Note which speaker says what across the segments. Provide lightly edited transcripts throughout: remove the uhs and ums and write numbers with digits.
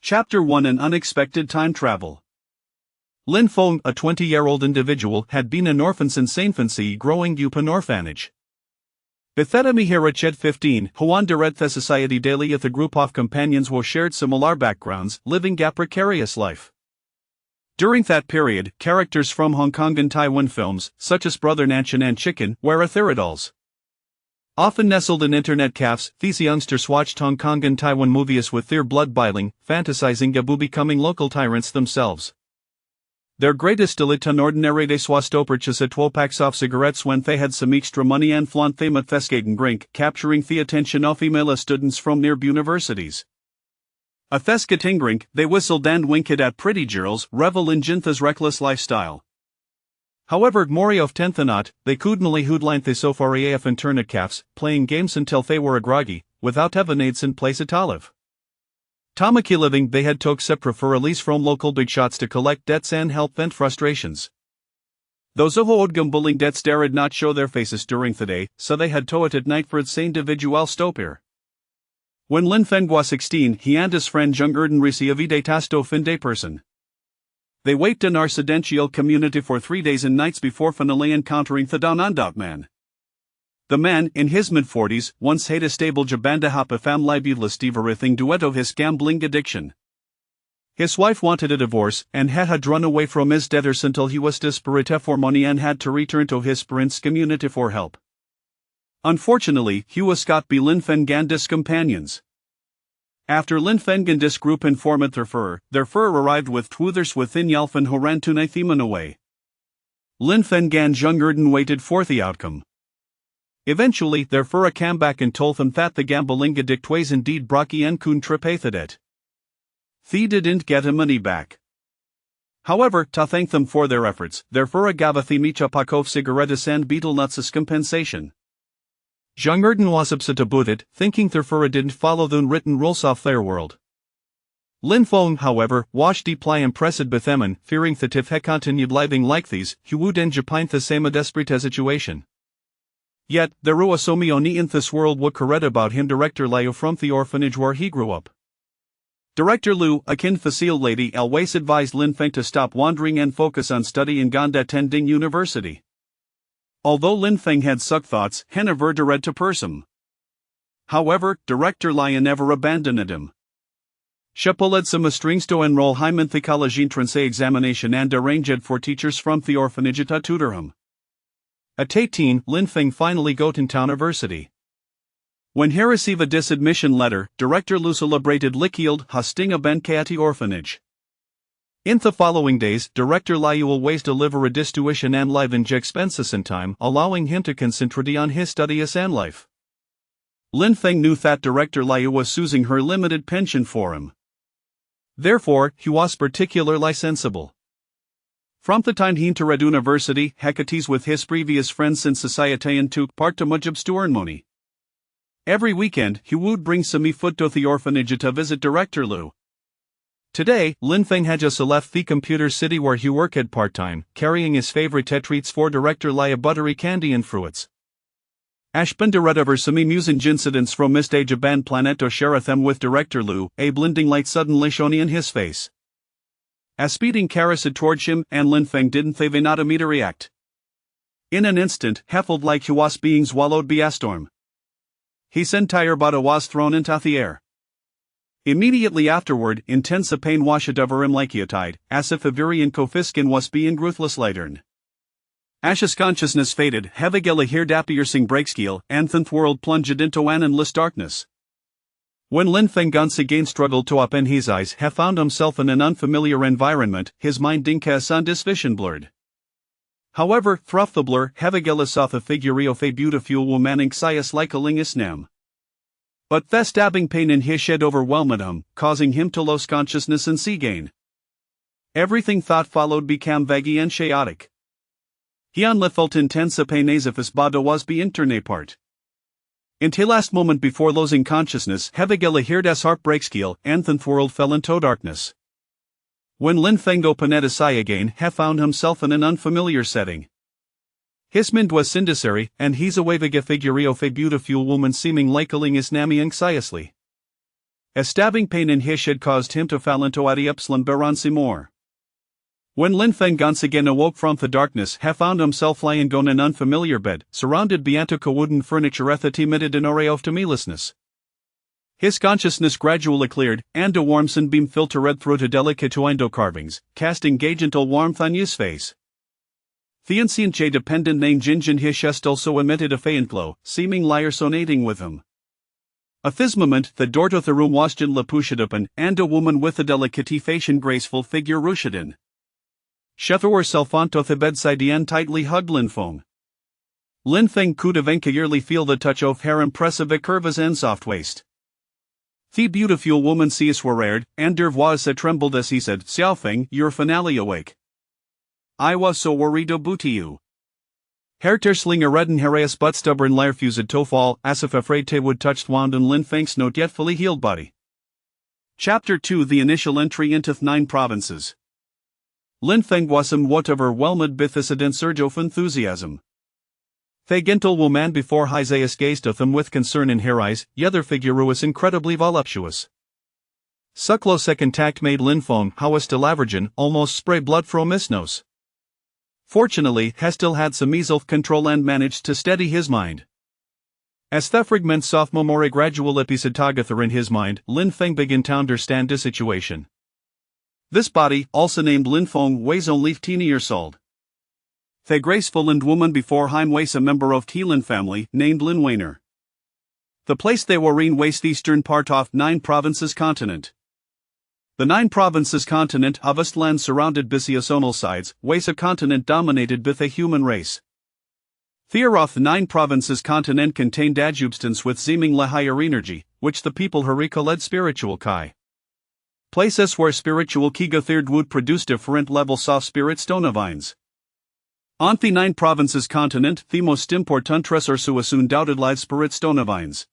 Speaker 1: Chapter 1: An Unexpected Time Travel. Lin Feng, a 20-year-old individual, had been an orphan since infancy, growing up in orphanage. Betheta Miharachet 15, Huan Direct the Society daily with a group of companions who shared similar backgrounds, living a precarious life. During that period, characters from Hong Kong and Taiwan films, such as Brother Nanchan and Chicken, were authorials. Often nestled in internet cafes, these youngsters watched Hong Kong and Taiwan movies with their blood boiling, fantasizing about becoming local tyrants themselves. Their greatest delight on ordinary days was to purchase 12 packs of cigarettes when they had some extra money and flaunt them at Feskaden Grink, capturing the attention of female students from nearby universities. At Feskaden Grink, they whistled and winked at pretty girls, revel in Jintha's reckless lifestyle. However, more often than not, they couldn't hoodline the sofari af internet cafes, playing games until they were groggy, without having aids in place at olive. Tamaki living they had to accept for release from local big shots to collect debts and help vent frustrations. Those who owed gambling debts dared not show their faces during the day, so they had to it at night for its individual stopir. When Lin Feng was 16, he and his friend Jung Erden received a tasto fin day person. They waited in our residential community for 3 days and nights before finally encountering the Donandok man. The man, in his mid-40s, once had a stable jabanda hapa family budless everything duetto his gambling addiction. His wife wanted a divorce, and had run away from his debtors until he was desperate for money and had to return to his parents' community for help. Unfortunately, he was caught by Lin Feng and his companions. After Lin Feng and his group informed their fur arrived with others within Yalfan who ran to Nathiman away. Lin Feng and Jung Erden waited for the outcome. Eventually, their fur came back and told them that the gambling addict was indeed Brocky and Kun Tripathadet. They didn't get the money back. However, to thank them for their efforts, their fur gave them each a pack of cigarettes and betel nuts as compensation. Jung Erden was upset about it, thinking their fur didn't follow the unwritten rules of their world. Lin Feng, however, was deeply impressed with them, fearing that if he continued living like these, he would end up in the same desperate situation. Yet, there was so many in this world who cared about him. Director Liu from the orphanage where he grew up. Director Liu, a kin facile lady, always advised Lin Feng to stop wandering and focus on study in Ganda attending university. Although Lin Feng had such thoughts, he never dared to pursue him. However, Director Liu never abandoned him. She pulled some strings to enroll him in the college entrance examination and arranged for teachers from the orphanage to tutor him. At 18, Lin Feng finally got into university. When he received a disadmission letter, Director Liu celebrated Likield Hostinga Benkati orphanage. In the following days, Director Liu always delivered his tuition and living expenses in time, allowing him to concentrate on his studies and life. Lin Feng knew that Director Liu was using her limited pension for him. Therefore, he was particularly sensible. From the time he entered university, Hecates with his previous friends in society and took part to much ceremony. Every weekend, he would bring some food to the orphanage to visit Director Liu. Today, Lin Feng had just left the computer city where he worked part-time, carrying his favorite treats for Director Liu, buttery candy and fruits. Ashbin read over some amusing incidents from Mist Age of Band Planet to share them with Director Liu, a blinding light suddenly shone in his face. As speeding caressed towards him, and Lin Feng didn't even not immediately react. In an instant, he felt like he was being swallowed by a storm. His entire body was thrown into the air. Immediately afterward, intense pain washed over him like a tide, as if a Virian Kofiskin was being ruthless lightern. Ash's consciousness faded, Hevigella heard a piercing breakskill, and the world plunged into an endless darkness. When Lin Feng once again struggled to open his eyes, he found himself in an unfamiliar environment, his mind dinkas and his vision blurred. However, through the blur, Hevigella saw the figure of a beautiful woman anxious like a lingus nam. But the stabbing pain in his head overwhelmed him, causing him to lose consciousness and see gain. Everything thought followed became vague and chaotic. He only felt intense pain as if his body was being torn apart. Until last moment before losing consciousness, Hevigella heard his heart breakskill, and the world fell into darkness. When Lin Feng opened his eye again, he found himself in an unfamiliar setting. His mind was indecisive, and he's a waving a figure of a beautiful woman seeming like a lingus nami anxiously. A stabbing pain in his head caused him to fall into adi epsilon beransi more. When Lin Feng once again awoke from the darkness, he found himself lying on an unfamiliar bed, surrounded by antico wooden furniture timid in array of timidlessness. His consciousness gradually cleared, and a warm sunbeam filtered through the delicate window carvings, casting gentle warmth on his face. The ancient dependent name Jinjin his chest also emitted a faint glow, seeming liar sonating with him. At this moment, the door to the room was gently pushed open, and a woman with a delicate fashion graceful figure rushed in. She threw herself onto the bedside and tightly hugged Lin Feng. Lin Feng could eventually feel the touch of her impressive curves and soft waist. The beautiful woman's eyes were red, and her voice trembled as he said, "Xiao Feng, you're finally awake. I was so worried about you." Her tearsling red and harass but stubborn lyre fused to fall, as if afraid they would touch the wound in Lin Feng's not yet fully healed body. Chapter 2: The initial entry into the 9 provinces. Lin Feng was somewhat overwhelmed by this sudden surge of enthusiasm. The gentle woman before Isaiah gazed at them with concern in her eyes, the other figure was incredibly voluptuous. So close contact made Lin Feng, how was still averaging, almost spray blood from his nose. Fortunately, he still had some self-control and managed to steady his mind. As the fragments of memory gradually pieced together in his mind, Lin Feng began to understand the situation. This body, also named Lin Feng, weighs only 15 years old. The graceful and woman before him was a member of the Lin family, named Lin Weiner. The place they were in was the eastern part of 9 provinces continent. The 9 provinces continent of vast land surrounded by seasonal sides, was a continent dominated by the human race. The of the 9 provinces continent contained adjubstance with seemingly higher energy, which the people here called spiritual kai. Places where spiritual kiga would produce different levels of spirit stonavines. On the 9 provinces continent, the most important resources undoubted live spirit stonavines.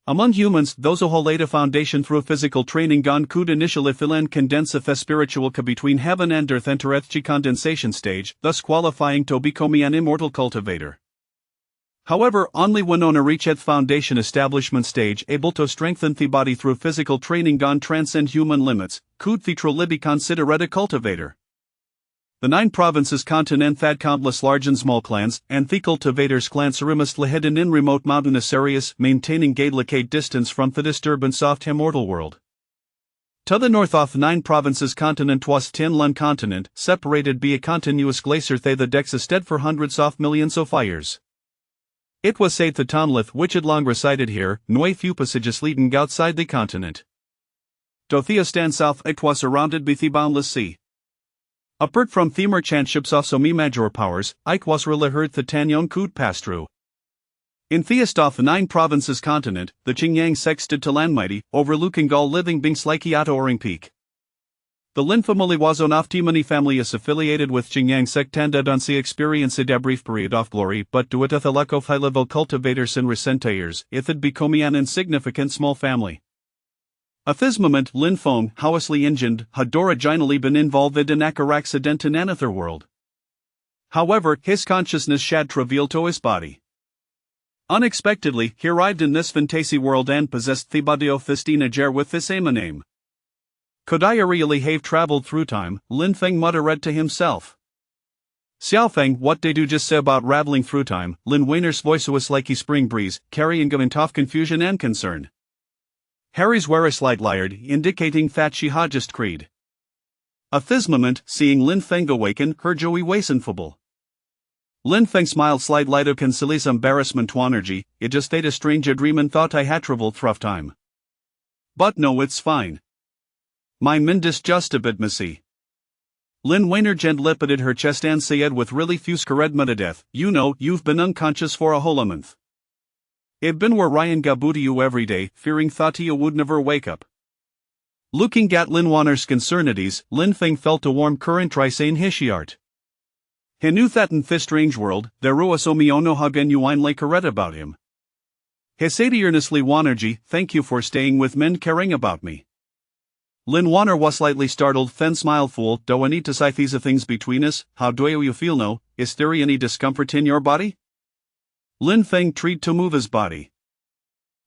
Speaker 1: Among humans, those who laid a foundation through physical training could initially fill and condense the spiritual between heaven and earth enter the condensation stage, thus qualifying to become an immortal cultivator. However, only when on a reach at foundation establishment stage able to strengthen the body through physical training transcend human limits, could the truly be considered a cultivator. The 9 provinces continent had countless large and small clans, and the cultivators' clans are mostly hidden in remote mountainous areas, maintaining delicate distance from the disturbance of the immortal world. To the north of the 9 provinces continent was Tinlan continent, separated by a continuous glacier the decks existed for hundreds of millions of years. It was said the tonlith which had long resided here, no few passages leading outside the continent. Dorothea stands south, it was surrounded by the boundless sea. Apart from the merchantships of so many major powers, Ike was really heard the Tanyon could pass through. In theist of the 9 provinces continent, the Qingyang sect stood to land mighty, overlooking all living beings like Yato Oring Peak. The Lin family was one of the many families affiliated with Qingyang sect and had experienced a brief period of glory, but due to the lack of high-level cultivators in recent years, it had become an insignificant small family. At this moment, Lin Feng, housely engined, had originally been involved in an accident in another world. However, his consciousness had revealed to his body. Unexpectedly, he arrived in this fantasy world and possessed the body of this teenager with the same name. Could I really have traveled through time? Lin Feng muttered to himself. Xiao Feng, what did you just say about traveling through time? Lin Weiner's voice was like a spring breeze, carrying him into confusion and concern. Harry's were a slight liard, indicating that she had just creed. At this moment, seeing Lin Feng awaken, her joy was ineffable. Lin Feng smiled slightly to conceal his embarrassment to energy. It just stayed a strange dream and thought I had traveled through time. But no, it's fine. My mind is just a bit messy. Lin Weiner gently patted her chest and said with really few charisma to death, "You know, you've been unconscious for a whole month. I've been worrying about you every day, fearing that you would never wake up." Looking at Lin Weiner's concernities, Lin Feng felt a warm current rise in his heart. He knew that in this strange world, there was only ono ha genuinely correct about him. He said earnestly, "Wanerji, thank you for staying with me and caring about me." Lin Weiner was slightly startled, then smiled full. "Do I need to say these things between us? How do you feel now? Is there any discomfort in your body?" Lin Feng tried to move his body.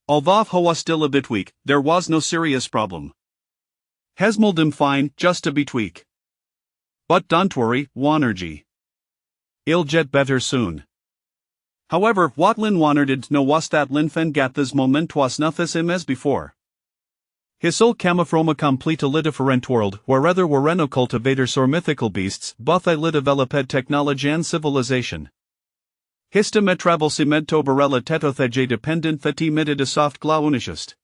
Speaker 1: Although he was still a bit weak, there was no serious problem. Hesmold him fine, just a bit weak. But don't worry, Wanergy. He'll get better soon. However, what Lin wanted to know was that Lin Fen gat this moment was nothing him as before. His soul came from a completely different world, where rather were no cultivators or mythical beasts, but they developed technology and civilization. Hista travel si med to barella tetothe dependent that he mitted a soft glaunisust.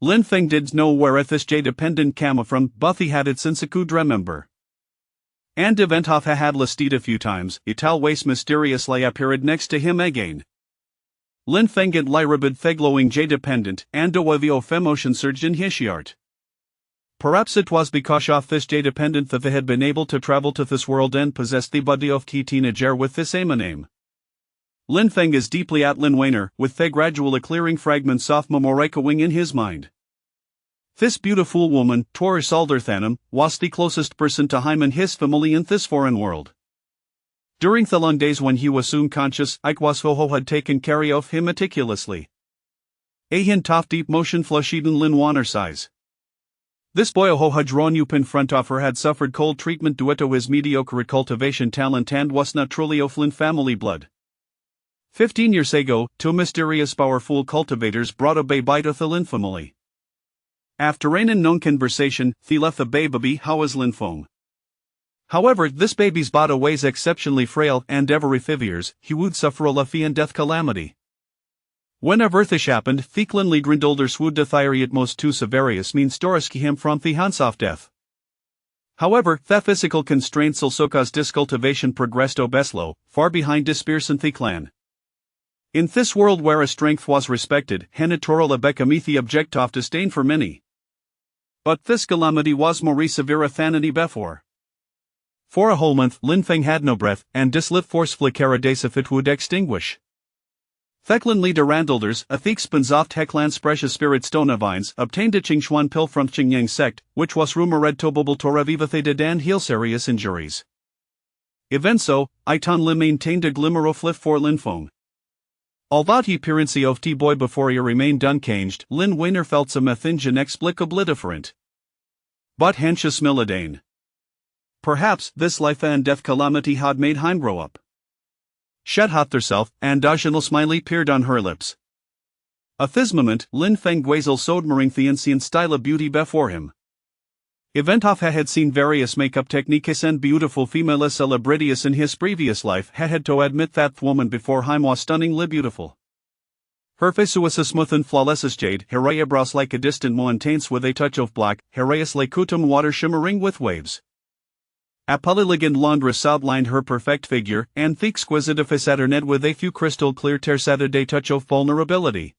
Speaker 1: Lin Feng did know where this dependent came from, but he had it since a could remember. And Eventhoff had listed a few times, it always mysteriously appeared next to him again. Lin Feng had lyrabid theglowing dependent, and a wavio femotion surged in his heart. Perhaps it was because of this dependent that they had been able to travel to this world and possess the body of the teenager with this same name. Lin Feng is deeply at Lin Wainer, with the gradually clearing fragments of memory echoing in his mind. This beautiful woman, Taurus Alderthanum, was the closest person to him and his family in this foreign world. During the long days when he was soon conscious, Ikwasvoho had taken care of him meticulously. A hint of deep motion flushed in Lin Wainer size. This boy who had drawn up in front of her had suffered cold treatment due to his mediocre cultivation talent and was not truly of Lin family blood. 15 years ago, two mysterious powerful cultivators brought a baby to the Lin family. After an unknown conversation, they left the baby house Lin Feng. However, this baby's body weighs exceptionally frail and every 5 years, he would suffer a life and death calamity. Whenever this happened, Thieklin Ligrindolder would the theory at most too severious means Doriski him from the hands of death. However, the physical constraints also caused discultivation progressed obeslo, far behind Dispearson the clan. In this world where a strength was respected, Henitoral a becamithi object of disdain for many. But this calamity was more severe than any before. For a whole month, Lin Feng had no breath, and dislit force flickera days if it would extinguish. Thecklin leader Randolders, a thiekspans oft Heckland's precious spirit stonavines, obtained a Qingxuan pill from Qingyang sect, which was rumored to bubble to reviva they did and heal serious injuries. Even so, Iton Lim maintained a glimmer of life for Lin Feng. Although the appearance of T-boy before he remained uncaged, Lin Wainer felt some things inexplicably different. But henches Milladane. Perhaps this life and death calamity had made him grow up. Shed hath herself, and a gentle smiley peered on her lips. At this moment, Lin Feng Guazel sewed the ancient style of beauty before him. Eventhoff had seen various makeup techniques and beautiful female celebrities in his previous life had to admit that woman before him was stunningly beautiful. Her face was a smooth and flawless as jade, her eyebrows like a distant mountains with a touch of black, her eyes like kutum water shimmering with waves. A polyligand laundress outlined her perfect figure, and the exquisite face at her neck with a few crystal clear tears added a touch of vulnerability.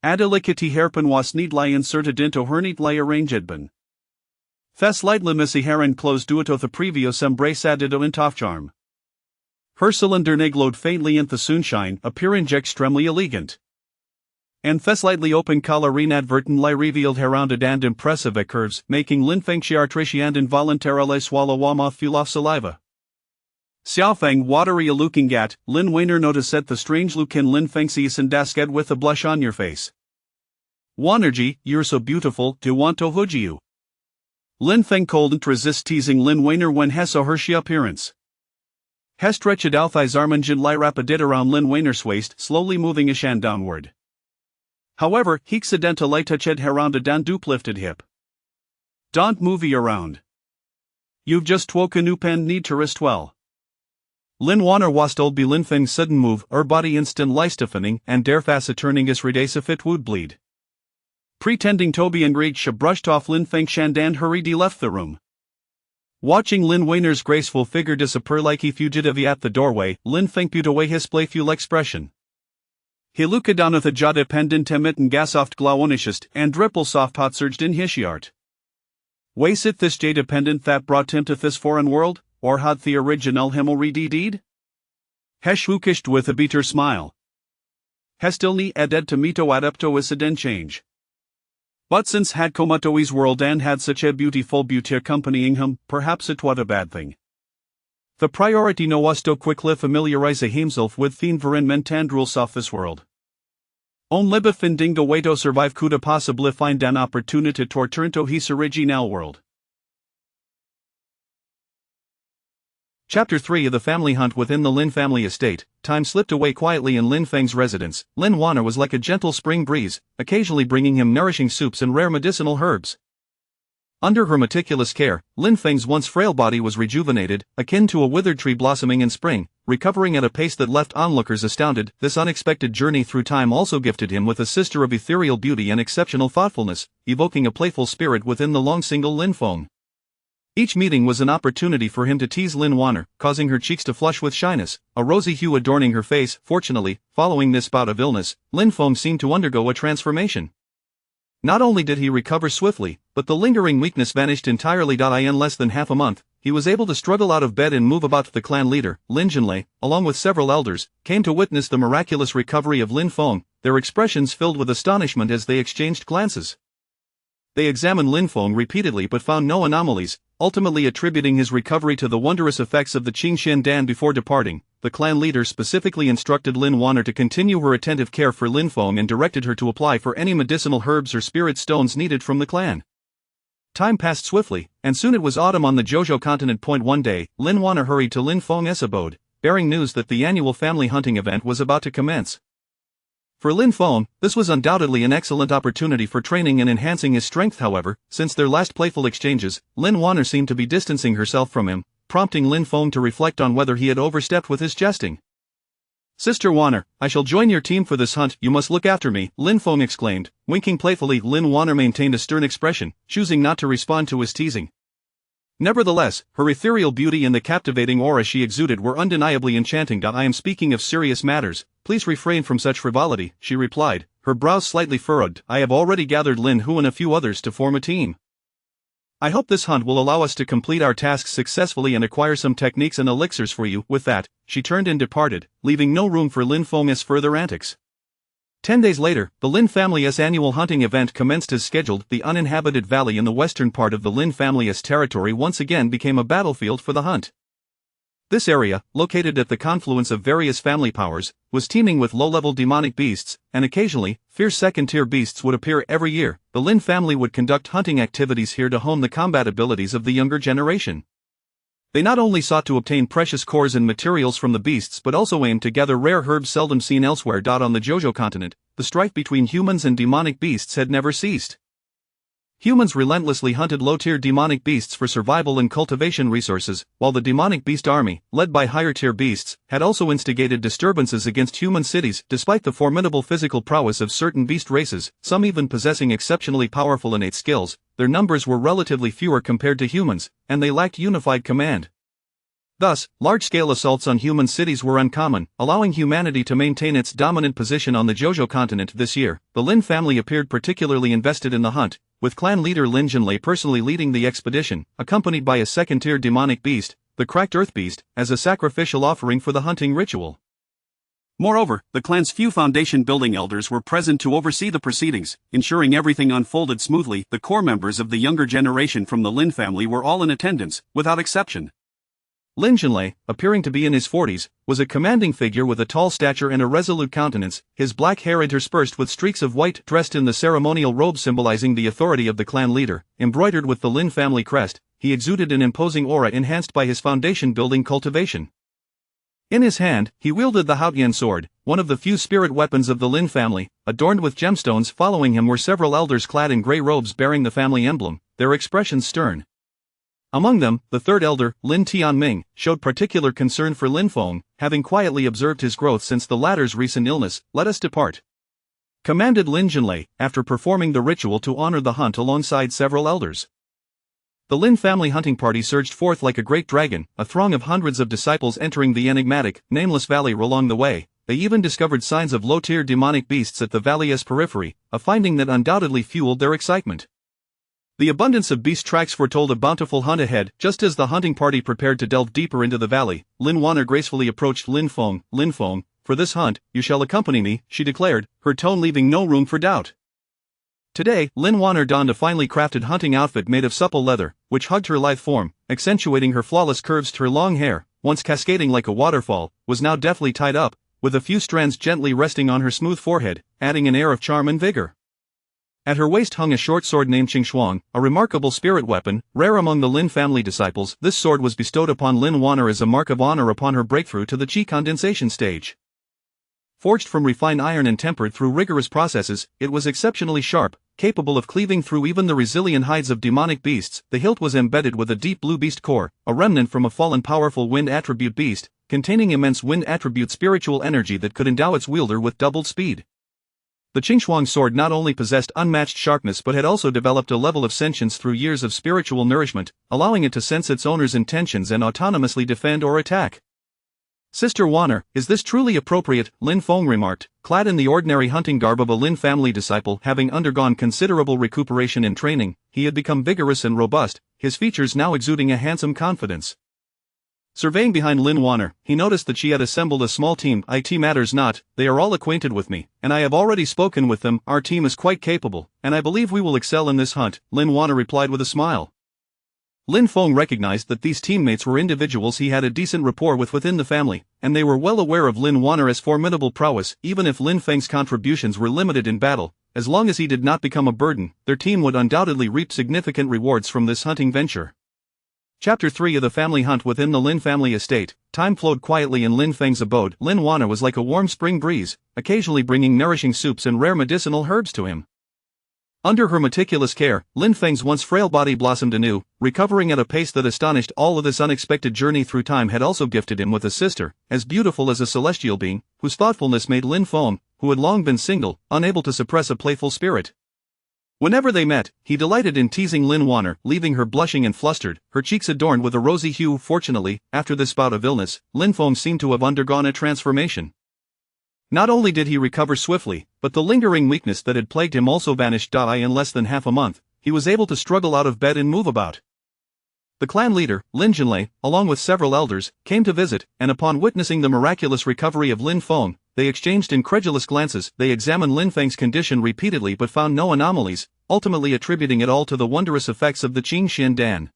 Speaker 1: A delicate hairpin was neatly inserted into her neatly arranged bun. The slightly messy hair enclosed due to the previous embrace added a hint of charm. Her cylinder neck glowed faintly in the sunshine, appearing extremely elegant. And the slightly open collar inadvertently revealed her rounded and impressive curves, making Lin Feng chiartrishi and involuntarily swallow a mouthful of saliva. Xiaofeng watery looking at, Lin Wainer noticed the strange look in Lin Feng's eyes and asked with a blush on your face. Wanerji, you're so beautiful, do want to hug you. Lin Feng couldn't resist teasing Lin Wainer when he saw her appearance. He stretched out his arm and gently wrapped it around Lin Wainer's waist, slowly moving his hand downward. However, he accidentally touched her rounded and uplifted hip. Don't move around. You've just woken up and need to rest well. Lin Wainer was told by Lin Feng's sudden move, her body instantly stiffening, and derfast turning his red as if it would bleed. Pretending to be enraged, she brushed off Lin Feng's hand and hurriedly left the room. Watching Lin Wainer's graceful figure disappear like a fugitive at the doorway, Lin Feng put away his playful expression. He looked down at the jade pendant and gasoft glauonishest, and ripple soft hot surged in his heart. Was it this jade pendant that brought him to this foreign world, or had the original him already deed? He schwookished with a bitter smile. He still need added to me to adapto a sudden change. But since had come to his world and had such a beautiful beauty accompanying him, perhaps it was a bad thing. The priority now was to quickly familiarize himself with the environment and rules of this world. On liba findinga waito survive kuda possible find an opportunity torturnto his original world. Chapter 3 of the family hunt within the Lin family estate. Time slipped away quietly in Lin Feng's residence. Lin Wanner was like a gentle spring breeze, occasionally bringing him nourishing soups and rare medicinal herbs. Under her meticulous care, Lin Feng's once frail body was rejuvenated, akin to a withered tree blossoming in spring, recovering at a pace that left onlookers astounded. This unexpected journey through time also gifted him with a sister of ethereal beauty and exceptional thoughtfulness, evoking a playful spirit within the long single Lin Feng. Each meeting was an opportunity for him to tease Lin Wanner, causing her cheeks to flush with shyness, a rosy hue adorning her face. Fortunately, following this bout of illness, Lin Feng seemed to undergo a transformation. Not only did he recover swiftly, but the lingering weakness vanished entirely. In less than half a month, he was able to struggle out of bed and move about. The clan leader, Lin Jinlei, along with several elders, came to witness the miraculous recovery of Lin Feng, their expressions filled with astonishment as they exchanged glances. They examined Lin Feng repeatedly but found no anomalies, ultimately attributing his recovery to the wondrous effects of the Qingxian Dan. Before departing, the clan leader specifically instructed Lin Wanner to continue her attentive care for Lin Feng and directed her to apply for any medicinal herbs or spirit stones needed from the clan. Time passed swiftly, and soon it was autumn on the Zhouzhou continent. One day, Lin Wanner hurried to Lin Feng's abode, bearing news that the annual family hunting event was about to commence. For Lin Feng, this was undoubtedly an excellent opportunity for training and enhancing his strength. However, since their last playful exchanges, Lin Wanner seemed to be distancing herself from him, prompting Lin Feng to reflect on whether he had overstepped with his jesting. "Sister Wanner, I shall join your team for this hunt. You must look after me," Lin Feng exclaimed, winking playfully. Lin Wanner maintained a stern expression, choosing not to respond to his teasing. Nevertheless, her ethereal beauty and the captivating aura she exuded were undeniably enchanting. "I am speaking of serious matters, please refrain from such frivolity," she replied, her brows slightly furrowed. "I have already gathered Lin Hu and a few others to form a team. I hope this hunt will allow us to complete our tasks successfully and acquire some techniques and elixirs for you." With that, she turned and departed, leaving no room for Lin Feng's further antics. 10 days later, the Lin family's annual hunting event commenced as scheduled. The uninhabited valley in the western part of the Lin family's territory once again became a battlefield for the hunt. This area, located at the confluence of various family powers, was teeming with low-level demonic beasts, and occasionally, fierce second-tier beasts would appear. Every year, the Lin family would conduct hunting activities here to hone the combat abilities of the younger generation. They not only sought to obtain precious cores and materials from the beasts but also aimed to gather rare herbs seldom seen elsewhere. On the Zhouzhou continent, the strife between humans and demonic beasts had never ceased. Humans relentlessly hunted low-tier demonic beasts for survival and cultivation resources, while the demonic beast army, led by higher-tier beasts, had also instigated disturbances against human cities. Despite the formidable physical prowess of certain beast races, some even possessing exceptionally powerful innate skills, their numbers were relatively fewer compared to humans, and they lacked unified command. Thus, large-scale assaults on human cities were uncommon, allowing humanity to maintain its dominant position on the Zhouzhou continent. This year, the Lin family appeared particularly invested in the hunt, with clan leader Lin Jinlei personally leading the expedition, accompanied by a second-tier demonic beast, the cracked earth beast, as a sacrificial offering for the hunting ritual. Moreover, the clan's few foundation-building elders were present to oversee the proceedings, ensuring everything unfolded smoothly. The core members of the younger generation from the Lin family were all in attendance, without exception. Lin Jinlei, appearing to be in his 40s, was a commanding figure with a tall stature and a resolute countenance, his black hair interspersed with streaks of white, dressed in the ceremonial robe symbolizing the authority of the clan leader, embroidered with the Lin family crest. He exuded an imposing aura enhanced by his foundation-building cultivation. In his hand, he wielded the Haotian sword, one of the few spirit weapons of the Lin family, adorned with gemstones. Following him were several elders clad in grey robes bearing the family emblem, their expressions stern. Among them, the third elder, Lin Tianming, showed particular concern for Lin Feng, having quietly observed his growth since the latter's recent illness. "Let us depart," commanded Lin Jinlei, after performing the ritual to honor the hunt alongside several elders. The Lin family hunting party surged forth like a great dragon, a throng of hundreds of disciples entering the enigmatic, nameless valley. Along the way, they even discovered signs of low-tier demonic beasts at the valley's periphery, a finding that undoubtedly fueled their excitement. The abundance of beast tracks foretold a bountiful hunt ahead. Just as the hunting party prepared to delve deeper into the valley, Lin Wanner gracefully approached Lin Feng. "Lin Feng, for this hunt, you shall accompany me," she declared, her tone leaving no room for doubt. Today, Lin Wanner donned a finely crafted hunting outfit made of supple leather, which hugged her lithe form, accentuating her flawless curves. Her long hair, once cascading like a waterfall, was now deftly tied up, with a few strands gently resting on her smooth forehead, adding an air of charm and vigor. At her waist hung a short sword named Qing, a remarkable spirit weapon, rare among the Lin family disciples. This sword was bestowed upon Lin Wanner as a mark of honor upon her breakthrough to the qi condensation stage. Forged from refined iron and tempered through rigorous processes, it was exceptionally sharp, capable of cleaving through even the resilient hides of demonic beasts. The hilt was embedded with a deep blue beast core, a remnant from a fallen powerful wind attribute beast, containing immense wind attribute spiritual energy that could endow its wielder with doubled speed. The Qing sword not only possessed unmatched sharpness but had also developed a level of sentience through years of spiritual nourishment, allowing it to sense its owner's intentions and autonomously defend or attack. "Sister Wanner, is this truly appropriate?" Lin Feng remarked, clad in the ordinary hunting garb of a Lin family disciple. Having undergone considerable recuperation and training, he had become vigorous and robust, his features now exuding a handsome confidence. Surveying behind Lin Wanner, he noticed that she had assembled a small team. "It matters not, they are all acquainted with me, and I have already spoken with them. Our team is quite capable, and I believe we will excel in this hunt," Lin Wanner replied with a smile. Lin Feng recognized that these teammates were individuals he had a decent rapport with within the family, and they were well aware of Lin Wanner's formidable prowess. Even if Lin Feng's contributions were limited in battle, as long as he did not become a burden, their team would undoubtedly reap significant rewards from this hunting venture. Chapter 3 of the Family Hunt. Within the Lin family estate, time flowed quietly in Lin Feng's abode. Lin Wanner was like a warm spring breeze, occasionally bringing nourishing soups and rare medicinal herbs to him. Under her meticulous care, Lin Feng's once frail body blossomed anew, recovering at a pace that astonished. All of this unexpected journey through time had also gifted him with a sister, as beautiful as a celestial being, whose thoughtfulness made Lin Feng, who had long been single, unable to suppress a playful spirit. Whenever they met, he delighted in teasing Lin Wanner, leaving her blushing and flustered, her cheeks adorned with a rosy hue. Fortunately, after this bout of illness, Lin Feng seemed to have undergone a transformation. Not only did he recover swiftly, but the lingering weakness that had plagued him also vanished. In less than half a month, he was able to struggle out of bed and move about. The clan leader, Lin Jinlei, along with several elders, came to visit, and upon witnessing the miraculous recovery of Lin Feng, they exchanged incredulous glances. They examined Lin Feng's condition repeatedly but found no anomalies, ultimately attributing it all to the wondrous effects of the Qing Xin Dan.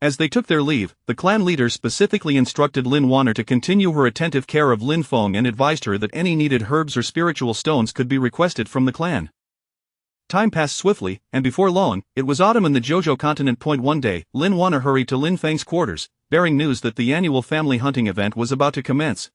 Speaker 1: As they took their leave, the clan leader specifically instructed Lin Wanner to continue her attentive care of Lin Feng and advised her that any needed herbs or spiritual stones could be requested from the clan. Time passed swiftly, and before long, it was autumn in the Jojo continent. One day, Lin Wanner hurried to Lin Feng's quarters, bearing news that the annual family hunting event was about to commence.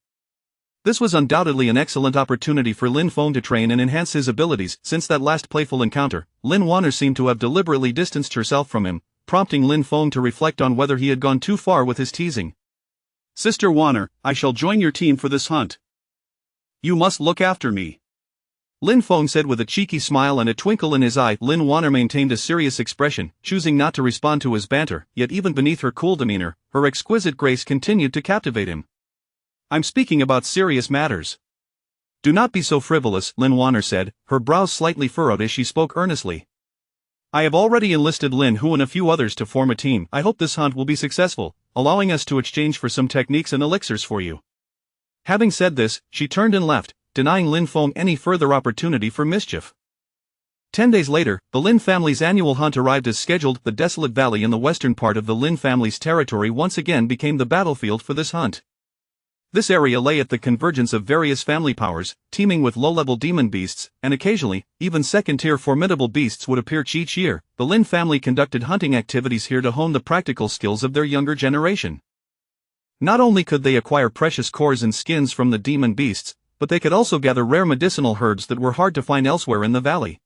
Speaker 1: This was undoubtedly an excellent opportunity for Lin Feng to train and enhance his abilities. Since that last playful encounter, Lin Wanner seemed to have deliberately distanced herself from him, prompting Lin Feng to reflect on whether he had gone too far with his teasing. "Sister Wanner, I shall join your team for this hunt. You must look after me," Lin Feng said with a cheeky smile and a twinkle in his eye. Lin Wanner maintained a serious expression, choosing not to respond to his banter, yet even beneath her cool demeanor, her exquisite grace continued to captivate him. "I'm speaking about serious matters. Do not be so frivolous," Lin Wanner said, her brows slightly furrowed as she spoke earnestly. "I have already enlisted Lin Hu and a few others to form a team. I hope this hunt will be successful, allowing us to exchange for some techniques and elixirs for you." Having said this, she turned and left, denying Lin Feng any further opportunity for mischief. 10 days later, the Lin family's annual hunt arrived as scheduled. The desolate valley in the western part of the Lin family's territory once again became the battlefield for this hunt. This area lay at the convergence of various family powers, teeming with low-level demon beasts, and occasionally, even second-tier formidable beasts would appear each year. The Lin family conducted hunting activities here to hone the practical skills of their younger generation. Not only could they acquire precious cores and skins from the demon beasts, but they could also gather rare medicinal herbs that were hard to find elsewhere in the valley.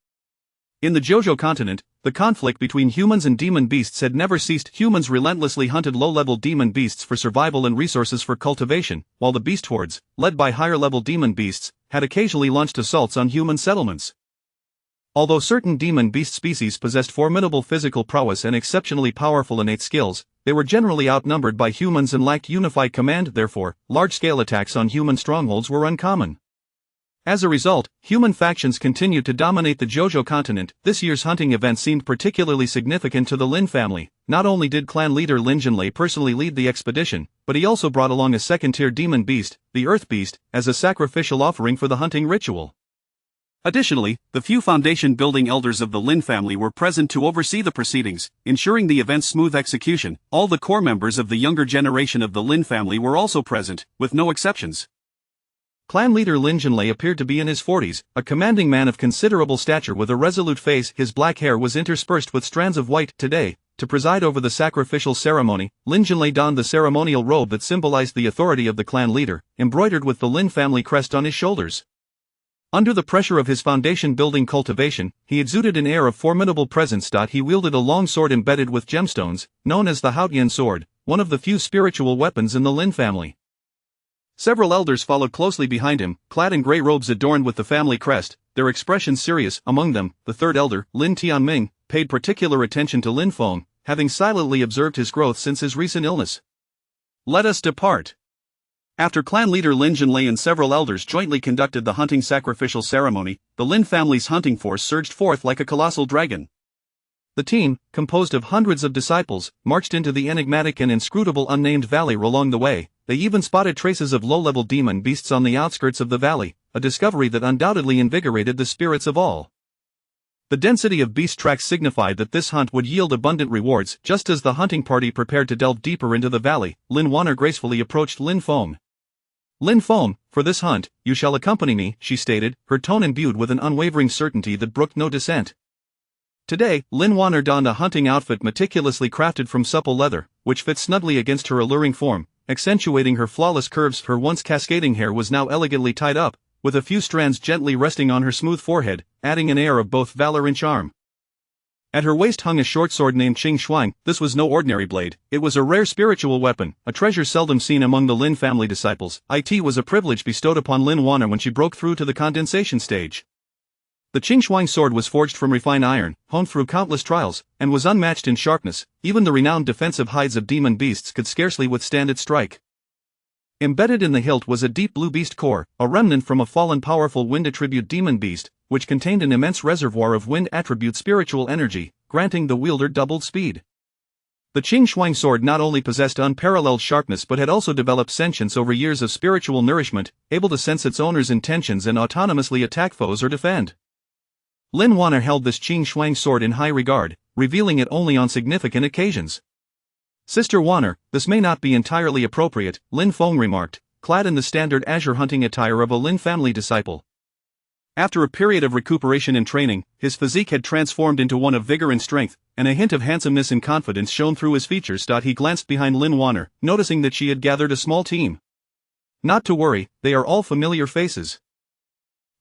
Speaker 1: In the Jojo continent, the conflict between humans and demon beasts had never ceased. Humans relentlessly hunted low-level demon beasts for survival and resources for cultivation, while the beast hordes, led by higher-level demon beasts, had occasionally launched assaults on human settlements. Although certain demon beast species possessed formidable physical prowess and exceptionally powerful innate skills, they were generally outnumbered by humans and lacked unified command. Therefore, large-scale attacks on human strongholds were uncommon. As a result, human factions continued to dominate the Jojo continent. This year's hunting event seemed particularly significant to the Lin family. Not only did clan leader Lin Jinlei personally lead the expedition, but he also brought along a second-tier demon beast, the Earth Beast, as a sacrificial offering for the hunting ritual. Additionally, the few foundation-building elders of the Lin family were present to oversee the proceedings, ensuring the event's smooth execution. All the core members of the younger generation of the Lin family were also present, with no exceptions. Clan leader Lin Jinlei appeared to be in his 40s, a commanding man of considerable stature with a resolute face. His black hair was interspersed with strands of white. Today, to preside over the sacrificial ceremony, Lin Jinlei donned the ceremonial robe that symbolized the authority of the clan leader, embroidered with the Lin family crest on his shoulders. Under the pressure of his foundation-building cultivation, he exuded an air of formidable presence. He wielded a long sword embedded with gemstones, known as the Haotian sword, one of the few spiritual weapons in the Lin family. Several elders followed closely behind him, clad in gray robes adorned with the family crest, their expressions serious. Among them, the third elder, Lin Tianming, paid particular attention to Lin Feng, having silently observed his growth since his recent illness. Let us depart. After clan leader Lin Jinlei and several elders jointly conducted the hunting sacrificial ceremony, the Lin family's hunting force surged forth like a colossal dragon. The team, composed of hundreds of disciples, marched into the enigmatic and inscrutable unnamed valley. Along the way, they even spotted traces of low-level demon beasts on the outskirts of the valley, a discovery that undoubtedly invigorated the spirits of all. The density of beast tracks signified that this hunt would yield abundant rewards. Just as the hunting party prepared to delve deeper into the valley, Lin Wanner gracefully approached Lin Feng. Lin Feng, for this hunt, you shall accompany me, she stated, her tone imbued with an unwavering certainty that brooked no dissent. Today, Lin Wanner donned a hunting outfit meticulously crafted from supple leather, which fit snugly against her alluring form, accentuating her flawless curves. Her once cascading hair was now elegantly tied up, with a few strands gently resting on her smooth forehead, adding an air of both valor and charm. At her waist hung a short sword named Qing Shuang. This was no ordinary blade, it was a rare spiritual weapon, a treasure seldom seen among the Lin family disciples. It was a privilege bestowed upon Lin Wanner when she broke through to the condensation stage. The Qing Shuang sword was forged from refined iron, honed through countless trials, and was unmatched in sharpness. Even the renowned defensive hides of demon beasts could scarcely withstand its strike. Embedded in the hilt was a deep blue beast core, a remnant from a fallen powerful wind attribute demon beast, which contained an immense reservoir of wind attribute spiritual energy, granting the wielder doubled speed. The Qing Shuang sword not only possessed unparalleled sharpness but had also developed sentience over years of spiritual nourishment, able to sense its owner's intentions and autonomously attack foes or defend. Lin Wanner held this Qing Shuang sword in high regard, revealing it only on significant occasions. Sister Wanner, this may not be entirely appropriate, Lin Feng remarked, clad in the standard azure hunting attire of a Lin family disciple. After a period of recuperation and training, his physique had transformed into one of vigor and strength, and a hint of handsomeness and confidence shone through his features. He glanced behind Lin Wanner, noticing that she had gathered a small team. Not to worry, they are all familiar faces.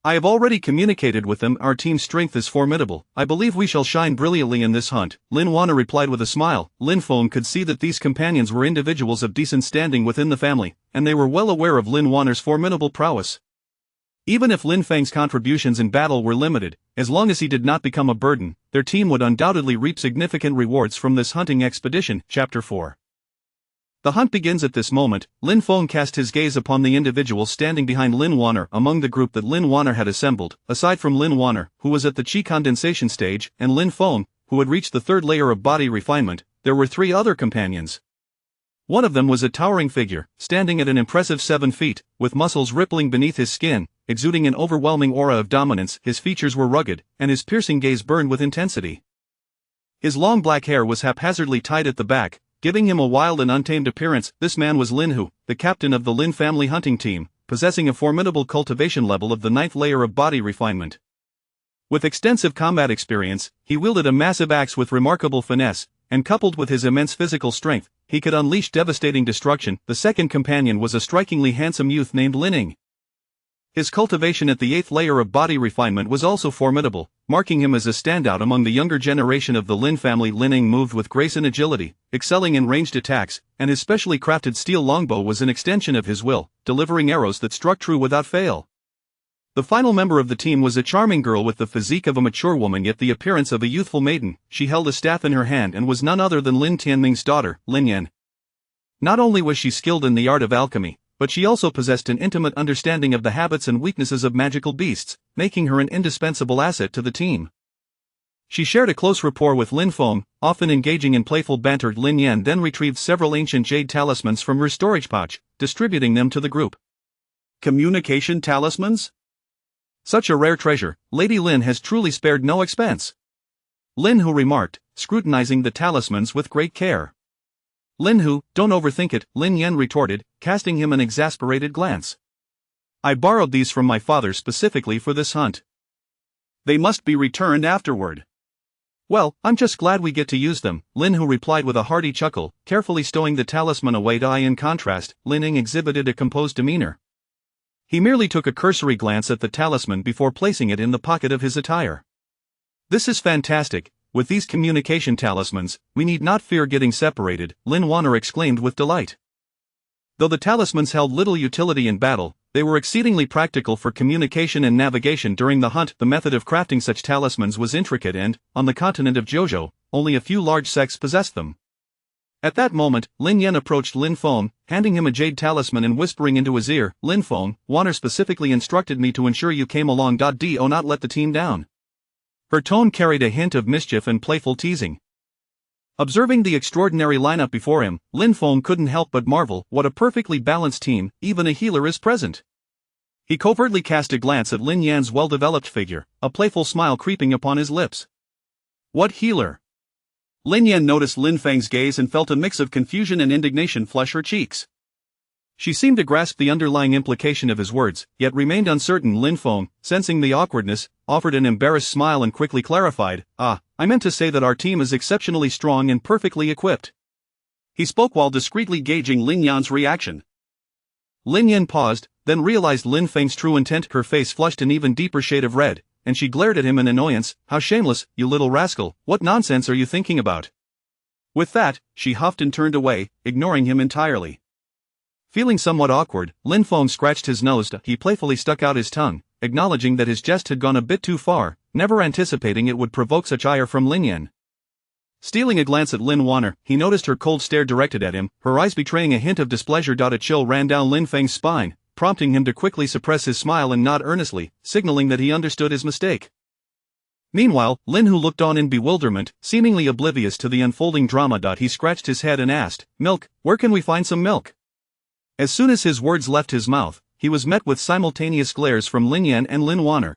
Speaker 1: I have already communicated with them. Our team's strength is formidable. I believe we shall shine brilliantly in this hunt, Lin Wanner replied with a smile. Lin Feng could see that these companions were individuals of decent standing within the family, and they were well aware of Lin Wanner's formidable prowess. Even if Lin Feng's contributions in battle were limited, as long as he did not become a burden, their team would undoubtedly reap significant rewards from this hunting expedition. Chapter 4. The hunt begins at this moment. Lin Feng cast his gaze upon the individual standing behind Lin Wanner. Among the group that Lin Wanner had assembled, aside from Lin Wanner, who was at the Qi condensation stage, and Lin Feng, who had reached the third layer of body refinement, there were three other companions. One of them was a towering figure, standing at an impressive 7 feet, with muscles rippling beneath his skin, exuding an overwhelming aura of dominance. His features were rugged, and his piercing gaze burned with intensity. His long black hair was haphazardly tied at the back, giving him a wild and untamed appearance. This man was Lin Hu, the captain of the Lin family hunting team, possessing a formidable cultivation level of the 9th layer of body refinement. With extensive combat experience, he wielded a massive axe with remarkable finesse, and coupled with his immense physical strength, he could unleash devastating destruction. The second companion was a strikingly handsome youth named Lin Ning. His cultivation at the 8th layer of body refinement was also formidable, marking him as a standout among the younger generation of the Lin family. Lin Ning moved with grace and agility, excelling in ranged attacks, and his specially crafted steel longbow was an extension of his will, delivering arrows that struck true without fail. The final member of the team was a charming girl with the physique of a mature woman yet the appearance of a youthful maiden. She held a staff in her hand and was none other than Lin Tianming's daughter, Lin Yan. Not only was she skilled in the art of alchemy, but she also possessed an intimate understanding of the habits and weaknesses of magical beasts, making her an indispensable asset to the team. She shared a close rapport with Lin Feng, often engaging in playful banter. Lin Yan then retrieved several ancient jade talismans from her storage pouch, distributing them to the group. Communication talismans? Such a rare treasure, Lady Lin has truly spared no expense. Lin Hu remarked, scrutinizing the talismans with great care. Lin Hu, don't overthink it, Lin Yan retorted, casting him an exasperated glance. I borrowed these from my father specifically for this hunt. They must be returned afterward. Well, I'm just glad we get to use them, Lin Hu replied with a hearty chuckle, carefully stowing the talisman away. In contrast, Lin Ying exhibited a composed demeanor. He merely took a cursory glance at the talisman before placing it in the pocket of his attire. This is fantastic. With these communication talismans, we need not fear getting separated, Lin Wanner exclaimed with delight. Though the talismans held little utility in battle, they were exceedingly practical for communication and navigation during the hunt. The method of crafting such talismans was intricate and, on the continent of Zhozhou, only a few large sects possessed them. At that moment, Lin Yan approached Lin Feng, handing him a jade talisman and whispering into his ear, "Lin Feng, Wanner specifically instructed me to ensure you came along. Do not let the team down." Her tone carried a hint of mischief and playful teasing. Observing the extraordinary lineup before him, Lin Feng couldn't help but marvel. What a perfectly balanced team, even a healer is present. He covertly cast a glance at Lin Yan's well-developed figure, a playful smile creeping upon his lips. What healer? Lin Yan noticed Lin Feng's gaze and felt a mix of confusion and indignation flush her cheeks. She seemed to grasp the underlying implication of his words, yet remained uncertain. Lin Feng, sensing the awkwardness, offered an embarrassed smile and quickly clarified, I meant to say that our team is exceptionally strong and perfectly equipped. He spoke while discreetly gauging Lin Yan's reaction. Lin Yan paused, then realized Lin Feng's true intent. Her face flushed an even deeper shade of red, and she glared at him in annoyance. How shameless, you little rascal, what nonsense are you thinking about? With that, she huffed and turned away, ignoring him entirely. Feeling somewhat awkward, Lin Feng scratched his nose. He playfully stuck out his tongue, acknowledging that his jest had gone a bit too far, never anticipating it would provoke such ire from Lin Yan. Stealing a glance at Lin Wanner, he noticed her cold stare directed at him, her eyes betraying a hint of displeasure. A chill ran down Lin Feng's spine, prompting him to quickly suppress his smile and nod earnestly, signaling that he understood his mistake. Meanwhile, Lin Hu looked on in bewilderment, seemingly oblivious to the unfolding drama. He scratched his head and asked, "Milk, where can we find some milk?" As soon as his words left his mouth, he was met with simultaneous glares from Lin Yan and Lin Wanner.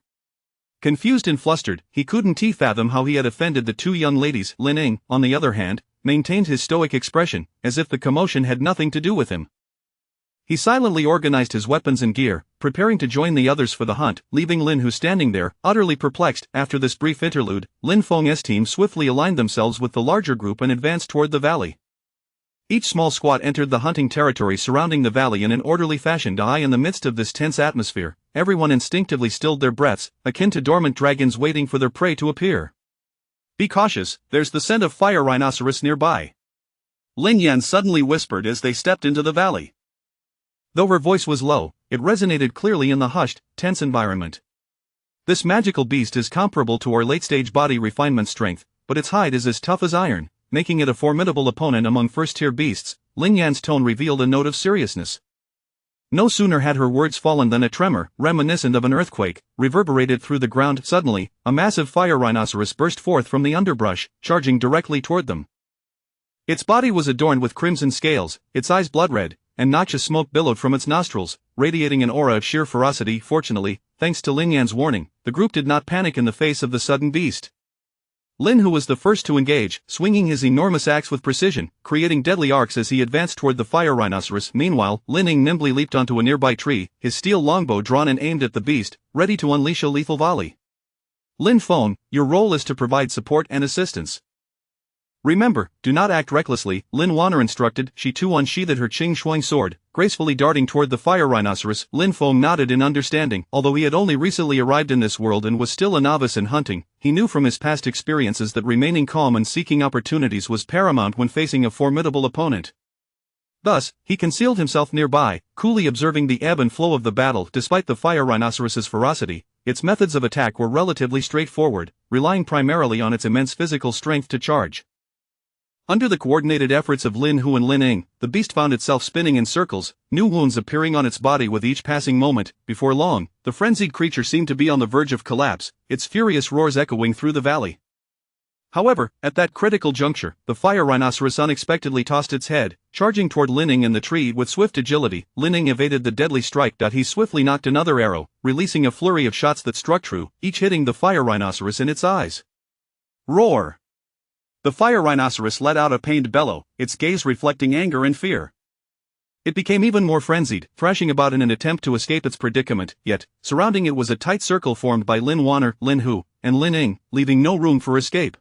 Speaker 1: Confused and flustered, he couldn't fathom how he had offended the two young ladies. Lin Ying, on the other hand, maintained his stoic expression, as if the commotion had nothing to do with him. He silently organized his weapons and gear, preparing to join the others for the hunt, leaving Lin Hu standing there, utterly perplexed. After this brief interlude, Lin Feng's team swiftly aligned themselves with the larger group and advanced toward the valley. Each small squad entered the hunting territory surrounding the valley in an orderly fashion. In the midst of this tense atmosphere, everyone instinctively stilled their breaths, akin to dormant dragons waiting for their prey to appear. "Be cautious, there's the scent of fire rhinoceros nearby," Lin Yan suddenly whispered as they stepped into the valley. Though her voice was low, it resonated clearly in the hushed, tense environment. This magical beast is comparable to our late-stage body refinement strength, but its hide is as tough as iron, making it a formidable opponent among first-tier beasts. Lin Yan's tone revealed a note of seriousness. No sooner had her words fallen than a tremor, reminiscent of an earthquake, reverberated through the ground. Suddenly, a massive fire rhinoceros burst forth from the underbrush, charging directly toward them. Its body was adorned with crimson scales, its eyes blood-red, and notches smoke billowed from its nostrils, radiating an aura of sheer ferocity. Fortunately, thanks to Lin Yan's warning, the group did not panic in the face of the sudden beast. Lin Hu was the first to engage, swinging his enormous axe with precision, creating deadly arcs as he advanced toward the fire rhinoceros. Meanwhile, Lin Ying nimbly leaped onto a nearby tree, his steel longbow drawn and aimed at the beast, ready to unleash a lethal volley. "Lin Feng, your role is to provide support and assistance. Remember, do not act recklessly," Lin Wanner instructed. She too unsheathed her Qing Shuang sword, gracefully darting toward the fire rhinoceros. Lin Feng nodded in understanding. Although he had only recently arrived in this world and was still a novice in hunting, he knew from his past experiences that remaining calm and seeking opportunities was paramount when facing a formidable opponent. Thus, he concealed himself nearby, coolly observing the ebb and flow of the battle. Despite the fire rhinoceros's ferocity, its methods of attack were relatively straightforward, relying primarily on its immense physical strength to charge. Under the coordinated efforts of Lin Hu and Lin Ying, the beast found itself spinning in circles, new wounds appearing on its body with each passing moment. Before long, the frenzied creature seemed to be on the verge of collapse, its furious roars echoing through the valley. However, at that critical juncture, the fire rhinoceros unexpectedly tossed its head, charging toward Lin Ying in the tree with swift agility. Lin Ying evaded the deadly strike. He swiftly nocked another arrow, releasing a flurry of shots that struck true, each hitting the fire rhinoceros in its eyes. Roar! The fire rhinoceros let out a pained bellow, its gaze reflecting anger and fear. It became even more frenzied, thrashing about in an attempt to escape its predicament, yet, surrounding it was a tight circle formed by Lin Wanner, Lin Hu, and Lin Ying, leaving no room for escape.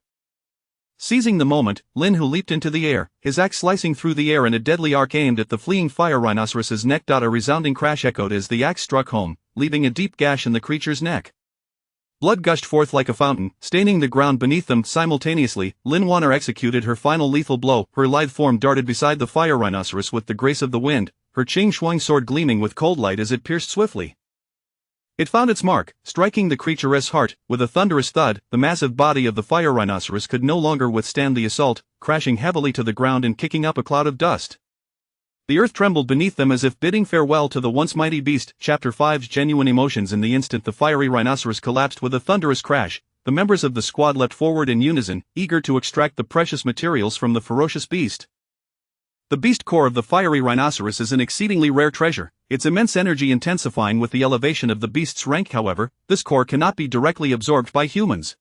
Speaker 1: Seizing the moment, Lin Hu leaped into the air, his axe slicing through the air and a deadly arc aimed at the fleeing fire rhinoceros's neck. A resounding crash echoed as the axe struck home, leaving a deep gash in the creature's neck. Blood gushed forth like a fountain, staining the ground beneath them. Simultaneously, Lin Wanner executed her final lethal blow. Her lithe form darted beside the fire rhinoceros with the grace of the wind, her Qing Shuang sword gleaming with cold light as it pierced swiftly. It found its mark, striking the creature's heart. With a thunderous thud, the massive body of the fire rhinoceros could no longer withstand the assault, crashing heavily to the ground and kicking up a cloud of dust. The earth trembled beneath them as if bidding farewell to the once mighty beast. Chapter 5's Genuine Emotions. In the instant the fiery rhinoceros collapsed with a thunderous crash, the members of the squad leapt forward in unison, eager to extract the precious materials from the ferocious beast. The beast core of the fiery rhinoceros is an exceedingly rare treasure, its immense energy intensifying with the elevation of the beast's rank. However, this core cannot be directly absorbed by humans.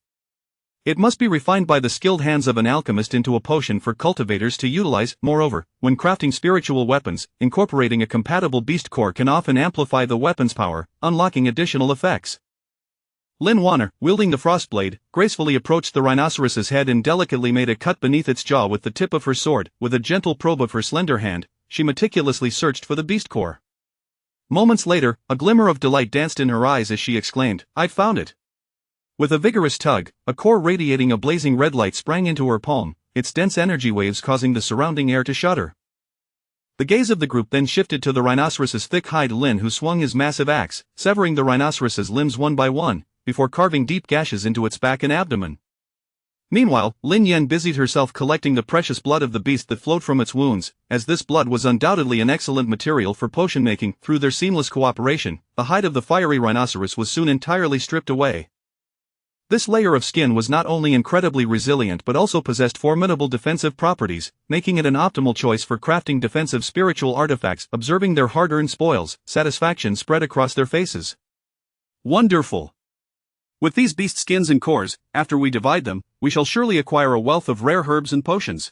Speaker 1: It must be refined by the skilled hands of an alchemist into a potion for cultivators to utilize. Moreover, when crafting spiritual weapons, incorporating a compatible beast core can often amplify the weapon's power, unlocking additional effects. Lin Wanner, wielding the frostblade, gracefully approached the rhinoceros's head and delicately made a cut beneath its jaw with the tip of her sword. With a gentle probe of her slender hand, she meticulously searched for the beast core. Moments later, a glimmer of delight danced in her eyes as she exclaimed, "I've found it!" With a vigorous tug, a core radiating a blazing red light sprang into her palm, its dense energy waves causing the surrounding air to shudder. The gaze of the group then shifted to the rhinoceros's thick hide. Lin Hu swung his massive axe, severing the rhinoceros's limbs one by one, before carving deep gashes into its back and abdomen. Meanwhile, Lin Yan busied herself collecting the precious blood of the beast that flowed from its wounds, as this blood was undoubtedly an excellent material for potion making. Through their seamless cooperation, the hide of the fiery rhinoceros was soon entirely stripped away. This layer of skin was not only incredibly resilient but also possessed formidable defensive properties, making it an optimal choice for crafting defensive spiritual artifacts. Observing their hard-earned spoils, satisfaction spread across their faces. Wonderful! With these beast skins and cores, after we divide them, we shall surely acquire a wealth of rare herbs and potions.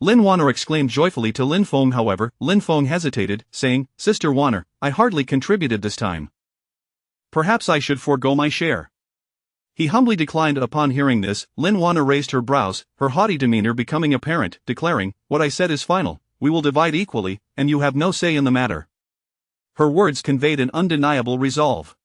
Speaker 1: Lin Wanner exclaimed joyfully to Lin Feng. However, Lin Feng hesitated, saying, "Sister Wanner, I hardly contributed this time. Perhaps I should forego my share." He humbly declined. Upon hearing this, Lin Wanner raised her brows, her haughty demeanor becoming apparent, declaring, "What I said is final, we will divide equally, and you have no say in the matter." Her words conveyed an undeniable resolve.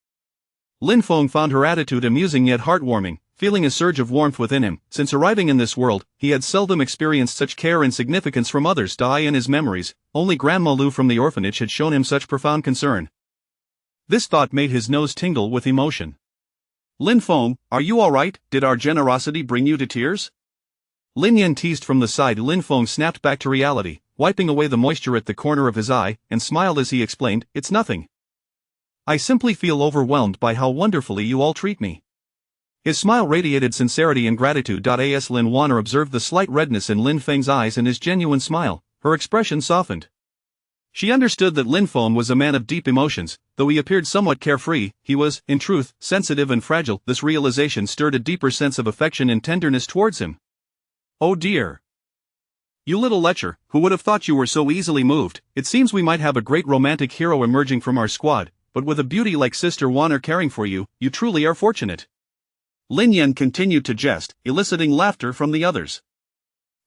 Speaker 1: Lin Feng found her attitude amusing yet heartwarming, feeling a surge of warmth within him. Since arriving in this world, he had seldom experienced such care and significance from others. In his memories, only Grandma Lu from the orphanage had shown him such profound concern. This thought made his nose tingle with emotion. "Lin Feng, are you alright? Did our generosity bring you to tears?" Lin Yan teased from the side. Lin Feng snapped back to reality, wiping away the moisture at the corner of his eye, and smiled as he explained, "It's nothing. I simply feel overwhelmed by how wonderfully you all treat me." His smile radiated sincerity and gratitude. As Lin Wanner observed the slight redness in Lin Feng's eyes and his genuine smile, her expression softened. She understood that Lin Feng was a man of deep emotions. Though he appeared somewhat carefree, he was, in truth, sensitive and fragile. This realization stirred a deeper sense of affection and tenderness towards him. "Oh dear. You little lecher, who would have thought you were so easily moved? It seems we might have a great romantic hero emerging from our squad, but with a beauty like Sister Wanner caring for you, you truly are fortunate." Lin Yan continued to jest, eliciting laughter from the others.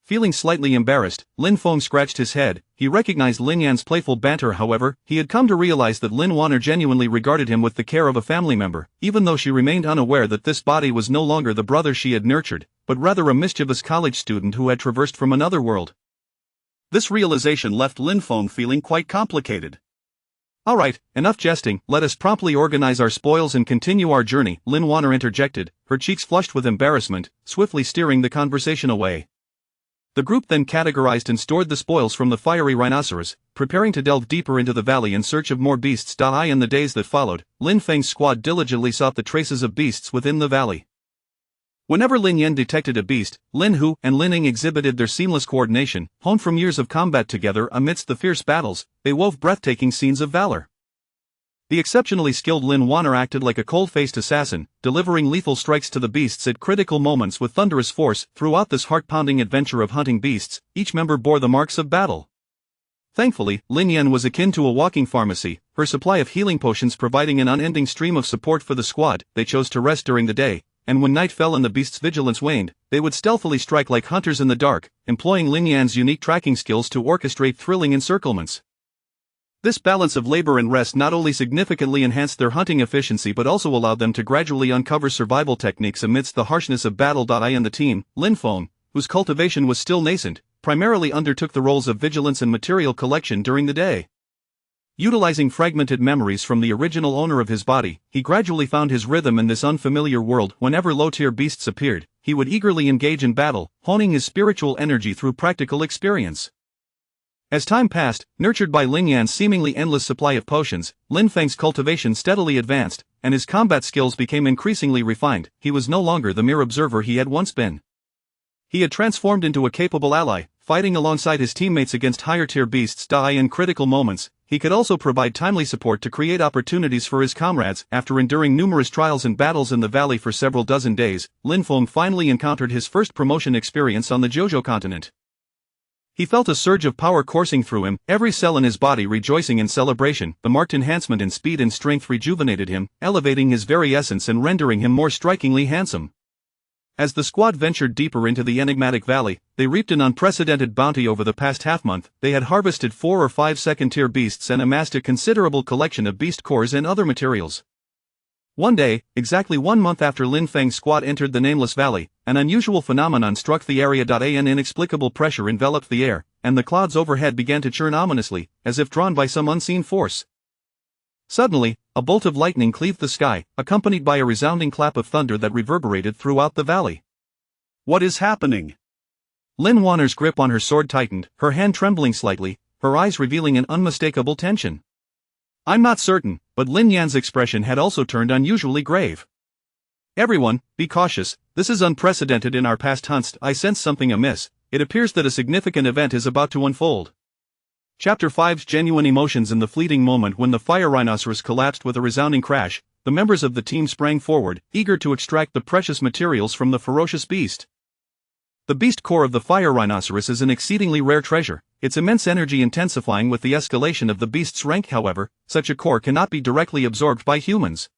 Speaker 1: Feeling slightly embarrassed, Lin Feng scratched his head. He recognized Lin Yan's playful banter. However, he had come to realize that Lin Wanner genuinely regarded him with the care of a family member, even though she remained unaware that this body was no longer the brother she had nurtured, but rather a mischievous college student who had traversed from another world. This realization left Lin Feng feeling quite complicated. "Alright, enough jesting, let us promptly organize our spoils and continue our journey," Lin Wanner interjected, her cheeks flushed with embarrassment, swiftly steering the conversation away. The group then categorized and stored the spoils from the fiery rhinoceros, preparing to delve deeper into the valley in search of more beasts. In the days that followed, Lin Feng's squad diligently sought the traces of beasts within the valley. Whenever Lin Yan detected a beast, Lin Hu and Lin Ying exhibited their seamless coordination. Honed from years of combat together amidst the fierce battles, they wove breathtaking scenes of valor. The exceptionally skilled Lin Wanner acted like a cold-faced assassin, delivering lethal strikes to the beasts at critical moments with thunderous force. Throughout this heart-pounding adventure of hunting beasts, each member bore the marks of battle. Thankfully, Lin Yan was akin to a walking pharmacy, her supply of healing potions providing an unending stream of support for the squad. They chose to rest during the day, and when night fell and the beast's vigilance waned, they would stealthily strike like hunters in the dark, employing Lin Yan's unique tracking skills to orchestrate thrilling encirclements. This balance of labor and rest not only significantly enhanced their hunting efficiency but also allowed them to gradually uncover survival techniques amidst the harshness of battle. I and the team, Lin Feng, whose cultivation was still nascent, primarily undertook the roles of vigilance and material collection during the day. Utilizing fragmented memories from the original owner of his body, he gradually found his rhythm in this unfamiliar world. Whenever low-tier beasts appeared, he would eagerly engage in battle, honing his spiritual energy through practical experience. As time passed, nurtured by Lin Yan's seemingly endless supply of potions, Lin Feng's cultivation steadily advanced, and his combat skills became increasingly refined. He was no longer the mere observer he had once been. He had transformed into a capable ally, fighting alongside his teammates against higher-tier beasts. In critical moments, he could also provide timely support to create opportunities for his comrades. After enduring numerous trials and battles in the valley for several dozen days, Lin Feng finally encountered his first promotion experience on the Zhouzhou continent. He felt a surge of power coursing through him, every cell in his body rejoicing in celebration. The marked enhancement in speed and strength rejuvenated him, elevating his very essence and rendering him more strikingly handsome. As the squad ventured deeper into the enigmatic valley, they reaped an unprecedented bounty. Over the past half-month, they had harvested 4 or 5 second-tier beasts and amassed a considerable collection of beast cores and other materials. One day, exactly 1 month after Lin Feng's squad entered the Nameless Valley, an unusual phenomenon struck the area. An inexplicable pressure enveloped the air, and the clouds overhead began to churn ominously, as if drawn by some unseen force. Suddenly, a bolt of lightning cleaved the sky, accompanied by a resounding clap of thunder that reverberated throughout the valley. What is happening? Lin Wanner's grip on her sword tightened, her hand trembling slightly, her eyes revealing an unmistakable tension. I'm not certain, but Lin Yan's expression had also turned unusually grave. Everyone, be cautious, this is unprecedented in our past hunts. I sense something amiss. It appears that a significant event is about to unfold. Chapter 5's Genuine Emotions. In the fleeting moment when the fire rhinoceros collapsed with a resounding crash, the members of the team sprang forward, eager to extract the precious materials from the ferocious beast. The beast core of the fire rhinoceros is an exceedingly rare treasure, its immense energy intensifying with the escalation of the beast's rank. However, such a core cannot be directly absorbed by humans.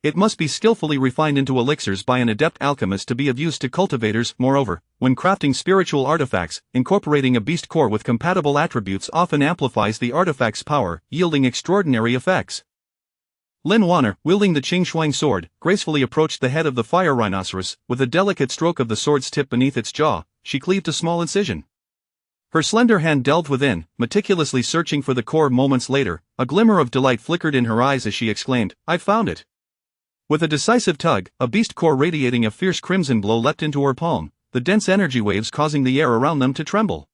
Speaker 1: It must be skillfully refined into elixirs by an adept alchemist to be of use to cultivators. Moreover, when crafting spiritual artifacts, incorporating a beast core with compatible attributes often amplifies the artifact's power, yielding extraordinary effects. Lin Wanner, wielding the Qing Shuang sword, gracefully approached the head of the fire rhinoceros. With a delicate stroke of the sword's tip beneath its jaw, she cleaved a small incision. Her slender hand delved within, meticulously searching for the core. Moments later, a glimmer of delight flickered in her eyes as she exclaimed, "I've found it." With a decisive tug, a beast core radiating a fierce crimson glow leapt into her palm, the dense energy waves causing the air around them to tremble.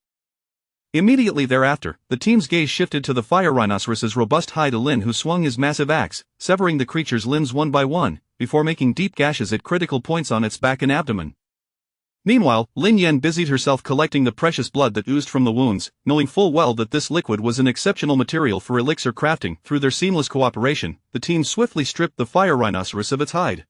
Speaker 1: Immediately thereafter, the team's gaze shifted to the fire rhinoceros's robust hide. Lin, who swung his massive axe, severing the creature's limbs one by one, before making deep gashes at critical points on its back and abdomen. Meanwhile, Lin Yan busied herself collecting the precious blood that oozed from the wounds, knowing full well that this liquid was an exceptional material for elixir crafting. Through their seamless cooperation, the team swiftly stripped the fire rhinoceros of its hide.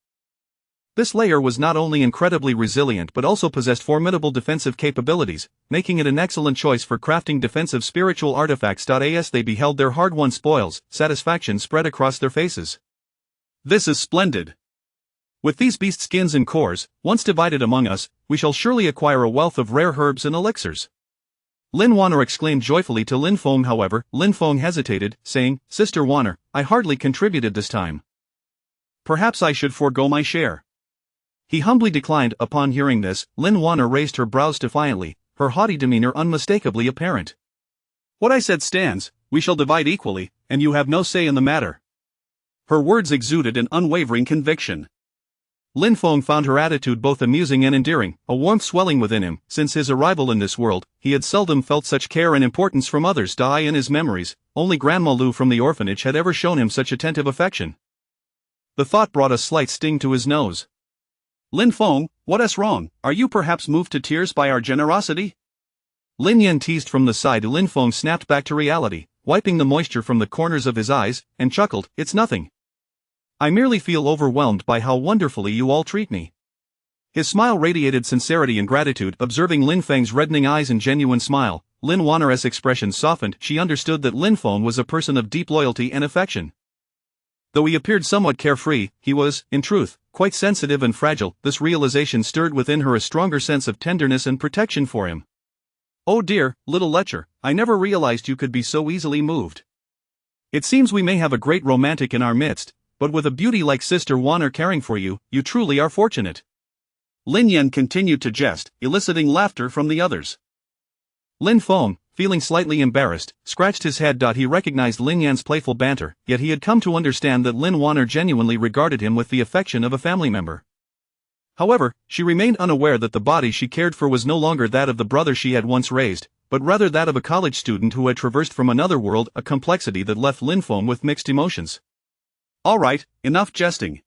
Speaker 1: This layer was not only incredibly resilient but also possessed formidable defensive capabilities, making it an excellent choice for crafting defensive spiritual artifacts. As they beheld their hard-won spoils, satisfaction spread across their faces. This is splendid. With these beast skins and cores, once divided among us, we shall surely acquire a wealth of rare herbs and elixirs. Lin Wanner exclaimed joyfully to Lin Feng. However, Lin Feng hesitated, saying, "Sister Wanner, I hardly contributed this time. Perhaps I should forego my share." He humbly declined. Upon hearing this, Lin Wanner raised her brows defiantly, her haughty demeanor unmistakably apparent. "What I said stands, we shall divide equally, and you have no say in the matter." Her words exuded an unwavering conviction. Lin Feng found her attitude both amusing and endearing, a warmth swelling within him. Since his arrival in this world, he had seldom felt such care and importance from others. In his memories, only Grandma Lu from the orphanage had ever shown him such attentive affection. The thought brought a slight sting to his nose. "Lin Feng, what's wrong? Are you perhaps moved to tears by our generosity?" Lin Yan teased from the side. Lin Feng snapped back to reality, wiping the moisture from the corners of his eyes, and chuckled, "It's nothing. I merely feel overwhelmed by how wonderfully you all treat me." His smile radiated sincerity and gratitude. Observing Lin Feng's reddening eyes and genuine smile, Lin Wanner's expression softened. She understood that Lin Feng was a person of deep loyalty and affection. Though he appeared somewhat carefree, he was, in truth, quite sensitive and fragile. This realization stirred within her a stronger sense of tenderness and protection for him. "Oh dear, little lecher, I never realized you could be so easily moved. It seems we may have a great romantic in our midst, but with a beauty like Sister Wanner caring for you, you truly are fortunate." Lin Yan continued to jest, eliciting laughter from the others. Lin Feng, feeling slightly embarrassed, scratched his head. He recognized Lin Yan's playful banter, yet he had come to understand that Lin Wanner genuinely regarded him with the affection of a family member. However, she remained unaware that the body she cared for was no longer that of the brother she had once raised, but rather that of a college student who had traversed from another world, a complexity that left Lin Feng with mixed emotions. "All right, enough jesting.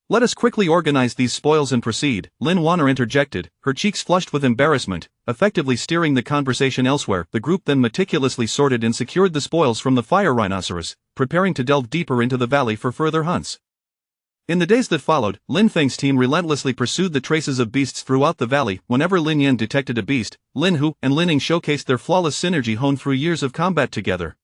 Speaker 1: Let us quickly organize these spoils and proceed," Lin Wanner interjected, her cheeks flushed with embarrassment, effectively steering the conversation elsewhere. The group then meticulously sorted and secured the spoils from the fire rhinoceros, preparing to delve deeper into the valley for further hunts. In the days that followed, Lin Feng's team relentlessly pursued the traces of beasts throughout the valley. Whenever Lin Yan detected a beast, Lin Hu and Lin Ying showcased their flawless synergy honed through years of combat together.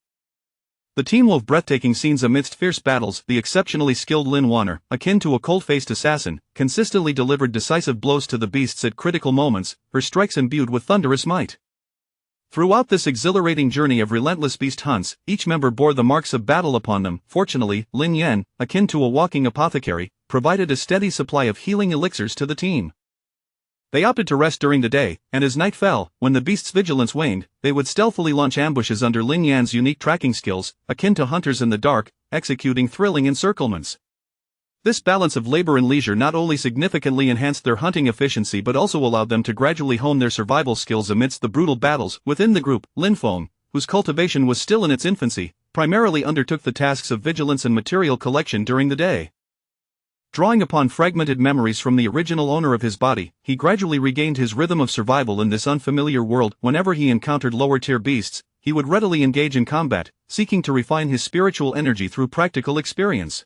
Speaker 1: The team wove breathtaking scenes amidst fierce battles. The exceptionally skilled Lin Wanner, akin to a cold-faced assassin, consistently delivered decisive blows to the beasts at critical moments, her strikes imbued with thunderous might. Throughout this exhilarating journey of relentless beast hunts, each member bore the marks of battle upon them. Fortunately, Lin Yan, akin to a walking apothecary, provided a steady supply of healing elixirs to the team. They opted to rest during the day, and as night fell, when the beast's vigilance waned, they would stealthily launch ambushes under Lin Yan's unique tracking skills, akin to hunters in the dark, executing thrilling encirclements. This balance of labor and leisure not only significantly enhanced their hunting efficiency but also allowed them to gradually hone their survival skills amidst the brutal battles. Within the group, Lin Feng, whose cultivation was still in its infancy, primarily undertook the tasks of vigilance and material collection during the day. Drawing upon fragmented memories from the original owner of his body, he gradually regained his rhythm of survival in this unfamiliar world. Whenever he encountered lower-tier beasts, he would readily engage in combat, seeking to refine his spiritual energy through practical experience.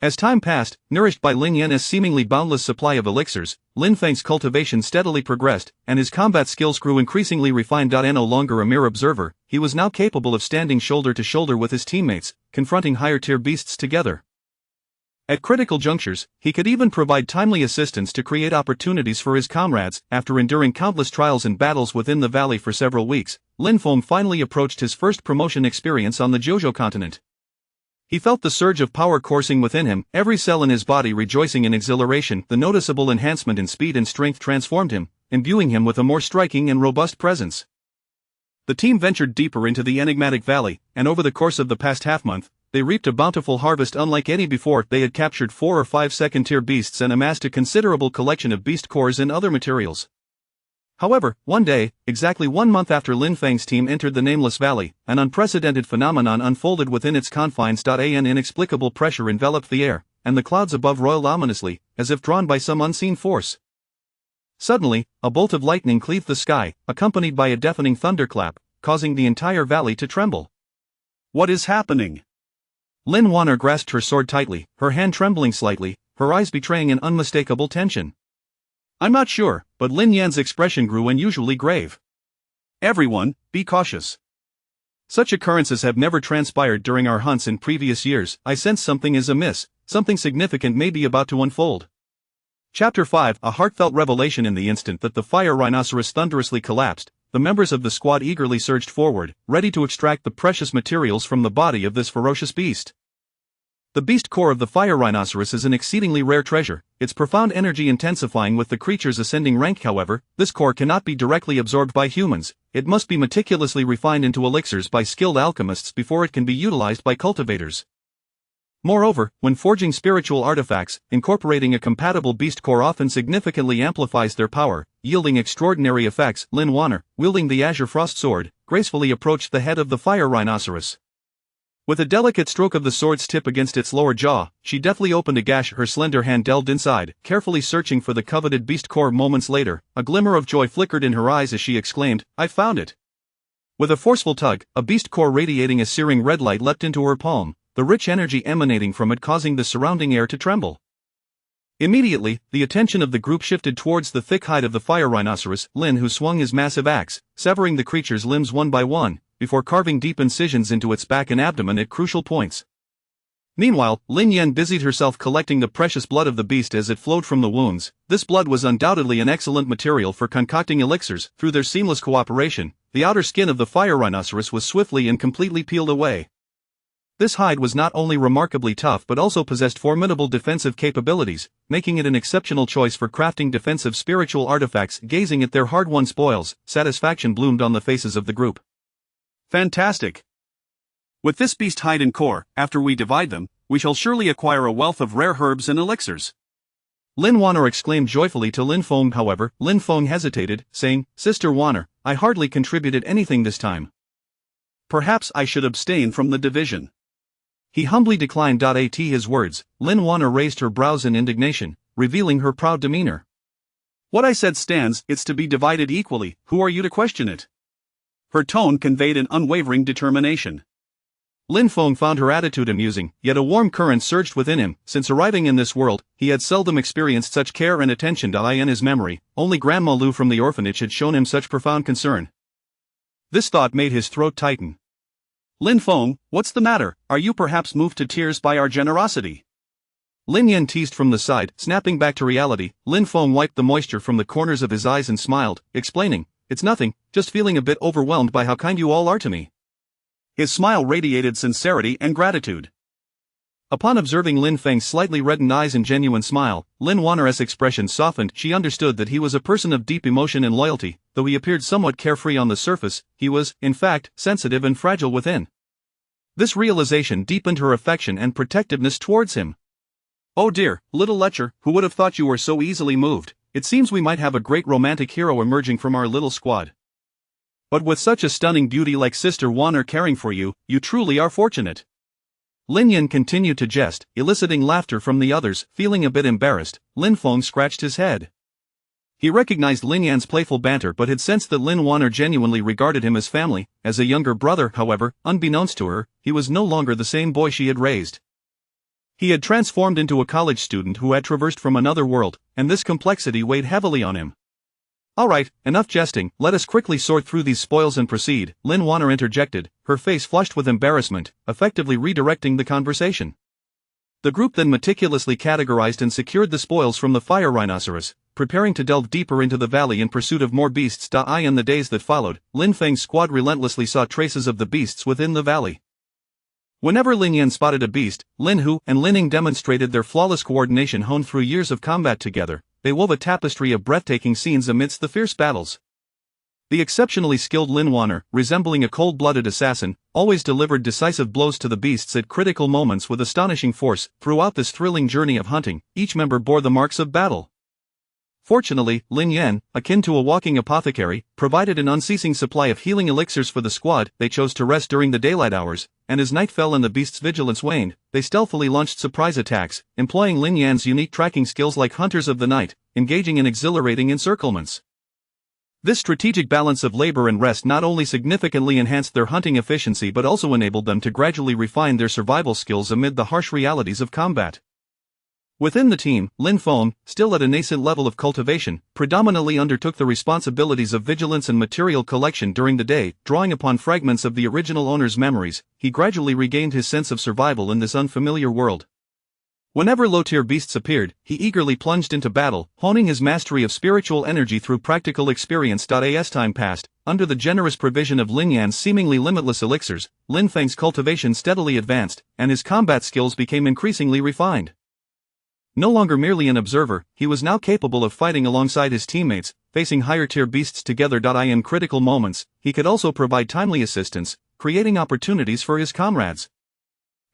Speaker 1: As time passed, nourished by Lin Yan's seemingly boundless supply of elixirs, Lin Feng's cultivation steadily progressed, and his combat skills grew increasingly refined. No longer a mere observer, he was now capable of standing shoulder to shoulder with his teammates, confronting higher-tier beasts together. At critical junctures, he could even provide timely assistance to create opportunities for his comrades. After enduring countless trials and battles within the valley for several weeks, Lin Feng finally approached his first promotion experience on the Jojo continent. He felt the surge of power coursing within him, every cell in his body rejoicing in exhilaration. The noticeable enhancement in speed and strength transformed him, imbuing him with a more striking and robust presence. The team ventured deeper into the enigmatic valley, and over the course of the past half-month, they reaped a bountiful harvest unlike any before. They had captured 4 or 5 second-tier beasts and amassed a considerable collection of beast cores and other materials. However, one day, exactly 1 month after Lin Feng's team entered the Nameless Valley, an unprecedented phenomenon unfolded within its confines. An inexplicable pressure enveloped the air, and the clouds above roiled ominously, as if drawn by some unseen force. Suddenly, a bolt of lightning cleaved the sky, accompanied by a deafening thunderclap, causing the entire valley to tremble. "What is happening?" Lin Wanner grasped her sword tightly, her hand trembling slightly, her eyes betraying an unmistakable tension. "I'm not sure," but Lin Yan's expression grew unusually grave. "Everyone, be cautious. Such occurrences have never transpired during our hunts in previous years. I sense something is amiss, something significant may be about to unfold." Chapter 5. A heartfelt revelation. In the instant that the fire rhinoceros thunderously collapsed, the members of the squad eagerly surged forward, ready to extract the precious materials from the body of this ferocious beast. The beast core of the fire rhinoceros is an exceedingly rare treasure, its profound energy intensifying with the creature's ascending rank. However, this core cannot be directly absorbed by humans. It must be meticulously refined into elixirs by skilled alchemists before it can be utilized by cultivators. Moreover, when forging spiritual artifacts, incorporating a compatible beast core often significantly amplifies their power, yielding extraordinary effects. Lin Wanner, wielding the Azure Frost Sword, gracefully approached the head of the fire rhinoceros. With a delicate stroke of the sword's tip against its lower jaw, she deftly opened a gash. Her slender hand delved inside, carefully searching for the coveted beast core. Moments later, a glimmer of joy flickered in her eyes as she exclaimed, "I found it!" With a forceful tug, a beast core radiating a searing red light leapt into her palm, the rich energy emanating from it causing the surrounding air to tremble. Immediately, the attention of the group shifted towards the thick hide of the fire rhinoceros, Lin, who swung his massive axe, severing the creature's limbs one by one, before carving deep incisions into its back and abdomen at crucial points. Meanwhile, Lin Yan busied herself collecting the precious blood of the beast as it flowed from the wounds. This blood was undoubtedly an excellent material for concocting elixirs. Through their seamless cooperation, the outer skin of the fire rhinoceros was swiftly and completely peeled away. This hide was not only remarkably tough but also possessed formidable defensive capabilities, making it an exceptional choice for crafting defensive spiritual artifacts. Gazing at their hard-won spoils, satisfaction bloomed on the faces of the group. Fantastic! With this beast hide and core, after we divide them, we shall surely acquire a wealth of rare herbs and elixirs. Lin Wanner exclaimed joyfully to Lin Feng. However, Lin Feng hesitated, saying, "Sister Wanner, I hardly contributed anything this time. Perhaps I should abstain from the division." He humbly declined. At his words, Lin Wanner raised her brows in indignation, revealing her proud demeanor. "What I said stands, it's to be divided equally, who are you to question it?" Her tone conveyed an unwavering determination. Lin Feng found her attitude amusing, yet a warm current surged within him. Since arriving in this world, he had seldom experienced such care and attention. In his memory, only Grandma Lu from the orphanage had shown him such profound concern. This thought made his throat tighten. "Lin Feng, what's the matter? Are you perhaps moved to tears by our generosity?" Lin Yan teased from the side. Snapping back to reality, Lin Feng wiped the moisture from the corners of his eyes and smiled, explaining, "It's nothing, just feeling a bit overwhelmed by how kind you all are to me." His smile radiated sincerity and gratitude. Upon observing Lin Feng's slightly reddened eyes and genuine smile, Lin Wanner's expression softened. She understood that he was a person of deep emotion and loyalty. Though he appeared somewhat carefree on the surface, he was, in fact, sensitive and fragile within. This realization deepened her affection and protectiveness towards him. "Oh dear, little lecher, who would have thought you were so easily moved? It seems we might have a great romantic hero emerging from our little squad. But with such a stunning beauty like Sister Wanner caring for you, you truly are fortunate." Lin Yan continued to jest, eliciting laughter from the others. Feeling a bit embarrassed, Lin Feng scratched his head. He recognized Lin Yan's playful banter but had sensed that Lin Wanner genuinely regarded him as family. As a younger brother, however, unbeknownst to her, he was no longer the same boy she had raised. He had transformed into a college student who had traversed from another world, and this complexity weighed heavily on him. "Alright, enough jesting, let us quickly sort through these spoils and proceed," Lin Wanner interjected, her face flushed with embarrassment, effectively redirecting the conversation. The group then meticulously categorized and secured the spoils from the fire rhinoceros, preparing to delve deeper into the valley in pursuit of more beasts. In the days that followed, Lin Feng's squad relentlessly saw traces of the beasts within the valley. Whenever Lin Yan spotted a beast, Lin Hu and Lin Ying demonstrated their flawless coordination honed through years of combat together. They wove a tapestry of breathtaking scenes amidst the fierce battles. The exceptionally skilled Lin Wanner, resembling a cold-blooded assassin, always delivered decisive blows to the beasts at critical moments with astonishing force. Throughout this thrilling journey of hunting, each member bore the marks of battle. Fortunately, Lin Yan, akin to a walking apothecary, provided an unceasing supply of healing elixirs for the squad. They chose to rest during the daylight hours, and as night fell and the beast's vigilance waned, they stealthily launched surprise attacks, employing Lin Yan's unique tracking skills like hunters of the night, engaging in exhilarating encirclements. This strategic balance of labor and rest not only significantly enhanced their hunting efficiency but also enabled them to gradually refine their survival skills amid the harsh realities of combat. Within the team, Lin Feng, still at a nascent level of cultivation, predominantly undertook the responsibilities of vigilance and material collection during the day. Drawing upon fragments of the original owner's memories, he gradually regained his sense of survival in this unfamiliar world. Whenever low-tier beasts appeared, he eagerly plunged into battle, honing his mastery of spiritual energy through practical experience. As time passed, under the generous provision of Lin Yan's seemingly limitless elixirs, Lin Feng's cultivation steadily advanced, and his combat skills became increasingly refined. No longer merely an observer, he was now capable of fighting alongside his teammates, facing higher-tier beasts together. In critical moments, he could also provide timely assistance, creating opportunities for his comrades.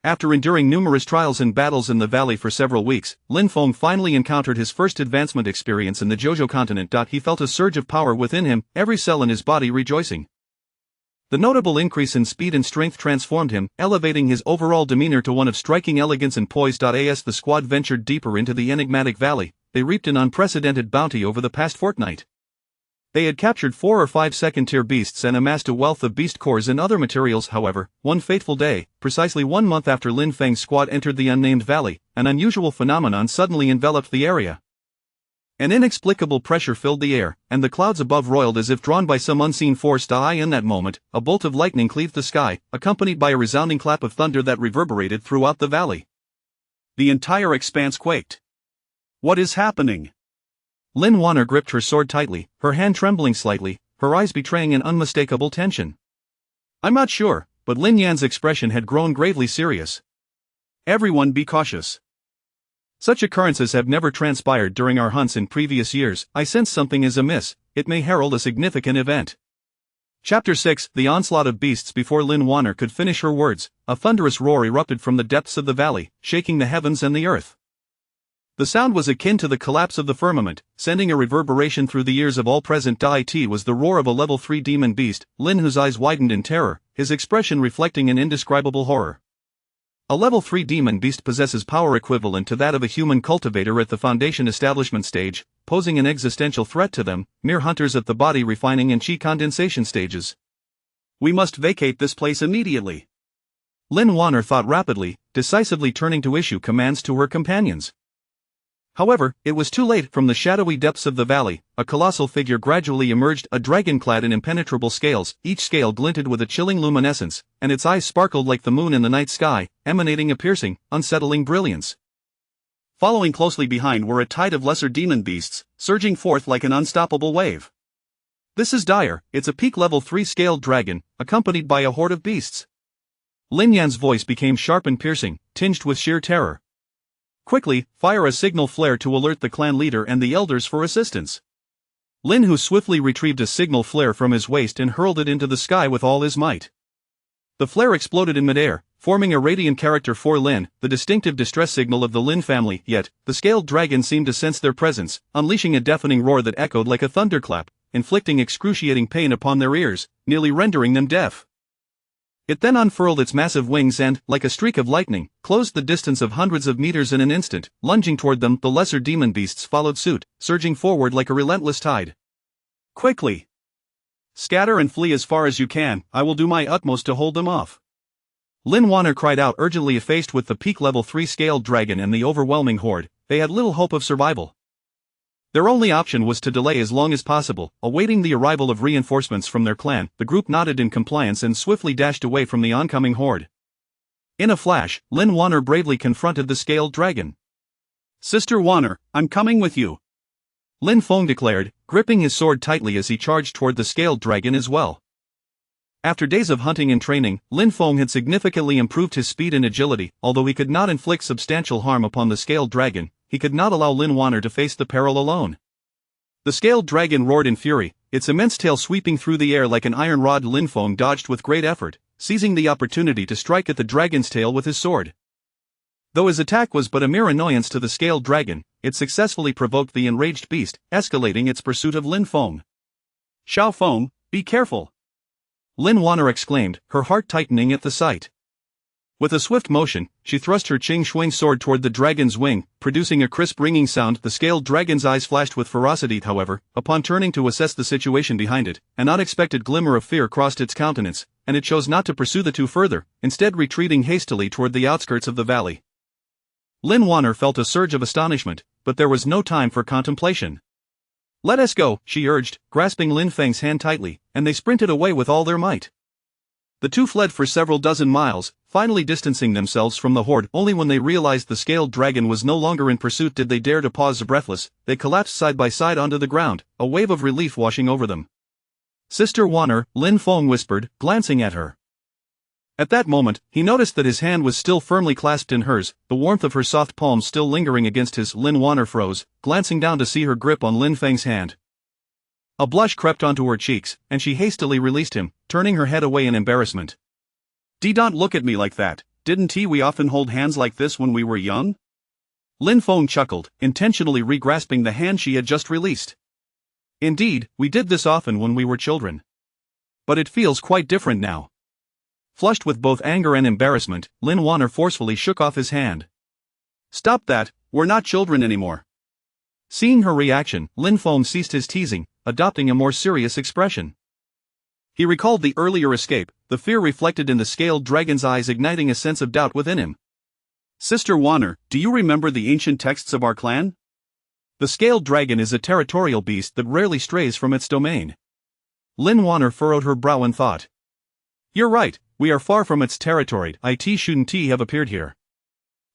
Speaker 1: After enduring numerous trials and battles in the valley for several weeks, Lin Feng finally encountered his first advancement experience in the Jojo continent. He felt a surge of power within him, every cell in his body rejoicing. The notable increase in speed and strength transformed him, elevating his overall demeanor to one of striking elegance and poise. As the squad ventured deeper into the enigmatic valley, they reaped an unprecedented bounty over the past fortnight. They had captured 4 or 5 second-tier beasts and amassed a wealth of beast cores and other materials. However, one fateful day, precisely 1 month after Lin Feng's squad entered the unnamed valley, an unusual phenomenon suddenly enveloped the area. An inexplicable pressure filled the air, and the clouds above roiled as if drawn by some unseen force. In that moment, a bolt of lightning cleaved the sky, accompanied by a resounding clap of thunder that reverberated throughout the valley. The entire expanse quaked. What is happening? Lin Wanner gripped her sword tightly, her hand trembling slightly, her eyes betraying an unmistakable tension. I'm not sure, but Lin Yan's expression had grown gravely serious. Everyone be cautious. Such occurrences have never transpired during our hunts in previous years. I sense something is amiss. It may herald a significant event. Chapter 6. The onslaught of beasts. Before Lin Wanner could finish her words, a thunderous roar erupted from the depths of the valley, shaking the heavens and the earth. The sound was akin to the collapse of the firmament, sending a reverberation through the ears of all present. It was the roar of a level 3 demon beast, Lin, whose eyes widened in terror, his expression reflecting an indescribable horror. A level 3 demon beast possesses power equivalent to that of a human cultivator at the foundation establishment stage, posing an existential threat to them, mere hunters at the body refining and chi condensation stages. We must vacate this place immediately. Lin Wanner thought rapidly, decisively turning to issue commands to her companions. However, it was too late. From the shadowy depths of the valley, a colossal figure gradually emerged, a dragon clad in impenetrable scales. Each scale glinted with a chilling luminescence, and its eyes sparkled like the moon in the night sky, emanating a piercing, unsettling brilliance. Following closely behind were a tide of lesser demon beasts, surging forth like an unstoppable wave. This is dire. It's a peak level 3 scaled dragon, accompanied by a horde of beasts. Lin Yan's voice became sharp and piercing, tinged with sheer terror. Quickly, fire a signal flare to alert the clan leader and the elders for assistance. Lin Hu swiftly retrieved a signal flare from his waist and hurled it into the sky with all his might. The flare exploded in midair, forming a radiant character for Lin, the distinctive distress signal of the Lin family. Yet, the scaled dragon seemed to sense their presence, unleashing a deafening roar that echoed like a thunderclap, inflicting excruciating pain upon their ears, nearly rendering them deaf. It then unfurled its massive wings and, like a streak of lightning, closed the distance of hundreds of meters in an instant. Lunging toward them, the lesser demon beasts followed suit, surging forward like a relentless tide. Quickly! Scatter and flee as far as you can. I will do my utmost to hold them off. Lin Wanner cried out urgently. Faced with the peak level 3 scaled dragon and the overwhelming horde, they had little hope of survival. Their only option was to delay as long as possible, awaiting the arrival of reinforcements from their clan. The group nodded in compliance and swiftly dashed away from the oncoming horde. In a flash, Lin Wanner bravely confronted the scaled dragon. Sister Wanner, I'm coming with you. Lin Feng declared, gripping his sword tightly as he charged toward the scaled dragon as well. After days of hunting and training, Lin Feng had significantly improved his speed and agility. Although he could not inflict substantial harm upon the scaled dragon, he could not allow Lin Wanner to face the peril alone. The scaled dragon roared in fury, its immense tail sweeping through the air like an iron rod. Lin Feng dodged with great effort, seizing the opportunity to strike at the dragon's tail with his sword. Though his attack was but a mere annoyance to the scaled dragon, it successfully provoked the enraged beast, escalating its pursuit of Lin Feng. Xiao Feng, be careful! Lin Wanner exclaimed, her heart tightening at the sight. With a swift motion, she thrust her Qing Shuang sword toward the dragon's wing, producing a crisp ringing sound. The scaled dragon's eyes flashed with ferocity. However, upon turning to assess the situation behind it, an unexpected glimmer of fear crossed its countenance, and it chose not to pursue the two further, instead retreating hastily toward the outskirts of the valley. Lin Wanner felt a surge of astonishment, but there was no time for contemplation. Let us go, she urged, grasping Lin Feng's hand tightly, and they sprinted away with all their might. The two fled for several dozen miles, finally distancing themselves from the horde. Only when they realized the scaled dragon was no longer in pursuit did they dare to pause. Breathless, they collapsed side by side onto the ground, a wave of relief washing over them. Sister Wanner, Lin Feng whispered, glancing at her. At that moment, he noticed that his hand was still firmly clasped in hers, the warmth of her soft palm still lingering against his. Lin Wanner froze, glancing down to see her grip on Lin Feng's hand. A blush crept onto her cheeks, and she hastily released him, turning her head away in embarrassment. Don't look at me like that. Didn't we often hold hands like this when we were young? Lin Feng chuckled, intentionally re-grasping the hand she had just released. Indeed, we did this often when we were children. But it feels quite different now. Flushed with both anger and embarrassment, Lin Wanner forcefully shook off his hand. Stop that, we're not children anymore. Seeing her reaction, Lin Feng ceased his teasing, adopting a more serious expression. He recalled the earlier escape, the fear reflected in the scaled dragon's eyes igniting a sense of doubt within him. Sister Wanner, do you remember the ancient texts of our clan? The scaled dragon is a territorial beast that rarely strays from its domain. Lin Wanner furrowed her brow in thought. You're right, we are far from its territory. It shouldn't have appeared here.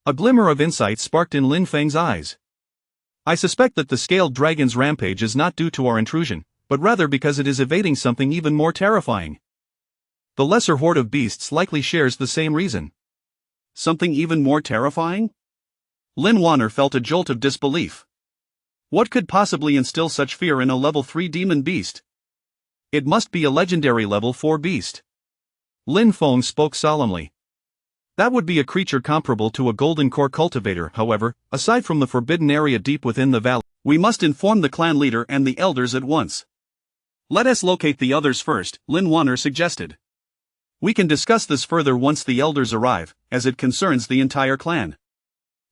Speaker 1: A glimmer of insight sparked in Lin Feng's eyes. I suspect that the scaled dragon's rampage is not due to our intrusion, but rather because it is evading something even more terrifying. The lesser horde of beasts likely shares the same reason. Something even more terrifying? Lin Wanner felt a jolt of disbelief. What could possibly instill such fear in a level 3 demon beast? It must be a legendary level 4 beast. Lin Feng spoke solemnly. That would be a creature comparable to a golden core cultivator. However, aside from the forbidden area deep within the valley, we must inform the clan leader and the elders at once. Let us locate the others first, Lin Wanner suggested. We can discuss this further once the elders arrive, as it concerns the entire clan.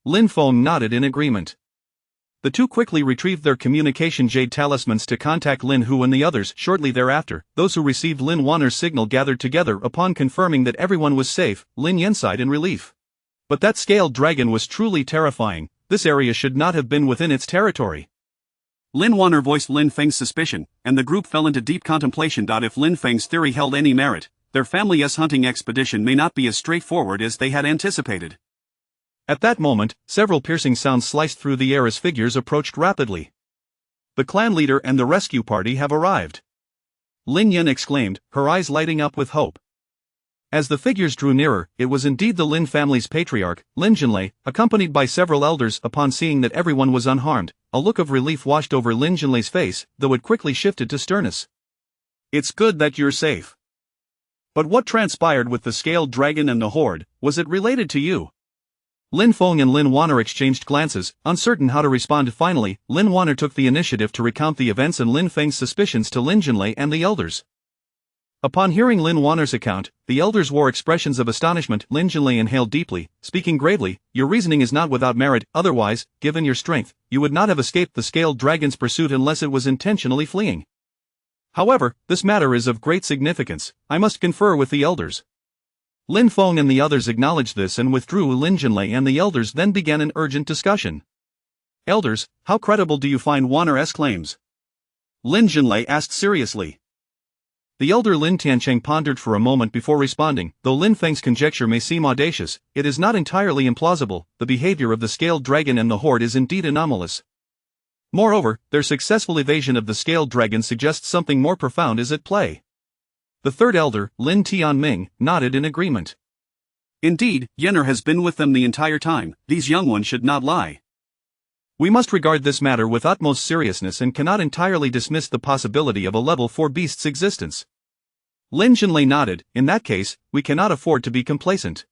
Speaker 1: Lin Feng nodded in agreement. The two quickly retrieved their communication jade talismans to contact Lin Hu and the others. Shortly thereafter, those who received Lin Wanner's signal gathered together. Upon confirming that everyone was safe, Lin Yen sighed in relief. But that scaled dragon was truly terrifying. This area should not have been within its territory. Lin Wanner voiced Lin Feng's suspicion, and the group fell into deep contemplation. If Lin Feng's theory held any merit, their family's hunting expedition may not be as straightforward as they had anticipated. At that moment, several piercing sounds sliced through the air as figures approached rapidly. The clan leader and the rescue party have arrived. Lin Yen exclaimed, her eyes lighting up with hope. As the figures drew nearer, it was indeed the Lin family's patriarch, Lin Jinlei, accompanied by several elders. Upon seeing that everyone was unharmed, a look of relief washed over Lin Jinlei's face, though it quickly shifted to sternness. It's good that you're safe. But what transpired with the scaled dragon and the horde? Was it related to you? Lin Feng and Lin Wanner exchanged glances, uncertain how to respond. Finally, Lin Wanner took the initiative to recount the events and Lin Feng's suspicions to Lin Jinlei and the elders. Upon hearing Lin Wanner's account, the elders wore expressions of astonishment. Lin Jinlei inhaled deeply, speaking gravely, your reasoning is not without merit. Otherwise, given your strength, you would not have escaped the scaled dragon's pursuit unless it was intentionally fleeing. However, this matter is of great significance. I must confer with the elders. Lin Feng and the others acknowledged this and withdrew. Lin Jinlei and the elders then began an urgent discussion. Elders, how credible do you find Wanner's claims? Lin Jinlei asked seriously. The elder Lin Tiancheng pondered for a moment before responding. Though Lin Feng's conjecture may seem audacious, it is not entirely implausible. The behavior of the scaled dragon and the horde is indeed anomalous. Moreover, their successful evasion of the scaled dragon suggests something more profound is at play. The third elder, Lin Tianming, nodded in agreement. Indeed, Yenner has been with them the entire time. These young ones should not lie. We must regard this matter with utmost seriousness and cannot entirely dismiss the possibility of a level 4 beast's existence. Lin Jinlei nodded. In that case, we cannot afford to be complacent.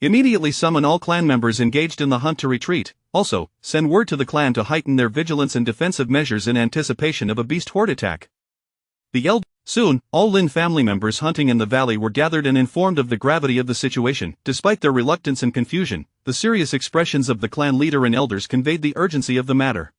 Speaker 1: Immediately summon all clan members engaged in the hunt to retreat. Also, send word to the clan to heighten their vigilance and defensive measures in anticipation of a beast horde attack. Soon, all Lin family members hunting in the valley were gathered and informed of the gravity of the situation. Despite their reluctance and confusion, the serious expressions of the clan leader and elders conveyed the urgency of the matter.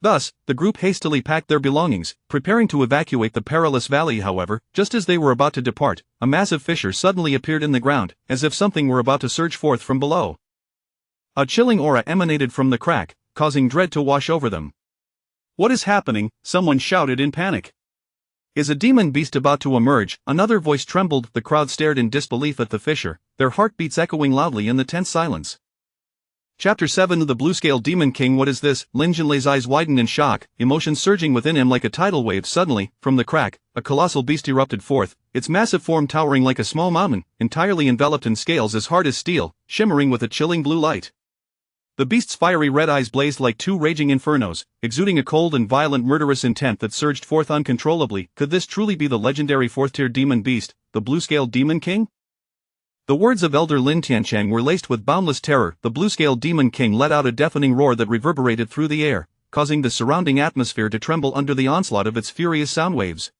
Speaker 1: Thus, the group hastily packed their belongings, preparing to evacuate the perilous valley. However, just as they were about to depart, a massive fissure suddenly appeared in the ground, as if something were about to surge forth from below. A chilling aura emanated from the crack, causing dread to wash over them. What is happening? Someone shouted in panic. Is a demon beast about to emerge? Another voice trembled. The crowd stared in disbelief at the fissure, their heartbeats echoing loudly in the tense silence. Chapter 7 The Blue-Scale Demon King. What is this? Lin Jinlei's eyes widened in shock, emotion surging within him like a tidal wave. Suddenly, from the crack, a colossal beast erupted forth, its massive form towering like a small mountain, entirely enveloped in scales as hard as steel, shimmering with a chilling blue light. The beast's fiery red eyes blazed like two raging infernos, exuding a cold and violent murderous intent that surged forth uncontrollably. Could this truly be the legendary fourth-tier demon beast, the Blue-Scale Demon King? The words of Elder Lin Tiancheng were laced with boundless terror. The Blue-Scale Demon King let out a deafening roar that reverberated through the air, causing the surrounding atmosphere to tremble under the onslaught of its furious sound waves.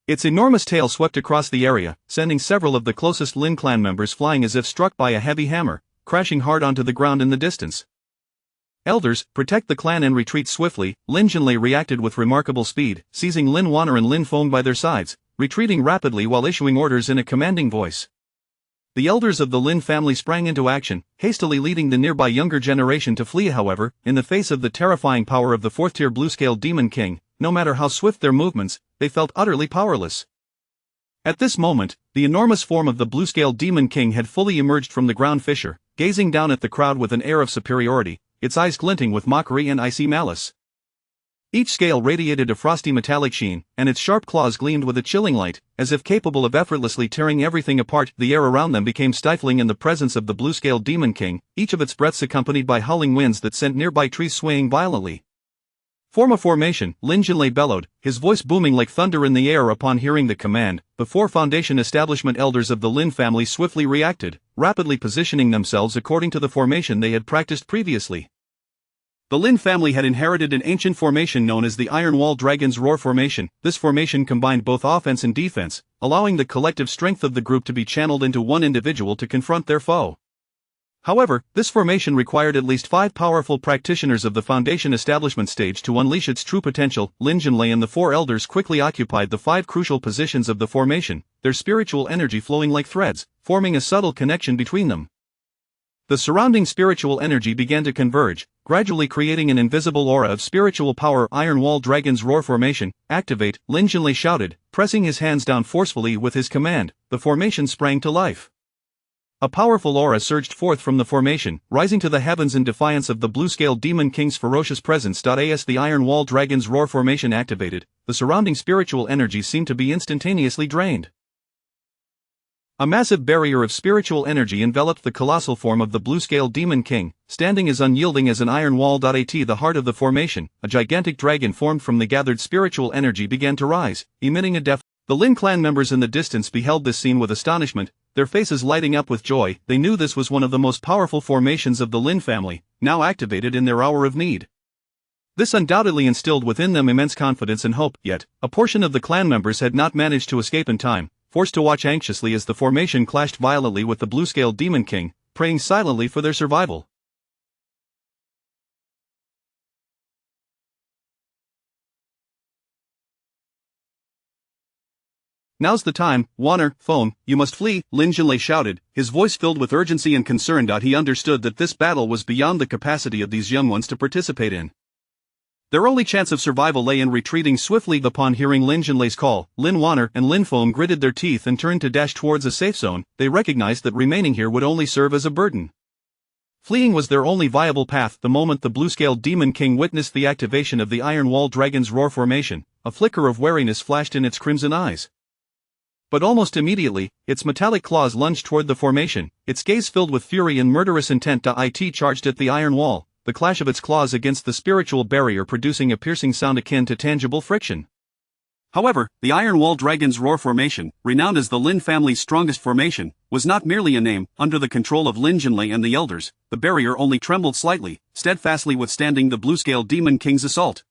Speaker 1: Its enormous tail swept across the area, sending several of the closest Lin clan members flying as if struck by a heavy hammer, crashing hard onto the ground in the distance. Elders, protect the clan and retreat swiftly. Lin Jinlei reacted with remarkable speed, seizing Lin Wanner and Lin Feng by their sides, retreating rapidly while issuing orders in a commanding voice. The elders of the Lin family sprang into action, hastily leading the nearby younger generation to flee. However, in the face of the terrifying power of the fourth-tier blue-scale Demon King, no matter how swift their movements, they felt utterly powerless. At this moment, the enormous form of the blue-scale Demon King had fully emerged from the ground fissure, gazing down at the crowd with an air of superiority, its eyes glinting with mockery and icy malice. Each scale radiated a frosty metallic sheen, and its sharp claws gleamed with a chilling light, as if capable of effortlessly tearing everything apart. The air around them became stifling in the presence of the blue-scale Demon King, each of its breaths accompanied by howling winds that sent nearby trees swaying violently. Form a formation, Lin Jinlei bellowed, his voice booming like thunder in the air. Upon hearing the command, the 4 foundation establishment elders of the Lin family swiftly reacted, rapidly positioning themselves according to the formation they had practiced previously. The Lin family had inherited an ancient formation known as the Iron Wall Dragon's Roar formation. This formation combined both offense and defense, allowing the collective strength of the group to be channeled into one individual to confront their foe. However, this formation required at least 5 powerful practitioners of the foundation establishment stage to unleash its true potential. Lin Jinlei and the 4 elders quickly occupied the 5 crucial positions of the formation, their spiritual energy flowing like threads, forming a subtle connection between them. The surrounding spiritual energy began to converge, gradually creating an invisible aura of spiritual power. Iron Wall Dragon's Roar formation, activate, Lin Jinlei shouted, pressing his hands down forcefully with his command. The formation sprang to life. A powerful aura surged forth from the formation, rising to the heavens in defiance of the blue-scale Demon King's ferocious presence. As the Iron Wall Dragon's Roar formation activated, the surrounding spiritual energy seemed to be instantaneously drained. A massive barrier of spiritual energy enveloped the colossal form of the blue-scale Demon King, standing as unyielding as an iron wall. At the heart of the formation, a gigantic dragon formed from the gathered spiritual energy began to rise, emitting a death. The Lin clan members in the distance beheld this scene with astonishment, their faces lighting up with joy. They knew this was one of the most powerful formations of the Lin family, now activated in their hour of need. This undoubtedly instilled within them immense confidence and hope. Yet, a portion of the clan members had not managed to escape in time, forced to watch anxiously as the formation clashed violently with the blue-scale Demon King, praying silently for their survival. Now's the time, Wanner, Feng, you must flee, Lin Jinlei shouted, his voice filled with urgency and concern. He understood that this battle was beyond the capacity of these young ones to participate in. Their only chance of survival lay in retreating swiftly. Upon hearing Lin Jinlei's call, Lin Wanner and Lin Feng gritted their teeth and turned to dash towards a safe zone. They recognized that remaining here would only serve as a burden. Fleeing was their only viable path. The moment the blue-scale Demon King witnessed the activation of the Iron Wall Dragon's Roar formation, a flicker of wariness flashed in its crimson eyes. But almost immediately, its metallic claws lunged toward the formation, its gaze filled with fury and murderous intent. It charged at the iron wall, the clash of its claws against the spiritual barrier producing a piercing sound akin to tangible friction. However, the Iron Wall Dragon's Roar formation, renowned as the Lin family's strongest formation, was not merely a name. Under the control of Lin Jinlei and the elders, the barrier only trembled slightly, steadfastly withstanding the blue-scale Demon King's assault.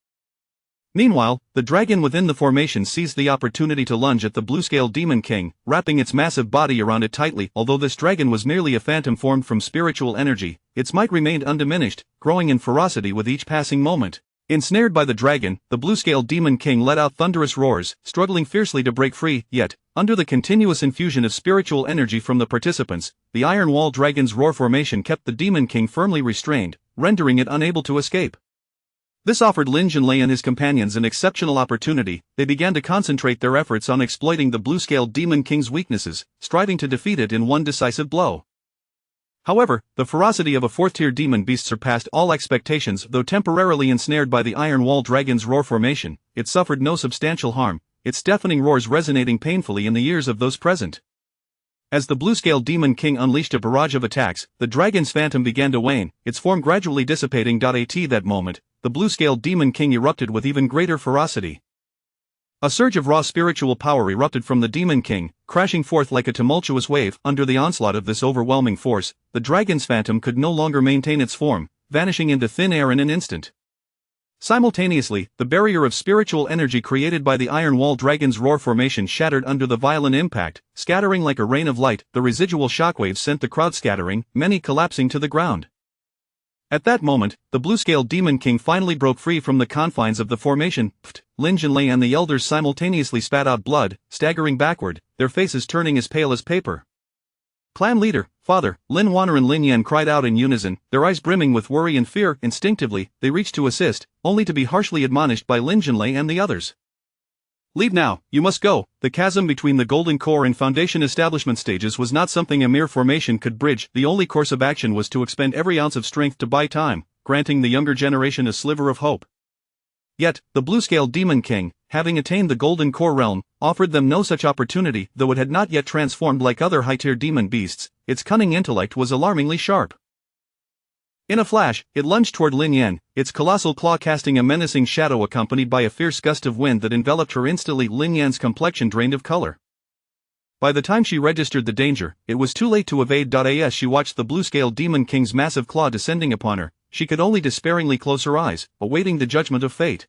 Speaker 1: Meanwhile, the dragon within the formation seized the opportunity to lunge at the blue-scale Demon King, wrapping its massive body around it tightly. Although this dragon was merely a phantom formed from spiritual energy, its might remained undiminished, growing in ferocity with each passing moment. Ensnared by the dragon, the blue-scale Demon King let out thunderous roars, struggling fiercely to break free. Yet, under the continuous infusion of spiritual energy from the participants, the Iron Wall Dragon's Roar formation kept the Demon King firmly restrained, rendering it unable to escape. This offered Lin Jinlei and his companions an exceptional opportunity. They began to concentrate their efforts on exploiting the blue-scale Demon King's weaknesses, striving to defeat it in one decisive blow. However, the ferocity of a fourth-tier demon beast surpassed all expectations. Though temporarily ensnared by the Iron Wall Dragon's Roar formation, it suffered no substantial harm, its deafening roars resonating painfully in the ears of those present. As the blue-scale Demon King unleashed a barrage of attacks, the dragon's phantom began to wane, its form gradually dissipating. At that moment, the blue-scale Demon King erupted with even greater ferocity. A surge of raw spiritual power erupted from the Demon King, crashing forth like a tumultuous wave. Under the onslaught of this overwhelming force, the dragon's phantom could no longer maintain its form, vanishing into thin air in an instant. Simultaneously, the barrier of spiritual energy created by the Iron Wall Dragon's Roar formation shattered under the violent impact, scattering like a rain of light. The residual shockwaves sent the crowd scattering, many collapsing to the ground. At that moment, the blue-scaled Demon King finally broke free from the confines of the formation. Lin Jinlei and the elders simultaneously spat out blood, staggering backward, their faces turning as pale as paper. Clan leader, father, Lin Wanner and Lin Yan cried out in unison, their eyes brimming with worry and fear. Instinctively, they reached to assist, only to be harshly admonished by Lin Jinlei and the others. Leave now, you must go. The chasm between the Golden Core and Foundation establishment stages was not something a mere formation could bridge. The only course of action was to expend every ounce of strength to buy time, granting the younger generation a sliver of hope. Yet, the blue-scaled Demon King, having attained the Golden Core realm, offered them no such opportunity. Though it had not yet transformed like other high-tier demon beasts, its cunning intellect was alarmingly sharp. In a flash, it lunged toward Lin Yan, its colossal claw casting a menacing shadow accompanied by a fierce gust of wind that enveloped her instantly. Lin Yan's complexion drained of color. By the time she registered the danger, it was too late to evade. As she watched the blue-scaled Demon King's massive claw descending upon her, she could only despairingly close her eyes, awaiting the judgment of fate.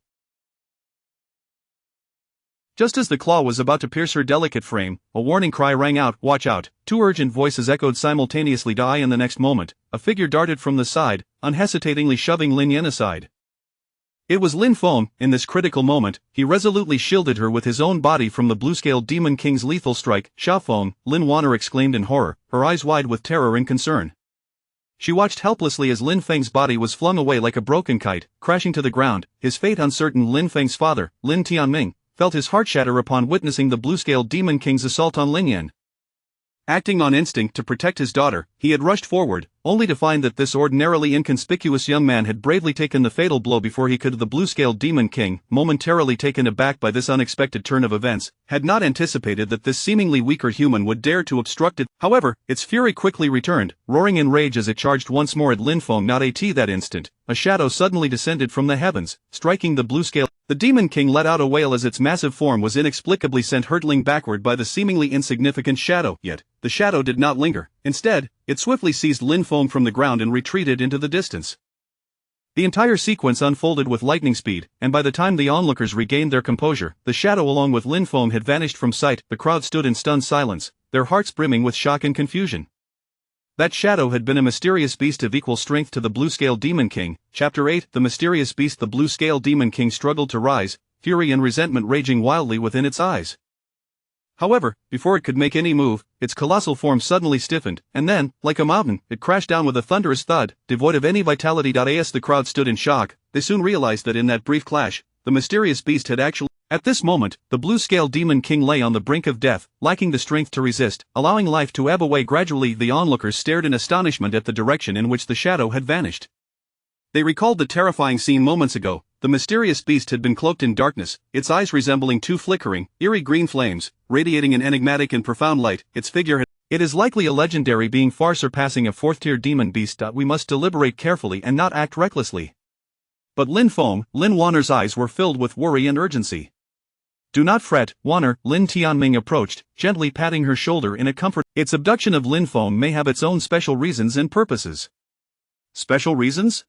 Speaker 1: Just as the claw was about to pierce her delicate frame, a warning cry rang out, "Watch out!" Two urgent voices echoed simultaneously. In the next moment, a figure darted from the side, unhesitatingly shoving Lin Yan aside. It was Lin Feng. In this critical moment, he resolutely shielded her with his own body from the blue-scaled Demon King's lethal strike. "Sha Feng," Lin Wanner exclaimed in horror, her eyes wide with terror and concern. She watched helplessly as Lin Feng's body was flung away like a broken kite, crashing to the ground. His fate uncertain. Lin Feng's father, Lin Tianming, felt his heart shatter upon witnessing the blue-scaled Demon King's assault on Lin Yan. Acting on instinct to protect his daughter, he had rushed forward, only to find that this ordinarily inconspicuous young man had bravely taken the fatal blow before he could. The blue-scaled Demon King, momentarily taken aback by this unexpected turn of events, had not anticipated that this seemingly weaker human would dare to obstruct it. However, its fury quickly returned, roaring in rage as it charged once more at Lin Feng. Not at that instant, a shadow suddenly descended from the heavens, striking the blue-scaled. The Demon King let out a wail as its massive form was inexplicably sent hurtling backward by the seemingly insignificant shadow. Yet, the shadow did not linger. Instead, it swiftly seized Lin Feng from the ground and retreated into the distance. The entire sequence unfolded with lightning speed, and by the time the onlookers regained their composure, the shadow along with Lin Feng had vanished from sight. The crowd stood in stunned silence, their hearts brimming with shock and confusion. That shadow had been a mysterious beast of equal strength to the blue-scaled Demon King. Chapter 8. The mysterious beast. The blue-scaled Demon King struggled to rise, fury and resentment raging wildly within its eyes. However, before it could make any move, its colossal form suddenly stiffened, and then, like a mountain, it crashed down with a thunderous thud, devoid of any vitality. As the crowd stood in shock, they soon realized that in that brief clash, the mysterious beast had actually. At this moment, the blue-scaled Demon King lay on the brink of death, lacking the strength to resist, allowing life to ebb away gradually. The onlookers stared in astonishment at the direction in which the shadow had vanished. They recalled the terrifying scene moments ago. The mysterious beast had been cloaked in darkness, its eyes resembling two flickering, eerie green flames, radiating an enigmatic and profound light. Its figure had. It is likely a legendary being far surpassing a fourth-tier demon beast. We must deliberate carefully and not act recklessly. But Lin Feng, Lin Wanner's eyes were filled with worry and urgency. Do not fret, Wanner, Lin Tianming approached, gently patting her shoulder in a comfort. Its abduction of Lin Feng may have its own special reasons and purposes. Special reasons?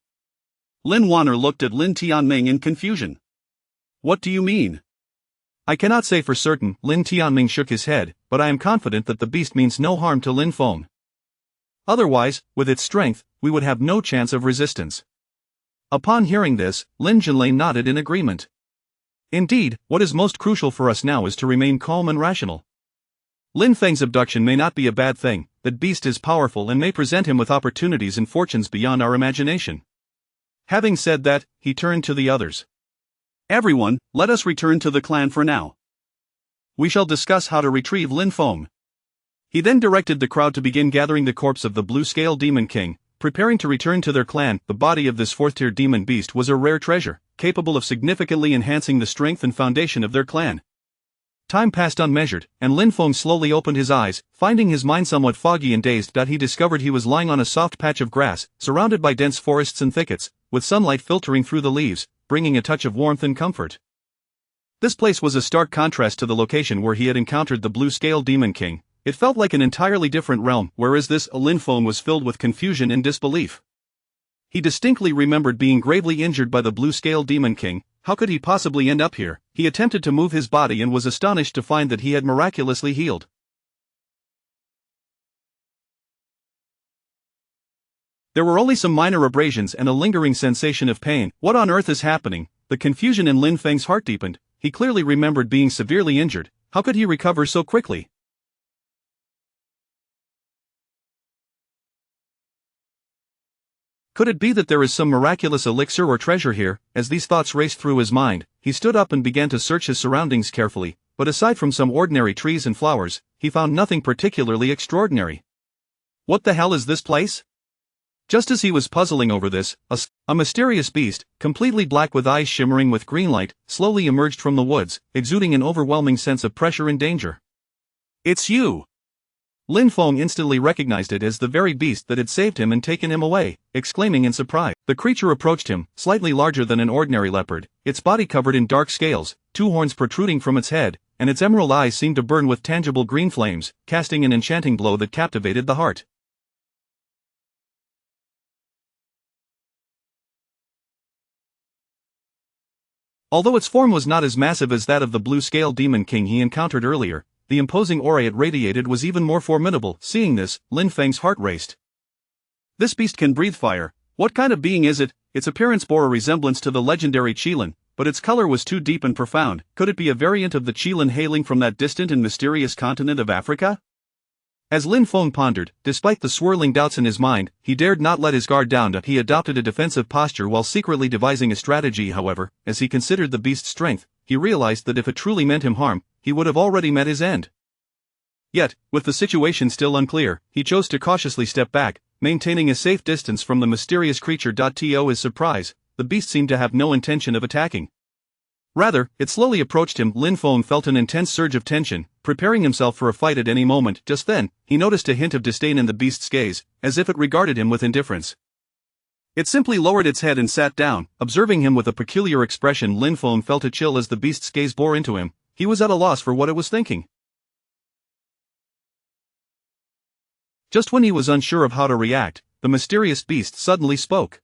Speaker 1: Lin Wanner looked at Lin Tianming in confusion. What do you mean? I cannot say for certain. Lin Tianming shook his head, but I am confident that the beast means no harm to Lin Feng. Otherwise, with its strength, we would have no chance of resistance. Upon hearing this, Lin Jinlei nodded in agreement. Indeed, what is most crucial for us now is to remain calm and rational. Lin Feng's abduction may not be a bad thing. That beast is powerful and may present him with opportunities and fortunes beyond our imagination. Having said that, he turned to the others. Everyone, let us return to the clan for now. We shall discuss how to retrieve Lin Feng. He then directed the crowd to begin gathering the corpse of the blue-scaled Demon King, preparing to return to their clan. The body of this fourth-tier demon beast was a rare treasure, capable of significantly enhancing the strength and foundation of their clan. Time passed unmeasured, and Lin Feng slowly opened his eyes, finding his mind somewhat foggy and dazed. He discovered he was lying on a soft patch of grass, surrounded by dense forests and thickets, with sunlight filtering through the leaves, bringing a touch of warmth and comfort. This place was a stark contrast to the location where he had encountered the blue-scaled Demon King. It felt like an entirely different realm, whereas this Lin Feng was filled with confusion and disbelief. He distinctly remembered being gravely injured by the blue-scaled Demon King. How could he possibly end up here? He attempted to move his body and was astonished to find that he had miraculously healed. There were only some minor abrasions and a lingering sensation of pain. What on earth is happening? The confusion in Lin Feng's heart deepened. He clearly remembered being severely injured. How could he recover so quickly? Could it be that there is some miraculous elixir or treasure here? As these thoughts raced through his mind, he stood up and began to search his surroundings carefully, but aside from some ordinary trees and flowers, he found nothing particularly extraordinary. What the hell is this place? Just as he was puzzling over this, a mysterious beast, completely black with eyes shimmering with green light, slowly emerged from the woods, exuding an overwhelming sense of pressure and danger. "It's you!" Lin Feng instantly recognized it as the very beast that had saved him and taken him away, exclaiming in surprise. The creature approached him, slightly larger than an ordinary leopard, its body covered in dark scales, two horns protruding from its head, and its emerald eyes seemed to burn with tangible green flames, casting an enchanting glow that captivated the heart. Although its form was not as massive as that of the blue-scale demon king he encountered earlier, the imposing aura it radiated was even more formidable. Seeing this, Lin Feng's heart raced. This beast can breathe fire. What kind of being is it? Its appearance bore a resemblance to the legendary Qilin, but its color was too deep and profound. Could it be a variant of the Qilin hailing from that distant and mysterious continent of Africa? As Lin Feng pondered, despite the swirling doubts in his mind, he dared not let his guard down. He adopted a defensive posture while secretly devising a strategy. However, as he considered the beast's strength, he realized that if it truly meant him harm, he would have already met his end. Yet, with the situation still unclear, he chose to cautiously step back, maintaining a safe distance from the mysterious creature. To his surprise, the beast seemed to have no intention of attacking. Rather, it slowly approached him. Lin Feng felt an intense surge of tension, preparing himself for a fight at any moment. Just then, he noticed a hint of disdain in the beast's gaze, as if it regarded him with indifference. It simply lowered its head and sat down, observing him with a peculiar expression. Lin Feng felt a chill as the beast's gaze bore into him. He was at a loss for what it was thinking. Just when he was unsure of how to react, the mysterious beast suddenly spoke.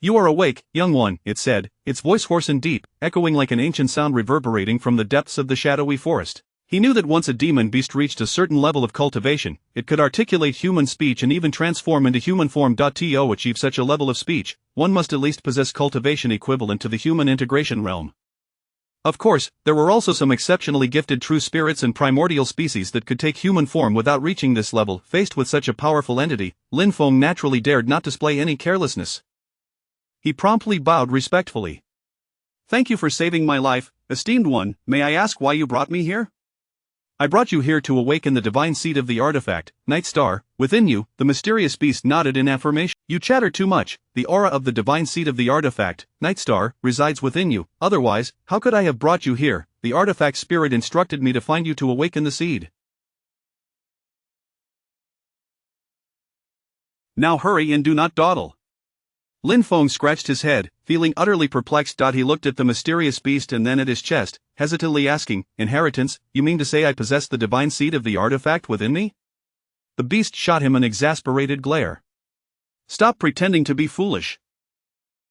Speaker 1: "You are awake, young one," it said, its voice hoarse and deep, echoing like an ancient sound reverberating from the depths of the shadowy forest. He knew that once a demon beast reached a certain level of cultivation, it could articulate human speech and even transform into human form. To achieve such a level of speech, one must at least possess cultivation equivalent to the human integration realm. Of course, there were also some exceptionally gifted true spirits and primordial species that could take human form without reaching this level. Faced with such a powerful entity, Lin Feng naturally dared not display any carelessness. He promptly bowed respectfully. "Thank you for saving my life, esteemed one. May I ask why you brought me here?" "I brought you here to awaken the divine seed of the artifact, Night Star, within you." The mysterious beast nodded in affirmation. "You chatter too much. The aura of the divine seed of the artifact, Night Star, resides within you. Otherwise, how could I have brought you here? The artifact spirit instructed me to find you to awaken the seed. Now hurry and do not dawdle." Lin Feng scratched his head, feeling utterly perplexed. He looked at the mysterious beast and then at his chest, hesitantly asking, "Inheritance, you mean to say I possess the divine seed of the artifact within me?" The beast shot him an exasperated glare. "Stop pretending to be foolish.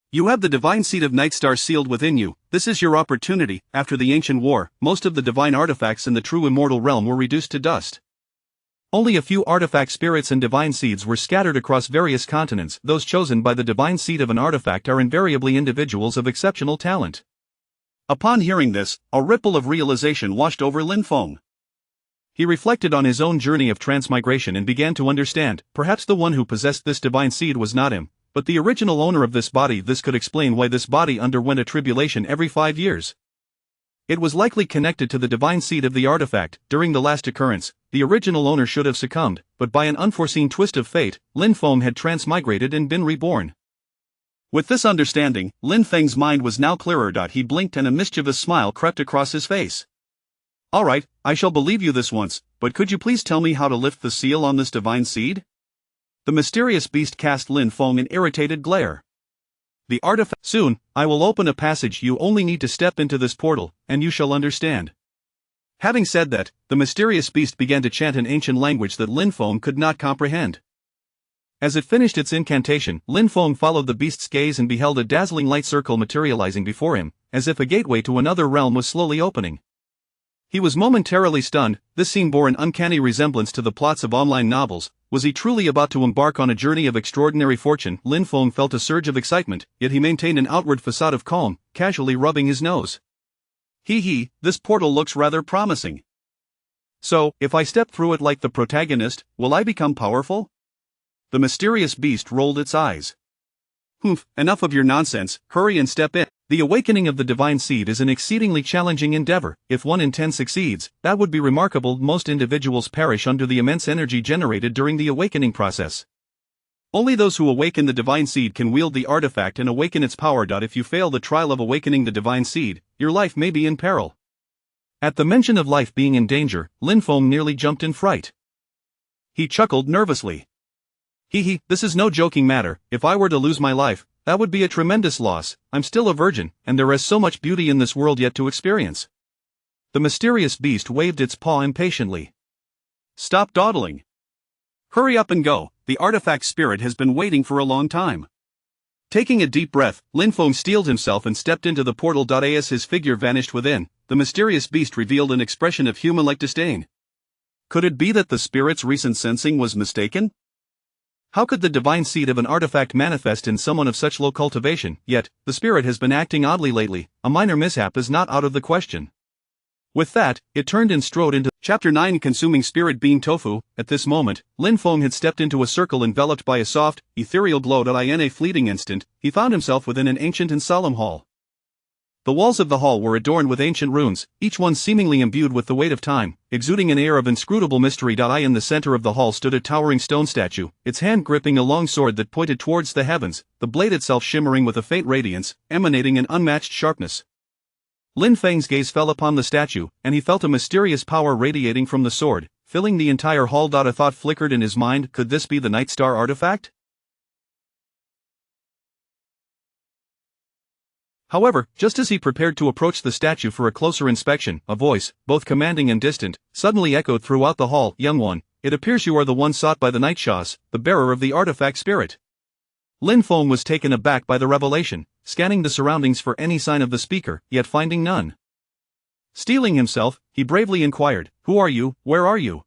Speaker 1: You have the divine seed of Nightstar sealed within you. This is your opportunity. After the ancient war, most of the divine artifacts in the true immortal realm were reduced to dust. Only a few artifact spirits and divine seeds were scattered across various continents. Those chosen by the divine seed of an artifact are invariably individuals of exceptional talent." Upon hearing this, a ripple of realization washed over Lin Feng. He reflected on his own journey of transmigration and began to understand. Perhaps the one who possessed this divine seed was not him, but the original owner of this body. This could explain why this body underwent a tribulation every 5 years. It was likely connected to the divine seed of the artifact. During the last occurrence, the original owner should have succumbed, but by an unforeseen twist of fate, Lin Feng had transmigrated and been reborn. With this understanding, Lin Feng's mind was now clearer. He blinked and a mischievous smile crept across his face. "All right, I shall believe you this once, but could you please tell me how to lift the seal on this divine seed?" The mysterious beast cast Lin Feng an irritated glare. "The artifact. Soon, I will open a passage. You only need to step into this portal, and you shall understand." Having said that, the mysterious beast began to chant an ancient language that Lin Feng could not comprehend. As it finished its incantation, Lin Feng followed the beast's gaze and beheld a dazzling light circle materializing before him, as if a gateway to another realm was slowly opening. He was momentarily stunned. This scene bore an uncanny resemblance to the plots of online novels. Was he truly about to embark on a journey of extraordinary fortune? Lin Feng felt a surge of excitement, yet he maintained an outward facade of calm, casually rubbing his nose. This portal looks rather promising. So, if I step through it like the protagonist, will I become powerful? The mysterious beast rolled its eyes. Enough of your nonsense, hurry and step in. The awakening of the divine seed is an exceedingly challenging endeavor. If 1 in 10 succeeds, that would be remarkable. Most individuals perish under the immense energy generated during the awakening process. Only those who awaken the divine seed can wield the artifact and awaken its power. If you fail the trial of awakening the divine seed, your life may be in peril. At the mention of life being in danger, Lin Feng nearly jumped in fright. He chuckled nervously. This is no joking matter. If I were to lose my life, that would be a tremendous loss. I'm still a virgin, and there is so much beauty in this world yet to experience. The mysterious beast waved its paw impatiently. Stop dawdling. Hurry up and go. The artifact spirit has been waiting for a long time. Taking a deep breath, Lin Feng steeled himself and stepped into the portal. As his figure vanished within, the mysterious beast revealed an expression of human-like disdain. Could it be that the spirit's recent sensing was mistaken? How could the divine seed of an artifact manifest in someone of such low cultivation? Yet, the spirit has been acting oddly lately. A minor mishap is not out of the question. With that, it turned and strode into Chapter 9, Consuming Spirit Bean Tofu. At this moment, Lin Feng had stepped into a circle enveloped by a soft, ethereal glow. In a fleeting instant, he found himself within an ancient and solemn hall. The walls of the hall were adorned with ancient runes, each one seemingly imbued with the weight of time, exuding an air of inscrutable mystery. In the center of the hall stood a towering stone statue, its hand gripping a long sword that pointed towards the heavens, the blade itself shimmering with a faint radiance, emanating an unmatched sharpness. Lin Feng's gaze fell upon the statue, and he felt a mysterious power radiating from the sword, filling the entire hall. A thought flickered in his mind. Could this be the Night Star artifact? However, just as he prepared to approach the statue for a closer inspection, a voice, both commanding and distant, suddenly echoed throughout the hall. Young one, it appears you are the one sought by the Nightshas, the bearer of the artifact spirit. Lin Feng was taken aback by the revelation, scanning the surroundings for any sign of the speaker, yet finding none. Steeling himself, he bravely inquired, Who are you, where are you?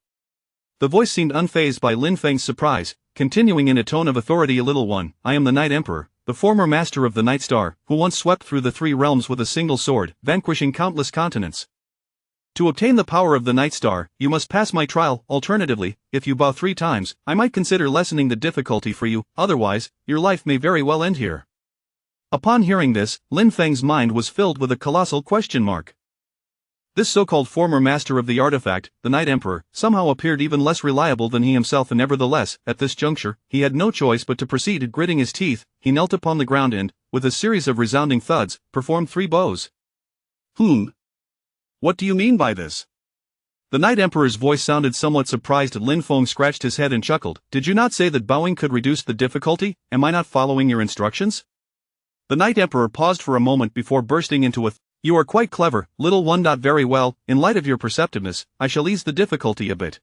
Speaker 1: The voice seemed unfazed by Lin Feng's surprise, continuing in a tone of authority. Little one, I am the Night Emperor, the former master of the Night Star, who once swept through the 3 realms with a single sword, vanquishing countless continents. To obtain the power of the Night Star, you must pass my trial. Alternatively, if you bow 3 times, I might consider lessening the difficulty for you, otherwise, your life may very well end here. Upon hearing this, Lin Feng's mind was filled with a colossal question mark. This so-called former master of the artifact, the Night Emperor, somehow appeared even less reliable than he himself, and nevertheless, at this juncture, he had no choice but to proceed. Gritting his teeth, he knelt upon the ground and, with a series of resounding thuds, performed 3 bows. What do you mean by this? The Night Emperor's voice sounded somewhat surprised. Lin Feng scratched his head and chuckled. Did you not say that bowing could reduce the difficulty? Am I not following your instructions? The Night Emperor paused for a moment before bursting into a You are quite clever, little one. Very well, in light of your perceptiveness, I shall ease the difficulty a bit.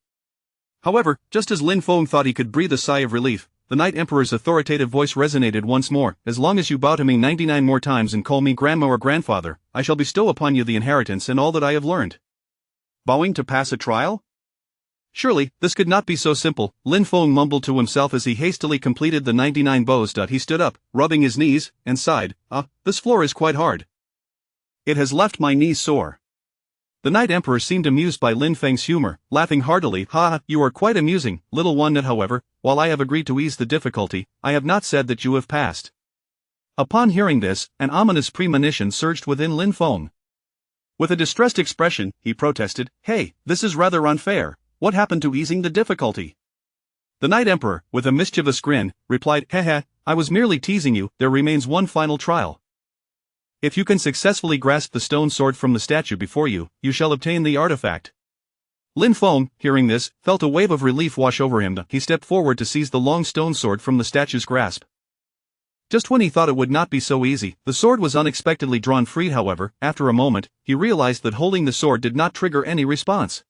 Speaker 1: However, just as Lin Feng thought he could breathe a sigh of relief, the Night Emperor's authoritative voice resonated once more. As long as you bow to me 99 more times and call me grandma or grandfather, I shall bestow upon you the inheritance and all that I have learned. Bowing to pass a trial? Surely, this could not be so simple, Lin Feng mumbled to himself as he hastily completed the 99 bows. He stood up, rubbing his knees, and sighed, this floor is quite hard. It has left my knees sore. The Night Emperor seemed amused by Lin Feng's humor, laughing heartily. You are quite amusing, little one. However, while I have agreed to ease the difficulty, I have not said that you have passed. Upon hearing this, an ominous premonition surged within Lin Feng. With a distressed expression, he protested, Hey, this is rather unfair. What happened to easing the difficulty? The Night Emperor, with a mischievous grin, replied, I was merely teasing you. There remains one final trial. If you can successfully grasp the stone sword from the statue before you, you shall obtain the artifact. Lin Feng, hearing this, felt a wave of relief wash over him. He stepped forward to seize the long stone sword from the statue's grasp. Just when he thought it would not be so easy, the sword was unexpectedly drawn free. However, after a moment, he realized that holding the sword did not trigger any response.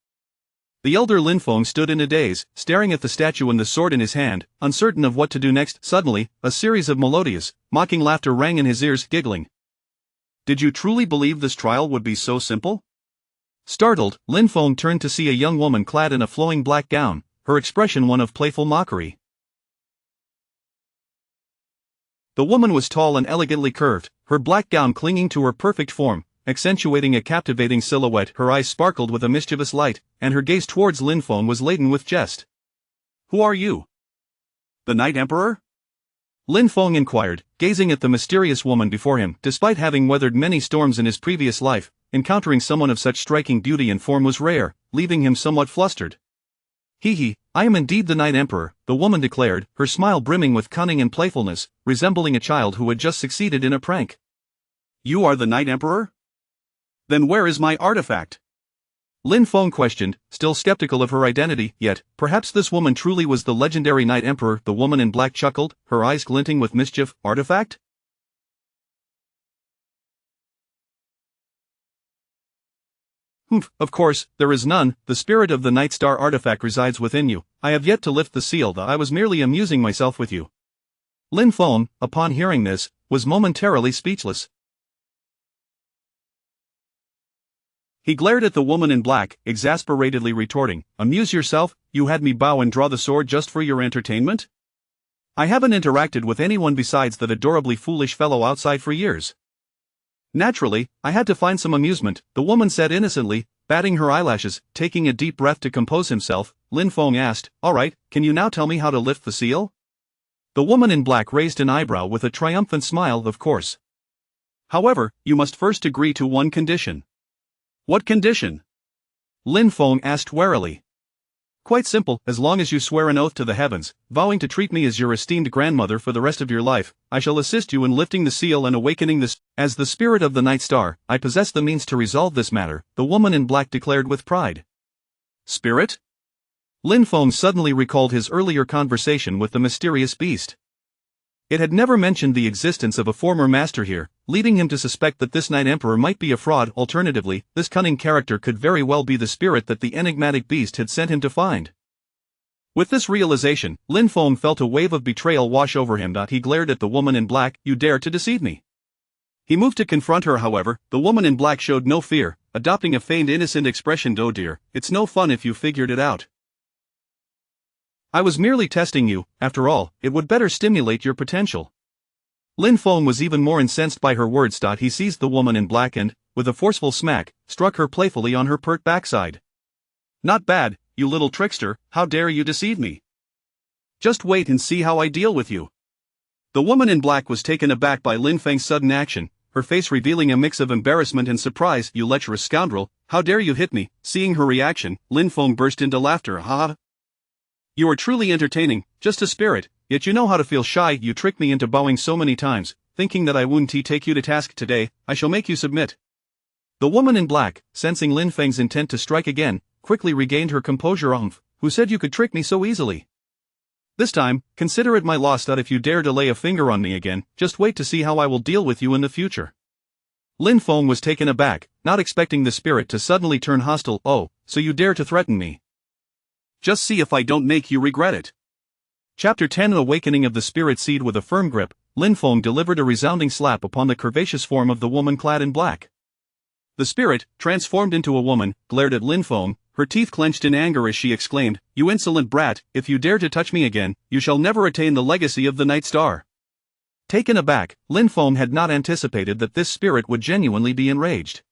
Speaker 1: The elder Lin Feng stood in a daze, staring at the statue and the sword in his hand, uncertain of what to do next. Suddenly, a series of melodious, mocking laughter rang in his ears. Giggling. Did you truly believe this trial would be so simple? Startled, Lin Feng turned to see a young woman clad in a flowing black gown, her expression one of playful mockery. The woman was tall and elegantly curved, her black gown clinging to her perfect form, accentuating a captivating silhouette. Her eyes sparkled with a mischievous light, and her gaze towards Lin Feng was laden with jest. "Who are you? The Night Emperor?" Lin Feng inquired, gazing at the mysterious woman before him. Despite having weathered many storms in his previous life, encountering someone of such striking beauty and form was rare, leaving him somewhat flustered. I am indeed the Night Emperor," the woman declared, her smile brimming with cunning and playfulness, resembling a child who had just succeeded in a prank. "You are the Night Emperor? Then where is my artifact?" Lin Feng questioned, still skeptical of her identity. Yet, perhaps this woman truly was the legendary Night Emperor. The woman in black chuckled, her eyes glinting with mischief. "Artifact? Of course, there is none. The spirit of the Night Star artifact resides within you. I have yet to lift the seal. I was merely amusing myself with you." Lin Feng, upon hearing this, was momentarily speechless. He glared at the woman in black, exasperatedly retorting, "Amuse yourself? You had me bow and draw the sword just for your entertainment? I haven't interacted with anyone besides that adorably foolish fellow outside for years. Naturally, I had to find some amusement," the woman said innocently, batting her eyelashes. Taking a deep breath to compose himself, Lin Feng asked, "All right, can you now tell me how to lift the seal?" The woman in black raised an eyebrow with a triumphant smile. "Of course. However, you must first agree to one condition." "What condition?" Lin Feng asked warily. "Quite simple. As long as you swear an oath to the heavens, vowing to treat me as your esteemed grandmother for the rest of your life, I shall assist you in lifting the seal and awakening this. As the spirit of the Night Star, I possess the means to resolve this matter," the woman in black declared with pride. "Spirit?" Lin Feng suddenly recalled his earlier conversation with the mysterious beast. It had never mentioned the existence of a former master here, leading him to suspect that this Night Emperor might be a fraud. Alternatively, this cunning character could very well be the spirit that the enigmatic beast had sent him to find. With this realization, Lin Feng felt a wave of betrayal wash over him. He glared at the woman in black. "You dare to deceive me?" He moved to confront her. However, the woman in black showed no fear, adopting a feigned innocent expression. "Oh dear, it's no fun if you figured it out. I was merely testing you. After all, it would better stimulate your potential." Lin Feng was even more incensed by her words. He seized the woman in black and, with a forceful smack, struck her playfully on her pert backside. "Not bad, you little trickster, how dare you deceive me? Just wait and see how I deal with you." The woman in black was taken aback by Lin Feng's sudden action, her face revealing a mix of embarrassment and surprise. "You lecherous scoundrel, how dare you hit me?" Seeing her reaction, Lin Feng burst into laughter. "Ha! You are truly entertaining, just a spirit, yet you know how to feel shy. You tricked me into bowing so many times, thinking that I wouldn't take you to task. Today, I shall make you submit." The woman in black, sensing Lin Feng's intent to strike again, quickly regained her composure. "Who said you could trick me so easily? This time, consider it my loss. If you dare to lay a finger on me again, just wait to see how I will deal with you in the future." Lin Feng was taken aback, not expecting the spirit to suddenly turn hostile. "Oh, so you dare to threaten me? Just see if I don't make you regret it." Chapter 10 Awakening of the Spirit Seed. With a firm grip, Lin Feng delivered a resounding slap upon the curvaceous form of the woman clad in black. The spirit, transformed into a woman, glared at Lin Feng, her teeth clenched in anger as she exclaimed, "You insolent brat, if you dare to touch me again, you shall never attain the legacy of the Night Star." Taken aback, Lin Feng had not anticipated that this spirit would genuinely be enraged.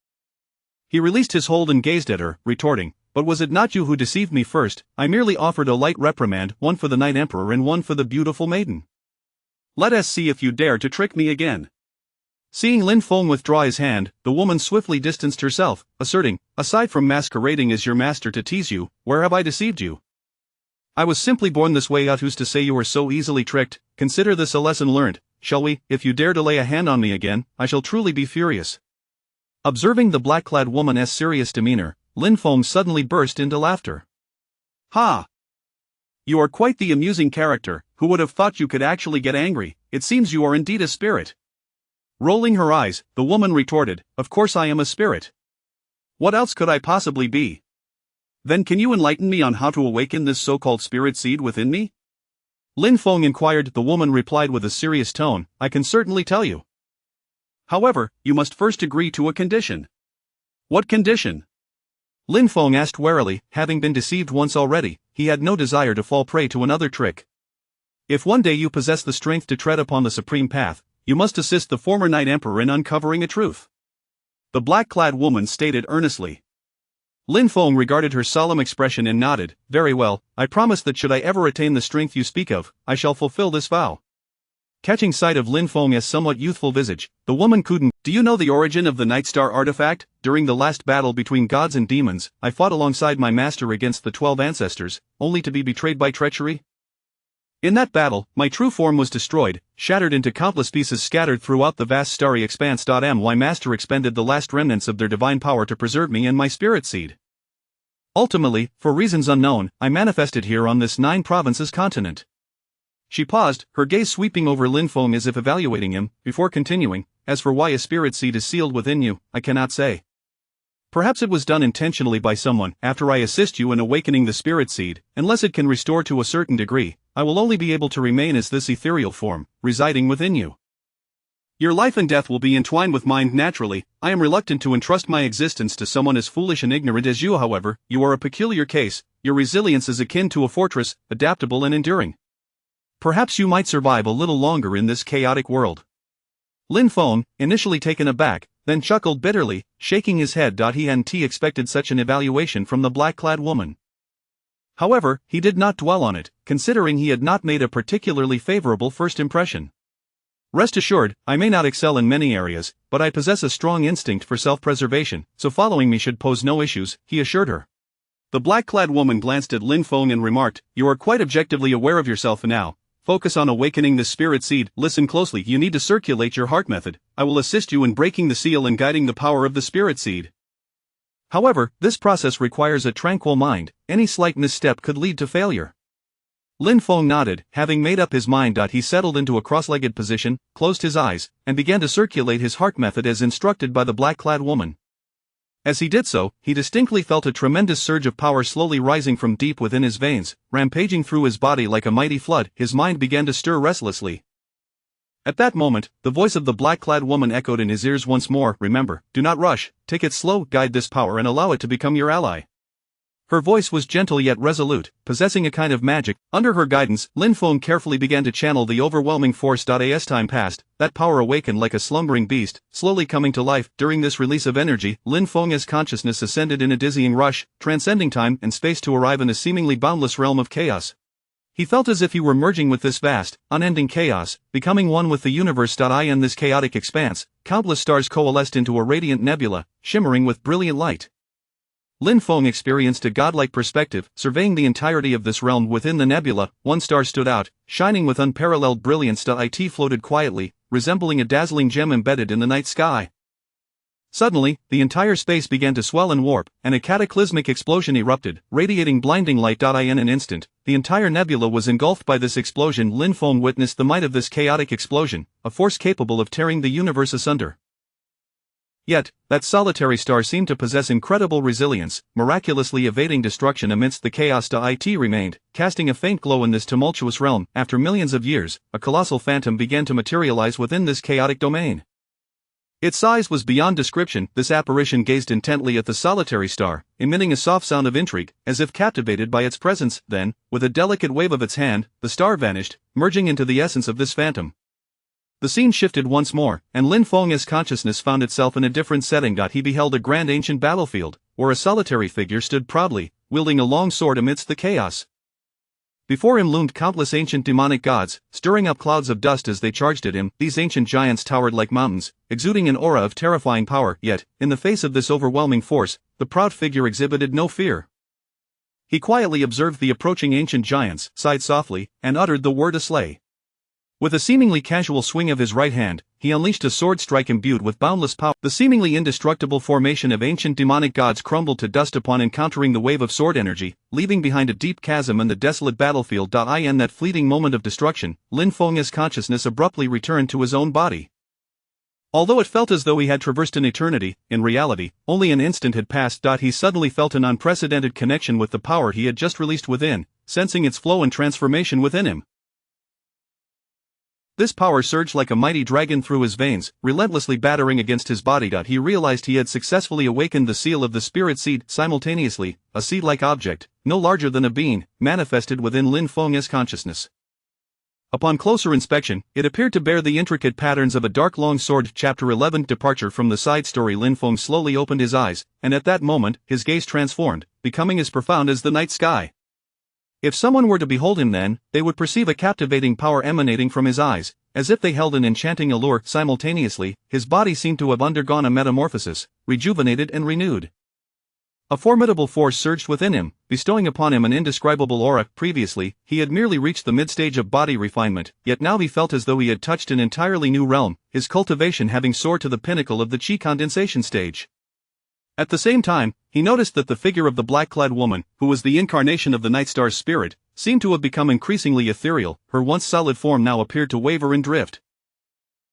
Speaker 1: He released his hold and gazed at her, retorting, "But was it not you who deceived me first? I merely offered a light reprimand, one for the Night Emperor and one for the beautiful maiden. Let us see if you dare to trick me again." Seeing Lin Feng withdraw his hand, the woman swiftly distanced herself, asserting, "Aside from masquerading as your master to tease you, where have I deceived you? I was simply born this way. Out who's to say you were so easily tricked? Consider this a lesson learned, shall we? If you dare to lay a hand on me again, I shall truly be furious." Observing the black-clad woman's serious demeanor, Lin Feng suddenly burst into laughter. "Ha! You are quite the amusing character. Who would have thought you could actually get angry? It seems you are indeed a spirit." Rolling her eyes, the woman retorted, "Of course I am a spirit. What else could I possibly be? Then can you enlighten me on how to awaken this so-called spirit seed within me?" Lin Feng inquired. The woman replied with a serious tone, "I can certainly tell you. However, you must first agree to a condition." "What condition?" Lin Feng asked warily. Having been deceived once already, he had no desire to fall prey to another trick. If one day you possess the strength to tread upon the supreme path, you must assist the former Night Emperor in uncovering a truth. The black-clad woman stated earnestly. Lin Feng regarded her solemn expression and nodded. Very well, I promise that should I ever attain the strength you speak of, I shall fulfill this vow. Catching sight of Lin Feng's somewhat youthful visage, the woman couldn't. Do you know the origin of the Night Star artifact? During the last battle between gods and demons, I fought alongside my master against the 12 ancestors, only to be betrayed by treachery. In that battle, my true form was destroyed, shattered into countless pieces scattered throughout the vast starry expanse. My master expended the last remnants of their divine power to preserve me and my spirit seed. Ultimately, for reasons unknown, I manifested here on this 9 provinces continent. She paused, her gaze sweeping over Lin Feng as if evaluating him, before continuing. As for why a spirit seed is sealed within you, I cannot say. Perhaps it was done intentionally by someone. After I assist you in awakening the spirit seed, unless it can restore to a certain degree, I will only be able to remain as this ethereal form, residing within you. Your life and death will be entwined with mine naturally. I am reluctant to entrust my existence to someone as foolish and ignorant as you. However, you are a peculiar case. Your resilience is akin to a fortress, adaptable and enduring. Perhaps you might survive a little longer in this chaotic world. Lin Feng, initially taken aback, then chuckled bitterly, shaking his head. He hadn't expected such an evaluation from the black-clad woman. However, he did not dwell on it, considering he had not made a particularly favorable first impression. Rest assured, I may not excel in many areas, but I possess a strong instinct for self-preservation, so following me should pose no issues, he assured her. The black-clad woman glanced at Lin Feng and remarked, You are quite objectively aware of yourself now. Focus on awakening the spirit seed. Listen closely, you need to circulate your heart method. I will assist you in breaking the seal and guiding the power of the spirit seed. However, this process requires a tranquil mind. Any slight misstep could lead to failure. Lin Feng nodded. Having made up his mind, he settled into a cross-legged position, closed his eyes, and began to circulate his heart method as instructed by the black-clad woman. As he did so, he distinctly felt a tremendous surge of power slowly rising from deep within his veins, rampaging through his body like a mighty flood. His mind began to stir restlessly. At that moment, the voice of the black-clad woman echoed in his ears once more. Remember, do not rush, take it slow, guide this power and allow it to become your ally. Her voice was gentle yet resolute, possessing a kind of magic. Under her guidance, Lin Feng carefully began to channel the overwhelming force. As time passed, that power awakened like a slumbering beast, slowly coming to life. During this release of energy, Lin Feng's consciousness ascended in a dizzying rush, transcending time and space to arrive in a seemingly boundless realm of chaos. He felt as if he were merging with this vast, unending chaos, becoming one with the universe. In this chaotic expanse, countless stars coalesced into a radiant nebula, shimmering with brilliant light. Lin Feng experienced a godlike perspective, surveying the entirety of this realm. Within the nebula, one star stood out, shining with unparalleled brilliance. It floated quietly, resembling a dazzling gem embedded in the night sky. Suddenly, the entire space began to swell and warp, and a cataclysmic explosion erupted, radiating blinding light. In an instant, the entire nebula was engulfed by this explosion. Lin Feng witnessed the might of this chaotic explosion, a force capable of tearing the universe asunder. Yet, that solitary star seemed to possess incredible resilience, miraculously evading destruction amidst the chaos. It remained, casting a faint glow in this tumultuous realm. After millions of years, a colossal phantom began to materialize within this chaotic domain. Its size was beyond description. This apparition gazed intently at the solitary star, emitting a soft sound of intrigue, as if captivated by its presence. Then, with a delicate wave of its hand, the star vanished, merging into the essence of this phantom. The scene shifted once more, and Lin Feng's consciousness found itself in a different setting. He beheld a grand ancient battlefield, where a solitary figure stood proudly, wielding a long sword amidst the chaos. Before him loomed countless ancient demonic gods, stirring up clouds of dust as they charged at him. These ancient giants towered like mountains, exuding an aura of terrifying power. Yet, in the face of this overwhelming force, the proud figure exhibited no fear. He quietly observed the approaching ancient giants, sighed softly, and uttered the word "Aslay." With a seemingly casual swing of his right hand, he unleashed a sword strike imbued with boundless power. The seemingly indestructible formation of ancient demonic gods crumbled to dust upon encountering the wave of sword energy, leaving behind a deep chasm and the desolate battlefield. In that fleeting moment of destruction, Lin Feng's consciousness abruptly returned to his own body. Although it felt as though he had traversed an eternity, in reality, only an instant had passed. He suddenly felt an unprecedented connection with the power he had just released within, sensing its flow and transformation within him. This power surged like a mighty dragon through his veins, relentlessly battering against his body. He realized he had successfully awakened the seal of the spirit seed. Simultaneously, a seed-like object, no larger than a bean, manifested within Lin Feng's consciousness. Upon closer inspection, it appeared to bear the intricate patterns of a dark long sword. Chapter 11 Departure from the side story. Lin Feng slowly opened his eyes, and at that moment, his gaze transformed, becoming as profound as the night sky. If someone were to behold him then, they would perceive a captivating power emanating from his eyes, as if they held an enchanting allure. Simultaneously, his body seemed to have undergone a metamorphosis, rejuvenated and renewed. A formidable force surged within him, bestowing upon him an indescribable aura. Previously, he had merely reached the mid-stage of body refinement, yet now he felt as though he had touched an entirely new realm, his cultivation having soared to the pinnacle of the chi condensation stage. At the same time, he noticed that the figure of the black-clad woman, who was the incarnation of the Night Star's spirit, seemed to have become increasingly ethereal. Her once solid form now appeared to waver and drift.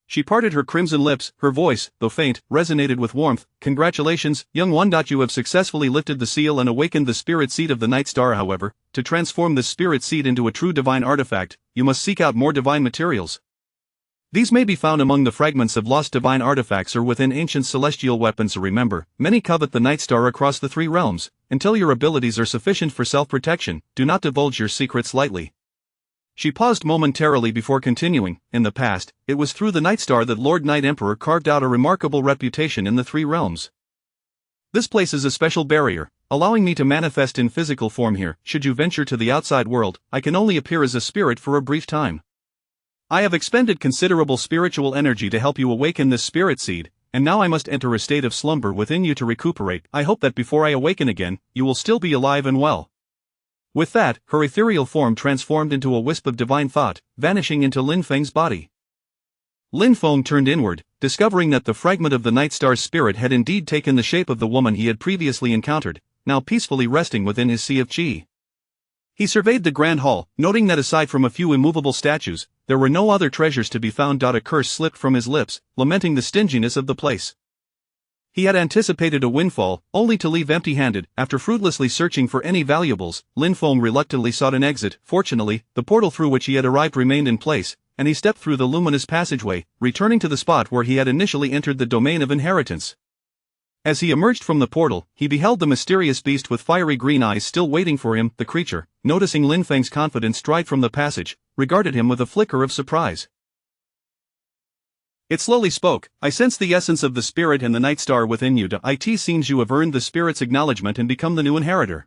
Speaker 1: She parted her crimson lips, her voice, though faint, resonated with warmth. Congratulations, young one. You have successfully lifted the seal and awakened the spirit seed of the Night Star. However, to transform this spirit seed into a true divine artifact, you must seek out more divine materials. These may be found among the fragments of lost divine artifacts or within ancient celestial weapons. Remember, many covet the Night Star across the three realms. Until your abilities are sufficient for self-protection, do not divulge your secrets lightly. She paused momentarily before continuing. In the past, it was through the Night Star that Lord Night Emperor carved out a remarkable reputation in the three realms. This places a special barrier, allowing me to manifest in physical form here. Should you venture to the outside world, I can only appear as a spirit for a brief time. I have expended considerable spiritual energy to help you awaken this spirit seed, and now I must enter a state of slumber within you to recuperate. I hope that before I awaken again, you will still be alive and well. With that, her ethereal form transformed into a wisp of divine thought, vanishing into Lin Feng's body. Lin Feng turned inward, discovering that the fragment of the Night Star's spirit had indeed taken the shape of the woman he had previously encountered, now peacefully resting within his sea of qi. He surveyed the grand hall, noting that aside from a few immovable statues, there were no other treasures to be found. A curse slipped from his lips, lamenting the stinginess of the place. He had anticipated a windfall, only to leave empty-handed. After fruitlessly searching for any valuables, Lin Feng reluctantly sought an exit. Fortunately, the portal through which he had arrived remained in place, and he stepped through the luminous passageway, returning to the spot where he had initially entered the domain of inheritance. As he emerged from the portal, he beheld the mysterious beast with fiery green eyes still waiting for him. The creature, noticing Lin Feng's confident stride from the passage, regarded him with a flicker of surprise. It slowly spoke. I sense the essence of the spirit and the Night Star within you. It seems you have earned the spirit's acknowledgement and become the new inheritor.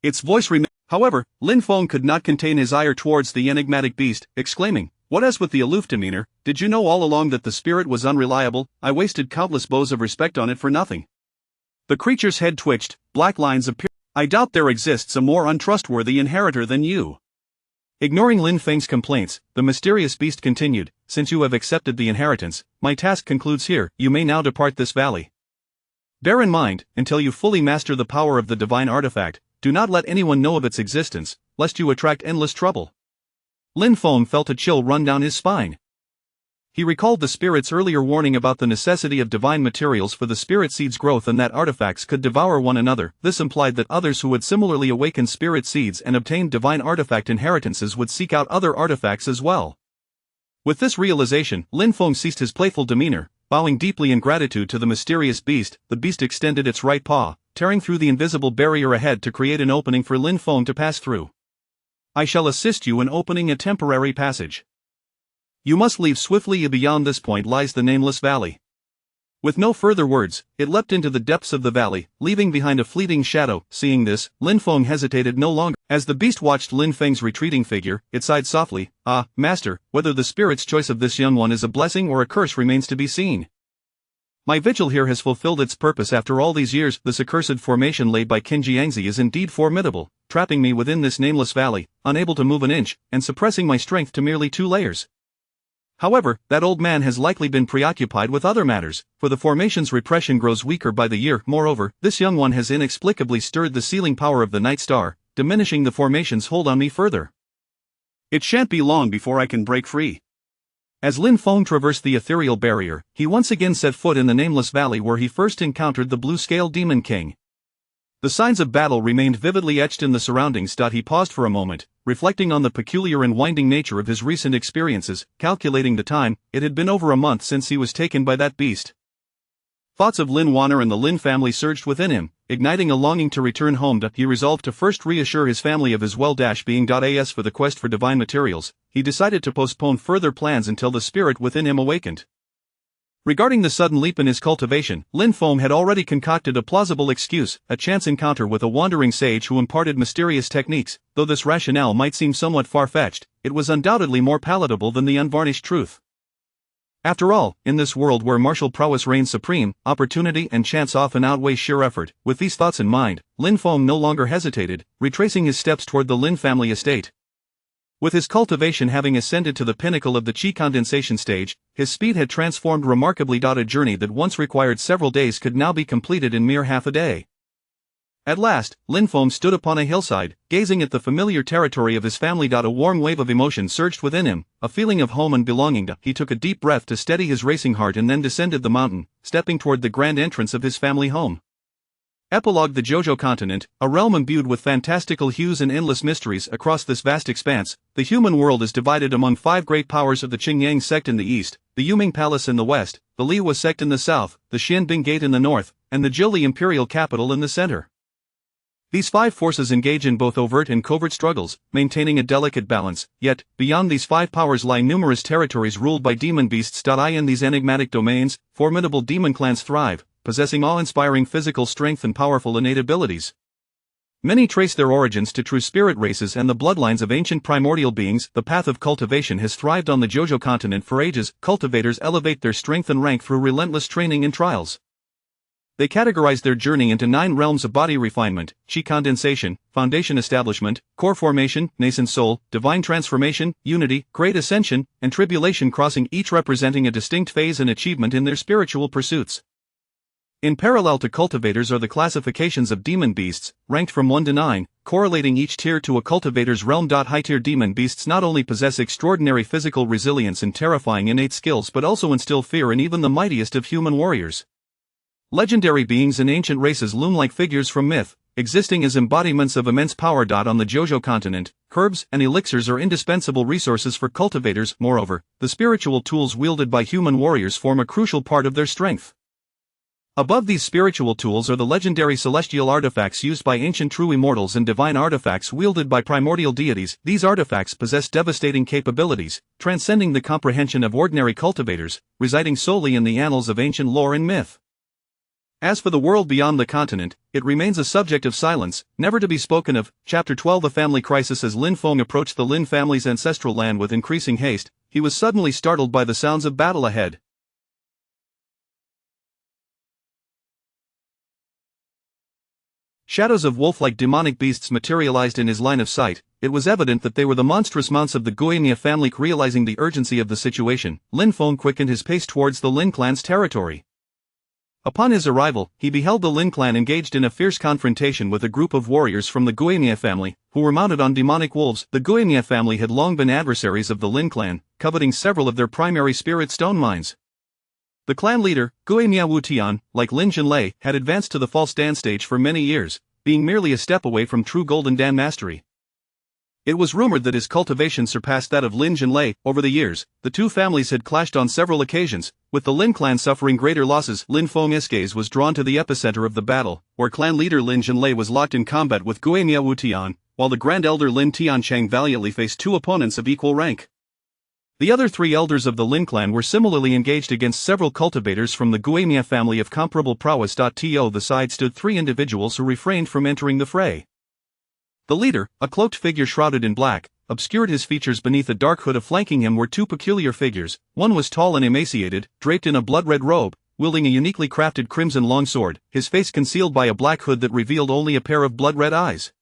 Speaker 1: Its voice remained. However, Lin Feng could not contain his ire towards the enigmatic beast, exclaiming, "What as with the aloof demeanor? Did you know all along that the spirit was unreliable? I wasted countless bows of respect on it for nothing." The creature's head twitched, black lines appeared. I doubt there exists a more untrustworthy inheritor than you. Ignoring Lin Feng's complaints, the mysterious beast continued, since you have accepted the inheritance, my task concludes here. You may now depart this valley. Bear in mind, until you fully master the power of the divine artifact, do not let anyone know of its existence, lest you attract endless trouble. Lin Feng felt a chill run down his spine. He recalled the spirit's earlier warning about the necessity of divine materials for the spirit seed's growth and that artifacts could devour one another. This implied that others who had similarly awakened spirit seeds and obtained divine artifact inheritances would seek out other artifacts as well. With this realization, Lin Feng ceased his playful demeanor, bowing deeply in gratitude to the mysterious beast. The beast extended its right paw, tearing through the invisible barrier ahead to create an opening for Lin Feng to pass through. I shall assist you in opening a temporary passage. You must leave swiftly. Beyond this point lies the nameless valley. With no further words, it leapt into the depths of the valley, leaving behind a fleeting shadow. Seeing this, Lin Feng hesitated no longer. As the beast watched Lin Feng's retreating figure, it sighed softly, "Ah, master, whether the spirit's choice of this young one is a blessing or a curse remains to be seen. My vigil here has fulfilled its purpose after all these years. This accursed formation laid by Qin Jiangzi is indeed formidable, trapping me within this nameless valley, unable to move an inch, and suppressing my strength to merely 2 layers. However, that old man has likely been preoccupied with other matters, for the formation's repression grows weaker by the year. Moreover, this young one has inexplicably stirred the sealing power of the Night Star, diminishing the formation's hold on me further. It shan't be long before I can break free." As Lin Feng traversed the ethereal barrier, he once again set foot in the nameless valley where he first encountered the blue-scale Demon King. The signs of battle remained vividly etched in the surroundings. He paused for a moment, reflecting on the peculiar and winding nature of his recent experiences. Calculating the time, it had been over a month since he was taken by that beast. Thoughts of Lin Warner and the Lin family surged within him, igniting a longing to return home. He resolved to first reassure his family of his well-being. As for the quest for divine materials, he decided to postpone further plans until the spirit within him awakened. Regarding the sudden leap in his cultivation, Lin Feng had already concocted a plausible excuse: a chance encounter with a wandering sage who imparted mysterious techniques. Though this rationale might seem somewhat far-fetched, it was undoubtedly more palatable than the unvarnished truth. After all, in this world where martial prowess reigns supreme, opportunity and chance often outweigh sheer effort. With these thoughts in mind, Lin Feng no longer hesitated, retracing his steps toward the Lin family estate. With his cultivation having ascended to the pinnacle of the qi condensation stage, his speed had transformed remarkably. A journey that once required several days could now be completed in mere half a day. At last, Lin Feng stood upon a hillside, gazing at the familiar territory of his family. A warm wave of emotion surged within him, a feeling of home and belonging. He took a deep breath to steady his racing heart and then descended the mountain, stepping toward the grand entrance of his family home. Epilogue: The Jojo Continent, a realm imbued with fantastical hues and endless mysteries. Across this vast expanse, the human world is divided among 5 great powers of the Qingyang sect in the east, the Yuming Palace in the west, the Liwa sect in the south, the Xianbing Gate in the north, and the Zhili Imperial Capital in the center. These 5 forces engage in both overt and covert struggles, maintaining a delicate balance. Yet, beyond these 5 powers lie numerous territories ruled by demon beasts. In these enigmatic domains, formidable demon clans thrive, possessing awe-inspiring physical strength and powerful innate abilities. Many trace their origins to true spirit races and the bloodlines of ancient primordial beings. The path of cultivation has thrived on the Jojo continent for ages. Cultivators elevate their strength and rank through relentless training and trials. They categorize their journey into 9 realms of body refinement: qi condensation, foundation establishment, core formation, nascent soul, divine transformation, unity, great ascension, and tribulation, crossing each representing a distinct phase and achievement in their spiritual pursuits. In parallel to cultivators are the classifications of demon beasts, ranked from 1 to 9, correlating each tier to a cultivator's realm. High-tier demon beasts not only possess extraordinary physical resilience and terrifying innate skills but also instill fear in even the mightiest of human warriors. Legendary beings and ancient races loom like figures from myth, existing as embodiments of immense power. On the Jojo continent, herbs and elixirs are indispensable resources for cultivators. Moreover, the spiritual tools wielded by human warriors form a crucial part of their strength. Above these spiritual tools are the legendary celestial artifacts used by ancient true immortals and divine artifacts wielded by primordial deities. These artifacts possess devastating capabilities, transcending the comprehension of ordinary cultivators, residing solely in the annals of ancient lore and myth. As for the world beyond the continent, it remains a subject of silence, never to be spoken of. Chapter 12: The Family Crisis. As Lin Feng approached the Lin family's ancestral land with increasing haste, he was suddenly startled by the sounds of battle ahead. Shadows of wolf-like demonic beasts materialized in his line of sight. It was evident that they were the monstrous mounts of the Guemia family. Realizing the urgency of the situation, Lin Feng quickened his pace towards the Lin clan's territory. Upon his arrival, he beheld the Lin clan engaged in a fierce confrontation with a group of warriors from the Guemia family, who were mounted on demonic wolves. The Guemia family had long been adversaries of the Lin clan, coveting several of their primary spirit stone mines. The clan leader, Guemia Wutian, like Lin Jinlei, had advanced to the false Dan stage for many years, being merely a step away from true Golden Dan mastery. It was rumored that his cultivation surpassed that of Lin Jinlei. Over the years, the two families had clashed on several occasions, with the Lin clan suffering greater losses. Lin Feng's gaze was drawn to the epicenter of the battle, where clan leader Lin Jinlei was locked in combat with Guemia Wutian, while the Grand Elder Lin Tiancheng valiantly faced 2 opponents of equal rank. The other 3 elders of the Lin clan were similarly engaged against several cultivators from the Guemia family of comparable prowess. To the side stood 3 individuals who refrained from entering the fray. The leader, a cloaked figure shrouded in black, obscured his features beneath a dark hood. Flanking him were 2 peculiar figures. One was tall and emaciated, draped in a blood-red robe, wielding a uniquely crafted crimson longsword, his face concealed by a black hood that revealed only a pair of blood-red eyes.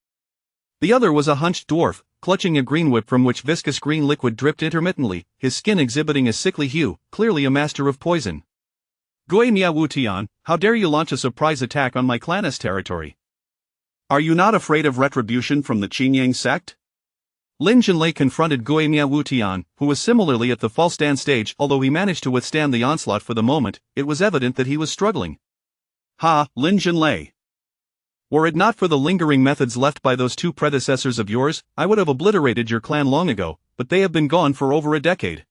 Speaker 1: The other was a hunched dwarf, clutching a green whip from which viscous green liquid dripped intermittently, his skin exhibiting a sickly hue, clearly a master of poison. Guemia Wutian, how dare you launch a surprise attack on my clan's territory? Are you not afraid of retribution from the Qingyang sect? Lin Jinlei confronted Guemia Wutian, who was similarly at the false Dan stage. Although he managed to withstand the onslaught for the moment, it was evident that he was struggling. Ha, Lin Jinlei! Were it not for the lingering methods left by those two predecessors of yours, I would have obliterated your clan long ago, but they have been gone for over a decade.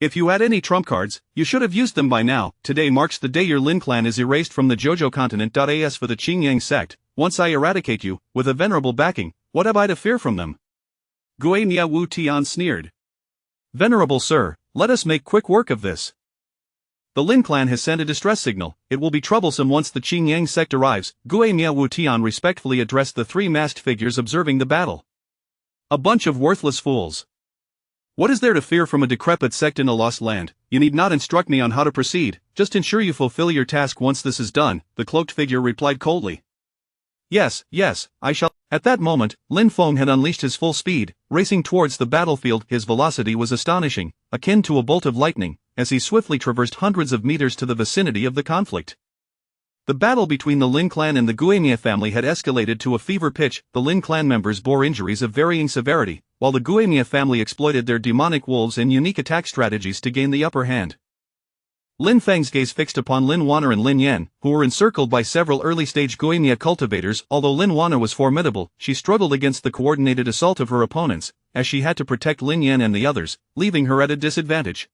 Speaker 1: If you had any trump cards, you should have used them by now. Today marks the day your Lin clan is erased from the Jojo continent. As for the Qingyang sect, once I eradicate you, with a venerable backing, what have I to fear from them? Gui Mia Wu Tian sneered. Venerable sir, let us make quick work of this. The Lin clan has sent a distress signal. It will be troublesome once the Qingyang sect arrives. Gui Mia Wu Tian respectfully addressed the three masked figures observing the battle. A bunch of worthless fools. What is there to fear from a decrepit sect in a lost land? You need not instruct me on how to proceed, just ensure you fulfill your task once this is done, the cloaked figure replied coldly. Yes, I shall. At that moment, Lin Feng had unleashed his full speed, racing towards the battlefield. His velocity was astonishing, akin to a bolt of lightning, as he swiftly traversed hundreds of meters to the vicinity of the conflict. The battle between the Lin clan and the Guemia family had escalated to a fever pitch. The Lin clan members bore injuries of varying severity, while the Guemia family exploited their demonic wolves and unique attack strategies to gain the upper hand. Lin Feng's gaze fixed upon Lin Wanner and Lin Yan, who were encircled by several early-stage Guemia cultivators. Although Lin Wanner was formidable, she struggled against the coordinated assault of her opponents, as she had to protect Lin Yan and the others, leaving her at a disadvantage.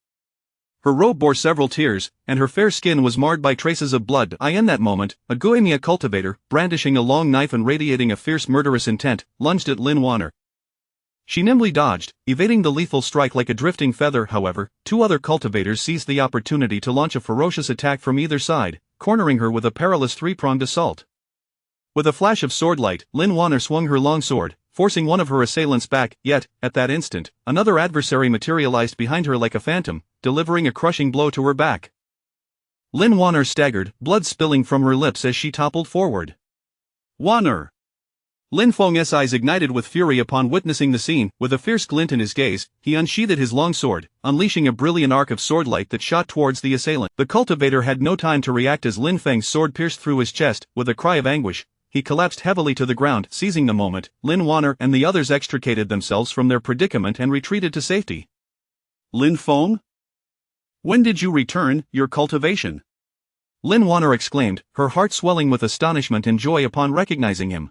Speaker 1: Her robe bore several tears, and her fair skin was marred by traces of blood. In that moment, a Guemia cultivator, brandishing a long knife and radiating a fierce murderous intent, lunged at Lin Wanner. She nimbly dodged, evading the lethal strike like a drifting feather. However, two other cultivators seized the opportunity to launch a ferocious attack from either side, cornering her with a perilous three-pronged assault. With a flash of swordlight, Lin Wanner swung her long sword, forcing one of her assailants back. Yet, at that instant, another adversary materialized behind her like a phantom, delivering a crushing blow to her back. Lin Wanner staggered, blood spilling from her lips as she toppled forward. Wanner! Lin Feng's eyes ignited with fury upon witnessing the scene. With a fierce glint in his gaze, he unsheathed his long sword, unleashing a brilliant arc of swordlight that shot towards the assailant. The cultivator had no time to react as Lin Feng's sword pierced through his chest. With a cry of anguish, he collapsed heavily to the ground. Seizing the moment, Lin Wanner and the others extricated themselves from their predicament and retreated to safety. Lin Feng? When did you return your cultivation? Lin Wanner exclaimed, her heart swelling with astonishment and joy upon recognizing him.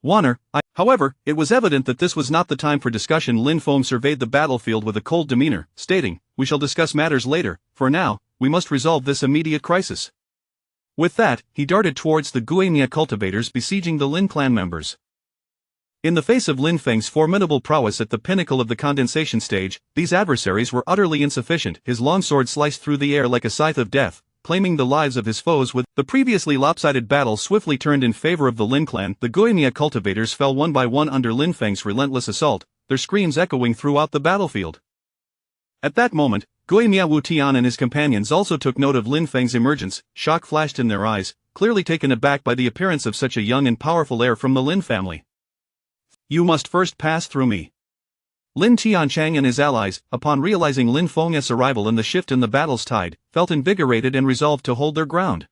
Speaker 1: Wanner, However, it was evident that this was not the time for discussion. Lin Feng surveyed the battlefield with a cold demeanor, stating, we shall discuss matters later. For now, we must resolve this immediate crisis. With that, he darted towards the Guemia cultivators besieging the Lin clan members. In the face of Lin Feng's formidable prowess at the pinnacle of the condensation stage, these adversaries were utterly insufficient. His long sword sliced through the air like a scythe of death, claiming the lives of his foes. With the previously lopsided battle swiftly turned in favor of the Lin clan, the Guemia cultivators fell one by one under Lin Feng's relentless assault, their screams echoing throughout the battlefield. At that moment, Guemia Wu Tian and his companions also took note of Lin Feng's emergence. Shock flashed in their eyes, clearly taken aback by the appearance of such a young and powerful heir from the Lin family. You must first pass through me. Lin Tianchang and his allies, upon realizing Lin Feng's arrival and the shift in the battle's tide, felt invigorated and resolved to hold their ground.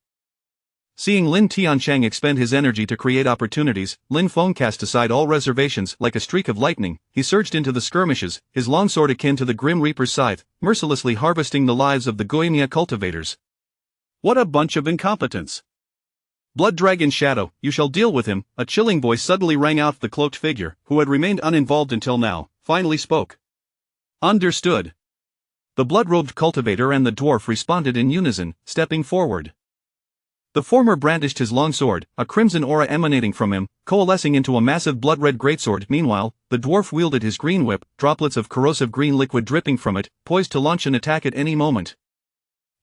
Speaker 1: Seeing Lin Tianchang expend his energy to create opportunities, Lin Feng cast aside all reservations. Like a streak of lightning, he surged into the skirmishes, his long sword akin to the Grim Reaper's scythe, mercilessly harvesting the lives of the Guemia cultivators. What a bunch of incompetents! Blood Dragon Shadow, you shall deal with him. A chilling voice suddenly rang out. The cloaked figure, who had remained uninvolved until now, finally spoke. Understood. The blood-robed cultivator and the dwarf responded in unison, stepping forward. The former brandished his long sword, a crimson aura emanating from him, coalescing into a massive blood-red greatsword. Meanwhile, the dwarf wielded his green whip, droplets of corrosive green liquid dripping from it, poised to launch an attack at any moment.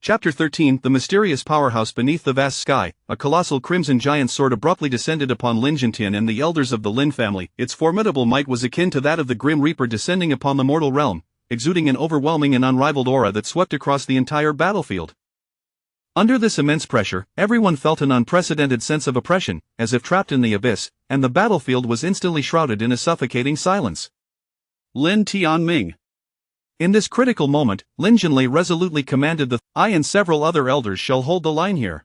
Speaker 1: Chapter 13 The mysterious powerhouse beneath the vast sky. A colossal crimson giant sword abruptly descended upon Lin Jintian and the elders of the Lin family. Its formidable might was akin to that of the Grim Reaper descending upon the mortal realm, exuding an overwhelming and unrivaled aura that swept across the entire battlefield. Under this immense pressure, everyone felt an unprecedented sense of oppression, as if trapped in the abyss, and the battlefield was instantly shrouded in a suffocating silence. Lin Tianming. In this critical moment, Lin Jinlei resolutely commanded I and several other elders shall hold the line here.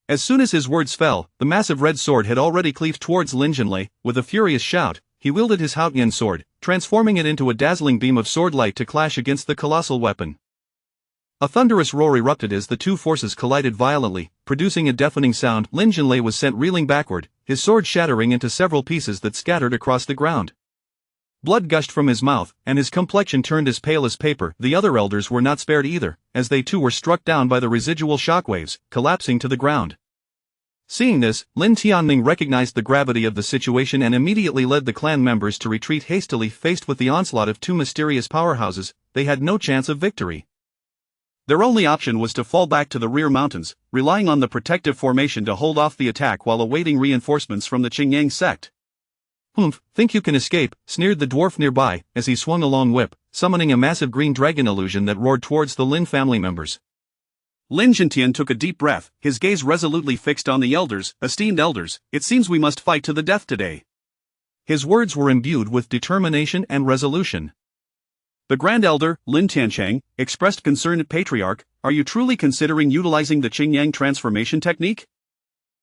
Speaker 1: As soon as his words fell, the massive red sword had already cleaved towards Lin Jinlei. With a furious shout, he wielded his Haotian sword, transforming it into a dazzling beam of sword light to clash against the colossal weapon. A thunderous roar erupted as the two forces collided violently, producing a deafening sound. Lin Jinlei was sent reeling backward, his sword shattering into several pieces that scattered across the ground. Blood gushed from his mouth, and his complexion turned as pale as paper. The other elders were not spared either, as they too were struck down by the residual shockwaves, collapsing to the ground. Seeing this, Lin Tianming recognized the gravity of the situation and immediately led the clan members to retreat hastily. Faced with the onslaught of two mysterious powerhouses, they had no chance of victory. Their only option was to fall back to the rear mountains, relying on the protective formation to hold off the attack while awaiting reinforcements from the Qingyang sect. "Humph, think you can escape," sneered the dwarf nearby, as he swung a long whip, summoning a massive green dragon illusion that roared towards the Lin family members. Lin Jintian took a deep breath, his gaze resolutely fixed on the elders. "Esteemed elders, it seems we must fight to the death today." His words were imbued with determination and resolution. The Grand Elder, Lin Tianchang, expressed concern. "Patriarch, are you truly considering utilizing the Qingyang transformation technique?"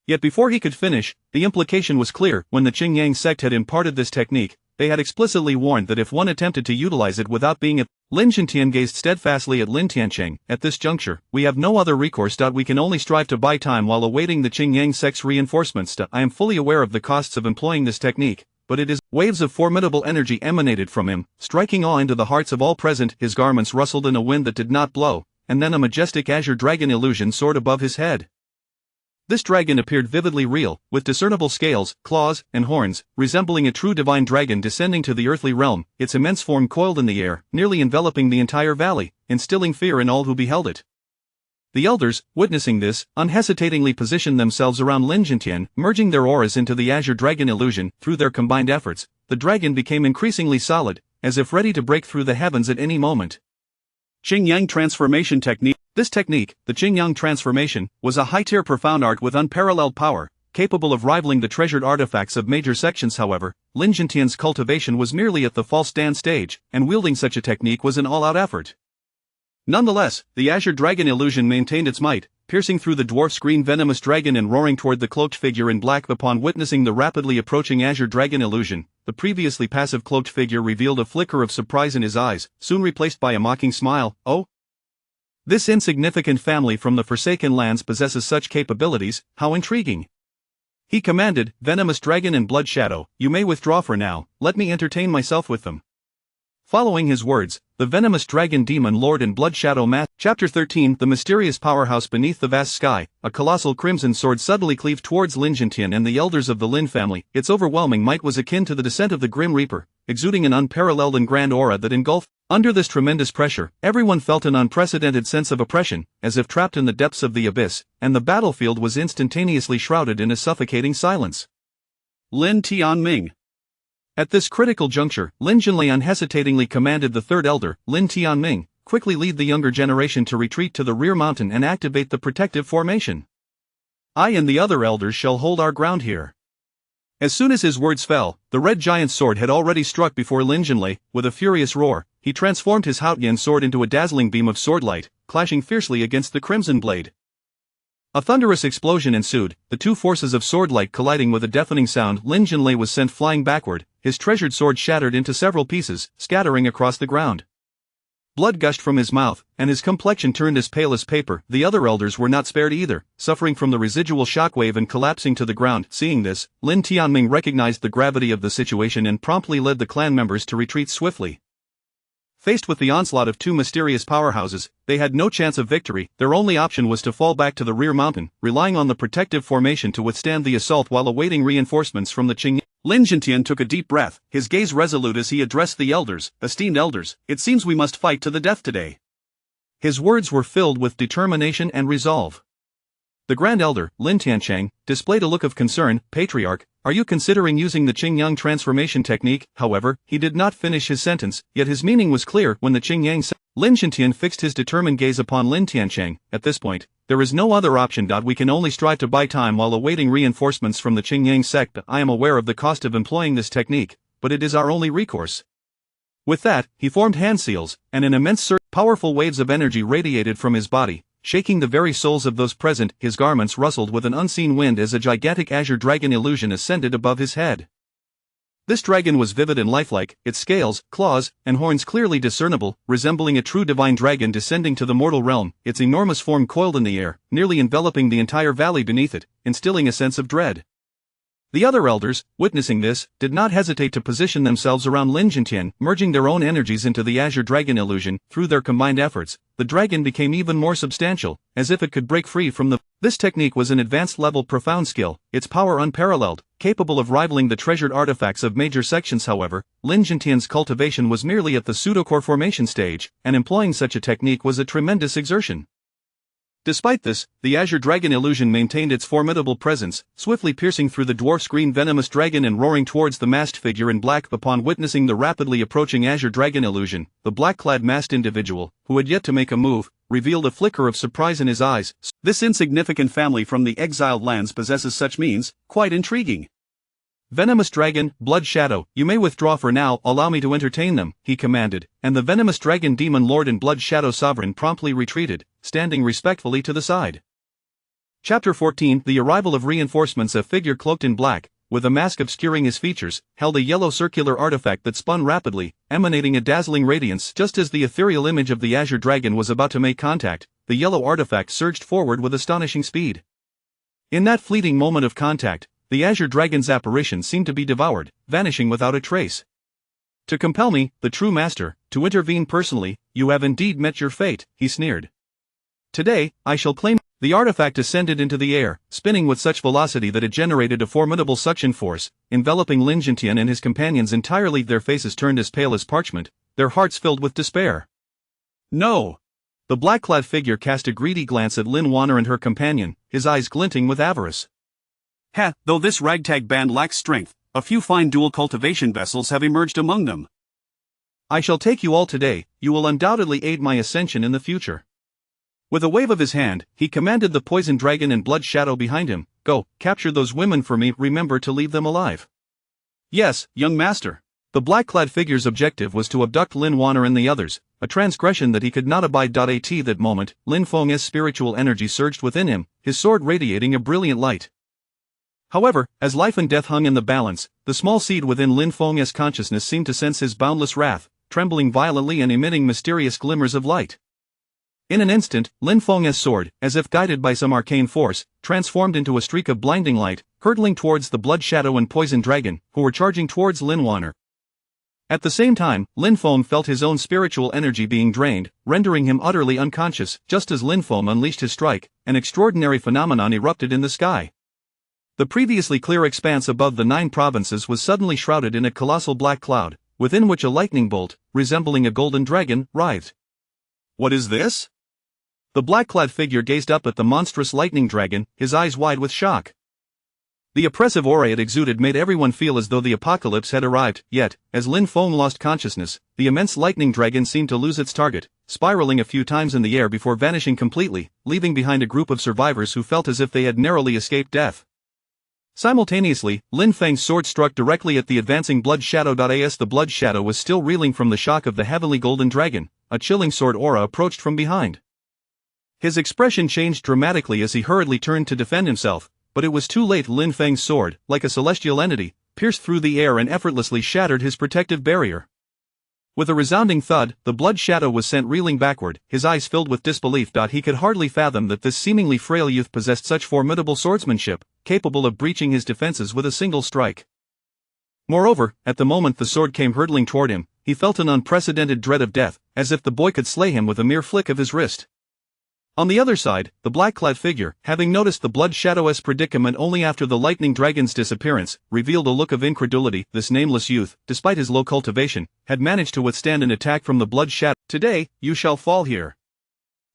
Speaker 1: Yet before he could finish, the implication was clear. When the Qingyang sect had imparted this technique, they had explicitly warned that if one attempted to utilize it without being Lin Jintian gazed steadfastly at Lin Tiancheng. "At this juncture, we have no other recourse. We can only strive to buy time while awaiting the Qingyang sect's reinforcements. I am fully aware of the costs of employing this technique, but it is..." Waves of formidable energy emanated from him, striking awe into the hearts of all present. His garments rustled in a wind that did not blow, and then a majestic azure dragon illusion soared above his head. This dragon appeared vividly real, with discernible scales, claws, and horns, resembling a true divine dragon descending to the earthly realm. Its immense form coiled in the air, nearly enveloping the entire valley, instilling fear in all who beheld it. The elders, witnessing this, unhesitatingly positioned themselves around Lin Jintian, merging their auras into the azure dragon illusion. Through their combined efforts, the dragon became increasingly solid, as if ready to break through the heavens at any moment. Qingyang transformation technique. This technique, the Qingyang transformation, was a high-tier profound art with unparalleled power, capable of rivaling the treasured artifacts of major sections. However, Lin Jintian's cultivation was merely at the false stand stage, and wielding such a technique was an all-out effort. Nonetheless, the azure dragon illusion maintained its might, piercing through the dwarf's green venomous dragon and roaring toward the cloaked figure in black. Upon witnessing the rapidly approaching azure dragon illusion, the previously passive cloaked figure revealed a flicker of surprise in his eyes, soon replaced by a mocking smile. "Oh? This insignificant family from the Forsaken Lands possesses such capabilities, how intriguing!" He commanded. "Venomous dragon and blood shadow, you may withdraw for now, let me entertain myself with them." Following his words, the venomous dragon demon lord and blood shadow mass. Chapter 13. The mysterious powerhouse beneath the vast sky. A colossal crimson sword suddenly cleaved towards Lin Jintian and the elders of the Lin family. Its overwhelming might was akin to the descent of the Grim Reaper, exuding an unparalleled and grand aura that engulfed. Under this tremendous pressure, everyone felt an unprecedented sense of oppression, as if trapped in the depths of the abyss, and the battlefield was instantaneously shrouded in a suffocating silence. Lin Tianming. At this critical juncture, Lin Jinlei unhesitatingly commanded the third elder, Lin Tianming, quickly lead the younger generation to retreat to the rear mountain and activate the protective formation. "I and the other elders shall hold our ground here." As soon as his words fell, the red giant's sword had already struck before Lin Jinlei. With a furious roar, he transformed his Haotian sword into a dazzling beam of swordlight, clashing fiercely against the crimson blade. A thunderous explosion ensued, the two forces of swordlight colliding with a deafening sound. Lin Jinlei was sent flying backward, his treasured sword shattered into several pieces, scattering across the ground. Blood gushed from his mouth, and his complexion turned as pale as paper. The other elders were not spared either, suffering from the residual shockwave and collapsing to the ground. Seeing this, Lin Tianming recognized the gravity of the situation and promptly led the clan members to retreat swiftly. Faced with the onslaught of two mysterious powerhouses, they had no chance of victory. Their only option was to fall back to the rear mountain, relying on the protective formation to withstand the assault while awaiting reinforcements from the Qingyang. Lin Jintian took a deep breath, his gaze resolute as he addressed the elders. "Esteemed elders, it seems we must fight to the death today." His words were filled with determination and resolve. The Grand Elder, Lin Tianchang, displayed a look of concern. "Patriarch, are you considering using the Qingyang transformation technique?" However, he did not finish his sentence, yet his meaning was clear when the Qingyang said. Lin Jintian fixed his determined gaze upon Lin Tianchang. "At this point, there is no other option. We can only strive to buy time while awaiting reinforcements from the Qingyang sect. I am aware of the cost of employing this technique, but it is our only recourse." With that, he formed hand seals, and an immense surge, powerful waves of energy radiated from his body, shaking the very souls of those present. His garments rustled with an unseen wind as a gigantic azure dragon illusion ascended above his head. This dragon was vivid and lifelike, its scales, claws, and horns clearly discernible, resembling a true divine dragon descending to the mortal realm, its enormous form coiled in the air, nearly enveloping the entire valley beneath it, instilling a sense of dread. The other elders, witnessing this, did not hesitate to position themselves around Lin Jintian, merging their own energies into the azure dragon illusion. Through their combined efforts, the dragon became even more substantial, as if it could break free from the. This technique was an advanced-level profound skill, its power unparalleled, capable of rivaling the treasured artifacts of major sections. However, Lin Jintian's cultivation was merely at the pseudocore formation stage, and employing such a technique was a tremendous exertion. Despite this, the azure dragon illusion maintained its formidable presence, swiftly piercing through the dwarf's green venomous dragon and roaring towards the masked figure in black. Upon witnessing the rapidly approaching azure dragon illusion, the black-clad masked individual, who had yet to make a move, revealed a flicker of surprise in his eyes. This insignificant family from the exiled lands possesses such means, quite intriguing. Venomous dragon, Blood Shadow, you may withdraw for now, allow me to entertain them, he commanded, and the venomous dragon demon lord and Blood Shadow sovereign promptly retreated, standing respectfully to the side. Chapter 14 The arrival of reinforcements. A figure cloaked in black, with a mask obscuring his features, held a yellow circular artifact that spun rapidly, emanating a dazzling radiance. Just as the ethereal image of the azure dragon was about to make contact, the yellow artifact surged forward with astonishing speed. In that fleeting moment of contact, the azure dragon's apparition seemed to be devoured, vanishing without a trace. To compel me, the true master, to intervene personally, you have indeed met your fate, he sneered. Today, I shall claim. The artifact ascended into the air, spinning with such velocity that it generated a formidable suction force, enveloping Lin Jintian and his companions entirely. Their faces turned as pale as parchment, their hearts filled with despair. No! The black-clad figure cast a greedy glance at Lin Wanner and her companion, his eyes glinting with avarice. Though this ragtag band lacks strength, a few fine dual cultivation vessels have emerged among them. I shall take you all today, you will undoubtedly aid my ascension in the future. With a wave of his hand, he commanded the poison dragon and Blood Shadow behind him, go, capture those women for me, remember to leave them alive. Yes, young master. The black-clad figure's objective was to abduct Lin Wanner and the others, a transgression that he could not abide. At that moment, Lin Feng's spiritual energy surged within him, his sword radiating a brilliant light. However, as life and death hung in the balance, the small seed within Lin Feng's consciousness seemed to sense his boundless wrath, trembling violently and emitting mysterious glimmers of light. In an instant, Lin Feng's sword, as if guided by some arcane force, transformed into a streak of blinding light, hurtling towards the Blood Shadow and Poison Dragon, who were charging towards Lin Wanner. At the same time, Lin Feng felt his own spiritual energy being drained, rendering him utterly unconscious. Just as Lin Feng unleashed his strike, an extraordinary phenomenon erupted in the sky. The previously clear expanse above the 9 provinces was suddenly shrouded in a colossal black cloud, within which a lightning bolt, resembling a golden dragon, writhed. What is this? The black-clad figure gazed up at the monstrous lightning dragon, his eyes wide with shock. The oppressive aura it exuded made everyone feel as though the apocalypse had arrived, yet, as Lin Feng lost consciousness, the immense lightning dragon seemed to lose its target, spiraling a few times in the air before vanishing completely, leaving behind a group of survivors who felt as if they had narrowly escaped death. Simultaneously, Lin Feng's sword struck directly at the advancing Blood Shadow. As the Blood Shadow was still reeling from the shock of the heavenly golden dragon, a chilling sword aura approached from behind. His expression changed dramatically as he hurriedly turned to defend himself, but it was too late. Lin Feng's sword, like a celestial entity, pierced through the air and effortlessly shattered his protective barrier. With a resounding thud, the Blood Shadow was sent reeling backward, his eyes filled with disbelief. He could hardly fathom that this seemingly frail youth possessed such formidable swordsmanship, capable of breaching his defenses with a single strike. Moreover, at the moment the sword came hurtling toward him, he felt an unprecedented dread of death, as if the boy could slay him with a mere flick of his wrist. On the other side, the black-clad figure, having noticed the Blood Shadow's predicament only after the lightning dragon's disappearance, revealed a look of incredulity. This nameless youth, despite his low cultivation, had managed to withstand an attack from the Blood Shadow. Today, you shall fall here.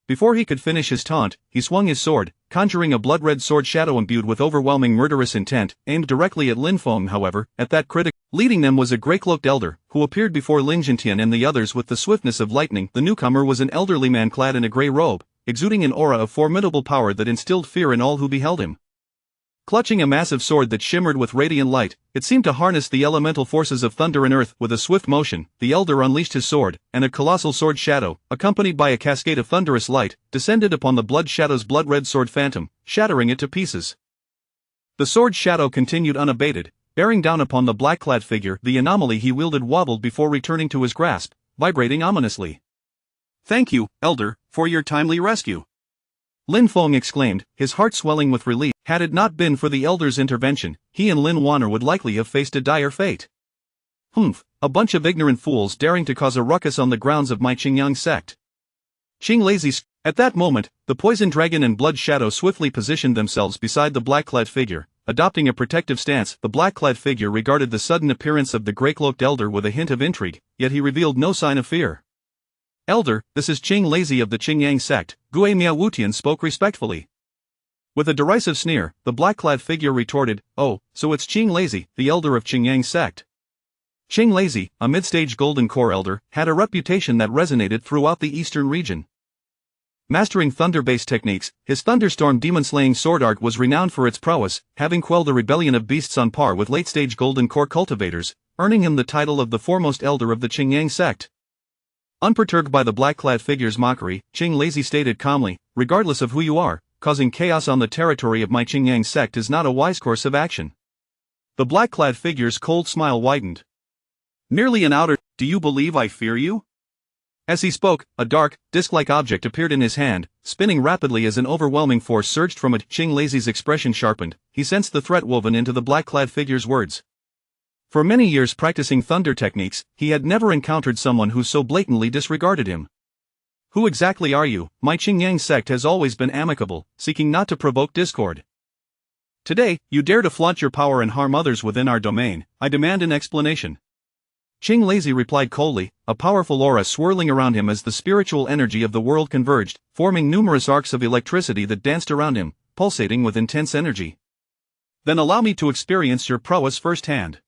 Speaker 1: Before he could finish his taunt, he swung his sword, conjuring a blood-red sword shadow imbued with overwhelming murderous intent, aimed directly at Lin Feng. However, at that critical, leading them was a grey-cloaked elder, who appeared before Lin Jintian and the others with the swiftness of lightning. The newcomer was an elderly man clad in a grey robe, exuding an aura of formidable power that instilled fear in all who beheld him. Clutching a massive sword that shimmered with radiant light, it seemed to harness the elemental forces of thunder and earth. With a swift motion, the elder unleashed his sword, and a colossal sword shadow, accompanied by a cascade of thunderous light, descended upon the Blood Shadow's blood-red sword phantom, shattering it to pieces. The sword shadow continued unabated, bearing down upon the black-clad figure. The anomaly he wielded wobbled before returning to his grasp, vibrating ominously. "Thank you, Elder, for your timely rescue," Lin Feng exclaimed, his heart swelling with relief. Had it not been for the Elder's intervention, he and Lin Wanner would likely have faced a dire fate. "Humph, a bunch of ignorant fools daring to cause a ruckus on the grounds of my Qingyang sect." Qing Lazy. At that moment, the Poison Dragon and Blood Shadow swiftly positioned themselves beside the black-clad figure, adopting a protective stance. The black-clad figure regarded the sudden appearance of the grey-cloaked Elder with a hint of intrigue, yet he revealed no sign of fear. "Elder, this is Qing Lazy of the Qingyang sect," Gue Miaowutian spoke respectfully. With a derisive sneer, the black-clad figure retorted, "Oh, so it's Qing Lazy, the Elder of Qingyang sect." Qing Lazy, a mid-stage Golden Core Elder, had a reputation that resonated throughout the eastern region. Mastering thunder-based techniques, his thunderstorm demon-slaying sword art was renowned for its prowess, having quelled a rebellion of beasts on par with late-stage Golden Core cultivators, earning him the title of the foremost Elder of the Qingyang sect. Unperturbed by the black-clad figure's mockery, Qing Lazy stated calmly, "Regardless of who you are, causing chaos on the territory of my Qingyang sect is not a wise course of action." The black-clad figure's cold smile widened. "Merely an outer, do you believe I fear you?" As he spoke, a dark, disc-like object appeared in his hand, spinning rapidly as an overwhelming force surged from it. Qing Lazy's expression sharpened, he sensed the threat woven into the black-clad figure's words. For many years practicing thunder techniques, he had never encountered someone who so blatantly disregarded him. "Who exactly are you? My Qingyang sect has always been amicable, seeking not to provoke discord. Today, you dare to flaunt your power and harm others within our domain. I demand an explanation." Qing Lazy replied coldly, a powerful aura swirling around him as the spiritual energy of the world converged, forming numerous arcs of electricity that danced around him, pulsating with intense energy. "Then allow me to experience your prowess firsthand,"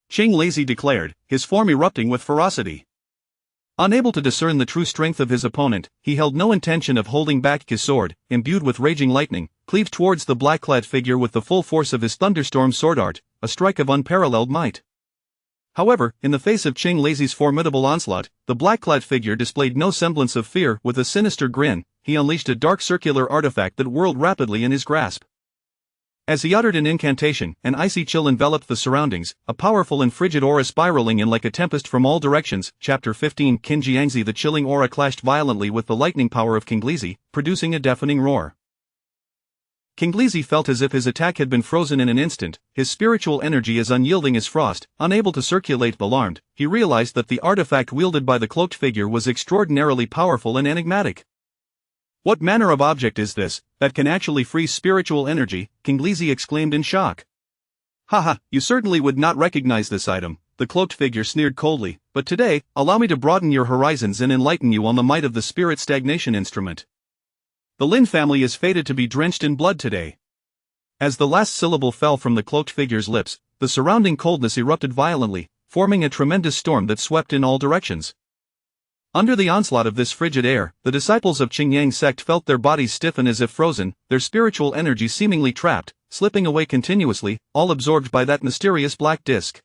Speaker 1: Qing Lazy declared, his form erupting with ferocity. Unable to discern the true strength of his opponent, he held no intention of holding back. His sword, imbued with raging lightning, cleaved towards the black-clad figure with the full force of his thunderstorm sword art, a strike of unparalleled might. However, in the face of Qing Lazy's formidable onslaught, the black-clad figure displayed no semblance of fear. With a sinister grin, he unleashed a dark circular artifact that whirled rapidly in his grasp. As he uttered an incantation, an icy chill enveloped the surroundings, a powerful and frigid aura spiraling in like a tempest from all directions. Chapter 15 Qin Jiangzi. The chilling aura clashed violently with the lightning power of King Lazy, producing a deafening roar. King Lazy felt as if his attack had been frozen in an instant, his spiritual energy as unyielding as frost. Unable to circulate. Alarmed, he realized that the artifact wielded by the cloaked figure was extraordinarily powerful and enigmatic. "What manner of object is this, that can actually freeze spiritual energy?" King Lazy exclaimed in shock. "Haha, you certainly would not recognize this item," the cloaked figure sneered coldly, "but today, allow me to broaden your horizons and enlighten you on the might of the spirit stagnation instrument. The Lin family is fated to be drenched in blood today." As the last syllable fell from the cloaked figure's lips, the surrounding coldness erupted violently, forming a tremendous storm that swept in all directions. Under the onslaught of this frigid air, the disciples of Qingyang sect felt their bodies stiffen as if frozen, their spiritual energy seemingly trapped, slipping away continuously, all absorbed by that mysterious black disk.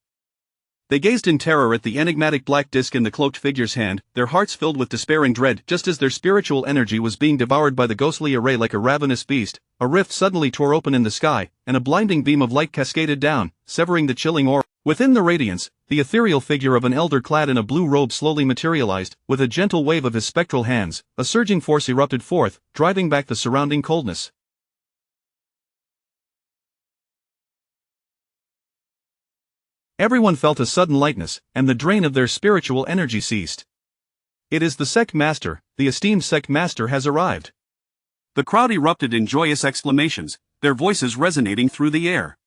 Speaker 1: They gazed in terror at the enigmatic black disk in the cloaked figure's hand, their hearts filled with despair and dread. Just as their spiritual energy was being devoured by the ghostly array like a ravenous beast, a rift suddenly tore open in the sky, and a blinding beam of light cascaded down, severing the chilling aura. Within the radiance, the ethereal figure of an elder clad in a blue robe slowly materialized. With a gentle wave of his spectral hands, a surging force erupted forth, driving back the surrounding coldness. Everyone felt a sudden lightness, and the drain of their spiritual energy ceased. "It is the sect master, the esteemed sect master has arrived." The crowd erupted in joyous exclamations, their voices resonating through the air.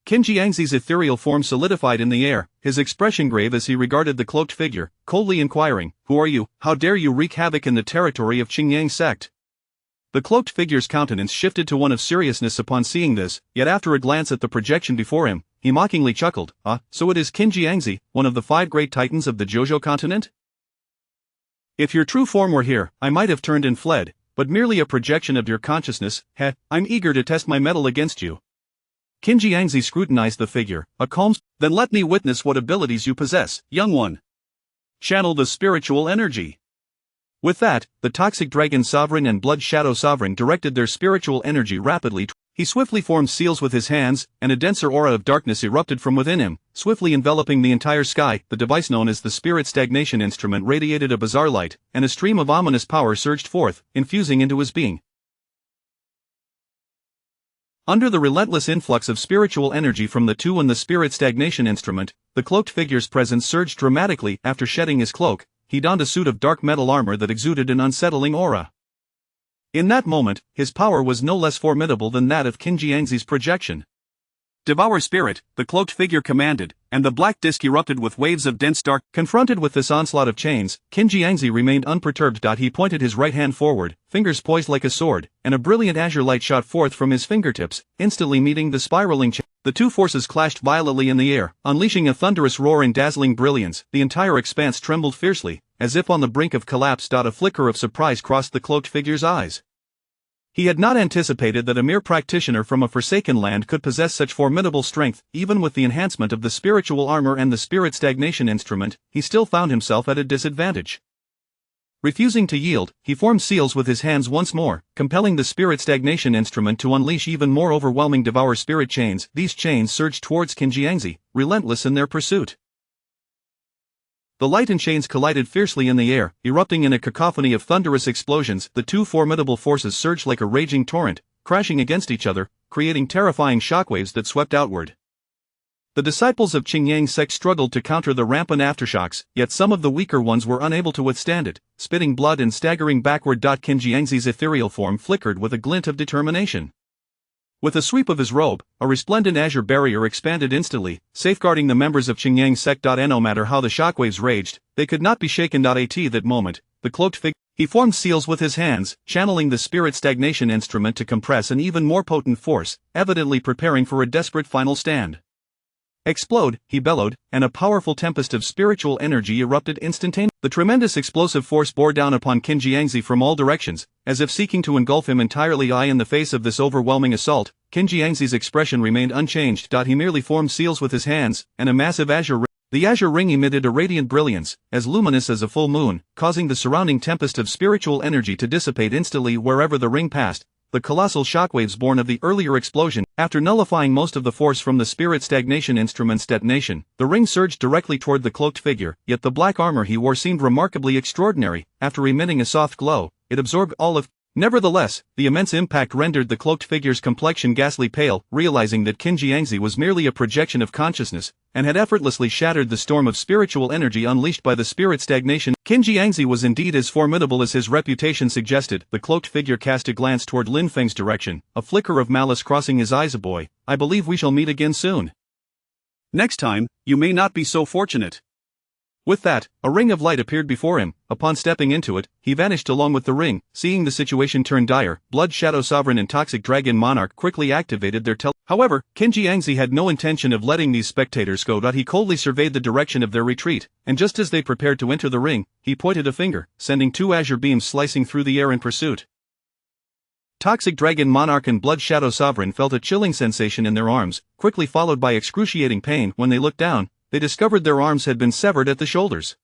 Speaker 1: Qin Jiangzi's ethereal form solidified in the air, his expression grave as he regarded the cloaked figure, coldly inquiring, "Who are you? How dare you wreak havoc in the territory of Qingyang sect?" The cloaked figure's countenance shifted to one of seriousness upon seeing this, yet after a glance at the projection before him, he mockingly chuckled, "Ah, so it is Qin Jiangzi, one of the 5 great titans of the Zhouzhou continent? If your true form were here, I might have turned and fled, but merely a projection of your consciousness. I'm eager to test my mettle against you." Qin Jiangzi scrutinized the figure, a calm. "Then let me witness what abilities you possess, young one. Channel the spiritual energy." With that, the Toxic Dragon Sovereign and Blood Shadow Sovereign directed their spiritual energy rapidly. He swiftly formed seals with his hands, and a denser aura of darkness erupted from within him, swiftly enveloping the entire sky. The device known as the Spirit Stagnation Instrument radiated a bizarre light, and a stream of ominous power surged forth, infusing into his being. Under the relentless influx of spiritual energy from the two and the Spirit Stagnation Instrument, the cloaked figure's presence surged dramatically. After shedding his cloak, he donned a suit of dark metal armor that exuded an unsettling aura. In that moment, his power was no less formidable than that of Qin Jiangxi's projection. "Devour spirit," the cloaked figure commanded, and the black disk erupted with waves of dense dark. Confronted with this onslaught of chains, Qin Jiangxi remained unperturbed. He pointed his right hand forward, fingers poised like a sword, and a brilliant azure light shot forth from his fingertips, instantly meeting the spiraling chain. The two forces clashed violently in the air, unleashing a thunderous roar in dazzling brilliance. The entire expanse trembled fiercely, as if on the brink of collapse. A flicker of surprise crossed the cloaked figure's eyes. He had not anticipated that a mere practitioner from a forsaken land could possess such formidable strength. Even with the enhancement of the spiritual armor and the Spirit Stagnation Instrument, he still found himself at a disadvantage. Refusing to yield, he formed seals with his hands once more, compelling the Spirit Stagnation Instrument to unleash even more overwhelming Devour Spirit chains. These chains surged towards Qin Jiangxi, relentless in their pursuit. The light and chains collided fiercely in the air, erupting in a cacophony of thunderous explosions. The two formidable forces surged like a raging torrent, crashing against each other, creating terrifying shockwaves that swept outward. The disciples of Qingyang's sect struggled to counter the rampant aftershocks, yet some of the weaker ones were unable to withstand it, spitting blood and staggering backward. Qin Jiangxi's ethereal form flickered with a glint of determination. With a sweep of his robe, a resplendent azure barrier expanded instantly, safeguarding the members of Qingyang's sect. No matter how the shockwaves raged, they could not be shaken. At that moment, the cloaked figure. He formed seals with his hands, channeling the Spirit Stagnation Instrument to compress an even more potent force, evidently preparing for a desperate final stand. "Explode," he bellowed, and a powerful tempest of spiritual energy erupted instantaneously. The tremendous explosive force bore down upon Qin Jiangxi from all directions, as if seeking to engulf him entirely. In the face of this overwhelming assault, Qin Jiangxi's expression remained unchanged. He merely formed seals with his hands, and a massive azure ring. The azure ring emitted a radiant brilliance, as luminous as a full moon, causing the surrounding tempest of spiritual energy to dissipate instantly wherever the ring passed. The colossal shockwaves born of the earlier explosion, after nullifying most of the force from the Spirit Stagnation Instrument's detonation, the ring surged directly toward the cloaked figure. Yet the black armor he wore seemed remarkably extraordinary. After emitting a soft glow, it absorbed all of. Nevertheless, the immense impact rendered the cloaked figure's complexion ghastly pale. Realizing that Qin Jiangxi was merely a projection of consciousness, and had effortlessly shattered the storm of spiritual energy unleashed by the Spirit Stagnation, Qin Jiangxi was indeed as formidable as his reputation suggested. The cloaked figure cast a glance toward Lin Feng's direction, a flicker of malice crossing his eyes. "Boy, I believe we shall meet again soon. Next time, you may not be so fortunate." With that, a ring of light appeared before him. Upon stepping into it, he vanished along with the ring. Seeing the situation turn dire, Blood Shadow Sovereign and Toxic Dragon Monarch quickly activated their However, Qin Jiangxi had no intention of letting these spectators go. He coldly surveyed the direction of their retreat, and just as they prepared to enter the ring, he pointed a finger, sending two azure beams slicing through the air in pursuit. Toxic Dragon Monarch and Blood Shadow Sovereign felt a chilling sensation in their arms, quickly followed by excruciating pain. When they looked down, they discovered their arms had been severed at the shoulders.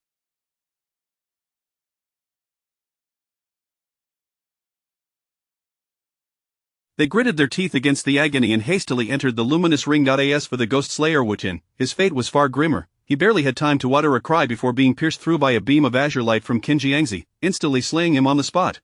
Speaker 1: They gritted their teeth against the agony and hastily entered the luminous ring. As for the Ghost Slayer Wu Tin, his fate was far grimmer. He barely had time to utter a cry before being pierced through by a beam of azure light from Qin Jiangxi, instantly slaying him on the spot.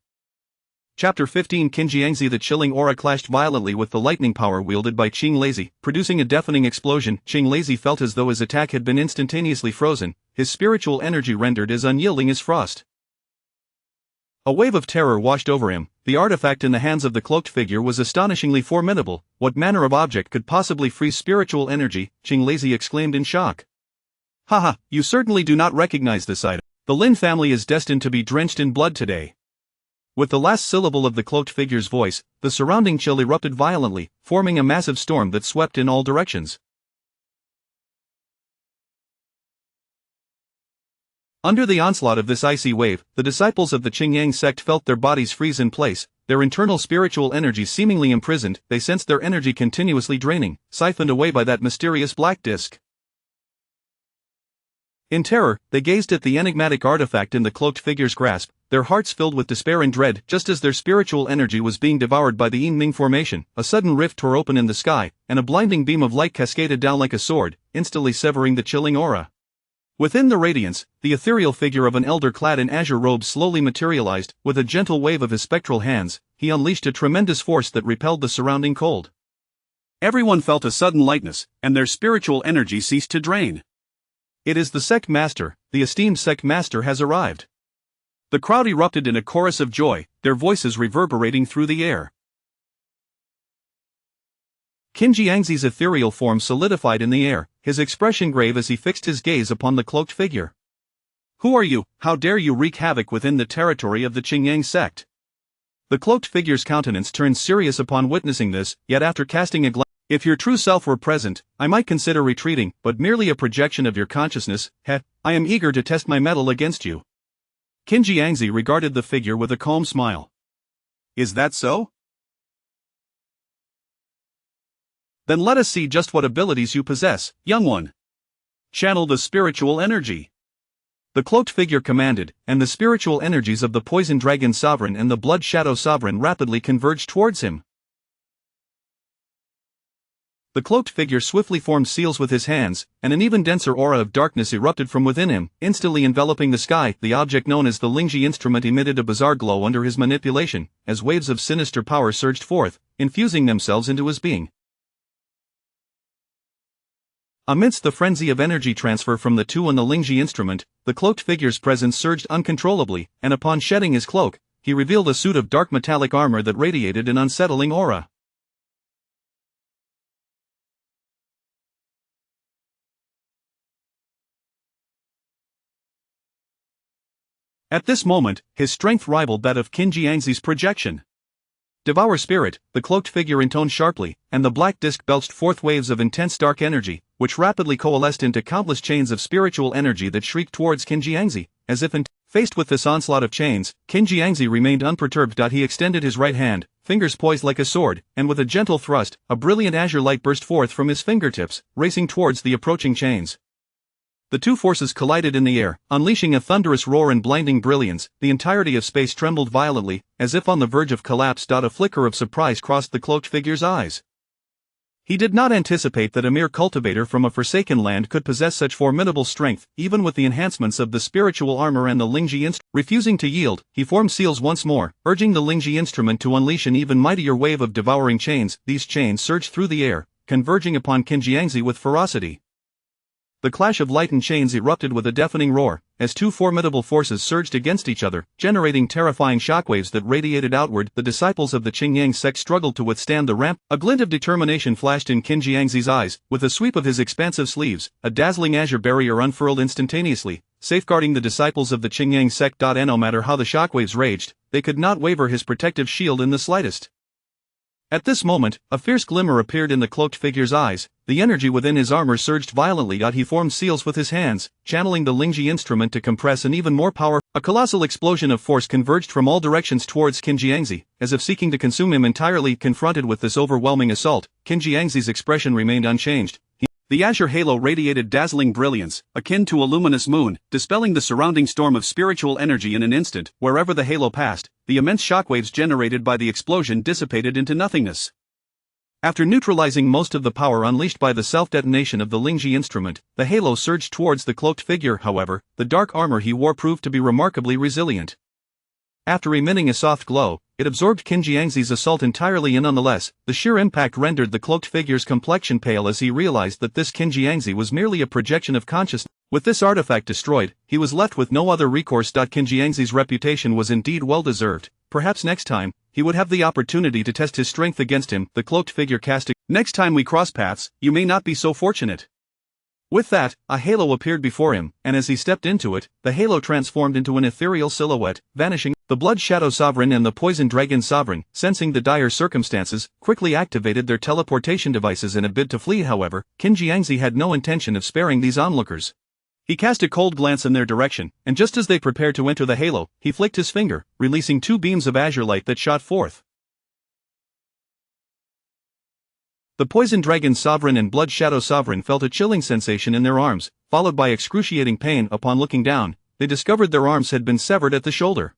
Speaker 1: Chapter 15. Qin Jiangxi. The chilling aura clashed violently with the lightning power wielded by Qing Lazy, producing a deafening explosion. Qing Lazy felt as though his attack had been instantaneously frozen, his spiritual energy rendered as unyielding as frost. A wave of terror washed over him. The artifact in the hands of the cloaked figure was astonishingly formidable. What manner of object could possibly freeze spiritual energy? Qing Lazy exclaimed in shock. "Haha, you certainly do not recognize this item. The Lin family is destined to be drenched in blood today." With the last syllable of the cloaked figure's voice, the surrounding chill erupted violently, forming a massive storm that swept in all directions. Under the onslaught of this icy wave, the disciples of the Qingyang sect felt their bodies freeze in place, their internal spiritual energy seemingly imprisoned. They sensed their energy continuously draining, siphoned away by that mysterious black disk. In terror, they gazed at the enigmatic artifact in the cloaked figure's grasp. their hearts filled with despair and dread. Just as their spiritual energy was being devoured by the Yin Ming formation, a sudden rift tore open in the sky, and a blinding beam of light cascaded down like a sword, instantly severing the chilling aura. Within the radiance, the ethereal figure of an elder clad in azure robes slowly materialized. With a gentle wave of his spectral hands, he unleashed a tremendous force that repelled the surrounding cold. Everyone felt a sudden lightness, and their spiritual energy ceased to drain. It is the sect master, the esteemed sect master has arrived. The crowd erupted in a chorus of joy, their voices reverberating through the air. Qin Jiangzi's ethereal form solidified in the air, his expression grave as he fixed his gaze upon the cloaked figure. "Who are you? How dare you wreak havoc within the territory of the Qingyang sect?" The cloaked figure's countenance turned serious upon witnessing this, yet after casting a glance, "If your true self were present, I might consider retreating, but merely a projection of your consciousness, I am eager to test my mettle against you." Qin Jiangzi regarded the figure with a calm smile. "Is that so? Then let us see just what abilities you possess, young one. Channel the spiritual energy." The cloaked figure commanded, and the spiritual energies of the Poison Dragon Sovereign and the Blood Shadow Sovereign rapidly converged towards him. The cloaked figure swiftly formed seals with his hands, and an even denser aura of darkness erupted from within him, instantly enveloping the sky. The object known as the Lingji instrument emitted a bizarre glow under his manipulation, as waves of sinister power surged forth, infusing themselves into his being. Amidst the frenzy of energy transfer from the two on the Lingji instrument, the cloaked figure's presence surged uncontrollably, and upon shedding his cloak, he revealed a suit of dark metallic armor that radiated an unsettling aura. At this moment, his strength rivaled that of Qin Jiangzi's projection. "Devour spirit," the cloaked figure intoned sharply, and the black disc belched forth waves of intense dark energy, which rapidly coalesced into countless chains of spiritual energy that shrieked towards Qin Jiangzi, as if faced with this onslaught of chains, Qin Jiangzi remained unperturbed. He extended his right hand, fingers poised like a sword, and with a gentle thrust, a brilliant azure light burst forth from his fingertips, racing towards the approaching chains. The two forces collided in the air, unleashing a thunderous roar and blinding brilliance. The entirety of space trembled violently, as if on the verge of collapse. A flicker of surprise crossed the cloaked figure's eyes. He did not anticipate that a mere cultivator from a forsaken land could possess such formidable strength, even with the enhancements of the spiritual armor and the Lingji instrument. Refusing to yield, he formed seals once more, urging the Lingji instrument to unleash an even mightier wave of devouring chains. These chains surged through the air, converging upon Qin Jiangzi with ferocity. The clash of light and chains erupted with a deafening roar, as two formidable forces surged against each other, generating terrifying shockwaves that radiated outward. The disciples of the Qingyang sect struggled to withstand the ramp. A glint of determination flashed in Qin Jiangzi's eyes. With a sweep of his expansive sleeves, a dazzling azure barrier unfurled instantaneously, safeguarding the disciples of the Qingyang sect. And no matter how the shockwaves raged, they could not waver his protective shield in the slightest. At this moment, a fierce glimmer appeared in the cloaked figure's eyes. The energy within his armor surged violently. He formed seals with his hands, channeling the Lingji instrument to compress an even more power. A colossal explosion of force converged from all directions towards Qin Jiangzi, as if seeking to consume him entirely. Confronted with this overwhelming assault, Qin Jiangzi's expression remained unchanged. The azure halo radiated dazzling brilliance, akin to a luminous moon, dispelling the surrounding storm of spiritual energy in an instant. Wherever the halo passed, the immense shockwaves generated by the explosion dissipated into nothingness. After neutralizing most of the power unleashed by the self-detonation of the Lingji instrument, the halo surged towards the cloaked figure. However, the dark armor he wore proved to be remarkably resilient. After emitting a soft glow, it absorbed Qin Jiangzi's assault entirely, and nonetheless, the sheer impact rendered the cloaked figure's complexion pale as he realized that this Qin Jiangzi was merely a projection of consciousness. With this artifact destroyed, he was left with no other recourse. Qin Jiangzi's reputation was indeed well deserved. Perhaps next time, he would have the opportunity to test his strength against him. The cloaked figure cast a, "Next time we cross paths, you may not be so fortunate." With that, a halo appeared before him, and as he stepped into it, the halo transformed into an ethereal silhouette, vanishing. The Blood Shadow Sovereign and the Poison Dragon Sovereign, sensing the dire circumstances, quickly activated their teleportation devices in a bid to flee. However, Qin Jiangzi had no intention of sparing these onlookers. He cast a cold glance in their direction, and just as they prepared to enter the halo, he flicked his finger, releasing two beams of azure light that shot forth. The Poison Dragon Sovereign and Blood Shadow Sovereign felt a chilling sensation in their arms, followed by excruciating pain. Upon looking down, they discovered their arms had been severed at the shoulder.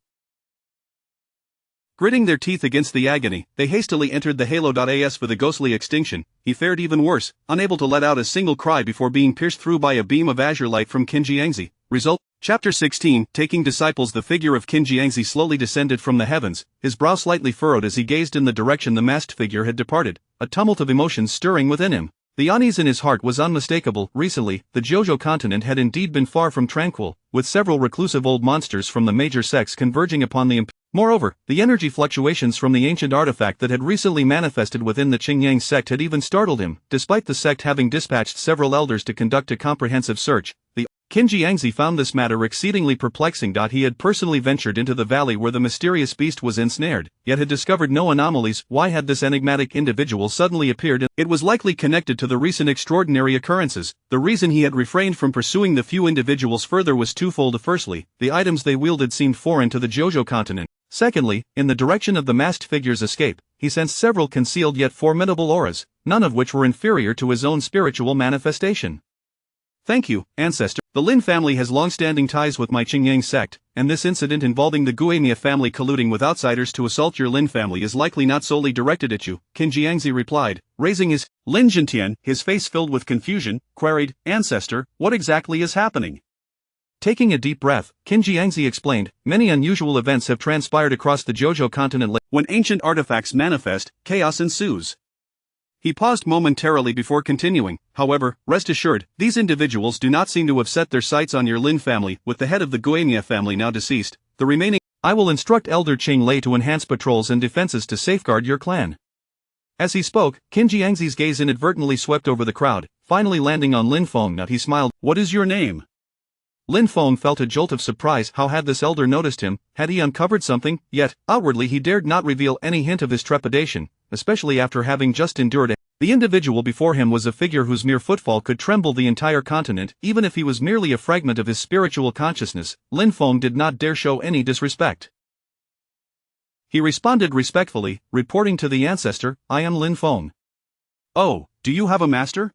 Speaker 1: Gritting their teeth against the agony, they hastily entered the Halo.as for the ghostly extinction. He fared even worse, unable to let out a single cry before being pierced through by a beam of azure light from Qin Jiangzi. Result: Chapter 16, Taking Disciples. The figure of Qin Jiangzi slowly descended from the heavens, his brow slightly furrowed as he gazed in the direction the masked figure had departed, a tumult of emotions stirring within him. The unease in his heart was unmistakable. Recently, the Jojo continent had indeed been far from tranquil, with several reclusive old monsters from the major sects converging upon the Moreover, the energy fluctuations from the ancient artifact that had recently manifested within the Qingyang sect had even startled him. Despite the sect having dispatched several elders to conduct a comprehensive search, the Qin Jiangzi found this matter exceedingly perplexing. He had personally ventured into the valley where the mysterious beast was ensnared, yet had discovered no anomalies. Why had this enigmatic individual suddenly appeared? It was likely connected to the recent extraordinary occurrences. The reason he had refrained from pursuing the few individuals further was twofold. Firstly, the items they wielded seemed foreign to the Jojo continent. Secondly, in the direction of the masked figure's escape, he sensed several concealed yet formidable auras, none of which were inferior to his own spiritual manifestation. Thank you, ancestor. The Lin family has long-standing ties with my Qingyang sect, and this incident involving the Guemia family colluding with outsiders to assault your Lin family is likely not solely directed at you, Qin Jiangzi replied, raising his Lin Jintian, his face filled with confusion, queried, Ancestor, what exactly is happening? Taking a deep breath, Qin Jiangzi explained, many unusual events have transpired across the Jojo continent. When ancient artifacts manifest, chaos ensues. He paused momentarily before continuing, however, rest assured, these individuals do not seem to have set their sights on your Lin family. With the head of the Guemia family now deceased, the remaining, I will instruct Elder Qing Lei to enhance patrols and defenses to safeguard your clan. As he spoke, Qin Jiangzi's gaze inadvertently swept over the crowd, finally landing on Lin Feng. He smiled, what is your name? Lin Feng felt a jolt of surprise. How had this elder noticed him? Had he uncovered something? Yet, outwardly he dared not reveal any hint of his trepidation, especially after having just endured it. The individual before him was a figure whose mere footfall could tremble the entire continent. Even if he was merely a fragment of his spiritual consciousness, Lin Feng did not dare show any disrespect. He responded respectfully, reporting to the ancestor, I am Lin Feng. Oh, do you have a master?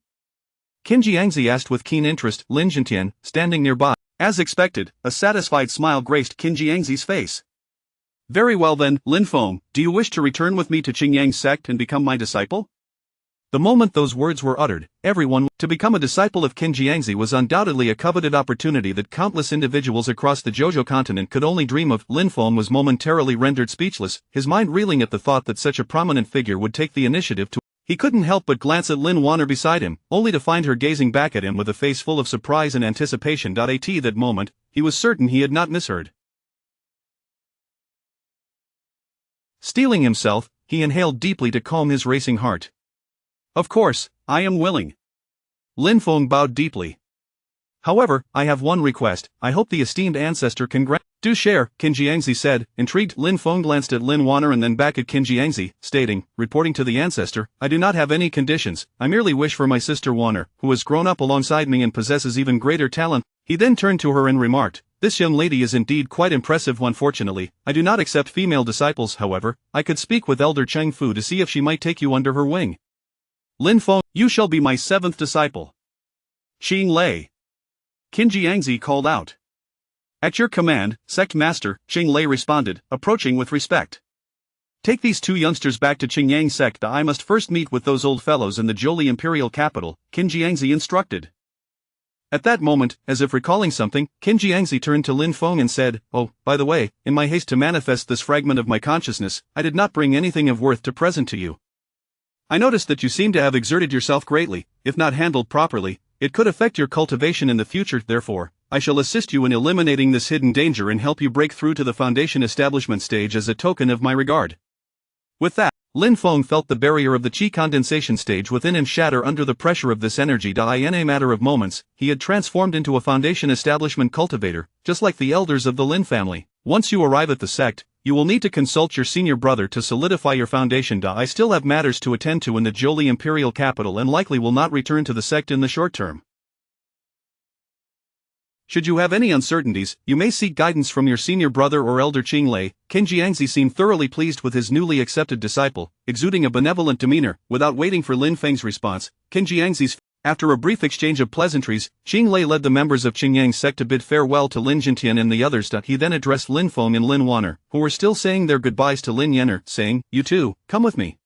Speaker 1: Qin Jiangzi asked with keen interest. Lin Jintian, standing nearby. As expected, a satisfied smile graced Qin Jiangzi's face. Very well then, Lin Feng, do you wish to return with me to Qingyang sect and become my disciple? The moment those words were uttered, everyone, to become a disciple of Qin Jiangzi was undoubtedly a coveted opportunity that countless individuals across the Jojo continent could only dream of. Lin Feng was momentarily rendered speechless, his mind reeling at the thought that such a prominent figure would take the initiative to. He couldn't help but glance at Lin Wanner beside him, only to find her gazing back at him with a face full of surprise and anticipation. At that moment, he was certain he had not misheard. Steeling himself, he inhaled deeply to calm his racing heart. Of course, I am willing. Lin Feng bowed deeply. However, I have one request. I hope the esteemed ancestor can grant. Do share, Qin Jiangzi said. Intrigued, Lin Feng glanced at Lin Wanner and then back at Qin Jiangzi, stating, reporting to the ancestor, I do not have any conditions. I merely wish for my sister Wanner, who has grown up alongside me and possesses even greater talent. He then turned to her and remarked, this young lady is indeed quite impressive. Unfortunately, I do not accept female disciples. However, I could speak with Elder Cheng Fu to see if she might take you under her wing. Lin Feng, you shall be my 7th disciple. Qing Lei. Qin Jiangzi called out. At your command, sect master, Qing Lei responded, approaching with respect. Take these two youngsters back to Qingyang sect. I must first meet with those old fellows in the Zholi imperial capital, Qin Jiangzi instructed. At that moment, as if recalling something, Qin Jiangzi turned to Lin Feng and said, oh, by the way, in my haste to manifest this fragment of my consciousness, I did not bring anything of worth to present to you. I noticed that you seem to have exerted yourself greatly. If not handled properly, it could affect your cultivation in the future. Therefore, I shall assist you in eliminating this hidden danger and help you break through to the foundation establishment stage as a token of my regard. With that, Lin Feng felt the barrier of the qi condensation stage within him shatter under the pressure of this energy. In a matter of moments, he had transformed into a foundation establishment cultivator, just like the elders of the Lin family. Once you arrive at the sect, you will need to consult your senior brother to solidify your foundation. I still have matters to attend to in the Zholi imperial capital and likely will not return to the sect in the short term. Should you have any uncertainties, you may seek guidance from your senior brother or Elder Qing Lei. Qin Jiangzi seemed thoroughly pleased with his newly accepted disciple, exuding a benevolent demeanor. Without waiting for Lin Feng's response, Qin Jiangzi's After a brief exchange of pleasantries, Qing Lei led the members of Qingyang's sect to bid farewell to Lin Jintian and the others. He then addressed Lin Feng and Lin Wanner, who were still saying their goodbyes to Lin Yenner, saying, "You too, come with me."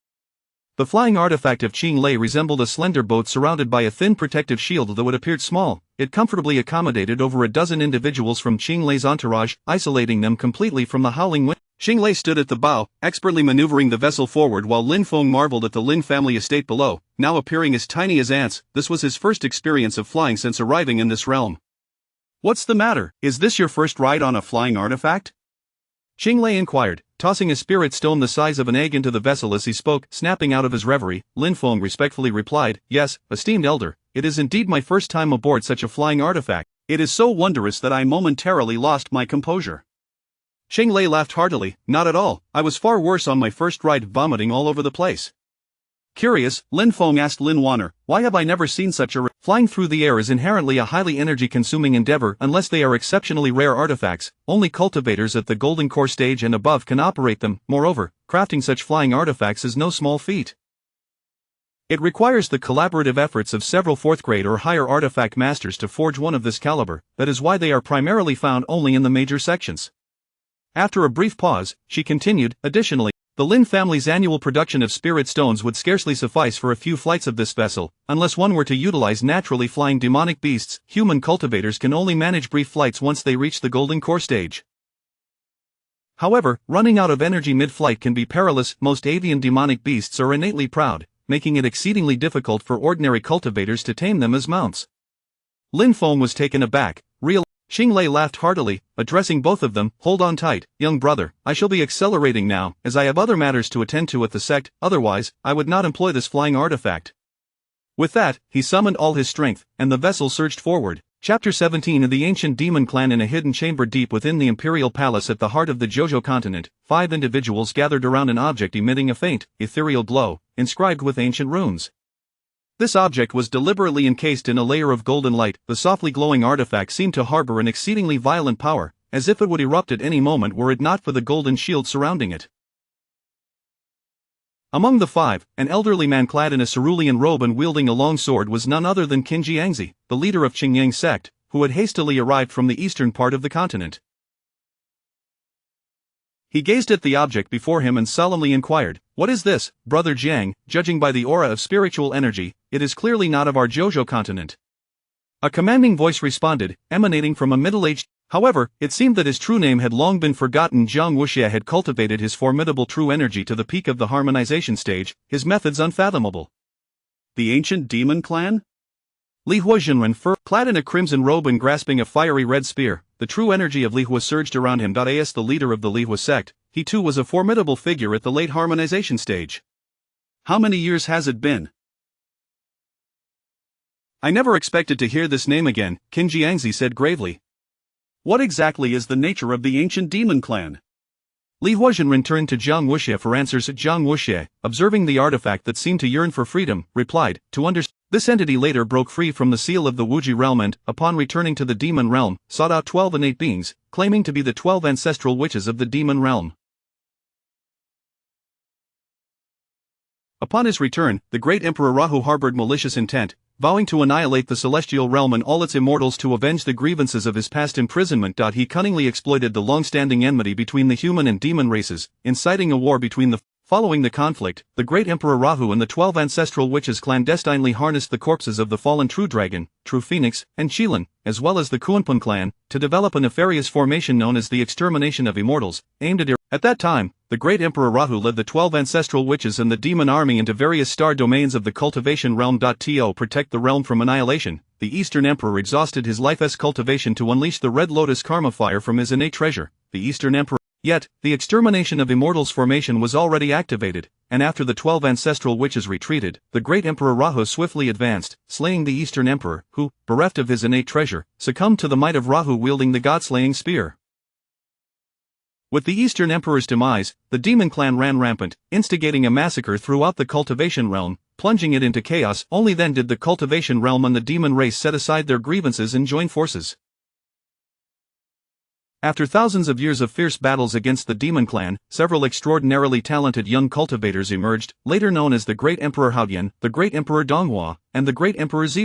Speaker 1: The flying artifact of Qing Lei resembled a slender boat surrounded by a thin protective shield. Though it appeared small, it comfortably accommodated over a dozen individuals from Qing Lei's entourage, isolating them completely from the howling wind. Qing Lei stood at the bow, expertly maneuvering the vessel forward while Lin Feng marveled at the Lin family estate below, now appearing as tiny as ants. This was his first experience of flying since arriving in this realm. "What's the matter? Is this your first ride on a flying artifact?" Qing Lei inquired, tossing a spirit stone the size of an egg into the vessel as he spoke. Snapping out of his reverie, Lin Feng respectfully replied, "Yes, esteemed elder, it is indeed my first time aboard such a flying artifact. It is so wondrous that I momentarily lost my composure." Qing Lei laughed heartily. "Not at all, I was far worse on my first ride, vomiting all over the place." Curious, Lin Feng asked Lin Wanner, "Why have I never seen such a Flying through the air is inherently a highly energy-consuming endeavor unless they are exceptionally rare artifacts. Only cultivators at the Golden Core stage and above can operate them. Moreover, crafting such flying artifacts is no small feat. It requires the collaborative efforts of several 4th grade or higher artifact masters to forge one of this caliber. That is why they are primarily found only in the major sections." After a brief pause, she continued, "Additionally, the Lin family's annual production of spirit stones would scarcely suffice for a few flights of this vessel. Unless one were to utilize naturally flying demonic beasts, human cultivators can only manage brief flights once they reach the Golden Core stage. However, running out of energy mid-flight can be perilous. Most avian demonic beasts are innately proud, making it exceedingly difficult for ordinary cultivators to tame them as mounts." Lin Feng was taken aback. Qing Lei laughed heartily, addressing both of them, "Hold on tight, young brother, I shall be accelerating now, as I have other matters to attend to at the sect, otherwise, I would not employ this flying artifact." With that, he summoned all his strength, and the vessel surged forward. Chapter 17 of the Ancient Demon Clan. In a hidden chamber deep within the Imperial Palace at the heart of the Jojo continent, 5 individuals gathered around an object emitting a faint, ethereal glow, inscribed with ancient runes. This object was deliberately encased in a layer of golden light. The softly glowing artifact seemed to harbor an exceedingly violent power, as if it would erupt at any moment were it not for the golden shield surrounding it. Among the 5, an elderly man clad in a cerulean robe and wielding a long sword was none other than Qin Jiangzi, the leader of Qingyang's sect, who had hastily arrived from the eastern part of the continent. He gazed at the object before him and solemnly inquired, "What is this, Brother Jiang? Judging by the aura of spiritual energy, it is clearly not of our Jojo continent." A commanding voice responded, emanating from a middle-aged. However, it seemed that his true name had long been forgotten. Jiang Wuxie had cultivated his formidable true energy to the peak of the harmonization stage, his methods unfathomable. The Ancient Demon Clan? Li Huazhenren, clad in a crimson robe and grasping a fiery red spear, the true energy of Li Hua surged around him. As the leader of the Li Hua sect, he too was a formidable figure at the late harmonization stage. "How many years has it been? I never expected to hear this name again," Qin Jiangzi said gravely. "What exactly is the nature of the Ancient Demon Clan?" Li Huazhenren turned to Jiang Wuxie for answers. Jiang Wuxie, observing the artifact that seemed to yearn for freedom, replied, "To understand. This entity later broke free from the seal of the Wuji realm and, upon returning to the demon realm, sought out 12 innate beings, claiming to be the 12 ancestral witches of the demon realm. Upon his return, the great Emperor Rahu harbored malicious intent, vowing to annihilate the celestial realm and all its immortals to avenge the grievances of his past imprisonment. He cunningly exploited the long-standing enmity between the human and demon races, inciting a war between the. Following the conflict, the great Emperor Rahu and the 12 ancestral witches clandestinely harnessed the corpses of the fallen True Dragon, True Phoenix, and Qilin, as well as the Kuanpun clan, to develop a nefarious formation known as the Extermination of Immortals, aimed at that time, the great Emperor Rahu led the 12 ancestral witches and the demon army into various star domains of the cultivation realm. To protect the realm from annihilation, the Eastern Emperor exhausted his life's cultivation to unleash the Red Lotus Karma fire from his innate treasure. The Eastern Emperor. Yet, the Extermination of Immortals formation was already activated, and after the 12 ancestral witches retreated, the great Emperor Rahu swiftly advanced, slaying the Eastern Emperor, who, bereft of his innate treasure, succumbed to the might of Rahu wielding the god-slaying spear. With the Eastern Emperor's demise, the demon clan ran rampant, instigating a massacre throughout the cultivation realm, plunging it into chaos. Only then did the cultivation realm and the demon race set aside their grievances and join forces. After thousands of years of fierce battles against the demon clan, several extraordinarily talented young cultivators emerged, later known as the Great Emperor Haodian, the Great Emperor Donghua, and the Great Emperor Zy.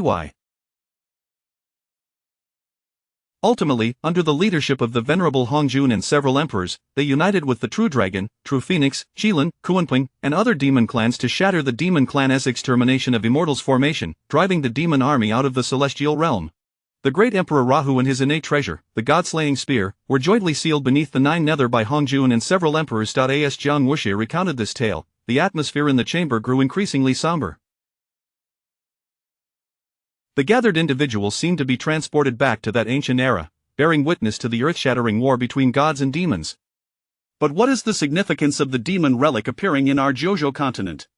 Speaker 1: Ultimately, under the leadership of the venerable Hongjun and several emperors, they united with the True Dragon, True Phoenix, Qilin, Kuanping, and other demon clans to shatter the demon clan's extermination of Immortals formation, driving the demon army out of the celestial realm. The great Emperor Rahu and his innate treasure, the god-slaying spear, were jointly sealed beneath the Nine Nether by Hongjun and several emperors. As Jiang Wuxie recounted this tale, the atmosphere in the chamber grew increasingly somber. The gathered individuals seemed to be transported back to that ancient era, bearing witness to the earth-shattering war between gods and demons. But what is the significance of the demon relic appearing in our Jojo continent?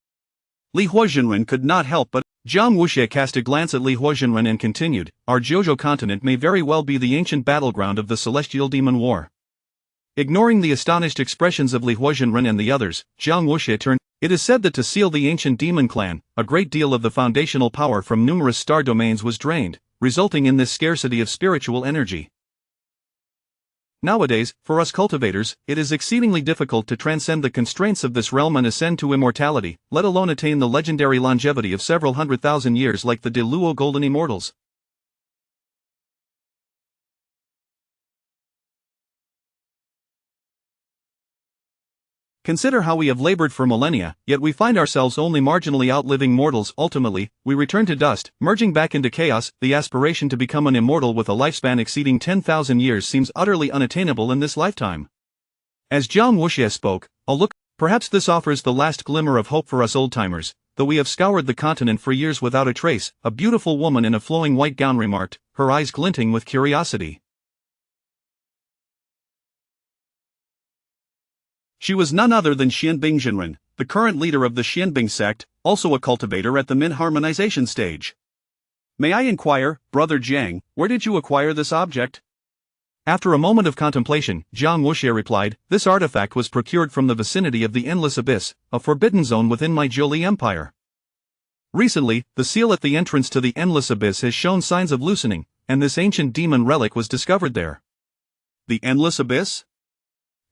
Speaker 1: Li Huozhenren could not help but. Jiang Wuxie cast a glance at Li Huozhenren and continued, our Jojo continent may very well be the ancient battleground of the celestial demon war. Ignoring the astonished expressions of Li Huozhenren and the others, Jiang Wuxie turned. It is said that to seal the ancient demon clan, a great deal of the foundational power from numerous star domains was drained, resulting in this scarcity of spiritual energy. Nowadays, for us cultivators, it is exceedingly difficult to transcend the constraints of this realm and ascend to immortality, let alone attain the legendary longevity of several 100,000 years like the Deluo Golden Immortals. Consider how we have labored for millennia, yet we find ourselves only marginally outliving mortals. Ultimately, we return to dust, merging back into chaos. The aspiration to become an immortal with a lifespan exceeding 10,000 years seems utterly unattainable in this lifetime. As Jiang Wuxie spoke, perhaps this offers the last glimmer of hope for us old-timers, though we have scoured the continent for years without a trace, a beautiful woman in a flowing white gown remarked, her eyes glinting with curiosity. She was none other than Xianbing Zhenren, the current leader of the Xianbing sect, also a cultivator at the mid-harmonization stage. May I inquire, Brother Jiang, where did you acquire this object? After a moment of contemplation, Jiang Wuxie replied, this artifact was procured from the vicinity of the Endless Abyss, a forbidden zone within my Jiuli Empire. Recently, the seal at the entrance to the Endless Abyss has shown signs of loosening, and this ancient demon relic was discovered there. The Endless Abyss?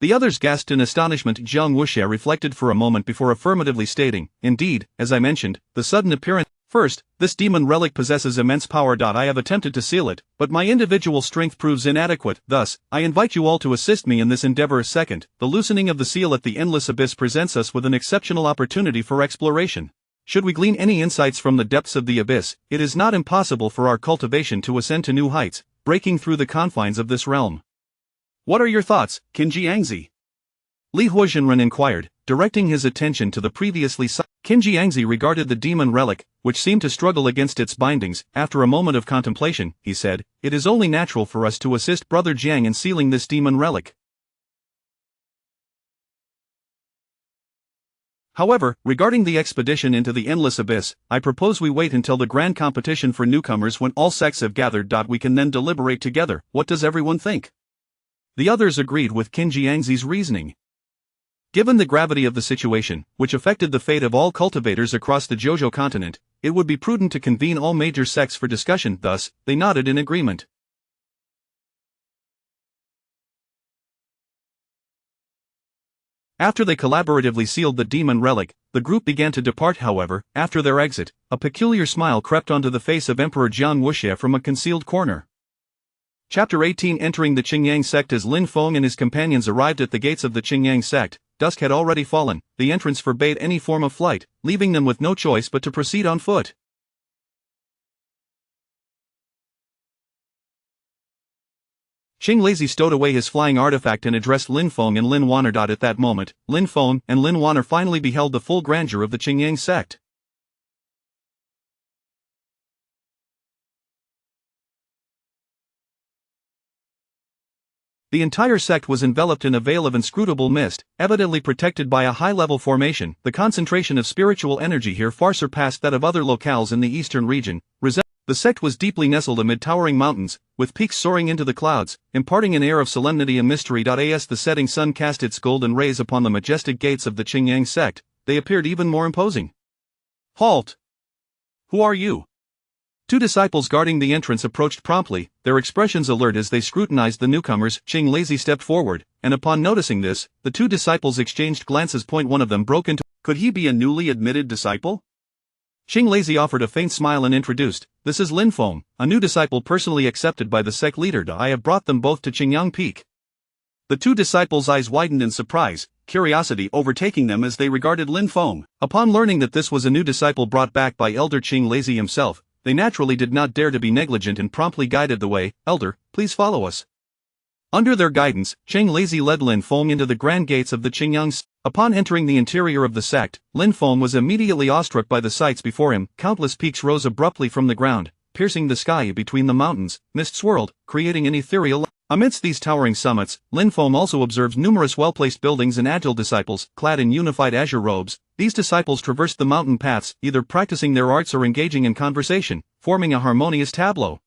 Speaker 1: The others gasped in astonishment. Jiang Wuxie reflected for a moment before affirmatively stating, indeed, as I mentioned, the sudden appearance. First, this demon relic possesses immense power. I have attempted to seal it, but my individual strength proves inadequate, thus, I invite you all to assist me in this endeavor. Second, the loosening of the seal at the Endless Abyss presents us with an exceptional opportunity for exploration. Should we glean any insights from the depths of the abyss, it is not impossible for our cultivation to ascend to new heights, breaking through the confines of this realm. What are your thoughts, Qin Jiangzi? Li Huozhenren inquired, directing his attention to the previously Qin Jiangzi regarded the demon relic, which seemed to struggle against its bindings. After a moment of contemplation, he said, it is only natural for us to assist Brother Jiang in sealing this demon relic. However, regarding the expedition into the Endless Abyss, I propose we wait until the grand competition for newcomers when all sects have gathered. We can then deliberate together. What does everyone think? The others agreed with Qin Jiangzi's reasoning. Given the gravity of the situation, which affected the fate of all cultivators across the Jojo continent, it would be prudent to convene all major sects for discussion. Thus, they nodded in agreement. After they collaboratively sealed the demon relic, the group began to depart. However, after their exit, a peculiar smile crept onto the face of Emperor Jiang Wuxie from a concealed corner. Chapter 18. Entering the Qingyang sect. As Lin Feng and his companions arrived at the gates of the Qingyang sect, dusk had already fallen. The entrance forbade any form of flight, leaving them with no choice but to proceed on foot. Qing Lazy stowed away his flying artifact and addressed Lin Feng and Lin Waner. At that moment, Lin Feng and Lin Waner finally beheld the full grandeur of the Qingyang sect. The entire sect was enveloped in a veil of inscrutable mist, evidently protected by a high-level formation. The concentration of spiritual energy here far surpassed that of other locales in the eastern region. The sect was deeply nestled amid towering mountains, with peaks soaring into the clouds, imparting an air of solemnity and mystery. As the setting sun cast its golden rays upon the majestic gates of the Qingyang sect, they appeared even more imposing. Halt! Who are you? Two disciples guarding the entrance approached promptly, their expressions alert as they scrutinized the newcomers. Qing Lazy stepped forward, and upon noticing this, the two disciples exchanged glances. One of them broke into, "Could he be a newly admitted disciple?" Qing Lazy offered a faint smile and introduced, "This is Lin Feng, a new disciple personally accepted by the sect leader. I have brought them both to Qingyang Peak." The two disciples' eyes widened in surprise, curiosity overtaking them as they regarded Lin Feng. Upon learning that this was a new disciple brought back by Elder Qing Lazy himself, they naturally did not dare to be negligent and promptly guided the way. "Elder, please follow us." Under their guidance, Qing Lazy led Lin Feng into the grand gates of the Qingyang. Upon entering the interior of the sect, Lin Feng was immediately awestruck by the sights before him. Countless peaks rose abruptly from the ground, piercing the sky between the mountains. Mist swirled, creating an ethereal. Amidst these towering summits, Lin Feng also observed numerous well-placed buildings and agile disciples, clad in unified azure robes. These disciples traversed the mountain paths, either practicing their arts or engaging in conversation, forming a harmonious tableau.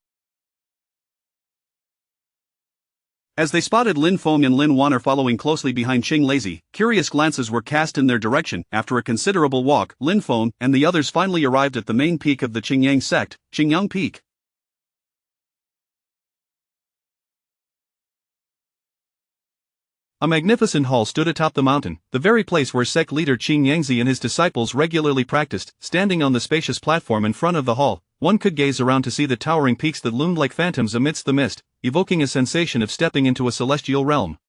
Speaker 1: As they spotted Lin Feng and Lin Wanner following closely behind Qing Lazy, curious glances were cast in their direction. After a considerable walk, Lin Feng and the others finally arrived at the main peak of the Qingyang sect, Qingyang Peak. A magnificent hall stood atop the mountain, the very place where sect leader Qing Yangzi and his disciples regularly practiced. Standing on the spacious platform in front of the hall, one could gaze around to see the towering peaks that loomed like phantoms amidst the mist, evoking a sensation of stepping into a celestial realm.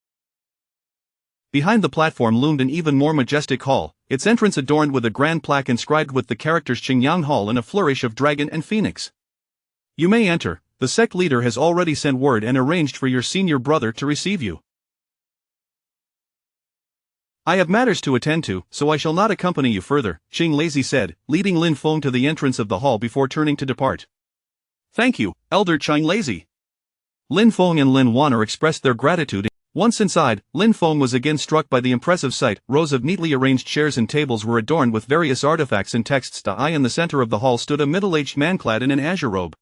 Speaker 1: Behind the platform loomed an even more majestic hall, its entrance adorned with a grand plaque inscribed with the characters Qingyang Hall and a flourish of dragon and phoenix. "You may enter. The sect leader has already sent word and arranged for your senior brother to receive you. I have matters to attend to, so I shall not accompany you further," Qing Lazy said, leading Lin Feng to the entrance of the hall before turning to depart. "Thank you, Elder Qing Lazy." Lin Feng and Lin Wanner expressed their gratitude. Once inside, Lin Feng was again struck by the impressive sight. Rows of neatly arranged chairs and tables were adorned with various artifacts and texts. In the center of the hall stood a middle-aged man clad in an azure robe.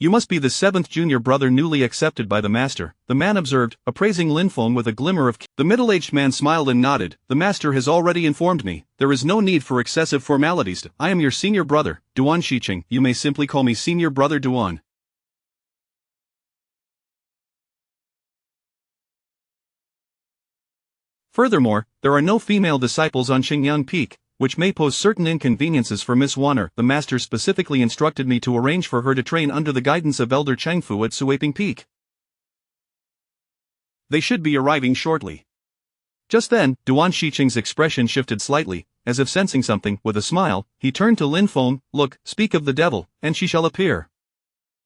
Speaker 1: "You must be the seventh junior brother newly accepted by the master," the man observed, appraising Lin Feng with a glimmer of. The middle-aged man smiled and nodded. "The master has already informed me. There is no need for excessive formalities. I am your senior brother, Duan Shiqing. You may simply call me senior brother Duan." Furthermore, there are no female disciples on Qingyang Peak, which may pose certain inconveniences for Miss Wanner. The master specifically instructed me to arrange for her to train under the guidance of Elder Chengfu at Suiping Peak. They should be arriving shortly. Just then, Duan Shiqing's expression shifted slightly, as if sensing something. With a smile, he turned to Lin Feng. "Look, speak of the devil, and she shall appear."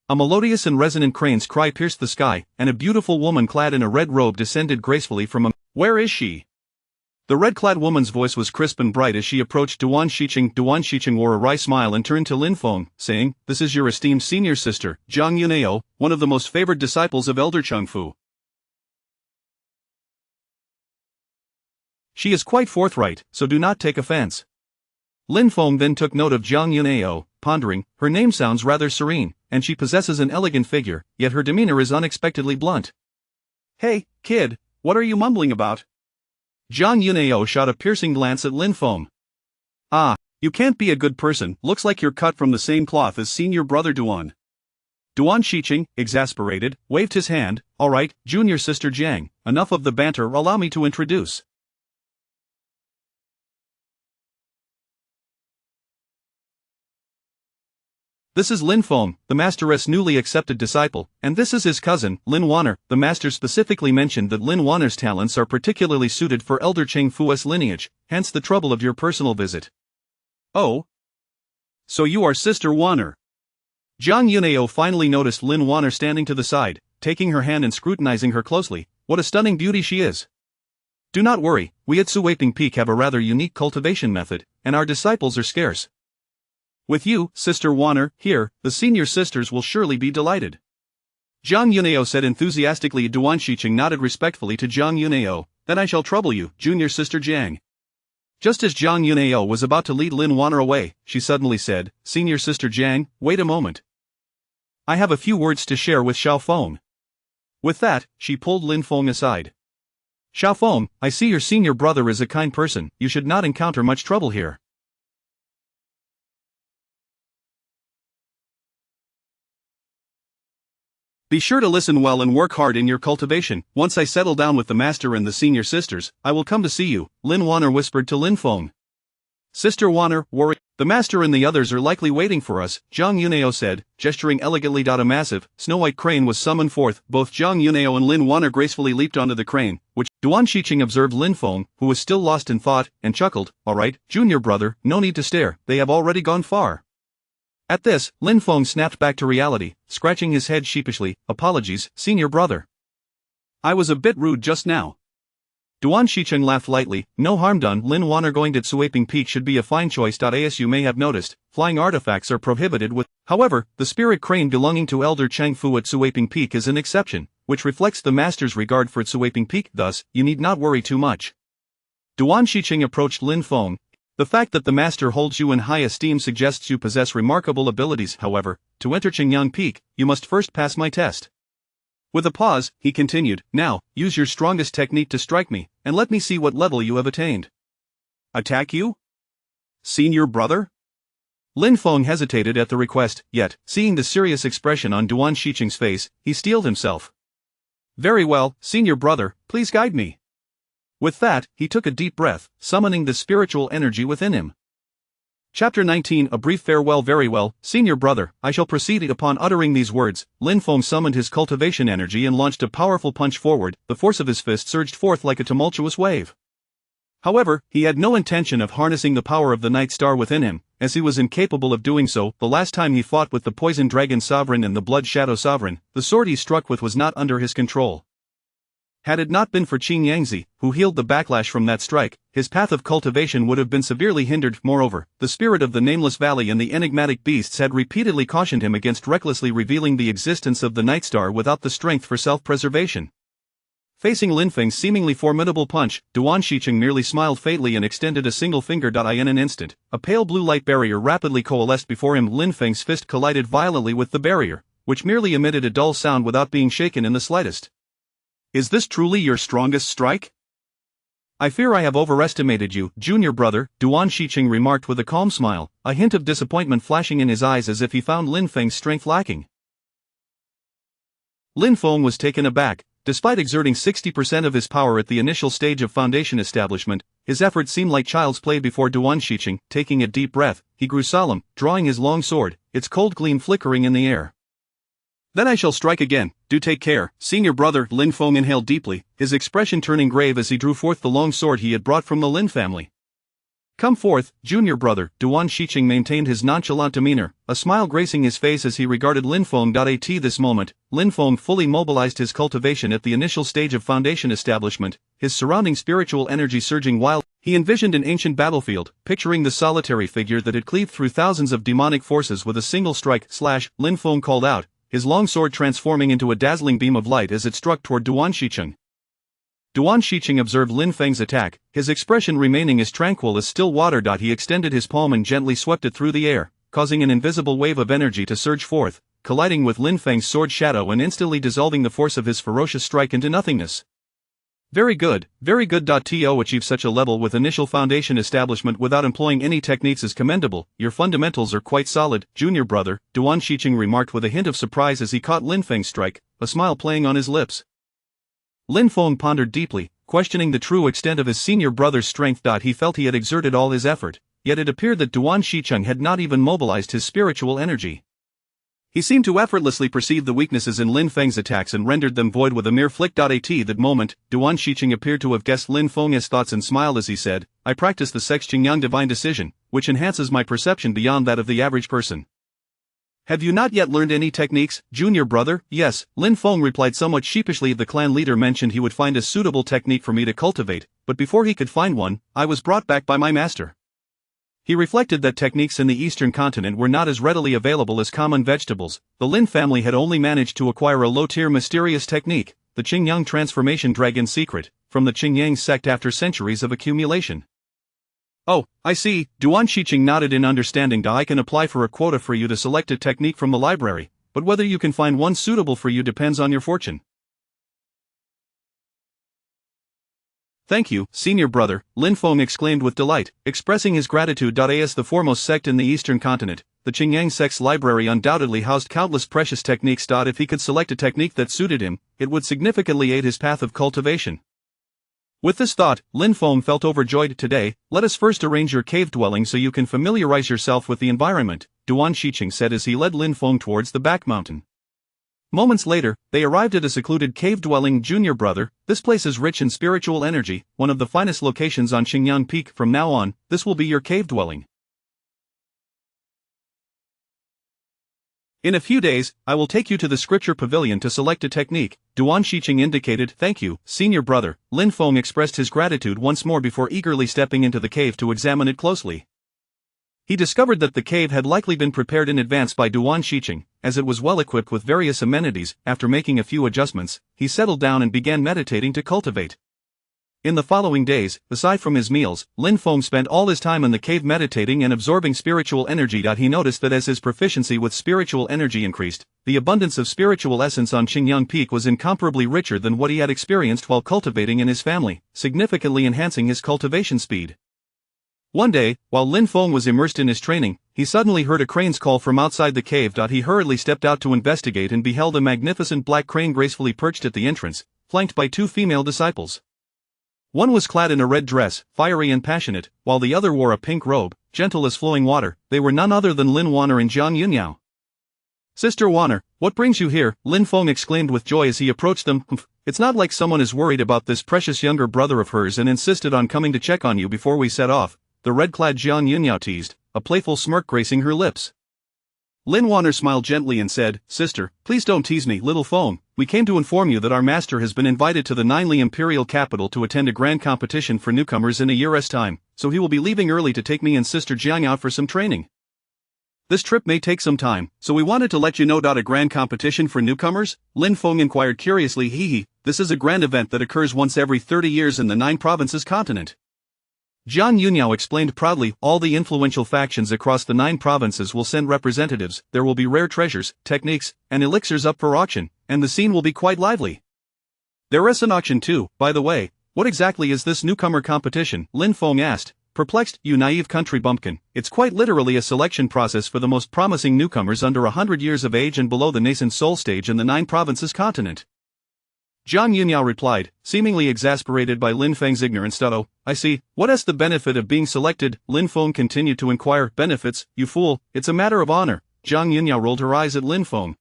Speaker 1: A melodious and resonant crane's cry pierced the sky, and a beautiful woman clad in a red robe descended gracefully from a. "Where is she?" The red-clad woman's voice was crisp and bright as she approached Duan Shiqing. Duan Shiqing wore a wry smile and turned to Lin Feng, saying, "This is your esteemed senior sister, Zhang Yunao, one of the most favored disciples of Elder Chengfu. She is quite forthright, so do not take offense." Lin Feng then took note of Zhang Yunao, pondering, her name sounds rather serene, and she possesses an elegant figure, yet her demeanor is unexpectedly blunt. "Hey, kid, what are you mumbling about?" Zhang Yunao shot a piercing glance at Lin Feng. "Ah, you can't be a good person. Looks like you're cut from the same cloth as senior brother Duan." Duan Shiqing, exasperated, waved his hand. "All right, junior sister Jiang, enough of the banter. Allow me to introduce. This is Lin Feng, the master's newly accepted disciple, and this is his cousin, Lin Wanner." The master specifically mentioned that Lin Wanner's talents are particularly suited for Elder Chengfu's lineage, hence the trouble of your personal visit. "Oh? So you are Sister Wanner?" Zhang Yunao finally noticed Lin Wanner standing to the side, taking her hand and scrutinizing her closely. "What a stunning beauty she is." "Do not worry, we at Suiping Peak have a rather unique cultivation method, and our disciples are scarce. With you, Sister Wanner, here, the senior sisters will surely be delighted." Zhang Yunao said enthusiastically. Duan Shiqing nodded respectfully to Zhang Yunao. "Then I shall trouble you, junior sister Jiang." Just as Zhang Yunao was about to lead Lin Wanner away, she suddenly said, "Senior sister Jiang, wait a moment. I have a few words to share with Xiao Feng." With that, she pulled Lin Feng aside. "Xiao Feng, I see your senior brother is a kind person. You should not encounter much trouble here." Be sure to listen well and work hard in your cultivation. Once I settle down with the master and the senior sisters, I will come to see you, Lin Warner whispered to Lin Feng. Sister Warner, worry. The master and the others are likely waiting for us, Zhang Yunao said, gesturing elegantly. A massive, snow-white crane was summoned forth. Both Zhang Yunao and Lin Warner gracefully leaped onto the crane, which Duan Shiqing observed Lin Feng, who was still lost in thought, and chuckled. All right, junior brother, no need to stare, they have already gone far. At this, Lin Feng snapped back to reality, scratching his head sheepishly. Apologies, senior brother. I was a bit rude just now. Duan Shiqing laughed lightly. No harm done. Lin Warner going to Tsuaping Peak should be a fine choice. As you may have noticed, flying artifacts are prohibited with. However, the spirit crane belonging to Elder Chang Fu at Tsuaping Peak is an exception, which reflects the master's regard for Tsuaping Peak. Thus, you need not worry too much. Duan Shiqing approached Lin Feng. The fact that the master holds you in high esteem suggests you possess remarkable abilities. However, to enter Qingyang Peak, you must first pass my test. With a pause, he continued, now, use your strongest technique to strike me, and let me see what level you have attained. Attack you? Senior brother? Lin Feng hesitated at the request, yet, seeing the serious expression on Duan Shiqing's face, he steeled himself. Very well, senior brother, please guide me. With that, he took a deep breath, summoning the spiritual energy within him. Chapter 19 A brief farewell. Very well, senior brother, I shall proceed. Upon uttering these words, Lin Feng summoned his cultivation energy and launched a powerful punch forward. The force of his fist surged forth like a tumultuous wave. However, he had no intention of harnessing the power of the Night Star within him, as he was incapable of doing so. The last time he fought with the Poison Dragon Sovereign and the Blood Shadow Sovereign, the sword he struck with was not under his control. Had it not been for Qin Yangzi, who healed the backlash from that strike, his path of cultivation would have been severely hindered. Moreover, the spirit of the Nameless Valley and the enigmatic beasts had repeatedly cautioned him against recklessly revealing the existence of the Night Star without the strength for self-preservation. Facing Lin Feng's seemingly formidable punch, Duan Shiqing merely smiled faintly and extended a single finger. In an instant, a pale blue light barrier rapidly coalesced before him. Lin Feng's fist collided violently with the barrier, which merely emitted a dull sound without being shaken in the slightest. Is this truly your strongest strike? I fear I have overestimated you, junior brother, Duan Shiqing remarked with a calm smile, a hint of disappointment flashing in his eyes as if he found Lin Feng's strength lacking. Lin Feng was taken aback. Despite exerting 60% of his power at the initial stage of foundation establishment, his efforts seemed like child's play before Duan Shiqing. Taking a deep breath, he grew solemn, drawing his long sword, its cold gleam flickering in the air. Then I shall strike again. Do take care, senior brother. Lin Feng inhaled deeply, his expression turning grave as he drew forth the long sword he had brought from the Lin family. Come forth, junior brother. Duan Shiqing maintained his nonchalant demeanor, a smile gracing his face as he regarded Lin Feng. At this moment, Lin Feng fully mobilized his cultivation at the initial stage of foundation establishment, his surrounding spiritual energy surging wild. He envisioned an ancient battlefield, picturing the solitary figure that had cleaved through thousands of demonic forces with a single strike. Lin Feng called out, his long sword transforming into a dazzling beam of light as it struck toward Duan Shiqing. Duan Shiqing observed Lin Feng's attack, his expression remaining as tranquil as still water. He extended his palm and gently swept it through the air, causing an invisible wave of energy to surge forth, colliding with Lin Feng's sword shadow and instantly dissolving the force of his ferocious strike into nothingness. Very good, very good. To achieve such a level with initial foundation establishment without employing any techniques is commendable. Your fundamentals are quite solid, junior brother, Duan Shiqing remarked with a hint of surprise as he caught Lin Feng's strike, a smile playing on his lips. Lin Feng pondered deeply, questioning the true extent of his senior brother's strength. He felt he had exerted all his effort, yet it appeared that Duan Shiqing had not even mobilized his spiritual energy. He seemed to effortlessly perceive the weaknesses in Lin Feng's attacks and rendered them void with a mere flick. At that moment, Duan Shiqing appeared to have guessed Lin Feng's thoughts and smiled as he said, I practice the Sex Qingyang Divine Decision, which enhances my perception beyond that of the average person. Have you not yet learned any techniques, junior brother? Yes, Lin Feng replied somewhat sheepishly. The clan leader mentioned he would find a suitable technique for me to cultivate, but before he could find one, I was brought back by my master. He reflected that techniques in the eastern continent were not as readily available as common vegetables. The Lin family had only managed to acquire a low-tier mysterious technique, the Qingyang Transformation Dragon Secret, from the Qingyang sect after centuries of accumulation. Oh, I see, Duan Shiqing nodded in understanding. I can apply for a quota for you to select a technique from the library, but whether you can find one suitable for you depends on your fortune. Thank you, senior brother, Lin Feng exclaimed with delight, expressing his gratitude. As the foremost sect in the eastern continent, the Qingyang sect's library undoubtedly housed countless precious techniques. If he could select a technique that suited him, it would significantly aid his path of cultivation. With this thought, Lin Feng felt overjoyed. Today, let us first arrange your cave dwelling so you can familiarize yourself with the environment, Duan Shiqing said as he led Lin Feng towards the back mountain. Moments later, they arrived at a secluded cave-dwelling. Junior brother, this place is rich in spiritual energy, one of the finest locations on Xingyang Peak. From now on, this will be your cave-dwelling. In a few days, I will take you to the scripture pavilion to select a technique, Duan Shiqing indicated. Thank you, senior brother. Lin Feng expressed his gratitude once more before eagerly stepping into the cave to examine it closely. He discovered that the cave had likely been prepared in advance by Duan Shiqing, as it was well equipped with various amenities. After making a few adjustments, he settled down and began meditating to cultivate. In the following days, aside from his meals, Lin Feng spent all his time in the cave meditating and absorbing spiritual energy. He noticed that as his proficiency with spiritual energy increased, the abundance of spiritual essence on Xingyang Peak was incomparably richer than what he had experienced while cultivating in his family, significantly enhancing his cultivation speed. One day, while Lin Feng was immersed in his training, he suddenly heard a crane's call from outside the cave. He hurriedly stepped out to investigate and beheld a magnificent black crane gracefully perched at the entrance, flanked by two female disciples. One was clad in a red dress, fiery and passionate, while the other wore a pink robe, gentle as flowing water. They were none other than Lin Wanner and Jiang Yunyao. Sister Wanner, what brings you here? Lin Feng exclaimed with joy as he approached them. It's not like someone is worried about this precious younger brother of hers and insisted on coming to check on you before we set off, the red-clad Jiang Yunyao teased, a playful smirk gracing her lips. Lin Wanner smiled gently and said, Sister, please don't tease me. Little Feng, we came to inform you that our master has been invited to the Ninli imperial capital to attend a grand competition for newcomers in a year's time, so he will be leaving early to take me and Sister Jiang out for some training. This trip may take some time, so we wanted to let you know. A grand competition for newcomers? Lin Feng inquired curiously. This is a grand event that occurs once every 30 years in the 9 provinces continent. Jiang Yunyao explained proudly, all the influential factions across the 9 provinces will send representatives. There will be rare treasures, techniques, and elixirs up for auction, and the scene will be quite lively. There is an auction too, by the way. What exactly is this newcomer competition? Lin Feng asked, perplexed. You naive country bumpkin, it's quite literally a selection process for the most promising newcomers under 100 years of age and below the nascent soul stage in the 9 provinces continent. Jiang Yunyao replied, seemingly exasperated by Lin Feng's ignorance. Oh, I see, what is the benefit of being selected? Lin Feng continued to inquire. Benefits, you fool, it's a matter of honor. Jiang Yunyao rolled her eyes at Lin Feng.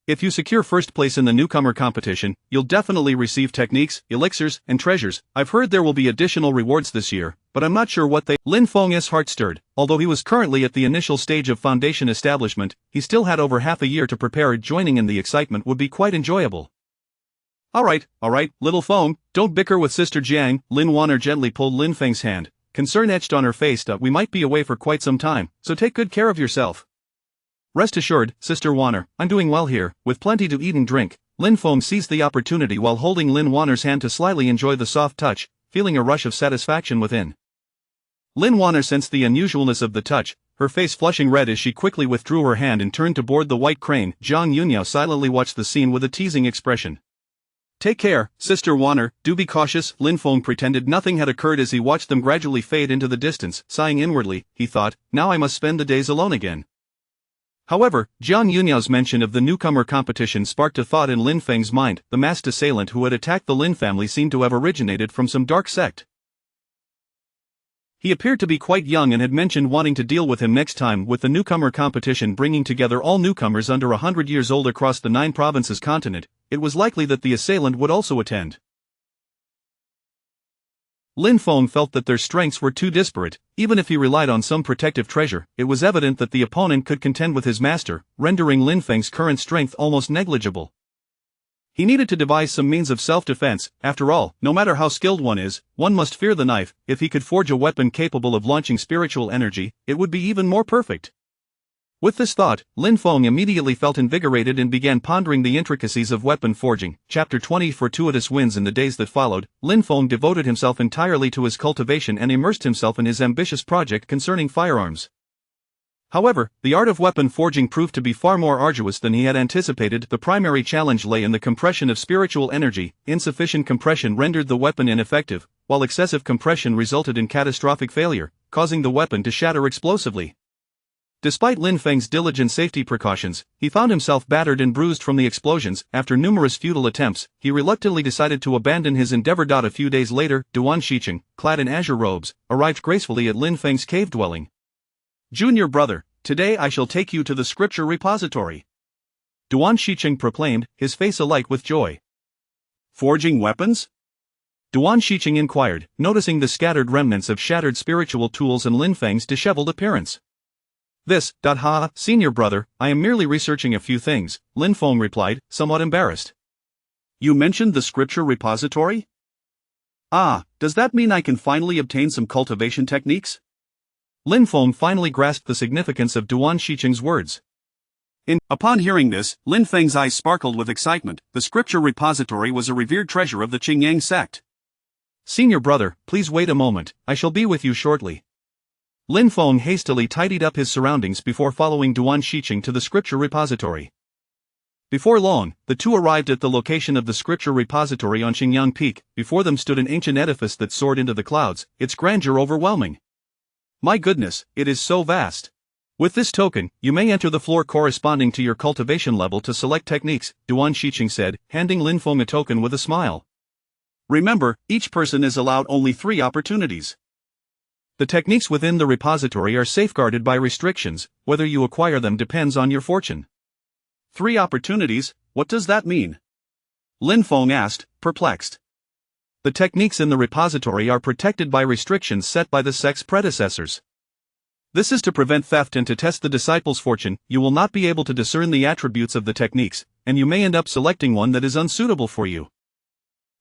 Speaker 1: If you secure first place in the newcomer competition, you'll definitely receive techniques, elixirs, and treasures. I've heard there will be additional rewards this year, but I'm not sure what they. Lin Feng's heart stirred. Although he was currently at the initial stage of foundation establishment, he still had over half a year to prepare. Joining in the excitement would be quite enjoyable. All right, little Feng, don't bicker with Sister Jiang. Lin Wanner gently pulled Lin Feng's hand, concern etched on her face. We might be away for quite some time, so take good care of yourself. Rest assured, Sister Wanner, I'm doing well here, with plenty to eat and drink. Lin Feng seized the opportunity while holding Lin Wanner's hand to slyly enjoy the soft touch, feeling a rush of satisfaction within. Lin Wanner sensed the unusualness of the touch, her face flushing red as she quickly withdrew her hand and turned to board the white crane. Jiang Yunyao silently watched the scene with a teasing expression. Take care, Sister Wanner, do be cautious. Lin Feng pretended nothing had occurred as he watched them gradually fade into the distance. Sighing inwardly, he thought, now I must spend the days alone again. However, Jiang Yunyao's mention of the newcomer competition sparked a thought in Lin Feng's mind. The masked assailant who had attacked the Lin family seemed to have originated from some dark sect. He appeared to be quite young and had mentioned wanting to deal with him next time. With the newcomer competition bringing together all newcomers under 100 years old across the 9 provinces continent, it was likely that the assailant would also attend. Lin Feng felt that their strengths were too disparate. Even if he relied on some protective treasure, it was evident that the opponent could contend with his master, rendering Lin Feng's current strength almost negligible. He needed to devise some means of self-defense. After all, no matter how skilled one is, one must fear the knife. If he could forge a weapon capable of launching spiritual energy, it would be even more perfect. With this thought, Lin Feng immediately felt invigorated and began pondering the intricacies of weapon forging. Chapter 20 Fortuitous winds. In the days that followed, Lin Feng devoted himself entirely to his cultivation and immersed himself in his ambitious project concerning firearms. However, the art of weapon forging proved to be far more arduous than he had anticipated. The primary challenge lay in the compression of spiritual energy. Insufficient compression rendered the weapon ineffective, while excessive compression resulted in catastrophic failure, causing the weapon to shatter explosively. Despite Lin Feng's diligent safety precautions, he found himself battered and bruised from the explosions. After numerous futile attempts, he reluctantly decided to abandon his endeavor. A few days later, Duan Shicheng, clad in azure robes, arrived gracefully at Lin Feng's cave dwelling. "Junior brother, today I shall take you to the scripture repository," Duan Shicheng proclaimed, his face alight with joy. "Forging weapons?" Duan Shicheng inquired, noticing the scattered remnants of shattered spiritual tools and Lin Feng's disheveled appearance. Senior brother, I am merely researching a few things," Lin Feng replied, somewhat embarrassed. "You mentioned the scripture repository? Does that mean I can finally obtain some cultivation techniques?" Lin Feng finally grasped the significance of Duan Shicheng's words. Upon hearing this, Lin Feng's eyes sparkled with excitement. The scripture repository was a revered treasure of the Qingyang sect. "Senior brother, please wait a moment, I shall be with you shortly." Lin Feng hastily tidied up his surroundings before following Duan Shicheng to the scripture repository. Before long, the two arrived at the location of the scripture repository on Qingyang Peak. Before them stood an ancient edifice that soared into the clouds, its grandeur overwhelming. "My goodness, it is so vast. With this token, you may enter the floor corresponding to your cultivation level to select techniques," Duan Shicheng said, handing Lin Feng a token with a smile. "Remember, each person is allowed only 3 opportunities. The techniques within the repository are safeguarded by restrictions. Whether you acquire them depends on your fortune." 3 opportunities, what does that mean?" Lin Feng asked, perplexed. "The techniques in the repository are protected by restrictions set by the sect's predecessors. This is to prevent theft and to test the disciple's fortune. You will not be able to discern the attributes of the techniques, and you may end up selecting one that is unsuitable for you.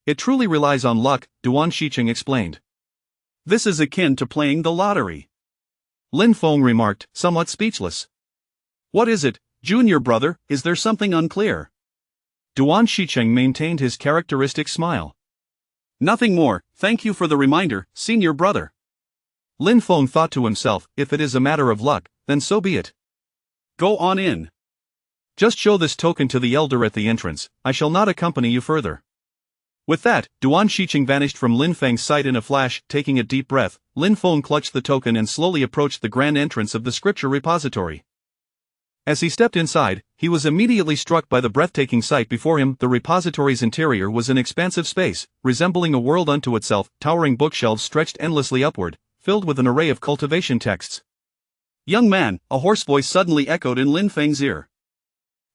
Speaker 1: It truly relies on luck," Duan Shicheng explained. "This is akin to playing the lottery," Lin Feng remarked, somewhat speechless. "What is it, junior brother, is there something unclear?" Duan Shicheng maintained his characteristic smile. "Nothing more, thank you for the reminder, senior brother." Lin Feng thought to himself, if it is a matter of luck, then so be it. "Go on in. Just show this token to the elder at the entrance, I shall not accompany you further." With that, Duan Shicheng vanished from Lin Feng's sight in a flash. Taking a deep breath, Lin Feng clutched the token and slowly approached the grand entrance of the scripture repository. As he stepped inside, he was immediately struck by the breathtaking sight before him. The repository's interior was an expansive space, resembling a world unto itself. Towering bookshelves stretched endlessly upward, filled with an array of cultivation texts. "Young man," a hoarse voice suddenly echoed in Lin Feng's ear.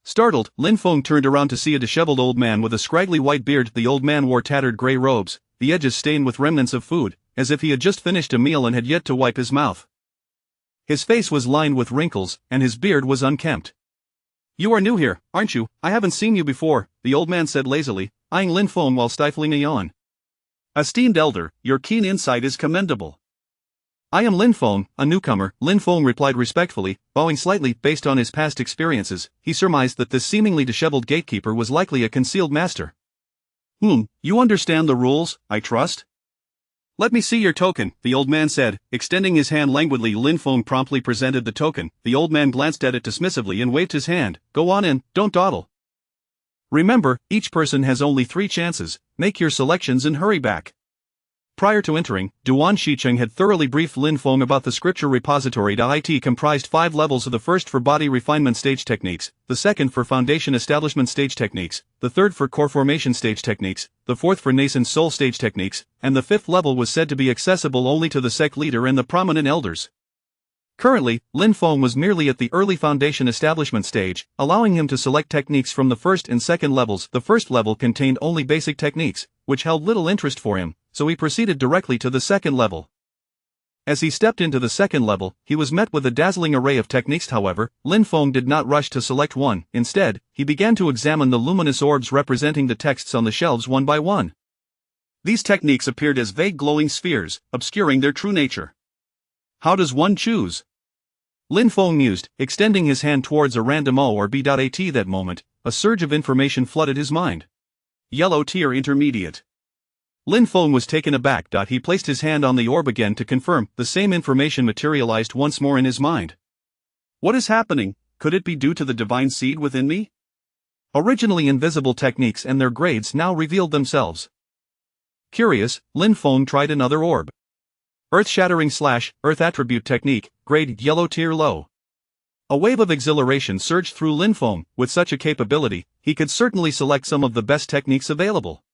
Speaker 1: Startled, Lin Feng turned around to see a disheveled old man with a scraggly white beard. The old man wore tattered gray robes, the edges stained with remnants of food, as if he had just finished a meal and had yet to wipe his mouth. His face was lined with wrinkles, and his beard was unkempt. "You are new here, aren't you? I haven't seen you before," the old man said lazily, eyeing Lin Feng while stifling a yawn. "Esteemed elder, your keen insight is commendable." "I am Lin Feng, a newcomer," Lin Feng replied respectfully, bowing slightly. Based on his past experiences, he surmised that this seemingly disheveled gatekeeper was likely a concealed master. You understand the rules, I trust?" "Let me see your token," the old man said, extending his hand languidly. Lin Feng promptly presented the token. The old man glanced at it dismissively and waved his hand. "Go on in, don't dawdle. Remember, each person has only 3 chances, make your selections and hurry back." Prior to entering, Duan Shicheng had thoroughly briefed Lin Feng about the scripture repository. It comprised 5 levels, the first for body refinement stage techniques, the second for foundation establishment stage techniques, the third for core formation stage techniques, the fourth for nascent soul stage techniques, and the 5th level was said to be accessible only to the sect leader and the prominent elders. Currently, Lin Feng was merely at the early foundation establishment stage, allowing him to select techniques from the first and second levels. The first level contained only basic techniques, which held little interest for him, so he proceeded directly to the second level. As he stepped into the second level, he was met with a dazzling array of techniques. However, Lin Feng did not rush to select one. Instead, he began to examine the luminous orbs representing the texts on the shelves one by one. These techniques appeared as vague glowing spheres, obscuring their true nature. How does one choose? Lin Feng mused, extending his hand towards a random O or B. At that moment, a surge of information flooded his mind. Yellow tier intermediate. Lin Feng was taken aback. He placed his hand on the orb again to confirm. The same information materialized once more in his mind. What is happening? Could it be due to the divine seed within me? Originally invisible techniques and their grades now revealed themselves. Curious, Lin Feng tried another orb. Earth-shattering / Earth attribute technique, grade yellow tier low. A wave of exhilaration surged through Lin Feng. With such a capability, he could certainly select some of the best techniques available.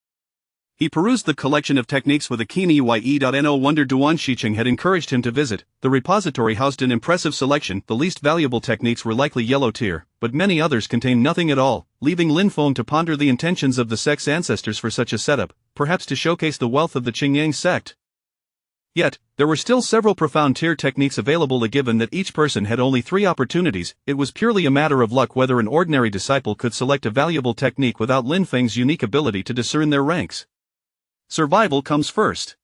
Speaker 1: He perused the collection of techniques with a keen eye. No wonder Duan Shicheng had encouraged him to visit. The repository housed an impressive selection. The least valuable techniques were likely yellow tier, but many others contained nothing at all, leaving Lin Feng to ponder the intentions of the sect's ancestors for such a setup, perhaps to showcase the wealth of the Qingyang sect. Yet, there were still several profound tier techniques available. Given that each person had only 3 opportunities, it was purely a matter of luck whether an ordinary disciple could select a valuable technique without Lin Feng's unique ability to discern their ranks. Survival comes first.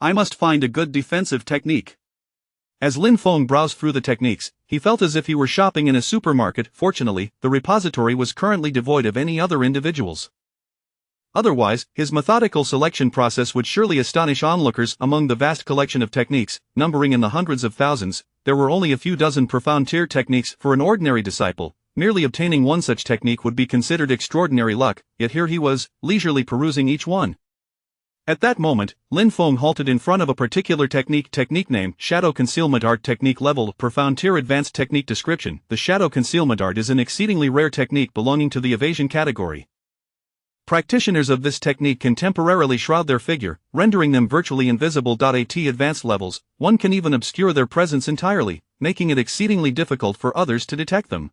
Speaker 1: I must find a good defensive technique. As Lin Feng browsed through the techniques, he felt as if he were shopping in a supermarket. Fortunately, the repository was currently devoid of any other individuals. Otherwise, his methodical selection process would surely astonish onlookers. Among the vast collection of techniques, numbering in the hundreds of thousands, there were only a few dozen profound tier techniques for an ordinary disciple. Merely obtaining one such technique would be considered extraordinary luck, yet here he was, leisurely perusing each one. At that moment, Lin Feng halted in front of a particular technique. Technique name, Shadow Concealment Art. Technique level, Profound Tier. Advanced technique description. The Shadow Concealment Art is an exceedingly rare technique belonging to the evasion category. Practitioners of this technique can temporarily shroud their figure, rendering them virtually invisible. At advanced levels, one can even obscure their presence entirely, making it exceedingly difficult for others to detect them.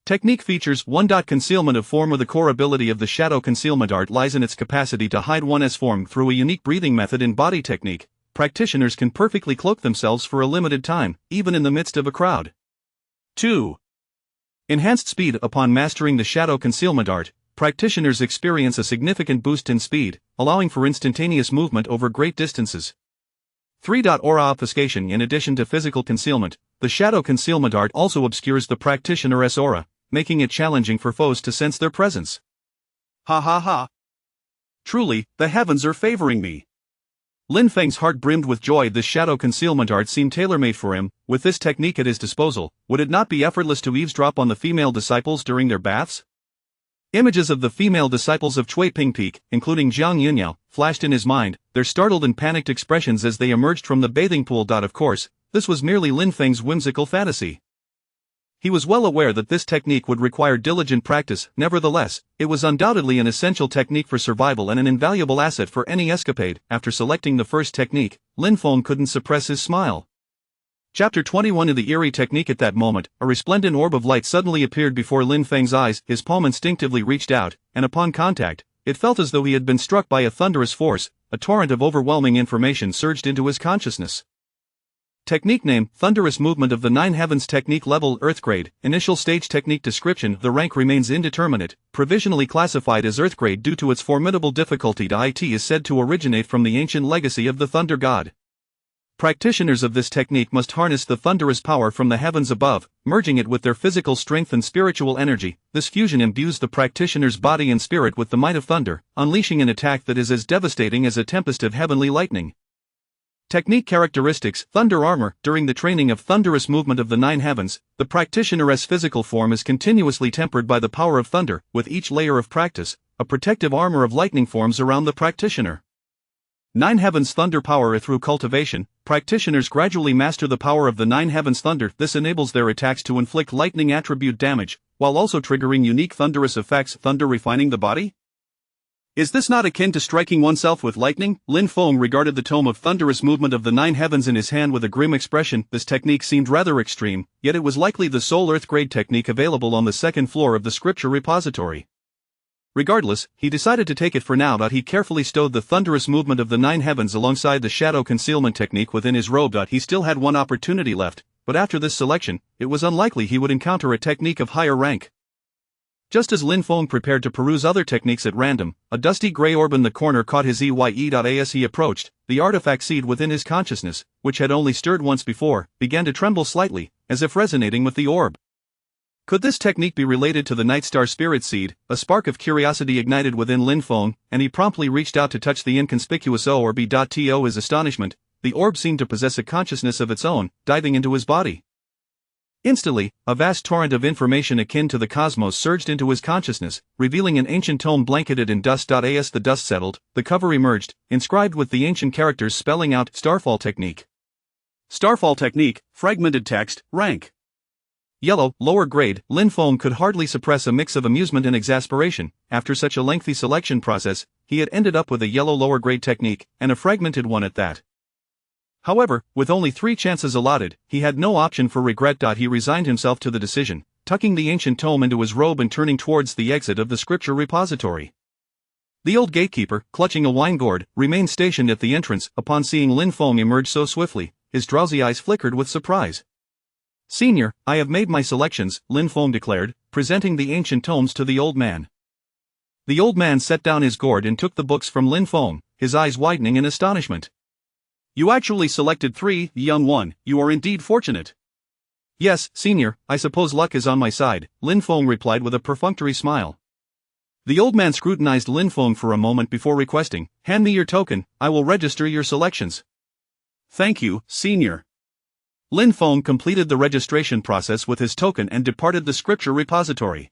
Speaker 1: Technique features 1. Concealment of form. The core ability of the Shadow Concealment Art lies in its capacity to hide one's form through a unique breathing method. In body technique, practitioners can perfectly cloak themselves for a limited time, even in the midst of a crowd. 2. Enhanced speed. Upon mastering the Shadow Concealment Art, practitioners experience a significant boost in speed, allowing for instantaneous movement over great distances. 3. Aura obfuscation. In addition to physical concealment, the Shadow Concealment Art also obscures the practitioner's aura, making it challenging for foes to sense their presence. Ha ha ha. Truly, the heavens are favoring me. Lin Feng's heart brimmed with joy. This Shadow Concealment Art seemed tailor-made for him. With this technique at his disposal, would it not be effortless to eavesdrop on the female disciples during their baths? Images of the female disciples of Cui Ping Peak, including Jiang Yunyao, flashed in his mind, their startled and panicked expressions as they emerged from the bathing pool. Of course, this was merely Lin Feng's whimsical fantasy. He was well aware that this technique would require diligent practice. Nevertheless, it was undoubtedly an essential technique for survival and an invaluable asset for any escapade. After selecting the first technique, Lin Feng couldn't suppress his smile. Chapter 21 of the eerie technique. At that moment, a resplendent orb of light suddenly appeared before Lin Feng's eyes. His palm instinctively reached out, and upon contact, it felt as though he had been struck by a thunderous force. A torrent of overwhelming information surged into his consciousness. Technique name, Thunderous Movement of the 9 Heavens. Technique level, Earth grade. Initial stage. Technique description. The rank remains indeterminate, provisionally classified as Earth grade due to its formidable difficulty. It is said to originate from the ancient legacy of the Thunder God. Practitioners of this technique must harness the thunderous power from the heavens above, merging it with their physical strength and spiritual energy. This fusion imbues the practitioner's body and spirit with the might of thunder, unleashing an attack that is as devastating as a tempest of heavenly lightning. Technique characteristics. Thunder armor. During the training of Thunderous Movement of the 9 Heavens, the practitioner's physical form is continuously tempered by the power of thunder. With each layer of practice, a protective armor of lightning forms around the practitioner. 9 Heavens Thunder power. Through cultivation, practitioners gradually master the power of the 9 Heavens Thunder. This enables their attacks to inflict lightning attribute damage, while also triggering unique thunderous effects. Thunder refining the body? Is this not akin to striking oneself with lightning? Lin Feng regarded the tome of Thunderous Movement of the 9 Heavens in his hand with a grim expression. This technique seemed rather extreme, yet it was likely the sole Earth grade technique available on the second floor of the scripture repository. Regardless, he decided to take it for now. He carefully stowed the Thunderous Movement of the 9 Heavens alongside the Shadow Concealment technique within his robe. He still had one opportunity left, but after this selection, it was unlikely he would encounter a technique of higher rank. Just as Lin Feng prepared to peruse other techniques at random, a dusty gray orb in the corner caught his eye. As he approached, the artifact seed within his consciousness, which had only stirred once before, began to tremble slightly, as if resonating with the orb. Could this technique be related to the Nightstar Spirit Seed? A spark of curiosity ignited within Lin Feng, and he promptly reached out to touch the inconspicuous orb. To his astonishment, the orb seemed to possess a consciousness of its own, diving into his body. Instantly, a vast torrent of information akin to the cosmos surged into his consciousness, revealing an ancient tome blanketed in dust. As the dust settled, the cover emerged, inscribed with the ancient characters spelling out Starfall Technique. Starfall Technique, fragmented text, rank. Yellow, lower grade. Lin Feng could hardly suppress a mix of amusement and exasperation. After such a lengthy selection process, he had ended up with a yellow lower grade technique, and a fragmented one at that. However, with only 3 chances allotted, he had no option for regret. He resigned himself to the decision, tucking the ancient tome into his robe and turning towards the exit of the scripture repository. The old gatekeeper, clutching a wine gourd, remained stationed at the entrance. Upon seeing Lin Feng emerge so swiftly, his drowsy eyes flickered with surprise. "Senior, I have made my selections," Lin Feng declared, presenting the ancient tomes to the old man. The old man set down his gourd and took the books from Lin Feng, his eyes widening in astonishment. "You actually selected 3, young one. You are indeed fortunate." "Yes, senior, I suppose luck is on my side," Lin Feng replied with a perfunctory smile. The old man scrutinized Lin Feng for a moment before requesting, "Hand me your token, I will register your selections." "Thank you, senior." Lin Feng completed the registration process with his token and departed the scripture repository.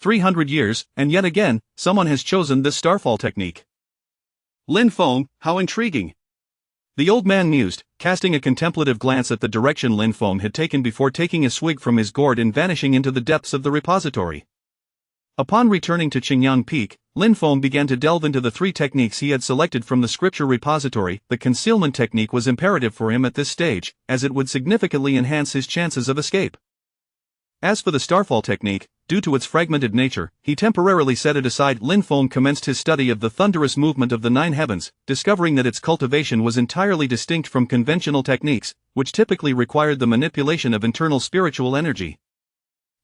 Speaker 1: 300 years, and yet again, someone has chosen this starfall technique. Lin Feng, how intriguing. The old man mused, casting a contemplative glance at the direction Lin Feng had taken before taking a swig from his gourd and vanishing into the depths of the repository. Upon returning to Qingyang Peak, Lin Feng began to delve into the 3 techniques he had selected from the scripture repository. The concealment technique was imperative for him at this stage, as it would significantly enhance his chances of escape. As for the starfall technique, due to its fragmented nature, he temporarily set it aside. Lin Feng commenced his study of the thunderous movement of the 9 heavens, discovering that its cultivation was entirely distinct from conventional techniques, which typically required the manipulation of internal spiritual energy.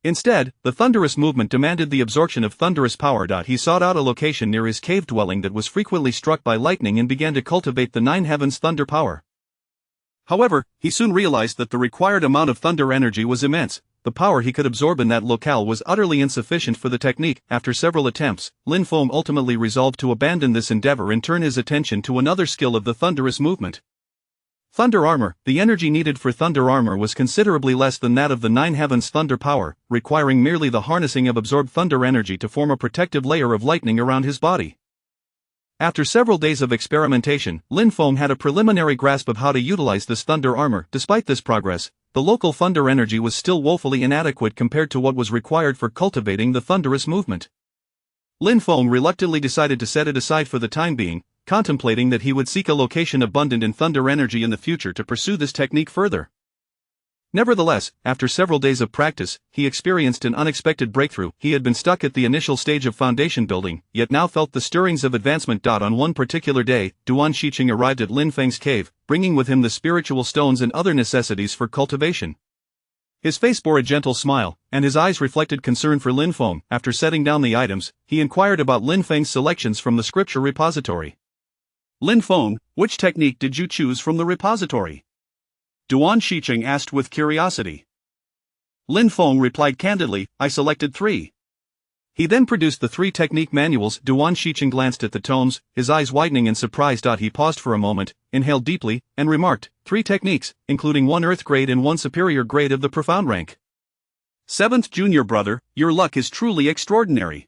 Speaker 1: Instead, the thunderous movement demanded the absorption of thunderous power. He sought out a location near his cave dwelling that was frequently struck by lightning and began to cultivate the 9 heavens' thunder power. However, he soon realized that the required amount of thunder energy was immense. The power he could absorb in that locale was utterly insufficient for the technique. After several attempts, Lin Feng ultimately resolved to abandon this endeavor and turn his attention to another skill of the thunderous movement. Thunder armor. The energy needed for thunder armor was considerably less than that of the 9 heavens' thunder power, requiring merely the harnessing of absorbed thunder energy to form a protective layer of lightning around his body. After several days of experimentation, Lin Feng had a preliminary grasp of how to utilize this thunder armor. Despite this progress, the local thunder energy was still woefully inadequate compared to what was required for cultivating the thunderous movement. Lin Feng reluctantly decided to set it aside for the time being, contemplating that he would seek a location abundant in thunder energy in the future to pursue this technique further. Nevertheless, after several days of practice, he experienced an unexpected breakthrough. He had been stuck at the initial stage of foundation building, yet now felt the stirrings of advancement. On one particular day, Duan Shiqing arrived at Lin Feng's cave, bringing with him the spiritual stones and other necessities for cultivation. His face bore a gentle smile, and his eyes reflected concern for Lin Feng. After setting down the items, he inquired about Lin Feng's selections from the scripture repository. "Lin Feng, which technique did you choose from the repository?" Duan Shiqing asked with curiosity. Lin Feng replied candidly, "I selected 3. He then produced the 3 technique manuals. Duan Shiqing glanced at the tomes, his eyes widening in surprise. He paused for a moment, inhaled deeply, and remarked, 3 techniques, including 1 earth grade and 1 superior grade of the profound rank. 7th junior brother, your luck is truly extraordinary."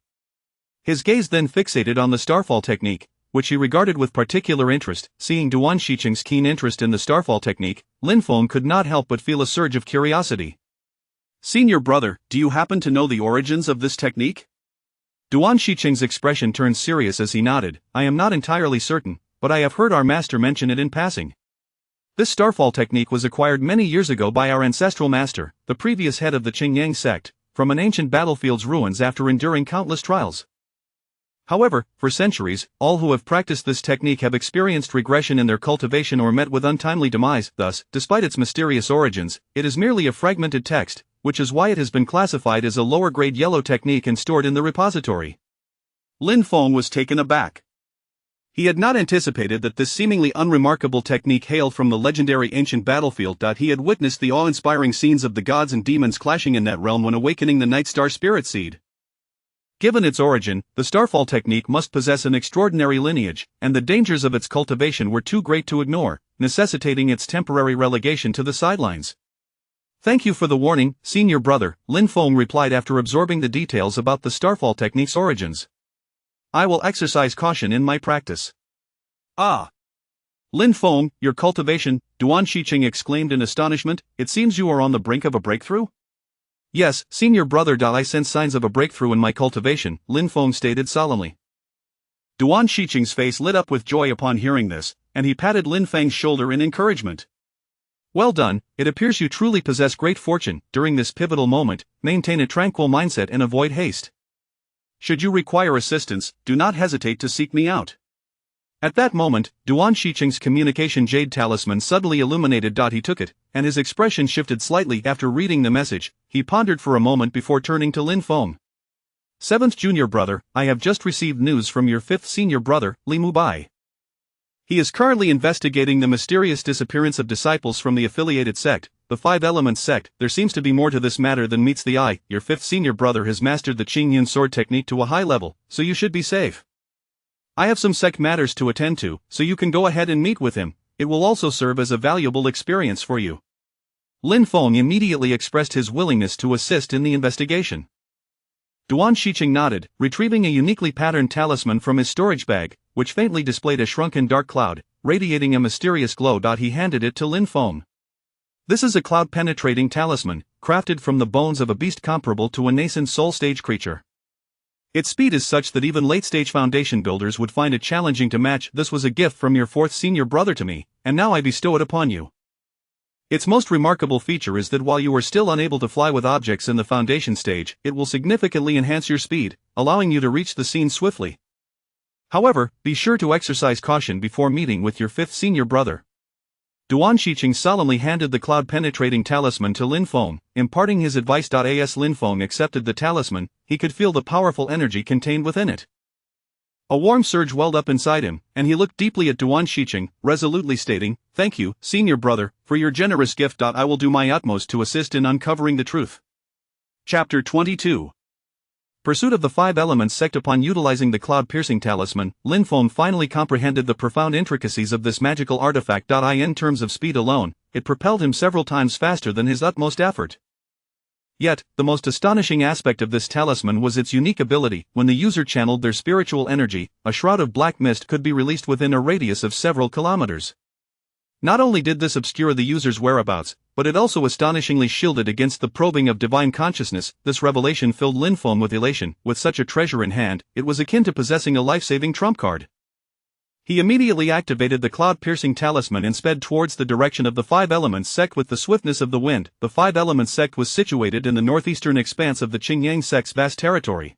Speaker 1: His gaze then fixated on the starfall technique, which he regarded with particular interest. Seeing Duan Shiqing's keen interest in the starfall technique, Lin Feng could not help but feel a surge of curiosity. "Senior brother, do you happen to know the origins of this technique?" Duan Shiqing's expression turned serious as he nodded. "I am not entirely certain, but I have heard our master mention it in passing. This starfall technique was acquired many years ago by our ancestral master, the previous head of the Qingyang sect, from an ancient battlefield's ruins after enduring countless trials. However, for centuries, all who have practiced this technique have experienced regression in their cultivation or met with untimely demise. Thus, despite its mysterious origins, it is merely a fragmented text, which is why it has been classified as a lower-grade yellow technique and stored in the repository." Lin Feng was taken aback. He had not anticipated that this seemingly unremarkable technique hailed from the legendary ancient battlefield. He had witnessed the awe-inspiring scenes of the gods and demons clashing in that realm when awakening the Night Star Spirit Seed. Given its origin, the starfall technique must possess an extraordinary lineage, and the dangers of its cultivation were too great to ignore, necessitating its temporary relegation to the sidelines. "Thank you for the warning, senior brother," Lin Feng replied after absorbing the details about the starfall technique's origins. "I will exercise caution in my practice." "Ah! Lin Feng, your cultivation," Duan Shiqing exclaimed in astonishment, "it seems you are on the brink of a breakthrough?" Yes, senior brother. I sense signs of a breakthrough in my cultivation, Lin Feng stated solemnly. Duan Shiqing's face lit up with joy upon hearing this, and he patted Lin Feng's shoulder in encouragement. Well done, it appears you truly possess great fortune. During this pivotal moment, maintain a tranquil mindset and avoid haste. Should you require assistance, do not hesitate to seek me out. At that moment, Duan Shiqing's communication jade talisman suddenly illuminated. He took it, and his expression shifted slightly after reading the message. He pondered for a moment before turning to Lin Feng. 7th junior brother, I have just received news from your 5th senior brother, Li Mubai. He is currently investigating the mysterious disappearance of disciples from the affiliated sect, the Five Elements sect. There seems to be more to this matter than meets the eye. Your 5th senior brother has mastered the Qingyun sword technique to a high level, so you should be safe. I have some sect matters to attend to, so you can go ahead and meet with him. It will also serve as a valuable experience for you. Lin Feng immediately expressed his willingness to assist in the investigation. Duan Shiqing nodded, retrieving a uniquely patterned talisman from his storage bag, which faintly displayed a shrunken dark cloud, radiating a mysterious glow. He handed it to Lin Feng. This is a cloud-penetrating talisman, crafted from the bones of a beast comparable to a nascent soul-stage creature. Its speed is such that even late-stage foundation builders would find it challenging to match. This was a gift from your 4th senior brother to me, and now I bestow it upon you. Its most remarkable feature is that while you are still unable to fly with objects in the foundation stage, it will significantly enhance your speed, allowing you to reach the scene swiftly. However, be sure to exercise caution before meeting with your 5th senior brother. Duan Shiqing solemnly handed the cloud-penetrating talisman to Lin Feng, imparting his advice. As Lin Feng accepted the talisman, he could feel the powerful energy contained within it. A warm surge welled up inside him, and he looked deeply at Duan Shiqing, resolutely stating, "Thank you, senior brother, for your generous gift. I will do my utmost to assist in uncovering the truth." Chapter 22. Pursuit of the Five Elements sect. Upon utilizing the cloud-piercing talisman, Lin Feng finally comprehended the profound intricacies of this magical artifact. In terms of speed alone, it propelled him several times faster than his utmost effort. Yet, the most astonishing aspect of this talisman was its unique ability. When the user channeled their spiritual energy, a shroud of black mist could be released within a radius of several kilometers. Not only did this obscure the user's whereabouts, but it also astonishingly shielded against the probing of divine consciousness. This revelation filled Lin Feng with elation. With such a treasure in hand, it was akin to possessing a life-saving trump card. He immediately activated the cloud-piercing talisman and sped towards the direction of the Five Elements sect with the swiftness of the wind. The Five Elements sect was situated in the northeastern expanse of the Qingyang sect's vast territory.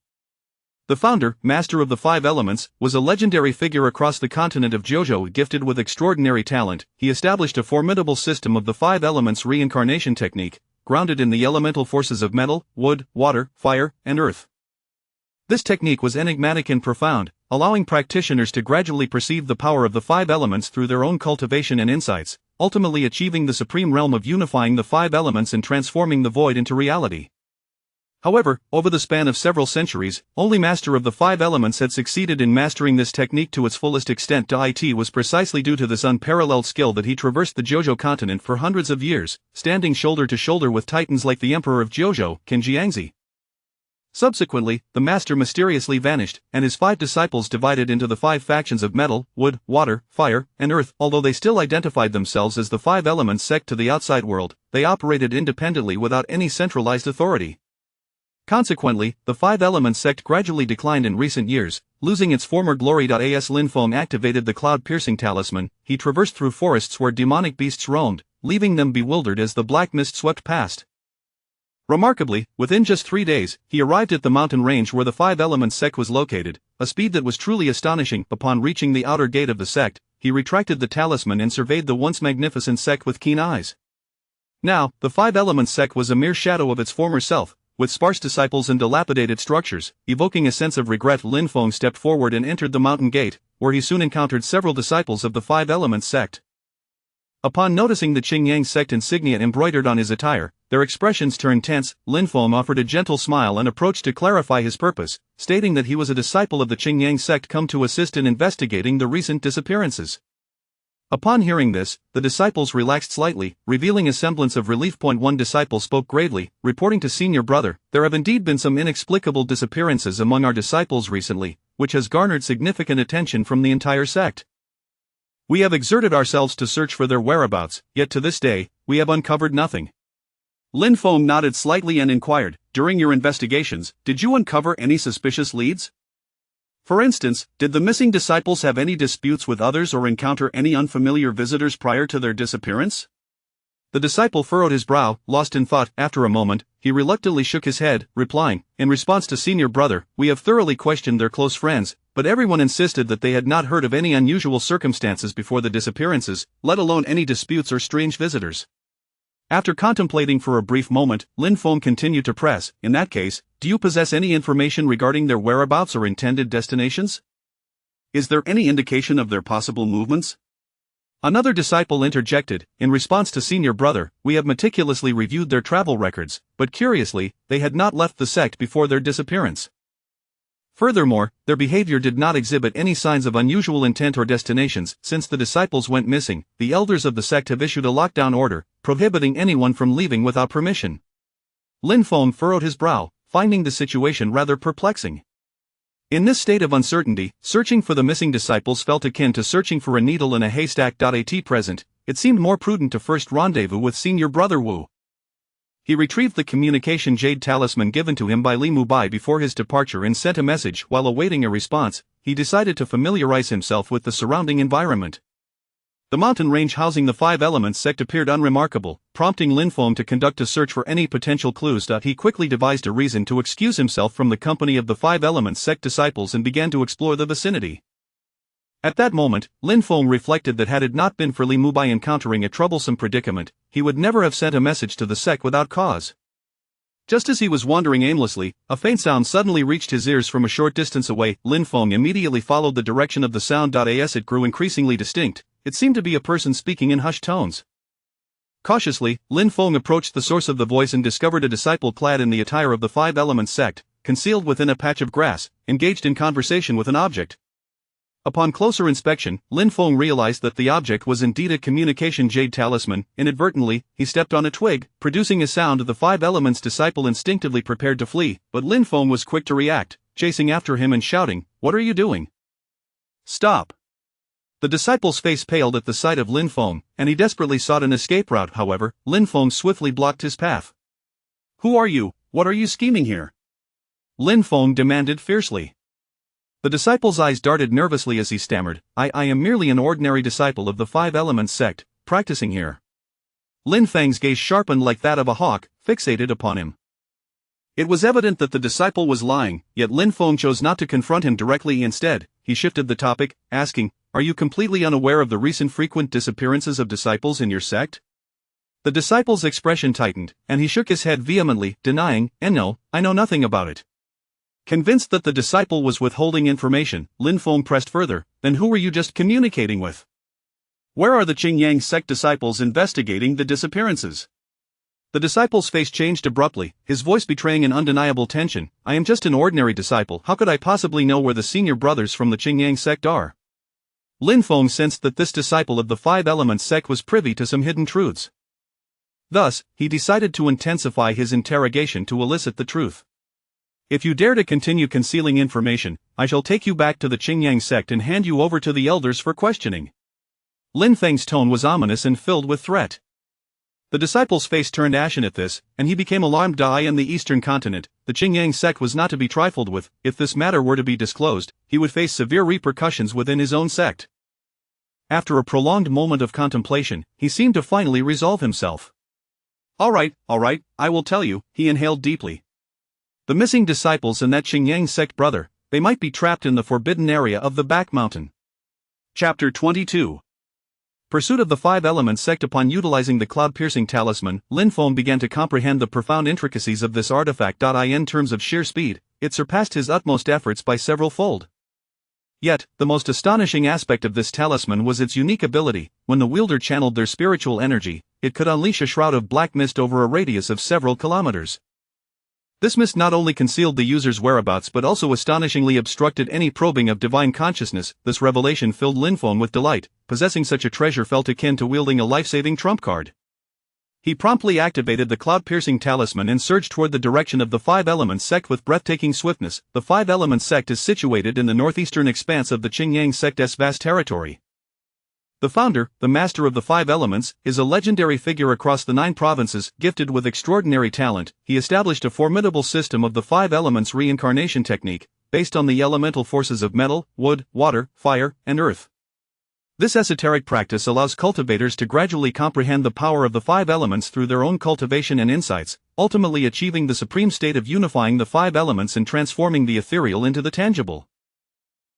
Speaker 1: The founder, master of the Five Elements, was a legendary figure across the continent of Jiuzhou. Gifted with extraordinary talent, he established a formidable system of the Five Elements reincarnation technique, grounded in the elemental forces of metal, wood, water, fire, and earth. This technique was enigmatic and profound, allowing practitioners to gradually perceive the power of the Five Elements through their own cultivation and insights, ultimately achieving the supreme realm of unifying the Five Elements and transforming the void into reality. However, over the span of several centuries, only master of the Five Elements had succeeded in mastering this technique to its fullest extent. It was precisely due to this unparalleled skill that he traversed the Jiuzhou continent for hundreds of years, standing shoulder to shoulder with titans like the Emperor of Jiuzhou, Qin Jiangzi. Subsequently, the master mysteriously vanished, and his 5 disciples divided into the 5 factions of metal, wood, water, fire, and earth. Although they still identified themselves as the Five Elements sect to the outside world, they operated independently without any centralized authority. Consequently, the Five Elements sect gradually declined in recent years, losing its former glory. As Lin Feng activated the cloud-piercing talisman, he traversed through forests where demonic beasts roamed, leaving them bewildered as the black mist swept past. Remarkably, within just 3 days, he arrived at the mountain range where the Five Elements sect was located, a speed that was truly astonishing. Upon reaching the outer gate of the sect, he retracted the talisman and surveyed the once magnificent sect with keen eyes. Now, the Five Elements sect was a mere shadow of its former self, with sparse disciples and dilapidated structures. Evoking a sense of regret, Lin Feng stepped forward and entered the mountain gate, where he soon encountered several disciples of the Five Elements sect. Upon noticing the Qingyang sect insignia embroidered on his attire, their expressions turned tense. Lin Feng offered a gentle smile and approached to clarify his purpose, stating that he was a disciple of the Qingyang sect come to assist in investigating the recent disappearances. Upon hearing this, the disciples relaxed slightly, revealing a semblance of relief. One disciple spoke gravely, reporting to senior brother, "There have indeed been some inexplicable disappearances among our disciples recently, which has garnered significant attention from the entire sect. We have exerted ourselves to search for their whereabouts, yet to this day, we have uncovered nothing. Lin Feng nodded slightly and inquired, during your investigations, did you uncover any suspicious leads? For instance, did the missing disciples have any disputes with others or encounter any unfamiliar visitors prior to their disappearance? The disciple furrowed his brow, lost in thought. After a moment, he reluctantly shook his head, replying, in response to senior brother, we have thoroughly questioned their close friends, but everyone insisted that they had not heard of any unusual circumstances before the disappearances, let alone any disputes or strange visitors. After contemplating for a brief moment, Lin Feng continued to press, in that case, do you possess any information regarding their whereabouts or intended destinations? Is there any indication of their possible movements? Another disciple interjected, in response to senior brother, we have meticulously reviewed their travel records, but curiously, they had not left the sect before their disappearance. Furthermore, their behavior did not exhibit any signs of unusual intent or destinations. Since the disciples went missing, the elders of the sect have issued a lockdown order, prohibiting anyone from leaving without permission. Lin Feng furrowed his brow, finding the situation rather perplexing. In this state of uncertainty, searching for the missing disciples felt akin to searching for a needle in a haystack. At present, it seemed more prudent to first rendezvous with senior brother Wu. He retrieved the communication jade talisman given to him by Li Mubai before his departure and sent a message. While awaiting a response, he decided to familiarize himself with the surrounding environment. The mountain range housing the Five Elements sect appeared unremarkable, prompting Lin Feng to conduct a search for any potential clues. He quickly devised a reason to excuse himself from the company of the Five Elements sect disciples and began to explore the vicinity. At that moment, Lin Feng reflected that had it not been for Li Mubai encountering a troublesome predicament, he would never have sent a message to the sect without cause. Just as he was wandering aimlessly, a faint sound suddenly reached his ears from a short distance away. Lin Feng immediately followed the direction of the sound. As it grew increasingly distinct, it seemed to be a person speaking in hushed tones. Cautiously, Lin Feng approached the source of the voice and discovered a disciple clad in the attire of the Five Elements sect, concealed within a patch of grass, engaged in conversation with an object. Upon closer inspection, Lin Feng realized that the object was indeed a communication jade talisman. Inadvertently, he stepped on a twig, producing a sound. The Five Elements disciple instinctively prepared to flee, but Lin Feng was quick to react, chasing after him and shouting, "What are you doing? Stop!" The disciple's face paled at the sight of Lin Feng, and he desperately sought an escape route. However, Lin Feng swiftly blocked his path. "Who are you? What are you scheming here?" Lin Feng demanded fiercely. The disciple's eyes darted nervously as he stammered, I am merely an ordinary disciple of the Five Elements sect, practicing here." Lin Feng's gaze sharpened like that of a hawk, fixated upon him. It was evident that the disciple was lying, yet Lin Feng chose not to confront him directly. Instead, he shifted the topic, asking, "Are you completely unaware of the recent frequent disappearances of disciples in your sect?" The disciple's expression tightened, and he shook his head vehemently, denying, "No, I know nothing about it." Convinced that the disciple was withholding information, Lin Feng pressed further, "Then who were you just communicating with? Where are the Qingyang sect disciples investigating the disappearances?" The disciple's face changed abruptly, his voice betraying an undeniable tension. "I am just an ordinary disciple. How could I possibly know where the senior brothers from the Qingyang sect are?" Lin Feng sensed that this disciple of the Five Elements sect was privy to some hidden truths. Thus, he decided to intensify his interrogation to elicit the truth. "If you dare to continue concealing information, I shall take you back to the Qingyang sect and hand you over to the elders for questioning." Lin Feng's tone was ominous and filled with threat. The disciple's face turned ashen at this, and he became alarmed. In the eastern continent, the Qingyang sect was not to be trifled with. If this matter were to be disclosed, he would face severe repercussions within his own sect. After a prolonged moment of contemplation, he seemed to finally resolve himself. All right, I will tell you." He inhaled deeply. The missing disciples and that Qingyang sect brother, they might be trapped in the forbidden area of the back mountain. Chapter 22. Pursuit of the Five Elements sect. Upon utilizing the cloud-piercing talisman, Lin Feng began to comprehend the profound intricacies of this artifact. In terms of sheer speed, it surpassed his utmost efforts by several-fold. Yet, the most astonishing aspect of this talisman was its unique ability. When the wielder channeled their spiritual energy, it could unleash a shroud of black mist over a radius of several kilometers. This mist not only concealed the user's whereabouts but also astonishingly obstructed any probing of divine consciousness. This revelation filled Lin Feng with delight. Possessing such a treasure felt akin to wielding a life-saving trump card. He promptly activated the cloud-piercing talisman and surged toward the direction of the Five Elements sect with breathtaking swiftness. The Five Elements sect is situated in the northeastern expanse of the Qingyang sect's vast territory. The founder, the master of the five elements, is a legendary figure across the 9 provinces, gifted with extraordinary talent. He established a formidable system of the five elements reincarnation technique, based on the elemental forces of metal, wood, water, fire, and earth. This esoteric practice allows cultivators to gradually comprehend the power of the five elements through their own cultivation and insights, ultimately achieving the supreme state of unifying the five elements and transforming the ethereal into the tangible.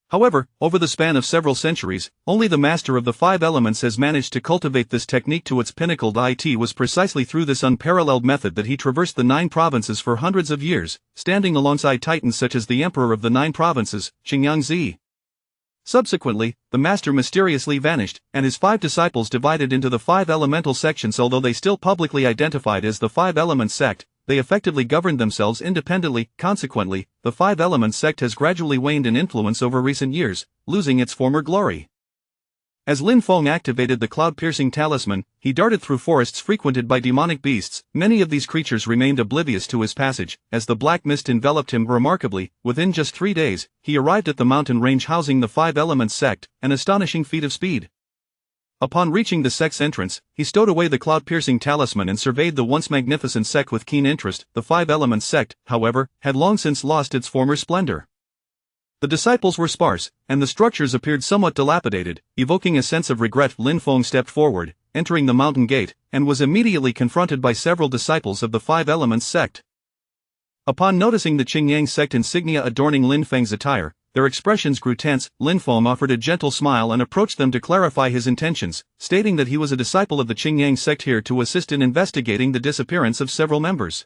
Speaker 1: However, over the span of several centuries, only the master of the five elements has managed to cultivate this technique to its pinnacle. It was precisely through this unparalleled method that he traversed the 9 provinces for hundreds of years, standing alongside titans such as the emperor of the 9 provinces, Qingyangzi. Subsequently, the master mysteriously vanished, and his 5 disciples divided into the 5 elemental sections. Although they still publicly identified as the 5 Elements sect, they effectively governed themselves independently. Consequently, the 5 Elements sect has gradually waned in influence over recent years, losing its former glory. As Lin Feng activated the cloud-piercing talisman, he darted through forests frequented by demonic beasts. Many of these creatures remained oblivious to his passage, as the black mist enveloped him. Remarkably, within just 3 days, he arrived at the mountain range housing the 5 Elements sect, an astonishing feat of speed. Upon reaching the sect's entrance, he stowed away the cloud-piercing talisman and surveyed the once magnificent sect with keen interest. The 5 Elements sect, however, had long since lost its former splendor. The disciples were sparse, and the structures appeared somewhat dilapidated. Evoking a sense of regret, Lin Feng stepped forward, entering the mountain gate, and was immediately confronted by several disciples of the 5 Elements sect. Upon noticing the Qingyang sect insignia adorning Lin Feng's attire, their expressions grew tense. Lin Feng offered a gentle smile and approached them to clarify his intentions, stating that he was a disciple of the Qingyang sect here to assist in investigating the disappearance of several members.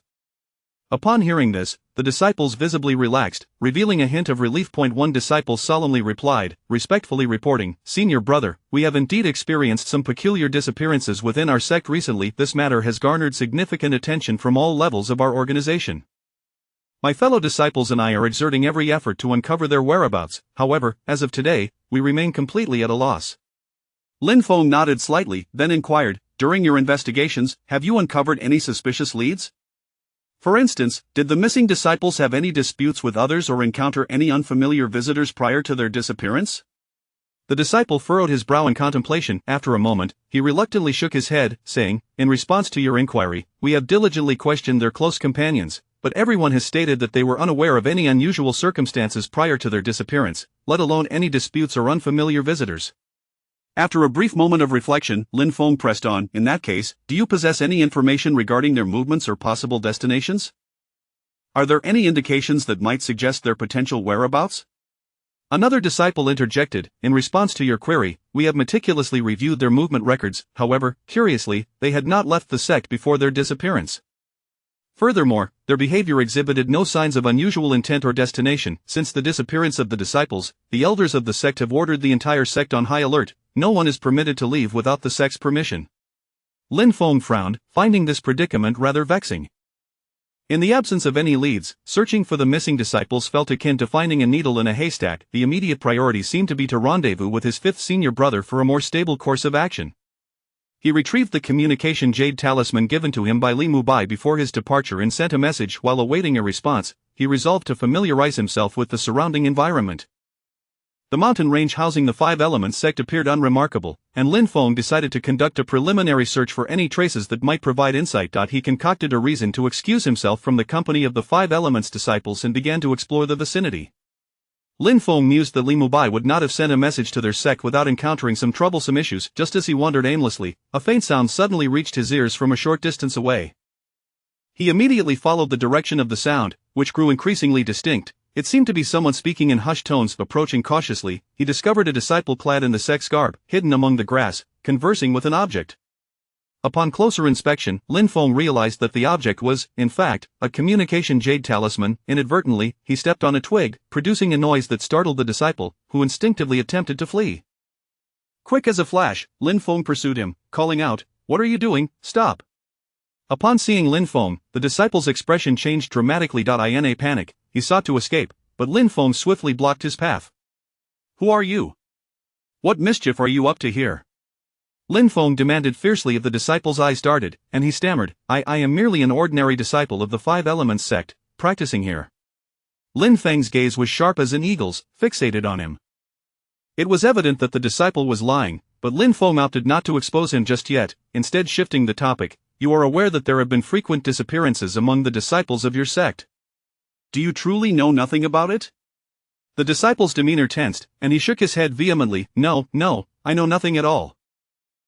Speaker 1: Upon hearing this, the disciples visibly relaxed, revealing a hint of relief. One disciple solemnly replied, respectfully reporting, "Senior brother, we have indeed experienced some peculiar disappearances within our sect recently. This matter has garnered significant attention from all levels of our organization. My fellow disciples and I are exerting every effort to uncover their whereabouts. However, as of today, we remain completely at a loss." Lin Feng nodded slightly, then inquired, "During your investigations, have you uncovered any suspicious leads? For instance, did the missing disciples have any disputes with others or encounter any unfamiliar visitors prior to their disappearance?" The disciple furrowed his brow in contemplation. After a moment, he reluctantly shook his head, saying, "In response to your inquiry, we have diligently questioned their close companions, but everyone has stated that they were unaware of any unusual circumstances prior to their disappearance, let alone any disputes or unfamiliar visitors." After a brief moment of reflection, Lin Feng pressed on, "In that case, do you possess any information regarding their movements or possible destinations? Are there any indications that might suggest their potential whereabouts?" Another disciple interjected, "In response to your query, we have meticulously reviewed their movement records. However, curiously, they had not left the sect before their disappearance. Furthermore, their behavior exhibited no signs of unusual intent or destination. Since the disappearance of the disciples, the elders of the sect have ordered the entire sect on high alert. No one is permitted to leave without the sect's permission." Lin Feng frowned, finding this predicament rather vexing. In the absence of any leads, searching for the missing disciples felt akin to finding a needle in a haystack. The immediate priority seemed to be to rendezvous with his 5th senior brother for a more stable course of action. He retrieved the communication jade talisman given to him by Li Mubai before his departure and sent a message. While awaiting a response, he resolved to familiarize himself with the surrounding environment. The mountain range housing the 5 Elements sect appeared unremarkable, and Lin Feng decided to conduct a preliminary search for any traces that might provide insight. He concocted a reason to excuse himself from the company of the 5 Elements disciples and began to explore the vicinity. Lin Feng mused that Li Mubai would not have sent a message to their sect without encountering some troublesome issues. Just as he wandered aimlessly, a faint sound suddenly reached his ears from a short distance away. He immediately followed the direction of the sound, which grew increasingly distinct. It seemed to be someone speaking in hushed tones. Approaching cautiously, he discovered a disciple clad in the sect's garb, hidden among the grass, conversing with an object. Upon closer inspection, Lin Feng realized that the object was, in fact, a communication jade talisman. Inadvertently, he stepped on a twig, producing a noise that startled the disciple, who instinctively attempted to flee. Quick as a flash, Lin Feng pursued him, calling out, "What are you doing? Stop!" Upon seeing Lin Feng, the disciple's expression changed dramatically. In a panic, he sought to escape, but Lin Feng swiftly blocked his path. "Who are you? What mischief are you up to here?" Lin Feng demanded fiercely. Of the disciple's eyes darted, and he stammered, I am merely an ordinary disciple of the 5 Elements sect, practicing here." Lin Feng's gaze was sharp as an eagle's, fixated on him. It was evident that the disciple was lying, but but Lin Feng opted not to expose him just yet, instead shifting the topic. You are aware that there have been frequent disappearances among the disciples of your sect. Do you truly know nothing about it? The disciple's demeanor tensed, and he shook his head vehemently. No, I know nothing at all.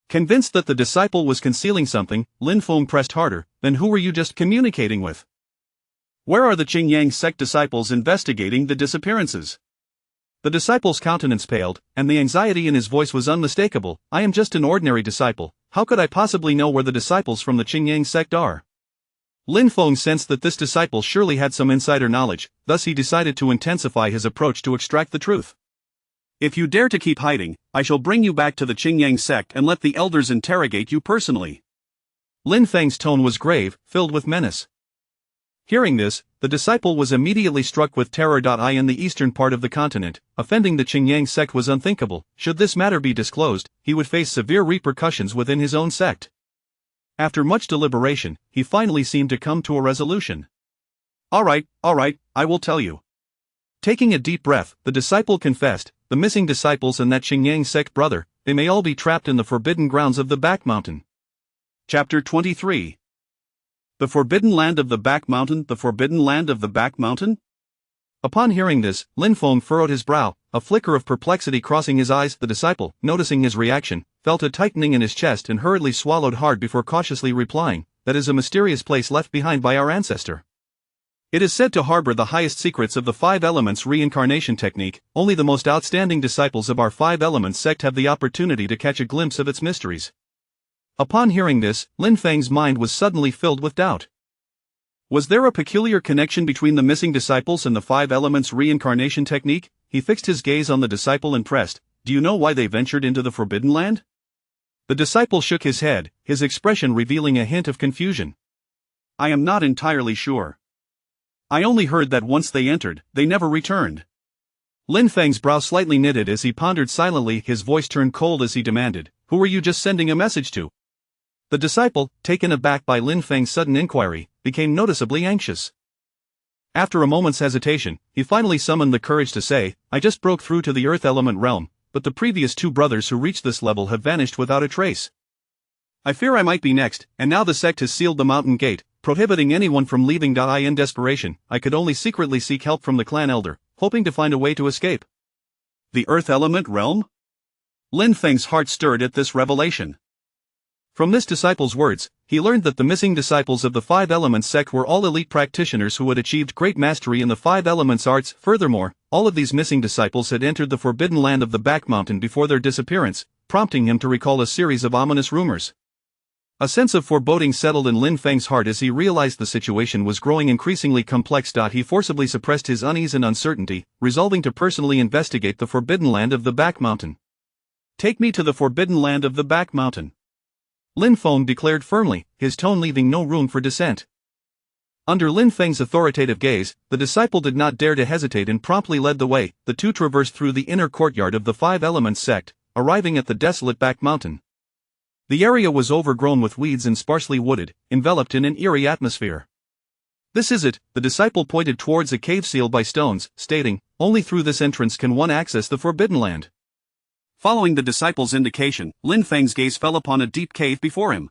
Speaker 1: Convinced that the disciple was concealing something, Lin Feng pressed harder. Then who were you just communicating with? Where are the Qingyang sect disciples investigating the disappearances? The disciple's countenance paled, and the anxiety in his voice was unmistakable. I am just an ordinary disciple. How could I possibly know where the disciples from the Qingyang sect are? Lin Feng sensed that this disciple surely had some insider knowledge, thus he decided to intensify his approach to extract the truth. If you dare to keep hiding, I shall bring you back to the Qingyang sect and let the elders interrogate you personally. Lin Feng's tone was grave, filled with menace. Hearing this, the disciple was immediately struck with terror. In the eastern part of the continent, offending the Qingyang sect was unthinkable. Should this matter be disclosed, he would face severe repercussions within his own sect. After much deliberation, he finally seemed to come to a resolution. All right, I will tell you. Taking a deep breath, the disciple confessed, the missing disciples and that Qingyang sect brother, they may all be trapped in the forbidden grounds of the Back Mountain. Chapter 23. The Forbidden Land of the Back Mountain. The Forbidden Land of the Back Mountain? Upon hearing this, Lin Feng furrowed his brow, a flicker of perplexity crossing his eyes. The disciple, noticing his reaction, felt a tightening in his chest and hurriedly swallowed hard before cautiously replying, that is a mysterious place left behind by our ancestor. It is said to harbor the highest secrets of the five elements reincarnation technique. Only the most outstanding disciples of our five elements sect have the opportunity to catch a glimpse of its mysteries. Upon hearing this, Lin Feng's mind was suddenly filled with doubt. Was there a peculiar connection between the missing disciples and the five elements reincarnation technique? He fixed his gaze on the disciple and pressed, do you know why they ventured into the Forbidden Land? The disciple shook his head, his expression revealing a hint of confusion. I am not entirely sure. I only heard that once they entered, they never returned. Lin Feng's brow slightly knitted as he pondered silently. His voice turned cold as he demanded, who were you just sending a message to? The disciple, taken aback by Lin Feng's sudden inquiry, became noticeably anxious. After a moment's hesitation, he finally summoned the courage to say, I just broke through to the earth element realm, but the previous two brothers who reached this level have vanished without a trace. I fear I might be next, and now the sect has sealed the mountain gate, prohibiting anyone from leaving. In desperation, I could only secretly seek help from the clan elder, hoping to find a way to escape. The earth element realm? Lin Feng's heart stirred at this revelation. From this disciple's words, he learned that the missing disciples of the Five Elements sect were all elite practitioners who had achieved great mastery in the Five Elements arts. Furthermore, all of these missing disciples had entered the Forbidden Land of the Back Mountain before their disappearance, prompting him to recall a series of ominous rumors. A sense of foreboding settled in Lin Feng's heart as he realized the situation was growing increasingly complex. He forcibly suppressed his unease and uncertainty, resolving to personally investigate the Forbidden Land of the Back Mountain. Take me to the Forbidden Land of the Back Mountain. Lin Feng declared firmly, his tone leaving no room for dissent. Under Lin Feng's authoritative gaze, the disciple did not dare to hesitate and promptly led the way. The two traversed through the inner courtyard of the Five Elements sect, arriving at the desolate Back Mountain. The area was overgrown with weeds and sparsely wooded, enveloped in an eerie atmosphere. This is it, the disciple pointed towards a cave sealed by stones, stating, only through this entrance can one access the Forbidden Land. Following the disciple's indication, Lin Feng's gaze fell upon a deep cave before him.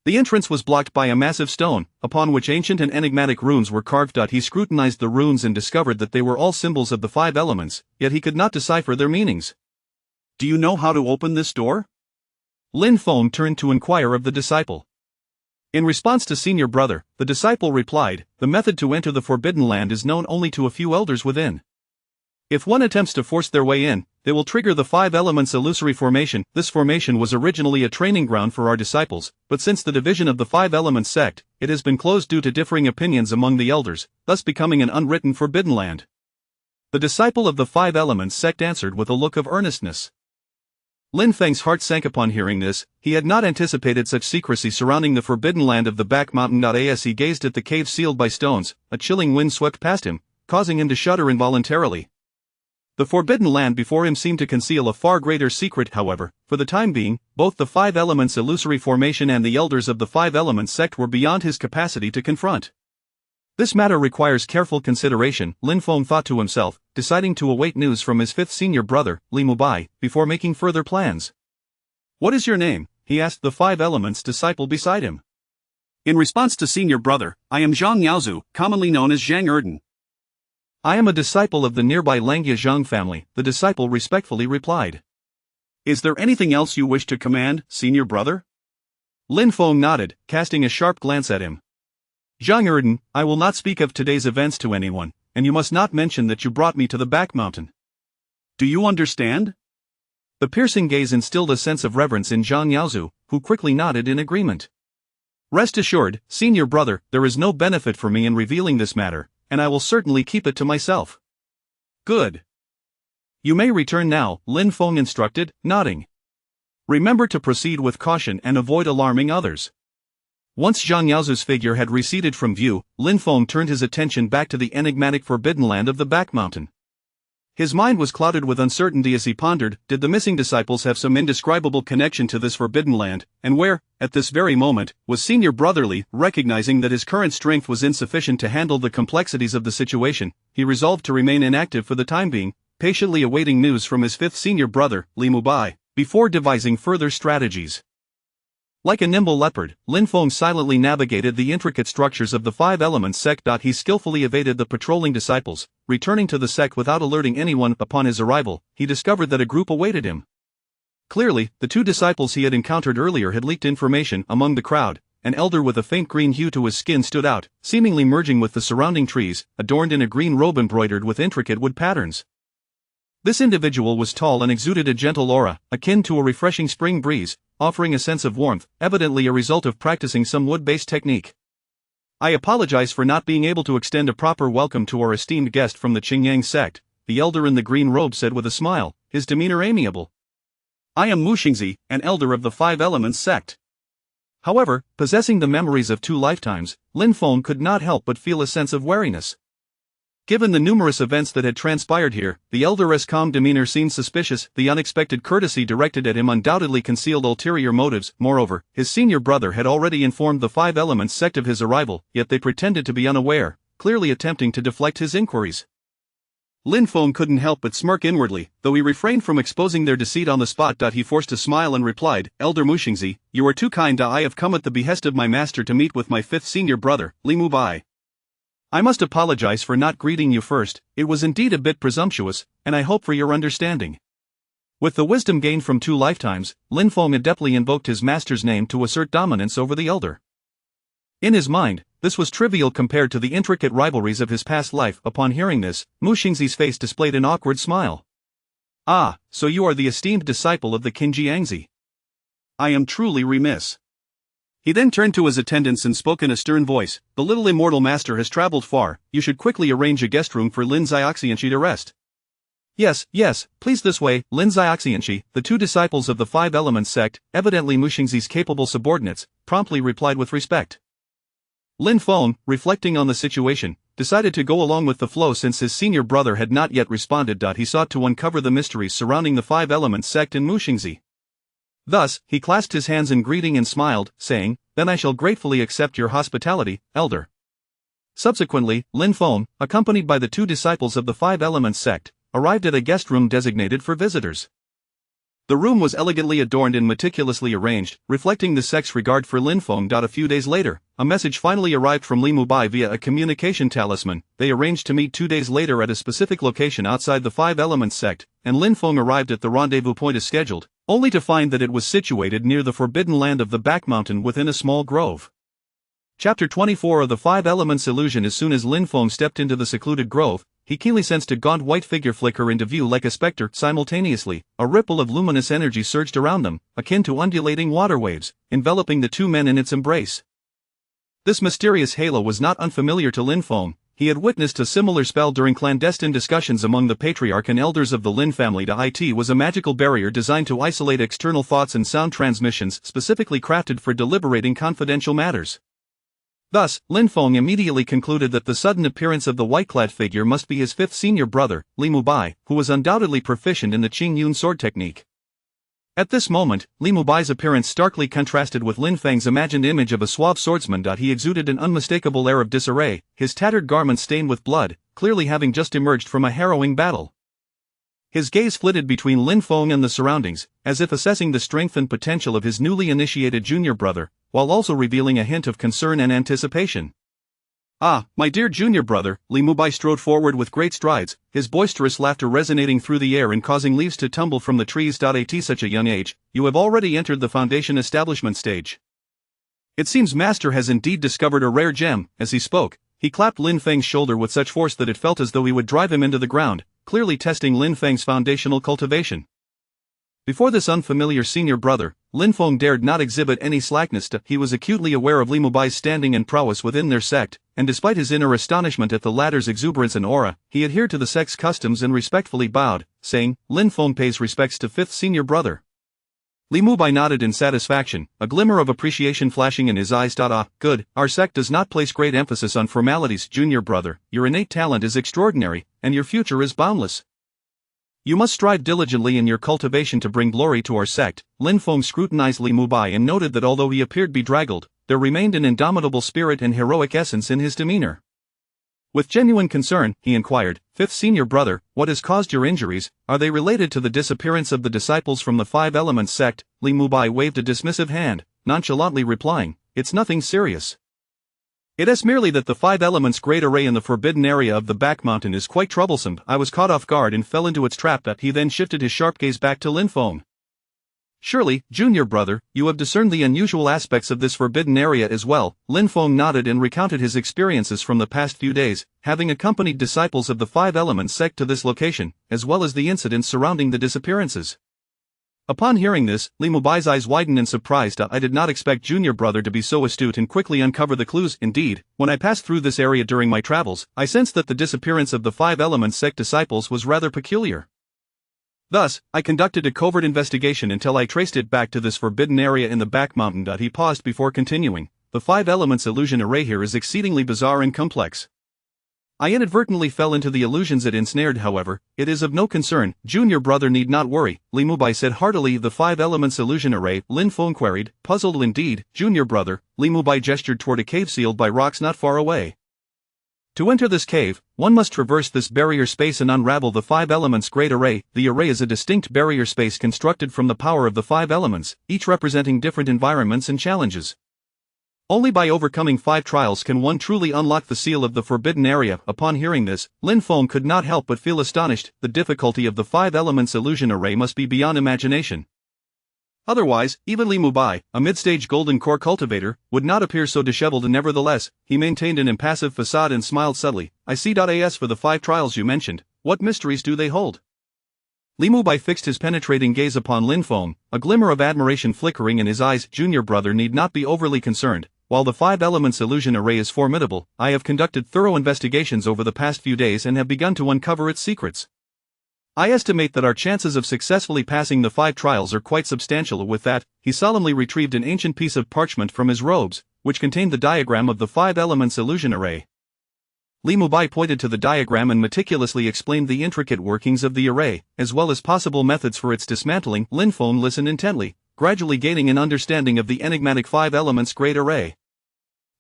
Speaker 1: The entrance was blocked by a massive stone, upon which ancient and enigmatic runes were carved. He scrutinized the runes and discovered that they were all symbols of the five elements, yet he could not decipher their meanings. Do you know how to open this door? Lin Feng turned to inquire of the disciple. In response to senior brother, the disciple replied, the method to enter the Forbidden Land is known only to a few elders within. If one attempts to force their way in, they will trigger the Five Elements illusory formation. This formation was originally a training ground for our disciples, but since the division of the Five Elements sect, it has been closed due to differing opinions among the elders, thus becoming an unwritten Forbidden Land. The disciple of the Five Elements sect answered with a look of earnestness. Lin Feng's heart sank upon hearing this. He had not anticipated such secrecy surrounding the Forbidden Land of the Back Mountain. As he gazed at the cave sealed by stones, a chilling wind swept past him, causing him to shudder involuntarily. The Forbidden Land before him seemed to conceal a far greater secret. However, for the time being, both the Five Elements illusory formation and the elders of the Five Elements sect were beyond his capacity to confront. This matter requires careful consideration, Lin Feng thought to himself, deciding to await news from his fifth senior brother, Li Mubai, before making further plans. What is your name? He asked the Five Elements disciple beside him. In response to senior brother, I am Zhang Yaozu, commonly known as Zhang Erden. I am a disciple of the nearby Langya Zhang family, the disciple respectfully replied. Is there anything else you wish to command, senior brother? Lin Feng nodded, casting a sharp glance at him. Zhang Erden, I will not speak of today's events to anyone, and you must not mention that you brought me to the back mountain. Do you understand? The piercing gaze instilled a sense of reverence in Zhang Yaozu, who quickly nodded in agreement. Rest assured, senior brother, there is no benefit for me in revealing this matter, and I will certainly keep it to myself. Good. You may return now, Lin Feng instructed, nodding. Remember to proceed with caution and avoid alarming others. Once Zhang Yaozu's figure had receded from view, Lin Feng turned his attention back to the enigmatic forbidden land of the back mountain. His mind was clouded with uncertainty as he pondered, did the missing disciples have some indescribable connection to this forbidden land, and where, at this very moment, was senior brotherly? Recognizing that his current strength was insufficient to handle the complexities of the situation, he resolved to remain inactive for the time being, patiently awaiting news from his fifth senior brother, Li Mubai, before devising further strategies. Like a nimble leopard, Lin Feng silently navigated the intricate structures of the Five Elements sect. He skillfully evaded the patrolling disciples. Returning to the sect without alerting anyone. Upon his arrival, he discovered that a group awaited him. Clearly, the two disciples he had encountered earlier had leaked information. Among the crowd, an elder with a faint green hue to his skin stood out, seemingly merging with the surrounding trees, adorned in a green robe embroidered with intricate wood patterns. This individual was tall and exuded a gentle aura, akin to a refreshing spring breeze, offering a sense of warmth, evidently a result of practicing some wood-based technique. I apologize for not being able to extend a proper welcome to our esteemed guest from the Qingyang sect, the elder in the green robe said with a smile, his demeanor amiable. I am Mu Xingzi, an elder of the Five Elements sect. However, possessing the memories of 2 lifetimes, Lin Feng could not help but feel a sense of wariness. Given the numerous events that had transpired here, the elder's calm demeanor seemed suspicious. The unexpected courtesy directed at him undoubtedly concealed ulterior motives. Moreover, his senior brother had already informed the Five Elements sect of his arrival, yet they pretended to be unaware, clearly attempting to deflect his inquiries. Lin Feng couldn't help but smirk inwardly, though he refrained from exposing their deceit on the spot. He forced a smile and replied, Elder Mu Xingzi, you are too kind. I have come at the behest of my master to meet with my fifth senior brother, Li Mubai. I must apologize for not greeting you first, it was indeed a bit presumptuous, and I hope for your understanding. With the wisdom gained from 2 lifetimes, Lin Feng adeptly invoked his master's name to assert dominance over the elder. In his mind, this was trivial compared to the intricate rivalries of his past life. Upon hearing this, Mu Xingzi's face displayed an awkward smile. Ah, so you are the esteemed disciple of the Qinjiangzi. I am truly remiss. He then turned to his attendants and spoke in a stern voice, the little immortal master has traveled far, you should quickly arrange a guest room for Lin Xiaoxianxi to rest. Yes, please this way. Lin Xiaoxianxi, the 2 disciples of the Five Elements sect, evidently Mu Xingzi's capable subordinates, promptly replied with respect. Lin Feng, reflecting on the situation, decided to go along with the flow since his senior brother had not yet responded. He sought to uncover the mysteries surrounding the Five Elements sect and Mu Xingzi. Thus, he clasped his hands in greeting and smiled, saying, Then I shall gratefully accept your hospitality, elder. Subsequently, Lin Feng, accompanied by the 2 disciples of the Five Elements sect, arrived at a guest room designated for visitors. The room was elegantly adorned and meticulously arranged, reflecting the sect's regard for Lin Feng. A few days later, a message finally arrived from Li Mubai via a communication talisman. They arranged to meet 2 days later at a specific location outside the Five Elements sect, and Lin Feng arrived at the rendezvous point as scheduled, only to find that it was situated near the forbidden land of the back mountain within a small grove. Chapter 24 of the Five Elements Illusion. As soon as Lin Feng stepped into the secluded grove, he keenly sensed a gaunt white figure flicker into view like a specter. Simultaneously, a ripple of luminous energy surged around them, akin to undulating water waves, enveloping the 2 men in its embrace. This mysterious halo was not unfamiliar to Lin Feng. He had witnessed a similar spell during clandestine discussions among the patriarch and elders of the Lin family. It was a magical barrier designed to isolate external thoughts and sound transmissions specifically crafted for deliberating confidential matters. Thus, Lin Feng immediately concluded that the sudden appearance of the white-clad figure must be his fifth senior brother, Li Mubai, who was undoubtedly proficient in the Qing Yun sword technique. At this moment, Li Mubai's appearance starkly contrasted with Lin Feng's imagined image of a suave swordsman. He exuded an unmistakable air of disarray, his tattered garments stained with blood, clearly having just emerged from a harrowing battle. His gaze flitted between Lin Feng and the surroundings, as if assessing the strength and potential of his newly initiated junior brother, while also revealing a hint of concern and anticipation. "Ah, my dear junior brother," Li Mubai strode forward with great strides, his boisterous laughter resonating through the air and causing leaves to tumble from the trees. At such a young age, you have already entered the foundation establishment stage. It seems Master has indeed discovered a rare gem. As he spoke, he clapped Lin Feng's shoulder with such force that it felt as though he would drive him into the ground, clearly testing Lin Feng's foundational cultivation. Before this unfamiliar senior brother, Lin Feng dared not exhibit any slackness. He was acutely aware of Li Mubai's standing and prowess within their sect, and despite his inner astonishment at the latter's exuberance and aura, he adhered to the sect's customs and respectfully bowed, saying, "Lin Feng pays respects to fifth senior brother." Li Mubai nodded in satisfaction, a glimmer of appreciation flashing in his eyes. "Ah, good, our sect does not place great emphasis on formalities, junior brother, your innate talent is extraordinary, and your future is boundless. You must strive diligently in your cultivation to bring glory to our sect." Lin Feng scrutinized Li Mubai and noted that although he appeared bedraggled, there remained an indomitable spirit and heroic essence in his demeanor. With genuine concern, he inquired, "Fifth senior brother, what has caused your injuries? Are they related to the disappearance of the disciples from the Five Elements sect?" Li Mubai waved a dismissive hand, nonchalantly replying, "It's nothing serious. It is merely that the Five Elements great array in the forbidden area of the back mountain is quite troublesome. I was caught off guard and fell into its trap." He then shifted his sharp gaze back to Lin Feng. "Surely, junior brother, you have discerned the unusual aspects of this forbidden area as well." Lin Feng nodded and recounted his experiences from the past few days, having accompanied disciples of the Five Elements sect to this location, as well as the incidents surrounding the disappearances. Upon hearing this, Li Mubai's eyes widened in surprise. "I did not expect junior brother to be so astute and quickly uncover the clues. Indeed, when I passed through this area during my travels, I sensed that the disappearance of the Five Elements sect disciples was rather peculiar. Thus, I conducted a covert investigation until I traced it back to this forbidden area in the back mountain." He paused before continuing, "The Five Elements illusion array here is exceedingly bizarre and complex. I inadvertently fell into the illusions it ensnared. However, it is of no concern, junior brother need not worry," Li Mubai said heartily. "The Five Elements illusion array?" Lin Feng queried, puzzled indeed. "Junior brother," Li Mubai gestured toward a cave sealed by rocks not far away. "To enter this cave, one must traverse this barrier space and unravel the Five Elements great array." The array is a distinct barrier space constructed from the power of the Five Elements, each representing different environments and challenges. Only by overcoming 5 trials can one truly unlock the seal of the forbidden area. Upon hearing this, Lin Feng could not help but feel astonished. The difficulty of the Five Elements illusion array must be beyond imagination. Otherwise, even Li Mubai, a mid-stage golden core cultivator, would not appear so disheveled. Nevertheless, he maintained an impassive facade and smiled subtly. "I see. As for the 5 trials you mentioned, what mysteries do they hold?" Li Mubai fixed his penetrating gaze upon Lin Feng, a glimmer of admiration flickering in his eyes. "Junior brother need not be overly concerned. While the Five Elements illusion array is formidable, I have conducted thorough investigations over the past few days and have begun to uncover its secrets. I estimate that our chances of successfully passing the 5 trials are quite substantial." With that, he solemnly retrieved an ancient piece of parchment from his robes, which contained the diagram of the Five Elements illusion array. Li Mubai pointed to the diagram and meticulously explained the intricate workings of the array, as well as possible methods for its dismantling. Lin Feng listened intently, gradually gaining an understanding of the enigmatic Five Elements great array.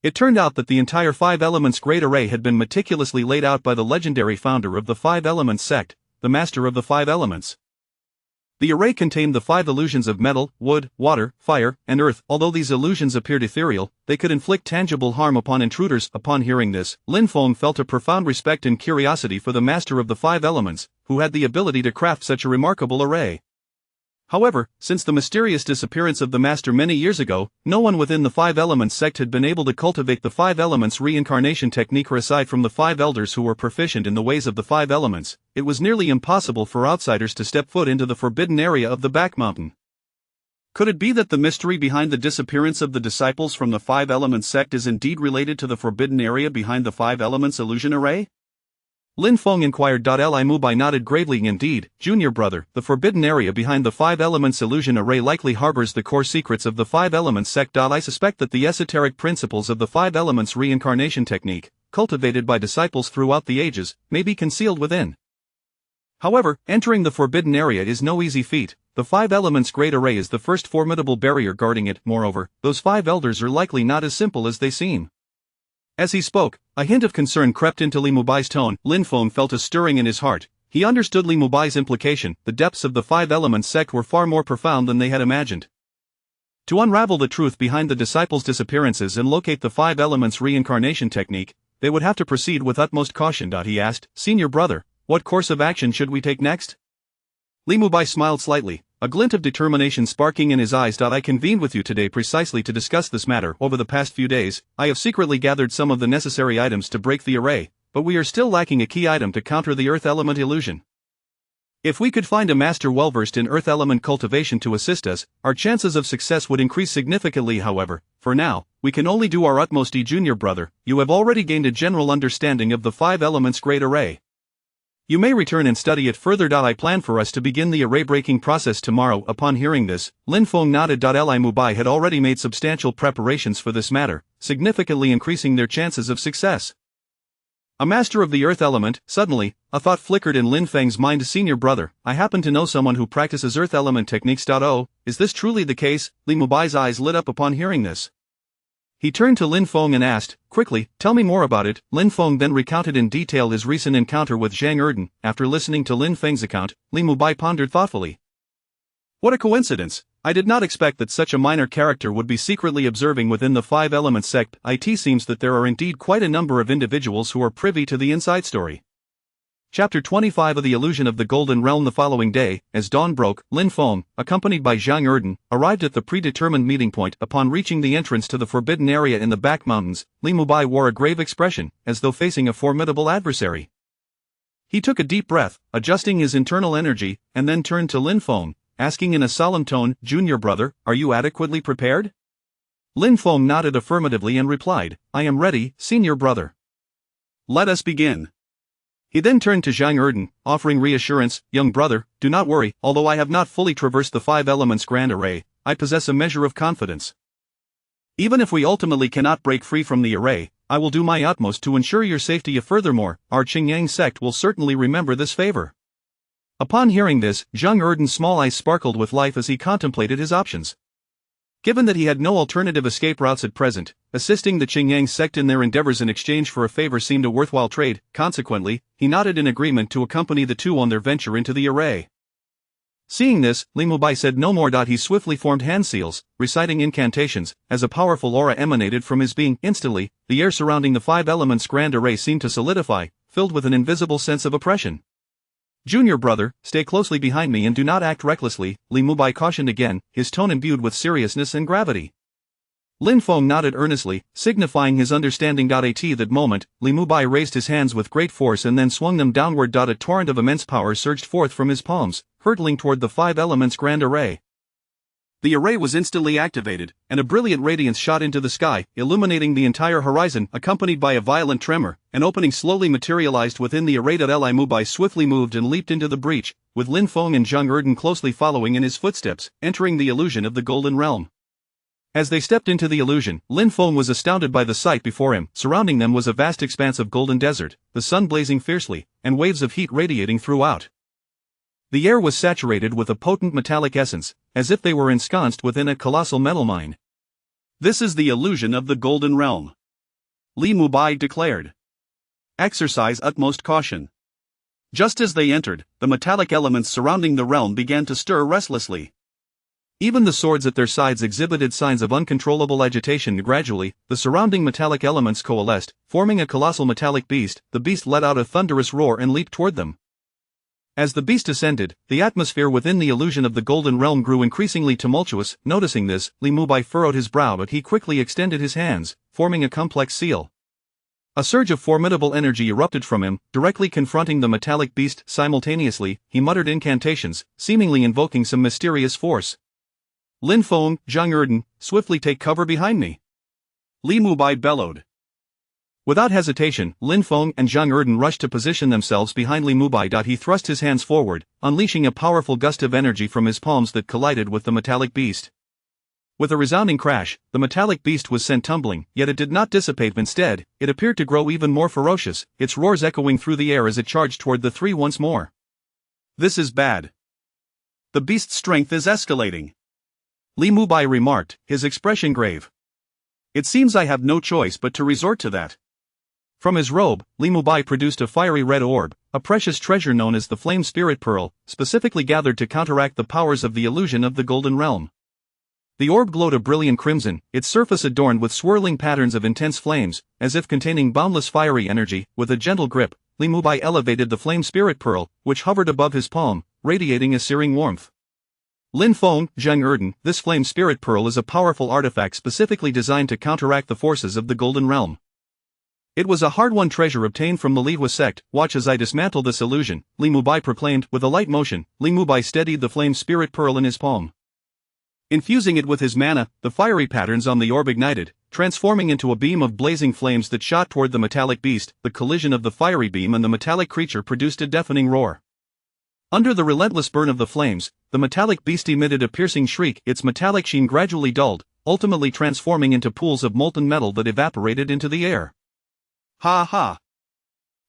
Speaker 1: It turned out that the entire Five Elements great array had been meticulously laid out by the legendary founder of the Five Elements sect, the Master of the Five Elements. The array contained the 5 illusions of metal, wood, water, fire, and earth. Although these illusions appeared ethereal, they could inflict tangible harm upon intruders. Upon hearing this, Lin Feng felt a profound respect and curiosity for the Master of the Five Elements, who had the ability to craft such a remarkable array. However, since the mysterious disappearance of the Master many years ago, no one within the Five Elements sect had been able to cultivate the Five Elements reincarnation technique. Aside from the 5 elders who were proficient in the ways of the 5 elements, it was nearly impossible for outsiders to step foot into the forbidden area of the back mountain. Could it be that the mystery behind the disappearance of the disciples from the Five Elements sect is indeed related to the forbidden area behind the Five Elements illusion array? Lin Feng inquired. Li Mubai nodded gravely. "Indeed, junior brother, the forbidden area behind the Five Elements illusion array likely harbors the core secrets of the Five Elements sect. I suspect that the esoteric principles of the Five Elements reincarnation technique, cultivated by disciples throughout the ages, may be concealed within. However, entering the forbidden area is no easy feat. The Five Elements great array is the first formidable barrier guarding it. Moreover, those 5 elders are likely not as simple as they seem." As he spoke, a hint of concern crept into Li Mubai's tone. Lin Feng felt a stirring in his heart. He understood Li Mubai's implication. The depths of the Five Elements sect were far more profound than they had imagined. To unravel the truth behind the disciples' disappearances and locate the Five Elements reincarnation technique, they would have to proceed with utmost caution. He asked, "Senior brother, what course of action should we take next?" Li Mubai smiled slightly, a glint of determination sparking in his eyes. "I convened with you today precisely to discuss this matter. Over the past few days, I have secretly gathered some of the necessary items to break the array, but we are still lacking a key item to counter the Earth element illusion. If we could find a master well-versed in Earth element cultivation to assist us, our chances of success would increase significantly. However, for now, we can only do our utmost. Junior brother, you have already gained a general understanding of the Five Elements Great Array. You may return and study it further. I plan for us to begin the array-breaking process tomorrow." Upon hearing this, Lin Feng nodded. Li Mubai had already made substantial preparations for this matter, significantly increasing their chances of success. A master of the Earth element. Suddenly, a thought flickered in Lin Feng's mind. "Senior brother, I happen to know someone who practices Earth element techniques. Oh, is this truly the case?" Li Mubai's eyes lit up upon hearing this. He turned to Lin Feng and asked, quickly, "Tell me more about it." Lin Feng then recounted in detail his recent encounter with Zhang Erden. After listening to Lin Feng's account, Li Mubai pondered thoughtfully. What a coincidence! I did not expect that such a minor character would be secretly observing within the Five Elements sect. It seems that there are indeed quite a number of individuals who are privy to the inside story. Chapter 25 of The Illusion of the Golden Realm. The following day, as dawn broke, Lin Feng, accompanied by Zhang Erden, arrived at the predetermined meeting point. Upon reaching the entrance to the forbidden area in the back mountains, Li Mubai wore a grave expression, as though facing a formidable adversary. He took a deep breath, adjusting his internal energy, and then turned to Lin Feng, asking in a solemn tone, "Junior brother, are you adequately prepared?" Lin Feng nodded affirmatively and replied, "I am ready, senior brother. Let us begin." He then turned to Zhang Erden, offering reassurance, "Young brother, do not worry. Although I have not fully traversed the Five Elements Grand Array, I possess a measure of confidence. Even if we ultimately cannot break free from the array, I will do my utmost to ensure your safety. Furthermore, our Qingyang sect will certainly remember this favor." Upon hearing this, Zhang Erden's small eyes sparkled with life as he contemplated his options. Given that he had no alternative escape routes at present, assisting the Qingyang sect in their endeavors in exchange for a favor seemed a worthwhile trade. Consequently, he nodded in agreement to accompany the two on their venture into the array. Seeing this, Li Mubai said no more. He swiftly formed hand seals, reciting incantations, as a powerful aura emanated from his being. Instantly, the air surrounding the Five Elements Grand Array seemed to solidify, filled with an invisible sense of oppression. "Junior brother, stay closely behind me and do not act recklessly," Li Mubai cautioned again, his tone imbued with seriousness and gravity. Lin Feng nodded earnestly, signifying his understanding. At that moment, Li Mubai raised his hands with great force and then swung them downward. A torrent of immense power surged forth from his palms, hurtling toward the Five Elements Grand Array. The array was instantly activated, and a brilliant radiance shot into the sky, illuminating the entire horizon. Accompanied by a violent tremor, an opening slowly materialized within the array. Li Mubai swiftly moved and leaped into the breach, with Lin Feng and Zhang Erden closely following in his footsteps, entering the illusion of the Golden Realm. As they stepped into the illusion, Lin Feng was astounded by the sight before him. Surrounding them was a vast expanse of golden desert, the sun blazing fiercely, and waves of heat radiating throughout. The air was saturated with a potent metallic essence, as if they were ensconced within a colossal metal mine. "This is the illusion of the Golden Realm," Li Mubai declared. "Exercise utmost caution." Just as they entered, the metallic elements surrounding the realm began to stir restlessly. Even the swords at their sides exhibited signs of uncontrollable agitation. Gradually, the surrounding metallic elements coalesced, forming a colossal metallic beast. The beast let out a thunderous roar and leaped toward them. As the beast ascended, the atmosphere within the illusion of the Golden Realm grew increasingly tumultuous. Noticing this, Li Mubai furrowed his brow, but he quickly extended his hands, forming a complex seal. A surge of formidable energy erupted from him, directly confronting the metallic beast. Simultaneously, he muttered incantations, seemingly invoking some mysterious force. "Lin Feng, Zhang Erden, swiftly take cover behind me," Li Mubai bellowed. Without hesitation, Lin Feng and Zhang Erden rushed to position themselves behind Li Mubai. He thrust his hands forward, unleashing a powerful gust of energy from his palms that collided with the metallic beast. With a resounding crash, the metallic beast was sent tumbling, yet it did not dissipate. Instead, it appeared to grow even more ferocious, its roars echoing through the air as it charged toward the three once more. "This is bad. The beast's strength is escalating," Li Mubai remarked, his expression grave. "It seems I have no choice but to resort to that From his robe, Li Mubai produced a fiery red orb, a precious treasure known as the Flame Spirit Pearl, specifically gathered to counteract the powers of the illusion of the Golden Realm. The orb glowed a brilliant crimson, its surface adorned with swirling patterns of intense flames, as if containing boundless fiery energy. With a gentle grip, Li Mubai elevated the Flame Spirit Pearl, which hovered above his palm, radiating a searing warmth. Lin Feng, Zheng Erden, this Flame Spirit Pearl is a powerful artifact specifically designed to counteract the forces of the Golden Realm. It was a hard-won treasure obtained from the Lihua sect. Watch as I dismantle this illusion, Li Mubai proclaimed. With a light motion, Li Mubai steadied the Flame Spirit Pearl in his palm. Infusing it with his mana, the fiery patterns on the orb ignited, transforming into a beam of blazing flames that shot toward the metallic beast. The collision of the fiery beam and the metallic creature produced a deafening roar. Under the relentless burn of the flames, the metallic beast emitted a piercing shriek. Its metallic sheen gradually dulled, ultimately transforming into pools of molten metal that evaporated into the air. Ha ha!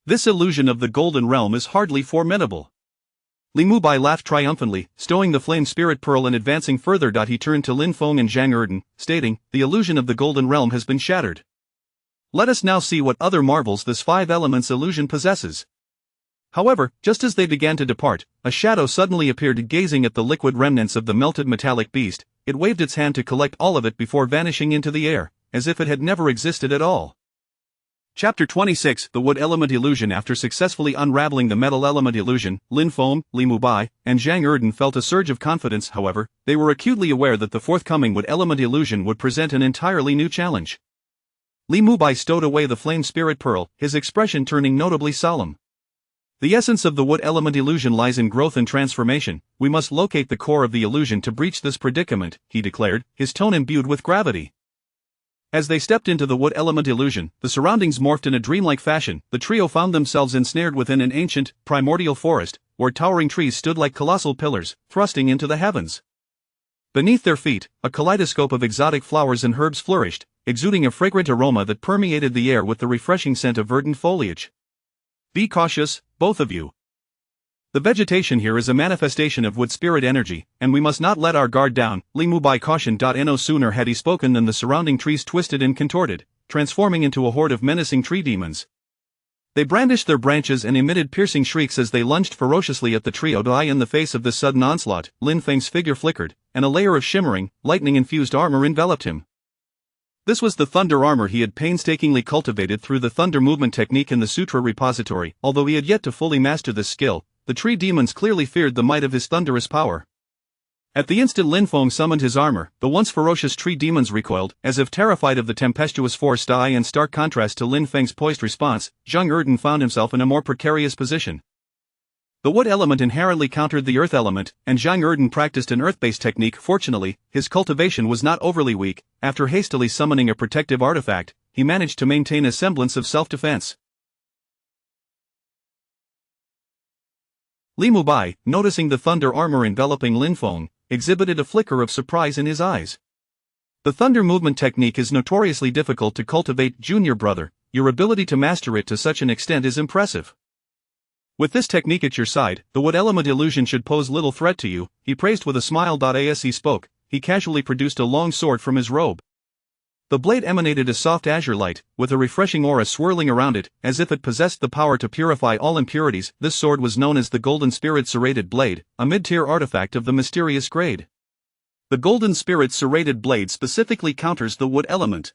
Speaker 1: This illusion of the Golden Realm is hardly formidable. Li Mubai laughed triumphantly, stowing the Flame Spirit Pearl and advancing further. He turned to Lin Feng and Zhang Erden, stating, "The illusion of the Golden Realm has been shattered. Let us now see what other marvels this five elements illusion possesses." However, just as they began to depart, a shadow suddenly appeared gazing at the liquid remnants of the melted metallic beast. It waved its hand to collect all of it before vanishing into the air, as if it had never existed at all. Chapter 26, The Wood Element Illusion. After successfully unraveling the metal element illusion, Lin Feng, Li Mubai, and Zhang Erden felt a surge of confidence. However, they were acutely aware that the forthcoming wood element illusion would present an entirely new challenge. Li Mubai stowed away the Flame Spirit Pearl, his expression turning notably solemn. The essence of the wood element illusion lies in growth and transformation. We must locate the core of the illusion to breach this predicament, he declared, his tone imbued with gravity. As they stepped into the wood element illusion, the surroundings morphed in a dreamlike fashion. The trio found themselves ensnared within an ancient, primordial forest, where towering trees stood like colossal pillars, thrusting into the heavens. Beneath their feet, a kaleidoscope of exotic flowers and herbs flourished, exuding a fragrant aroma that permeated the air with the refreshing scent of verdant foliage. Be cautious, both of you. The vegetation here is a manifestation of wood spirit energy, and we must not let our guard down, Li Mubai cautioned. No sooner had he spoken than the surrounding trees twisted and contorted, transforming into a horde of menacing tree demons. They brandished their branches and emitted piercing shrieks as they lunged ferociously at the trio. In the face of this sudden onslaught, Lin Feng's figure flickered, and a layer of shimmering, lightning-infused armor enveloped him. This was the thunder armor he had painstakingly cultivated through the thunder movement technique in the Sutra repository. Although he had yet to fully master this skill, the tree demons clearly feared the might of his thunderous power. At the instant Lin Feng summoned his armor, the once ferocious tree demons recoiled, as if terrified of the tempestuous force. In stark contrast to Lin Feng's poised response, Zhang Erden found himself in a more precarious position. The wood element inherently countered the earth element, and Zhang Erden practiced an earth-based technique. Fortunately, his cultivation was not overly weak. After hastily summoning a protective artifact, he managed to maintain a semblance of self-defense. Li Mubai, noticing the thunder armor enveloping Lin Feng, exhibited a flicker of surprise in his eyes. The thunder movement technique is notoriously difficult to cultivate, junior brother. Your ability to master it to such an extent is impressive. With this technique at your side, the wood element illusion should pose little threat to you, he praised with a smile. As he spoke, he casually produced a long sword from his robe. The blade emanated a soft azure light, with a refreshing aura swirling around it, as if it possessed the power to purify all impurities. This sword was known as the Golden Spirit Serrated Blade, a mid-tier artifact of the mysterious grade. The Golden Spirit Serrated Blade specifically counters the wood element.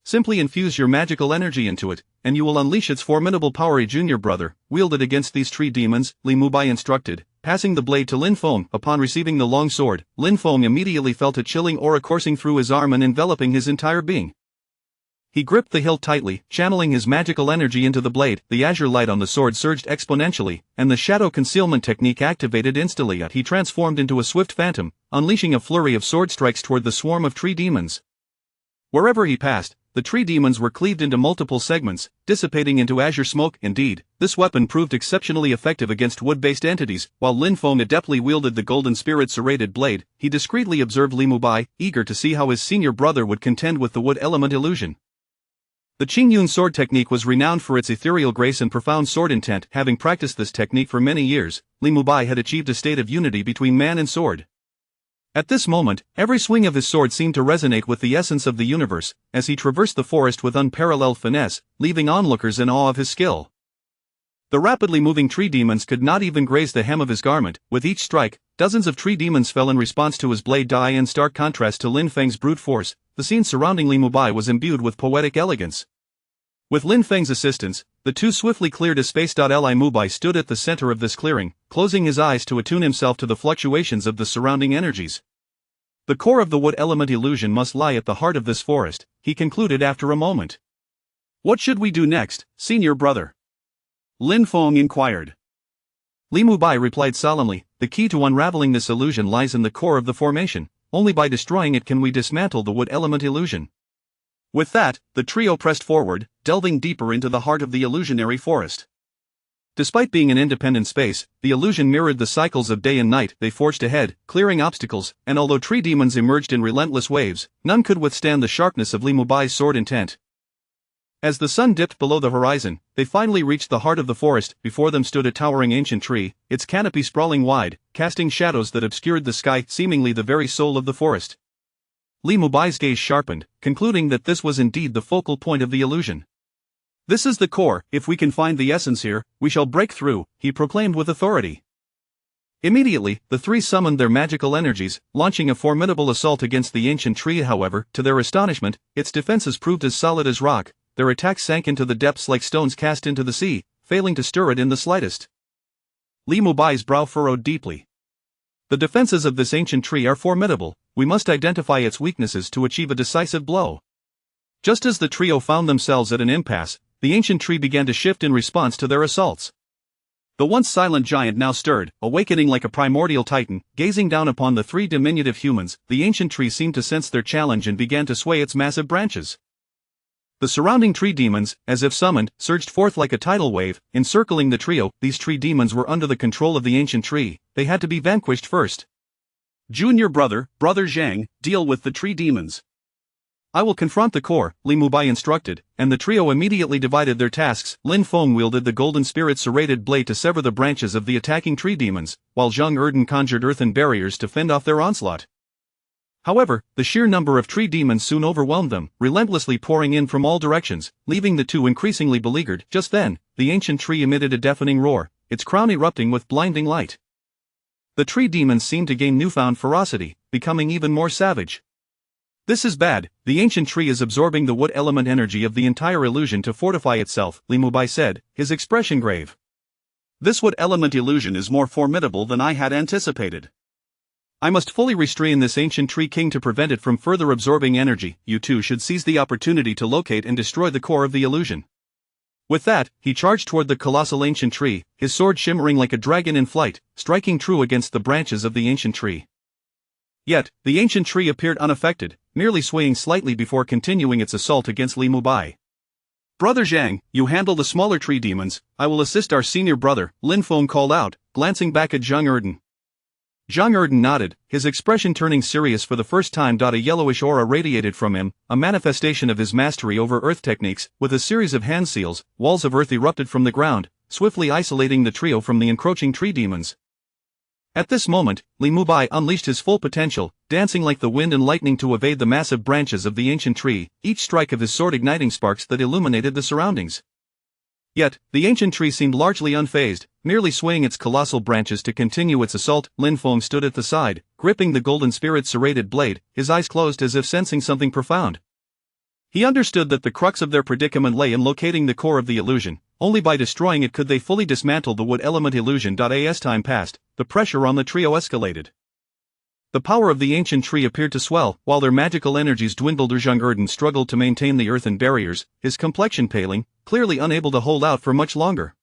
Speaker 1: Simply infuse your magical energy into it, and you will unleash its formidable power. A junior brother, wield it against these tree demons, Li Mubai instructed, passing the blade to Lin Feng. Upon receiving the long sword, Lin Feng immediately felt a chilling aura coursing through his arm and enveloping his entire being. He gripped the hilt tightly, channeling his magical energy into the blade. The azure light on the sword surged exponentially, and the shadow concealment technique activated instantly. He transformed into a swift phantom, unleashing a flurry of sword strikes toward the swarm of tree demons. Wherever he passed, the tree demons were cleaved into multiple segments, dissipating into azure smoke. Indeed, this weapon proved exceptionally effective against wood-based entities. While Lin Feng adeptly wielded the Golden Spirit Serrated Blade, he discreetly observed Li Mubai, eager to see how his senior brother would contend with the wood element illusion. The Qingyun sword technique was renowned for its ethereal grace and profound sword intent. Having practiced this technique for many years, Li Mubai had achieved a state of unity between man and sword. At this moment, every swing of his sword seemed to resonate with the essence of the universe, as he traversed the forest with unparalleled finesse, leaving onlookers in awe of his skill. The rapidly moving tree demons could not even graze the hem of his garment. With each strike, dozens of tree demons fell in response to his blade. In stark contrast to Lin Feng's brute force, the scene surrounding Li Mubai was imbued with poetic elegance. With Lin Feng's assistance, the two swiftly cleared a space. Li Mubai stood at the center of this clearing, closing his eyes to attune himself to the fluctuations of the surrounding energies. The core of the wood element illusion must lie at the heart of this forest, he concluded after a moment. What should we do next, senior brother? Lin Feng inquired. Li Mubai replied solemnly, the key to unraveling this illusion lies in the core of the formation. Only by destroying it can we dismantle the wood element illusion. With that, the trio pressed forward, delving deeper into the heart of the illusionary forest. Despite being an independent space, the illusion mirrored the cycles of day and night. They forged ahead, clearing obstacles, and although tree demons emerged in relentless waves, none could withstand the sharpness of Li Mubai's sword intent. As the sun dipped below the horizon, they finally reached the heart of the forest. Before them stood a towering ancient tree, its canopy sprawling wide, casting shadows that obscured the sky, seemingly the very soul of the forest. Li Mubai's gaze sharpened, concluding that this was indeed the focal point of the illusion. This is the core. If we can find the essence here, we shall break through, he proclaimed with authority. Immediately, the three summoned their magical energies, launching a formidable assault against the ancient tree. However, to their astonishment, its defenses proved as solid as rock. Their attacks sank into the depths like stones cast into the sea, failing to stir it in the slightest. Li Mubai's brow furrowed deeply. The defenses of this ancient tree are formidable. We must identify its weaknesses to achieve a decisive blow. Just as the trio found themselves at an impasse, the ancient tree began to shift in response to their assaults. The once silent giant now stirred, awakening like a primordial titan. Gazing down upon the three diminutive humans, the ancient tree seemed to sense their challenge and began to sway its massive branches. The surrounding tree demons, as if summoned, surged forth like a tidal wave, encircling the trio. These tree demons were under the control of the ancient tree. They had to be vanquished first. Junior brother, Brother Zhang, deal with the tree demons. I will confront the core, Li Mubai instructed, and the trio immediately divided their tasks. Lin Feng wielded the golden spirit serrated blade to sever the branches of the attacking tree demons, while Zhang Erden conjured earthen barriers to fend off their onslaught. However, the sheer number of tree demons soon overwhelmed them, relentlessly pouring in from all directions, leaving the two increasingly beleaguered. Just then, the ancient tree emitted a deafening roar, its crown erupting with blinding light. The tree demons seemed to gain newfound ferocity, becoming even more savage. This is bad. The ancient tree is absorbing the wood element energy of the entire illusion to fortify itself, Li Mubai said, his expression grave. This wood element illusion is more formidable than I had anticipated. I must fully restrain this ancient tree king to prevent it from further absorbing energy. You two should seize the opportunity to locate and destroy the core of the illusion. With that, he charged toward the colossal ancient tree, his sword shimmering like a dragon in flight, striking true against the branches of the ancient tree. Yet, the ancient tree appeared unaffected, merely swaying slightly before continuing its assault against Li Mubai. Brother Zhang, you handle the smaller tree demons. I will assist our senior brother, Lin Feng called out, glancing back at Zhang Erden. Zhang Erden nodded, his expression turning serious for the first time. A yellowish aura radiated from him, a manifestation of his mastery over earth techniques. With a series of hand seals, walls of earth erupted from the ground, swiftly isolating the trio from the encroaching tree demons. At this moment, Li Mubai unleashed his full potential, dancing like the wind and lightning to evade the massive branches of the ancient tree, each strike of his sword igniting sparks that illuminated the surroundings. Yet, the ancient tree seemed largely unfazed, merely swaying its colossal branches to continue its assault. Lin Feng stood at the side, gripping the golden spirit serrated blade, his eyes closed as if sensing something profound. He understood that the crux of their predicament lay in locating the core of the illusion. Only by destroying it could they fully dismantle the wood element illusion. As time passed, the pressure on the trio escalated. The power of the ancient tree appeared to swell, while their magical energies dwindled. Zhang Erden struggled to maintain the earthen barriers, his complexion paling, clearly unable to hold out for much longer.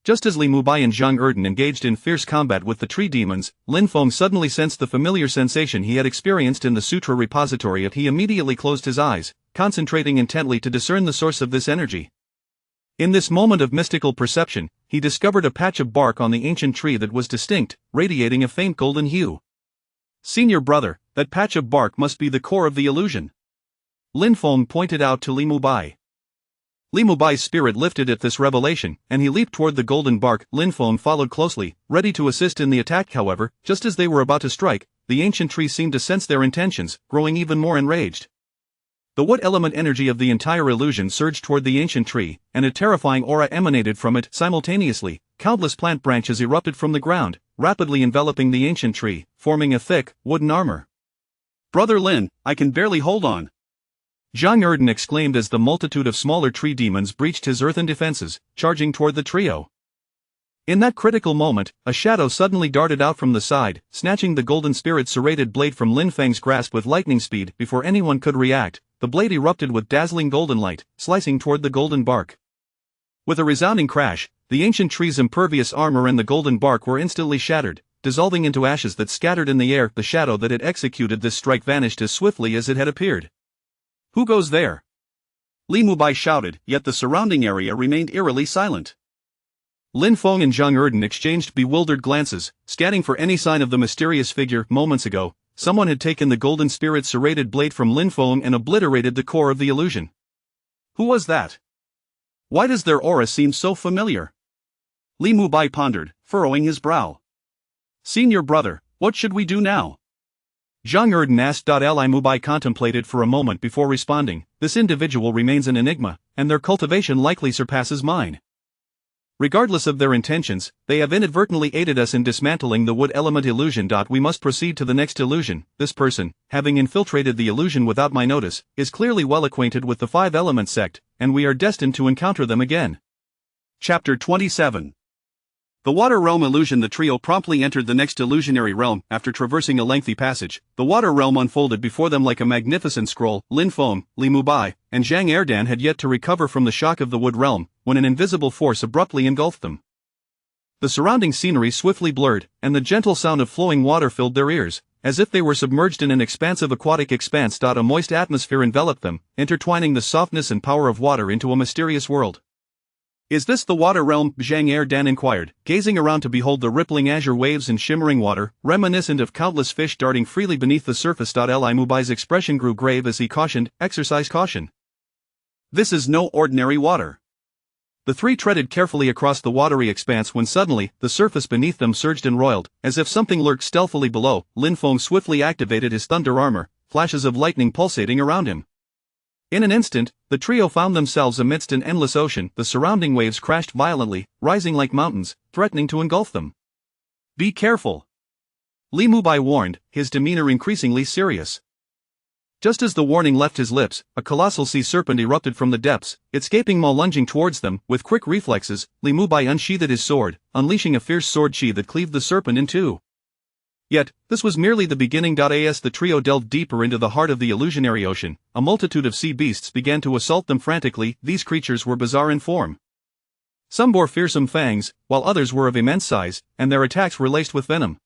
Speaker 1: Just as Li Mubai and Zhang Erden engaged in fierce combat with the tree demons, Lin Feng suddenly sensed the familiar sensation he had experienced in the sutra repository. He immediately closed his eyes, concentrating intently to discern the source of this energy. In this moment of mystical perception, he discovered a patch of bark on the ancient tree that was distinct, radiating a faint golden hue. Senior brother, that patch of bark must be the core of the illusion. Lin Feng pointed out to Li Mubai. Li Mubai's spirit lifted at this revelation, and he leaped toward the golden bark. Lin Feng followed closely, ready to assist in the attack. However, just as they were about to strike, the ancient tree seemed to sense their intentions, growing even more enraged. The wood element energy of the entire illusion surged toward the ancient tree, and a terrifying aura emanated from it. Simultaneously, countless plant branches erupted from the ground, rapidly enveloping the ancient tree, forming a thick, wooden armor. "Brother Lin, I can barely hold on," Zhang Erden exclaimed as the multitude of smaller tree demons breached his earthen defenses, charging toward the trio. In that critical moment, a shadow suddenly darted out from the side, snatching the golden spirit serrated blade from Lin Feng's grasp with lightning speed. Before anyone could react, the blade erupted with dazzling golden light, slicing toward the golden bark. With a resounding crash, the ancient tree's impervious armor and the golden bark were instantly shattered, dissolving into ashes that scattered in the air. The shadow that had executed this strike vanished as swiftly as it had appeared. "Who goes there?" Li Mubai shouted, yet the surrounding area remained eerily silent. Lin Feng and Zhang Erden exchanged bewildered glances, scanning for any sign of the mysterious figure. Moments ago, someone had taken the golden spirit's serrated blade from Lin Feng and obliterated the core of the illusion. Who was that? Why does their aura seem so familiar? Li Mubai pondered, furrowing his brow. "Senior brother, what should we do now?" Zhang Erden asked. Li Mubai contemplated for a moment before responding. "This individual remains an enigma, and their cultivation likely surpasses mine. Regardless of their intentions, they have inadvertently aided us in dismantling the wood element illusion. We must proceed to the next illusion. This person, having infiltrated the illusion without my notice, is clearly well acquainted with the five-element sect, and we are destined to encounter them again." Chapter 27. The water realm illusion. The trio promptly entered the next illusionary realm. After traversing a lengthy passage, the water realm unfolded before them like a magnificent scroll. Lin Feng, Li Mubai, and Zhang Erdan had yet to recover from the shock of the wood realm, when an invisible force abruptly engulfed them. The surrounding scenery swiftly blurred, and the gentle sound of flowing water filled their ears, as if they were submerged in an expansive aquatic expanse. A moist atmosphere enveloped them, intertwining the softness and power of water into a mysterious world. "Is this the water realm?" Zhang Erdan inquired, gazing around to behold the rippling azure waves and shimmering water, reminiscent of countless fish darting freely beneath the surface. Li Mubai's expression grew grave as he cautioned, "Exercise caution. This is no ordinary water." The three treaded carefully across the watery expanse when suddenly, the surface beneath them surged and roiled, as if something lurked stealthily below. Lin Feng swiftly activated his thunder armor, flashes of lightning pulsating around him. In an instant, the trio found themselves amidst an endless ocean. The surrounding waves crashed violently, rising like mountains, threatening to engulf them. "Be careful," Li Mubai warned, his demeanor increasingly serious. Just as the warning left his lips, a colossal sea serpent erupted from the depths, its gaping maw lunging towards them. With quick reflexes, Li Mubai unsheathed his sword, unleashing a fierce sword chi that cleaved the serpent in two. Yet, this was merely the beginning. As the trio delved deeper into the heart of the illusionary ocean, a multitude of sea beasts began to assault them frantically. These creatures were bizarre in form. Some bore fearsome fangs, while others were of immense size, and their attacks were laced with venom.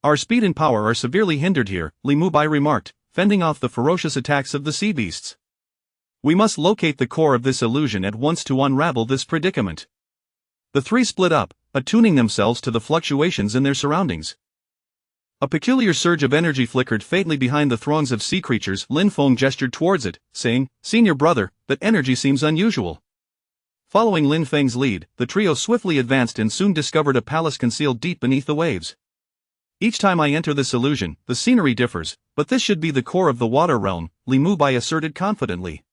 Speaker 1: "Our speed and power are severely hindered here," Li Mubai remarked, fending off the ferocious attacks of the sea beasts. "We must locate the core of this illusion at once to unravel this predicament." The three split up, attuning themselves to the fluctuations in their surroundings. A peculiar surge of energy flickered faintly behind the throngs of sea creatures. Lin Feng gestured towards it, saying, "Senior brother, that energy seems unusual." Following Lin Feng's lead, the trio swiftly advanced and soon discovered a palace concealed deep beneath the waves. "Each time I enter this illusion, the scenery differs, but this should be the core of the water realm," Li Mubai asserted confidently.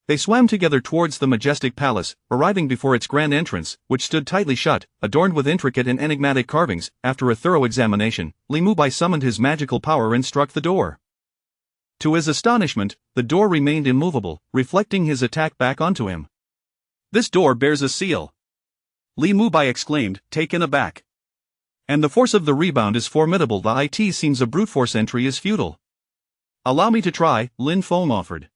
Speaker 1: They swam together towards the majestic palace, arriving before its grand entrance, which stood tightly shut, adorned with intricate and enigmatic carvings. After a thorough examination, Li Mubai summoned his magical power and struck the door. To his astonishment, the door remained immovable, reflecting his attack back onto him. "This door bears a seal," Li Mubai exclaimed, taken aback. "And the force of the rebound is formidable. The it seems a brute force entry is futile." "Allow me to try," Lin Feng offered.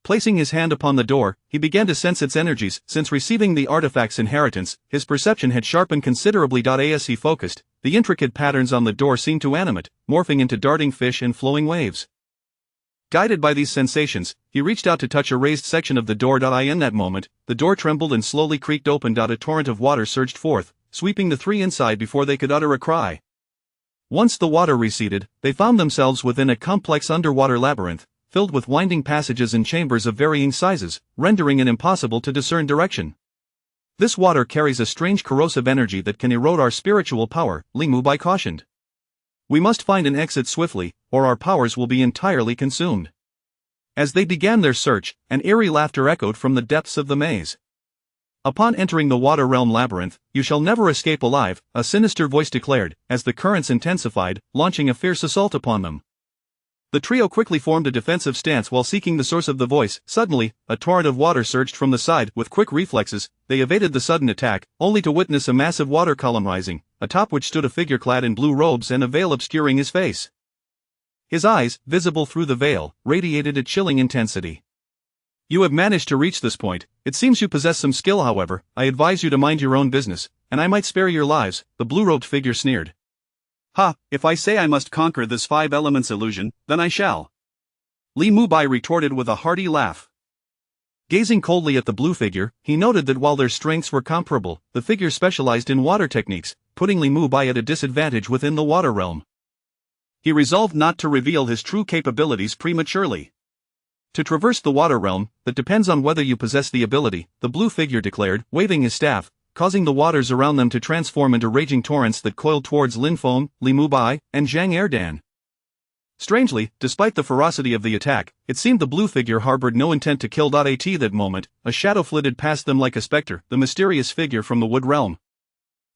Speaker 1: Placing his hand upon the door, he began to sense its energies. Since receiving the artifact's inheritance, his perception had sharpened considerably. As he focused, the intricate patterns on the door seemed to animate, morphing into darting fish and flowing waves. Guided by these sensations, he reached out to touch a raised section of the door. In that moment, the door trembled and slowly creaked open. A torrent of water surged forth, sweeping the three inside before they could utter a cry. Once the water receded, they found themselves within a complex underwater labyrinth, filled with winding passages and chambers of varying sizes, rendering it impossible to discern direction. This water carries a strange corrosive energy that can erode our spiritual power, Li Mubai cautioned. We must find an exit swiftly, or our powers will be entirely consumed. As they began their search, an eerie laughter echoed from the depths of the maze. Upon entering the water realm labyrinth, you shall never escape alive, a sinister voice declared, as the currents intensified, launching a fierce assault upon them. The trio quickly formed a defensive stance while seeking the source of the voice. Suddenly, a torrent of water surged from the side. With quick reflexes, they evaded the sudden attack, only to witness a massive water column rising, atop which stood a figure clad in blue robes and a veil obscuring his face. His eyes, visible through the veil, radiated a chilling intensity. You have managed to reach this point. It seems you possess some skill, however. I advise you to mind your own business, and I might spare your lives, the blue-robed figure sneered. Ha, if I say I must conquer this five elements illusion, then I shall. Li Mubai retorted with a hearty laugh. Gazing coldly at the blue figure, he noted that while their strengths were comparable, the figure specialized in water techniques, putting Li Mubai at a disadvantage within the water realm. He resolved not to reveal his true capabilities prematurely. To traverse the water realm, that depends on whether you possess the ability, the blue figure declared, waving his staff, causing the waters around them to transform into raging torrents that coiled towards Lin Feng, Li Mubai, and Zhang Erdan. Strangely, despite the ferocity of the attack, it seemed the blue figure harbored no intent to kill. At that moment, a shadow flitted past them like a specter, the mysterious figure from the wood realm.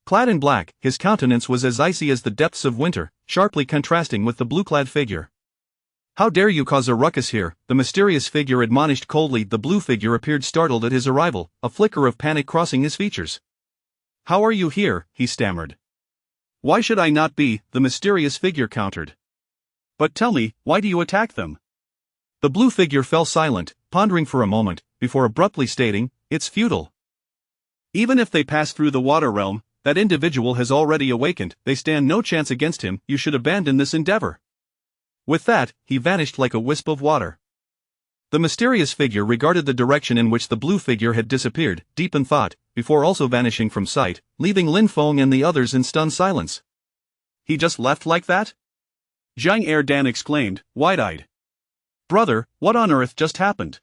Speaker 1: Clad in black, his countenance was as icy as the depths of winter, sharply contrasting with the blue-clad figure. How dare you cause a ruckus here, the mysterious figure admonished coldly. The blue figure appeared startled at his arrival, a flicker of panic crossing his features. How are you here, he stammered. Why should I not be, the mysterious figure countered. But tell me, why do you attack them? The blue figure fell silent, pondering for a moment, before abruptly stating, it's futile. Even if they pass through the water realm, that individual has already awakened, they stand no chance against him, you should abandon this endeavor. With that, he vanished like a wisp of water. The mysterious figure regarded the direction in which the blue figure had disappeared, deep in thought, before also vanishing from sight, leaving Lin Feng and the others in stunned silence. He just left like that? Zhang Erdan exclaimed, wide-eyed. Brother, what on earth just happened?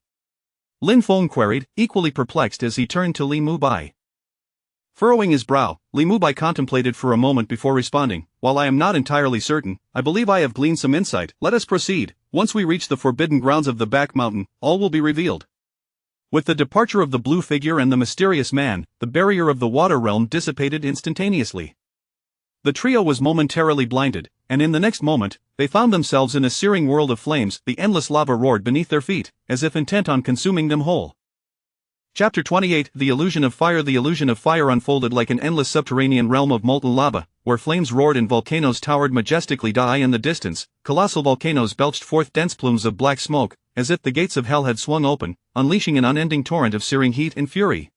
Speaker 1: Lin Feng queried, equally perplexed as he turned to Li Mubai. Furrowing his brow, Li Mubai contemplated for a moment before responding, while I am not entirely certain, I believe I have gleaned some insight. Let us proceed. Once we reach the forbidden grounds of the back mountain, all will be revealed. With the departure of the blue figure and the mysterious man, the barrier of the water realm dissipated instantaneously. The trio was momentarily blinded, and in the next moment, they found themselves in a searing world of flames. The endless lava roared beneath their feet, as if intent on consuming them whole. Chapter 28 The Illusion of Fire. The illusion of fire unfolded like an endless subterranean realm of molten lava, where flames roared and volcanoes towered majestically. In the distance, colossal volcanoes belched forth dense plumes of black smoke, as if the gates of hell had swung open, unleashing an unending torrent of searing heat and fury.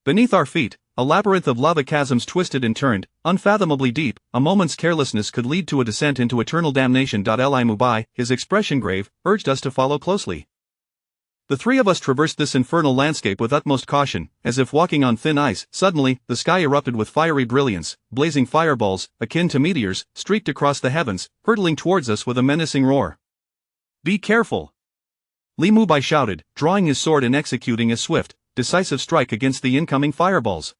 Speaker 1: Beneath our feet, a labyrinth of lava chasms twisted and turned, unfathomably deep. A moment's carelessness could lead to a descent into eternal damnation. Li Mubai, his expression grave, urged us to follow closely. The three of us traversed this infernal landscape with utmost caution, as if walking on thin ice. Suddenly, the sky erupted with fiery brilliance. Blazing fireballs, akin to meteors, streaked across the heavens, hurtling towards us with a menacing roar. Be careful! Li Mubai shouted, drawing his sword and executing a swift, decisive strike against the incoming fireballs.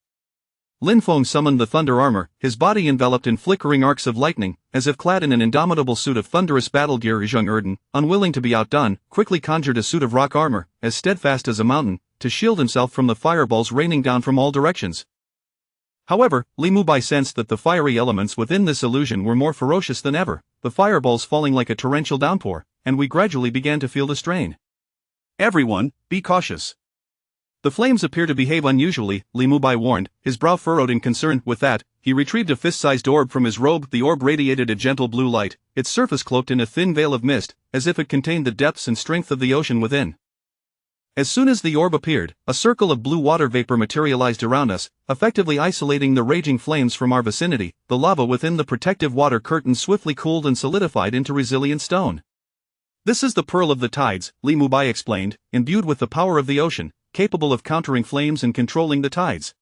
Speaker 1: Lin Feng summoned the thunder armor, his body enveloped in flickering arcs of lightning, as if clad in an indomitable suit of thunderous battle gear. Zhang Erdan, unwilling to be outdone, quickly conjured a suit of rock armor, as steadfast as a mountain, to shield himself from the fireballs raining down from all directions. However, Li Mubai sensed that the fiery elements within this illusion were more ferocious than ever, the fireballs falling like a torrential downpour, and we gradually began to feel the strain. Everyone, be cautious. The flames appear to behave unusually, Li Mubai warned, his brow furrowed in concern. With that, he retrieved a fist-sized orb from his robe. The orb radiated a gentle blue light, its surface cloaked in a thin veil of mist, as if it contained the depths and strength of the ocean within. As soon as the orb appeared, a circle of blue water vapor materialized around us, effectively isolating the raging flames from our vicinity. The lava within the protective water curtain swiftly cooled and solidified into resilient stone. This is the pearl of the tides, Li Mubai explained, imbued with the power of the ocean, capable of countering flames and controlling the tides.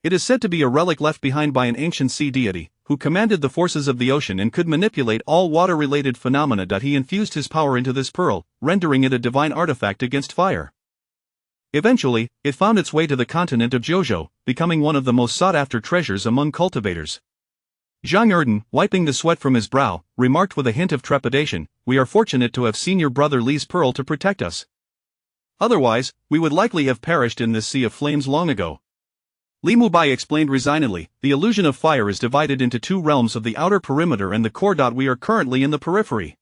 Speaker 1: It is said to be a relic left behind by an ancient sea deity, who commanded the forces of the ocean and could manipulate all water-related phenomena. He infused his power into this pearl, rendering it a divine artifact against fire. Eventually, it found its way to the continent of Jojo, becoming one of the most sought-after treasures among cultivators. Zhang Erden, wiping the sweat from his brow, remarked with a hint of trepidation, "We are fortunate to have seen your brother Li's pearl to protect us. Otherwise, we would likely have perished in this sea of flames long ago." Li Mubai explained resignedly, "The illusion of fire is divided into two realms of the outer perimeter and the core. We are currently in the periphery.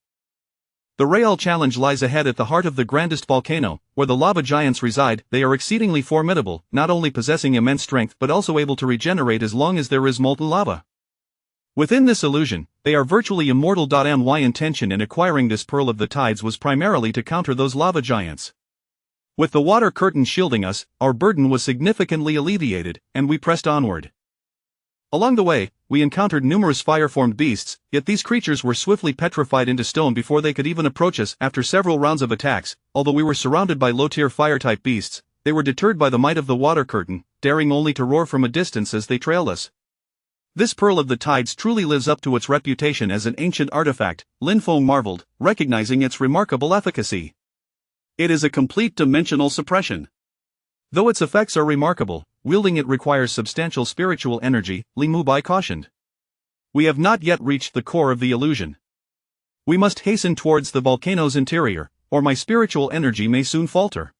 Speaker 1: The real challenge lies ahead at the heart of the grandest volcano, where the lava giants reside. They are exceedingly formidable, not only possessing immense strength but also able to regenerate as long as there is molten lava. Within this illusion, they are virtually immortal. My intention in acquiring this pearl of the tides was primarily to counter those lava giants. With the water curtain shielding us, our burden was significantly alleviated, and we pressed onward. Along the way, we encountered numerous fire-formed beasts, yet these creatures were swiftly petrified into stone before they could even approach us. After several rounds of attacks, although we were surrounded by low-tier fire-type beasts, they were deterred by the might of the water curtain, daring only to roar from a distance as they trailed us. This pearl of the tides truly lives up to its reputation as an ancient artifact, Lin Feng marveled, recognizing its remarkable efficacy. It is a complete dimensional suppression. Though its effects are remarkable, wielding it requires substantial spiritual energy, Li Mubai cautioned. We have not yet reached the core of the illusion. We must hasten towards the volcano's interior, or my spiritual energy may soon falter.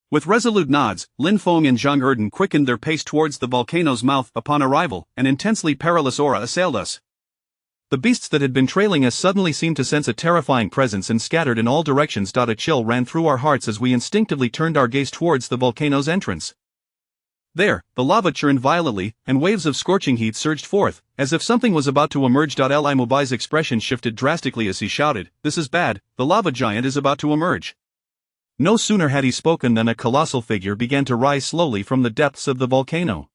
Speaker 1: With resolute nods, Lin Feng and Zhang Erden quickened their pace towards the volcano's mouth. Upon arrival, an intensely perilous aura assailed us. The beasts that had been trailing us suddenly seemed to sense a terrifying presence and scattered in all directions. A chill ran through our hearts as we instinctively turned our gaze towards the volcano's entrance. There, the lava churned violently, and waves of scorching heat surged forth, as if something was about to emerge. Li Mubai's expression shifted drastically as he shouted, "This is bad, the lava giant is about to emerge." No sooner had he spoken than a colossal figure began to rise slowly from the depths of the volcano.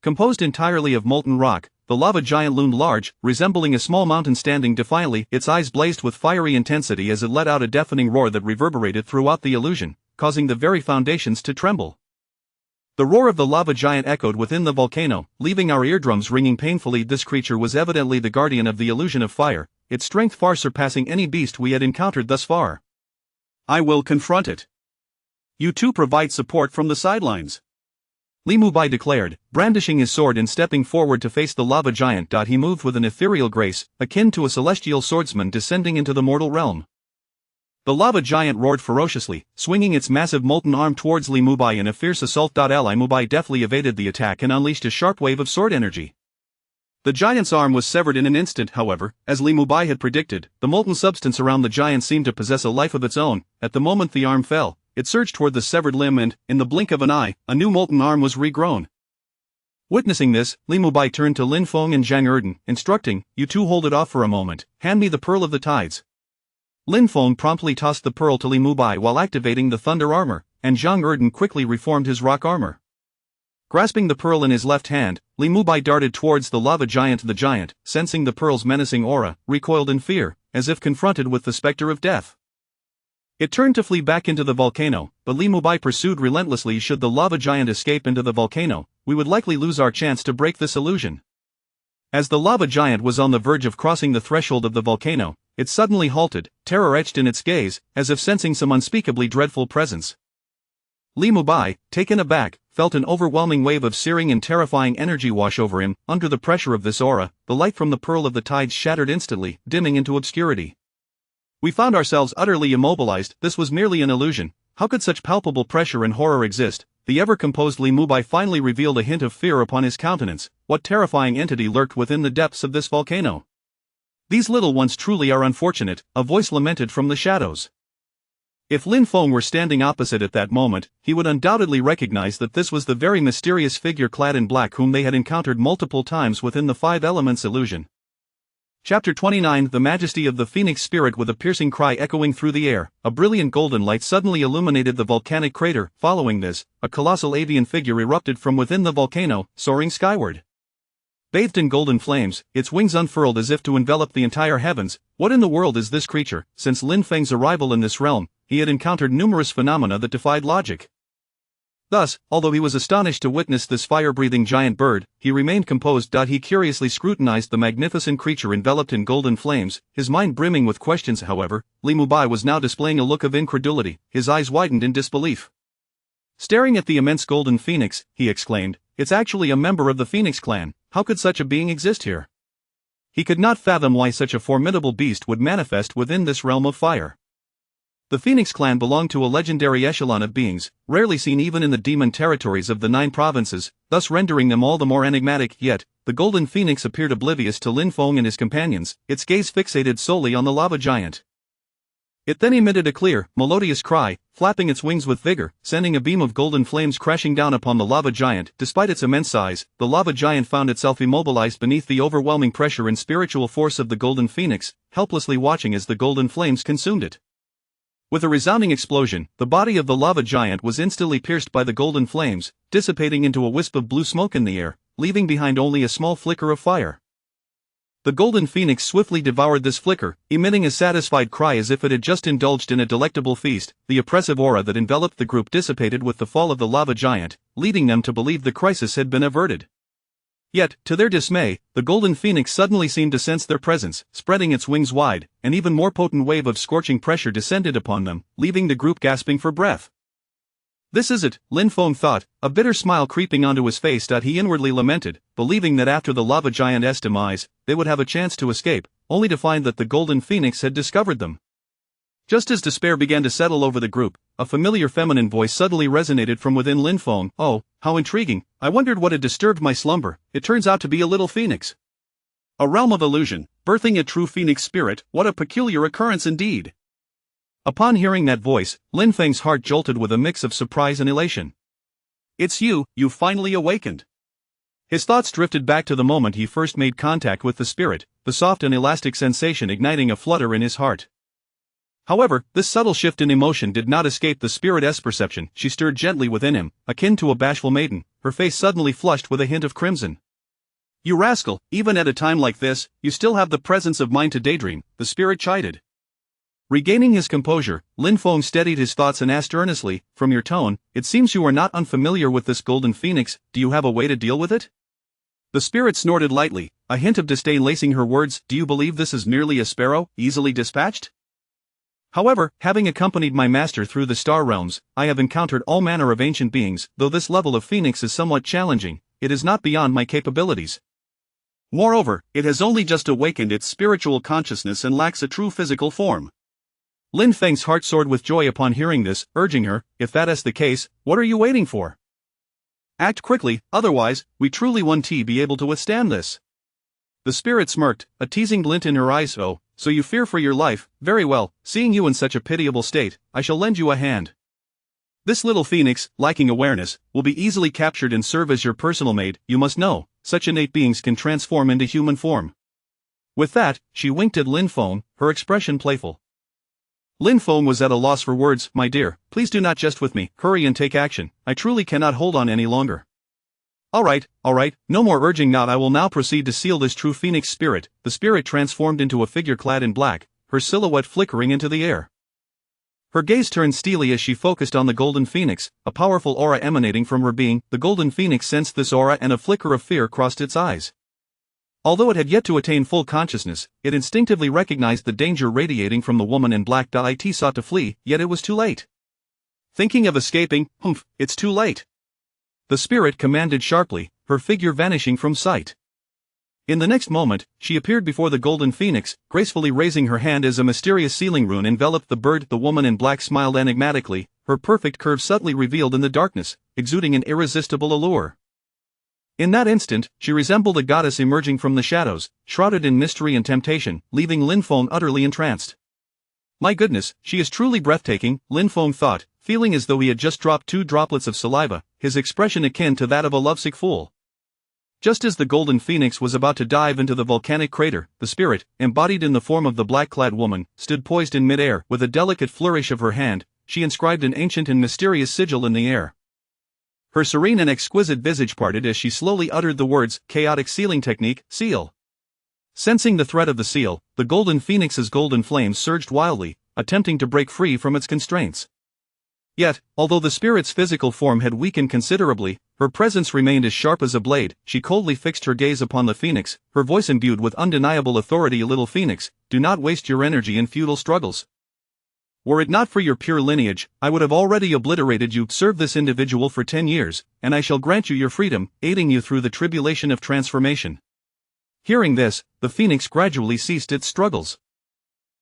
Speaker 1: Composed entirely of molten rock, the lava giant loomed large, resembling a small mountain standing defiantly. Its eyes blazed with fiery intensity as it let out a deafening roar that reverberated throughout the illusion, causing the very foundations to tremble. The roar of the lava giant echoed within the volcano, leaving our eardrums ringing painfully. This creature was evidently the guardian of the illusion of fire, its strength far surpassing any beast we had encountered thus far. "I will confront it. You two provide support from the sidelines," Li Mubai declared, brandishing his sword and stepping forward to face the lava giant. He moved with an ethereal grace, akin to a celestial swordsman descending into the mortal realm. The lava giant roared ferociously, swinging its massive molten arm towards Li Mubai in a fierce assault. Li Mubai deftly evaded the attack and unleashed a sharp wave of sword energy. The giant's arm was severed in an instant. However, as Li Mubai had predicted, the molten substance around the giant seemed to possess a life of its own. At the moment the arm fell, it surged toward the severed limb and, in the blink of an eye, a new molten arm was regrown. Witnessing this, Li Mubai turned to Lin Feng and Zhang Erden, instructing, "You two hold it off for a moment, hand me the pearl of the tides." Lin Feng promptly tossed the pearl to Li Mubai while activating the thunder armor, and Zhang Erden quickly reformed his rock armor. Grasping the pearl in his left hand, Li Mubai darted towards the lava giant. The giant, sensing the pearl's menacing aura, recoiled in fear, as if confronted with the specter of death. It turned to flee back into the volcano, but Li Mubai pursued relentlessly. Should the lava giant escape into the volcano, we would likely lose our chance to break this illusion. As the lava giant was on the verge of crossing the threshold of the volcano, it suddenly halted, terror etched in its gaze, as if sensing some unspeakably dreadful presence. Li Mubai, taken aback, felt an overwhelming wave of searing and terrifying energy wash over him. Under the pressure of this aura, the light from the pearl of the tides shattered instantly, dimming into obscurity. We found ourselves utterly immobilized. This was merely an illusion. How could such palpable pressure and horror exist? The ever-composed Li Mubai finally revealed a hint of fear upon his countenance. What terrifying entity lurked within the depths of this volcano? "These little ones truly are unfortunate," a voice lamented from the shadows. If Lin Feng were standing opposite at that moment, he would undoubtedly recognize that this was the very mysterious figure clad in black whom they had encountered multiple times within the Five Elements illusion. Chapter 29 The Majesty of the Phoenix Spirit. With a piercing cry echoing through the air, a brilliant golden light suddenly illuminated the volcanic crater. Following this, a colossal avian figure erupted from within the volcano, soaring skyward. Bathed in golden flames, its wings unfurled as if to envelop the entire heavens. What in the world is this creature? Since Lin Feng's arrival in this realm, he had encountered numerous phenomena that defied logic. Thus, although he was astonished to witness this fire-breathing giant bird, he remained composed. He curiously scrutinized the magnificent creature enveloped in golden flames, his mind brimming with questions. However, Li Mubai was now displaying a look of incredulity, his eyes widened in disbelief. Staring at the immense golden phoenix, he exclaimed, "It's actually a member of the Phoenix clan. How could such a being exist here?" He could not fathom why such a formidable beast would manifest within this realm of fire. The Phoenix clan belonged to a legendary echelon of beings, rarely seen even in the demon territories of the 9 provinces, thus rendering them all the more enigmatic. Yet, the golden phoenix appeared oblivious to Lin Feng and his companions, its gaze fixated solely on the lava giant. It then emitted a clear, melodious cry, flapping its wings with vigor, sending a beam of golden flames crashing down upon the lava giant. Despite its immense size, the lava giant found itself immobilized beneath the overwhelming pressure and spiritual force of the golden phoenix, helplessly watching as the golden flames consumed it. With a resounding explosion, the body of the lava giant was instantly pierced by the golden flames, dissipating into a wisp of blue smoke in the air, leaving behind only a small flicker of fire. The golden phoenix swiftly devoured this flicker, emitting a satisfied cry as if it had just indulged in a delectable feast. The oppressive aura that enveloped the group dissipated with the fall of the lava giant, leading them to believe the crisis had been averted. Yet, to their dismay, the golden phoenix suddenly seemed to sense their presence. Spreading its wings wide, an even more potent wave of scorching pressure descended upon them, leaving the group gasping for breath. "This is it," Lin Feng thought, a bitter smile creeping onto his face. He inwardly lamented, believing that after the lava giant's demise, they would have a chance to escape, only to find that the golden phoenix had discovered them. Just as despair began to settle over the group, a familiar feminine voice suddenly resonated from within Lin Feng. "Oh, how intriguing, I wondered what had disturbed my slumber. It turns out to be a little phoenix. A realm of illusion, birthing a true phoenix spirit, what a peculiar occurrence indeed." Upon hearing that voice, Lin Feng's heart jolted with a mix of surprise and elation. "It's you, you've finally awakened." His thoughts drifted back to the moment he first made contact with the spirit, the soft and elastic sensation igniting a flutter in his heart. However, this subtle shift in emotion did not escape the spirit's perception. She stirred gently within him, akin to a bashful maiden, her face suddenly flushed with a hint of crimson. "You rascal, even at a time like this, you still have the presence of mind to daydream," the spirit chided. Regaining his composure, Lin Feng steadied his thoughts and asked earnestly, "From your tone, it seems you are not unfamiliar with this golden phoenix. Do you have a way to deal with it?" The spirit snorted lightly, a hint of disdain lacing her words. "Do you believe this is merely a sparrow, easily dispatched? However, having accompanied my master through the star realms, I have encountered all manner of ancient beings. Though this level of phoenix is somewhat challenging, it is not beyond my capabilities. Moreover, it has only just awakened its spiritual consciousness and lacks a true physical form." Lin Feng's heart soared with joy upon hearing this, urging her, "If that is the case, what are you waiting for? Act quickly, otherwise, we truly won't be able to withstand this." The spirit smirked, a teasing glint in her eyes. "Oh, so you fear for your life? Very well, seeing you in such a pitiable state, I shall lend you a hand. This little phoenix, lacking awareness, will be easily captured and serve as your personal maid. You must know, such innate beings can transform into human form." With that, she winked at Lin Feng, her expression playful. Lin Feng was at a loss for words. "My dear, please do not jest with me, hurry and take action, I truly cannot hold on any longer." All right, no more urging now. I will now proceed to seal this true phoenix spirit." The spirit transformed into a figure clad in black, her silhouette flickering into the air. Her gaze turned steely as she focused on the golden phoenix, a powerful aura emanating from her being. The golden phoenix sensed this aura and a flicker of fear crossed its eyes. Although it had yet to attain full consciousness, it instinctively recognized the danger radiating from the woman in black. It sought to flee, yet it was too late. Thinking of escaping? It's too late. The spirit commanded sharply, her figure vanishing from sight. In the next moment, she appeared before the golden phoenix, gracefully raising her hand as a mysterious sealing rune enveloped the bird. The woman in black smiled enigmatically, her perfect curve subtly revealed in the darkness, exuding an irresistible allure. In that instant, she resembled a goddess emerging from the shadows, shrouded in mystery and temptation, leaving Lin Feng utterly entranced. "My goodness, she is truly breathtaking," Lin Feng thought, feeling as though he had just dropped 2 droplets of saliva, his expression akin to that of a lovesick fool. Just as the golden phoenix was about to dive into the volcanic crater, the spirit, embodied in the form of the black-clad woman, stood poised in mid-air. With a delicate flourish of her hand, she inscribed an ancient and mysterious sigil in the air. Her serene and exquisite visage parted as she slowly uttered the words, "Chaotic sealing technique, seal." Sensing the threat of the seal, the golden phoenix's golden flames surged wildly, attempting to break free from its constraints. Yet, although the spirit's physical form had weakened considerably, her presence remained as sharp as a blade. She coldly fixed her gaze upon the phoenix, her voice imbued with undeniable authority. Little phoenix, do not waste your energy in futile struggles. Were it not for your pure lineage, I would have already obliterated you. Serve this individual for 10 years, and I shall grant you your freedom, aiding you through the tribulation of transformation. Hearing this, the phoenix gradually ceased its struggles.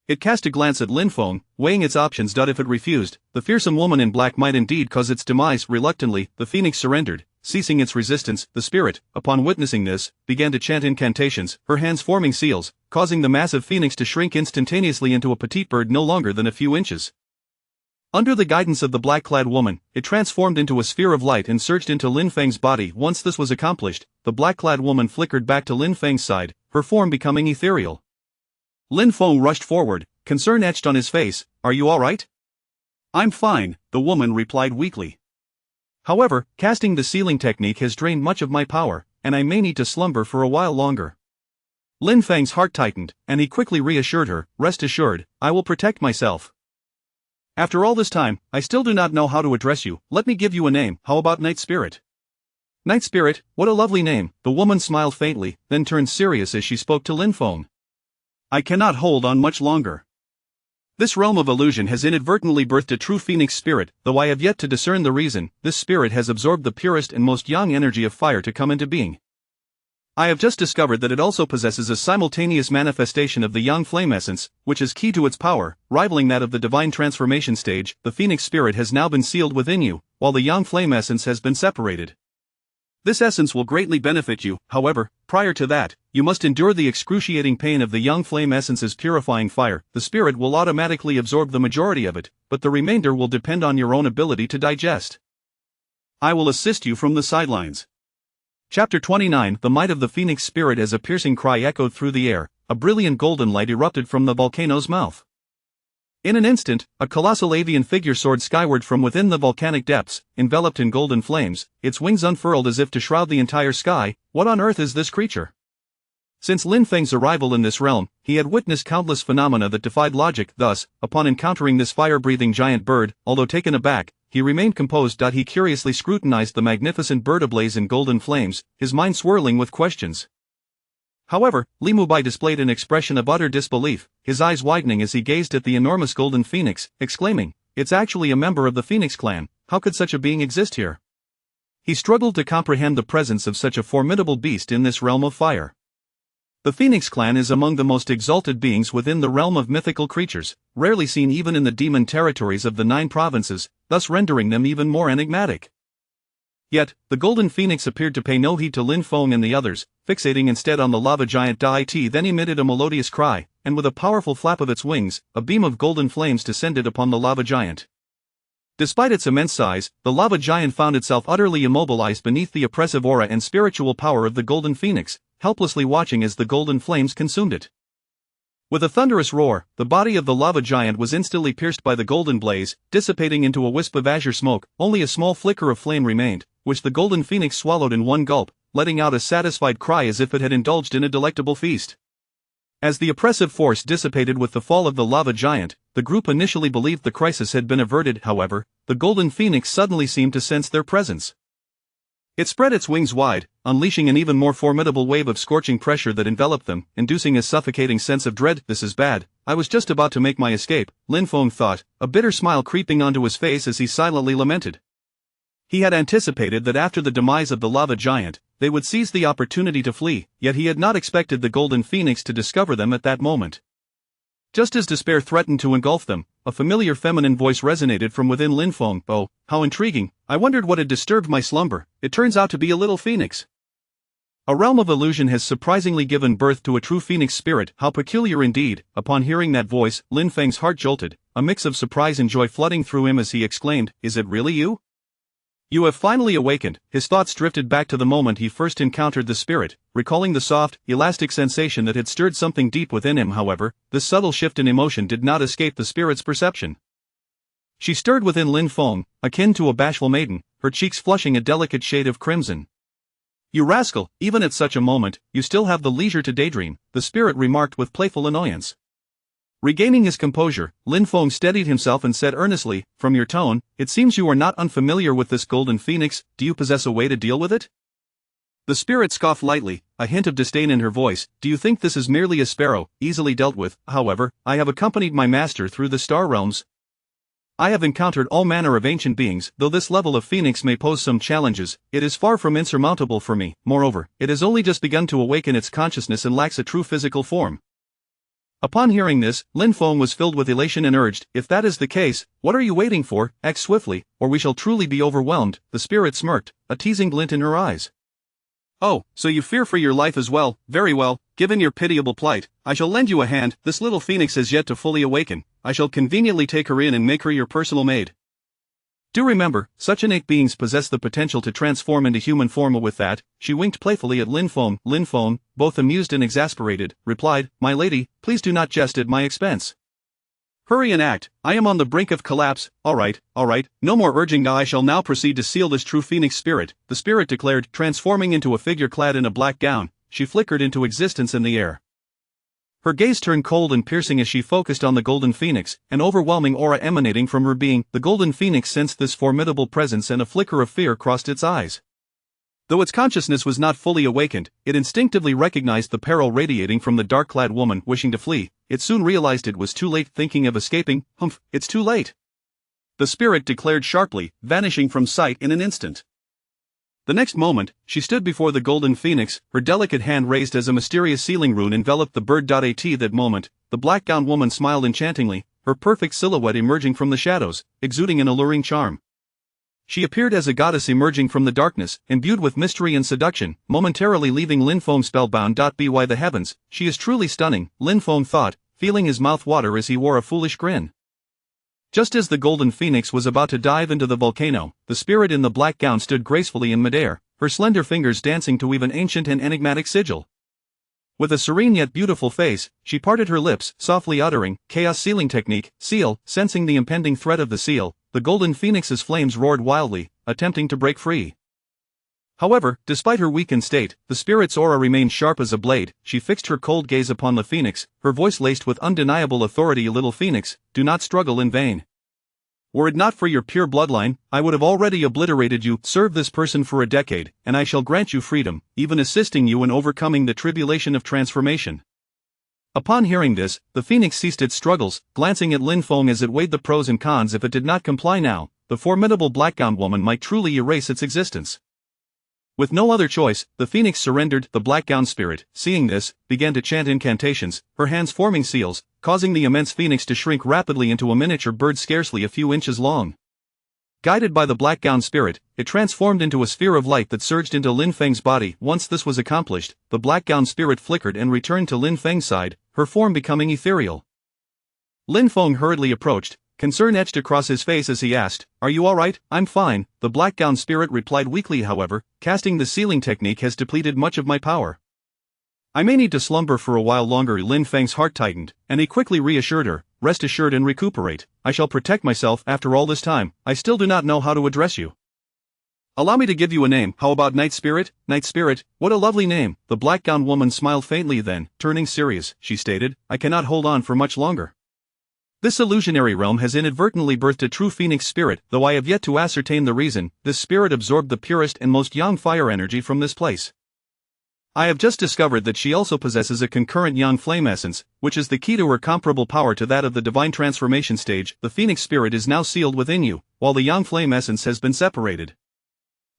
Speaker 1: It cast a glance at Lin Feng, weighing its options. If it refused, the fearsome woman in black might indeed cause its demise. Reluctantly, the phoenix surrendered, ceasing its resistance. The spirit, upon witnessing this, began to chant incantations, her hands forming seals, causing the massive phoenix to shrink instantaneously into a petite bird no longer than a few inches. Under the guidance of the black-clad woman, it transformed into a sphere of light and surged into Lin Feng's body. Once this was accomplished, the black-clad woman flickered back to Lin Feng's side, her form becoming ethereal. Lin Feng rushed forward, concern etched on his face. Are you all right? I'm fine, the woman replied weakly. However, casting the sealing technique has drained much of my power, and I may need to slumber for a while longer. Lin Feng's heart tightened, and he quickly reassured her, rest assured, I will protect myself. After all this time, I still do not know how to address you. Let me give you a name. How about Night Spirit? Night Spirit, what a lovely name. The woman smiled faintly, then turned serious as she spoke to Lin Feng. I cannot hold on much longer. This realm of illusion has inadvertently birthed a true phoenix spirit. Though I have yet to discern the reason, this spirit has absorbed the purest and most young energy of fire to come into being. I have just discovered that it also possesses a simultaneous manifestation of the young flame essence, which is key to its power, rivaling that of the divine transformation stage. The phoenix spirit has now been sealed within you, while the young flame essence has been separated. This essence will greatly benefit you. However, prior to that, you must endure the excruciating pain of the young flame essence's purifying fire. The spirit will automatically absorb the majority of it, but the remainder will depend on your own ability to digest. I will assist you from the sidelines. Chapter 29. The might of the phoenix spirit. As a piercing cry echoed through the air, a brilliant golden light erupted from the volcano's mouth. In an instant, a colossal avian figure soared skyward from within the volcanic depths, enveloped in golden flames, its wings unfurled as if to shroud the entire sky. What on earth is this creature? Since Lin Feng's arrival in this realm, he had witnessed countless phenomena that defied logic. Thus, upon encountering this fire-breathing giant bird, although taken aback, he remained composed. He curiously scrutinized the magnificent bird ablaze in golden flames, his mind swirling with questions. However, Li Mubai displayed an expression of utter disbelief, his eyes widening as he gazed at the enormous golden phoenix, exclaiming, "It's actually a member of the Phoenix clan. How could such a being exist here?" He struggled to comprehend the presence of such a formidable beast in this realm of fire. The Phoenix clan is among the most exalted beings within the realm of mythical creatures, rarely seen even in the demon territories of the 9 provinces, thus rendering them even more enigmatic. Yet, the golden phoenix appeared to pay no heed to Lin Feng and the others, fixating instead on the lava giant. It then emitted a melodious cry, and with a powerful flap of its wings, a beam of golden flames descended upon the lava giant. Despite its immense size, the lava giant found itself utterly immobilized beneath the oppressive aura and spiritual power of the golden phoenix, helplessly watching as the golden flames consumed it. With a thunderous roar, the body of the lava giant was instantly pierced by the golden blaze, dissipating into a wisp of azure smoke. Only a small flicker of flame remained, which the golden phoenix swallowed in one gulp, letting out a satisfied cry as if it had indulged in a delectable feast. As the oppressive force dissipated with the fall of the lava giant, the group initially believed the crisis had been averted. However, the golden phoenix suddenly seemed to sense their presence. It spread its wings wide, unleashing an even more formidable wave of scorching pressure that enveloped them, inducing a suffocating sense of dread. This is bad. I was just about to make my escape, Lin Feng thought, a bitter smile creeping onto his face as he silently lamented. He had anticipated that after the demise of the lava giant, they would seize the opportunity to flee, yet he had not expected the golden phoenix to discover them at that moment. Just as despair threatened to engulf them, a familiar feminine voice resonated from within Lin Feng. Oh, how intriguing! I wondered what had disturbed my slumber. It turns out to be a little phoenix. A realm of illusion has surprisingly given birth to a true phoenix spirit. How peculiar indeed! Upon hearing that voice, Lin Feng's heart jolted, a mix of surprise and joy flooding through him as he exclaimed, "Is it really you? You have finally awakened." His thoughts drifted back to the moment he first encountered the spirit, recalling the soft, elastic sensation that had stirred something deep within him. However, this subtle shift in emotion did not escape the spirit's perception. She stirred within Lin Feng, akin to a bashful maiden, her cheeks flushing a delicate shade of crimson. "You rascal, even at such a moment, you still have the leisure to daydream," the spirit remarked with playful annoyance. Regaining his composure, Lin Feng steadied himself and said earnestly, "From your tone, it seems you are not unfamiliar with this golden phoenix. Do you possess a way to deal with it?" The spirit scoffed lightly, a hint of disdain in her voice. "Do you think this is merely a sparrow, easily dealt with? However, I have accompanied my master through the star realms. I have encountered all manner of ancient beings. Though this level of phoenix may pose some challenges, it is far from insurmountable for me. Moreover, it has only just begun to awaken its consciousness and lacks a true physical form." Upon hearing this, Lin Feng was filled with elation and urged, "If that is the case, what are you waiting for? Act swiftly, or we shall truly be overwhelmed." The spirit smirked, a teasing glint in her eyes. "Oh, so you fear for your life as well? Very well, given your pitiable plight, I shall lend you a hand. This little phoenix has yet to fully awaken. I shall conveniently take her in and make her your personal maid. Do remember, such innate beings possess the potential to transform into human form." With that, she winked playfully at Lin Feng. Lin Feng, both amused and exasperated, replied, "My lady, please do not jest at my expense. Hurry and act, I am on the brink of collapse." All right, no more urging now. I shall now proceed to seal this true phoenix spirit," the spirit declared, transforming into a figure clad in a black gown. She flickered into existence in the air. Her gaze turned cold and piercing as she focused on the golden phoenix, an overwhelming aura emanating from her being. The golden phoenix sensed this formidable presence and a flicker of fear crossed its eyes. Though its consciousness was not fully awakened, it instinctively recognized the peril radiating from the dark-clad woman. Wishing to flee, it soon realized it was too late. Thinking of escaping, it's too late, the spirit declared sharply, vanishing from sight in an instant. The next moment, she stood before the golden phoenix, her delicate hand raised as a mysterious sealing rune enveloped the bird. At that moment, the black-gowned woman smiled enchantingly, her perfect silhouette emerging from the shadows, exuding an alluring charm. She appeared as a goddess emerging from the darkness, imbued with mystery and seduction, momentarily leaving Lin Feng spellbound. By the heavens, she is truly stunning, Lin Feng thought, feeling his mouth water as he wore a foolish grin. Just as the golden phoenix was about to dive into the volcano, the spirit in the black gown stood gracefully in midair, her slender fingers dancing to weave an ancient and enigmatic sigil. With a serene yet beautiful face, she parted her lips, softly uttering, "Chaos sealing technique, seal." Sensing the impending threat of the seal, the golden phoenix's flames roared wildly, attempting to break free. However, despite her weakened state, the spirit's aura remained sharp as a blade. She fixed her cold gaze upon the phoenix, her voice laced with undeniable authority. "Little phoenix, do not struggle in vain. Were it not for your pure bloodline, I would have already obliterated you. Serve this person for a decade, and I shall grant you freedom, even assisting you in overcoming the tribulation of transformation." Upon hearing this, the phoenix ceased its struggles, glancing at Lin Feng as it weighed the pros and cons. If it did not comply now, the formidable black-gowned woman might truly erase its existence. With no other choice, the phoenix surrendered. The black-gowned spirit, seeing this, began to chant incantations, her hands forming seals, causing the immense phoenix to shrink rapidly into a miniature bird scarcely a few inches long. Guided by the black-gowned spirit, it transformed into a sphere of light that surged into Lin Feng's body. Once this was accomplished, the black-gowned spirit flickered and returned to Lin Feng's side, her form becoming ethereal. Lin Feng hurriedly approached, concern etched across his face as he asked, "Are you alright?" "I'm fine," the black-gowned spirit replied weakly. "However, casting the sealing technique has depleted much of my power. I may need to slumber for a while longer." Lin Feng's heart tightened, and he quickly reassured her, "Rest assured and recuperate. I shall protect myself." "After all this time, I still do not know how to address you. Allow me to give you a name." "How about Night Spirit?" "Night Spirit, what a lovely name." The black-gowned woman smiled faintly, then, turning serious, she stated, "I cannot hold on for much longer. This illusionary realm has inadvertently birthed a true phoenix spirit. Though I have yet to ascertain the reason, this spirit absorbed the purest and most yang fire energy from this place. I have just discovered that she also possesses a concurrent yang flame essence, which is the key to her comparable power to that of the divine transformation stage. The phoenix spirit is now sealed within you, while the yang flame essence has been separated.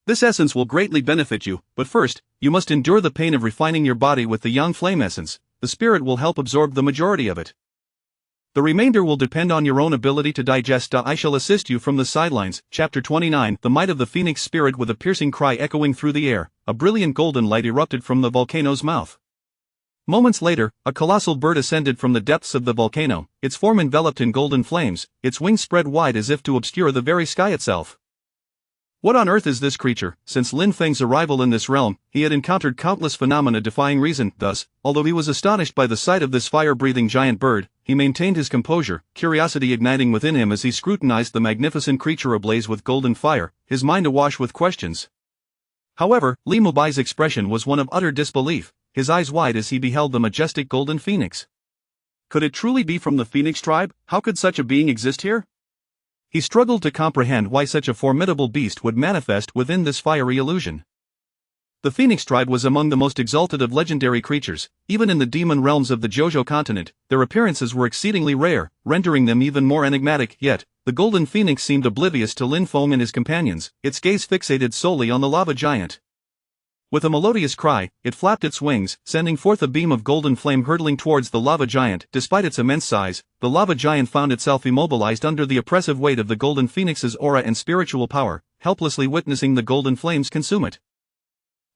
Speaker 1: This essence will greatly benefit you, but first, you must endure the pain of refining your body with the yang flame essence. The spirit will help absorb the majority of it. The remainder will depend on your own ability to digest. I shall assist you from the sidelines." Chapter 29. The might of the phoenix spirit. With a piercing cry echoing through the air, a brilliant golden light erupted from the volcano's mouth. Moments later, a colossal bird ascended from the depths of the volcano, its form enveloped in golden flames, its wings spread wide as if to obscure the very sky itself. What on earth is this creature? Since Lin Feng's arrival in this realm, he had encountered countless phenomena defying reason. Thus, although he was astonished by the sight of this fire-breathing giant bird, he maintained his composure, curiosity igniting within him as he scrutinized the magnificent creature ablaze with golden fire, his mind awash with questions. However, Li Mubai's expression was one of utter disbelief, his eyes wide as he beheld the majestic golden phoenix. Could it truly be from the Phoenix tribe? How could such a being exist here? He struggled to comprehend why such a formidable beast would manifest within this fiery illusion. The Phoenix tribe was among the most exalted of legendary creatures. Even in the demon realms of the Jojo continent, their appearances were exceedingly rare, rendering them even more enigmatic. Yet, the golden phoenix seemed oblivious to Lin Feng and his companions, its gaze fixated solely on the lava giant. With a melodious cry, it flapped its wings, sending forth a beam of golden flame hurtling towards the lava giant. Despite its immense size, the lava giant found itself immobilized under the oppressive weight of the golden phoenix's aura and spiritual power, helplessly witnessing the golden flames consume it.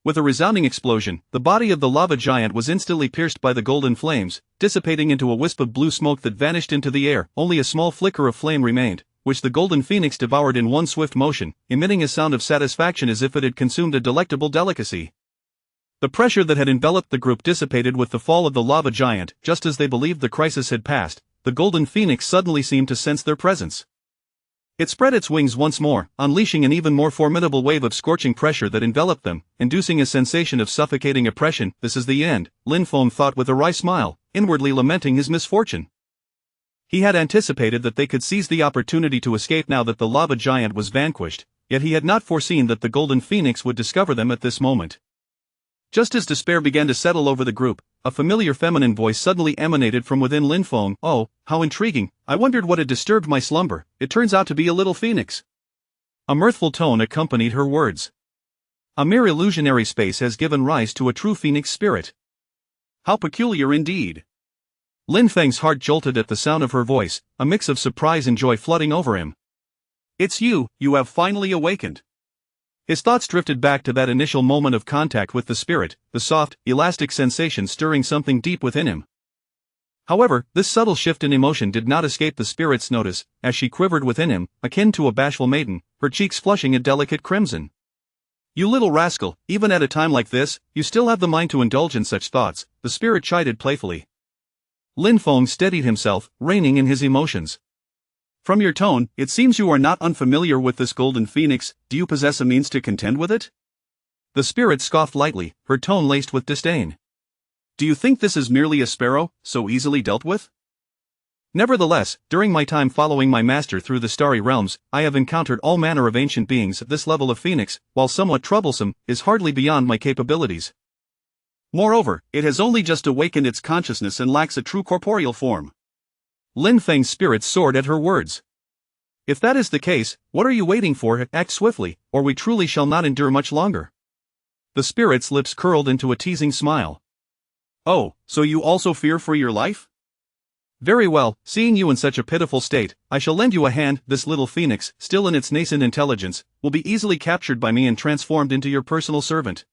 Speaker 1: With a resounding explosion, the body of the lava giant was instantly pierced by the golden flames, dissipating into a wisp of blue smoke that vanished into the air. Only a small flicker of flame remained, which the golden phoenix devoured in one swift motion, emitting a sound of satisfaction as if it had consumed a delectable delicacy. The pressure that had enveloped the group dissipated with the fall of the lava giant. Just as they believed the crisis had passed, the golden phoenix suddenly seemed to sense their presence. It spread its wings once more, unleashing an even more formidable wave of scorching pressure that enveloped them, inducing a sensation of suffocating oppression. This is the end, Lin Feng thought with a wry smile, inwardly lamenting his misfortune. He had anticipated that they could seize the opportunity to escape now that the lava giant was vanquished, yet he had not foreseen that the golden phoenix would discover them at this moment. Just as despair began to settle over the group, a familiar feminine voice suddenly emanated from within Lin Feng. "Oh, how intriguing! I wondered what had disturbed my slumber. It turns out to be a little phoenix." A mirthful tone accompanied her words. "A mere illusionary space has given rise to a true phoenix spirit. How peculiar indeed." Lin Feng's heart jolted at the sound of her voice, a mix of surprise and joy flooding over him. "It's you, you have finally awakened." His thoughts drifted back to that initial moment of contact with the spirit, the soft, elastic sensation stirring something deep within him. However, this subtle shift in emotion did not escape the spirit's notice, as she quivered within him, akin to a bashful maiden, her cheeks flushing a delicate crimson. "You little rascal, even at a time like this, you still have the mind to indulge in such thoughts," the spirit chided playfully. Lin Feng steadied himself, reining in his emotions. "From your tone, it seems you are not unfamiliar with this golden phoenix. Do you possess a means to contend with it?" The spirit scoffed lightly, her tone laced with disdain. "Do you think this is merely a sparrow, so easily dealt with? Nevertheless, during my time following my master through the starry realms, I have encountered all manner of ancient beings. This level of phoenix, while somewhat troublesome, is hardly beyond my capabilities. Moreover, it has only just awakened its consciousness and lacks a true corporeal form." Lin Feng's spirit soared at her words. "If that is the case, what are you waiting for? Act swiftly, or we truly shall not endure much longer." The spirit's lips curled into a teasing smile. "Oh, so you also fear for your life? Very well, seeing you in such a pitiful state, I shall lend you a hand. This little phoenix, still in its nascent intelligence, will be easily captured by me and transformed into your personal servant.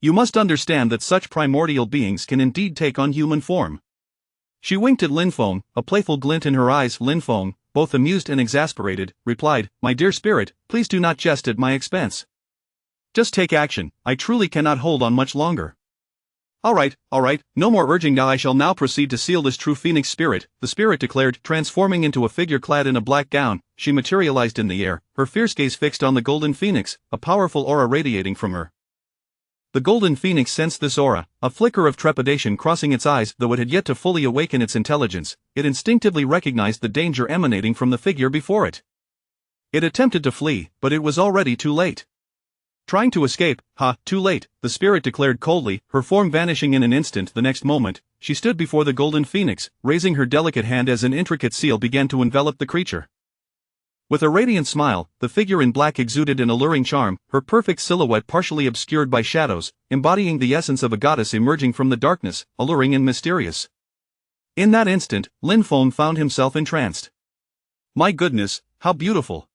Speaker 1: You must understand that such primordial beings can indeed take on human form." She winked at Lin Feng, a playful glint in her eyes. Lin Feng, both amused and exasperated, replied, "My dear spirit, please do not jest at my expense. Just take action, I truly cannot hold on much longer." All right, no more urging now. I shall now proceed to seal this true phoenix spirit," the spirit declared, transforming into a figure clad in a black gown. She materialized in the air, her fierce gaze fixed on the golden phoenix, a powerful aura radiating from her. The golden phoenix sensed this aura, a flicker of trepidation crossing its eyes. Though it had yet to fully awaken its intelligence, it instinctively recognized the danger emanating from the figure before it. It attempted to flee, but it was already too late. Trying to escape, too late, the spirit declared coldly, her form vanishing in an instant. The next moment, she stood before the golden phoenix, raising her delicate hand as an intricate seal began to envelop the creature. With a radiant smile, the figure in black exuded an alluring charm, her perfect silhouette partially obscured by shadows, embodying the essence of a goddess emerging from the darkness, alluring and mysterious. In that instant, Lin Feng found himself entranced. "My goodness, how beautiful!"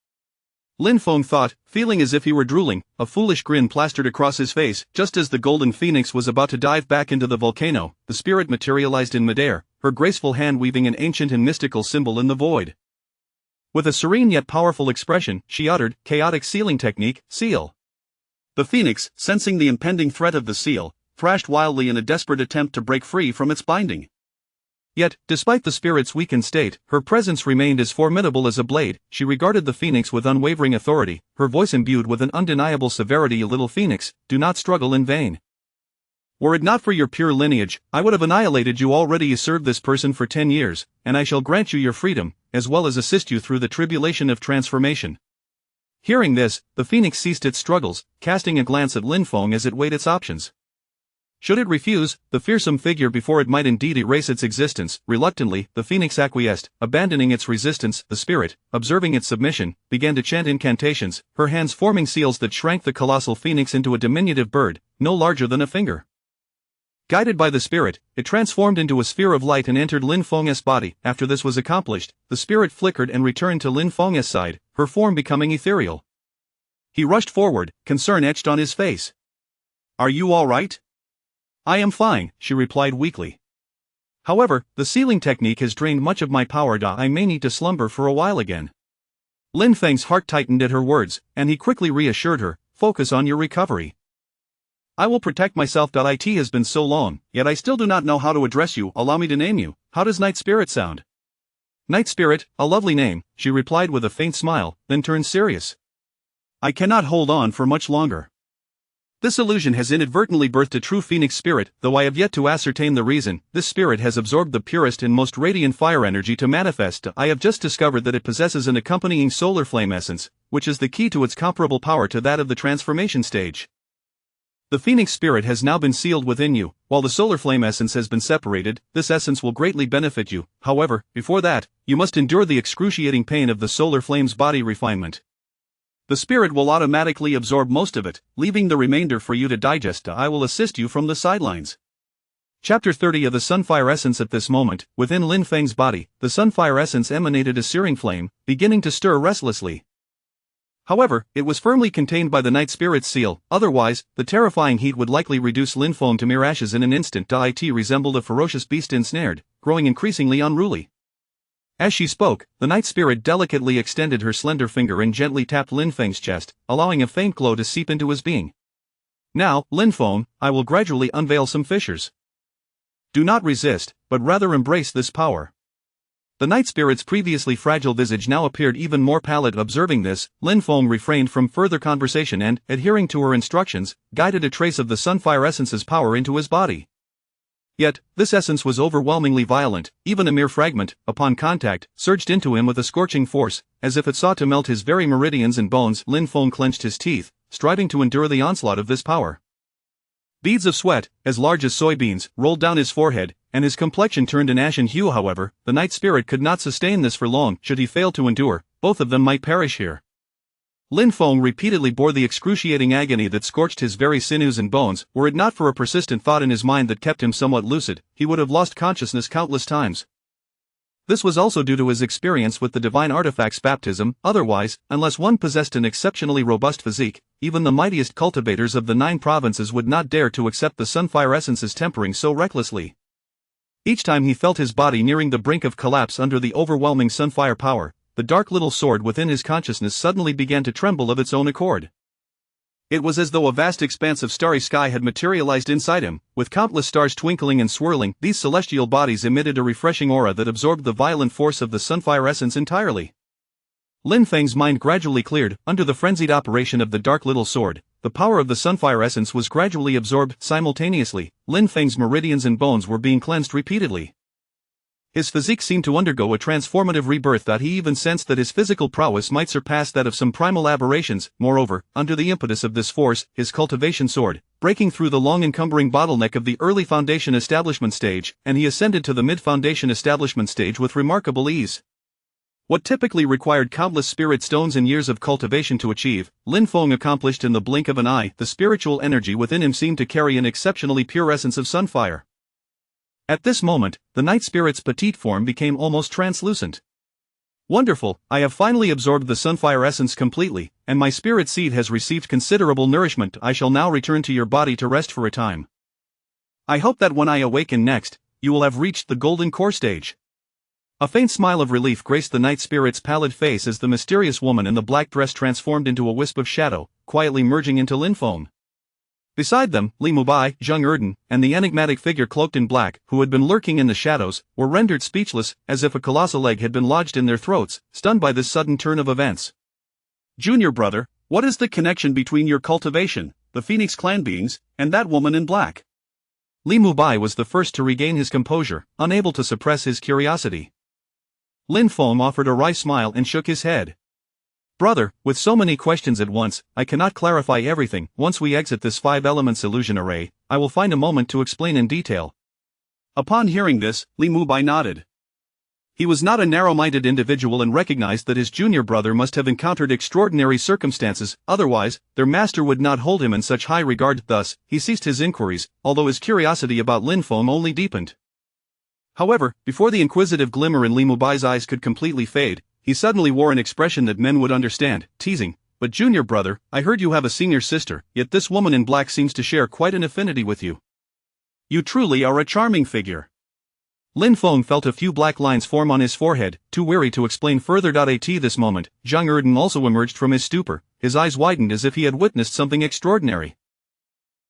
Speaker 1: Lin Feng thought, feeling as if he were drooling. A foolish grin plastered across his face. Just as the golden phoenix was about to dive back into the volcano, the spirit materialized in midair, her graceful hand weaving an ancient and mystical symbol in the void. With a serene yet powerful expression, she uttered, "Chaotic sealing technique, seal." The phoenix, sensing the impending threat of the seal, thrashed wildly in a desperate attempt to break free from its binding. Yet, despite the spirit's weakened state, her presence remained as formidable as a blade. She regarded the phoenix with unwavering authority, her voice imbued with an undeniable severity. "A little phoenix, do not struggle in vain. Were it not for your pure lineage, I would have annihilated you already. You served this person for 10 years, and I shall grant you your freedom, as well as assist you through the tribulation of transformation." Hearing this, the phoenix ceased its struggles, casting a glance at Lin Feng as it weighed its options. Should it refuse, the fearsome figure before it might indeed erase its existence. Reluctantly, the phoenix acquiesced, abandoning its resistance. The spirit, observing its submission, began to chant incantations, her hands forming seals that shrank the colossal phoenix into a diminutive bird, no larger than a finger. Guided by the spirit, it transformed into a sphere of light and entered Lin Feng's body. After this was accomplished, the spirit flickered and returned to Lin Feng's side, her form becoming ethereal. He rushed forward, concern etched on his face. "Are you all right?" "I am fine," she replied weakly. "However, the sealing technique has drained much of my power. I may need to slumber for a while again." Lin Feng's heart tightened at her words, and he quickly reassured her, "Focus on your recovery. I will protect myself. It has been so long, yet I still do not know how to address you. Allow me to name you. How does Night Spirit sound?" "Night Spirit, a lovely name," she replied with a faint smile, then turned serious. "I cannot hold on for much longer. This illusion has inadvertently birthed a true phoenix spirit, though I have yet to ascertain the reason. This spirit has absorbed the purest and most radiant fire energy to manifest. I have just discovered that it possesses an accompanying solar flame essence, which is the key to its comparable power to that of the transformation stage. The phoenix spirit has now been sealed within you, while the solar flame essence has been separated. This essence will greatly benefit you. However, before that, you must endure the excruciating pain of the solar flame's body refinement. The spirit will automatically absorb most of it, leaving the remainder for you to digest. I will assist you from the sidelines." Chapter 30 of the Sunfire Essence. At this moment, within Lin Feng's body, the Sunfire Essence emanated a searing flame, beginning to stir restlessly. However, it was firmly contained by the Night Spirit's seal, otherwise, the terrifying heat would likely reduce Lin Feng to mere ashes in an instant. It resembled a ferocious beast ensnared, growing increasingly unruly. As she spoke, the Night Spirit delicately extended her slender finger and gently tapped Lin Feng's chest, allowing a faint glow to seep into his being. "Now, Lin Feng, I will gradually unveil some fissures. Do not resist, but rather embrace this power." The Night Spirit's previously fragile visage now appeared even more pallid. Observing this, Lin Feng refrained from further conversation and, adhering to her instructions, guided a trace of the Sunfire Essence's power into his body. Yet, this essence was overwhelmingly violent. Even a mere fragment, upon contact, surged into him with a scorching force, as if it sought to melt his very meridians and bones. Lin Feng clenched his teeth, striving to endure the onslaught of this power. Beads of sweat, as large as soybeans, rolled down his forehead, and his complexion turned an ashen hue. However, the Night Spirit could not sustain this for long. Should he fail to endure, both of them might perish here. Lin Feng repeatedly bore the excruciating agony that scorched his very sinews and bones. Were it not for a persistent thought in his mind that kept him somewhat lucid, he would have lost consciousness countless times. This was also due to his experience with the divine artifact's baptism. Otherwise, unless one possessed an exceptionally robust physique, even the mightiest cultivators of the 9 provinces would not dare to accept the Sunfire Essence's tempering so recklessly. Each time he felt his body nearing the brink of collapse under the overwhelming Sunfire power, the dark little sword within his consciousness suddenly began to tremble of its own accord. It was as though a vast expanse of starry sky had materialized inside him, with countless stars twinkling and swirling. These celestial bodies emitted a refreshing aura that absorbed the violent force of the Sunfire Essence entirely. Lin Feng's mind gradually cleared. Under the frenzied operation of the dark little sword, the power of the Sunfire Essence was gradually absorbed. Simultaneously, Lin Feng's meridians and bones were being cleansed repeatedly. His physique seemed to undergo a transformative rebirth. He even sensed that his physical prowess might surpass that of some primal aberrations. Moreover, under the impetus of this force, his cultivation soared, breaking through the long encumbering bottleneck of the early foundation establishment stage, and he ascended to the mid-foundation establishment stage with remarkable ease. What typically required countless spirit stones and years of cultivation to achieve, Lin Feng accomplished in the blink of an eye. The spiritual energy within him seemed to carry an exceptionally pure essence of sunfire. At this moment, the Night Spirit's petite form became almost translucent. "Wonderful, I have finally absorbed the Sunfire Essence completely, and my spirit seed has received considerable nourishment. I shall now return to your body to rest for a time. I hope that when I awaken next, you will have reached the golden core stage." A faint smile of relief graced the Night Spirit's pallid face as the mysterious woman in the black dress transformed into a wisp of shadow, quietly merging into Lin Feng. Beside them, Li Mubai, Zheng Erden, and the enigmatic figure cloaked in black, who had been lurking in the shadows, were rendered speechless, as if a colossal egg had been lodged in their throats, stunned by this sudden turn of events. "Junior brother, what is the connection between your cultivation, the Phoenix clan beings, and that woman in black?" Li Mubai was the first to regain his composure, unable to suppress his curiosity. Lin Feng offered a wry smile and shook his head. Brother, with so many questions at once, I cannot clarify everything. Once we exit this 5 elements illusion array, I will find a moment to explain in detail. Upon hearing this, Li Mubai nodded. He was not a narrow-minded individual and recognized that his junior brother must have encountered extraordinary circumstances, otherwise, their master would not hold him in such high regard. Thus, he ceased his inquiries, although his curiosity about Lin Feng only deepened. However, before the inquisitive glimmer in Li Mubai's eyes could completely fade, he suddenly wore an expression that men would understand, teasing, "But junior brother, I heard you have a senior sister, yet this woman in black seems to share quite an affinity with you. You truly are a charming figure." Lin Feng felt a few black lines form on his forehead, too weary to explain further. At this moment, Zhang Erden also emerged from his stupor, his eyes widened as if he had witnessed something extraordinary.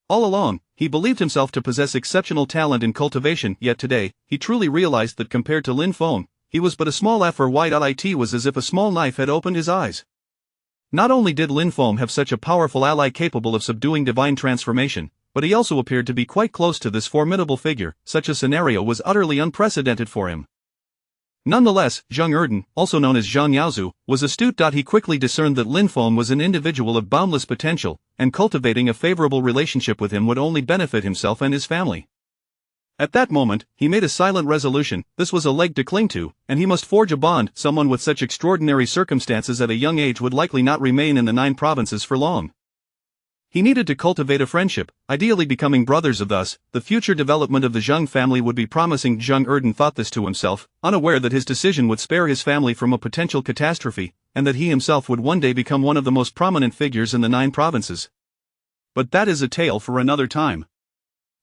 Speaker 1: All along, he believed himself to possess exceptional talent in cultivation, yet today, he truly realized that compared to Lin Feng, he was but a small F or Y. It was as if a small knife had opened his eyes. Not only did Lin Feng have such a powerful ally capable of subduing divine transformation, but he also appeared to be quite close to this formidable figure. Such a scenario was utterly unprecedented for him. Nonetheless, Zhang Erden, also known as Zhang Yaozu, was astute. He quickly discerned that Lin Feng was an individual of boundless potential, and cultivating a favorable relationship with him would only benefit himself and his family. At that moment, he made a silent resolution. This was a leg to cling to, and he must forge a bond. Someone with such extraordinary circumstances at a young age would likely not remain in the 9 provinces for long. He needed to cultivate a friendship, ideally becoming brothers. Thus, the future development of the Zhang family would be promising. Zhang Erden thought this to himself, unaware that his decision would spare his family from a potential catastrophe, and that he himself would one day become one of the most prominent figures in the 9 provinces. But that is a tale for another time.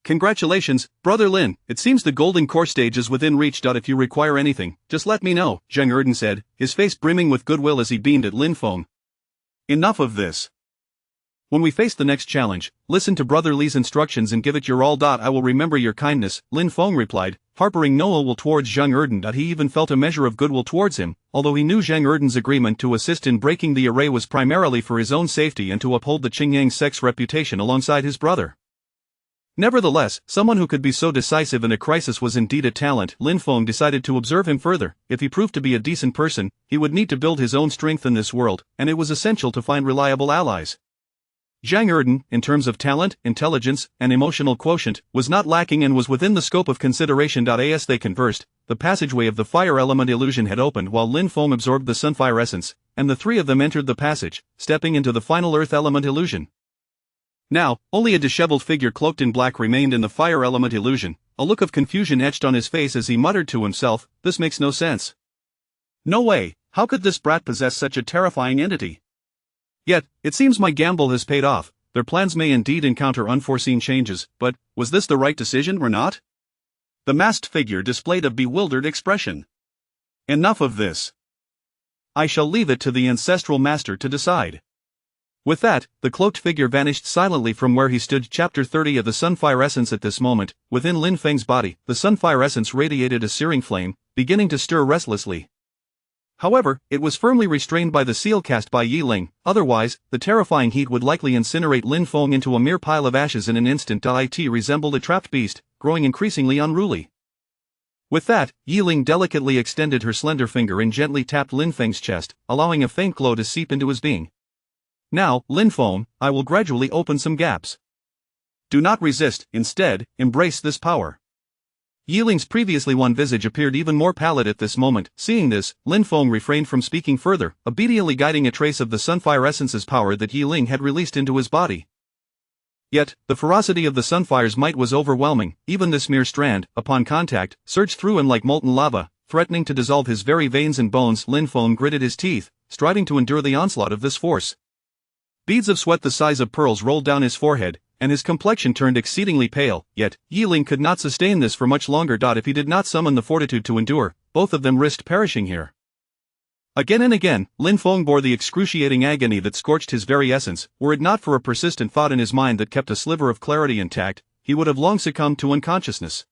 Speaker 1: Congratulations, Brother Lin, it seems the golden core stage is within reach. If you require anything, just let me know, Zhang Erden said, his face brimming with goodwill as he beamed at Lin Feng. Enough of this. When we face the next challenge, listen to Brother Li's instructions and give it your all. I will remember your kindness, Lin Feng replied, harboring no ill will towards Zhang Erden. He even felt a measure of goodwill towards him, although he knew Zhang Erden's agreement to assist in breaking the array was primarily for his own safety and to uphold the Qingyang sect's reputation alongside his brother. Nevertheless, someone who could be so decisive in a crisis was indeed a talent. Lin Feng decided to observe him further. If he proved to be a decent person, he would need to build his own strength in this world, and it was essential to find reliable allies. Zhang Erden, in terms of talent, intelligence, and emotional quotient, was not lacking and was within the scope of consideration. As they conversed, the passageway of the fire element illusion had opened while Lin Feng absorbed the sunfire essence, and the 3 of them entered the passage, stepping into the final earth element illusion. Now, only a disheveled figure cloaked in black remained in the fire element illusion, a look of confusion etched on his face as he muttered to himself, "This makes no sense. No way, how could this brat possess such a terrifying entity? Yet, it seems my gamble has paid off. Their plans may indeed encounter unforeseen changes, but, was this the right decision or not?" The masked figure displayed a bewildered expression. Enough of this. I shall leave it to the ancestral master to decide. With that, the cloaked figure vanished silently from where he stood. Chapter 30 of the Sunfire Essence. At this moment, within Lin Feng's body, the Sunfire Essence radiated a searing flame, beginning to stir restlessly. However, it was firmly restrained by the seal cast by Yi Ling, otherwise, the terrifying heat would likely incinerate Lin Feng into a mere pile of ashes in an instant. It resembled a trapped beast, growing increasingly unruly. With that, Yi Ling delicately extended her slender finger and gently tapped Lin Feng's chest, allowing a faint glow to seep into his being. Now, Lin Feng, I will gradually open some gaps. Do not resist, instead, embrace this power. Yi Ling's previously wan visage appeared even more pallid at this moment. Seeing this, Lin Feng refrained from speaking further, obediently guiding a trace of the Sunfire Essence's power that Yi Ling had released into his body. Yet, the ferocity of the Sunfire's might was overwhelming. Even this mere strand, upon contact, surged through him like molten lava, threatening to dissolve his very veins and bones. Lin Feng gritted his teeth, striving to endure the onslaught of this force. Beads of sweat the size of pearls rolled down his forehead, and his complexion turned exceedingly pale. Yet, Yi Ling could not sustain this for much longer. If he did not summon the fortitude to endure, both of them risked perishing here. Again and again, Lin Feng bore the excruciating agony that scorched his very essence. Were it not for a persistent thought in his mind that kept a sliver of clarity intact, he would have long succumbed to unconsciousness.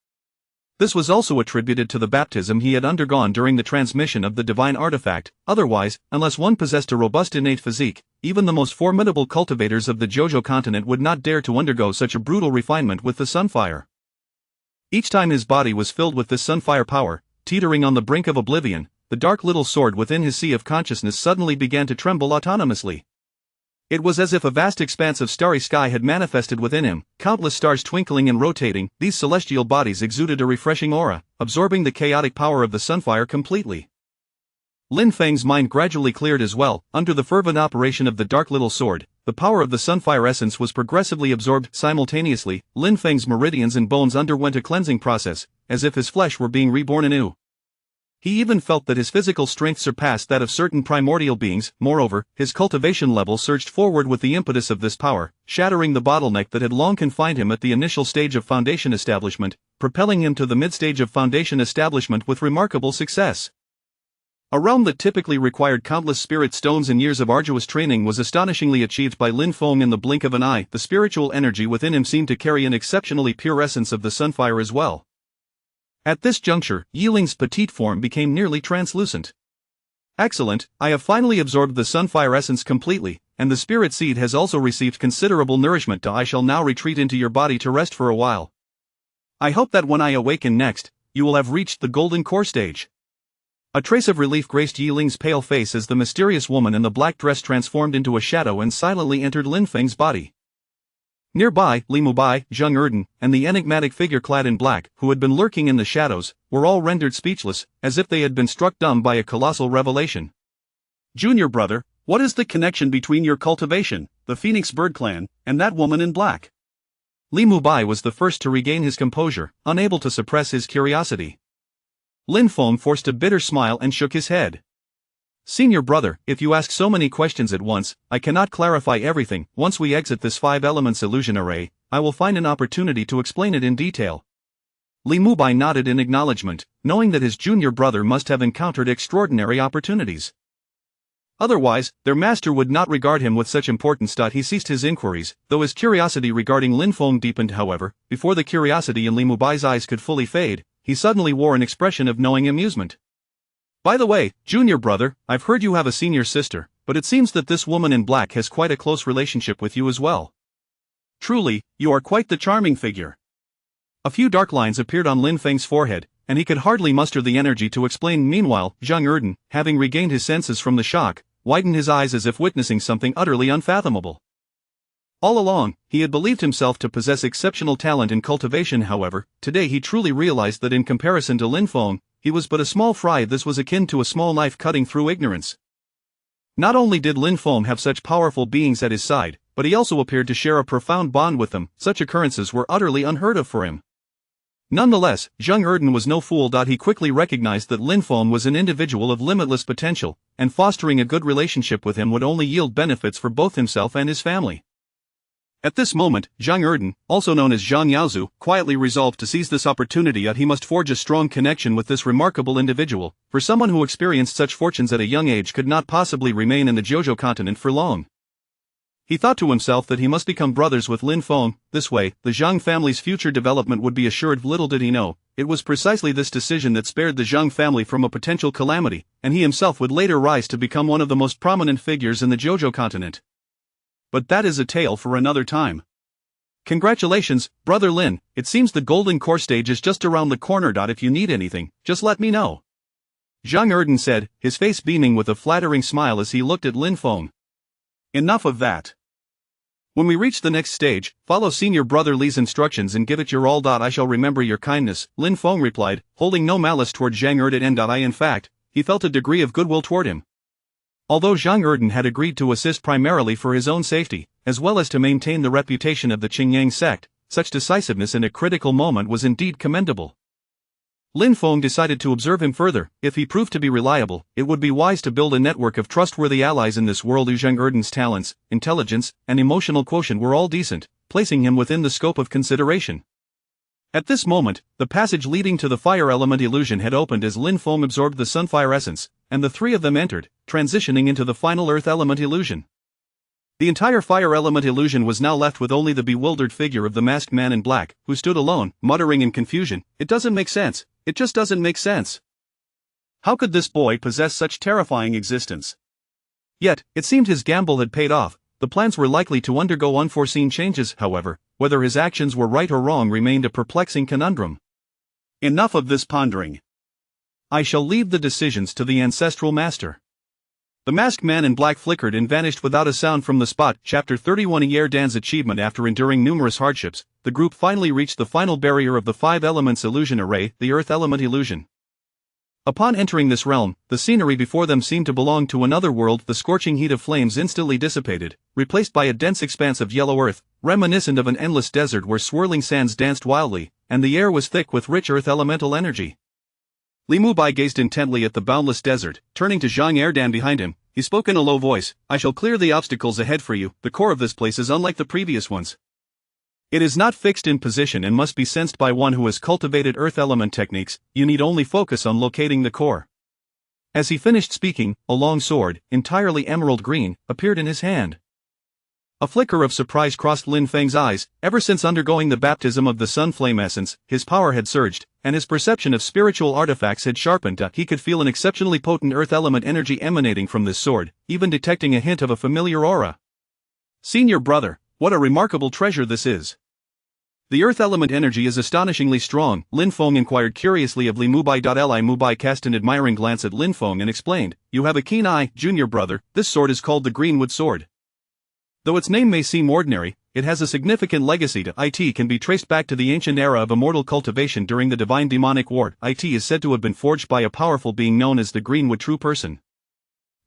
Speaker 1: This was also attributed to the baptism he had undergone during the transmission of the divine artifact. Otherwise, unless one possessed a robust innate physique, even the most formidable cultivators of the Jojo continent would not dare to undergo such a brutal refinement with the Sunfire. Each time his body was filled with this sunfire power, teetering on the brink of oblivion, the dark little sword within his sea of consciousness suddenly began to tremble autonomously. It was as if a vast expanse of starry sky had manifested within him, countless stars twinkling and rotating. These celestial bodies exuded a refreshing aura, absorbing the chaotic power of the sunfire completely. Lin Feng's mind gradually cleared as well. Under the fervent operation of the dark little sword, the power of the sunfire essence was progressively absorbed. Simultaneously, Lin Feng's meridians and bones underwent a cleansing process, as if his flesh were being reborn anew. He even felt that his physical strength surpassed that of certain primordial beings. Moreover, his cultivation level surged forward with the impetus of this power, shattering the bottleneck that had long confined him at the initial stage of foundation establishment, propelling him to the mid-stage of foundation establishment with remarkable success. A realm that typically required countless spirit stones and years of arduous training was astonishingly achieved by Lin Feng in the blink of an eye. The spiritual energy within him seemed to carry an exceptionally pure essence of the sunfire as well. At this juncture, Yiling's petite form became nearly translucent. Excellent, I have finally absorbed the sunfire essence completely, and the spirit seed has also received considerable nourishment. I shall now retreat into your body to rest for a while. I hope that when I awaken next, you will have reached the golden core stage. A trace of relief graced Yiling's pale face as the mysterious woman in the black dress transformed into a shadow and silently entered Lin Feng's body. Nearby, Li Mubai, Zheng Erden, and the enigmatic figure clad in black, who had been lurking in the shadows, were all rendered speechless, as if they had been struck dumb by a colossal revelation. Junior brother, what is the connection between your cultivation, the Phoenix Bird clan, and that woman in black? Li Mubai was the first to regain his composure, unable to suppress his curiosity. Lin Feng forced a bitter smile and shook his head. Senior brother, if you ask so many questions at once, I cannot clarify everything. Once we exit this 5 elements illusion array, I will find an opportunity to explain it in detail. Li Mubai nodded in acknowledgement, knowing that his junior brother must have encountered extraordinary opportunities. Otherwise, their master would not regard him with such importance. He ceased his inquiries, though his curiosity regarding Lin Feng deepened. However, before the curiosity in Li Mubai's eyes could fully fade, he suddenly wore an expression of knowing amusement. By the way, junior brother, I've heard you have a senior sister, but it seems that this woman in black has quite a close relationship with you as well. Truly, you are quite the charming figure. A few dark lines appeared on Lin Feng's forehead, and he could hardly muster the energy to explain. Meanwhile, Zheng Erden, having regained his senses from the shock, widened his eyes as if witnessing something utterly unfathomable. All along, he had believed himself to possess exceptional talent in cultivation. However, today he truly realized that in comparison to Lin Feng, he was but a small fry. This was akin to a small knife cutting through ignorance. Not only did Lin Feng have such powerful beings at his side, but he also appeared to share a profound bond with them. Such occurrences were utterly unheard of for him. Nonetheless, Zheng Erden was no fool. He quickly recognized that Lin Feng was an individual of limitless potential, and fostering a good relationship with him would only yield benefits for both himself and his family. At this moment, Zheng Erden, also known as Zhang Yaozu, quietly resolved to seize this opportunity. He must forge a strong connection with this remarkable individual, for someone who experienced such fortunes at a young age could not possibly remain in the Zhouzhou continent for long. He thought to himself that he must become brothers with Lin Feng. This way, the Zhang family's future development would be assured. Little did he know, it was precisely this decision that spared the Zhang family from a potential calamity, and he himself would later rise to become one of the most prominent figures in the Zhouzhou continent. But that is a tale for another time. Congratulations, Brother Lin, it seems the golden core stage is just around the corner. If you need anything, just let me know. Zhang Erden said, his face beaming with a flattering smile as he looked at Lin Feng. Enough of that. When we reach the next stage, follow Senior Brother Li's instructions and give it your all. I shall remember your kindness, Lin Feng replied, holding no malice toward Zhang Erden. In fact, he felt a degree of goodwill toward him. Although Zhang Erden had agreed to assist primarily for his own safety, as well as to maintain the reputation of the Qingyang sect, such decisiveness in a critical moment was indeed commendable. Lin Feng decided to observe him further. If he proved to be reliable, it would be wise to build a network of trustworthy allies in this world. Zhang Erden's talents, intelligence, and emotional quotient were all decent, placing him within the scope of consideration. At this moment, the passage leading to the fire element illusion had opened as Lin Feng absorbed the sunfire essence, and the three of them entered, transitioning into the final earth element illusion. The entire fire element illusion was now left with only the bewildered figure of the masked man in black, who stood alone, muttering in confusion, "It doesn't make sense, it just doesn't make sense. How could this boy possess such terrifying existence?" Yet, it seemed his gamble had paid off. The plans were likely to undergo unforeseen changes. However, whether his actions were right or wrong remained a perplexing conundrum. Enough of this pondering. I shall leave the decisions to the ancestral master. The masked man in black flickered and vanished without a sound from the spot. Chapter 31. Erdan's achievement. After enduring numerous hardships, the group finally reached the final barrier of the 5 elements illusion array, the Earth element illusion. Upon entering this realm, the scenery before them seemed to belong to another world. The scorching heat of flames instantly dissipated, replaced by a dense expanse of yellow earth, reminiscent of an endless desert where swirling sands danced wildly, and the air was thick with rich earth elemental energy. Li Mubai gazed intently at the boundless desert. Turning to Zhang Erdan behind him, he spoke in a low voice, "I shall clear the obstacles ahead for you. The core of this place is unlike the previous ones. It is not fixed in position and must be sensed by one who has cultivated earth element techniques. You need only focus on locating the core." As he finished speaking, a long sword, entirely emerald green, appeared in his hand. A flicker of surprise crossed Lin Feng's eyes. Ever since undergoing the baptism of the sun flame essence, his power had surged, and his perception of spiritual artifacts had sharpened. He could feel an exceptionally potent earth element energy emanating from this sword, even detecting a hint of a familiar aura. "Senior brother, what a remarkable treasure this is. The earth element energy is astonishingly strong," Lin Feng inquired curiously of Li Mubai. Li Mubai cast an admiring glance at Lin Feng and explained, "You have a keen eye, junior brother. This sword is called the Greenwood Sword. Though its name may seem ordinary, it has a significant legacy to it can be traced back to the ancient era of immortal cultivation during the Divine Demonic War. It is said to have been forged by a powerful being known as the Greenwood True Person.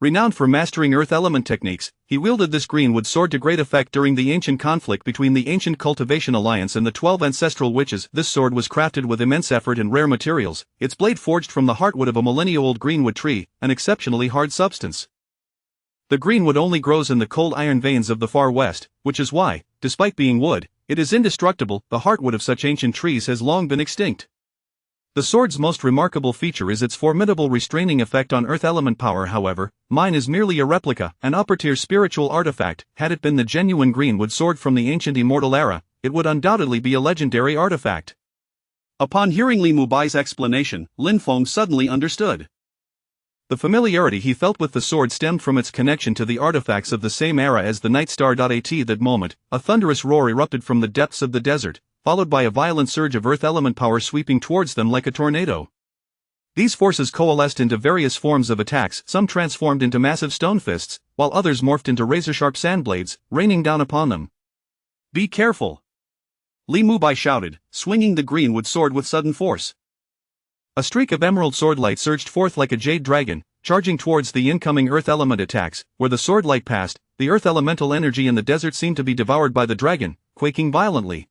Speaker 1: Renowned for mastering earth element techniques, he wielded this Greenwood sword to great effect during the ancient conflict between the ancient Cultivation Alliance and the 12 ancestral witches. This sword was crafted with immense effort and rare materials, its blade forged from the heartwood of a millennia-old greenwood tree, an exceptionally hard substance. The greenwood only grows in the cold iron veins of the far west, which is why, despite being wood, it is indestructible. The heartwood of such ancient trees has long been extinct. The sword's most remarkable feature is its formidable restraining effect on earth element power. However, mine is merely a replica, an upper-tier spiritual artifact. Had it been the genuine greenwood sword from the ancient immortal era, it would undoubtedly be a legendary artifact." Upon hearing Li Mubai's explanation, Lin Feng suddenly understood. The familiarity he felt with the sword stemmed from its connection to the artifacts of the same era as the Night Star. At that moment, a thunderous roar erupted from the depths of the desert, followed by a violent surge of earth element power sweeping towards them like a tornado. These forces coalesced into various forms of attacks, some transformed into massive stone fists, while others morphed into razor-sharp sand blades, raining down upon them. "Be careful!" Li Mubai shouted, swinging the greenwood sword with sudden force. A streak of emerald swordlight surged forth like a jade dragon, charging towards the incoming earth element attacks. Where the swordlight passed, the earth elemental energy in the desert seemed to be devoured by the dragon, quaking violently.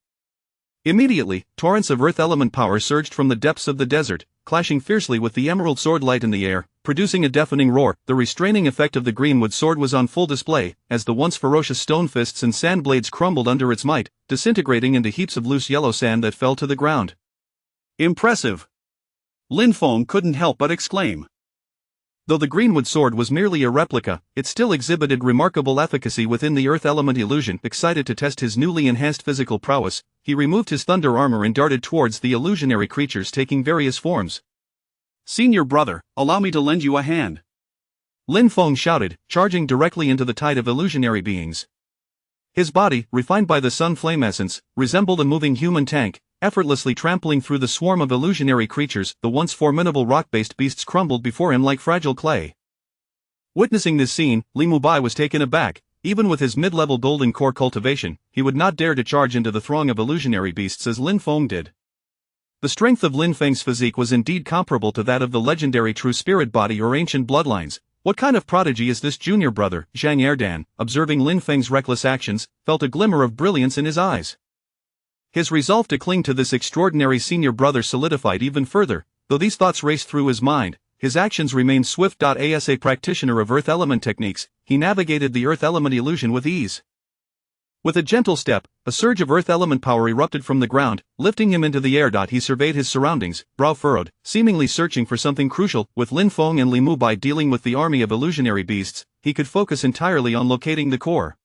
Speaker 1: Immediately, torrents of earth element power surged from the depths of the desert, clashing fiercely with the emerald swordlight in the air, producing a deafening roar. The restraining effect of the greenwood sword was on full display, as the once ferocious stone fists and sand blades crumbled under its might, disintegrating into heaps of loose yellow sand that fell to the ground. "Impressive!" Lin Feng couldn't help but exclaim. Though the greenwood sword was merely a replica, it still exhibited remarkable efficacy within the earth element illusion. Excited to test his newly enhanced physical prowess, he removed his thunder armor and darted towards the illusionary creatures taking various forms. "Senior brother, allow me to lend you a hand," Lin Feng shouted, charging directly into the tide of illusionary beings. His body, refined by the sun flame essence, resembled a moving human tank, effortlessly trampling through the swarm of illusionary creatures. The once formidable rock-based beasts crumbled before him like fragile clay. Witnessing this scene, Li Mubai was taken aback. Even with his mid-level golden core cultivation, he would not dare to charge into the throng of illusionary beasts as Lin Feng did. The strength of Lin Feng's physique was indeed comparable to that of the legendary true spirit body or ancient bloodlines. What kind of prodigy is this junior brother? Zhang Erdan, observing Lin Feng's reckless actions, felt a glimmer of brilliance in his eyes. His resolve to cling to this extraordinary senior brother solidified even further. Though these thoughts raced through his mind, his actions remained swift. As a practitioner of earth element techniques, he navigated the earth element illusion with ease. With a gentle step, a surge of earth element power erupted from the ground, lifting him into the air. He surveyed his surroundings, brow furrowed, seemingly searching for something crucial. With Lin Feng and Li Mubai dealing with the army of illusionary beasts, he could focus entirely on locating the core.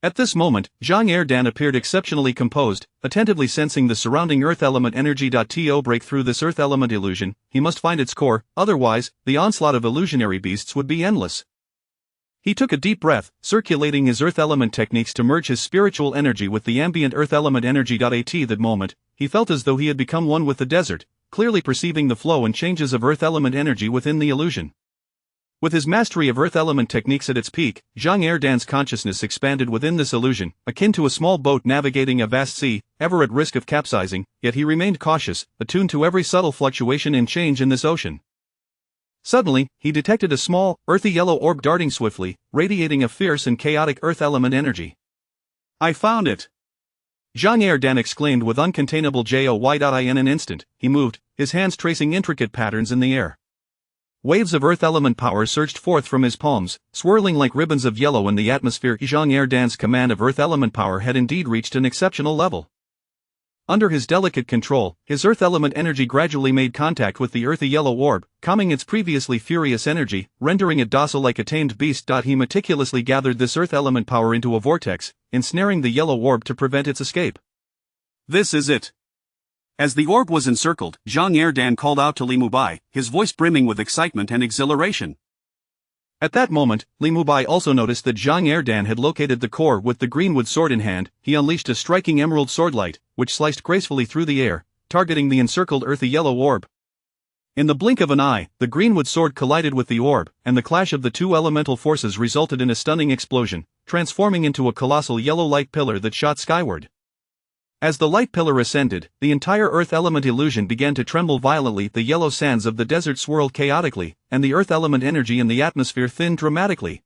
Speaker 1: At this moment, Zhang Erdan appeared exceptionally composed, attentively sensing the surrounding earth element energy. To break through this earth element illusion, he must find its core, otherwise, the onslaught of illusionary beasts would be endless. He took a deep breath, circulating his earth element techniques to merge his spiritual energy with the ambient earth element energy. At that moment, he felt as though he had become one with the desert, clearly perceiving the flow and changes of earth element energy within the illusion. With his mastery of earth element techniques at its peak, Zhang Erdan's consciousness expanded within this illusion, akin to a small boat navigating a vast sea, ever at risk of capsizing, yet he remained cautious, attuned to every subtle fluctuation and change in this ocean. Suddenly, he detected a small, earthy yellow orb darting swiftly, radiating a fierce and chaotic earth element energy. "I found it!" Zhang Erdan exclaimed with uncontainable joy. In an instant, he moved, his hands tracing intricate patterns in the air. Waves of earth element power surged forth from his palms, swirling like ribbons of yellow in the atmosphere. Zhang Erdan's command of earth element power had indeed reached an exceptional level. Under his delicate control, his earth element energy gradually made contact with the earthy yellow orb, calming its previously furious energy, rendering it docile like a tamed beast. He meticulously gathered this earth element power into a vortex, ensnaring the yellow orb to prevent its escape. "This is it." As the orb was encircled, Zhang Erdan called out to Li Mubai, his voice brimming with excitement and exhilaration. At that moment, Li Mubai also noticed that Zhang Erdan had located the core. With the greenwood sword in hand, he unleashed a striking emerald swordlight, which sliced gracefully through the air, targeting the encircled earthy yellow orb. In the blink of an eye, the greenwood sword collided with the orb, and the clash of the two elemental forces resulted in a stunning explosion, transforming into a colossal yellow light pillar that shot skyward. As the light pillar ascended, the entire earth element illusion began to tremble violently. The yellow sands of the desert swirled chaotically, and the earth element energy in the atmosphere thinned dramatically.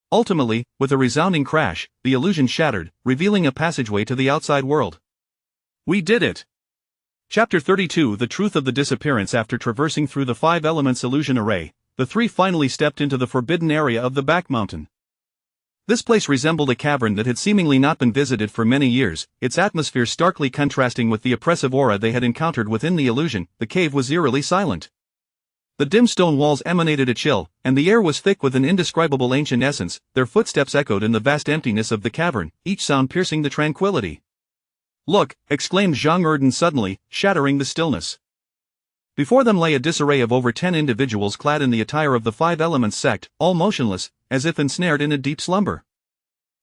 Speaker 1: Ultimately, with a resounding crash, the illusion shattered, revealing a passageway to the outside world. "We did it!" Chapter 32: The Truth of the Disappearance. After traversing through the five elements illusion array, the three finally stepped into the forbidden area of the back mountain. This place resembled a cavern that had seemingly not been visited for many years, its atmosphere starkly contrasting with the oppressive aura they had encountered within the illusion. The cave was eerily silent. The dim stone walls emanated a chill, and the air was thick with an indescribable ancient essence. Their footsteps echoed in the vast emptiness of the cavern, each sound piercing the tranquility. "Look!" exclaimed Zhang Erdan suddenly, shattering the stillness. Before them lay a disarray of over 10 individuals clad in the attire of the Five Elements sect, all motionless, as if ensnared in a deep slumber.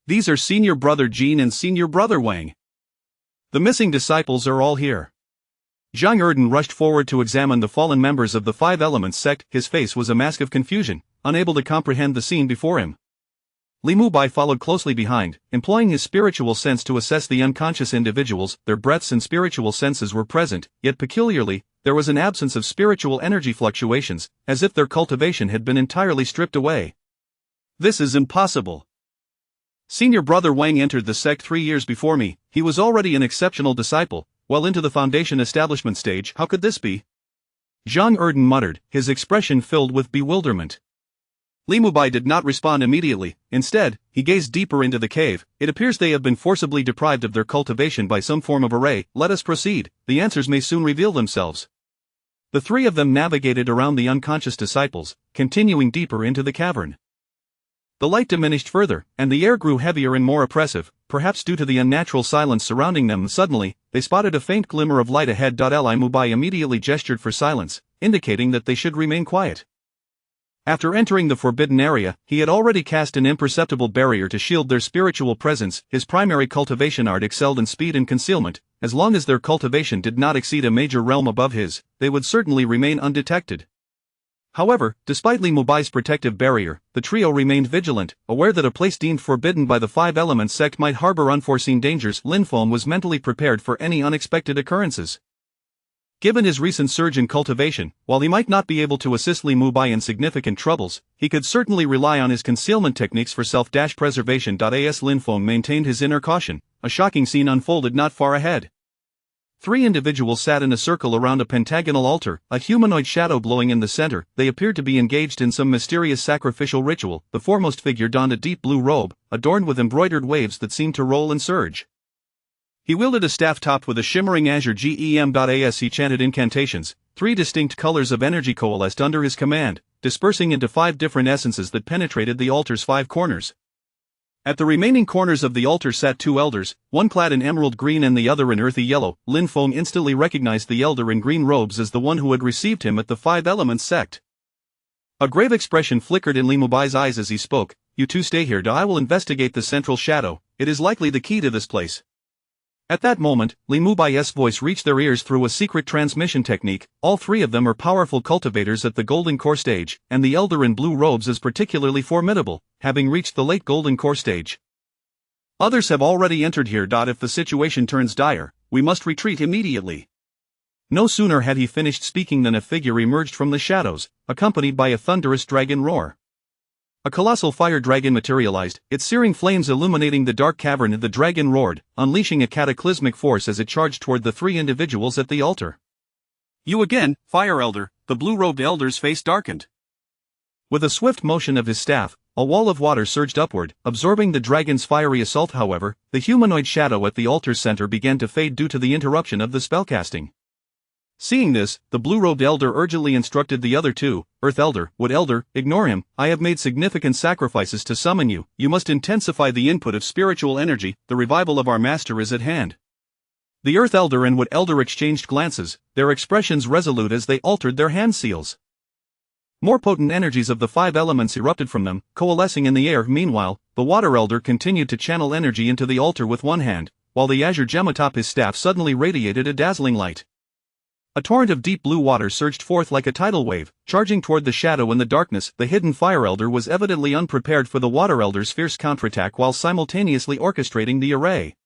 Speaker 1: "These are Senior Brother Jin and Senior Brother Wang. The missing disciples are all here." Zhang Erdan rushed forward to examine the fallen members of the Five Elements sect. His face was a mask of confusion, unable to comprehend the scene before him. Li Mubai followed closely behind, employing his spiritual sense to assess the unconscious individuals. Their breaths and spiritual senses were present, yet peculiarly, there was an absence of spiritual energy fluctuations, as if their cultivation had been entirely stripped away. "This is impossible. Senior Brother Wang entered the sect 3 years before me. He was already an exceptional disciple, well into the foundation establishment stage. How could this be?" Zhang Erdan muttered, his expression filled with bewilderment. Li Mubai did not respond immediately. Instead, he gazed deeper into the cave. "It appears they have been forcibly deprived of their cultivation by some form of array. Let us proceed. The answers may soon reveal themselves." The three of them navigated around the unconscious disciples, continuing deeper into the cavern. The light diminished further, and the air grew heavier and more oppressive, perhaps due to the unnatural silence surrounding them. Suddenly, they spotted a faint glimmer of light ahead. Li Mubai immediately gestured for silence, indicating that they should remain quiet. After entering the forbidden area, he had already cast an imperceptible barrier to shield their spiritual presence. His primary cultivation art excelled in speed and concealment. As long as their cultivation did not exceed a major realm above his, they would certainly remain undetected. However, despite Li Mubai's protective barrier, the trio remained vigilant, aware that a place deemed forbidden by the Five Elements sect might harbor unforeseen dangers. Lin Feng was mentally prepared for any unexpected occurrences. Given his recent surge in cultivation, while he might not be able to assist Li Mubai in significant troubles, he could certainly rely on his concealment techniques for self-preservation. As Lin Feng maintained his inner caution, a shocking scene unfolded not far ahead. 3 individuals sat in a circle around a pentagonal altar, a humanoid shadow glowing in the center. They appeared to be engaged in some mysterious sacrificial ritual. The foremost figure donned a deep blue robe, adorned with embroidered waves that seemed to roll and surge. He wielded a staff topped with a shimmering azure gem. As he chanted incantations, 3 distinct colors of energy coalesced under his command, dispersing into 5 different essences that penetrated the altar's 5 corners. At the remaining corners of the altar sat 2 elders, one clad in emerald green and the other in earthy yellow. Lin Feng instantly recognized the elder in green robes as the one who had received him at the Five Elements sect. A grave expression flickered in Li Mubai's eyes as he spoke. "You two stay here. I will investigate the central shadow. It is likely the key to this place." At that moment, Li Mubai's voice reached their ears through a secret transmission technique. All three of them are powerful cultivators at the golden core stage, and the elder in blue robes is particularly formidable, having reached the late golden core stage. Others have already entered here. If the situation turns dire, we must retreat immediately. No sooner had he finished speaking than a figure emerged from the shadows, accompanied by a thunderous dragon roar. A colossal fire dragon materialized, its searing flames illuminating the dark cavern. The dragon roared, unleashing a cataclysmic force as it charged toward the three individuals at the altar. "You again, Fire Elder," the blue-robed elder's face darkened. With a swift motion of his staff, a wall of water surged upward, absorbing the dragon's fiery assault. However, the humanoid shadow at the altar's center began to fade due to the interruption of the spellcasting. Seeing this, the blue-robed elder urgently instructed the other two, Earth Elder, Wood Elder, ignore him. I have made significant sacrifices to summon you. You must intensify the input of spiritual energy. The revival of our master is at hand. The Earth Elder and Wood Elder exchanged glances, their expressions resolute as they altered their hand seals. More potent energies of the five elements erupted from them, coalescing in the air. Meanwhile, the Water Elder continued to channel energy into the altar with one hand, while the azure gem atop his staff suddenly radiated a dazzling light. A torrent of deep blue water surged forth like a tidal wave, charging toward the shadow in the darkness. The hidden Fire Elder was evidently unprepared for the Water Elder's fierce counterattack while simultaneously orchestrating the array.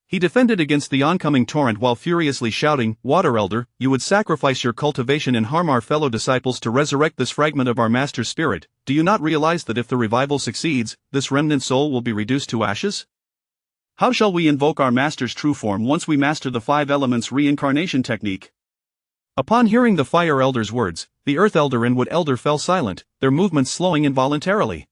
Speaker 1: He defended against the oncoming torrent while furiously shouting, "Water Elder, you would sacrifice your cultivation and harm our fellow disciples to resurrect this fragment of our master's spirit. Do you not realize that if the revival succeeds, this remnant soul will be reduced to ashes? How shall we invoke our master's true form once we master the five elements reincarnation technique?" Upon hearing the Fire Elder's words, the Earth Elder and Wood Elder fell silent, their movements slowing involuntarily.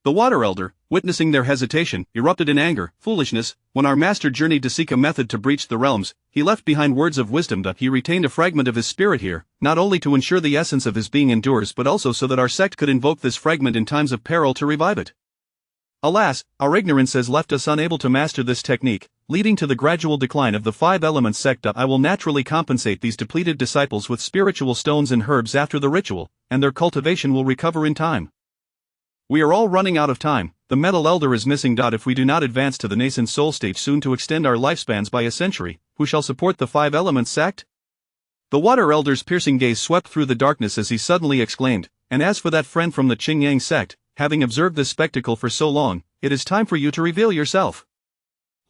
Speaker 1: The Water Elder, witnessing their hesitation, erupted in anger. "Foolishness, when our master journeyed to seek a method to breach the realms, he left behind words of wisdom. He retained a fragment of his spirit here, not only to ensure the essence of his being endures but also so that our sect could invoke this fragment in times of peril to revive it. Alas, our ignorance has left us unable to master this technique, leading to the gradual decline of the five elements sect. I will naturally compensate these depleted disciples with spiritual stones and herbs after the ritual, and their cultivation will recover in time. We are all running out of time. The Metal Elder is missing. If we do not advance to the nascent soul stage soon to extend our lifespans by a century, who shall support the five elements sect?" The Water Elder's piercing gaze swept through the darkness as he suddenly exclaimed, "And as for that friend from the Qingyang sect, having observed this spectacle for so long, it is time for you to reveal yourself."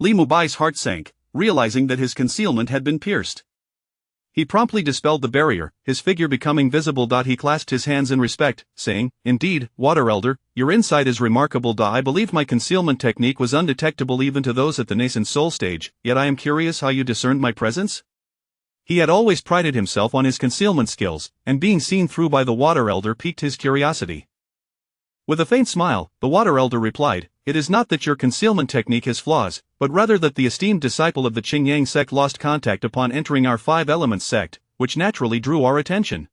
Speaker 1: Li Mubai's heart sank, realizing that his concealment had been pierced. He promptly dispelled the barrier, his figure becoming visible. He clasped his hands in respect, saying, "Indeed, Water Elder, your insight is remarkable. I believed my concealment technique was undetectable even to those at the nascent soul stage, yet I am curious how you discerned my presence?" He had always prided himself on his concealment skills, and being seen through by the Water Elder piqued his curiosity. With a faint smile, the Water Elder replied, "It is not that your concealment technique has flaws, but rather that the esteemed disciple of the Qingyang sect lost contact upon entering our five elements sect, which naturally drew our attention.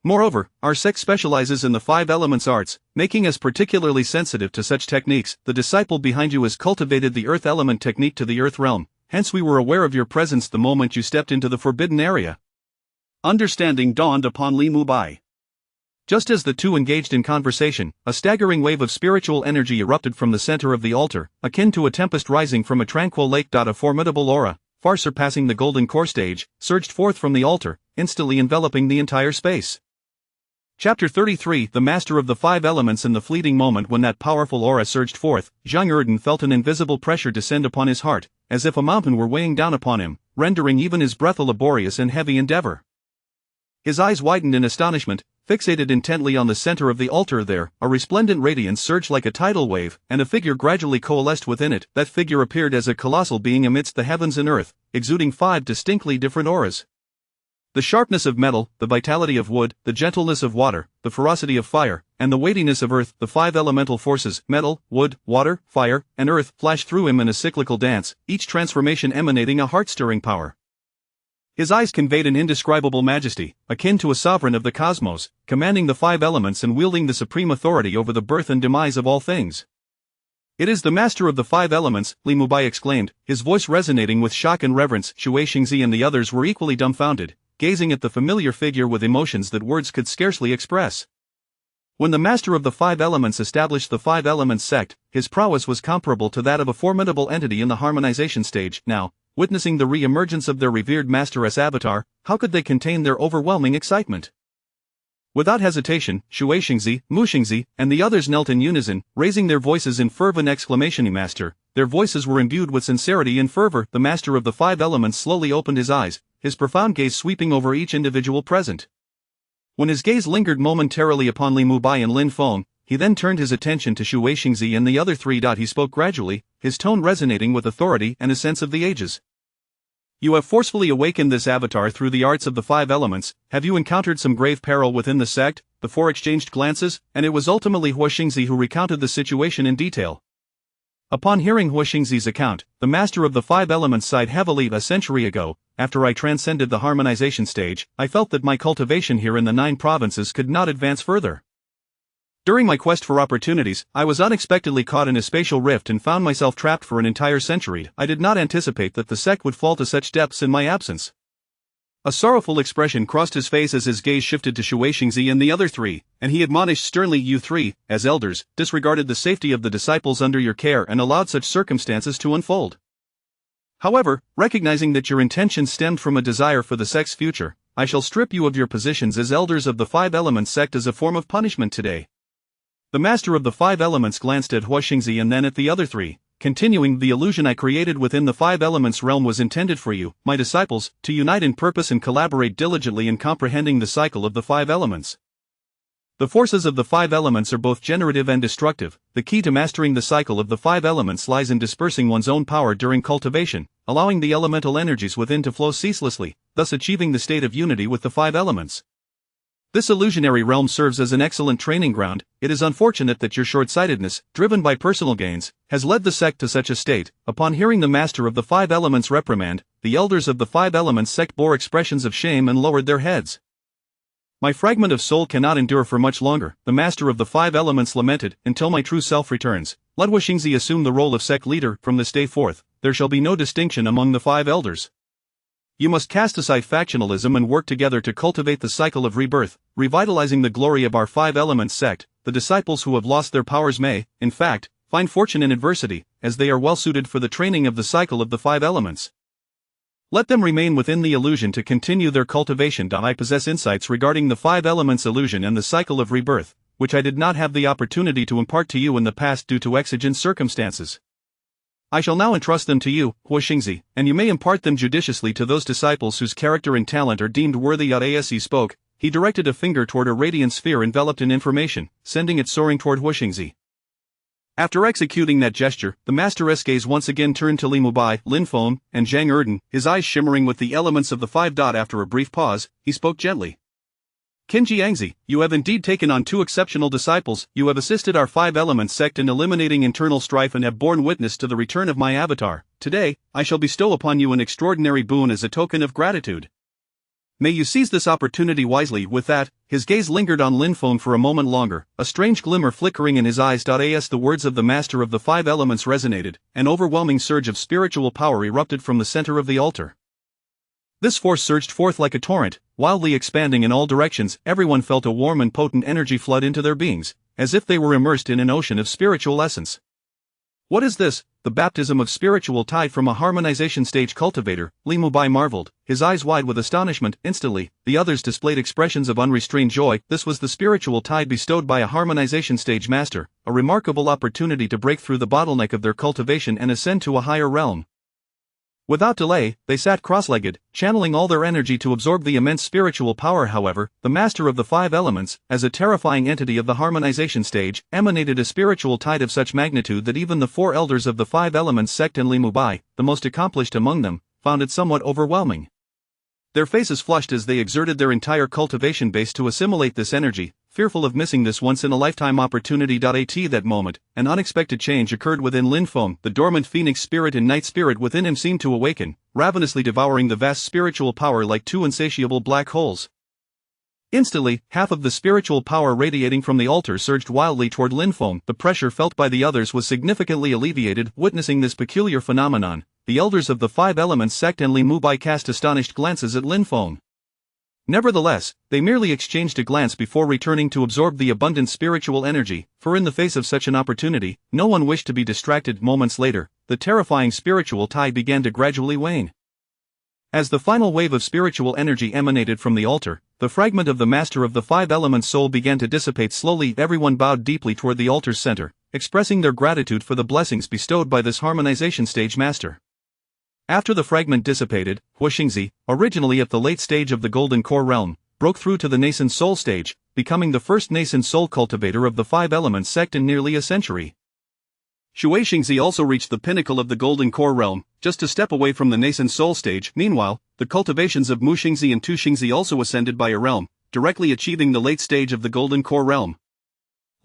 Speaker 1: Moreover, our sect specializes in the five elements arts, making us particularly sensitive to such techniques. The disciple behind you has cultivated the earth element technique to the earth realm, hence we were aware of your presence the moment you stepped into the forbidden area." Understanding dawned upon Li Mubai. Just as the two engaged in conversation, a staggering wave of spiritual energy erupted from the center of the altar, akin to a tempest rising from a tranquil lake. A formidable aura, far surpassing the golden core stage, surged forth from the altar, instantly enveloping the entire space. Chapter 33 The Master of the Five Elements. In the fleeting moment when that powerful aura surged forth, Zhang Erden felt an invisible pressure descend upon his heart, as if a mountain were weighing down upon him, rendering even his breath a laborious and heavy endeavor. His eyes widened in astonishment, fixated intently on the center of the altar. There, a resplendent radiance surged like a tidal wave, and a figure gradually coalesced within it. That figure appeared as a colossal being amidst the heavens and earth, exuding five distinctly different auras. The sharpness of metal, the vitality of wood, the gentleness of water, the ferocity of fire, and the weightiness of earth, the five elemental forces, metal, wood, water, fire, and earth, flashed through him in a cyclical dance, each transformation emanating a heart-stirring power. His eyes conveyed an indescribable majesty, akin to a sovereign of the cosmos, commanding the five elements and wielding the supreme authority over the birth and demise of all things. "It is the master of the five elements," Li Mubai exclaimed, his voice resonating with shock and reverence. Shui Xingzi and the others were equally dumbfounded, gazing at the familiar figure with emotions that words could scarcely express. When the Master of the Five Elements established the Five Elements sect, his prowess was comparable to that of a formidable entity in the harmonization stage. Now, witnessing the re-emergence of their revered master's avatar, how could they contain their overwhelming excitement? Without hesitation, Shueixingzi, Muxingzi, and the others knelt in unison, raising their voices in fervent exclamation. Master, their voices were imbued with sincerity and fervor. The Master of the Five Elements slowly opened his eyes, his profound gaze sweeping over each individual present. When his gaze lingered momentarily upon Li Mubai and Lin Feng, he then turned his attention to Shueixingzi and the other three. He spoke gradually, his tone resonating with authority and a sense of the ages. You have forcefully awakened this avatar through the arts of the Five Elements. Have you encountered some grave peril within the sect? The four exchanged glances, and it was ultimately Huoxingzi who recounted the situation in detail. Upon hearing Huoxingzi's account, the Master of the Five Elements sighed heavily. A century ago, after I transcended the harmonization stage, I felt that my cultivation here in the 9 provinces could not advance further. During my quest for opportunities, I was unexpectedly caught in a spatial rift and found myself trapped for an entire century. I did not anticipate that the sect would fall to such depths in my absence. A sorrowful expression crossed his face as his gaze shifted to Shueixingzi and the other three, and he admonished sternly, you three, as elders, disregarded the safety of the disciples under your care and allowed such circumstances to unfold. However, recognizing that your intentions stemmed from a desire for the sect's future, I shall strip you of your positions as elders of the Five Elements sect as a form of punishment today. The Master of the Five Elements glanced at Huoxingzi and then at the other three, continuing, the illusion I created within the Five Elements realm was intended for you, my disciples, to unite in purpose and collaborate diligently in comprehending the cycle of the Five Elements. The forces of the Five Elements are both generative and destructive. The key to mastering the cycle of the Five Elements lies in dispersing one's own power during cultivation, allowing the elemental energies within to flow ceaselessly, thus achieving the state of unity with the Five Elements. This illusionary realm serves as an excellent training ground. It is unfortunate that your short-sightedness, driven by personal gains, has led the sect to such a state. Upon hearing the Master of the Five Elements reprimand, the elders of the Five Elements sect bore expressions of shame and lowered their heads. My fragment of soul cannot endure for much longer, the Master of the Five Elements lamented, until my true self returns. Let Huoxingzi assume the role of sect leader. From this day forth, there shall be no distinction among the five elders. You must cast aside factionalism and work together to cultivate the cycle of rebirth, revitalizing the glory of our Five Elements sect. The disciples who have lost their powers may, in fact, find fortune in adversity, as they are well suited for the training of the cycle of the Five Elements. Let them remain within the illusion to continue their cultivation. I possess insights regarding the Five Elements illusion and the cycle of rebirth, which I did not have the opportunity to impart to you in the past due to exigent circumstances. I shall now entrust them to you, Huoxingzi, and you may impart them judiciously to those disciples whose character and talent are deemed worthy. As he spoke, he directed a finger toward a radiant sphere enveloped in information, sending it soaring toward Huoxingzi. After executing that gesture, the Master's gaze once again turned to Li Mubai, Lin Feng, and Zhang Erden, his eyes shimmering with the elements of the five. After a brief pause, he spoke gently. Qinjiangzi, you have indeed taken on 2 exceptional disciples. You have assisted our Five Elements sect in eliminating internal strife and have borne witness to the return of my avatar. Today, I shall bestow upon you an extraordinary boon as a token of gratitude. May you seize this opportunity wisely. With that, his gaze lingered on Lin Feng for a moment longer, a strange glimmer flickering in his eyes. As the words of the Master of the Five Elements resonated, an overwhelming surge of spiritual power erupted from the center of the altar. This force surged forth like a torrent, wildly expanding in all directions. Everyone felt a warm and potent energy flood into their beings, as if they were immersed in an ocean of spiritual essence. What is this? The baptism of spiritual tide from a harmonization stage cultivator, Li Mubai marveled, his eyes wide with astonishment. Instantly, the others displayed expressions of unrestrained joy. This was the spiritual tide bestowed by a harmonization stage master, a remarkable opportunity to break through the bottleneck of their cultivation and ascend to a higher realm. Without delay, they sat cross-legged, channeling all their energy to absorb the immense spiritual power. However, the Master of the Five Elements, as a terrifying entity of the harmonization stage, emanated a spiritual tide of such magnitude that even the 4 elders of the Five Elements sect and Li Mubai, the most accomplished among them, found it somewhat overwhelming. Their faces flushed as they exerted their entire cultivation base to assimilate this energy, fearful of missing this once-in-a-lifetime opportunity. At that moment, an unexpected change occurred within Lin Feng. The dormant phoenix spirit and night spirit within him seemed to awaken, ravenously devouring the vast spiritual power like 2 insatiable black holes. Instantly, half of the spiritual power radiating from the altar surged wildly toward Lin Feng. The pressure felt by the others was significantly alleviated. Witnessing this peculiar phenomenon, the elders of the Five Elements sect and Li Mubai cast astonished glances at Lin Feng. Nevertheless, they merely exchanged a glance before returning to absorb the abundant spiritual energy, for in the face of such an opportunity, no one wished to be distracted. Moments later, the terrifying spiritual tide began to gradually wane. As the final wave of spiritual energy emanated from the altar, the fragment of the Master of the Five Elements soul began to dissipate slowly. Everyone bowed deeply toward the altar's center, expressing their gratitude for the blessings bestowed by this harmonization stage master. After the fragment dissipated, Huixingzi, originally at the late stage of the Golden Core realm, broke through to the nascent soul stage, becoming the first nascent soul cultivator of the Five Elements sect in nearly a century. Huixingzi also reached the pinnacle of the Golden Core realm, just a step away from the nascent soul stage. Meanwhile, the cultivations of Muxingzi and Tuxingzi also ascended by a realm, directly achieving the late stage of the Golden Core realm.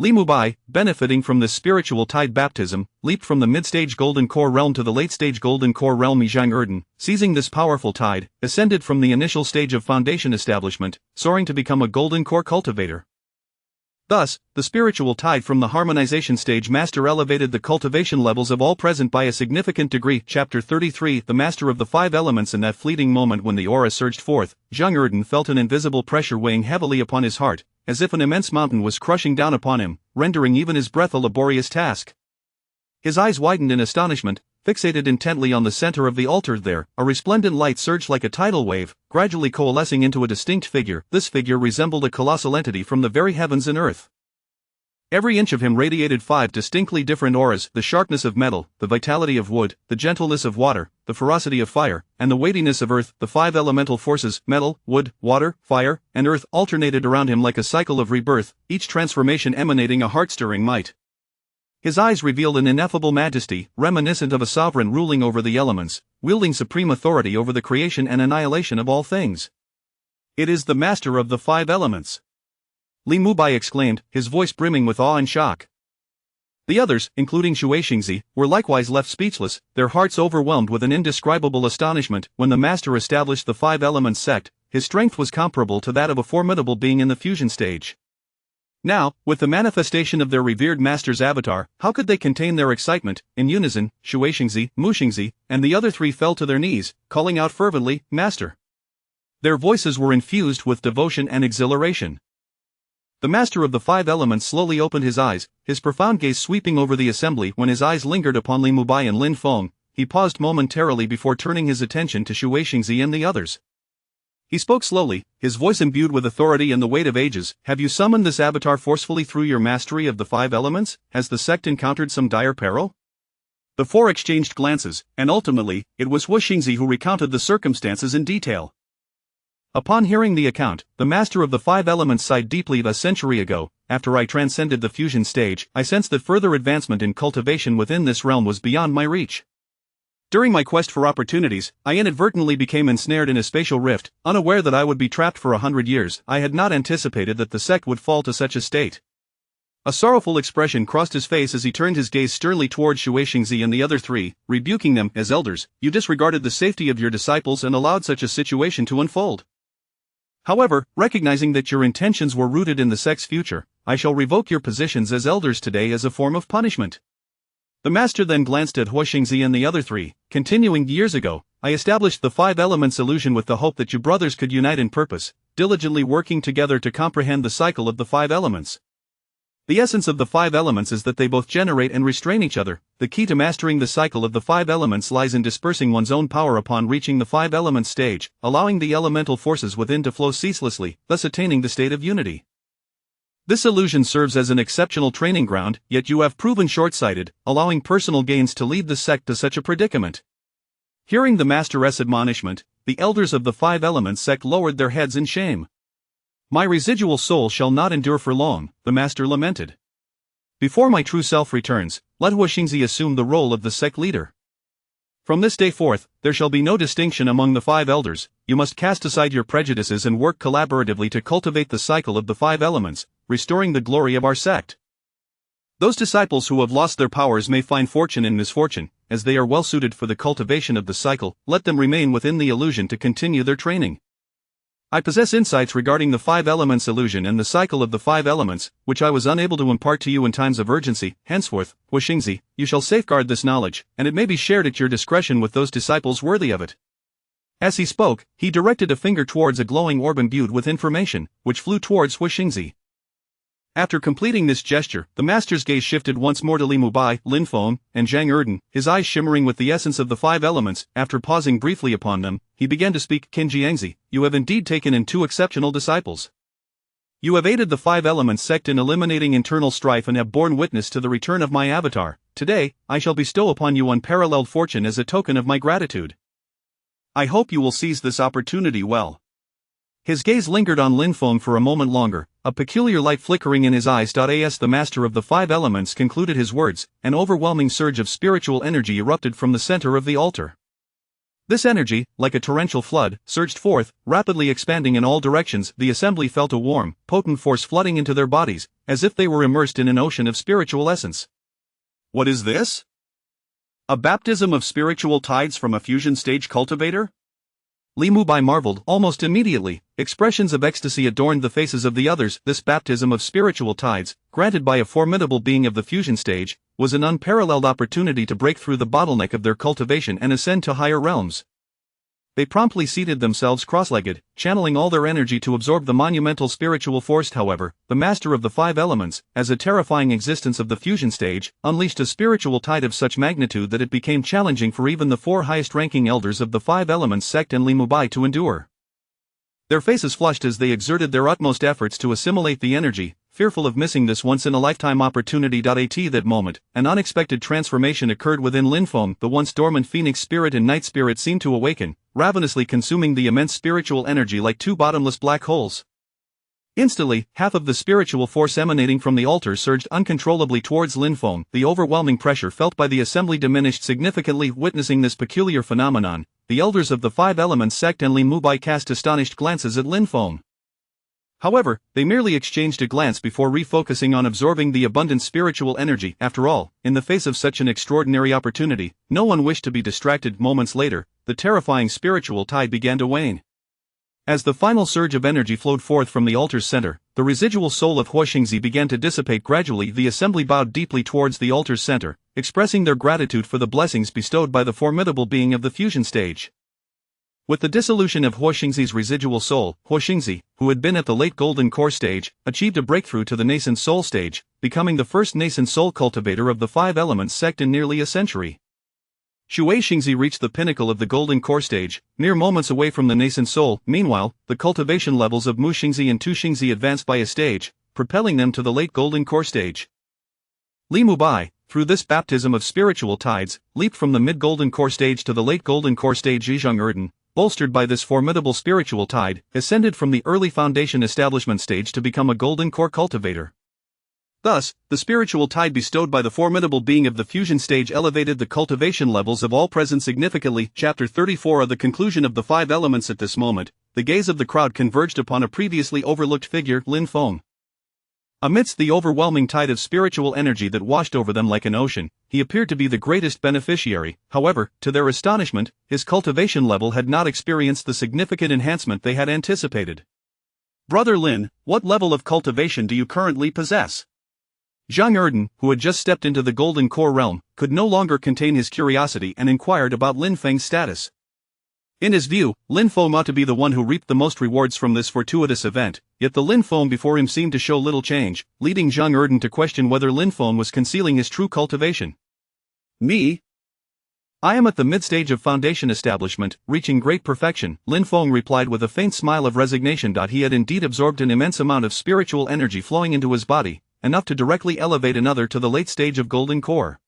Speaker 1: Li Mubai, benefiting from this spiritual tide baptism, leaped from the mid-stage Golden Core realm to the late-stage Golden Core realm. Zhang Erden, seizing this powerful tide, ascended from the initial stage of foundation establishment, soaring to become a Golden Core cultivator. Thus, the spiritual tide from the harmonization stage master elevated the cultivation levels of all present by a significant degree. Chapter 33 The Master of the Five Elements. In that fleeting moment when the aura surged forth, Zhang Erden felt an invisible pressure weighing heavily upon his heart, as if an immense mountain was crushing down upon him, rendering even his breath a laborious task. His eyes widened in astonishment, fixated intently on the center of the altar. There, a resplendent light surged like a tidal wave, gradually coalescing into a distinct figure. This figure resembled a colossal entity from the very heavens and earth. Every inch of him radiated five distinctly different auras: the sharpness of metal, the vitality of wood, the gentleness of water, the ferocity of fire, and the weightiness of earth. The five elemental forces, metal, wood, water, fire, and earth, alternated around him like a cycle of rebirth, each transformation emanating a heart-stirring might. His eyes revealed an ineffable majesty, reminiscent of a sovereign ruling over the elements, wielding supreme authority over the creation and annihilation of all things. It is the Master of the Five Elements! Li Mubai exclaimed, his voice brimming with awe and shock. The others, including Huixingzi, were likewise left speechless, their hearts overwhelmed with an indescribable astonishment. When the Master established the Five Elements sect, his strength was comparable to that of a formidable being in the fusion stage. Now, with the manifestation of their revered master's avatar, how could they contain their excitement? In unison, Huixingzi, Muxingzi, and the other three fell to their knees, calling out fervently, "Master!" Their voices were infused with devotion and exhilaration. The Master of the Five Elements slowly opened his eyes, his profound gaze sweeping over the assembly. When his eyes lingered upon Li Mubai and Lin Feng, he paused momentarily before turning his attention to Huixingzi and the others. He spoke slowly, his voice imbued with authority and the weight of ages. "Have you summoned this avatar forcefully through your mastery of the Five Elements? Has the sect encountered some dire peril?" The four exchanged glances, and ultimately, it was Huixingzi who recounted the circumstances in detail. Upon hearing the account, the Master of the Five Elements sighed deeply. A century ago, after I transcended the fusion stage, I sensed that further advancement in cultivation within this realm was beyond my reach. During my quest for opportunities, I inadvertently became ensnared in a spatial rift, unaware that I would be trapped for 100 years. I had not anticipated that the sect would fall to such a state. A sorrowful expression crossed his face as he turned his gaze sternly towards Huixingzi and the other three, rebuking them. "As elders, you disregarded the safety of your disciples and allowed such a situation to unfold. However, recognizing that your intentions were rooted in the sect's future, I shall revoke your positions as elders today as a form of punishment." The Master then glanced at Huixingzi and the other three, continuing, "Years ago, I established the Five Elements illusion with the hope that you brothers could unite in purpose, diligently working together to comprehend the cycle of the Five Elements. The essence of the Five Elements is that they both generate and restrain each other. The key to mastering the cycle of the Five Elements lies in dispersing one's own power upon reaching the Five Elements stage, allowing the elemental forces within to flow ceaselessly, thus attaining the state of unity. This illusion serves as an exceptional training ground, yet you have proven short-sighted, allowing personal gains to lead the sect to such a predicament." Hearing the Master's admonishment, the elders of the Five Elements sect lowered their heads in shame. "My residual soul shall not endure for long," the Master lamented. "Before my true self returns, let Huixingzi assume the role of the sect leader. From this day forth, there shall be no distinction among the five elders. You must cast aside your prejudices and work collaboratively to cultivate the cycle of the Five Elements, restoring the glory of our sect. Those disciples who have lost their powers may find fortune in misfortune, as they are well suited for the cultivation of the cycle. Let them remain within the illusion to continue their training. I possess insights regarding the Five Elements illusion and the cycle of the Five Elements, which I was unable to impart to you in times of urgency. Henceforth, Huixingzi, you shall safeguard this knowledge, and it may be shared at your discretion with those disciples worthy of it." As he spoke, he directed a finger towards a glowing orb imbued with information, which flew towards Huixingzi. After completing this gesture, the master's gaze shifted once more to Li Mubai, Lin Feng, and Zhang Erden, his eyes shimmering with the essence of the five elements. After pausing briefly upon them, he began to speak. Qin Jiangzi, you have indeed taken in two exceptional disciples. You have aided the five elements sect in eliminating internal strife and have borne witness to the return of my avatar. Today, I shall bestow upon you unparalleled fortune as a token of my gratitude. I hope you will seize this opportunity well. His gaze lingered on Lin Feng for a moment longer, a peculiar light flickering in his eyes. As the master of the five elements concluded his words, an overwhelming surge of spiritual energy erupted from the center of the altar. This energy, like a torrential flood, surged forth, rapidly expanding in all directions. The assembly felt a warm, potent force flooding into their bodies, as if they were immersed in an ocean of spiritual essence. What is this? A baptism of spiritual tides from a fusion stage cultivator? Li Mubai marveled almost immediately. Expressions of ecstasy adorned the faces of the others. This baptism of spiritual tides, granted by a formidable being of the fusion stage, was an unparalleled opportunity to break through the bottleneck of their cultivation and ascend to higher realms. They promptly seated themselves cross-legged, channeling all their energy to absorb the monumental spiritual force. However, the master of the five elements, as a terrifying existence of the fusion stage, unleashed a spiritual tide of such magnitude that it became challenging for even the four highest-ranking elders of the five elements sect and Li Mubai to endure. Their faces flushed as they exerted their utmost efforts to assimilate the energy, fearful of missing this once-in-a-lifetime opportunity. At that moment, an unexpected transformation occurred within Lin Feng. The once dormant phoenix spirit and night spirit seemed to awaken, ravenously consuming the immense spiritual energy like two bottomless black holes. Instantly, half of the spiritual force emanating from the altar surged uncontrollably towards Lin Feng. The overwhelming pressure felt by the assembly diminished significantly. Witnessing this peculiar phenomenon, the elders of the five elements sect and Li Mubai cast astonished glances at Lin Feng. However, they merely exchanged a glance before refocusing on absorbing the abundant spiritual energy. After all, in the face of such an extraordinary opportunity, no one wished to be distracted. Moments later, the terrifying spiritual tide began to wane. As the final surge of energy flowed forth from the altar's center, the residual soul of Huixingzi began to dissipate gradually. The assembly bowed deeply towards the altar's center, expressing their gratitude for the blessings bestowed by the formidable being of the fusion stage. With the dissolution of Huixingzi's residual soul, Huixingzi, who had been at the late golden core stage, achieved a breakthrough to the nascent soul stage, becoming the first nascent soul cultivator of the five elements sect in nearly a century. Huixingzi reached the pinnacle of the golden core stage, mere moments away from the nascent soul. Meanwhile, the cultivation levels of Muxingzi and Tuxingzi advanced by a stage, propelling them to the late golden core stage. Li Mubai, through this baptism of spiritual tides, leaped from the mid-golden core stage to the late golden core stage. Zhang Erden, bolstered by this formidable spiritual tide, ascended from the early foundation establishment stage to become a golden core cultivator. Thus, the spiritual tide bestowed by the formidable being of the fusion stage elevated the cultivation levels of all present significantly. Chapter 34 of the conclusion of the five elements. At this moment, the gaze of the crowd converged upon a previously overlooked figure, Lin Feng. Amidst the overwhelming tide of spiritual energy that washed over them like an ocean, he appeared to be the greatest beneficiary. However, to their astonishment, his cultivation level had not experienced the significant enhancement they had anticipated. Brother Lin, what level of cultivation do you currently possess? Zhang Erden, who had just stepped into the golden core realm, could no longer contain his curiosity and inquired about Lin Feng's status. In his view, Lin Feng ought to be the one who reaped the most rewards from this fortuitous event, yet the Lin Feng before him seemed to show little change, leading Zhang Erden to question whether Lin Feng was concealing his true cultivation. Me? I am at the mid-stage of foundation establishment, reaching great perfection, Lin Feng replied with a faint smile of resignation. He had indeed absorbed an immense amount of spiritual energy flowing into his body, enough to directly elevate another to the late stage of golden core.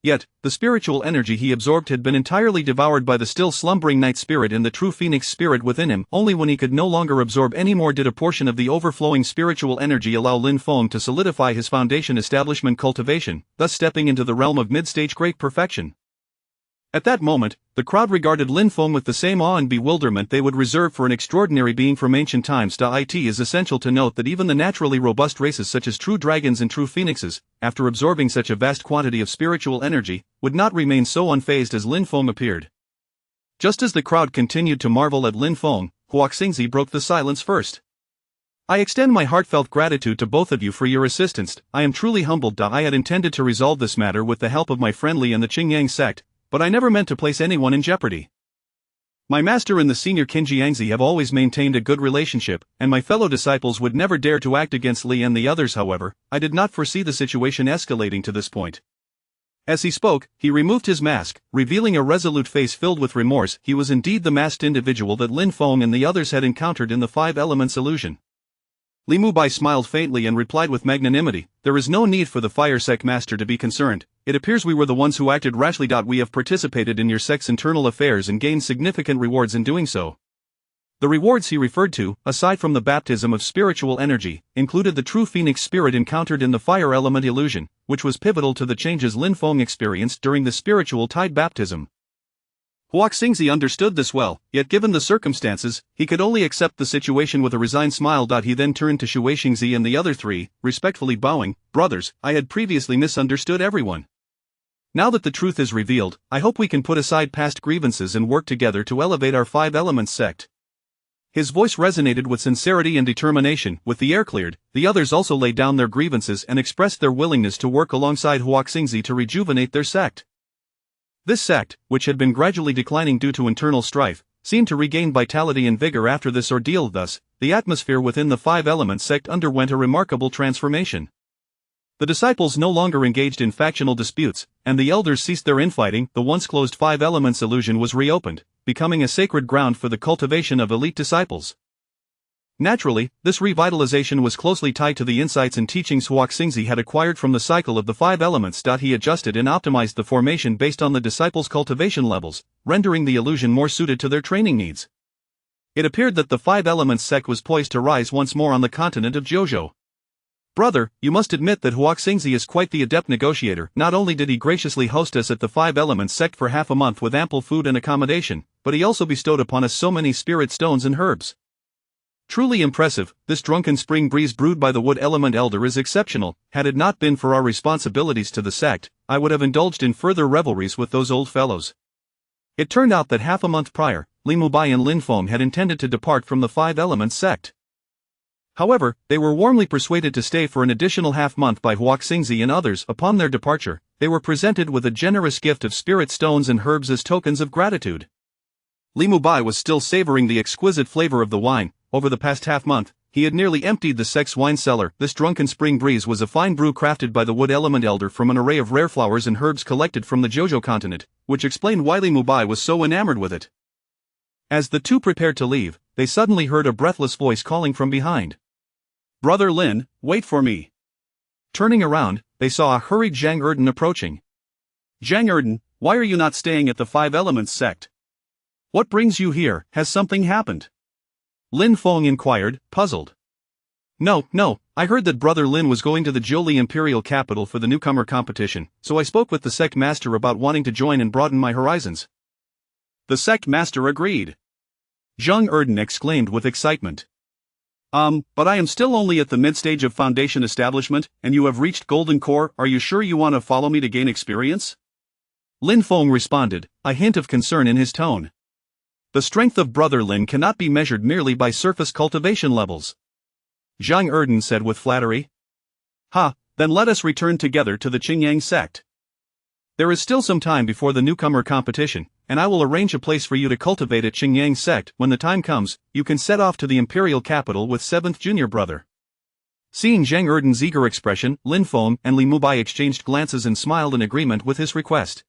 Speaker 1: Yet, the spiritual energy he absorbed had been entirely devoured by the still slumbering night spirit and the true phoenix spirit within him. Only when he could no longer absorb any more did a portion of the overflowing spiritual energy allow Lin Feng to solidify his foundation establishment cultivation, thus stepping into the realm of mid-stage great perfection. At that moment, the crowd regarded Lin Feng with the same awe and bewilderment they would reserve for an extraordinary being from ancient times. It is essential to note that even the naturally robust races such as true dragons and true phoenixes, after absorbing such a vast quantity of spiritual energy, would not remain so unfazed as Lin Feng appeared. Just as the crowd continued to marvel at Lin Feng, Huixingzi broke the silence first. I extend my heartfelt gratitude to both of you for your assistance. I am truly humbled. I had intended to resolve this matter with the help of my friendly and the Qingyang sect, but I never meant to place anyone in jeopardy. My master and the senior Qinjiangzi have always maintained a good relationship, and my fellow disciples would never dare to act against Li and the others. However, I did not foresee the situation escalating to this point. As he spoke, he removed his mask, revealing a resolute face filled with remorse. He was indeed the masked individual that Lin Feng and the others had encountered in the Five Elements illusion. Li Mubai smiled faintly and replied with magnanimity, "There is no need for the fire sect master to be concerned. It appears we were the ones who acted rashly. We have participated in your sect's internal affairs and gained significant rewards in doing so." The rewards he referred to, aside from the baptism of spiritual energy, included the true phoenix spirit encountered in the fire element illusion, which was pivotal to the changes Lin Feng experienced during the spiritual tide baptism. Huo Xingzi understood this well, yet given the circumstances, he could only accept the situation with a resigned smile. He then turned to Shu Xingzi and the other three, respectfully bowing, "Brothers, I had previously misunderstood everyone. Now that the truth is revealed, I hope we can put aside past grievances and work together to elevate our Five Elements sect." His voice resonated with sincerity and determination. With the air cleared, the others also laid down their grievances and expressed their willingness to work alongside Huo Xingzi to rejuvenate their sect. This sect, which had been gradually declining due to internal strife, seemed to regain vitality and vigor after this ordeal. Thus, the atmosphere within the Five Elements sect underwent a remarkable transformation. The disciples no longer engaged in factional disputes, and the elders ceased their infighting. The once closed Five Elements illusion was reopened, becoming a sacred ground for the cultivation of elite disciples. Naturally, this revitalization was closely tied to the insights and teachings Huo Xingzi had acquired from the cycle of the Five Elements. He adjusted and optimized the formation based on the disciples' cultivation levels, rendering the illusion more suited to their training needs. It appeared that the Five Elements sect was poised to rise once more on the continent of Zhozhou. "Brother, you must admit that Huo Xingzi is quite the adept negotiator. Not only did he graciously host us at the Five Elements sect for half a month with ample food and accommodation, but he also bestowed upon us so many spirit stones and herbs. Truly impressive. This drunken spring breeze brewed by the wood element elder is exceptional. Had it not been for our responsibilities to the sect, I would have indulged in further revelries with those old fellows." It turned out that half a month prior, Li Mubai and Lin Feng had intended to depart from the Five Elements sect. However, they were warmly persuaded to stay for an additional half-month by Huo Xingzi and others. Upon their departure, they were presented with a generous gift of spirit stones and herbs as tokens of gratitude. Li Mubai was still savoring the exquisite flavor of the wine. Over the past half-month, he had nearly emptied the sect's wine cellar. This drunken spring breeze was a fine brew crafted by the wood element elder from an array of rare flowers and herbs collected from the Zhozhou continent, which explained why Li Mubai was so enamored with it. As the two prepared to leave, they suddenly heard a breathless voice calling from behind. "Brother Lin, wait for me." Turning around, they saw a hurried Zhang Erden approaching. "Zhang Erden, why are you not staying at the Five Elements sect? What brings you here? Has something happened?" Lin Feng inquired, puzzled. No, I heard that Brother Lin was going to the Zhou Imperial capital for the newcomer competition, so I spoke with the sect master about wanting to join and broaden my horizons." The sect master agreed. Zhang Erden exclaimed with excitement. But I am still only at the mid-stage of foundation establishment, and you have reached Golden Core. Are you sure you want to follow me to gain experience?" Lin Feng responded, a hint of concern in his tone. The strength of Brother Lin cannot be measured merely by surface cultivation levels. Zhang Erden said with flattery. Then let us return together to the Qingyang sect. There is still some time before the newcomer competition, and I will arrange a place for you to cultivate at Qingyang sect. When the time comes, you can set off to the imperial capital with 7th junior brother. Seeing Zhang Erden's eager expression, Lin Feng and Li Mubai exchanged glances and smiled in agreement with his request.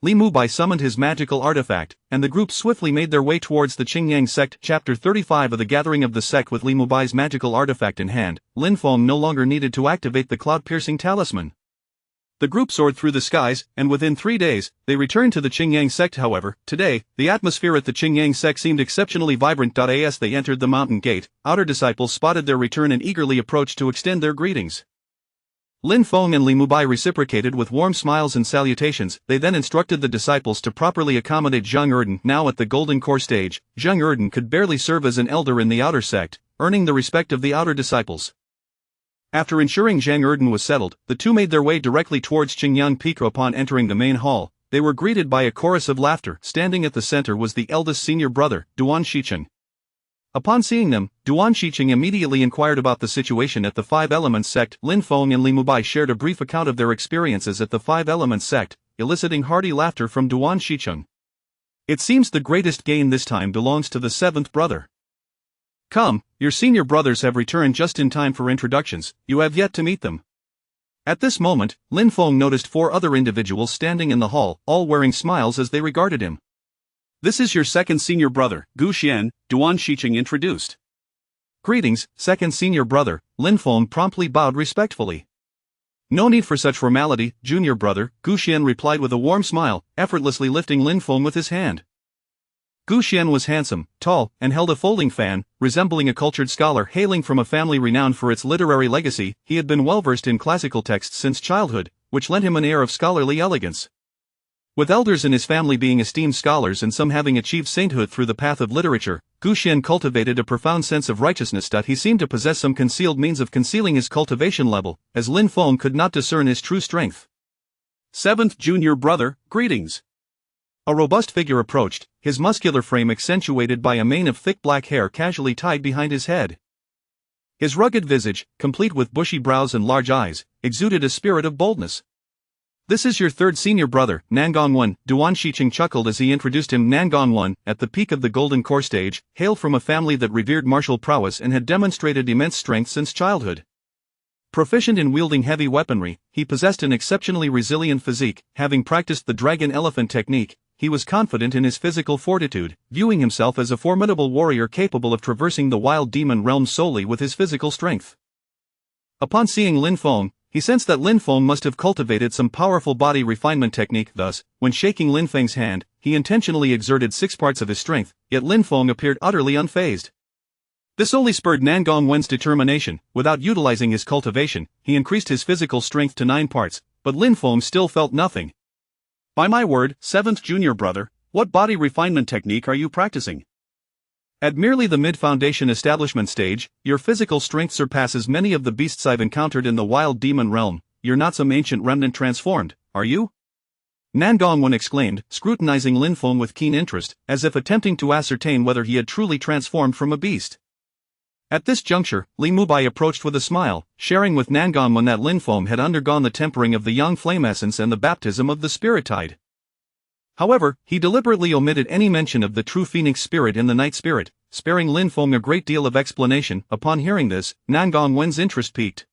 Speaker 1: Li Mubai summoned his magical artifact, and the group swiftly made their way towards the Qingyang sect. Chapter 35 of the Gathering of the Sect. With Li Mubai's magical artifact in hand, Lin Feng no longer needed to activate the cloud-piercing talisman. The group soared through the skies, and within 3 days, they returned to the Qingyang sect. However, today, the atmosphere at the Qingyang sect seemed exceptionally vibrant. As they entered the mountain gate, outer disciples spotted their return and eagerly approached to extend their greetings. Lin Feng and Li Mubai reciprocated with warm smiles and salutations. They then instructed the disciples to properly accommodate Zhang Erden. Now at the Golden Core stage, Zhang Erden could barely serve as an elder in the outer sect, earning the respect of the outer disciples. After ensuring Zhang Erden was settled, the two made their way directly towards Qingyang Peak. Upon entering the main hall, they were greeted by a chorus of laughter. Standing at the center was the eldest senior brother, Duan Shicheng. Upon seeing them, Duan Shicheng immediately inquired about the situation at the Five Elements sect. Lin Feng and Li Mubai shared a brief account of their experiences at the Five Elements sect, eliciting hearty laughter from Duan Shicheng. It seems the greatest gain this time belongs to the seventh brother. Come, your senior brothers have returned just in time for introductions, you have yet to meet them. At this moment, Lin Feng noticed 4 other individuals standing in the hall, all wearing smiles as they regarded him. This is your second senior brother, Gu Xian, Duan Shiqing introduced. Greetings, second senior brother, Lin Feng promptly bowed respectfully. No need for such formality, junior brother, Gu Xian replied with a warm smile, effortlessly lifting Lin Feng with his hand. Gu Xian was handsome, tall, and held a folding fan, resembling a cultured scholar hailing from a family renowned for its literary legacy. He had been well-versed in classical texts since childhood, which lent him an air of scholarly elegance. With elders in his family being esteemed scholars and some having achieved sainthood through the path of literature, Gu Xian cultivated a profound sense of righteousness. He seemed to possess some concealed means of concealing his cultivation level, as Lin Feng could not discern his true strength. Seventh junior brother, greetings. A robust figure approached, his muscular frame accentuated by a mane of thick black hair casually tied behind his head. His rugged visage, complete with bushy brows and large eyes, exuded a spirit of boldness. This is your third senior brother, Nangongwen, Duan Shiqing chuckled as he introduced him. Nangongwen, at the peak of the Golden Core stage, hailed from a family that revered martial prowess and had demonstrated immense strength since childhood. Proficient in wielding heavy weaponry, he possessed an exceptionally resilient physique. Having practiced the dragon-elephant technique, he was confident in his physical fortitude, viewing himself as a formidable warrior capable of traversing the wild demon realm solely with his physical strength. Upon seeing Lin Feng, he sensed that Lin Feng must have cultivated some powerful body refinement technique. Thus, when shaking Lin Feng's hand, he intentionally exerted 6 parts of his strength, yet Lin Feng appeared utterly unfazed. This only spurred Nangongwen's determination. Without utilizing his cultivation, he increased his physical strength to 9 parts, but Lin Feng still felt nothing. By my word, seventh junior brother, what body refinement technique are you practicing? At merely the mid-foundation establishment stage, your physical strength surpasses many of the beasts I've encountered in the wild demon realm. You're not some ancient remnant transformed, are you? Nangongwen exclaimed, scrutinizing Lin Feng with keen interest, as if attempting to ascertain whether he had truly transformed from a beast. At this juncture, Li Mubai approached with a smile, sharing with Nangongwen that Lin Feng had undergone the tempering of the young flame essence and the baptism of the spirit tide. However, he deliberately omitted any mention of the true phoenix spirit in the night spirit, sparing Lin Feng a great deal of explanation. Upon hearing this, Nangongwen's interest piqued.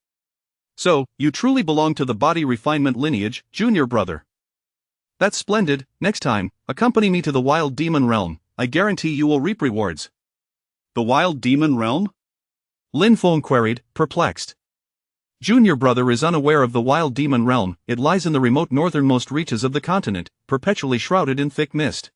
Speaker 1: So, you truly belong to the body refinement lineage, junior brother. That's splendid. Next time, accompany me to the wild demon realm. I guarantee you will reap rewards. The wild demon realm? Lin Feng queried, perplexed. Junior brother is unaware of the wild demon realm. It lies in the remote northernmost reaches of the continent, perpetually shrouded in thick mist.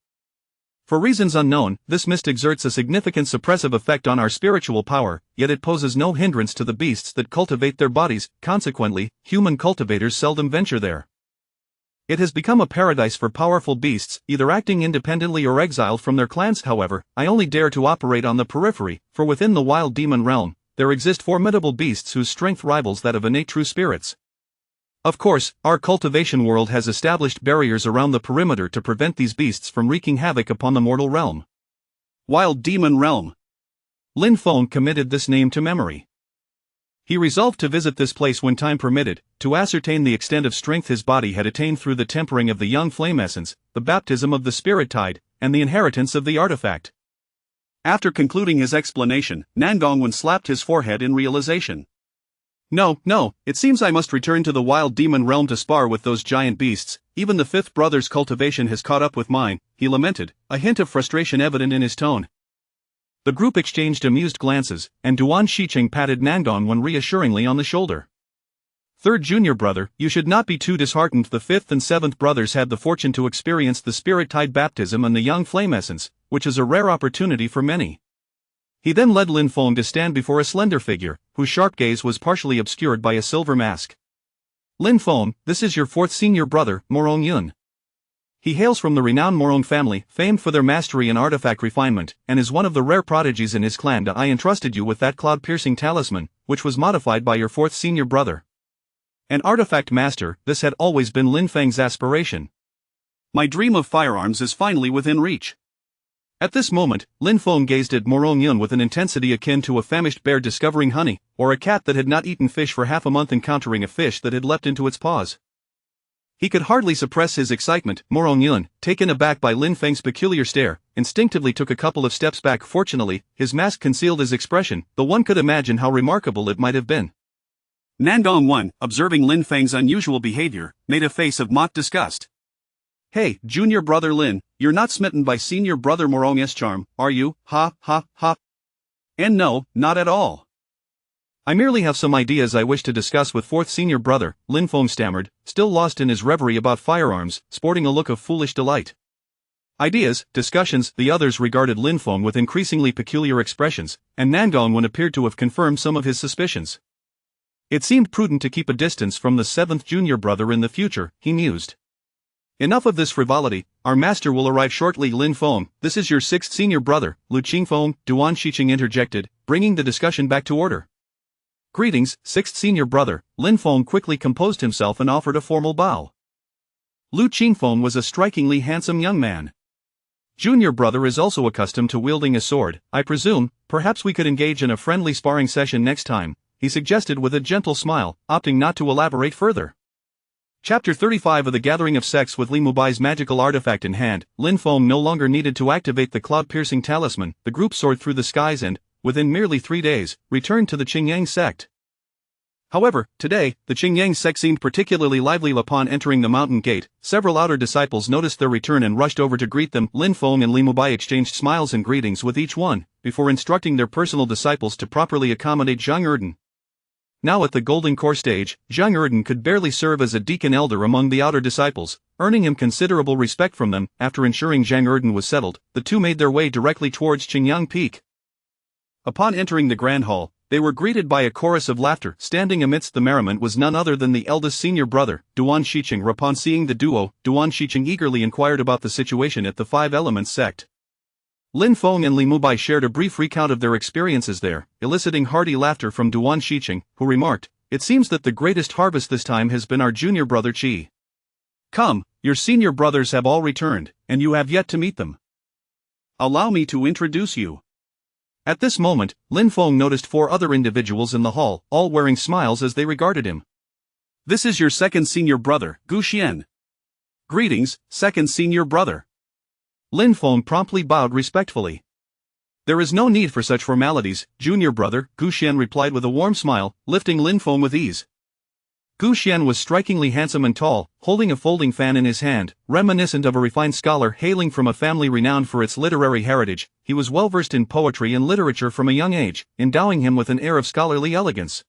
Speaker 1: For reasons unknown, this mist exerts a significant suppressive effect on our spiritual power, yet it poses no hindrance to the beasts that cultivate their bodies. Consequently, human cultivators seldom venture there. It has become a paradise for powerful beasts, either acting independently or exiled from their clans. However, I only dare to operate on the periphery, for within the wild demon realm, there exist formidable beasts whose strength rivals that of innate true spirits. Of course, our cultivation world has established barriers around the perimeter to prevent these beasts from wreaking havoc upon the mortal realm. Wild demon realm. Lin Feng committed this name to memory. He resolved to visit this place when time permitted, to ascertain the extent of strength his body had attained through the tempering of the young flame essence, the baptism of the spirit tide, and the inheritance of the artifact. After concluding his explanation, Nangongwen slapped his forehead in realization. No, it seems I must return to the wild demon realm to spar with those giant beasts. Even the fifth brother's cultivation has caught up with mine, he lamented, a hint of frustration evident in his tone. The group exchanged amused glances, and Duan Shiqing patted Nangongwen reassuringly on the shoulder. Third junior brother, you should not be too disheartened. The fifth and seventh brothers had the fortune to experience the spirit tide baptism and the young flame essence, which is a rare opportunity for many. He then led Lin Feng to stand before a slender figure, whose sharp gaze was partially obscured by a silver mask. Lin Feng, this is your fourth senior brother, Morong Yun. He hails from the renowned Morong family, famed for their mastery in artifact refinement, and is one of the rare prodigies in his clan. I entrusted you with that cloud-piercing talisman, which was modified by your fourth senior brother. An artifact master, this had always been Lin Feng's aspiration. My dream of firearms is finally within reach. At this moment, Lin Feng gazed at Morong Yun with an intensity akin to a famished bear discovering honey, or a cat that had not eaten fish for half a month encountering a fish that had leapt into its paws. He could hardly suppress his excitement. Morong Yun, taken aback by Lin Feng's peculiar stare, instinctively took a couple of steps back. Fortunately, his mask concealed his expression, though one could imagine how remarkable it might have been. Nangong Wen, observing Lin Feng's unusual behavior, made a face of mock disgust. Hey, junior brother Lin, you're not smitten by senior brother Morong's charm, are you? Ha, ha, ha. And no, not at all. I merely have some ideas I wish to discuss with fourth senior brother, Lin Feng stammered, still lost in his reverie about firearms, sporting a look of foolish delight. Ideas, discussions. The others regarded Lin Feng with increasingly peculiar expressions, and Nangong Wen appeared to have confirmed some of his suspicions. It seemed prudent to keep a distance from the seventh junior brother in the future, he mused. Enough of this frivolity, our master will arrive shortly. Lin Feng, this is your sixth senior brother, Lu Qingfeng, Duan Shiqing interjected, bringing the discussion back to order. Greetings, sixth senior brother. Lin Feng quickly composed himself and offered a formal bow. Lu Qingfeng was a strikingly handsome young man. Junior brother is also accustomed to wielding a sword, I presume. Perhaps we could engage in a friendly sparring session next time, he suggested with a gentle smile, opting not to elaborate further. Chapter 35 of the Gathering of Sects. With Li Mubai's magical artifact in hand, Lin Feng no longer needed to activate the cloud-piercing talisman. The group soared through the skies and, within merely 3 days, returned to the Qingyang sect. However, today, the Qingyang sect seemed particularly lively. Upon entering the mountain gate, several outer disciples noticed their return and rushed over to greet them. Lin Feng and Li Mubai exchanged smiles and greetings with each one, before instructing their personal disciples to properly accommodate Zhang Erden. Now at the Golden Core stage, Zhang Erden could barely serve as a deacon elder among the outer disciples, earning him considerable respect from them. After ensuring Zhang Erden was settled, the two made their way directly towards Qingyang Peak. Upon entering the Grand Hall, they were greeted by a chorus of laughter. Standing amidst the merriment was none other than the eldest senior brother, Duan Shiqing. Upon seeing the duo, Duan Shiqing eagerly inquired about the situation at the Five Elements sect. Lin Feng and Li Mubai shared a brief recount of their experiences there, eliciting hearty laughter from Duan Shiqing, who remarked, "It seems that the greatest harvest this time has been our junior brother Qi. Come, your senior brothers have all returned, and you have yet to meet them. Allow me to introduce you." At this moment, Lin Feng noticed 4 other individuals in the hall, all wearing smiles as they regarded him. This is your second senior brother, Gu Xian. Greetings, second senior brother. Lin Feng promptly bowed respectfully. There is no need for such formalities, junior brother, Gu Xian replied with a warm smile, lifting Lin Feng with ease. Gu Xian was strikingly handsome and tall, holding a folding fan in his hand, reminiscent of a refined scholar hailing from a family renowned for its literary heritage. He was well versed in poetry and literature from a young age, endowing him with an air of scholarly elegance.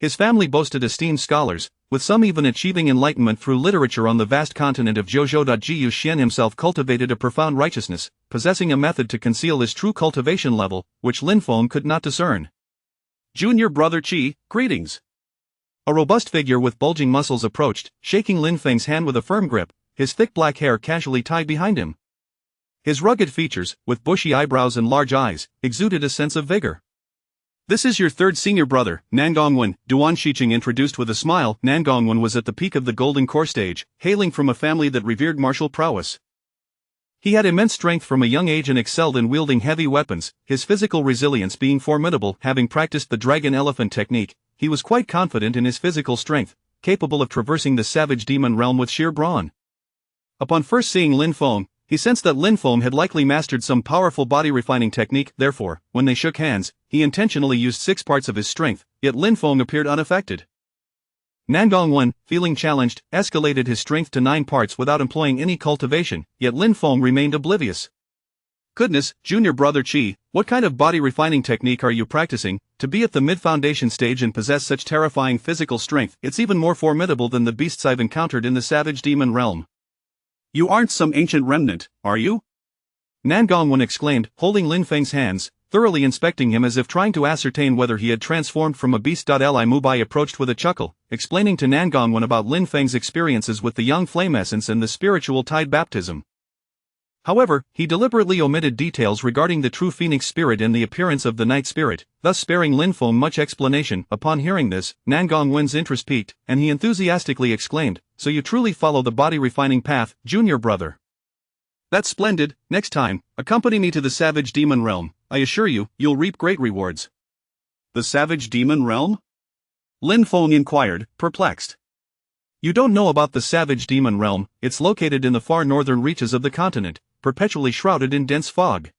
Speaker 1: His family boasted esteemed scholars, with some even achieving enlightenment through literature on the vast continent of Zhou. Gu Xian himself cultivated a profound righteousness, possessing a method to conceal his true cultivation level, which Lin Feng could not discern. Junior brother Qi, greetings. A robust figure with bulging muscles approached, shaking Lin Feng's hand with a firm grip, his thick black hair casually tied behind him. His rugged features, with bushy eyebrows and large eyes, exuded a sense of vigor. This is your third senior brother, Nangong Wen, Duan Shiqing introduced with a smile. Nangong Wen was at the peak of the Golden Core stage, hailing from a family that revered martial prowess. He had immense strength from a young age and excelled in wielding heavy weapons, his physical resilience being formidable. Having practiced the dragon elephant technique, he was quite confident in his physical strength, capable of traversing the savage demon realm with sheer brawn. Upon first seeing Lin Feng, he sensed that Lin Feng had likely mastered some powerful body-refining technique. Therefore, when they shook hands, he intentionally used 6 parts of his strength, yet Lin Feng appeared unaffected. Nangong Wen, feeling challenged, escalated his strength to 9 parts without employing any cultivation, yet Lin Feng remained oblivious. Goodness, junior brother Qi, what kind of body-refining technique are you practicing? To be at the mid-foundation stage and possess such terrifying physical strength, it's even more formidable than the beasts I've encountered in the savage demon realm. You aren't some ancient remnant, are you? Nangong Wen exclaimed, holding Lin Feng's hands, thoroughly inspecting him as if trying to ascertain whether he had transformed from a beast. Li Mubai approached with a chuckle, explaining to Nangong Wen about Lin Feng's experiences with the young flame essence and the spiritual tide baptism. However, he deliberately omitted details regarding the true phoenix spirit and the appearance of the night spirit, thus sparing Lin Feng much explanation. Upon hearing this, Nangong Wen's interest piqued, and he enthusiastically exclaimed, "So you truly follow the body-refining path, junior brother. That's splendid. Next time, accompany me to the savage demon realm. I assure you, you'll reap great rewards." The savage demon realm? Lin Feng inquired, perplexed. You don't know about the savage demon realm. It's located in the far northern reaches of the continent, perpetually shrouded in dense fog.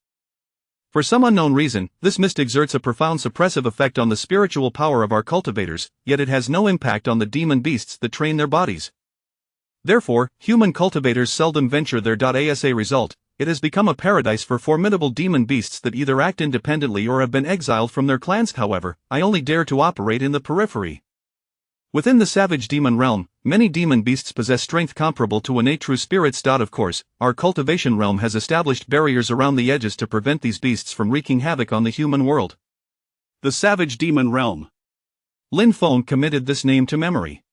Speaker 1: For some unknown reason, this mist exerts a profound suppressive effect on the spiritual power of our cultivators, yet it has no impact on the demon beasts that train their bodies. Therefore, human cultivators seldom venture there. As a result, it has become a paradise for formidable demon beasts that either act independently or have been exiled from their clans. However, I only dare to operate in the periphery. Within the savage demon realm, many demon beasts possess strength comparable to innate true spirits. Of course, our cultivation realm has established barriers around the edges to prevent these beasts from wreaking havoc on the human world. The savage demon realm. Lin Feng committed this name to memory.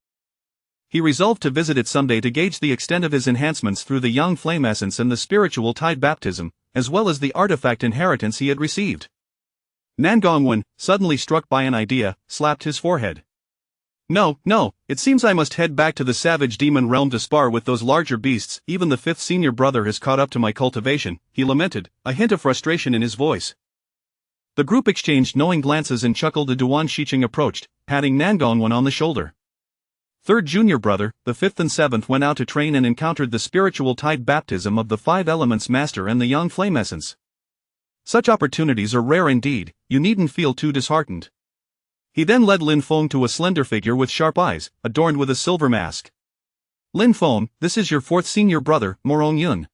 Speaker 1: He resolved to visit it someday to gauge the extent of his enhancements through the yang flame essence and the spiritual tide baptism, as well as the artifact inheritance he had received. Nan Gongwen, suddenly struck by an idea, slapped his forehead. No, it seems I must head back to the savage demon realm to spar with those larger beasts. Even the fifth senior brother has caught up to my cultivation, he lamented, a hint of frustration in his voice. The group exchanged knowing glances and chuckled as Duan Shiqing approached, patting Nan Gongwen on the shoulder. Third junior brother, the fifth and seventh went out to train and encountered the spiritual tide baptism of the five elements master and the young flame essence. Such opportunities are rare indeed, you needn't feel too disheartened. He then led Lin Feng to a slender figure with sharp eyes, adorned with a silver mask. Lin Feng, this is your fourth senior brother, Morong Yun.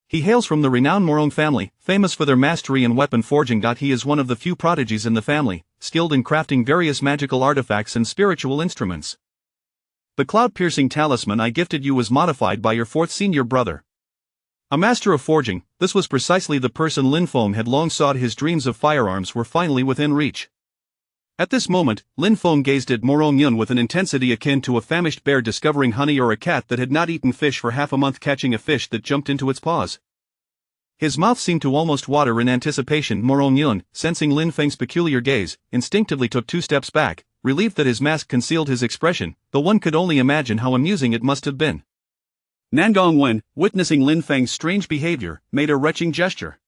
Speaker 1: He hails from the renowned Morong family, famous for their mastery in weapon forging. He is one of the few prodigies in the family, skilled in crafting various magical artifacts and spiritual instruments. The cloud-piercing talisman I gifted you was modified by your fourth senior brother. A master of forging, this was precisely the person Lin Feng had long sought. His dreams of firearms were finally within reach. At this moment, Lin Feng gazed at Morong Yun with an intensity akin to a famished bear discovering honey or a cat that had not eaten fish for half a month catching a fish that jumped into its paws. His mouth seemed to almost water in anticipation. Morong Yun, sensing Lin Feng's peculiar gaze, instinctively took 2 steps back, relieved that his mask concealed his expression, though one could only imagine how amusing it must have been. Nan Gongwen, witnessing Lin Feng's strange behavior, made a retching gesture.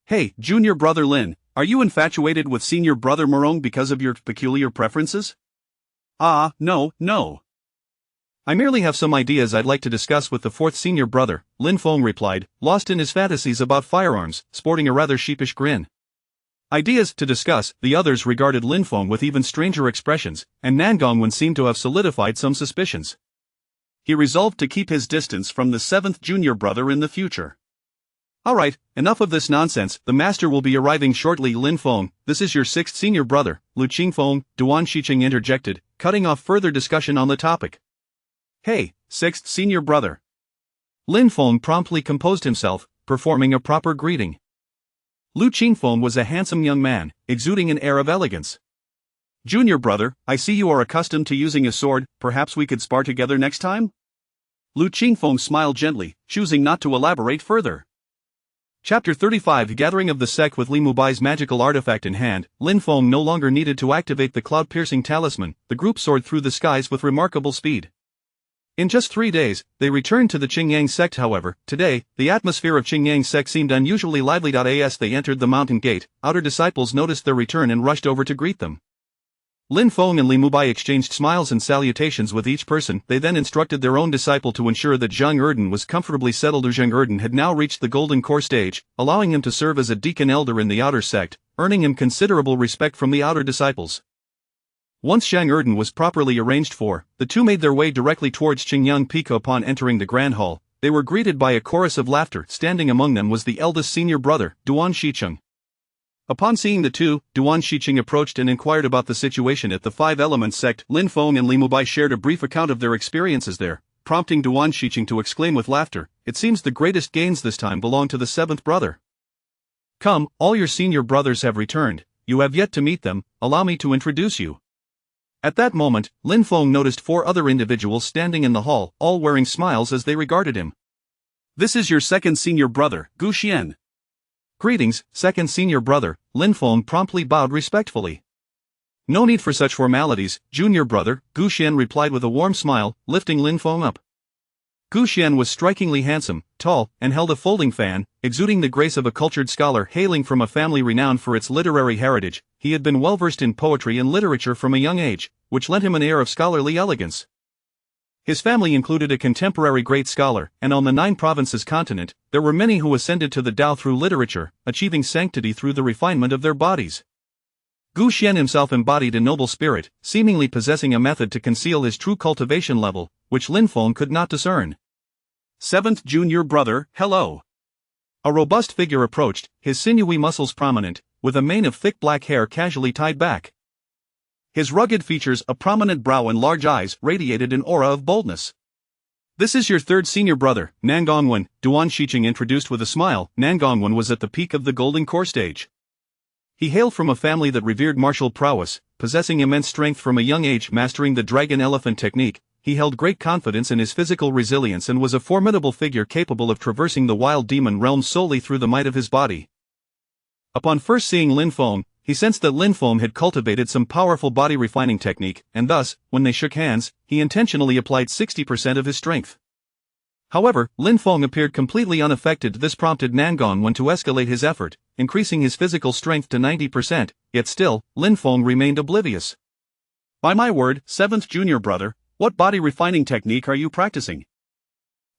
Speaker 1: Hey, junior brother Lin, are you infatuated with senior brother Morong because of your peculiar preferences? No. I merely have some ideas I'd like to discuss with the fourth senior brother, Lin Feng replied, lost in his fantasies about firearms, sporting a rather sheepish grin. Ideas to discuss. The others regarded Lin Feng with even stranger expressions, and Nan Gongwen seemed to have solidified some suspicions. He resolved to keep his distance from the seventh junior brother in the future. Alright, enough of this nonsense, the master will be arriving shortly. Lin Feng, this is your sixth senior brother, Lu Qingfeng, Duan Shiqing interjected, cutting off further discussion on the topic. Hey, sixth senior brother. Lin Feng promptly composed himself, performing a proper greeting. Lu Qingfeng was a handsome young man, exuding an air of elegance. Junior brother, I see you are accustomed to using a sword, perhaps we could spar together next time? Lu Qingfeng smiled gently, choosing not to elaborate further. Chapter 35 Gathering of the Sect. With Li Mubai's magical artifact in hand, Lin Feng no longer needed to activate the cloud-piercing talisman. The group soared through the skies with remarkable speed. In just 3 days, they returned to the Qingyang sect. However, today, the atmosphere of Qingyang sect seemed unusually lively. As they entered the mountain gate, outer disciples noticed their return and rushed over to greet them. Lin Feng and Li Mubai exchanged smiles and salutations with each person. They then instructed their own disciple to ensure that Zhang Erden was comfortably settled. Zhang Erden had now reached the golden core stage, allowing him to serve as a deacon elder in the outer sect, earning him considerable respect from the outer disciples. Once Zhang Erden was properly arranged for, the two made their way directly towards Qingyang Peak. Upon entering the grand hall, they were greeted by a chorus of laughter. Standing among them was the eldest senior brother, Duan Shiqing. Upon seeing the two, Duan Shiqing approached and inquired about the situation at the Five Elements sect. Lin Feng and Li Mubai shared a brief account of their experiences there, prompting Duan Shiqing to exclaim with laughter, it seems the greatest gains this time belong to the seventh brother. Come, all your senior brothers have returned, you have yet to meet them, allow me to introduce you. At that moment, Lin Feng noticed 4 other individuals standing in the hall, all wearing smiles as they regarded him. This is your second senior brother, Gu Xian. Greetings, second senior brother, Lin Feng promptly bowed respectfully. No need for such formalities, junior brother, Gu Xian replied with a warm smile, lifting Lin Feng up. Gu Xian was strikingly handsome, tall, and held a folding fan, exuding the grace of a cultured scholar. Hailing from a family renowned for its literary heritage, he had been well versed in poetry and literature from a young age, which lent him an air of scholarly elegance. His family included a contemporary great scholar, and on the 9 provinces continent, there were many who ascended to the Tao through literature, achieving sanctity through the refinement of their bodies. Gu Xian himself embodied a noble spirit, seemingly possessing a method to conceal his true cultivation level, which Lin Feng could not discern. 7th junior brother, hello. A robust figure approached, his sinewy muscles prominent, with a mane of thick black hair casually tied back. His rugged features, a prominent brow and large eyes, radiated an aura of boldness. This is your third senior brother, Nangongwen, Duan Shiqing introduced with a smile. Nangongwen was at the peak of the golden core stage. He hailed from a family that revered martial prowess, possessing immense strength from a young age, mastering the dragon elephant technique. He held great confidence in his physical resilience and was a formidable figure capable of traversing the wild demon realm solely through the might of his body. Upon first seeing Lin Feng, he sensed that Lin Feng had cultivated some powerful body refining technique, and thus, when they shook hands, he intentionally applied 60% of his strength. However, Lin Feng appeared completely unaffected. This prompted Nangongwen to escalate his effort, increasing his physical strength to 90%, yet still, Lin Feng remained oblivious. By my word, 7th junior brother, what body refining technique are you practicing?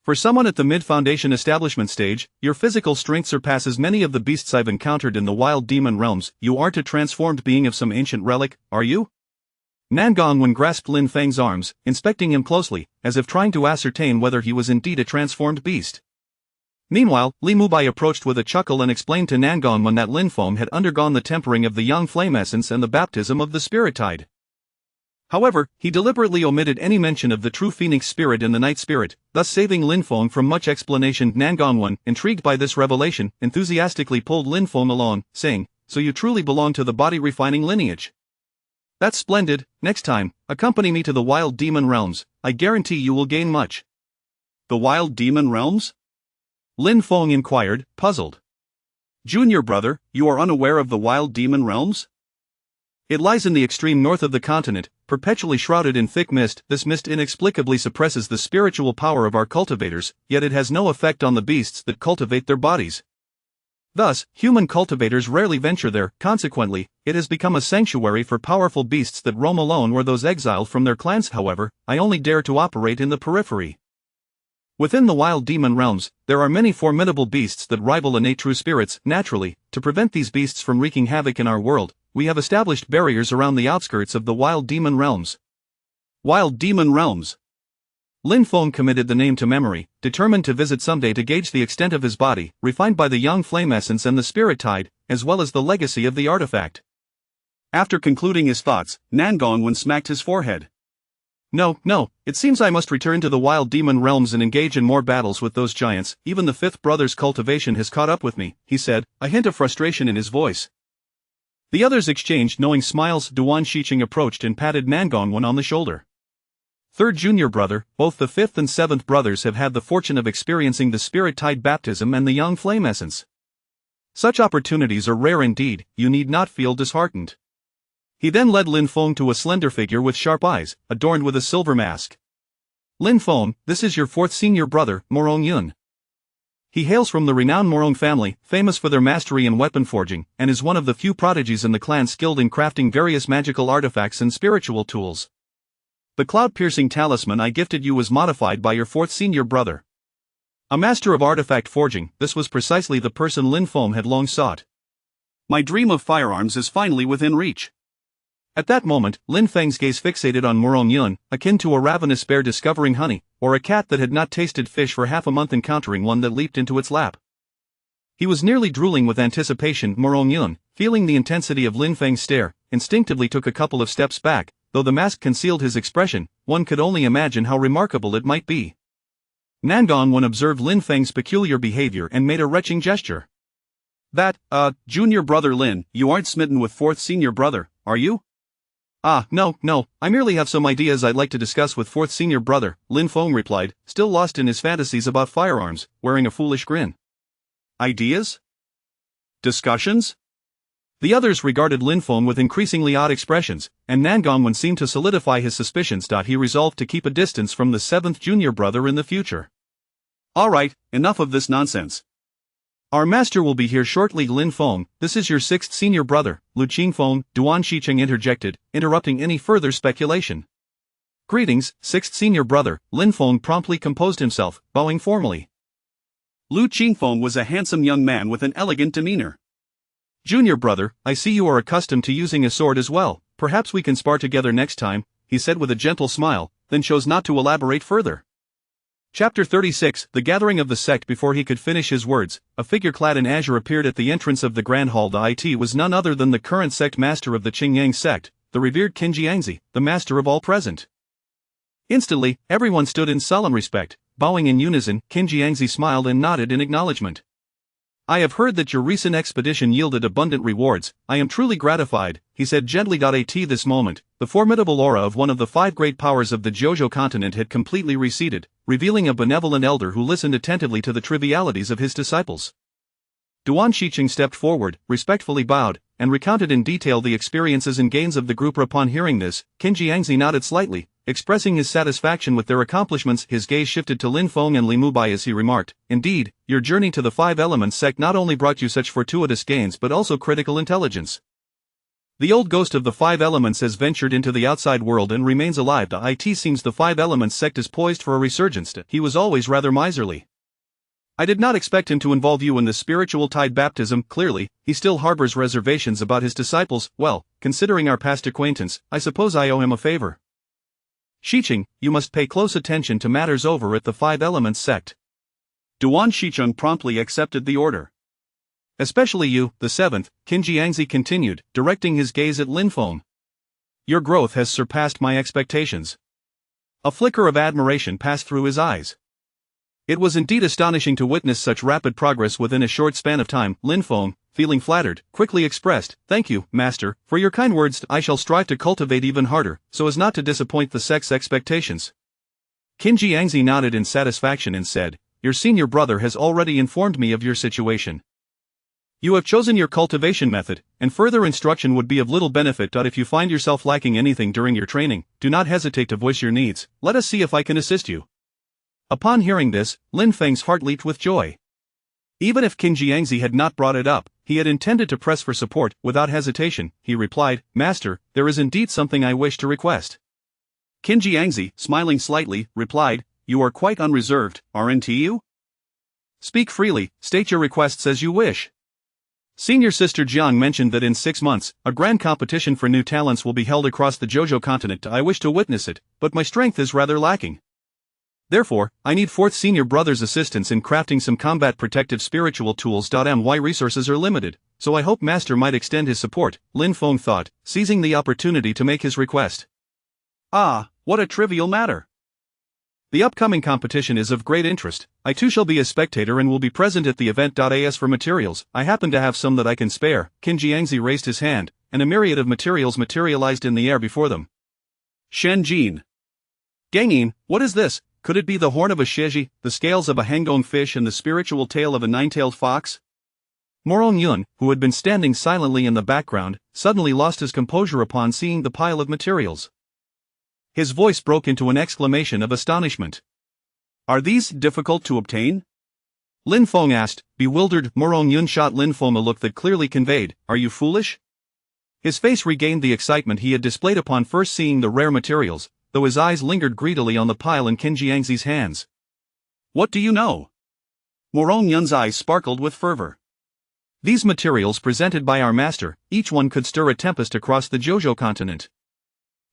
Speaker 1: For someone at the mid-foundation establishment stage, your physical strength surpasses many of the beasts I've encountered in the wild demon realms. You aren't a transformed being of some ancient relic, are you? Nangongwen grasped Lin Feng's arms, inspecting him closely, as if trying to ascertain whether he was indeed a transformed beast. Meanwhile, Li Mubai approached with a chuckle and explained to Nangongwen that Lin Feng had undergone the tempering of the young flame essence and the baptism of the spirit tide. However, he deliberately omitted any mention of the true phoenix spirit and the night spirit, thus saving Lin Feng from much explanation. Nangongwen, intrigued by this revelation, enthusiastically pulled Lin Feng along, saying, "So you truly belong to the body refining lineage? That's splendid. Next time, accompany me to the wild demon realms. I guarantee you will gain much." The wild demon realms? Lin Feng inquired, puzzled. Junior brother, you are unaware of the wild demon realms? It lies in the extreme north of the continent, perpetually shrouded in thick mist. This mist inexplicably suppresses the spiritual power of our cultivators, yet it has no effect on the beasts that cultivate their bodies. Thus, human cultivators rarely venture there. Consequently, it has become a sanctuary for powerful beasts that roam alone or those exiled from their clans. However, I only dare to operate in the periphery. Within the wild demon realms, there are many formidable beasts that rival innate true spirits. Naturally, to prevent these beasts from wreaking havoc in our world, we have established barriers around the outskirts of the wild demon realms. Wild demon realms. Lin Feng committed the name to memory, determined to visit someday to gauge the extent of his body, refined by the young flame essence and the spirit tide, as well as the legacy of the artifact. After concluding his thoughts, Nangongwen smacked his forehead. No, it seems I must return to the wild demon realms and engage in more battles with those giants. Even the fifth brother's cultivation has caught up with me, he said, a hint of frustration in his voice. The others exchanged knowing smiles. Duan Shiqing approached and patted Nangongwen on the shoulder. Third junior brother, both the fifth and seventh brothers have had the fortune of experiencing the spirit tide baptism and the young flame essence. Such opportunities are rare indeed. You need not feel disheartened. He then led Lin Feng to a slender figure with sharp eyes, adorned with a silver mask. Lin Feng, this is your fourth senior brother, Morong Yun. He hails from the renowned Morong family, famous for their mastery in weapon forging, and is one of the few prodigies in the clan skilled in crafting various magical artifacts and spiritual tools. The cloud-piercing talisman I gifted you was modified by your fourth senior brother. A master of artifact forging, this was precisely the person Lin Feng had long sought. My dream of firearms is finally within reach. At that moment, Lin Feng's gaze fixated on Morong Yun, akin to a ravenous bear discovering honey, or a cat that had not tasted fish for half a month encountering one that leaped into its lap. He was nearly drooling with anticipation. Morong Yun, feeling the intensity of Lin Feng's stare, instinctively took a couple of steps back. Though the mask concealed his expression, one could only imagine how remarkable it might be. Nangongwen observed Lin Feng's peculiar behavior and made a retching gesture. Junior brother Lin, you aren't smitten with fourth senior brother, are you? No, I merely have some ideas I'd like to discuss with fourth senior brother, Lin Feng replied, still lost in his fantasies about firearms, wearing a foolish grin. Ideas? Discussions? The others regarded Lin Feng with increasingly odd expressions, and Nangongwen seemed to solidify his suspicions. He resolved to keep a distance from the seventh junior brother in the future. Alright, enough of this nonsense. Our master will be here shortly. Lin Feng, this is your sixth senior brother, Lu Qingfeng, Duan Shiqing interjected, interrupting any further speculation. Greetings, sixth senior brother. Lin Feng promptly composed himself, bowing formally. Lu Qingfeng was a handsome young man with an elegant demeanor. Junior brother, I see you are accustomed to using a sword as well. Perhaps we can spar together next time, he said with a gentle smile, then chose not to elaborate further. Chapter 36, The Gathering of the Sect. Before he could finish his words, a figure clad in azure appeared at the entrance of the Grand Hall. It was none other than the current sect master of the Qingyang sect, the revered Qin Jiangzi, the master of all present. Instantly, everyone stood in solemn respect, bowing in unison. Qin Jiangzi smiled and nodded in acknowledgement. I have heard that your recent expedition yielded abundant rewards. I am truly gratified, he said gently. At this moment, the formidable aura of one of the five great powers of the Jojo continent had completely receded, revealing a benevolent elder who listened attentively to the trivialities of his disciples. Duan Shiqing stepped forward, respectfully bowed, and recounted in detail the experiences and gains of the group. Upon hearing this, Qin Jiangzi nodded slightly, expressing his satisfaction with their accomplishments. His gaze shifted to Lin Feng and Li Mubai as he remarked, Indeed, your journey to the Five Elements sect not only brought you such fortuitous gains but also critical intelligence. The old ghost of the Five Elements has ventured into the outside world and remains alive. It seems the Five Elements sect is poised for a resurgence. He was always rather miserly. I did not expect him to involve you in the spiritual tide baptism. Clearly, he still harbors reservations about his disciples. Well, considering our past acquaintance, I suppose I owe him a favor. Shiqing, you must pay close attention to matters over at the Five Elements sect. Duan Shiqing promptly accepted the order. Especially you, the seventh, Qin Jiangzi continued, directing his gaze at Lin Feng. Your growth has surpassed my expectations. A flicker of admiration passed through his eyes. It was indeed astonishing to witness such rapid progress within a short span of time. Lin Feng, feeling flattered, quickly expressed, Thank you, master, for your kind words. I shall strive to cultivate even harder, so as not to disappoint the sect's expectations. Qin Jiangzi nodded in satisfaction and said, Your senior brother has already informed me of your situation. You have chosen your cultivation method, and further instruction would be of little benefit. If you find yourself lacking anything during your training, do not hesitate to voice your needs. Let us see if I can assist you. Upon hearing this, Lin Feng's heart leaped with joy. Even if Qin Jiangzi had not brought it up, he had intended to press for support. Without hesitation, he replied, Master, there is indeed something I wish to request. Qin Jiangzi, smiling slightly, replied, You are quite unreserved, aren't you? Speak freely, state your requests as you wish. Senior Sister Jiang mentioned that in 6 months, a grand competition for new talents will be held across the Jojo continent. I wish to witness it, but my strength is rather lacking. Therefore, I need fourth senior brother's assistance in crafting some combat protective spiritual tools. My resources are limited, so I hope master might extend his support, Lin Feng thought, seizing the opportunity to make his request. Ah, what a trivial matter. The upcoming competition is of great interest. I too shall be a spectator and will be present at the event. As for materials, I happen to have some that I can spare. Qin Jiangzi raised his hand, and a myriad of materials materialized in the air before them. Shen Jin. Gangin, what is this? Could it be the horn of a sheji, the scales of a hangong fish and the spiritual tail of a nine-tailed fox? Morong Yun, who had been standing silently in the background, suddenly lost his composure upon seeing the pile of materials. His voice broke into an exclamation of astonishment. Are these difficult to obtain? Lin Feng asked, bewildered. Morong Yun shot Lin Feng a look that clearly conveyed, Are you foolish? His face regained the excitement he had displayed upon first seeing the rare materials, though his eyes lingered greedily on the pile in Qin Jiangzi's hands. What do you know? Morong Yun's eyes sparkled with fervor. These materials presented by our master, each one could stir a tempest across the Jojo continent.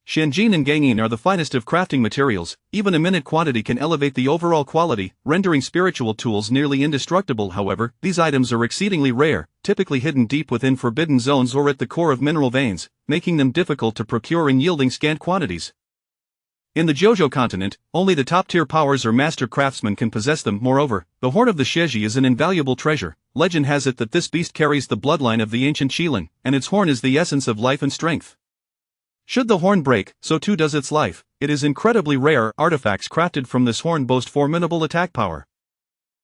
Speaker 1: Shenjin and Gangin are the finest of crafting materials. Even a minute quantity can elevate the overall quality, rendering spiritual tools nearly indestructible. However, these items are exceedingly rare, typically hidden deep within forbidden zones or at the core of mineral veins, making them difficult to procure and yielding scant quantities. In the Jojo continent, only the top-tier powers or master craftsmen can possess them. Moreover, the horn of the Sheji is an invaluable treasure. Legend has it that this beast carries the bloodline of the ancient Qilin, and its horn is the essence of life and strength. Should the horn break, so too does its life. It is incredibly rare. Artifacts crafted from this horn boast formidable attack power.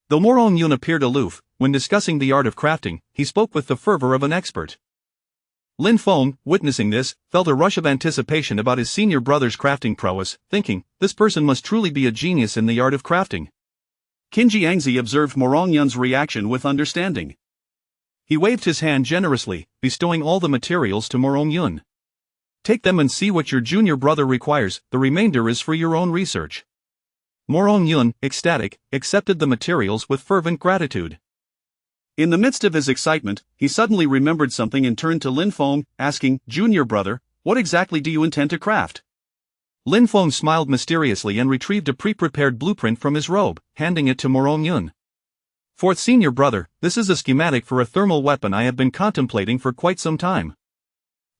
Speaker 1: Though Morong Yun appeared aloof, when discussing the art of crafting, he spoke with the fervor of an expert. Lin Feng, witnessing this, felt a rush of anticipation about his senior brother's crafting prowess, thinking, this person must truly be a genius in the art of crafting. Qin Jiangzi observed Morong Yun's reaction with understanding. He waved his hand generously, bestowing all the materials to Morong Yun. Take them and see what your junior brother requires, the remainder is for your own research. Morong Yun, ecstatic, accepted the materials with fervent gratitude. In the midst of his excitement, he suddenly remembered something and turned to Lin Feng, asking, "Junior brother, what exactly do you intend to craft?" Lin Feng smiled mysteriously and retrieved a pre-prepared blueprint from his robe, handing it to Morong Yun. "Fourth senior brother, this is a schematic for a thermal weapon I have been contemplating for quite some time.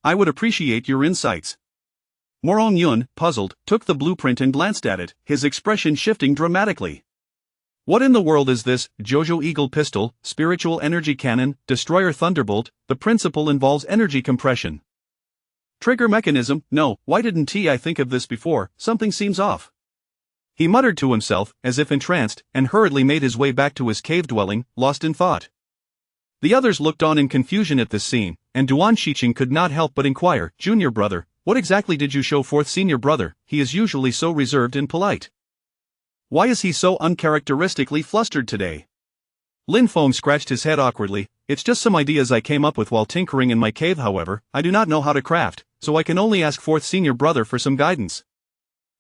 Speaker 1: I would appreciate your insights." Morong Yun, puzzled, took the blueprint and glanced at it, his expression shifting dramatically. "What in the world is this? Jojo Eagle Pistol, Spiritual Energy Cannon, Destroyer Thunderbolt, the principle involves energy compression. Trigger mechanism, no, why didn't I think of this before, something seems off." He muttered to himself, as if entranced, and hurriedly made his way back to his cave dwelling, lost in thought. The others looked on in confusion at this scene, and Duan Shiqing could not help but inquire, "Junior brother, what exactly did you show fourth senior brother? He is usually so reserved and polite. Why is he so uncharacteristically flustered today?" Lin Feng scratched his head awkwardly. "It's just some ideas I came up with while tinkering in my cave. However, I do not know how to craft, so I can only ask fourth senior brother for some guidance."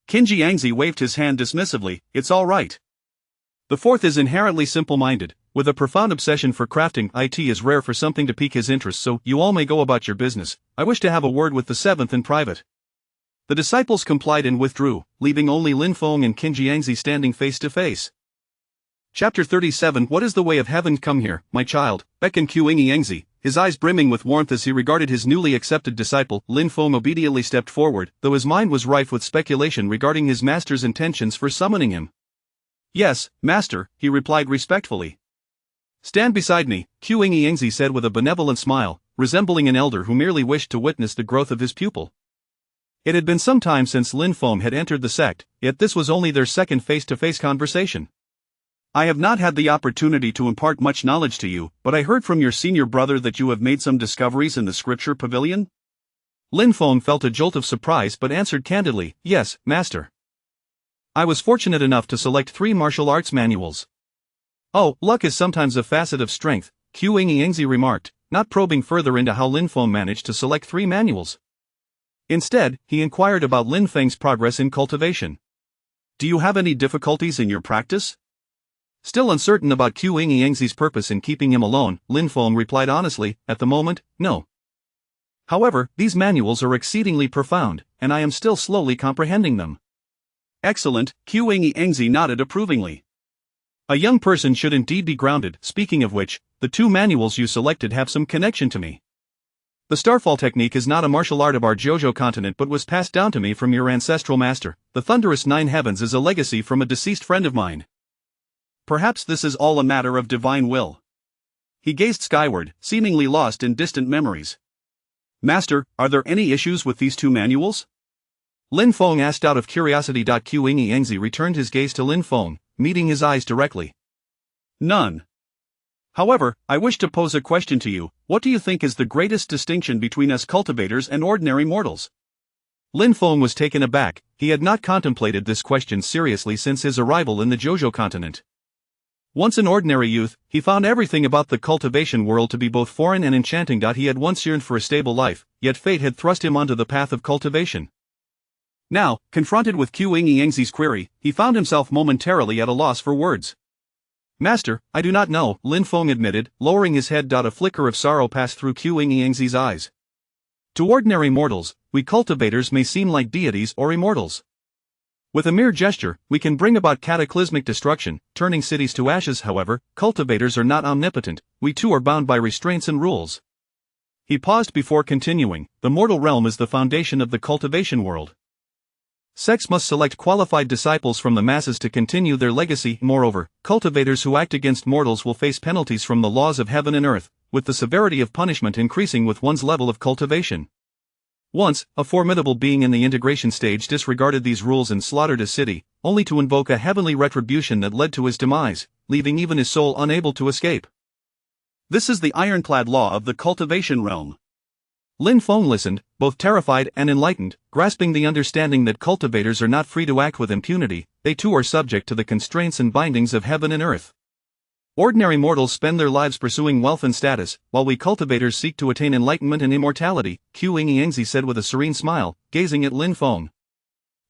Speaker 1: Qin Jiangzi waved his hand dismissively. "It's all right. The fourth is inherently simple-minded, with a profound obsession for crafting. It is rare for something to pique his interest, so you all may go about your business. I wish to have a word with the seventh in private." The disciples complied and withdrew, leaving only Lin Feng and Qin Jiangzi standing face to face. Chapter 37 What is the way of heaven? Come here, my child, beckoned Qin Jiangzi, his eyes brimming with warmth as he regarded his newly accepted disciple. Lin Feng obediently stepped forward, though his mind was rife with speculation regarding his master's intentions for summoning him. "Yes, master," he replied respectfully. "Stand beside me," Qin Jiangzi said with a benevolent smile, resembling an elder who merely wished to witness the growth of his pupil. It had been some time since Lin Feng had entered the sect, yet this was only their second face-to-face conversation. "I have not had the opportunity to impart much knowledge to you, but I heard from your senior brother that you have made some discoveries in the scripture pavilion?" Lin Feng felt a jolt of surprise but answered candidly, "Yes, master. I was fortunate enough to select 3 martial arts manuals." "Oh, luck is sometimes a facet of strength," Qin Jiangzi remarked, not probing further into how Lin Feng managed to select 3 manuals. Instead, he inquired about Lin Feng's progress in cultivation. "Do you have any difficulties in your practice?" Still uncertain about Qin Jiangzi's purpose in keeping him alone, Lin Feng replied honestly, "At the moment, no. However, these manuals are exceedingly profound, and I am still slowly comprehending them." "Excellent," Qin Jiangzi nodded approvingly. "A young person should indeed be grounded. Speaking of which, the 2 manuals you selected have some connection to me. The Starfall technique is not a martial art of our Jojo continent but was passed down to me from your ancestral master. The Thunderous 9 Heavens is a legacy from a deceased friend of mine. Perhaps this is all a matter of divine will." He gazed skyward, seemingly lost in distant memories. "Master, are there any issues with these 2 manuals?" Lin Feng asked out of curiosity. Qin Jiangzi returned his gaze to Lin Feng, meeting his eyes directly. "None. However, I wish to pose a question to you. What do you think is the greatest distinction between us cultivators and ordinary mortals?" Lin Feng was taken aback. He had not contemplated this question seriously since his arrival in the Jojo continent. Once an ordinary youth, he found everything about the cultivation world to be both foreign and enchanting. He had once yearned for a stable life, yet fate had thrust him onto the path of cultivation. Now, confronted with Qin Jiangzi's query, he found himself momentarily at a loss for words. "Master, I do not know," Lin Feng admitted, lowering his head. A flicker of sorrow passed through Qin Jiangzi's eyes. "To ordinary mortals, we cultivators may seem like deities or immortals. With a mere gesture, we can bring about cataclysmic destruction, turning cities to ashes. However, cultivators are not omnipotent, we too are bound by restraints and rules." He paused before continuing, "The mortal realm is the foundation of the cultivation world. Sects must select qualified disciples from the masses to continue their legacy. Moreover, cultivators who act against mortals will face penalties from the laws of heaven and earth, with the severity of punishment increasing with one's level of cultivation. Once, a formidable being in the integration stage disregarded these rules and slaughtered a city, only to invoke a heavenly retribution that led to his demise, leaving even his soul unable to escape. This is the ironclad law of the cultivation realm." Lin Feng listened, both terrified and enlightened, grasping the understanding that cultivators are not free to act with impunity, they too are subject to the constraints and bindings of heaven and earth. Ordinary mortals spend their lives pursuing wealth and status, while we cultivators seek to attain enlightenment and immortality, Qiu Yingzi said with a serene smile, gazing at Lin Feng.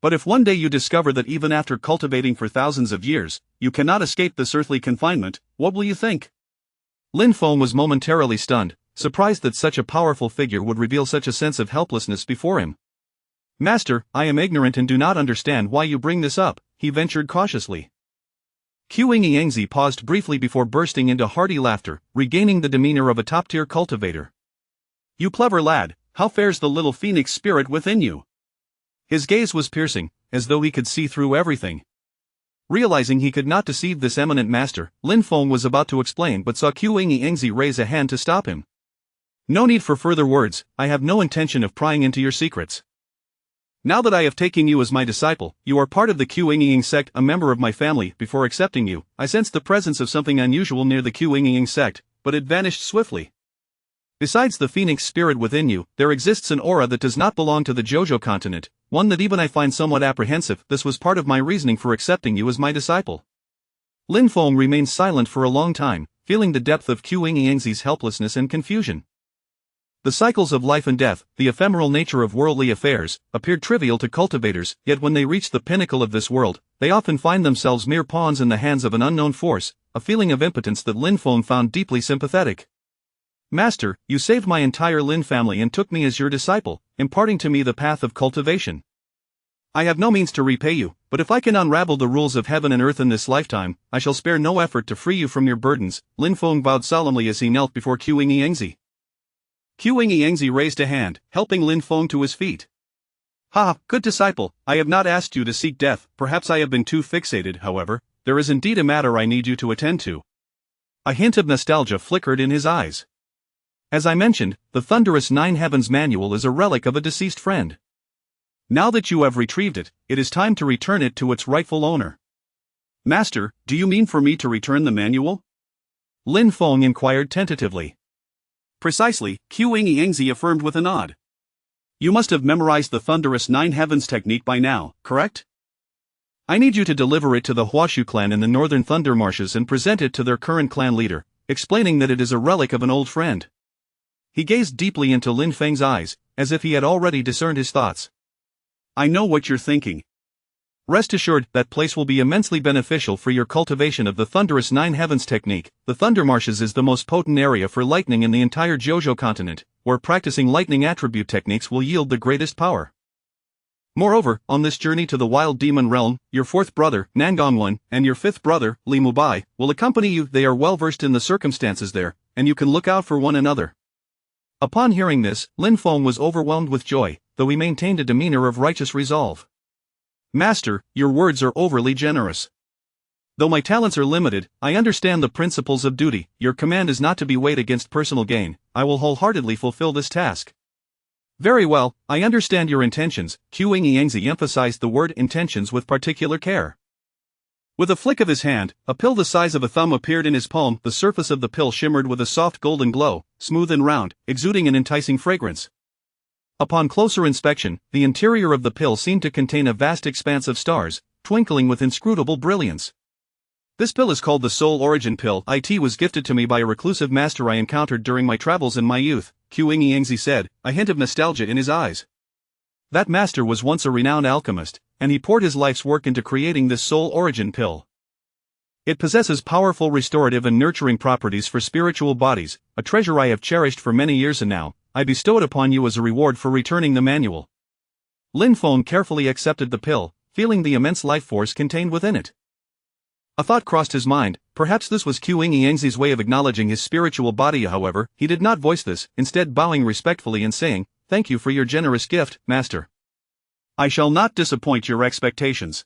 Speaker 1: But if one day you discover that even after cultivating for thousands of years, you cannot escape this earthly confinement, what will you think? Lin Feng was momentarily stunned, surprised that such a powerful figure would reveal such a sense of helplessness before him. Master, I am ignorant and do not understand why you bring this up, he ventured cautiously. Qiu Yingzi paused briefly before bursting into hearty laughter, regaining the demeanor of a top-tier cultivator. You clever lad, how fares the little phoenix spirit within you? His gaze was piercing, as though he could see through everything. Realizing he could not deceive this eminent master, Lin Feng was about to explain but saw Qiu Yingzi raise a hand to stop him. No need for further words, I have no intention of prying into your secrets. Now that I have taken you as my disciple, you are part of the Qiu Yingzi sect, a member of my family. Before accepting you, I sensed the presence of something unusual near the Qiu Yingzi sect, but it vanished swiftly. Besides the phoenix spirit within you, there exists an aura that does not belong to the Jojo continent, one that even I find somewhat apprehensive. This was part of my reasoning for accepting you as my disciple. Lin Feng remained silent for a long time, feeling the depth of Qiu Yingzi's helplessness and confusion. The cycles of life and death, the ephemeral nature of worldly affairs, appeared trivial to cultivators, yet when they reach the pinnacle of this world, they often find themselves mere pawns in the hands of an unknown force, a feeling of impotence that Lin Feng found deeply sympathetic. Master, you saved my entire Lin family and took me as your disciple, imparting to me the path of cultivation. I have no means to repay you, but if I can unravel the rules of heaven and earth in this lifetime, I shall spare no effort to free you from your burdens, Lin Feng vowed solemnly as he knelt before Qiu Yingzi. Qiu Yingzi raised a hand, helping Lin Feng to his feet. Ha, good disciple, I have not asked you to seek death, perhaps I have been too fixated. However, there is indeed a matter I need you to attend to. A hint of nostalgia flickered in his eyes. As I mentioned, the thunderous Nine Heavens manual is a relic of a deceased friend. Now that you have retrieved it, it is time to return it to its rightful owner. Master, do you mean for me to return the manual? Lin Feng inquired tentatively. Precisely, Qiu Yingzi affirmed with a nod. You must have memorized the thunderous Nine Heavens technique by now, correct? I need you to deliver it to the Huashu clan in the northern Thunder Marshes and present it to their current clan leader, explaining that it is a relic of an old friend. He gazed deeply into Lin Feng's eyes, as if he had already discerned his thoughts. I know what you're thinking. Rest assured, that place will be immensely beneficial for your cultivation of the thunderous Nine Heavens technique. The Thunder Marshes is the most potent area for lightning in the entire Jojo continent, where practicing lightning attribute techniques will yield the greatest power. Moreover, on this journey to the Wild Demon Realm, your fourth brother, Nangongwen, and your fifth brother, Li Mubai, will accompany you. They are well versed in the circumstances there, and you can look out for one another. Upon hearing this, Lin Feng was overwhelmed with joy, though he maintained a demeanor of righteous resolve. Master, your words are overly generous. Though my talents are limited, I understand the principles of duty. Your command is not to be weighed against personal gain. I will wholeheartedly fulfill this task. Very well, I understand your intentions. Qiu Yingzi emphasized the word intentions with particular care. With a flick of his hand, a pill the size of a thumb appeared in his palm. The surface of the pill shimmered with a soft golden glow, smooth and round, exuding an enticing fragrance. Upon closer inspection, the interior of the pill seemed to contain a vast expanse of stars, twinkling with inscrutable brilliance. This pill is called the Soul Origin Pill. It was gifted to me by a reclusive master I encountered during my travels in my youth, Qiu Yingzi said, a hint of nostalgia in his eyes. That master was once a renowned alchemist, and he poured his life's work into creating this Soul Origin Pill. It possesses powerful restorative and nurturing properties for spiritual bodies, a treasure I have cherished for many years and now I bestow it upon you as a reward for returning the manual. Lin Feng carefully accepted the pill, feeling the immense life force contained within it. A thought crossed his mind, perhaps this was Qiu Yingzi's way of acknowledging his spiritual body. However, he did not voice this, instead bowing respectfully and saying, "Thank you for your generous gift, Master. I shall not disappoint your expectations."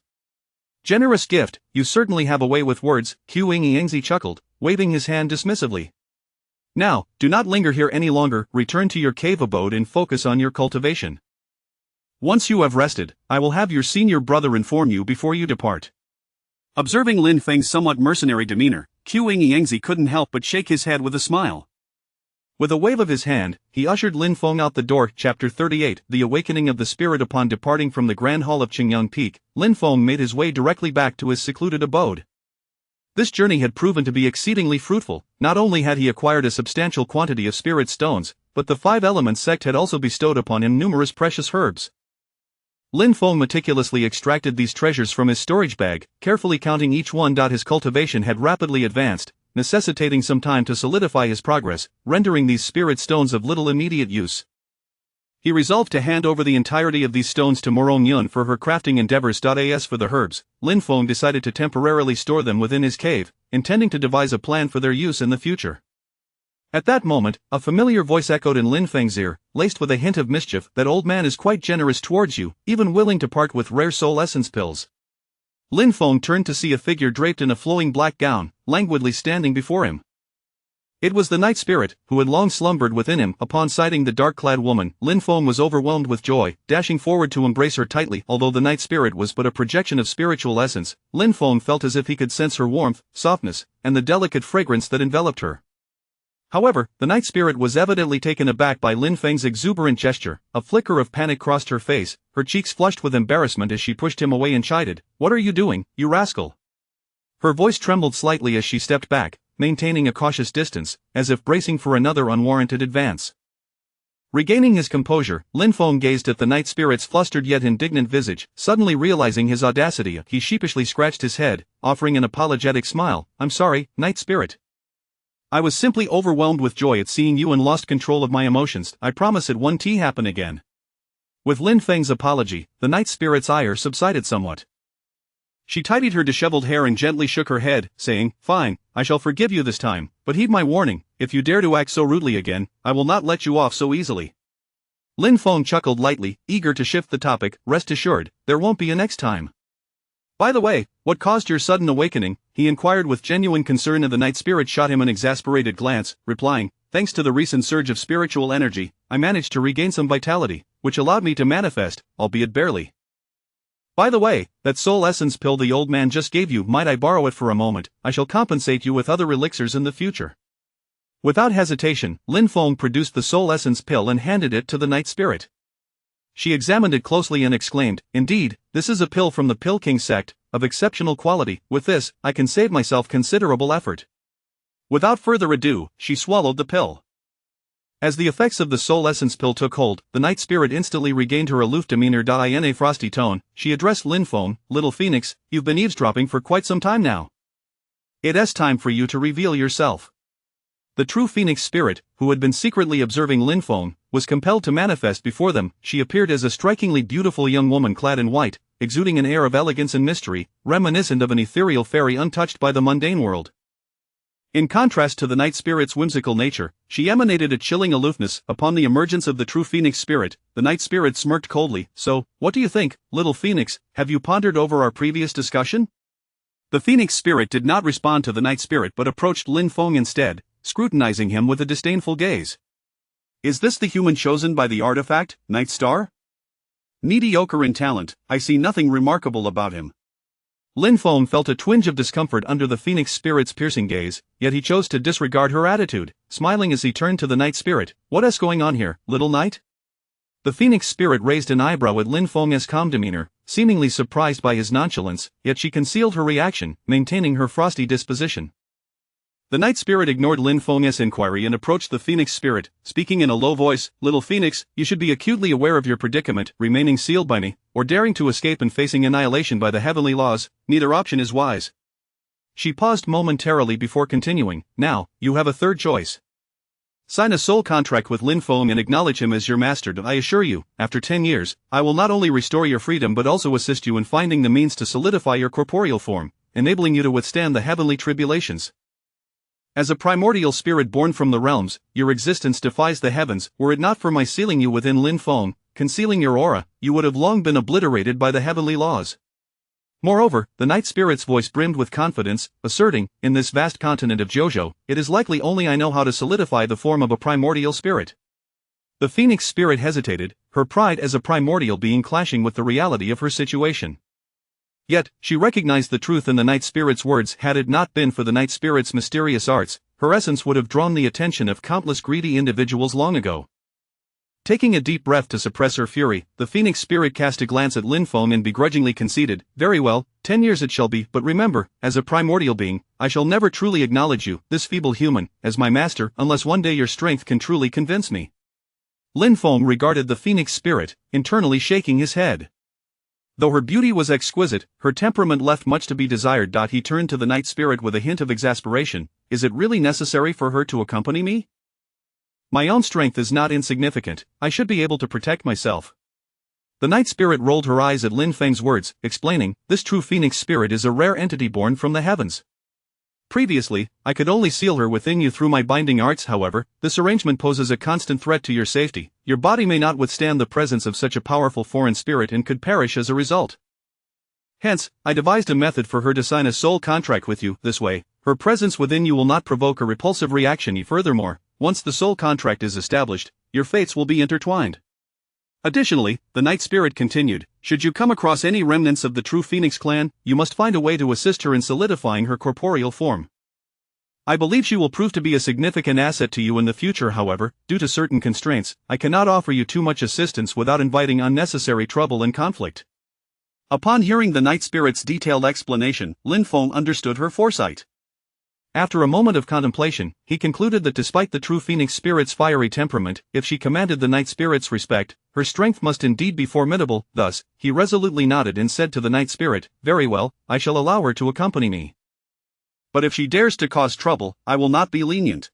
Speaker 1: Generous gift, you certainly have a way with words, Qiu Yingzi chuckled, waving his hand dismissively. Now, do not linger here any longer, return to your cave abode and focus on your cultivation. Once you have rested, I will have your senior brother inform you before you depart. Observing Lin Feng's somewhat mercenary demeanor, Qiu Yingzi couldn't help but shake his head with a smile. With a wave of his hand, he ushered Lin Feng out the door. Chapter 38, The Awakening of the Spirit. Upon departing from the Grand Hall of Qingyang Peak, Lin Feng made his way directly back to his secluded abode. This journey had proven to be exceedingly fruitful. Not only had he acquired a substantial quantity of spirit stones, but the Five Elements sect had also bestowed upon him numerous precious herbs. Lin Feng meticulously extracted these treasures from his storage bag, carefully counting each one. His cultivation had rapidly advanced, necessitating some time to solidify his progress, rendering these spirit stones of little immediate use. He resolved to hand over the entirety of these stones to Morong Yun for her crafting endeavors. As for the herbs, Lin Feng decided to temporarily store them within his cave, intending to devise a plan for their use in the future. At that moment, a familiar voice echoed in Lin Feng's ear, laced with a hint of mischief. That old man is quite generous towards you, even willing to part with rare soul essence pills. Lin Feng turned to see a figure draped in a flowing black gown, languidly standing before him. It was the night spirit, who had long slumbered within him. Upon sighting the dark-clad woman, Lin Feng was overwhelmed with joy, dashing forward to embrace her tightly. Although the night spirit was but a projection of spiritual essence, Lin Feng felt as if he could sense her warmth, softness, and the delicate fragrance that enveloped her. However, the night spirit was evidently taken aback by Lin Feng's exuberant gesture. A flicker of panic crossed her face, her cheeks flushed with embarrassment as she pushed him away and chided, "What are you doing, you rascal?" Her voice trembled slightly as she stepped back, maintaining a cautious distance, as if bracing for another unwarranted advance. Regaining his composure, Lin Feng gazed at the night spirit's flustered yet indignant visage. Suddenly realizing his audacity, he sheepishly scratched his head, offering an apologetic smile. "I'm sorry, night spirit. I was simply overwhelmed with joy at seeing you and lost control of my emotions. I promise it won't happen again." With Lin Feng's apology, the night spirit's ire subsided somewhat. She tidied her disheveled hair and gently shook her head, saying, "Fine, I shall forgive you this time, but heed my warning, if you dare to act so rudely again, I will not let you off so easily." Lin Feng chuckled lightly, eager to shift the topic. "Rest assured, there won't be a next time." "By the way, what caused your sudden awakening?" he inquired with genuine concern, and the night spirit shot him an exasperated glance, replying, "Thanks to the recent surge of spiritual energy, I managed to regain some vitality, which allowed me to manifest, albeit barely. By the way, that soul essence pill the old man just gave you, might I borrow it for a moment? I shall compensate you with other elixirs in the future." Without hesitation, Lin Feng produced the soul essence pill and handed it to the night spirit. She examined it closely and exclaimed, "Indeed, this is a pill from the Pill King sect, of exceptional quality. With this, I can save myself considerable effort." Without further ado, she swallowed the pill. As the effects of the soul essence pill took hold, the night spirit instantly regained her aloof demeanor. In a frosty tone, she addressed Lin Feng, "Little Phoenix, you've been eavesdropping for quite some time now. It's time for you to reveal yourself." The true Phoenix spirit, who had been secretly observing Lin Feng, was compelled to manifest before them. She appeared as a strikingly beautiful young woman clad in white, exuding an air of elegance and mystery, reminiscent of an ethereal fairy untouched by the mundane world. In contrast to the night spirit's whimsical nature, she emanated a chilling aloofness. Upon the emergence of the true Phoenix spirit, the night spirit smirked coldly. "So, what do you think, little Phoenix? Have you pondered over our previous discussion?" The Phoenix spirit did not respond to the night spirit but approached Lin Feng instead, scrutinizing him with a disdainful gaze. "Is this the human chosen by the artifact, Night Star? Mediocre in talent, I see nothing remarkable about him." Lin Feng felt a twinge of discomfort under the Phoenix spirit's piercing gaze, yet he chose to disregard her attitude, smiling as he turned to the night spirit. "What's going on here, little knight?" The Phoenix spirit raised an eyebrow at Lin Feng's calm demeanor, seemingly surprised by his nonchalance, yet she concealed her reaction, maintaining her frosty disposition. The night spirit ignored Lin Feng's inquiry and approached the Phoenix spirit, speaking in a low voice. "Little Phoenix, you should be acutely aware of your predicament, remaining sealed by me, or daring to escape and facing annihilation by the heavenly laws. Neither option is wise." She paused momentarily before continuing. "Now, you have a third choice. Sign a soul contract with Lin Feng and acknowledge him as your master. I assure you, after 10 years, I will not only restore your freedom but also assist you in finding the means to solidify your corporeal form, enabling you to withstand the heavenly tribulations. As a primordial spirit born from the realms, your existence defies the heavens. Were it not for my sealing you within Lin Feng, concealing your aura, you would have long been obliterated by the heavenly laws." Moreover, the night spirit's voice brimmed with confidence, asserting, "In this vast continent of Jojo, it is likely only I know how to solidify the form of a primordial spirit." The Phoenix spirit hesitated, her pride as a primordial being clashing with the reality of her situation. Yet, she recognized the truth in the night spirit's words. Had it not been for the night spirit's mysterious arts, her essence would have drawn the attention of countless greedy individuals long ago. Taking a deep breath to suppress her fury, the phoenix spirit cast a glance at Lin Feng and begrudgingly conceded, "Very well, 10 years it shall be, but remember, as a primordial being, I shall never truly acknowledge you, this feeble human, as my master, unless one day your strength can truly convince me." Lin Feng regarded the phoenix spirit, internally shaking his head. Though her beauty was exquisite, her temperament left much to be desired. He turned to the night spirit with a hint of exasperation. "Is it really necessary for her to accompany me? My own strength is not insignificant, I should be able to protect myself." The night spirit rolled her eyes at Lin Feng's words, explaining, "This true phoenix spirit is a rare entity born from the heavens. Previously, I could only seal her within you through my binding arts. However, this arrangement poses a constant threat to your safety. Your body may not withstand the presence of such a powerful foreign spirit and could perish as a result. Hence, I devised a method for her to sign a soul contract with you. This way, her presence within you will not provoke a repulsive reaction. Furthermore, once the soul contract is established, your fates will be intertwined. Additionally," the night spirit continued, "should you come across any remnants of the true Phoenix clan, you must find a way to assist her in solidifying her corporeal form. I believe she will prove to be a significant asset to you in the future. However, due to certain constraints, I cannot offer you too much assistance without inviting unnecessary trouble and conflict." Upon hearing the night spirit's detailed explanation, Lin Feng understood her foresight. After a moment of contemplation, he concluded that despite the true phoenix spirit's fiery temperament, if she commanded the night spirit's respect, her strength must indeed be formidable. Thus, he resolutely nodded and said to the night spirit, "Very well, I shall allow her to accompany me. But if she dares to cause trouble, I will not be lenient."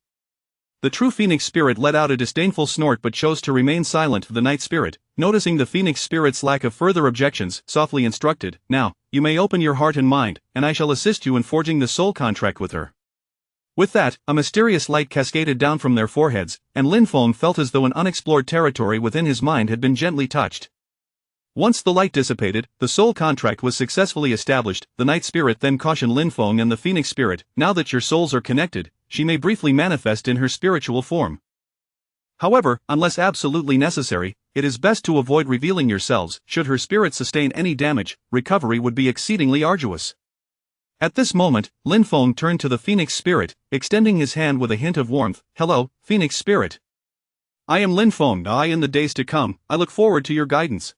Speaker 1: The true phoenix spirit let out a disdainful snort but chose to remain silent. The night spirit, noticing the phoenix spirit's lack of further objections, softly instructed, "Now, you may open your heart and mind, and I shall assist you in forging the soul contract with her." With that, a mysterious light cascaded down from their foreheads, and Lin Feng felt as though an unexplored territory within his mind had been gently touched. Once the light dissipated, the soul contract was successfully established. The night spirit then cautioned Lin Feng and the phoenix spirit, "Now that your souls are connected, she may briefly manifest in her spiritual form. However, unless absolutely necessary, it is best to avoid revealing yourselves. Should her spirit sustain any damage, recovery would be exceedingly arduous." At this moment, Lin Feng turned to the phoenix spirit, extending his hand with a hint of warmth. "Hello, phoenix spirit. I am Lin Feng. In the days to come, I look forward to your guidance."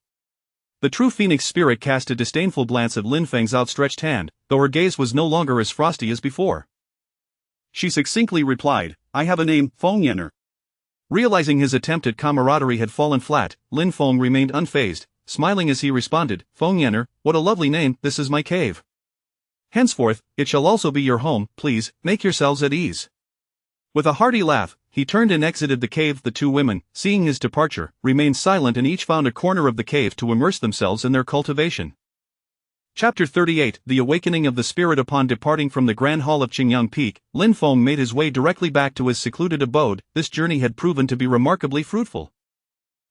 Speaker 1: The true phoenix spirit cast a disdainful glance at Lin Feng's outstretched hand, though her gaze was no longer as frosty as before. She succinctly replied, "I have a name, Feng Yenner." Realizing his attempt at camaraderie had fallen flat, Lin Feng remained unfazed, smiling as he responded, "Feng Yenner, what a lovely name. This is my cave. Henceforth, it shall also be your home. Please, make yourselves at ease." With a hearty laugh, he turned and exited the cave. The two women, seeing his departure, remained silent and each found a corner of the cave to immerse themselves in their cultivation. Chapter 38, The Awakening of the Spirit. Upon departing from the Grand Hall of Qingyang Peak, Lin Feng made his way directly back to his secluded abode. This journey had proven to be remarkably fruitful.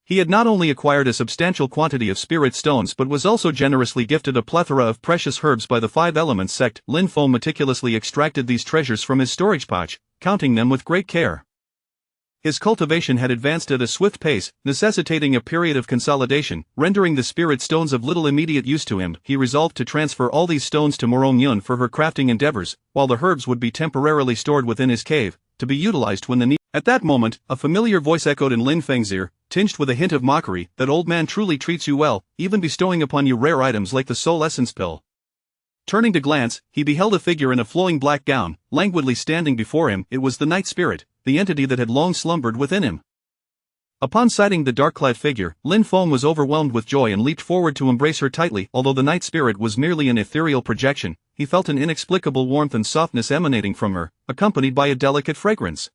Speaker 1: He had not only acquired a substantial quantity of spirit stones but was also generously gifted a plethora of precious herbs by the Five Elements sect. Lin Feng meticulously extracted these treasures from his storage pouch, counting them with great care. His cultivation had advanced at a swift pace, necessitating a period of consolidation, rendering the spirit stones of little immediate use to him. He resolved to transfer all these stones to Morong Yun for her crafting endeavors, while the herbs would be temporarily stored within his cave, to be utilized when the need. At that moment, a familiar voice echoed in Lin Feng's ear, tinged with a hint of mockery, "That old man truly treats you well, even bestowing upon you rare items like the soul essence pill." Turning to glance, he beheld a figure in a flowing black gown, languidly standing before him. It was the night spirit, the entity that had long slumbered within him. Upon sighting the dark-clad figure, Lin Feng was overwhelmed with joy and leaped forward to embrace her tightly. Although the night spirit was merely an ethereal projection, he felt an inexplicable warmth and softness emanating from her, accompanied by a delicate fragrance.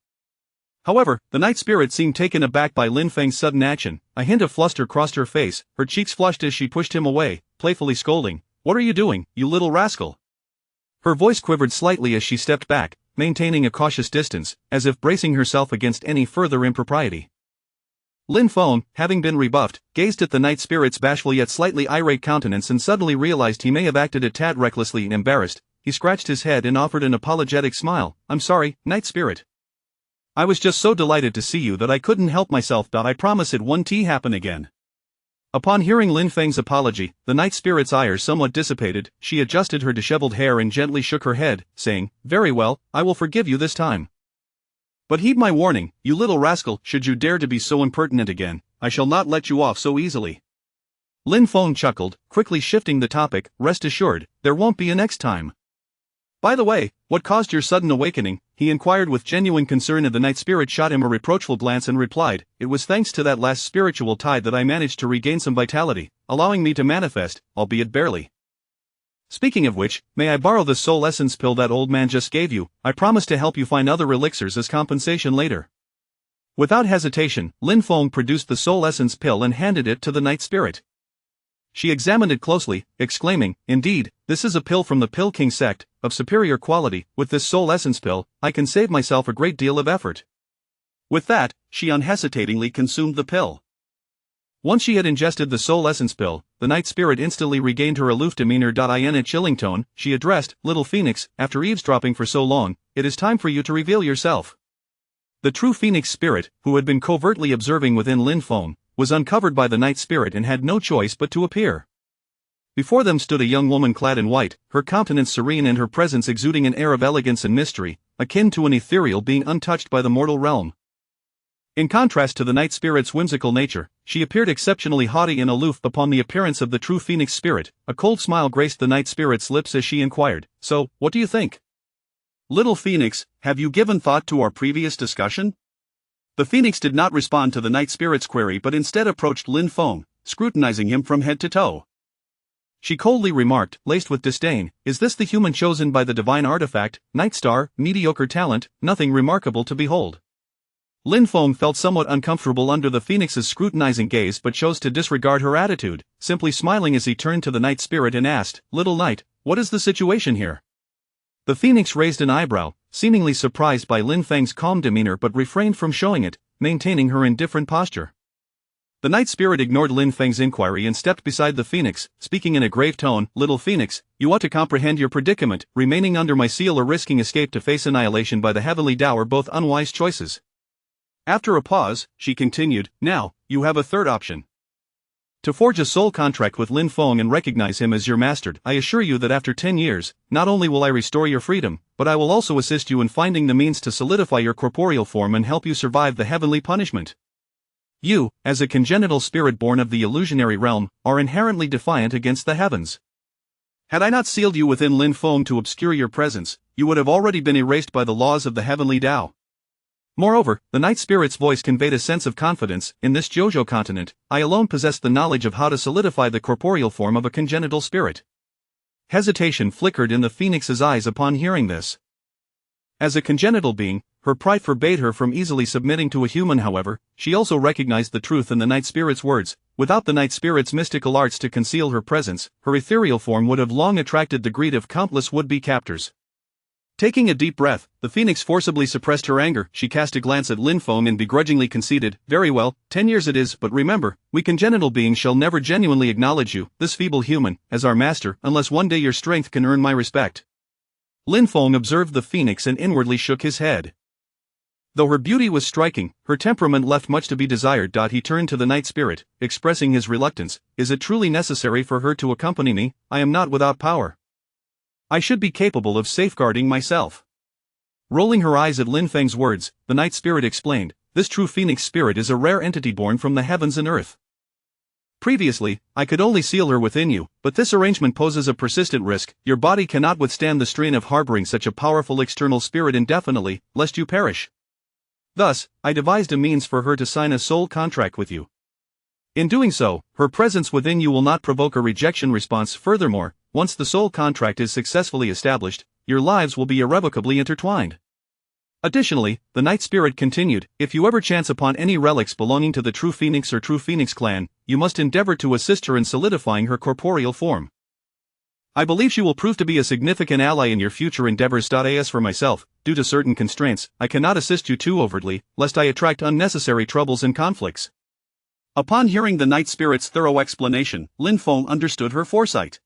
Speaker 1: However, the night spirit seemed taken aback by Lin Feng's sudden action. A hint of fluster crossed her face, her cheeks flushed as she pushed him away, playfully scolding, "What are you doing, you little rascal?" Her voice quivered slightly as she stepped back, maintaining a cautious distance, as if bracing herself against any further impropriety. Lin Feng, having been rebuffed, gazed at the night spirit's bashful yet slightly irate countenance and suddenly realized he may have acted a tad recklessly and embarrassed. He scratched his head and offered an apologetic smile. "I'm sorry, night spirit. I was just so delighted to see you that I couldn't help myself. I promise it won't happen again." Upon hearing Lin Feng's apology, the night spirit's ire somewhat dissipated. She adjusted her disheveled hair and gently shook her head, saying, "Very well, I will forgive you this time. But heed my warning, you little rascal, should you dare to be so impertinent again, I shall not let you off so easily. Lin Feng chuckled, quickly shifting the topic. Rest assured, there won't be a next time. By the way, what caused your sudden awakening? He inquired with genuine concern, and the night spirit shot him a reproachful glance and replied, it was thanks to that last spiritual tide that I managed to regain some vitality, allowing me to manifest, albeit barely. Speaking of which, may I borrow the soul essence pill that old man just gave you? I promise to help you find other elixirs as compensation later. Without hesitation, Lin Feng produced the soul essence pill and handed it to the night spirit. She examined it closely, exclaiming, indeed, this is a pill from the Pill King sect, of superior quality. With this soul essence pill, I can save myself a great deal of effort. With that, she unhesitatingly consumed the pill. Once she had ingested the soul essence pill, the night spirit instantly regained her aloof demeanor. In a chilling tone, she addressed, Little Phoenix, after eavesdropping for so long, it is time for you to reveal yourself. The true Phoenix spirit, who had been covertly observing within Lin Feng, was uncovered by the night spirit and had no choice but to appear. Before them stood a young woman clad in white, her countenance serene and her presence exuding an air of elegance and mystery, akin to an ethereal being untouched by the mortal realm. In contrast to the night spirit's whimsical nature, she appeared exceptionally haughty and aloof. Upon the appearance of the true Phoenix spirit, a cold smile graced the night spirit's lips as she inquired, so, what do you think? Little Phoenix, have you given thought to our previous discussion? The Phoenix did not respond to the night spirit's query but instead approached Lin Feng, scrutinizing him from head to toe. She coldly remarked, laced with disdain, is this the human chosen by the divine artifact, Night Star, mediocre talent, nothing remarkable to behold? Lin Feng felt somewhat uncomfortable under the Phoenix's scrutinizing gaze but chose to disregard her attitude, simply smiling as he turned to the night spirit and asked, Little Knight, what is the situation here? The Phoenix raised an eyebrow, seemingly surprised by Lin Feng's calm demeanor but refrained from showing it, maintaining her indifferent posture. The night spirit ignored Lin Feng's inquiry and stepped beside the Phoenix, speaking in a grave tone, Little Phoenix, you ought to comprehend your predicament. Remaining under my seal or risking escape to face annihilation by the heavenly Tao are both unwise choices. After a pause, she continued, now, you have a third option. To forge a soul contract with Lin Feng and recognize him as your master. I assure you that after 10 years, not only will I restore your freedom, but I will also assist you in finding the means to solidify your corporeal form and help you survive the heavenly punishment. You, as a congenital spirit born of the illusionary realm, are inherently defiant against the heavens. Had I not sealed you within Lin Feng to obscure your presence, you would have already been erased by the laws of the heavenly Tao. Moreover, the night spirit's voice conveyed a sense of confidence. In this Jojo continent, I alone possess the knowledge of how to solidify the corporeal form of a congenital spirit. Hesitation flickered in the Phoenix's eyes upon hearing this. As a congenital being, her pride forbade her from easily submitting to a human. However, she also recognized the truth in the night spirit's words. Without the night spirit's mystical arts to conceal her presence, her ethereal form would have long attracted the greed of countless would-be captors. Taking a deep breath, the Phoenix forcibly suppressed her anger. She cast a glance at Lin Feng and begrudgingly conceded, very well, 10 years it is, but remember, we congenital beings shall never genuinely acknowledge you, this feeble human, as our master, unless one day your strength can earn my respect. Lin Feng observed the Phoenix and inwardly shook his head. Though her beauty was striking, her temperament left much to be desired. He turned to the night spirit, expressing his reluctance, is it truly necessary for her to accompany me? I am not without power. I should be capable of safeguarding myself. Rolling her eyes at Lin Feng's words, the night spirit explained, this true Phoenix spirit is a rare entity born from the heavens and earth. Previously, I could only seal her within you, but this arrangement poses a persistent risk. Your body cannot withstand the strain of harboring such a powerful external spirit indefinitely, lest you perish. Thus, I devised a means for her to sign a soul contract with you. In doing so, her presence within you will not provoke a rejection response. Furthermore, once the soul contract is successfully established, your lives will be irrevocably intertwined. Additionally, the night spirit continued, if you ever chance upon any relics belonging to the true Phoenix or true Phoenix clan, you must endeavor to assist her in solidifying her corporeal form. I believe she will prove to be a significant ally in your future endeavors. As for myself, due to certain constraints, I cannot assist you too overtly, lest I attract unnecessary troubles and conflicts. Upon hearing the night spirit's thorough explanation, Lin Feng understood her foresight.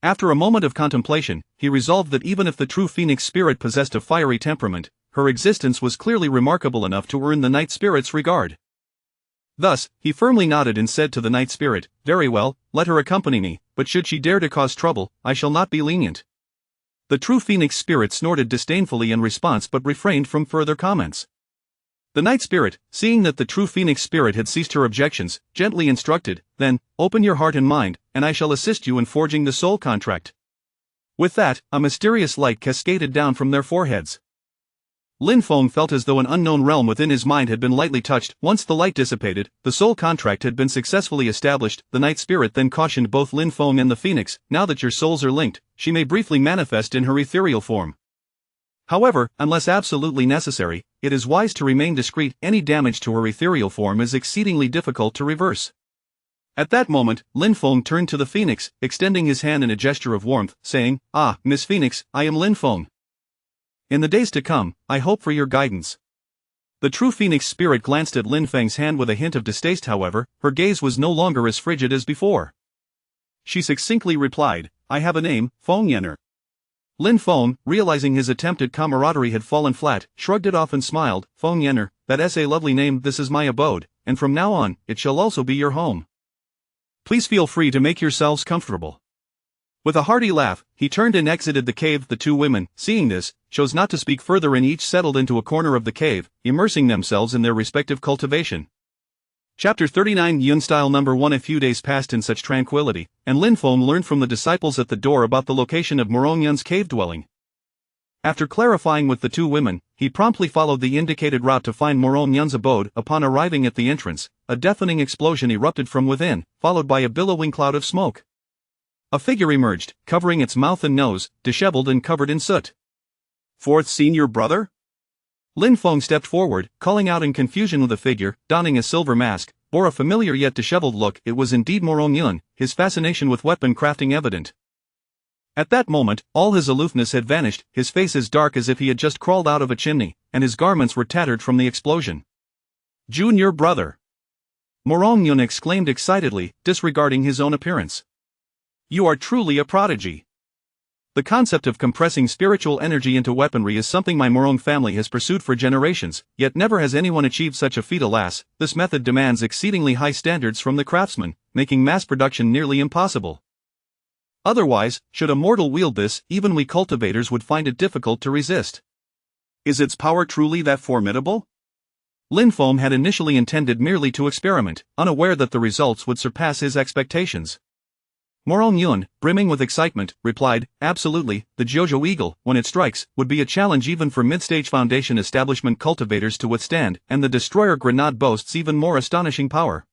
Speaker 1: After a moment of contemplation, he resolved that even if the true Phoenix spirit possessed a fiery temperament, her existence was clearly remarkable enough to earn the night spirit's regard. Thus, he firmly nodded and said to the night spirit, very well, let her accompany me, but should she dare to cause trouble, I shall not be lenient. The true Phoenix spirit snorted disdainfully in response but refrained from further comments. The night spirit, seeing that the true phoenix spirit had ceased her objections, gently instructed, "Then, open your heart and mind, and I shall assist you in forging the soul contract." With that, a mysterious light cascaded down from their foreheads. Lin Feng felt as though an unknown realm within his mind had been lightly touched. Once the light dissipated, the soul contract had been successfully established. The night spirit then cautioned both Lin Feng and the phoenix, "Now that your souls are linked, she may briefly manifest in her ethereal form. However, unless absolutely necessary, it is wise to remain discreet. Any damage to her ethereal form is exceedingly difficult to reverse." At that moment, Lin Feng turned to the phoenix, extending his hand in a gesture of warmth, saying, "Ah, Miss Phoenix, I am Lin Feng. In the days to come, I hope for your guidance." The true phoenix spirit glanced at Lin Feng's hand with a hint of distaste. However, her gaze was no longer as frigid as before. She succinctly replied, "I have a name, Feng Yenner." Lin Feng, realizing his attempt at camaraderie had fallen flat, shrugged it off and smiled, "Feng Yenner, that's a lovely name. This is my abode, and from now on, it shall also be your home. Please feel free to make yourselves comfortable." With a hearty laugh, he turned and exited the cave. The two women, seeing this, chose not to speak further and each settled into a corner of the cave, immersing themselves in their respective cultivation. Chapter 39 Yun Style Number 1. A few days passed in such tranquility, and Lin Feng learned from the disciples at the door about the location of Morong Yun's cave dwelling. After clarifying with the two women, he promptly followed the indicated route to find Morong Yun's abode. Upon arriving at the entrance, a deafening explosion erupted from within, followed by a billowing cloud of smoke. A figure emerged, covering its mouth and nose, disheveled and covered in soot. "Fourth senior brother?" Lin Feng stepped forward, calling out in confusion. With the figure, donning a silver mask, bore a familiar yet disheveled look. It was indeed Morong Yun, his fascination with weapon crafting evident. At that moment, all his aloofness had vanished, his face as dark as if he had just crawled out of a chimney, and his garments were tattered from the explosion. "Junior brother!" Morong Yun exclaimed excitedly, disregarding his own appearance. "You are truly a prodigy. The concept of compressing spiritual energy into weaponry is something my Morong family has pursued for generations, yet never has anyone achieved such a feat. Alas, this method demands exceedingly high standards from the craftsman, making mass production nearly impossible. Otherwise, should a mortal wield this, even we cultivators would find it difficult to resist. Is its power truly that formidable?" Lin Feng had initially intended merely to experiment, unaware that the results would surpass his expectations. Morong Yun, brimming with excitement, replied, "Absolutely, the Jojo Eagle, when it strikes, would be a challenge even for mid-stage foundation establishment cultivators to withstand, and the Destroyer Grenade boasts even more astonishing power.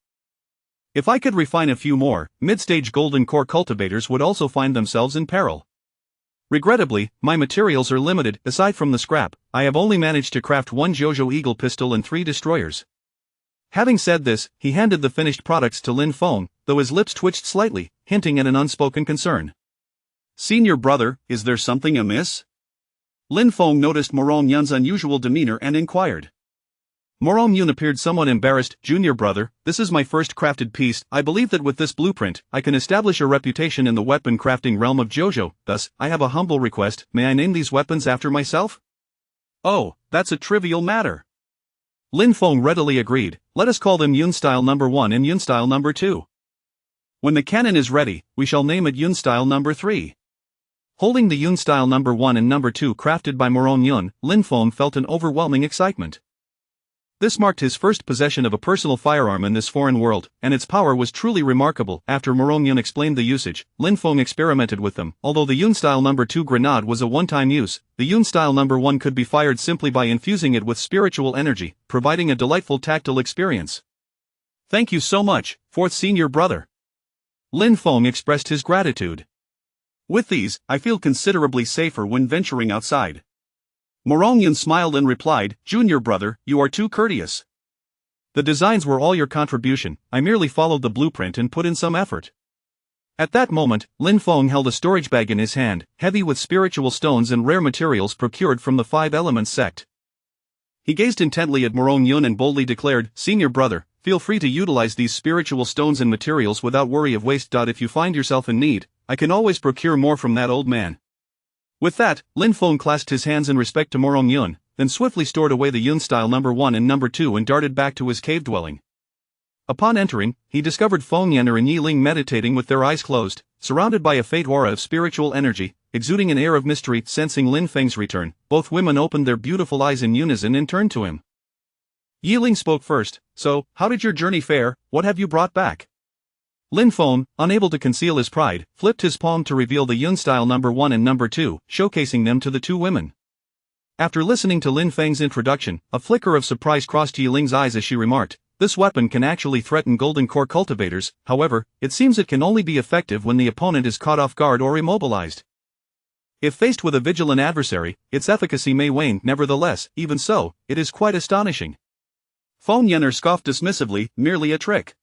Speaker 1: If I could refine a few more, mid-stage Golden Core cultivators would also find themselves in peril. Regrettably, my materials are limited. Aside from the scrap, I have only managed to craft one Jojo Eagle pistol and 3 destroyers." Having said this, he handed the finished products to Lin Feng, though his lips twitched slightly, hinting at an unspoken concern. "Senior brother, is there something amiss?" Lin Feng noticed Morong Yun's unusual demeanor and inquired. Morong Yun appeared somewhat embarrassed. "Junior brother, this is my first crafted piece. I believe that with this blueprint, I can establish a reputation in the weapon crafting realm of Jojo. Thus, I have a humble request. May I name these weapons after myself?" "Oh, that's a trivial matter." Lin Feng readily agreed. "Let us call them Yun Style Number 1 and Yun Style Number 2. When the cannon is ready, we shall name it Yun Style Number 3. Holding the Yun Style Number 1 and Number 2 crafted by Morong Yun, Lin Feng felt an overwhelming excitement. This marked his first possession of a personal firearm in this foreign world, and its power was truly remarkable. After Morong Yun explained the usage, Lin Feng experimented with them. Although the Yun Style Number 2 grenade was a one-time use, the Yun Style Number 1 could be fired simply by infusing it with spiritual energy, providing a delightful tactile experience. "Thank you so much, fourth senior brother." Lin Feng expressed his gratitude. "With these, I feel considerably safer when venturing outside." Morong Yun smiled and replied, "Junior brother, you are too courteous. The designs were all your contribution, I merely followed the blueprint and put in some effort." At that moment, Lin Feng held a storage bag in his hand, heavy with spiritual stones and rare materials procured from the Five Elements sect. He gazed intently at Morong Yun and boldly declared, "Senior brother, feel free to utilize these spiritual stones and materials without worry of waste. If you find yourself in need, I can always procure more from that old man." With that, Lin Feng clasped his hands in respect to Morong Yun, then swiftly stored away the Yun Style Number 1 and Number 2 and darted back to his cave dwelling. Upon entering, he discovered Feng Yenner and Yi Ling meditating with their eyes closed, surrounded by a faint aura of spiritual energy, exuding an air of mystery. Sensing Lin Feng's return, both women opened their beautiful eyes in unison and turned to him. Yiling spoke first. So, how did your journey fare? What have you brought back? Lin Feng, unable to conceal his pride, flipped his palm to reveal the Yun style number 1 and number 2, showcasing them to the two women. After listening to Lin Feng's introduction, a flicker of surprise crossed Yiling's eyes as she remarked, "This weapon can actually threaten golden core cultivators, however, it seems it can only be effective when the opponent is caught off guard or immobilized. If faced with a vigilant adversary, its efficacy may wane. Nevertheless, even so, it is quite astonishing." Feng Yenner scoffed dismissively, "Merely a trick."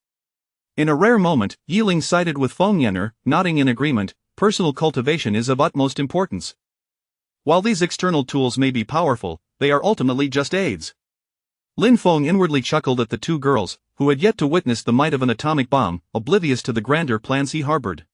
Speaker 1: In a rare moment, Yiling sided with Feng Yenner, nodding in agreement. Personal cultivation is of utmost importance. While these external tools may be powerful, they are ultimately just aids. Lin Feng inwardly chuckled at the two girls, who had yet to witness the might of an atomic bomb, oblivious to the grander plans he harbored.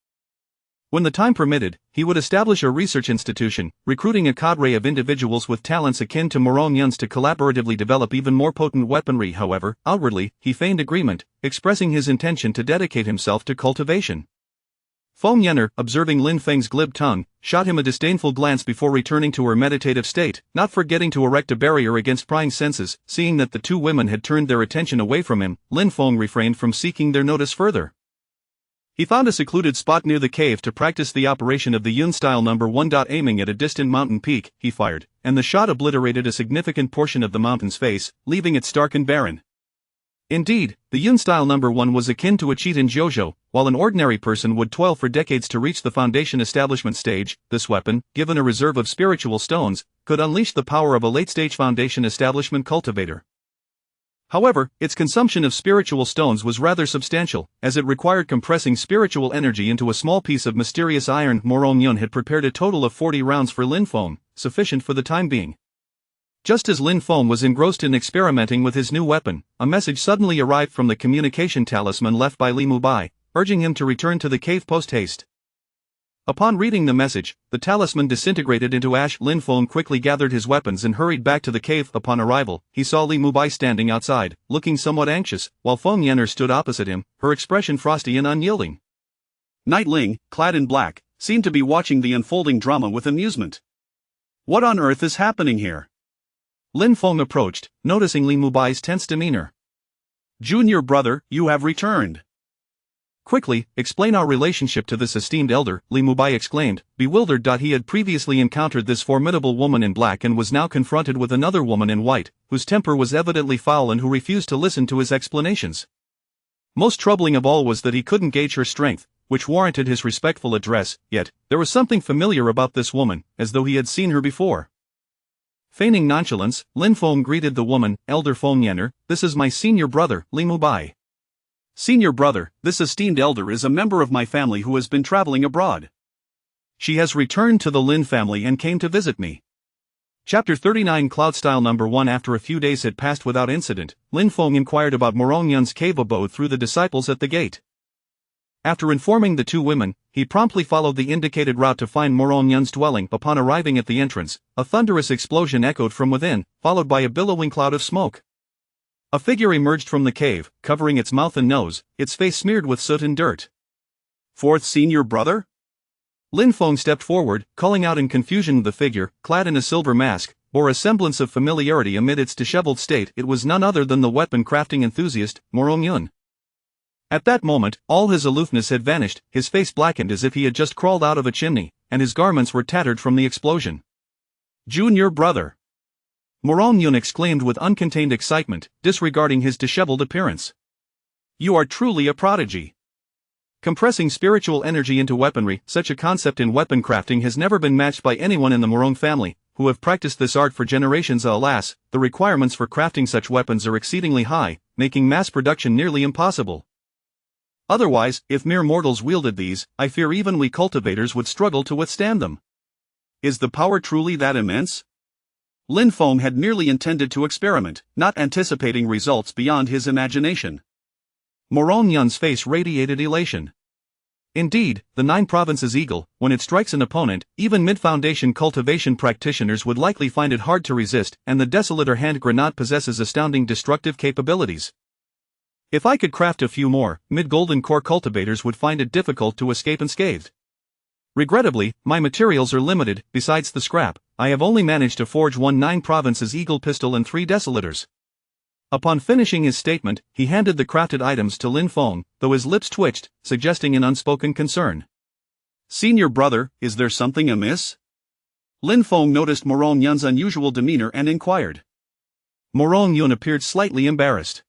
Speaker 1: When the time permitted, he would establish a research institution, recruiting a cadre of individuals with talents akin to Morong Yun's to collaboratively develop even more potent weaponry. However, outwardly, he feigned agreement, expressing his intention to dedicate himself to cultivation. Feng Yenner, observing Lin Feng's glib tongue, shot him a disdainful glance before returning to her meditative state, not forgetting to erect a barrier against prying senses. Seeing that the two women had turned their attention away from him, Lin Feng refrained from seeking their notice further. He found a secluded spot near the cave to practice the operation of the Yun style number 1. Aiming at a distant mountain peak, he fired, and the shot obliterated a significant portion of the mountain's face, leaving it stark and barren. Indeed, the Yun style number 1 was akin to a cheat in JoJo. While an ordinary person would toil for decades to reach the foundation establishment stage, this weapon, given a reserve of spiritual stones, could unleash the power of a late-stage foundation establishment cultivator. However, its consumption of spiritual stones was rather substantial, as it required compressing spiritual energy into a small piece of mysterious iron. Morong Yun had prepared a total of 40 rounds for Lin Feng, sufficient for the time being. Just as Lin Feng was engrossed in experimenting with his new weapon, a message suddenly arrived from the communication talisman left by Li Mubai, urging him to return to the cave post-haste. Upon reading the message, the talisman disintegrated into ash. Lin Feng quickly gathered his weapons and hurried back to the cave. Upon arrival, he saw Li Mubai standing outside, looking somewhat anxious, while Feng Yenner stood opposite him, her expression frosty and unyielding. Night Ling, clad in black, seemed to be watching the unfolding drama with amusement. "What on earth is happening here?" Lin Feng approached, noticing Li Mubai's tense demeanor. "Junior brother, you have returned." "Quickly, explain our relationship to this esteemed elder," Li Mubai exclaimed, bewildered. He had previously encountered this formidable woman in black and was now confronted with another woman in white, whose temper was evidently foul and who refused to listen to his explanations. Most troubling of all was that he couldn't gauge her strength, which warranted his respectful address, yet, there was something familiar about this woman, as though he had seen her before. Feigning nonchalance, Lin Feng greeted the woman, "Elder Feng Yenner, this is my senior brother, Li Mubai." "Senior brother, this esteemed elder is a member of my family who has been traveling abroad. She has returned to the Lin family and came to visit me." Chapter 39 Cloud Style Number 1. After a few days had passed without incident, Lin Feng inquired about Morong Yun's cave abode through the disciples at the gate. After informing the two women, he promptly followed the indicated route to find Morong Yun's dwelling. Upon arriving at the entrance, a thunderous explosion echoed from within, followed by a billowing cloud of smoke. A figure emerged from the cave, covering its mouth and nose, its face smeared with soot and dirt. "Fourth senior brother?" Lin Feng stepped forward, calling out in confusion. The figure, clad in a silver mask, bore a semblance of familiarity amid its disheveled state. It was none other than the weapon crafting enthusiast, Morong Yun. At that moment, all his aloofness had vanished, his face blackened as if he had just crawled out of a chimney, and his garments were tattered from the explosion. "Junior brother!" Morong Yun exclaimed with uncontained excitement, disregarding his disheveled appearance. "You are truly a prodigy. Compressing spiritual energy into weaponry, such a concept in weapon crafting has never been matched by anyone in the Morong family, who have practiced this art for generations. Alas, the requirements for crafting such weapons are exceedingly high, making mass production nearly impossible. Otherwise, if mere mortals wielded these, I fear even we cultivators would struggle to withstand them. Is the power truly that immense?" Lin Feng had merely intended to experiment, not anticipating results beyond his imagination. Morong Yun's face radiated elation. Indeed, the Nine Provinces Eagle, when it strikes an opponent, even mid-foundation cultivation practitioners would likely find it hard to resist, and the Desolator hand grenade possesses astounding destructive capabilities. If I could craft a few more, mid-golden core cultivators would find it difficult to escape unscathed. Regrettably, my materials are limited. Besides the scrap, I have only managed to forge one Nine Provinces Eagle pistol and 3 Desolators. Upon finishing his statement, he handed the crafted items to Lin Feng, though his lips twitched, suggesting an unspoken concern. Senior brother, is there something amiss? Lin Feng noticed Morong Yun's unusual demeanor and inquired. Morong Yun appeared slightly embarrassed.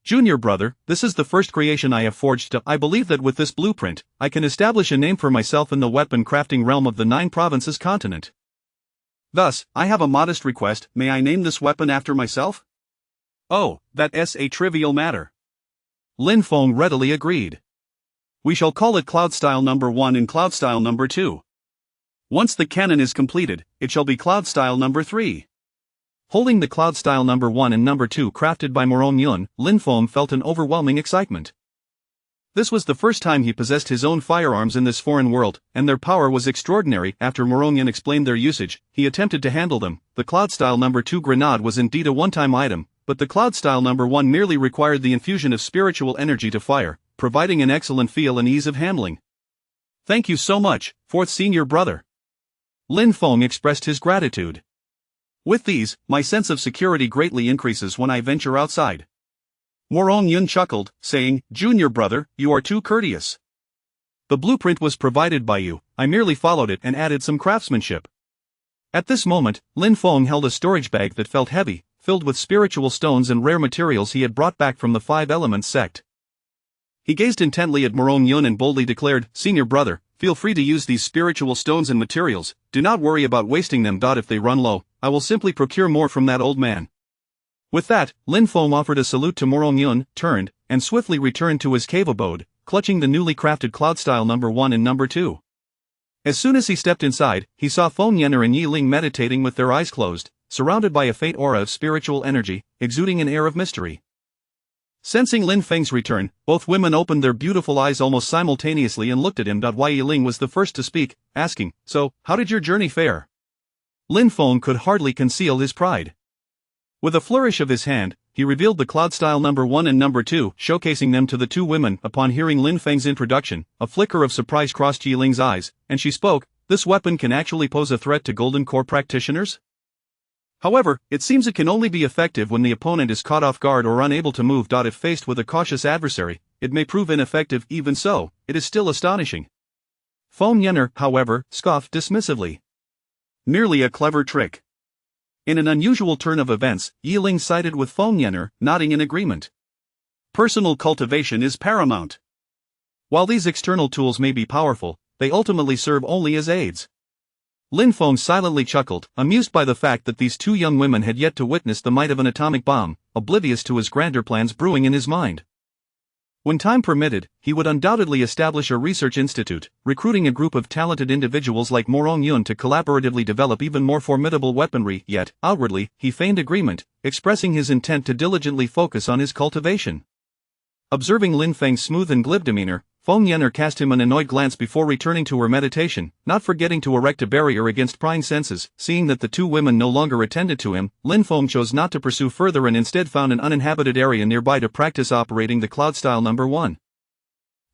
Speaker 1: Junior brother, this is the first creation I have forged. I believe that with this blueprint, I can establish a name for myself in the weapon crafting realm of the 9 provinces continent. Thus, I have a modest request, may I name this weapon after myself? Oh, that's a trivial matter. Lin Feng readily agreed. We shall call it Cloud Style No. 1 and Cloud Style No. 2. Once the cannon is completed, it shall be Cloud Style No. 3. Holding the Cloud Style No. 1 and No. 2 crafted by Morong Yun, Lin Feng felt an overwhelming excitement. This was the first time he possessed his own firearms in this foreign world, and their power was extraordinary. After Morong Yun explained their usage, he attempted to handle them. The Cloud Style No. 2 grenade was indeed a one-time item, but the Cloud Style No. 1 merely required the infusion of spiritual energy to fire, providing an excellent feel and ease of handling. Thank you so much, fourth senior brother. Lin Feng expressed his gratitude. With these, my sense of security greatly increases when I venture outside. Morong Yun chuckled, saying, Junior brother, you are too courteous. The blueprint was provided by you, I merely followed it and added some craftsmanship. At this moment, Lin Feng held a storage bag that felt heavy, filled with spiritual stones and rare materials he had brought back from the 5 Elements sect. He gazed intently at Morong Yun and boldly declared, Senior brother, feel free to use these spiritual stones and materials, do not worry about wasting them. If they run low, I will simply procure more from that old man. With that, Lin Feng offered a salute to Morong Yun, turned, and swiftly returned to his cave abode, clutching the newly crafted Cloud Style No. 1 and No. 2. As soon as he stepped inside, he saw Feng Yenner and Yi Ling meditating with their eyes closed, surrounded by a faint aura of spiritual energy, exuding an air of mystery. Sensing Lin Feng's return, both women opened their beautiful eyes almost simultaneously and looked at him. Yi Ling was the first to speak, asking, So, how did your journey fare? Lin Feng could hardly conceal his pride. With a flourish of his hand, he revealed the Cloud Style No. 1 and No. 2, showcasing them to the 2 women. Upon hearing Lin Feng's introduction, a flicker of surprise crossed Yi Ling's eyes, and she spoke, This weapon can actually pose a threat to Golden Core practitioners? However, it seems it can only be effective when the opponent is caught off guard or unable to move. If faced with a cautious adversary, it may prove ineffective. Even so, it is still astonishing. Feng Yenner, however, scoffed dismissively. Merely a clever trick. In an unusual turn of events, Yi Ling sided with Feng Yenner, nodding in agreement. Personal cultivation is paramount. While these external tools may be powerful, they ultimately serve only as aids. Lin Feng silently chuckled, amused by the fact that these 2 young women had yet to witness the might of an atomic bomb, oblivious to his grander plans brewing in his mind. When time permitted, he would undoubtedly establish a research institute, recruiting a group of talented individuals like Morong Yun to collaboratively develop even more formidable weaponry. Yet, outwardly, he feigned agreement, expressing his intent to diligently focus on his cultivation. Observing Lin Feng's smooth and glib demeanor, Feng Yenner cast him an annoyed glance before returning to her meditation, not forgetting to erect a barrier against prying senses. Seeing that the 2 women no longer attended to him, Lin Feng chose not to pursue further and instead found an uninhabited area nearby to practice operating the Cloud Style No. 1.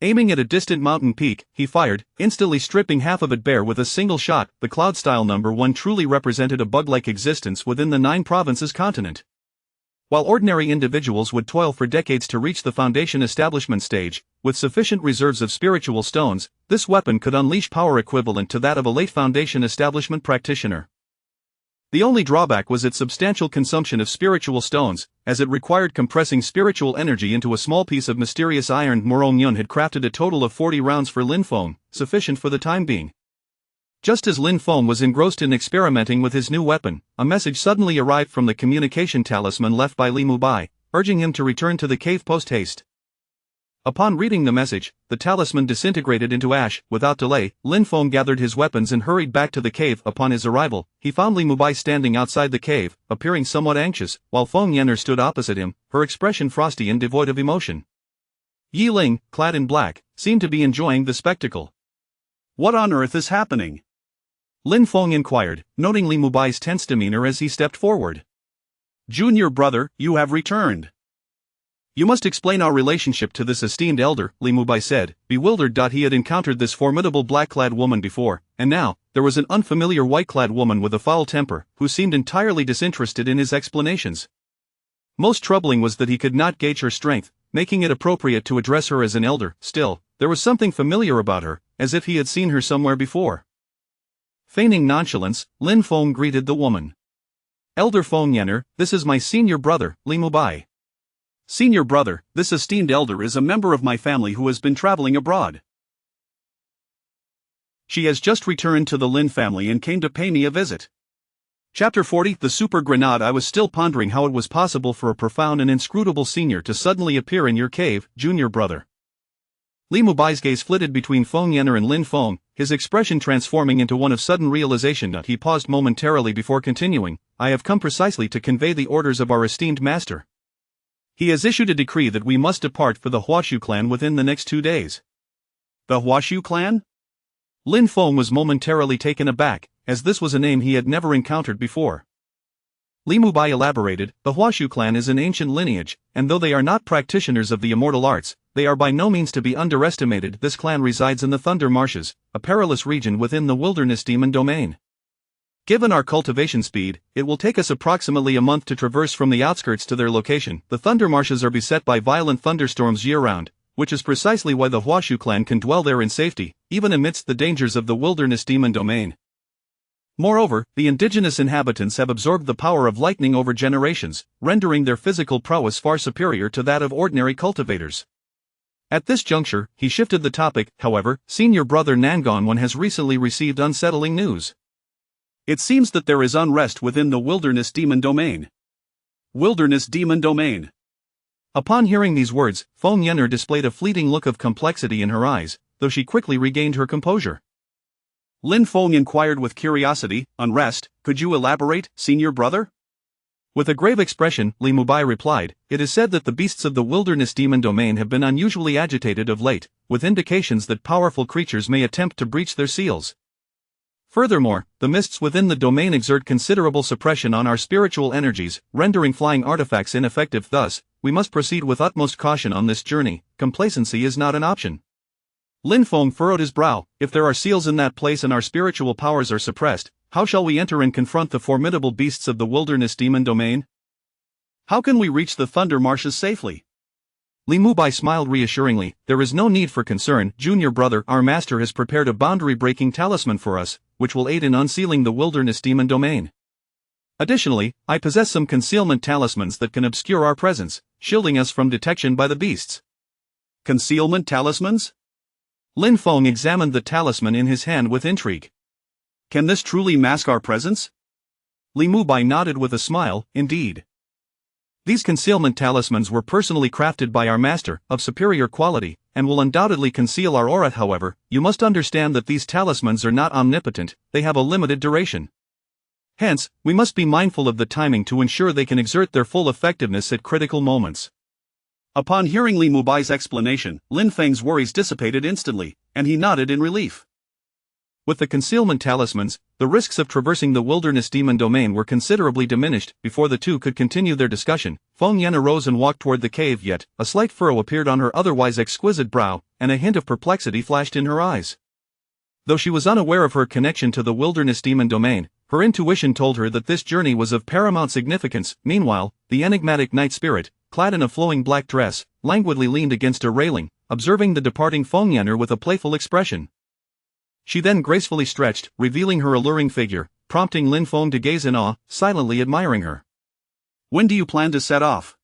Speaker 1: Aiming at a distant mountain peak, he fired, instantly stripping half of it bare with a single shot. The Cloud Style No. 1 truly represented a bug-like existence within the 9 provinces continent. While ordinary individuals would toil for decades to reach the foundation establishment stage, with sufficient reserves of spiritual stones, this weapon could unleash power equivalent to that of a late foundation establishment practitioner. The only drawback was its substantial consumption of spiritual stones, as it required compressing spiritual energy into a small piece of mysterious iron. Morong Yun had crafted a total of 40 rounds for Lin Feng, sufficient for the time being. Just as Lin Feng was engrossed in experimenting with his new weapon, a message suddenly arrived from the communication talisman left by Li Mubai, urging him to return to the cave post-haste. Upon reading the message, the talisman disintegrated into ash. Without delay, Lin Feng gathered his weapons and hurried back to the cave. Upon his arrival, he found Li Mubai standing outside the cave, appearing somewhat anxious, while Feng Yenner stood opposite him, her expression frosty and devoid of emotion. Yi Ling, clad in black, seemed to be enjoying the spectacle. What on earth is happening? Lin Feng inquired, noting Li Mubai's tense demeanor as he stepped forward. Junior brother, you have returned. You must explain our relationship to this esteemed elder, Li Mubai said, bewildered. He had encountered this formidable black-clad woman before, and now, there was an unfamiliar white-clad woman with a foul temper, who seemed entirely disinterested in his explanations. Most troubling was that he could not gauge her strength, making it appropriate to address her as an elder. Still, there was something familiar about her, as if he had seen her somewhere before. Feigning nonchalance, Lin Feng greeted the woman. Elder Feng Yenner, this is my senior brother, Li Mubai. Senior brother, this esteemed elder is a member of my family who has been traveling abroad. She has just returned to the Lin family and came to pay me a visit. Chapter 40 The Super Grenade. I was still pondering how it was possible for a profound and inscrutable senior to suddenly appear in your cave, junior brother. Li Mubai's gaze flitted between Feng Yenner and Lin Feng, his expression transforming into one of sudden realization. He paused momentarily before continuing, I have come precisely to convey the orders of our esteemed master. He has issued a decree that we must depart for the Huashu clan within the next 2 days. The Huashu clan? Lin Feng was momentarily taken aback, as this was a name he had never encountered before. Li Mubai elaborated, the Huashu clan is an ancient lineage, and though they are not practitioners of the immortal arts, they are by no means to be underestimated. This clan resides in the Thunder Marshes, a perilous region within the Wilderness Demon domain. Given our cultivation speed, it will take us approximately a month to traverse from the outskirts to their location. The Thunder Marshes are beset by violent thunderstorms year-round, which is precisely why the Huashu clan can dwell there in safety, even amidst the dangers of the Wilderness Demon domain. Moreover, the indigenous inhabitants have absorbed the power of lightning over generations, rendering their physical prowess far superior to that of ordinary cultivators. At this juncture, he shifted the topic. However, senior brother Nangonwan has recently received unsettling news. It seems that there is unrest within the Wilderness Demon domain. Wilderness Demon domain. Upon hearing these words, Feng Yenner displayed a fleeting look of complexity in her eyes, though she quickly regained her composure. Lin Feng inquired with curiosity, unrest, could you elaborate, senior brother? With a grave expression, Li Mubai replied, it is said that the beasts of the Wilderness Demon domain have been unusually agitated of late, with indications that powerful creatures may attempt to breach their seals. Furthermore, the mists within the domain exert considerable suppression on our spiritual energies, rendering flying artifacts ineffective. Thus, we must proceed with utmost caution on this journey. Complacency is not an option. Lin Feng furrowed his brow. If there are seals in that place and our spiritual powers are suppressed, how shall we enter and confront the formidable beasts of the Wilderness Demon domain? How can we reach the Thunder Marshes safely? Li Mubai smiled reassuringly. There is no need for concern, junior brother. Our master has prepared a boundary-breaking talisman for us, which will aid in unsealing the Wilderness Demon domain. Additionally, I possess some concealment talismans that can obscure our presence, shielding us from detection by the beasts. Concealment talismans? Lin Feng examined the talisman in his hand with intrigue. Can this truly mask our presence? Li Mubai nodded with a smile, indeed. These concealment talismans were personally crafted by our master, of superior quality, and will undoubtedly conceal our aura. However, you must understand that these talismans are not omnipotent, they have a limited duration. Hence, we must be mindful of the timing to ensure they can exert their full effectiveness at critical moments. Upon hearing Li Mubai's explanation, Lin Feng's worries dissipated instantly, and he nodded in relief. With the concealment talismans, the risks of traversing the Wilderness Demon domain were considerably diminished. Before the two could continue their discussion, Feng Yenner arose and walked toward the cave. Yet, a slight furrow appeared on her otherwise exquisite brow, and a hint of perplexity flashed in her eyes. Though she was unaware of her connection to the Wilderness Demon domain, her intuition told her that this journey was of paramount significance. Meanwhile, the enigmatic night spirit, clad in a flowing black dress, languidly leaned against a railing, observing the departing Feng Yenner with a playful expression. She then gracefully stretched, revealing her alluring figure, prompting Lin Feng to gaze in awe, silently admiring her. When do you plan to set off?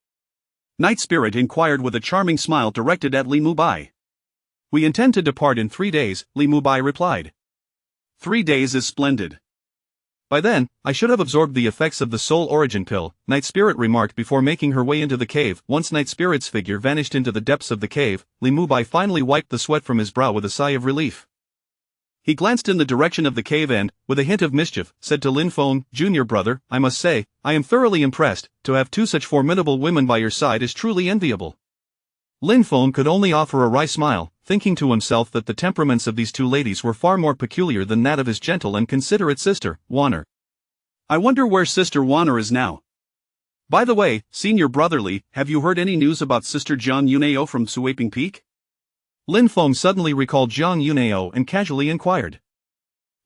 Speaker 1: Night Spirit inquired with a charming smile directed at Li Mubai. We intend to depart in 3 days, Li Mubai replied. 3 days is splendid. By then, I should have absorbed the effects of the soul origin pill, Night Spirit remarked before making her way into the cave. Once Night Spirit's figure vanished into the depths of the cave, Li Mubai finally wiped the sweat from his brow with a sigh of relief. He glanced in the direction of the cave and, with a hint of mischief, said to Lin Feng, junior brother, I must say, I am thoroughly impressed. To have 2 such formidable women by your side is truly enviable. Lin Feng could only offer a wry smile, thinking to himself that the temperaments of these 2 ladies were far more peculiar than that of his gentle and considerate sister, Wanner. I wonder where Sister Wanner is now. By the way, senior brotherly, have you heard any news about Sister Jiang Yunao from Suaping Peak? Lin Feng suddenly recalled Jiang Yunao and casually inquired.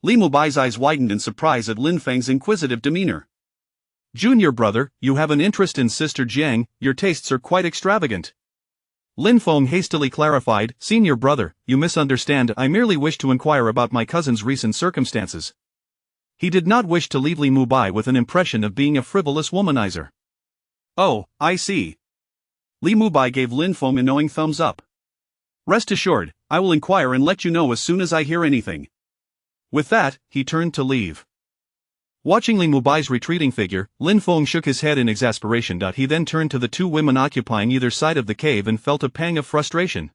Speaker 1: Li Mubai's eyes widened in surprise at Lin Feng's inquisitive demeanor. Junior brother, you have an interest in Sister Jiang, your tastes are quite extravagant. Lin Feng hastily clarified, Senior brother, you misunderstand, I merely wish to inquire about my cousin's recent circumstances. He did not wish to leave Li Mubai with an impression of being a frivolous womanizer. Oh, I see. Li Mubai gave Lin Feng a knowing thumbs up. Rest assured, I will inquire and let you know as soon as I hear anything. With that, he turned to leave. Watching Li Mubai's retreating figure, Lin Feng shook his head in exasperation. He then turned to the two women occupying either side of the cave and felt a pang of frustration.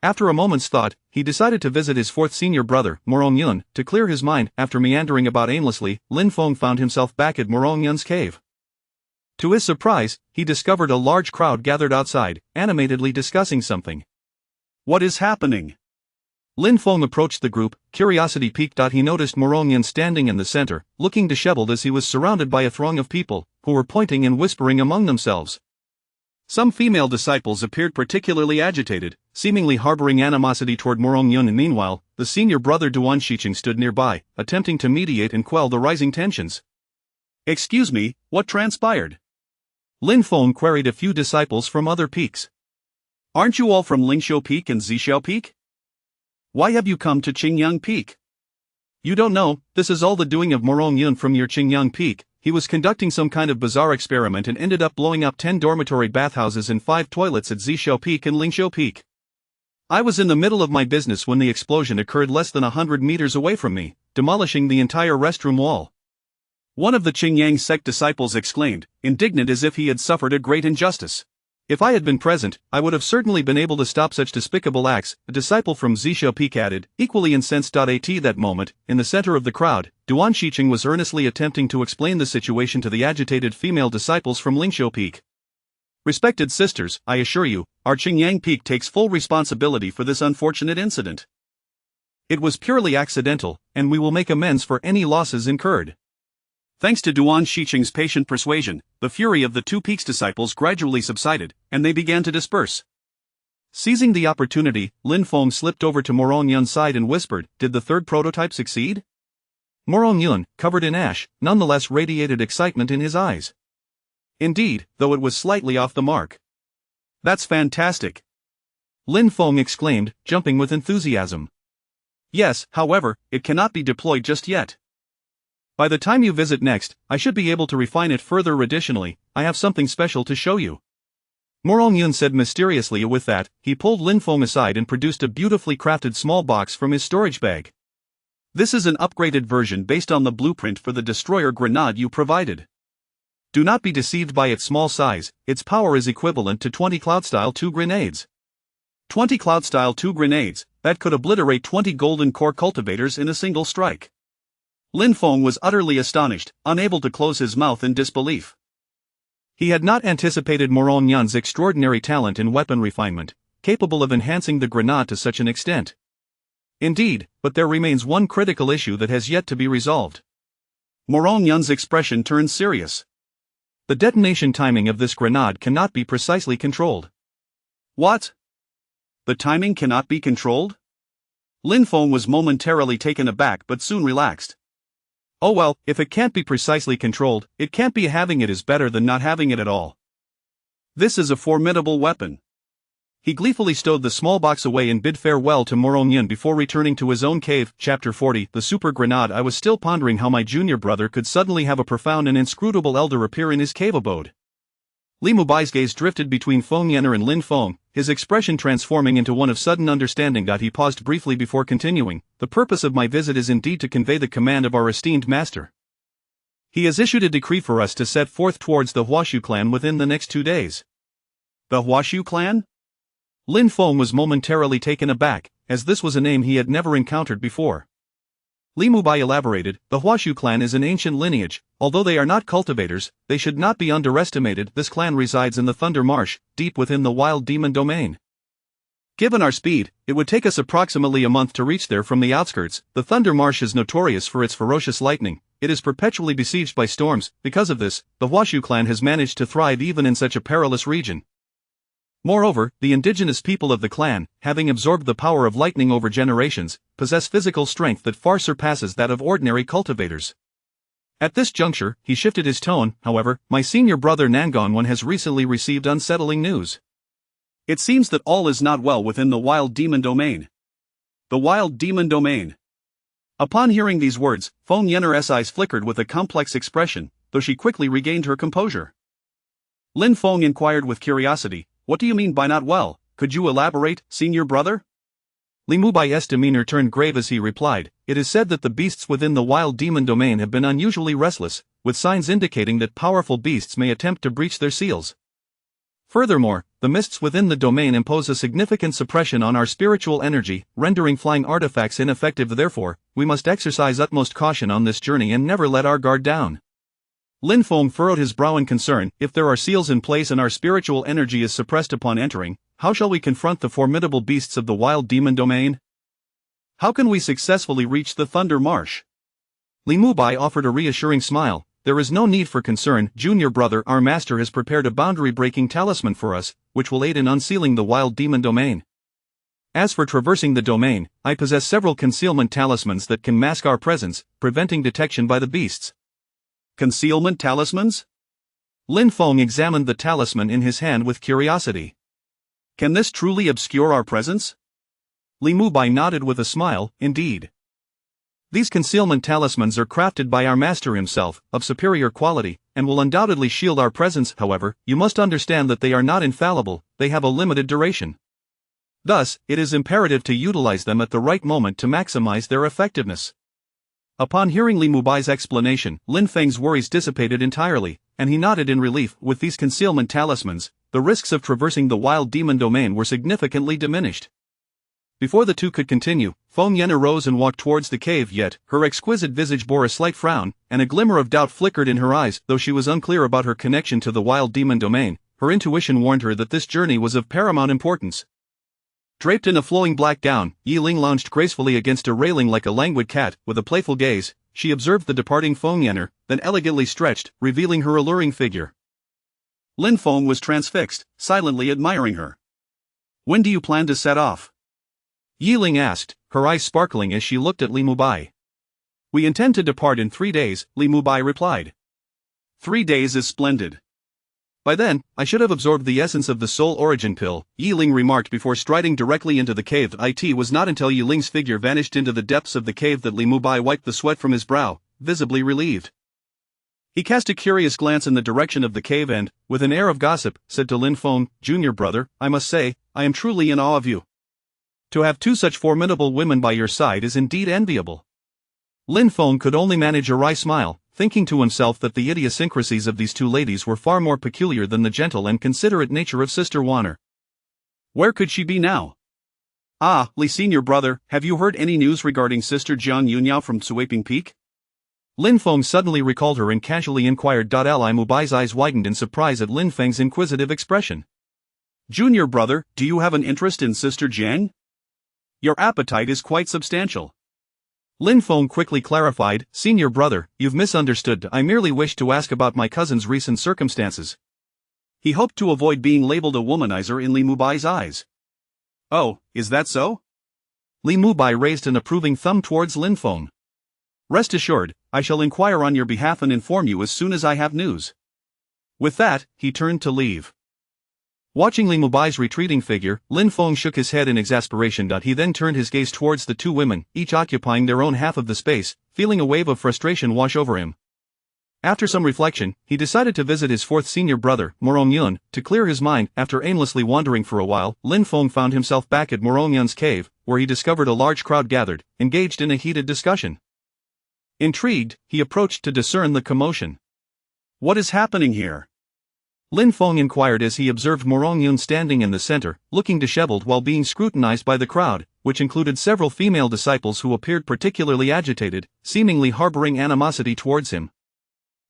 Speaker 1: After a moment's thought, he decided to visit his fourth senior brother, Morong Yun, to clear his mind. After meandering about aimlessly, Lin Feng found himself back at Morong Yun's cave. To his surprise, he discovered a large crowd gathered outside, animatedly discussing something. What is happening? Lin Feng approached the group, curiosity piqued. He noticed Morong Yun standing in the center, looking disheveled as he was surrounded by a throng of people, who were pointing and whispering among themselves. Some female disciples appeared particularly agitated, seemingly harboring animosity toward Morong Yun, and meanwhile, the senior brother Duan Shicheng stood nearby, attempting to mediate and quell the rising tensions. Excuse me, what transpired? Lin Feng queried a few disciples from other peaks. Aren't you all from Lingxiu Peak and Zixiao Peak? Why have you come to Qingyang Peak? You don't know, this is all the doing of Morong Yun from your Qingyang Peak. He was conducting some kind of bizarre experiment and ended up blowing up 10 dormitory bathhouses and 5 toilets at Zixiao Peak and Lingxiu Peak. I was in the middle of my business when the explosion occurred less than 100 meters away from me, demolishing the entire restroom wall. One of the Qingyang sect disciples exclaimed, indignant as if he had suffered a great injustice. If I had been present, I would have certainly been able to stop such despicable acts, a disciple from Zixiao Peak added, equally incensed. At that moment, in the center of the crowd, Duan Shicheng was earnestly attempting to explain the situation to the agitated female disciples from Lingxiu Peak. Respected sisters, I assure you, our Qingyang Peak takes full responsibility for this unfortunate incident. It was purely accidental, and we will make amends for any losses incurred. Thanks to Duan Shicheng's patient persuasion, the fury of the two peaks disciples gradually subsided, and they began to disperse. Seizing the opportunity, Lin Feng slipped over to Morong Yun's side and whispered, did the third prototype succeed? Morong Yun, covered in ash, nonetheless radiated excitement in his eyes. Indeed, though it was slightly off the mark. That's fantastic! Lin Feng exclaimed, jumping with enthusiasm. Yes, however, it cannot be deployed just yet. By the time you visit next, I should be able to refine it further. Additionally, I have something special to show you. Morong Yun said mysteriously. With that, he pulled Lin Feng aside and produced a beautifully crafted small box from his storage bag. This is an upgraded version based on the blueprint for the destroyer grenade you provided. Do not be deceived by its small size, its power is equivalent to 20 Cloud-style 2 grenades. 20 Cloud-style 2 grenades, that could obliterate 20 golden core cultivators in a single strike. Lin Feng was utterly astonished, unable to close his mouth in disbelief. He had not anticipated Morong Yun's extraordinary talent in weapon refinement, capable of enhancing the grenade to such an extent. Indeed, but there remains one critical issue that has yet to be resolved. Morong Yun's expression turned serious. The detonation timing of this grenade cannot be precisely controlled. What? The timing cannot be controlled? Lin Feng was momentarily taken aback but soon relaxed. Oh well, if it can't be precisely controlled, it can't be. Having it is better than not having it at all. This is a formidable weapon. He gleefully stowed the small box away and bid farewell to Morong Yun before returning to his own cave. Chapter 40, The Super Grenade. I was still pondering how my junior brother could suddenly have a profound and inscrutable elder appear in his cave abode. Li Mubai's gaze drifted between Feng Yan'er and Lin Feng, his expression transforming into one of sudden understanding. He paused briefly before continuing, the purpose of my visit is indeed to convey the command of our esteemed master. He has issued a decree for us to set forth towards the Huashu clan within the next 2 days. The Huashu clan? Lin Feng was momentarily taken aback, as this was a name he had never encountered before. Li Mubai elaborated, the Huashu clan is an ancient lineage, although they are not cultivators, they should not be underestimated. This clan resides in the Thunder Marsh, deep within the wild demon domain. Given our speed, it would take us approximately a month to reach there from the outskirts. The Thunder Marsh is notorious for its ferocious lightning, it is perpetually besieged by storms. Because of this, the Huashu clan has managed to thrive even in such a perilous region. Moreover, the indigenous people of the clan, having absorbed the power of lightning over generations, possess physical strength that far surpasses that of ordinary cultivators. At this juncture, he shifted his tone. However, my senior brother Nangon has recently received unsettling news. It seems that all is not well within the wild demon domain. The wild demon domain. Upon hearing these words, Feng Yenner's eyes flickered with a complex expression, though she quickly regained her composure. Lin Feng inquired with curiosity, "What do you mean by not well? Could you elaborate, senior brother?" Li Mubai's demeanor turned grave as he replied, "It is said that the beasts within the wild demon domain have been unusually restless, with signs indicating that powerful beasts may attempt to breach their seals. Furthermore, the mists within the domain impose a significant suppression on our spiritual energy, rendering flying artifacts ineffective. Therefore, we must exercise utmost caution on this journey and never let our guard down." Lin Feng furrowed his brow in concern. "If there are seals in place and our spiritual energy is suppressed upon entering, how shall we confront the formidable beasts of the wild demon domain? How can we successfully reach the Thunder Marsh?" Li Mubai offered a reassuring smile. "There is no need for concern, junior brother. Our master has prepared a boundary-breaking talisman for us, which will aid in unsealing the wild demon domain. As for traversing the domain, I possess several concealment talismans that can mask our presence, preventing detection by the beasts." Concealment talismans? Lin Feng examined the talisman in his hand with curiosity. "Can this truly obscure our presence?" Li Mubai nodded with a smile. "Indeed. These concealment talismans are crafted by our master himself, of superior quality, and will undoubtedly shield our presence. However, you must understand that they are not infallible, they have a limited duration. Thus, it is imperative to utilize them at the right moment to maximize their effectiveness." Upon hearing Li Mubai's explanation, Lin Feng's worries dissipated entirely, and he nodded in relief. With these concealment talismans, the risks of traversing the wild demon domain were significantly diminished. Before the two could continue, Feng Yan arose and walked towards the cave, yet her exquisite visage bore a slight frown, and a glimmer of doubt flickered in her eyes. Though she was unclear about her connection to the wild demon domain, her intuition warned her that this journey was of paramount importance. Draped in a flowing black gown, Yi Ling lounged gracefully against a railing like a languid cat. With a playful gaze, she observed the departing Feng Yan, then elegantly stretched, revealing her alluring figure. Lin Feng was transfixed, silently admiring her. "When do you plan to set off?" Yi Ling asked, her eyes sparkling as she looked at Li Mubai. "We intend to depart in 3 days, Li Mubai replied. 3 days is splendid. By then, I should have absorbed the essence of the soul origin pill," Yi Ling remarked before striding directly into the cave. It was not until Yi Ling's figure vanished into the depths of the cave that Li Mubai wiped the sweat from his brow, visibly relieved. He cast a curious glance in the direction of the cave and, with an air of gossip, said to Lin Feng, "Junior brother, I must say, I am truly in awe of you. To have 2 such formidable women by your side is indeed enviable." Lin Feng could only manage a wry smile, thinking to himself that the idiosyncrasies of these 2 ladies were far more peculiar than the gentle and considerate nature of Sister Wanner. Where could she be now? "Ah, Li senior brother, have you heard any news regarding Sister Jiang Yunyao from Suiping Peak?" Lin Feng suddenly recalled her and casually inquired. Li Mubai's eyes widened in surprise at Lin Feng's inquisitive expression. "Junior brother, do you have an interest in Sister Jiang? Your appetite is quite substantial." Lin Feng quickly clarified, "Senior brother, you've misunderstood. I merely wished to ask about my cousin's recent circumstances." He hoped to avoid being labeled a womanizer in Li Mubai's eyes. "Oh, is that so?" Li Mubai raised an approving thumb towards Lin Feng. "Rest assured, I shall inquire on your behalf and inform you as soon as I have news." With that, he turned to leave. Watching Li Mubai's retreating figure, Lin Feng shook his head in exasperation. He then turned his gaze towards the 2 women, each occupying their own half of the space, feeling a wave of frustration wash over him. After some reflection, he decided to visit his 4th senior brother, Morong Yun, to clear his mind. After aimlessly wandering for a while, Lin Feng found himself back at Morong Yun's cave, where he discovered a large crowd gathered, engaged in a heated discussion. Intrigued, he approached to discern the commotion. "What is happening here?" Lin Feng inquired as he observed Morong Yun standing in the center, looking disheveled while being scrutinized by the crowd, which included several female disciples who appeared particularly agitated, seemingly harboring animosity towards him.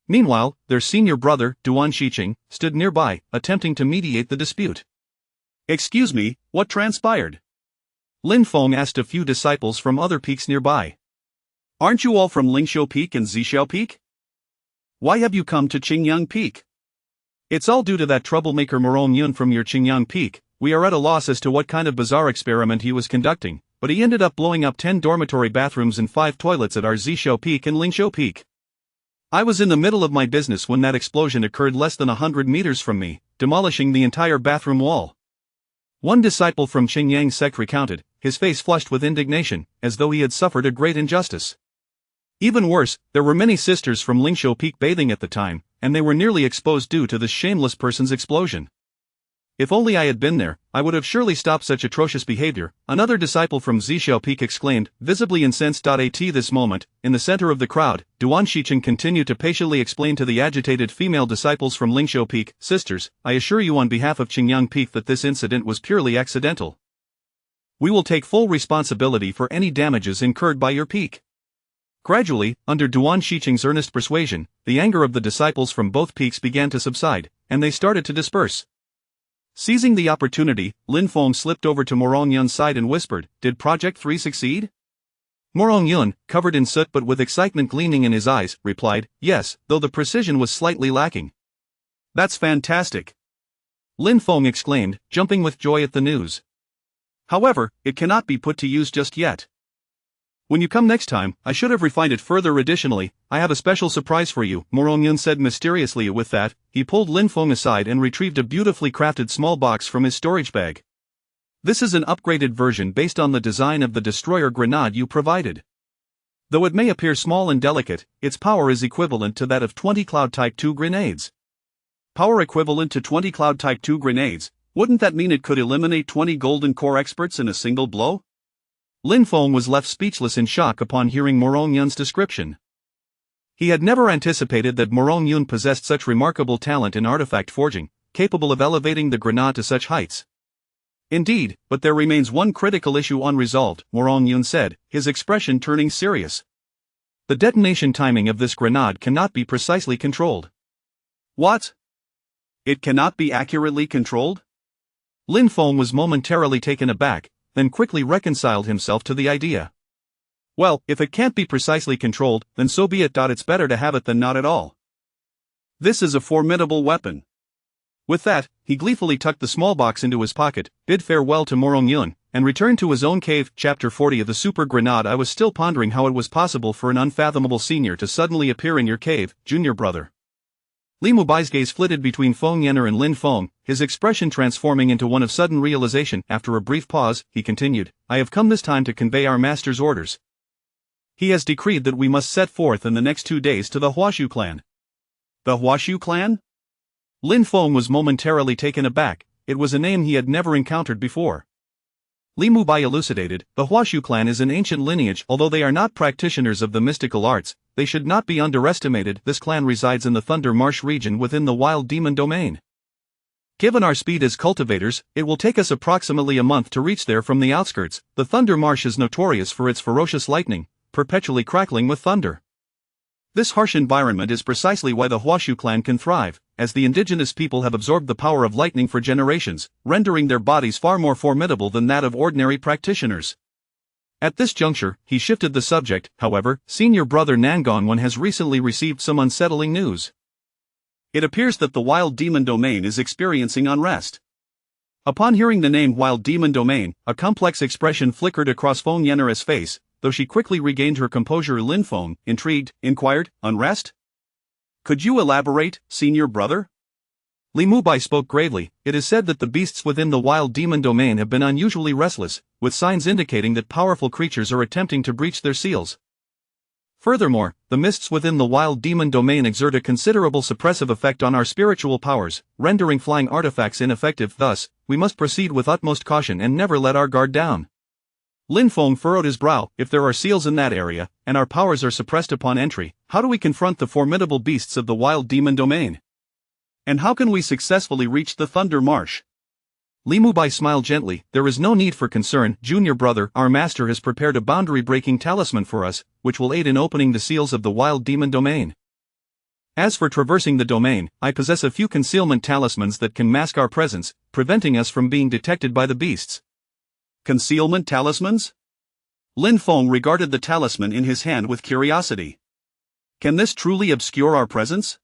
Speaker 1: Meanwhile, their senior brother, Duan Shiqing, stood nearby, attempting to mediate the dispute. "Excuse me, what transpired?" Lin Feng asked a few disciples from other peaks nearby. "Aren't you all from Lingxiu Peak and Zixiao Peak? Why have you come to Qingyang Peak?" "It's all due to that troublemaker Morong Yun from your Qingyang Peak. We are at a loss as to what kind of bizarre experiment he was conducting, but he ended up blowing up 10 dormitory bathrooms and 5 toilets at our Zixiao Peak and Lingxiu Peak." I was in the middle of my business when that explosion occurred less than 100 meters from me, demolishing the entire bathroom wall. One disciple from Qingyang sect recounted, his face flushed with indignation, as though he had suffered a great injustice. Even worse, there were many sisters from Lingshou Peak bathing at the time, and they were nearly exposed due to this shameless person's explosion. If only I had been there, I would have surely stopped such atrocious behavior, another disciple from Zhixiao Peak exclaimed, visibly incensed. At this moment, in the center of the crowd, Duan Shicheng continued to patiently explain to the agitated female disciples from Lingshou Peak, sisters, I assure you on behalf of Qingyang Peak that this incident was purely accidental. We will take full responsibility for any damages incurred by your peak. Gradually, under Duan Shicheng's earnest persuasion, the anger of the disciples from both peaks began to subside, and they started to disperse. Seizing the opportunity, Lin Feng slipped over to Morong Yun's side and whispered, Did Project 3 succeed? Morong Yun, covered in soot but with excitement gleaming in his eyes, replied, Yes, though the precision was slightly lacking. That's fantastic! Lin Feng exclaimed, jumping with joy at the news. However, it cannot be put to use just yet. When you come next time, I should have refined it further. Additionally, I have a special surprise for you, Morong Yun said mysteriously. With that, he pulled Lin Feng aside and retrieved a beautifully crafted small box from his storage bag. This is an upgraded version based on the design of the destroyer grenade you provided. Though it may appear small and delicate, its power is equivalent to that of 20 Cloud Type 2 grenades. Power equivalent to 20 Cloud Type 2 grenades? Wouldn't that mean it could eliminate 20 Golden Core experts in a single blow? Lin Feng was left speechless in shock upon hearing Morong Yun's description. He had never anticipated that Morong Yun possessed such remarkable talent in artifact forging, capable of elevating the grenade to such heights. Indeed, but there remains one critical issue unresolved, Morong Yun said, his expression turning serious. The detonation timing of this grenade cannot be precisely controlled. What? It cannot be accurately controlled? Lin Feng was momentarily taken aback, then quickly reconciled himself to the idea. Well, if it can't be precisely controlled, then so be it. It's better to have it than not at all. This is a formidable weapon. With that, he gleefully tucked the small box into his pocket, bid farewell to Morong Yun, and returned to his own cave. Chapter 40 of the Super Grenade. I was still pondering how it was possible for an unfathomable senior to suddenly appear in your cave, junior brother. Li Mubai's gaze flitted between Feng Yan'er and Lin Feng, his expression transforming into one of sudden realization. After a brief pause, he continued, I have come this time to convey our master's orders. He has decreed that we must set forth in the next 2 days to the Huashu clan. The Huashu clan? Lin Feng was momentarily taken aback. It was a name he had never encountered before. Li Mubai elucidated, the Huashu clan is an ancient lineage. Although they are not practitioners of the mystical arts, they should not be underestimated. This clan resides in the Thunder Marsh region within the Wild Demon domain. Given our speed as cultivators, it will take us approximately a month to reach there from the outskirts. The Thunder Marsh is notorious for its ferocious lightning, perpetually crackling with thunder. This harsh environment is precisely why the Huashu clan can thrive, as the indigenous people have absorbed the power of lightning for generations, rendering their bodies far more formidable than that of ordinary practitioners. At this juncture, he shifted the subject. However, senior brother Nangongwen has recently received some unsettling news. It appears that the Wild Demon domain is experiencing unrest. Upon hearing the name Wild Demon domain, a complex expression flickered across Feng Yan'er's face. Though she quickly regained her composure, Lin Feng, intrigued, inquired, unrest? Could you elaborate, senior brother? Li Mubai spoke gravely. It is said that the beasts within the Wild Demon domain have been unusually restless, with signs indicating that powerful creatures are attempting to breach their seals. Furthermore, the mists within the Wild Demon domain exert a considerable suppressive effect on our spiritual powers, rendering flying artifacts ineffective. Thus, we must proceed with utmost caution and never let our guard down. Lin Feng furrowed his brow. If there are seals in that area, and our powers are suppressed upon entry, how do we confront the formidable beasts of the Wild Demon domain? And how can we successfully reach the Thunder Marsh? Li Mubai smiled gently. There is no need for concern, junior brother. Our master has prepared a boundary-breaking talisman for us, which will aid in opening the seals of the Wild Demon domain. As for traversing the domain, I possess a few concealment talismans that can mask our presence, preventing us from being detected by the beasts. Concealment talismans? Lin Feng regarded the talisman in his hand with curiosity. Can this truly obscure our presence?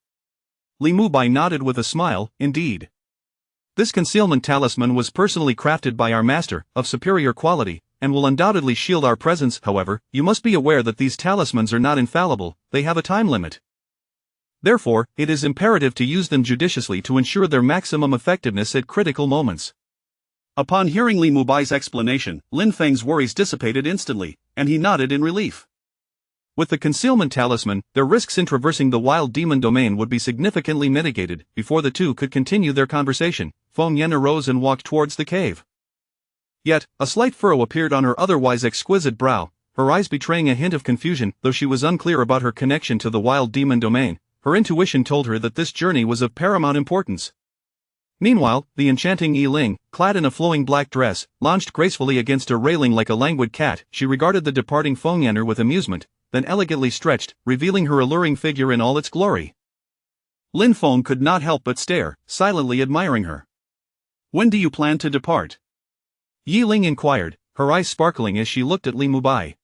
Speaker 1: Li Mubai nodded with a smile. Indeed. This concealment talisman was personally crafted by our master, of superior quality, and will undoubtedly shield our presence. However, you must be aware that these talismans are not infallible, they have a time limit. Therefore, it is imperative to use them judiciously to ensure their maximum effectiveness at critical moments. Upon hearing Li Mubai's explanation, Lin Feng's worries dissipated instantly, and he nodded in relief. With the concealment talisman, their risks in traversing the wild demon domain would be significantly mitigated. Before the two could continue their conversation, Feng Yan arose and walked towards the cave. Yet, a slight furrow appeared on her otherwise exquisite brow, her eyes betraying a hint of confusion. Though she was unclear about her connection to the wild demon domain, her intuition told her that this journey was of paramount importance. Meanwhile, the enchanting Yi Ling, clad in a flowing black dress, launched gracefully against a railing like a languid cat. She regarded the departing Feng Yaner with amusement, then elegantly stretched, revealing her alluring figure in all its glory. Lin Feng could not help but stare, silently admiring her. "When do you plan to depart?" Yi Ling inquired, her eyes sparkling as she looked at Li Mubai.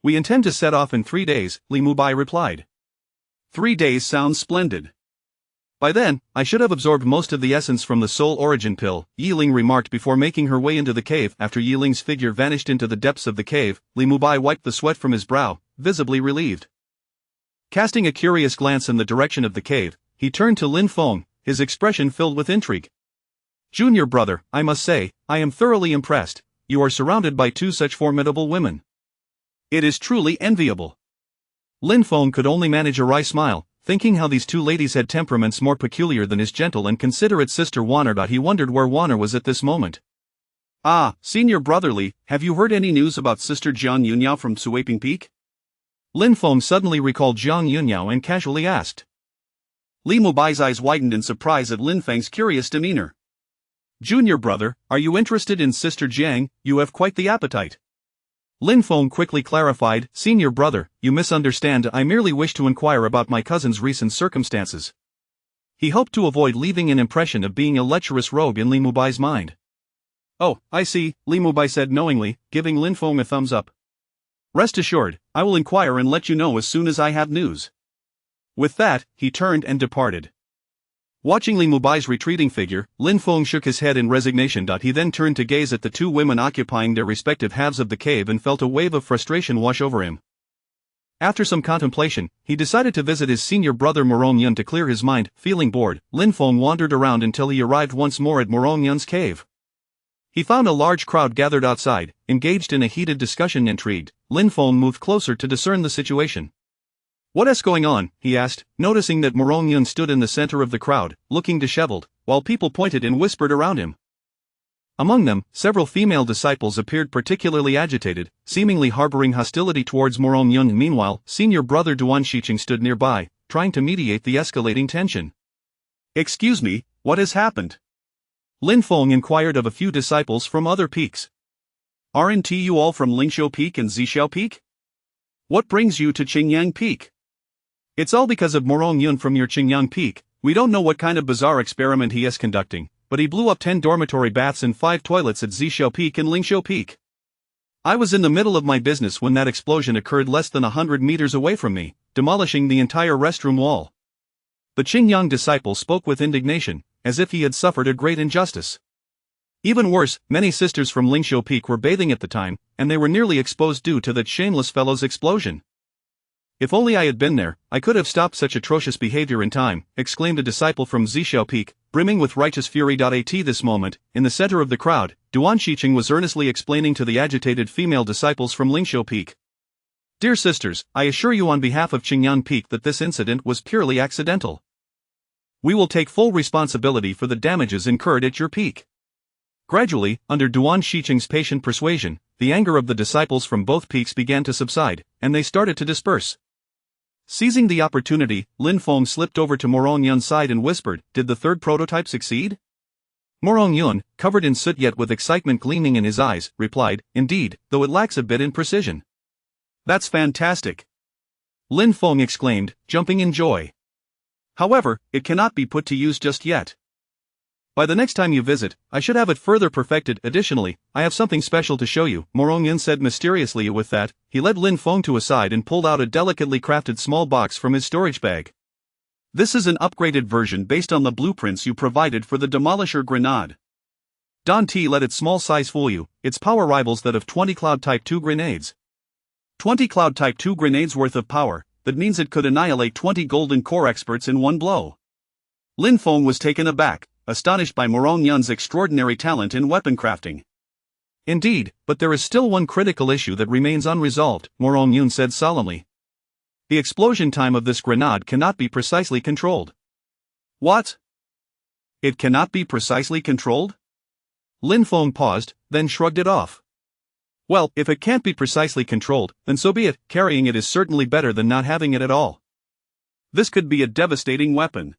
Speaker 1: "We intend to set off in 3 days," Li Mubai replied. 3 days sounds splendid. By then, I should have absorbed most of the essence from the soul origin pill, Yi Ling remarked before making her way into the cave. After Yi Ling's figure vanished into the depths of the cave, Li Mubai wiped the sweat from his brow, visibly relieved. Casting a curious glance in the direction of the cave, he turned to Lin Feng, his expression filled with intrigue. "Junior brother, I must say, I am thoroughly impressed. You are surrounded by 2 such formidable women. It is truly enviable." Lin Feng could only manage a wry smile, thinking how these 2 ladies had temperaments more peculiar than his gentle and considerate sister Wanner. He wondered where Wanner was at this moment. "Ah, Senior Brotherly, have you heard any news about Sister Jiang Yunyao from Suiping Peak?" Lin Feng suddenly recalled Jiang Yunyao and casually asked. Li Mubai's eyes widened in surprise at Lin Feng's curious demeanor. "Junior brother, are you interested in Sister Jiang? You have quite the appetite." Lin Feng quickly clarified, "Senior brother, you misunderstand. I merely wish to inquire about my cousin's recent circumstances." He hoped to avoid leaving an impression of being a lecherous rogue in Li Mubai's mind. "Oh, I see," Li Mubai said knowingly, giving Lin Feng a thumbs up. "Rest assured, I will inquire and let you know as soon as I have news." With that, he turned and departed. Watching Li Mubai's retreating figure, Lin Feng shook his head in resignation. He then turned to gaze at the 2 women occupying their respective halves of the cave and felt a wave of frustration wash over him. After some contemplation, he decided to visit his senior brother Morong Yun to clear his mind. Feeling bored, Lin Feng wandered around until he arrived once more at Morong Yun's cave. He found a large crowd gathered outside, engaged in a heated discussion. Intrigued, Lin Feng moved closer to discern the situation. "What is going on?" he asked, noticing that Morong Yun stood in the center of the crowd, looking disheveled, while people pointed and whispered around him. Among them, several female disciples appeared particularly agitated, seemingly harboring hostility towards Morong Yun. Meanwhile, senior brother Duan Shiqing stood nearby, trying to mediate the escalating tension. "Excuse me, what has happened?" Lin Feng inquired of a few disciples from other peaks. "Aren't you all from Lingxiu Peak and Zixiao Peak? What brings you to Qingyang Peak?" "It's all because of Morong Yun from your Qingyang Peak. We don't know what kind of bizarre experiment he is conducting, but he blew up 10 dormitory baths and 5 toilets at Zixiao Peak and Lingxiu Peak. I was in the middle of my business when that explosion occurred less than 100 meters away from me, demolishing the entire restroom wall." The Qingyang disciple spoke with indignation, as if he had suffered a great injustice. Even worse, many sisters from Lingxiu Peak were bathing at the time, and they were nearly exposed due to that shameless fellow's explosion. "If only I had been there, I could have stopped such atrocious behavior in time," exclaimed a disciple from Zixiao Peak, brimming with righteous fury. At this moment, in the center of the crowd, Duan Shiqing was earnestly explaining to the agitated female disciples from Lingxiu Peak. "Dear sisters, I assure you on behalf of Qingyang Peak that this incident was purely accidental. We will take full responsibility for the damages incurred at your peak." Gradually, under Duan Shiqing's patient persuasion, the anger of the disciples from both peaks began to subside, and they started to disperse. Seizing the opportunity, Lin Feng slipped over to Morong Yun's side and whispered, "Did the 3rd prototype succeed?" Morong Yun, covered in soot yet with excitement gleaming in his eyes, replied, "Indeed, though it lacks a bit in precision." "That's fantastic!" Lin Feng exclaimed, jumping in joy. "However, it cannot be put to use just yet. By the next time you visit, I should have it further perfected. Additionally, I have something special to show you," Morong Yun said mysteriously. With that, he led Lin Feng to a side and pulled out a delicately crafted small box from his storage bag. "This is an upgraded version based on the blueprints you provided for the Demolisher grenade. Don't let its small size fool you, its power rivals that of 20 Cloud Type 2 grenades. 20 Cloud Type 2 grenades worth of power, that means it could annihilate 20 golden core experts in one blow. Lin Feng was taken aback, astonished by Morong Yun's extraordinary talent in weapon crafting. Indeed, but there is still one critical issue that remains unresolved, Morong Yun said solemnly. The explosion time of this grenade cannot be precisely controlled. What? It cannot be precisely controlled? Lin Feng paused, then shrugged it off. Well, if it can't be precisely controlled, then so be it. Carrying it is certainly better than not having it at all. This could be a devastating weapon.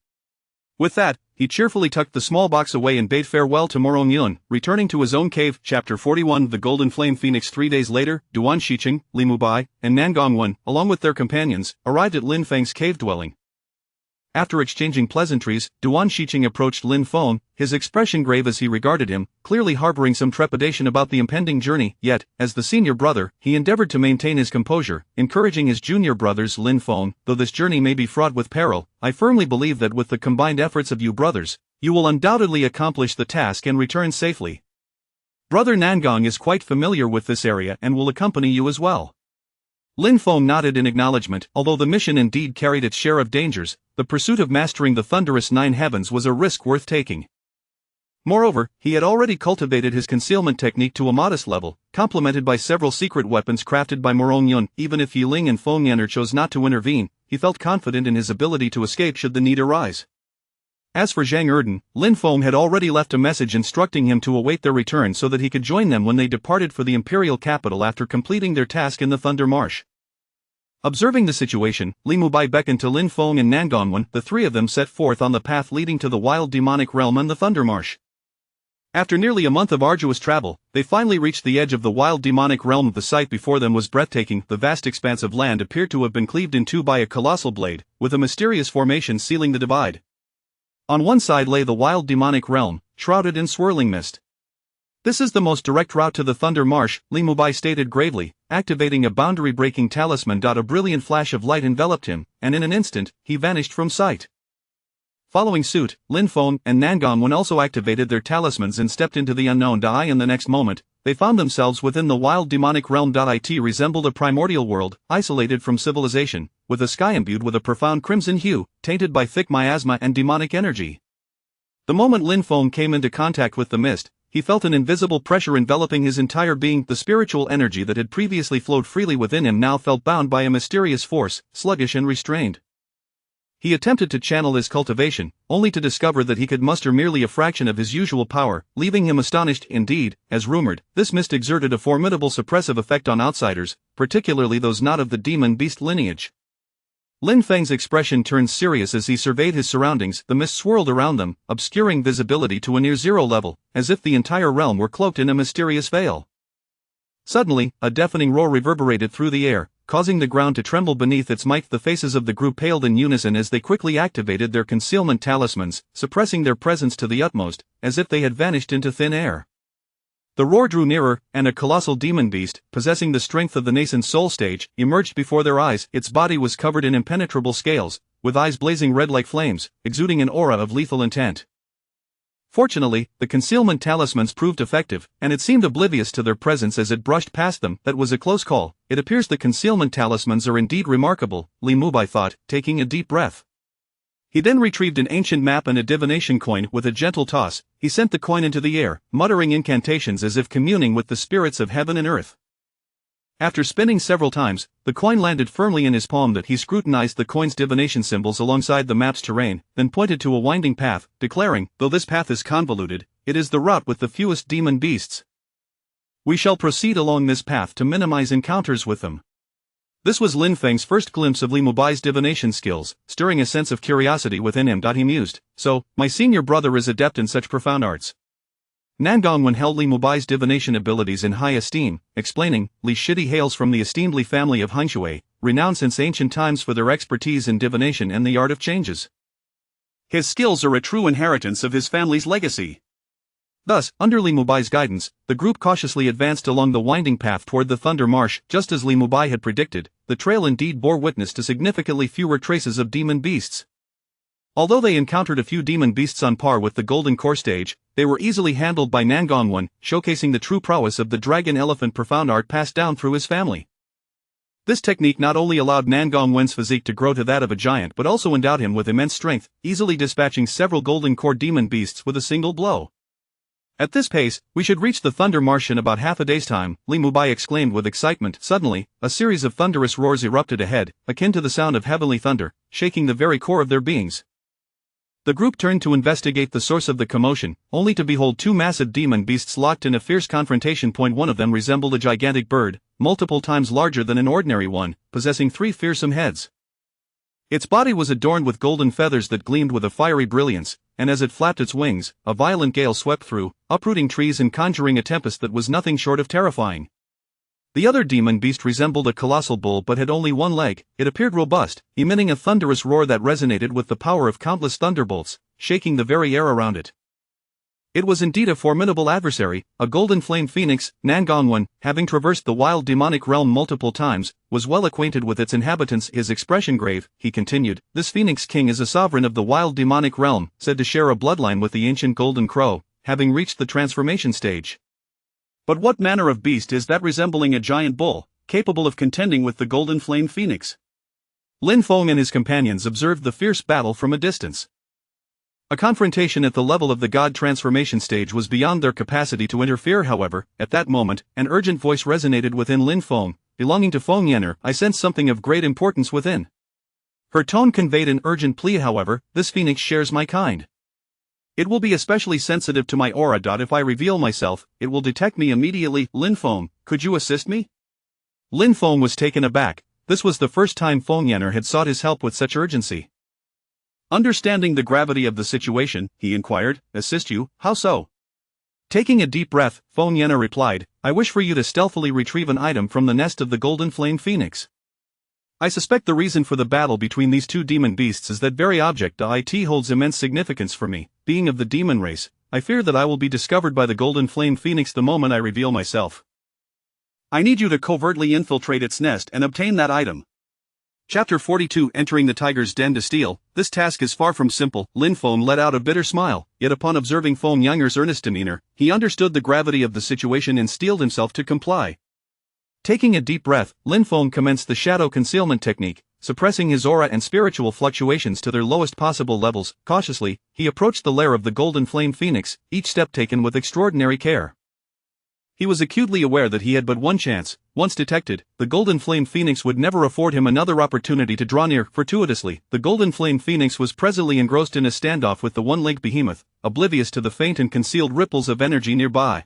Speaker 1: With that, he cheerfully tucked the small box away and bade farewell to Morong Yun, returning to his own cave. Chapter 41 The Golden Flame Phoenix. 3 days later, Duan Shiqing, Li Mubai, and Nan Gongwen, along with their companions, arrived at Lin Feng's cave dwelling. After exchanging pleasantries, Duan Shiqing approached Lin Feng, his expression grave as he regarded him, clearly harboring some trepidation about the impending journey. Yet, as the senior brother, he endeavored to maintain his composure, encouraging his junior brothers. Lin Feng, though this journey may be fraught with peril, I firmly believe that with the combined efforts of you brothers, you will undoubtedly accomplish the task and return safely. Brother Nangong is quite familiar with this area and will accompany you as well. Lin Feng nodded in acknowledgement. Although the mission indeed carried its share of dangers, the pursuit of mastering the thunderous 9 heavens was a risk worth taking. Moreover, he had already cultivated his concealment technique to a modest level, complemented by several secret weapons crafted by Morong Yun. Even if Yiling and Feng Yan'er chose not to intervene, he felt confident in his ability to escape should the need arise. As for Zhang Erden, Lin Feng had already left a message instructing him to await their return so that he could join them when they departed for the imperial capital after completing their task in the Thunder Marsh. Observing the situation, Li Mubai beckoned to Lin Feng and Nan Gongwen. The three of them set forth on the path leading to the wild demonic realm and the Thunder Marsh. After nearly a month of arduous travel, they finally reached the edge of the wild demonic realm. The sight before them was breathtaking. The vast expanse of land appeared to have been cleaved in two by a colossal blade, with a mysterious formation sealing the divide. On one side lay the wild demonic realm, shrouded in swirling mist. This is the most direct route to the Thunder Marsh, Li Mubai stated gravely, activating a boundary-breaking talisman. A brilliant flash of light enveloped him, and in an instant, he vanished from sight. Following suit, Lin Feng and Nan Gongwen also activated their talismans and stepped into the unknown. In the next moment, they found themselves within the wild demonic realm. It resembled a primordial world, isolated from civilization, with a sky imbued with a profound crimson hue, tainted by thick miasma and demonic energy. The moment Lin Feng came into contact with the mist, he felt an invisible pressure enveloping his entire being. The spiritual energy that had previously flowed freely within him now felt bound by a mysterious force, sluggish and restrained. He attempted to channel his cultivation, only to discover that he could muster merely a fraction of his usual power, leaving him astonished. Indeed, as rumored, this mist exerted a formidable suppressive effect on outsiders, particularly those not of the demon beast lineage. Lin Feng's expression turned serious as he surveyed his surroundings. The mist swirled around them, obscuring visibility to a near-zero level, as if the entire realm were cloaked in a mysterious veil. Suddenly, a deafening roar reverberated through the air, causing the ground to tremble beneath its might. The faces of the group paled in unison as they quickly activated their concealment talismans, suppressing their presence to the utmost, as if they had vanished into thin air. The roar drew nearer, and a colossal demon beast, possessing the strength of the nascent soul stage, emerged before their eyes. Its body was covered in impenetrable scales, with eyes blazing red like flames, exuding an aura of lethal intent. Fortunately, the concealment talismans proved effective, and it seemed oblivious to their presence as it brushed past them. That was a close call. It appears the concealment talismans are indeed remarkable, Li Mubai thought, taking a deep breath. He then retrieved an ancient map and a divination coin. With a gentle toss, he sent the coin into the air, muttering incantations as if communing with the spirits of heaven and earth. After spinning several times, the coin landed firmly in his palm. He scrutinized the coin's divination symbols alongside the map's terrain, then pointed to a winding path, declaring, "Though this path is convoluted, it is the route with the fewest demon beasts. We shall proceed along this path to minimize encounters with them." This was Lin Feng's first glimpse of Li Mubai's divination skills, stirring a sense of curiosity within him. He mused, "So, my senior brother is adept in such profound arts." Nan Gongwen held Li Mubai's divination abilities in high esteem, explaining, "Li Shidi hails from the esteemed Li family of Hanshui, renowned since ancient times for their expertise in divination and the art of changes. His skills are a true inheritance of his family's legacy." Thus, under Li Mubai's guidance, the group cautiously advanced along the winding path toward the Thunder Marsh. Just as Li Mubai had predicted, the trail indeed bore witness to significantly fewer traces of demon beasts. Although they encountered a few demon beasts on par with the Golden Core stage, they were easily handled by Nan Gongwen, showcasing the true prowess of the dragon elephant profound art passed down through his family. This technique not only allowed Nangong Wen's physique to grow to that of a giant but also endowed him with immense strength, easily dispatching several golden core demon beasts with a single blow. At this pace, we should reach the Thunder Marsh in about half a day's time, Li Mubai exclaimed with excitement. Suddenly, a series of thunderous roars erupted ahead, akin to the sound of heavenly thunder, shaking the very core of their beings. The group turned to investigate the source of the commotion, only to behold two massive demon beasts locked in a fierce confrontation. One of them resembled a gigantic bird, multiple times larger than an ordinary one, possessing 3 fearsome heads. Its body was adorned with golden feathers that gleamed with a fiery brilliance, and as it flapped its wings, a violent gale swept through, uprooting trees and conjuring a tempest that was nothing short of terrifying. The other demon beast resembled a colossal bull but had only one leg. It appeared robust, emitting a thunderous roar that resonated with the power of countless thunderbolts, shaking the very air around it. It was indeed a formidable adversary, a golden flame phoenix. Nangongwen, having traversed the wild demonic realm multiple times, was well acquainted with its inhabitants. His expression grave, he continued. This phoenix king is a sovereign of the wild demonic realm, said to share a bloodline with the ancient golden crow, having reached the transformation stage. But what manner of beast is that resembling a giant bull, capable of contending with the golden flame phoenix? Lin Feng and his companions observed the fierce battle from a distance. A confrontation at the level of the god transformation stage was beyond their capacity to interfere. However, at that moment, an urgent voice resonated within Lin Feng, belonging to Feng Yan'er. I sense something of great importance within. Her tone conveyed an urgent plea. However, this phoenix shares my kind. It will be especially sensitive to my aura. If I reveal myself, it will detect me immediately. Lin Feng, could you assist me? Lin Feng was taken aback. This was the first time Feng Yan'er had sought his help with such urgency. Understanding the gravity of the situation, he inquired, assist you, how so? Taking a deep breath, Feng Yan'er replied, I wish for you to stealthily retrieve an item from the nest of the golden flame phoenix. I suspect the reason for the battle between these two demon beasts is that very object. It holds immense significance for me. Being of the demon race, I fear that I will be discovered by the golden flame phoenix the moment I reveal myself. I need you to covertly infiltrate its nest and obtain that item. Chapter 42 Entering the Tiger's Den to Steal. This task is far from simple. Lin Feng let out a bitter smile, yet upon observing Feng Yan'er's earnest demeanor, he understood the gravity of the situation and steeled himself to comply. Taking a deep breath, Lin Feng commenced the shadow concealment technique, suppressing his aura and spiritual fluctuations to their lowest possible levels. Cautiously, he approached the lair of the golden flame phoenix, each step taken with extraordinary care. He was acutely aware that he had but one chance. Once detected, the golden flame phoenix would never afford him another opportunity to draw near. Fortuitously, the golden flame phoenix was presently engrossed in a standoff with the one-legged behemoth, oblivious to the faint and concealed ripples of energy nearby.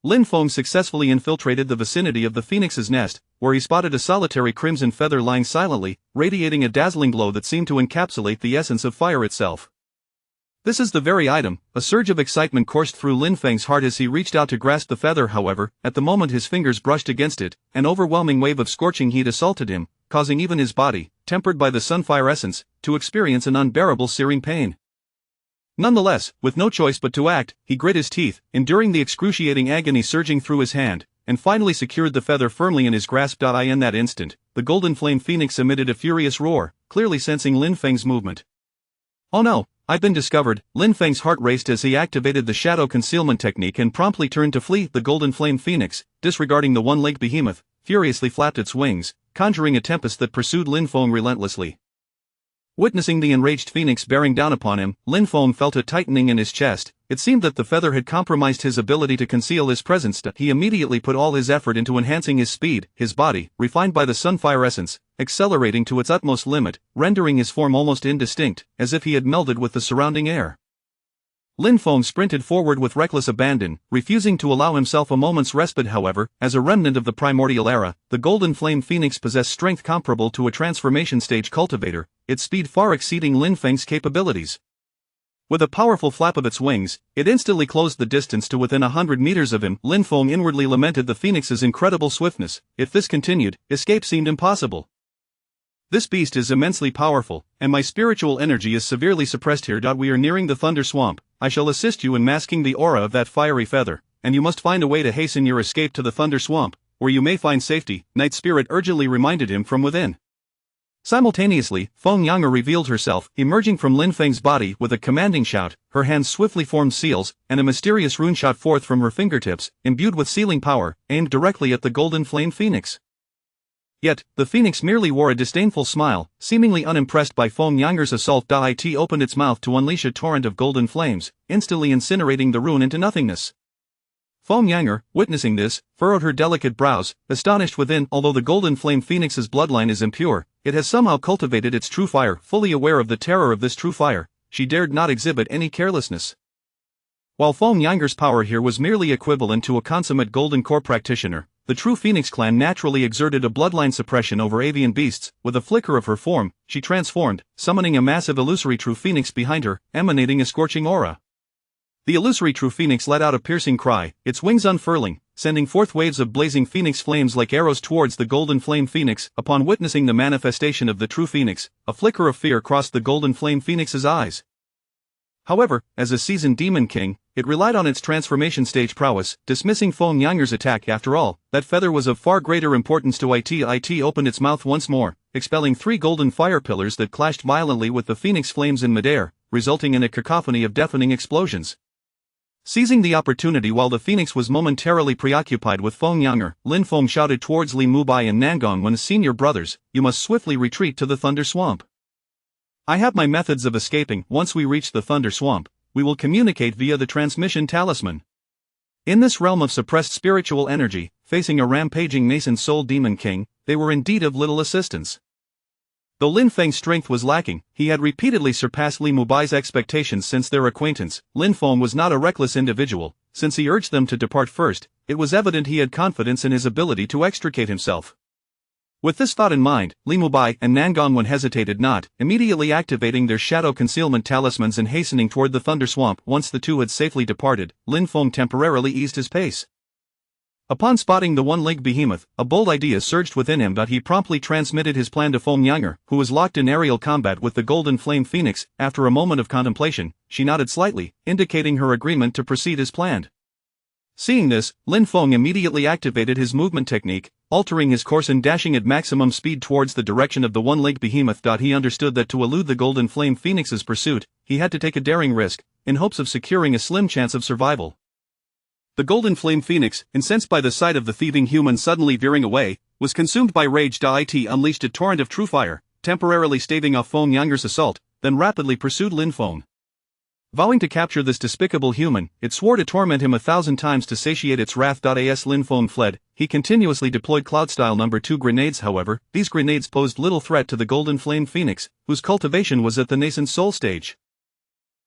Speaker 1: Lin Feng successfully infiltrated the vicinity of the phoenix's nest, where he spotted a solitary crimson feather lying silently, radiating a dazzling glow that seemed to encapsulate the essence of fire itself. This is the very item. A surge of excitement coursed through Lin Feng's heart as he reached out to grasp the feather. However, at the moment his fingers brushed against it, an overwhelming wave of scorching heat assaulted him, causing even his body, tempered by the sunfire essence, to experience an unbearable searing pain. Nonetheless, with no choice but to act, he grit his teeth, enduring the excruciating agony surging through his hand, and finally secured the feather firmly in his grasp. In that instant, the golden flame phoenix emitted a furious roar, clearly sensing Lin Feng's movement. Oh no, I've been discovered. Lin Feng's heart raced as he activated the shadow concealment technique and promptly turned to flee. The golden flame phoenix, disregarding the one-legged behemoth, furiously flapped its wings, conjuring a tempest that pursued Lin Feng relentlessly. Witnessing the enraged phoenix bearing down upon him, Lin Feng felt a tightening in his chest. It seemed that the feather had compromised his ability to conceal his presence. He immediately put all his effort into enhancing his speed, his body, refined by the sunfire essence, accelerating to its utmost limit, rendering his form almost indistinct, as if he had melded with the surrounding air. Lin Feng sprinted forward with reckless abandon, refusing to allow himself a moment's respite. However, as a remnant of the primordial era, the golden flame phoenix possessed strength comparable to a transformation stage cultivator, its speed far exceeding Lin Feng's capabilities. With a powerful flap of its wings, it instantly closed the distance to within 100 meters of him. Lin Feng inwardly lamented the phoenix's incredible swiftness. If this continued, escape seemed impossible. This beast is immensely powerful, and my spiritual energy is severely suppressed here. We are nearing the Thunder Swamp. I shall assist you in masking the aura of that fiery feather, and you must find a way to hasten your escape to the Thunder Swamp, where you may find safety, Night Spirit urgently reminded him from within. Simultaneously, Feng Yan'er revealed herself, emerging from Lin Feng's body with a commanding shout. Her hands swiftly formed seals, and a mysterious rune shot forth from her fingertips, imbued with sealing power, aimed directly at the golden flame phoenix. Yet, the phoenix merely wore a disdainful smile, seemingly unimpressed by Feng Yanger's assault. It opened its mouth to unleash a torrent of golden flames, instantly incinerating the rune into nothingness. Feng Yanger, witnessing this, furrowed her delicate brows, astonished within. Although the golden flame phoenix's bloodline is impure, it has somehow cultivated its true fire. Fully aware of the terror of this true fire, she dared not exhibit any carelessness. While Feng Yanger's power here was merely equivalent to a consummate golden core practitioner, the true Phoenix clan naturally exerted a bloodline suppression over avian beasts. With a flicker of her form, she transformed, summoning a massive illusory true phoenix behind her, emanating a scorching aura. The illusory true phoenix let out a piercing cry, its wings unfurling, sending forth waves of blazing phoenix flames like arrows towards the golden flame phoenix. Upon witnessing the manifestation of the true phoenix, a flicker of fear crossed the golden flame phoenix's eyes. However, as a seasoned demon king, it relied on its transformation stage prowess, dismissing Feng Yanger's attack. After all, that feather was of far greater importance to it. It opened its mouth once more, expelling 3 golden fire pillars that clashed violently with the phoenix flames in midair, resulting in a cacophony of deafening explosions. Seizing the opportunity while the phoenix was momentarily preoccupied with Feng Yanger, Lin Feng shouted towards Li Mubai and Nangong when senior brothers, you must swiftly retreat to the Thunder Swamp. I have my methods of escaping. Once we reach the Thunder Swamp, we will communicate via the transmission talisman. In this realm of suppressed spiritual energy, facing a rampaging nascent soul demon king, they were indeed of little assistance. Though Lin Feng's strength was lacking, he had repeatedly surpassed Li Mubai's expectations since their acquaintance. Lin Feng was not a reckless individual. Since he urged them to depart first, it was evident he had confidence in his ability to extricate himself. With this thought in mind, Li Mubai and Nangong hesitated not, immediately activating their shadow concealment talismans and hastening toward the Thunder Swamp. Once the two had safely departed, Lin Feng temporarily eased his pace. Upon spotting the one-legged behemoth, a bold idea surged within him. He promptly transmitted his plan to Feng Yanger, who was locked in aerial combat with the golden flame phoenix. After a moment of contemplation, she nodded slightly, indicating her agreement to proceed as planned. Seeing this, Lin Feng immediately activated his movement technique, altering his course and dashing at maximum speed towards the direction of the one-legged behemoth. He understood that to elude the golden flame phoenix's pursuit, he had to take a daring risk, in hopes of securing a slim chance of survival. The golden flame phoenix, incensed by the sight of the thieving human suddenly veering away, was consumed by rage. It unleashed a torrent of true fire, temporarily staving off Feng Yanger's assault, then rapidly pursued Lin Feng. Vowing to capture this despicable human, it swore to torment him 1,000 times to satiate its wrath. As Lin Feng fled, he continuously deployed Cloud-style No. 2 grenades. However, these grenades posed little threat to the golden flame phoenix, whose cultivation was at the nascent soul stage.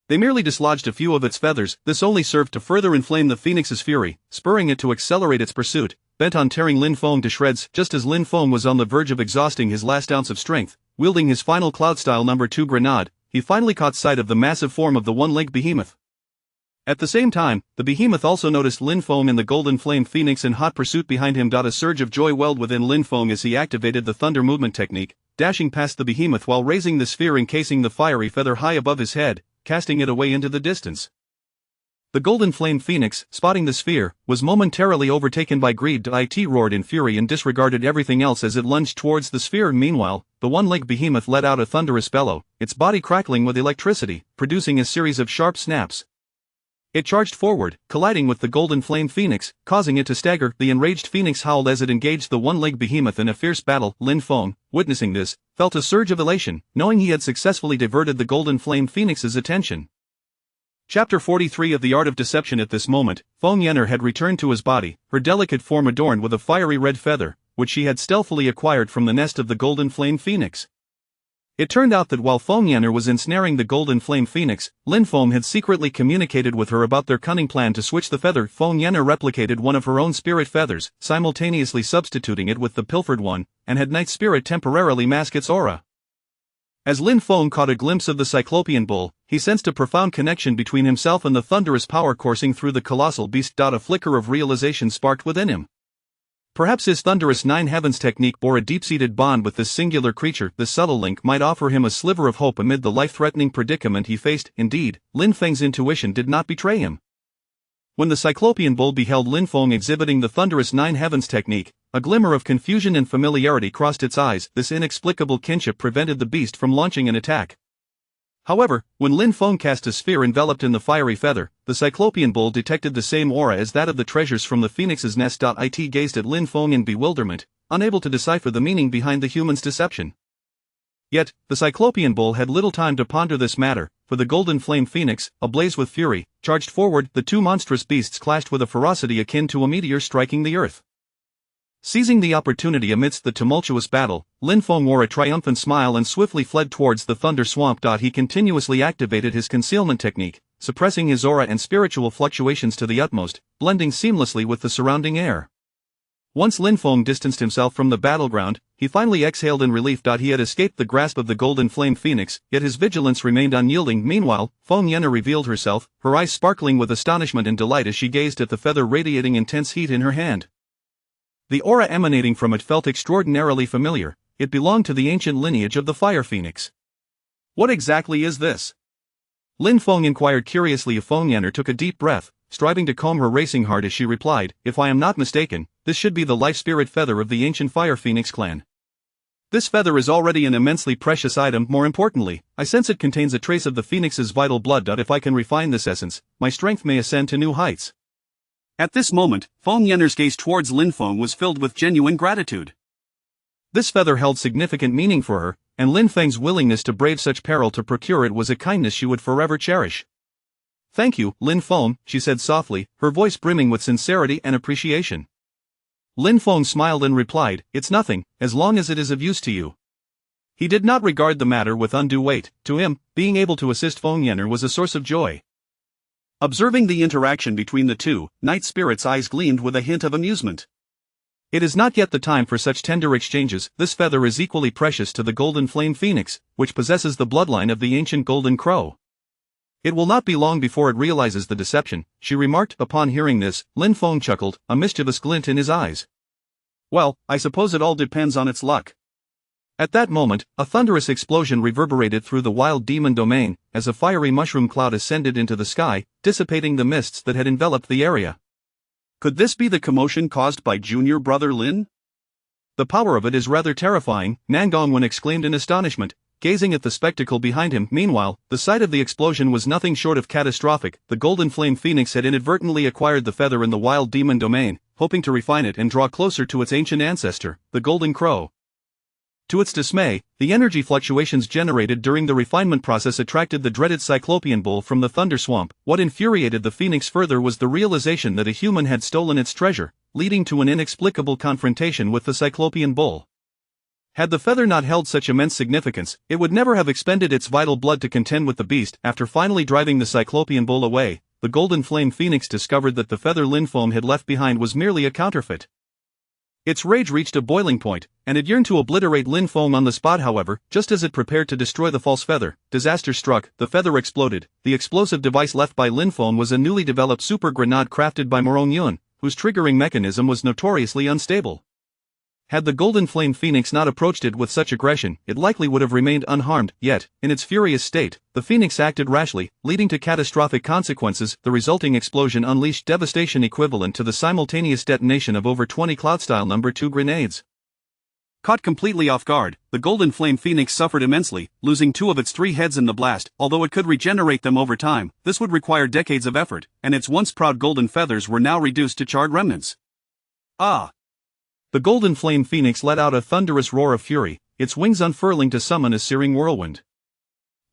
Speaker 1: They merely dislodged a few of its feathers. This only served to further inflame the phoenix's fury, spurring it to accelerate its pursuit, bent on tearing Lin Feng to shreds. Just as Lin Feng was on the verge of exhausting his last ounce of strength, wielding his final Cloud-style No. 2 grenade, he finally caught sight of the massive form of the one-legged behemoth. At the same time, the behemoth also noticed Lin Feng and the golden flame phoenix in hot pursuit behind him. A surge of joy welled within Lin Feng as he activated the thunder movement technique, dashing past the behemoth while raising the sphere encasing the fiery feather high above his head, casting it away into the distance. The golden flame phoenix, spotting the sphere, was momentarily overtaken by greed. It roared in fury and disregarded everything else as it lunged towards the sphere. Meanwhile, the one-legged behemoth let out a thunderous bellow, its body crackling with electricity, producing a series of sharp snaps. It charged forward, colliding with the golden flame phoenix, causing it to stagger. The enraged phoenix howled as it engaged the one-legged behemoth in a fierce battle. Lin Feng, witnessing this, felt a surge of elation, knowing he had successfully diverted the golden flame phoenix's attention. Chapter 43 of the Art of Deception. At this moment, Feng Yanger had returned to his body, her delicate form adorned with a fiery red feather, which she had stealthily acquired from the nest of the golden flame phoenix. It turned out that while Feng Yanger was ensnaring the golden flame phoenix, Lin Feng had secretly communicated with her about their cunning plan to switch the feather. Feng Yanger replicated one of her own spirit feathers, simultaneously substituting it with the pilfered one, and had Night Spirit temporarily mask its aura. As Lin Feng caught a glimpse of the Cyclopean bull, he sensed a profound connection between himself and the thunderous power coursing through the colossal beast. A flicker of realization sparked within him. Perhaps his thunderous nine heavens technique bore a deep-seated bond with this singular creature. The subtle link might offer him a sliver of hope amid the life-threatening predicament he faced. Indeed, Lin Feng's intuition did not betray him. When the Cyclopean bull beheld Lin Feng exhibiting the thunderous nine heavens technique, a glimmer of confusion and familiarity crossed its eyes. This inexplicable kinship prevented the beast from launching an attack. However, when Lin Feng cast a sphere enveloped in the fiery feather, the Cyclopean bull detected the same aura as that of the treasures from the phoenix's nest. It gazed at Lin Feng in bewilderment, unable to decipher the meaning behind the human's deception. Yet, the Cyclopean bull had little time to ponder this matter, for the golden flame phoenix, ablaze with fury, charged forward. The two monstrous beasts clashed with a ferocity akin to a meteor striking the earth. Seizing the opportunity amidst the tumultuous battle, Lin Feng wore a triumphant smile and swiftly fled towards the thunder swamp. He continuously activated his concealment technique, suppressing his aura and spiritual fluctuations to the utmost, blending seamlessly with the surrounding air. Once Lin Feng distanced himself from the battleground, he finally exhaled in relief. He had escaped the grasp of the golden flame phoenix, yet his vigilance remained unyielding. Meanwhile, Feng Yan'er revealed herself, her eyes sparkling with astonishment and delight as she gazed at the feather radiating intense heat in her hand. The aura emanating from it felt extraordinarily familiar. It belonged to the ancient lineage of the fire phoenix. What exactly is this? Lin Feng inquired curiously. Feng Yan'er took a deep breath, striving to calm her racing heart as she replied, "If I am not mistaken, this should be the life spirit feather of the ancient fire phoenix clan. This feather is already an immensely precious item. More importantly, I sense it contains a trace of the phoenix's vital blood. If I can refine this essence, my strength may ascend to new heights." At this moment, Feng Yan'er's gaze towards Lin Feng was filled with genuine gratitude. This feather held significant meaning for her, and Lin Feng's willingness to brave such peril to procure it was a kindness she would forever cherish. "Thank you, Lin Feng," she said softly, her voice brimming with sincerity and appreciation. Lin Feng smiled and replied, "It's nothing, as long as it is of use to you." He did not regard the matter with undue weight. To him, being able to assist Feng Yan'er was a source of joy. Observing the interaction between the two, Night Spirit's eyes gleamed with a hint of amusement. It is not yet the time for such tender exchanges. This feather is equally precious to the golden flame phoenix, which possesses the bloodline of the ancient golden crow. It will not be long before it realizes the deception, she remarked. Upon hearing this, Lin Feng chuckled, a mischievous glint in his eyes. "Well, I suppose it all depends on its luck." At that moment, a thunderous explosion reverberated through the wild demon domain, as a fiery mushroom cloud ascended into the sky, dissipating the mists that had enveloped the area. Could this be the commotion caused by junior brother Lin? The power of it is rather terrifying, Nan Gongwen exclaimed in astonishment, gazing at the spectacle behind him. Meanwhile, the sight of the explosion was nothing short of catastrophic. The golden flame phoenix had inadvertently acquired the feather in the wild demon domain, hoping to refine it and draw closer to its ancient ancestor, the golden crow. To its dismay, the energy fluctuations generated during the refinement process attracted the dreaded Cyclopean bull from the Thunder Swamp. What infuriated the phoenix further was the realization that a human had stolen its treasure, leading to an inexplicable confrontation with the Cyclopean bull. Had the feather not held such immense significance, it would never have expended its vital blood to contend with the beast. After finally driving the Cyclopean bull away, the golden flame phoenix discovered that the feather Lin Feng had left behind was merely a counterfeit. Its rage reached a boiling point, and it yearned to obliterate Lin Feng on the spot. However, just as it prepared to destroy the false feather, disaster struck. The feather exploded. The explosive device left by Lin Feng was a newly developed super grenade crafted by Morong Yun, whose triggering mechanism was notoriously unstable. Had the golden flame phoenix not approached it with such aggression, it likely would have remained unharmed. Yet, in its furious state, the phoenix acted rashly, leading to catastrophic consequences. The resulting explosion unleashed devastation equivalent to the simultaneous detonation of over 20 Cloud-style No. 2 grenades. Caught completely off guard, the golden flame phoenix suffered immensely, losing 2 of its 3 heads in the blast. Although it could regenerate them over time, this would require decades of effort, and its once proud golden feathers were now reduced to charred remnants. Ah! The golden flame phoenix let out a thunderous roar of fury, its wings unfurling to summon a searing whirlwind.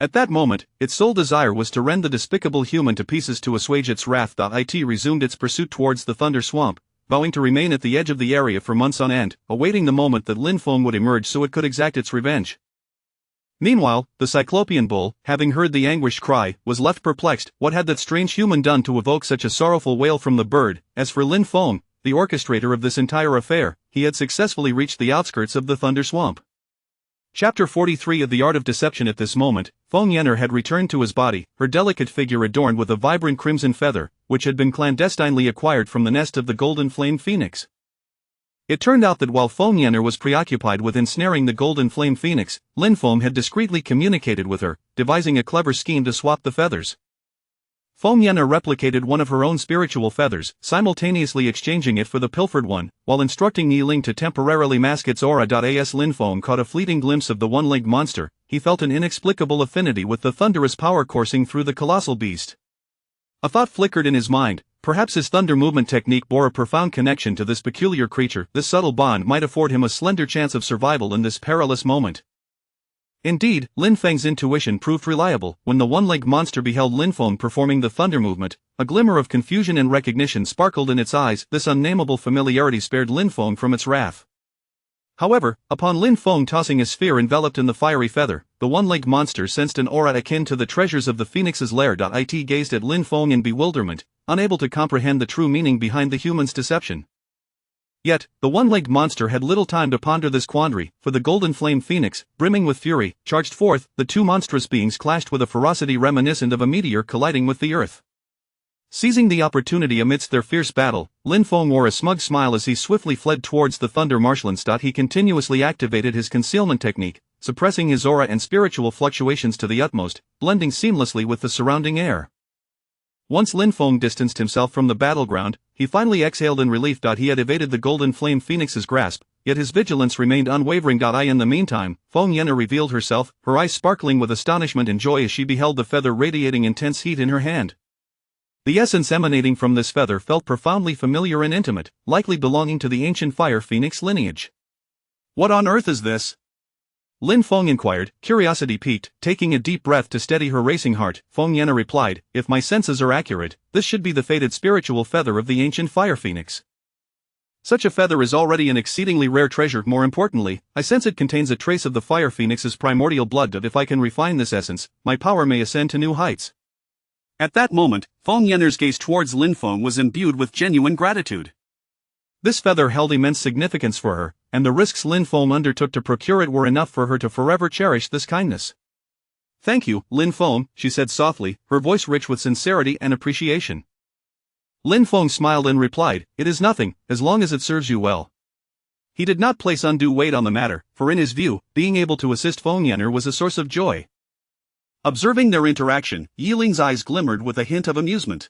Speaker 1: At that moment, its sole desire was to rend the despicable human to pieces to assuage its wrath. It resumed its pursuit towards the Thunder Swamp, vowing to remain at the edge of the area for months on end, awaiting the moment that Lin Feng would emerge so it could exact its revenge. Meanwhile, the Cyclopean bull, having heard the anguished cry, was left perplexed. What had that strange human done to evoke such a sorrowful wail from the bird? As for Lin Feng, the orchestrator of this entire affair, he had successfully reached the outskirts of the Thunder Swamp. Chapter 43 of The Art of Deception. At this moment, Feng Yan'er had returned to his body, her delicate figure adorned with a vibrant crimson feather, which had been clandestinely acquired from the nest of the golden flame phoenix. It turned out that while Feng Yan'er was preoccupied with ensnaring the golden flame phoenix, Lin Feng had discreetly communicated with her, devising a clever scheme to swap the feathers. Feng Yan'er replicated one of her own spiritual feathers, simultaneously exchanging it for the pilfered one, while instructing Yi Ling to temporarily mask its aura. As Lin Feng caught a fleeting glimpse of the one-legged monster, he felt an inexplicable affinity with the thunderous power coursing through the colossal beast. A thought flickered in his mind, Perhaps his thunder movement technique bore a profound connection to this peculiar creature. This subtle bond might afford him a slender chance of survival in this perilous moment. Indeed, Lin Feng's intuition proved reliable. When the one-legged monster beheld Lin Feng performing the thunder movement, a glimmer of confusion and recognition sparkled in its eyes. This unnameable familiarity spared Lin Feng from its wrath. However, upon Lin Feng tossing a sphere enveloped in the fiery feather, the one-legged monster sensed an aura akin to the treasures of the phoenix's lair. It gazed at Lin Feng in bewilderment, unable to comprehend the true meaning behind the human's deception. Yet, the one-legged monster had little time to ponder this quandary, for the golden flame phoenix, brimming with fury, charged forth. The two monstrous beings clashed with a ferocity reminiscent of a meteor colliding with the earth. Seizing the opportunity amidst their fierce battle, Lin Feng wore a smug smile as he swiftly fled towards the thunder marshlands. He continuously activated his concealment technique, suppressing his aura and spiritual fluctuations to the utmost, blending seamlessly with the surrounding air. Once Lin Feng distanced himself from the battleground, he finally exhaled in relief. He had evaded the golden flame phoenix's grasp, yet his vigilance remained unwavering. In the meantime, Feng Yan'er revealed herself, her eyes sparkling with astonishment and joy as she beheld the feather radiating intense heat in her hand. The essence emanating from this feather felt profoundly familiar and intimate, likely belonging to the ancient fire phoenix lineage. "What on earth is this?" Lin Feng inquired, curiosity piqued. Taking a deep breath to steady her racing heart, Feng Yan'er replied, "If my senses are accurate, this should be the fated spiritual feather of the ancient fire phoenix. Such a feather is already an exceedingly rare treasure. More importantly, I sense it contains a trace of the fire phoenix's primordial blood. If I can refine this essence, my power may ascend to new heights." At that moment, Feng Yan'er's gaze towards Lin Feng was imbued with genuine gratitude. This feather held immense significance for her, and the risks Lin Feng undertook to procure it were enough for her to forever cherish this kindness. "Thank you, Lin Feng," she said softly, her voice rich with sincerity and appreciation. Lin Feng smiled and replied, "It is nothing, as long as it serves you well." He did not place undue weight on the matter, for in his view, being able to assist Feng Yan'er was a source of joy. Observing their interaction, Yiling's eyes glimmered with a hint of amusement.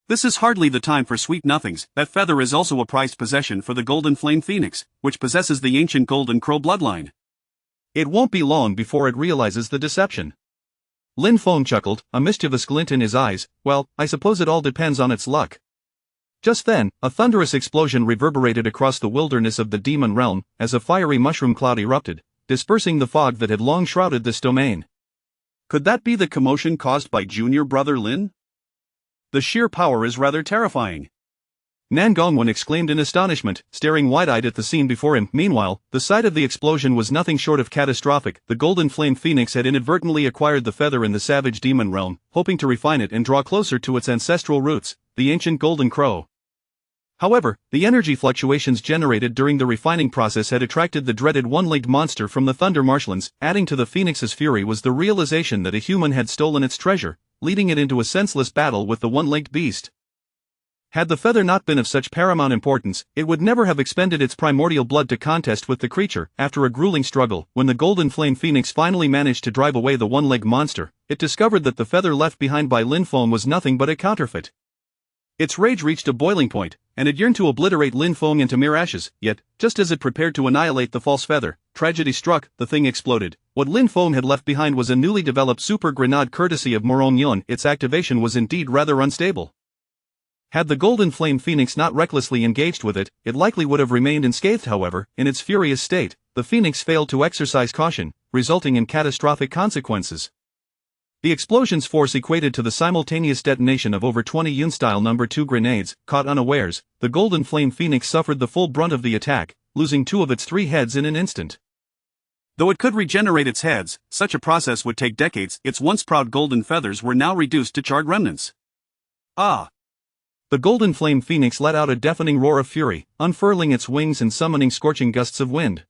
Speaker 1: "This is hardly the time for sweet nothings. That feather is also a prized possession for the golden flame phoenix, which possesses the ancient golden crow bloodline. It won't be long before it realizes the deception." Lin Feng chuckled, a mischievous glint in his eyes. "Well, I suppose it all depends on its luck." Just then, a thunderous explosion reverberated across the wilderness of the demon realm, as a fiery mushroom cloud erupted, dispersing the fog that had long shrouded this domain. Could that be the commotion caused by junior brother Lin? The sheer power is rather terrifying. Nan Gongwen exclaimed in astonishment, staring wide-eyed at the scene before him. Meanwhile, the sight of the explosion was nothing short of catastrophic. The golden flame phoenix had inadvertently acquired the feather in the savage demon realm, hoping to refine it and draw closer to its ancestral roots, the ancient golden crow. However, the energy fluctuations generated during the refining process had attracted the dreaded one-legged monster from the thunder marshlands. Adding to the phoenix's fury was the realization that a human had stolen its treasure, leading it into a senseless battle with the one-legged beast. Had the feather not been of such paramount importance, it would never have expended its primordial blood to contest with the creature. After a grueling struggle, when the golden flame phoenix finally managed to drive away the one-legged monster, it discovered that the feather left behind by Lin Feng was nothing but a counterfeit. Its rage reached a boiling point, and it yearned to obliterate Lin Feng into mere ashes. Yet, just as it prepared to annihilate the false feather, tragedy struck. The thing exploded. What Lin Feng had left behind was a newly developed super grenade courtesy of Morong Yun. Its activation was indeed rather unstable. Had the golden flame phoenix not recklessly engaged with it, it likely would have remained unscathed. However, in its furious state, the phoenix failed to exercise caution, resulting in catastrophic consequences. The explosion's force equated to the simultaneous detonation of over 20 Yun-style No. 2 grenades. Caught unawares, the golden flame phoenix suffered the full brunt of the attack, losing 2 of its 3 heads in an instant. Though it could regenerate its heads, such a process would take decades. Its once proud golden feathers were now reduced to charred remnants. Ah! The golden flame phoenix let out a deafening roar of fury, unfurling its wings and summoning scorching gusts of wind.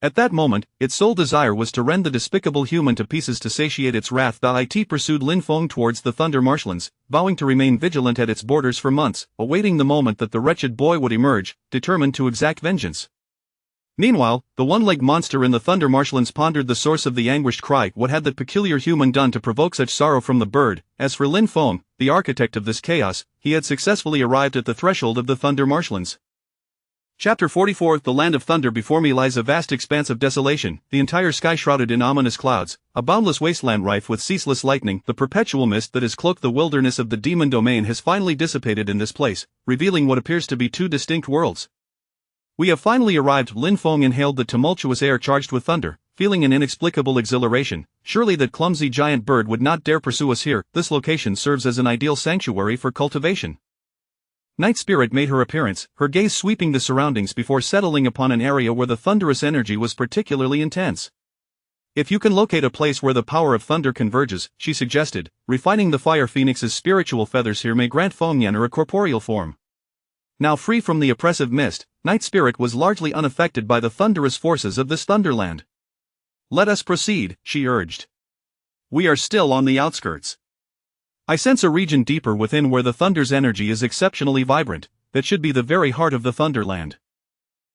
Speaker 1: At that moment, its sole desire was to rend the despicable human to pieces to satiate its wrath. It pursued Lin Feng towards the thunder marshlands, vowing to remain vigilant at its borders for months, awaiting the moment that the wretched boy would emerge, determined to exact vengeance. Meanwhile, the one-legged monster in the thunder marshlands pondered the source of the anguished cry. What had that peculiar human done to provoke such sorrow from the bird? As for Lin Feng, the architect of this chaos, he had successfully arrived at the threshold of the thunder marshlands. Chapter 44 The Land of Thunder. Before me lies a vast expanse of desolation, the entire sky shrouded in ominous clouds, a boundless wasteland rife with ceaseless lightning. The perpetual mist that has cloaked the wilderness of the demon domain has finally dissipated in this place, revealing what appears to be two distinct worlds. We have finally arrived. Lin Feng inhaled the tumultuous air charged with thunder, feeling an inexplicable exhilaration. Surely that clumsy giant bird would not dare pursue us here. This location serves as an ideal sanctuary for cultivation. Night Spirit made her appearance, her gaze sweeping the surroundings before settling upon an area where the thunderous energy was particularly intense. If you can locate a place where the power of thunder converges, she suggested, refining the fire phoenix's spiritual feathers here may grant Fengyaner a corporeal form. Now free from the oppressive mist, Night Spirit was largely unaffected by the thunderous forces of this thunderland. Let us proceed, she urged. We are still on the outskirts. I sense a region deeper within where the thunder's energy is exceptionally vibrant, that should be the very heart of the thunderland.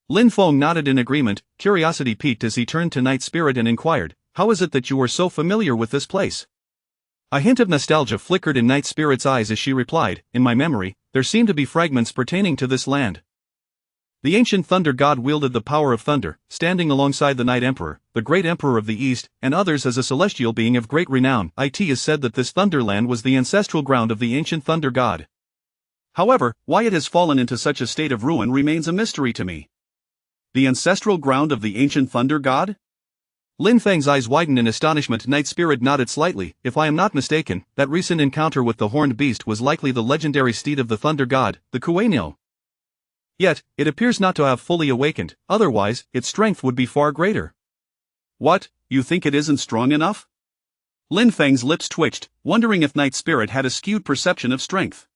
Speaker 1: Lin Feng nodded in agreement, curiosity piqued as he turned to Night Spirit and inquired, how is it that you are so familiar with this place? A hint of nostalgia flickered in Night Spirit's eyes as she replied, in my memory, there seem to be fragments pertaining to this land. The ancient thunder god wielded the power of thunder, standing alongside the Night Emperor, the great emperor of the East, and others as a celestial being of great renown. It is said that this thunderland was the ancestral ground of the ancient thunder god. However, why it has fallen into such a state of ruin remains a mystery to me. The ancestral ground of the ancient thunder god? Lin Feng's eyes widened in astonishment. Night Spirit nodded slightly. If I am not mistaken, that recent encounter with the horned beast was likely the legendary steed of the thunder god, the Kueino. Yet, it appears not to have fully awakened, otherwise, its strength would be far greater. What, you think it isn't strong enough? Lin Feng's lips twitched, wondering if Night Spirit had a skewed perception of strength.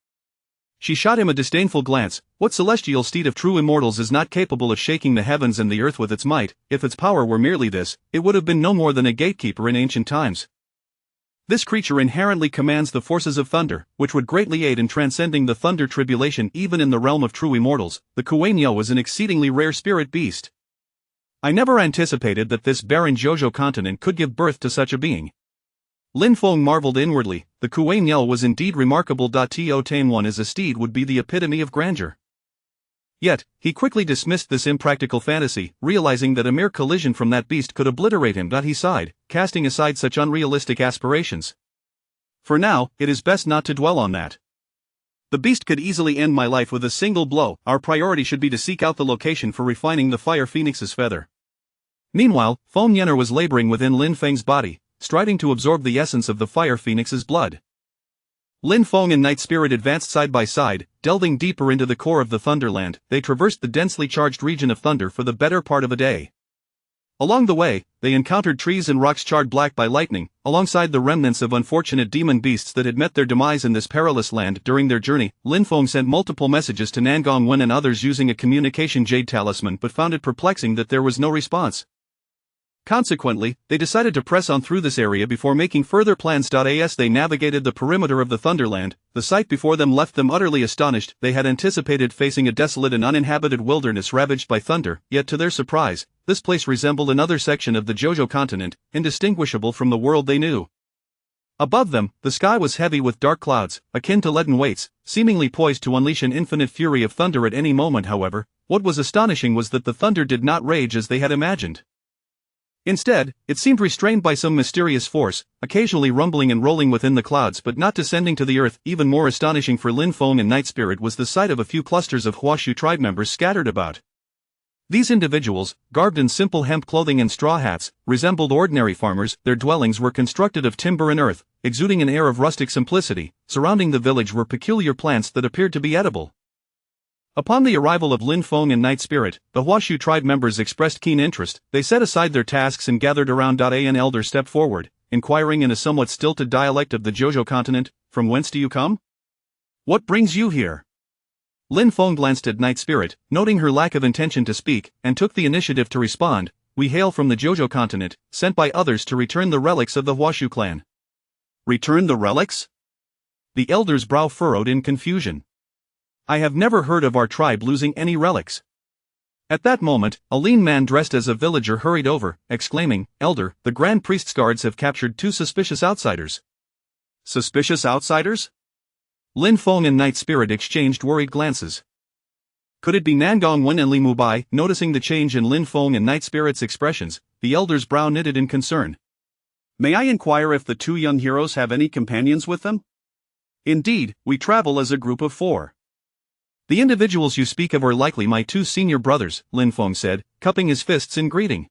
Speaker 1: She shot him a disdainful glance. What celestial steed of true immortals is not capable of shaking the heavens and the earth with its might? If its power were merely this, it would have been no more than a gatekeeper in ancient times. This creature inherently commands the forces of thunder, which would greatly aid in transcending the thunder tribulation even in the realm of true immortals. The Kueino is an exceedingly rare spirit beast. I never anticipated that this barren Jojo continent could give birth to such a being. Lin Feng marveled inwardly. The Kueino was indeed remarkable. To obtain one as a steed would be the epitome of grandeur. Yet, he quickly dismissed this impractical fantasy, realizing that a mere collision from that beast could obliterate him. He sighed, casting aside such unrealistic aspirations. For now, it is best not to dwell on that. The beast could easily end my life with a single blow. Our priority should be to seek out the location for refining the fire phoenix's feather. Meanwhile, Fengyaner was laboring within Lin Feng's body, striving to absorb the essence of the fire phoenix's blood. Lin Feng and Night Spirit advanced side by side, delving deeper into the core of the Thunderland. They traversed the densely charged region of thunder for the better part of a day. Along the way, they encountered trees and rocks charred black by lightning, alongside the remnants of unfortunate demon beasts that had met their demise in this perilous land. During their journey, Lin Feng sent multiple messages to Nangong Wen and others using a communication jade talisman but found it perplexing that there was no response. Consequently, they decided to press on through this area before making further plans. As they navigated the perimeter of the Thunderland, the sight before them left them utterly astonished. They had anticipated facing a desolate and uninhabited wilderness ravaged by thunder, yet to their surprise, this place resembled another section of the Jojo continent, indistinguishable from the world they knew. Above them, the sky was heavy with dark clouds, akin to leaden weights, seemingly poised to unleash an infinite fury of thunder at any moment. However, what was astonishing was that the thunder did not rage as they had imagined. Instead, it seemed restrained by some mysterious force, occasionally rumbling and rolling within the clouds but not descending to the earth. Even more astonishing for Lin Feng and Night Spirit was the sight of a few clusters of Huashu tribe members scattered about. These individuals, garbed in simple hemp clothing and straw hats, resembled ordinary farmers. Their dwellings were constructed of timber and earth, exuding an air of rustic simplicity. Surrounding the village were peculiar plants that appeared to be edible. Upon the arrival of Lin Feng and Night Spirit, the Huashu tribe members expressed keen interest. They set aside their tasks and gathered around. An elder stepped forward, inquiring in a somewhat stilted dialect of the Jojo continent, "From whence do you come? What brings you here?" Lin Feng glanced at Night Spirit, noting her lack of intention to speak, and took the initiative to respond. "We hail from the Jojo continent, sent by others to return the relics of the Huashu clan." "Return the relics?" The elder's brow furrowed in confusion. "I have never heard of our tribe losing any relics." At that moment, a lean man dressed as a villager hurried over, exclaiming, "Elder, the Grand Priest's guards have captured 2 suspicious outsiders." "Suspicious outsiders?" Lin Feng and Night Spirit exchanged worried glances. Could it be Nangong Wen and Li Mubai? Noticing the change in Lin Feng and Night Spirit's expressions, the elder's brow knitted in concern. May I inquire if the two young heroes have any companions with them? Indeed, we travel as a group of 4. The individuals you speak of are likely my 2 senior brothers, Lin Feng said, cupping his fists in greeting.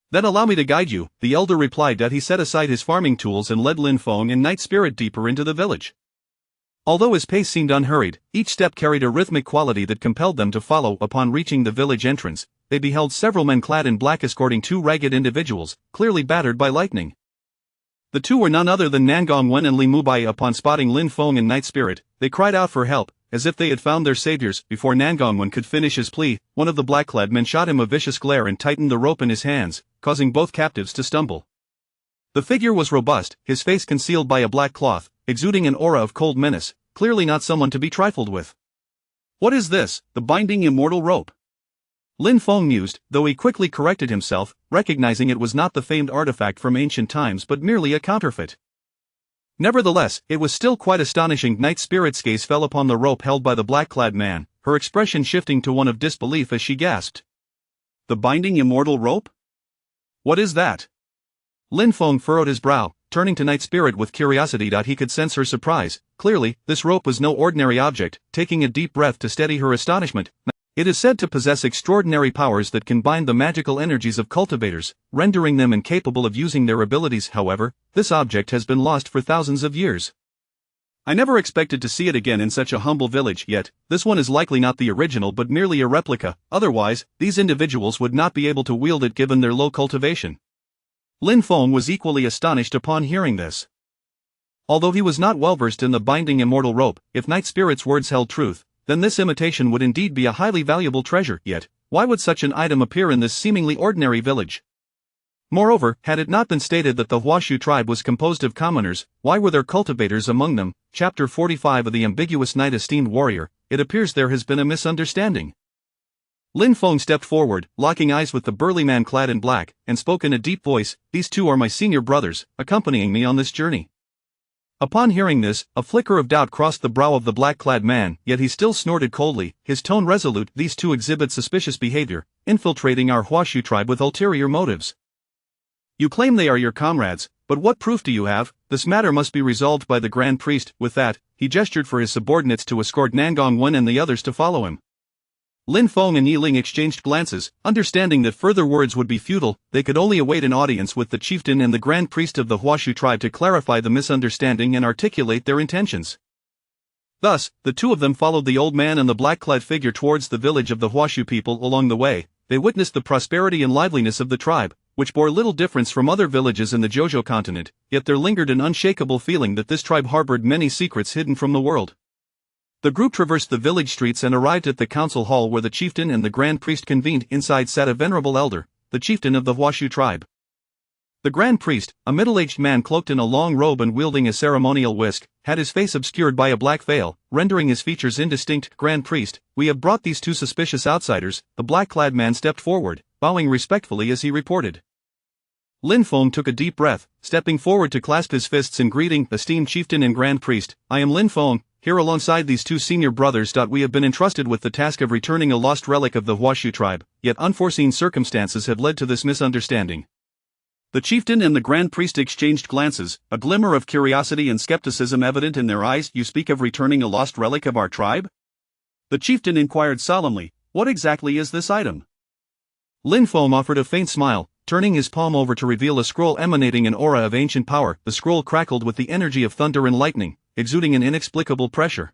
Speaker 1: Then allow me to guide you, the elder replied that he set aside his farming tools and led Lin Feng and Night Spirit deeper into the village. Although his pace seemed unhurried, each step carried a rhythmic quality that compelled them to follow. Upon reaching the village entrance, they beheld several men clad in black escorting 2 ragged individuals, clearly battered by lightning. The 2 were none other than Nangong Wen and Li Mubai. Upon spotting Lin Feng and Night Spirit, they cried out for help, as if they had found their saviors. Before Nangong Wen could finish his plea, one of the black-clad men shot him a vicious glare and tightened the rope in his hands, causing both captives to stumble. The figure was robust, his face concealed by a black cloth, exuding an aura of cold menace, clearly not someone to be trifled with. What is this, the binding immortal rope? Lin Feng mused, though he quickly corrected himself, recognizing it was not the famed artifact from ancient times but merely a counterfeit. Nevertheless, it was still quite astonishing. Night Spirit's gaze fell upon the rope held by the black-clad man, her expression shifting to one of disbelief as she gasped. The binding immortal rope? What is that? Lin Feng furrowed his brow, turning to Night Spirit with curiosity. He could sense her surprise. Clearly, this rope was no ordinary object. Taking a deep breath to steady her astonishment, it is said to possess extraordinary powers that can bind the magical energies of cultivators, rendering them incapable of using their abilities. However, this object has been lost for thousands of years. I never expected to see it again in such a humble village, yet this one is likely not the original but merely a replica. Otherwise, these individuals would not be able to wield it given their low cultivation. Lin Feng was equally astonished upon hearing this. Although he was not well versed in the binding immortal rope, if Night Spirit's words held truth, then this imitation would indeed be a highly valuable treasure. Yet, why would such an item appear in this seemingly ordinary village? Moreover, had it not been stated that the Huashu tribe was composed of commoners, why were there cultivators among them? Chapter 45 of the Ambiguous Night. Esteemed warrior, it appears there has been a misunderstanding. Lin Feng stepped forward, locking eyes with the burly man clad in black, and spoke in a deep voice. These 2 are my senior brothers, accompanying me on this journey. Upon hearing this, a flicker of doubt crossed the brow of the black-clad man, yet he still snorted coldly, his tone resolute. These 2 exhibit suspicious behavior, infiltrating our Huashu tribe with ulterior motives. You claim they are your comrades, but what proof do you have? This matter must be resolved by the Grand Priest. With that, he gestured for his subordinates to escort Nangong Wen and the others to follow him. Lin Feng and Yi Ling exchanged glances, understanding that further words would be futile. They could only await an audience with the chieftain and the Grand Priest of the Huashu tribe to clarify the misunderstanding and articulate their intentions. Thus, the 2 of them followed the old man and the black-clad figure towards the village of the Huashu people. Along the way, they witnessed the prosperity and liveliness of the tribe, which bore little difference from other villages in the Jojo continent, yet there lingered an unshakable feeling that this tribe harbored many secrets hidden from the world. The group traversed the village streets and arrived at the council hall where the chieftain and the Grand Priest convened. Inside sat a venerable elder, the chieftain of the Huashu tribe. The Grand Priest, a middle-aged man cloaked in a long robe and wielding a ceremonial whisk, had his face obscured by a black veil, rendering his features indistinct. Grand Priest, we have brought these 2 suspicious outsiders. The black-clad man stepped forward, bowing respectfully as he reported. Lin Feng took a deep breath, stepping forward to clasp his fists in greeting. Esteemed chieftain and Grand Priest, I am Lin Feng, here alongside these 2 senior brothers. We have been entrusted with the task of returning a lost relic of the Huashu tribe, yet unforeseen circumstances have led to this misunderstanding. The chieftain and the Grand Priest exchanged glances, a glimmer of curiosity and skepticism evident in their eyes. You speak of returning a lost relic of our tribe? The chieftain inquired solemnly, what exactly is this item? Lin Feng offered a faint smile, turning his palm over to reveal a scroll emanating an aura of ancient power. The scroll crackled with the energy of thunder and lightning, exuding an inexplicable pressure.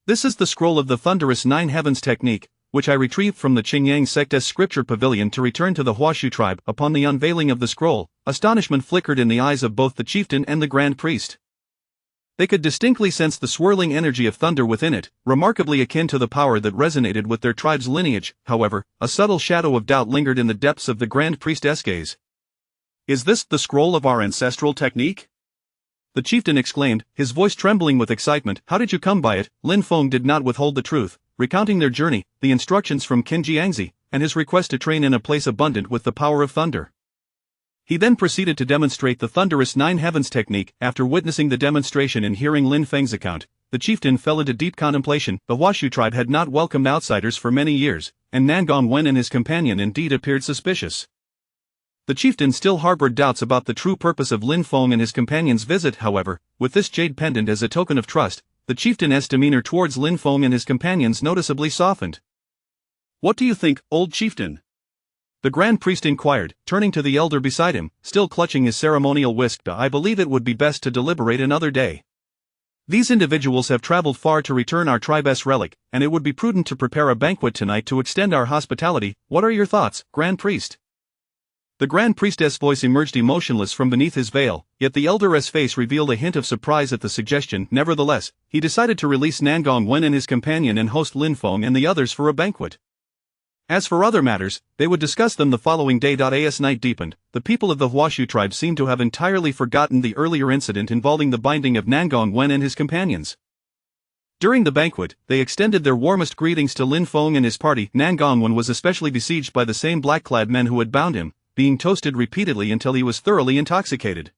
Speaker 1: This is the scroll of the thunderous 9 heavens technique, which I retrieved from the Qingyang sect's scripture pavilion to return to the Huashu tribe. Upon the unveiling of the scroll, astonishment flickered in the eyes of both the chieftain and the Grand Priest. They could distinctly sense the swirling energy of thunder within it, remarkably akin to the power that resonated with their tribe's lineage. However, a subtle shadow of doubt lingered in the depths of the Grand Priest's gaze. Is this the scroll of our ancestral technique? The chieftain exclaimed, his voice trembling with excitement. How did you come by it? Lin Feng did not withhold the truth, recounting their journey, the instructions from Qin Jiangzi, and his request to train in a place abundant with the power of thunder. He then proceeded to demonstrate the thunderous 9 heavens technique. After witnessing the demonstration and hearing Lin Feng's account, the chieftain fell into deep contemplation. The Washu tribe had not welcomed outsiders for many years, and Nangong Wen and his companion indeed appeared suspicious. The chieftain still harbored doubts about the true purpose of Lin Feng and his companion's visit. However, with this jade pendant as a token of trust, the chieftain's demeanor towards Lin Feng and his companions noticeably softened. "What do you think, old chieftain?" the Grand Priest inquired, turning to the elder beside him, still clutching his ceremonial whisk. "I believe it would be best to deliberate another day. These individuals have traveled far to return our tribe's relic, and it would be prudent to prepare a banquet tonight to extend our hospitality. What are your thoughts, Grand Priest?" The Grand Priestess' voice emerged emotionless from beneath his veil, yet the elder's face revealed a hint of surprise at the suggestion. Nevertheless, he decided to release Nangong Wen and his companion and host Lin Feng and the others for a banquet. As for other matters, they would discuss them the following day. As night deepened, the people of the Huashu tribe seemed to have entirely forgotten the earlier incident involving the binding of Nangong Wen and his companions. During the banquet, they extended their warmest greetings to Lin Feng and his party. Nangong Wen was especially besieged by the same black-clad men who had bound him, being toasted repeatedly until he was thoroughly intoxicated.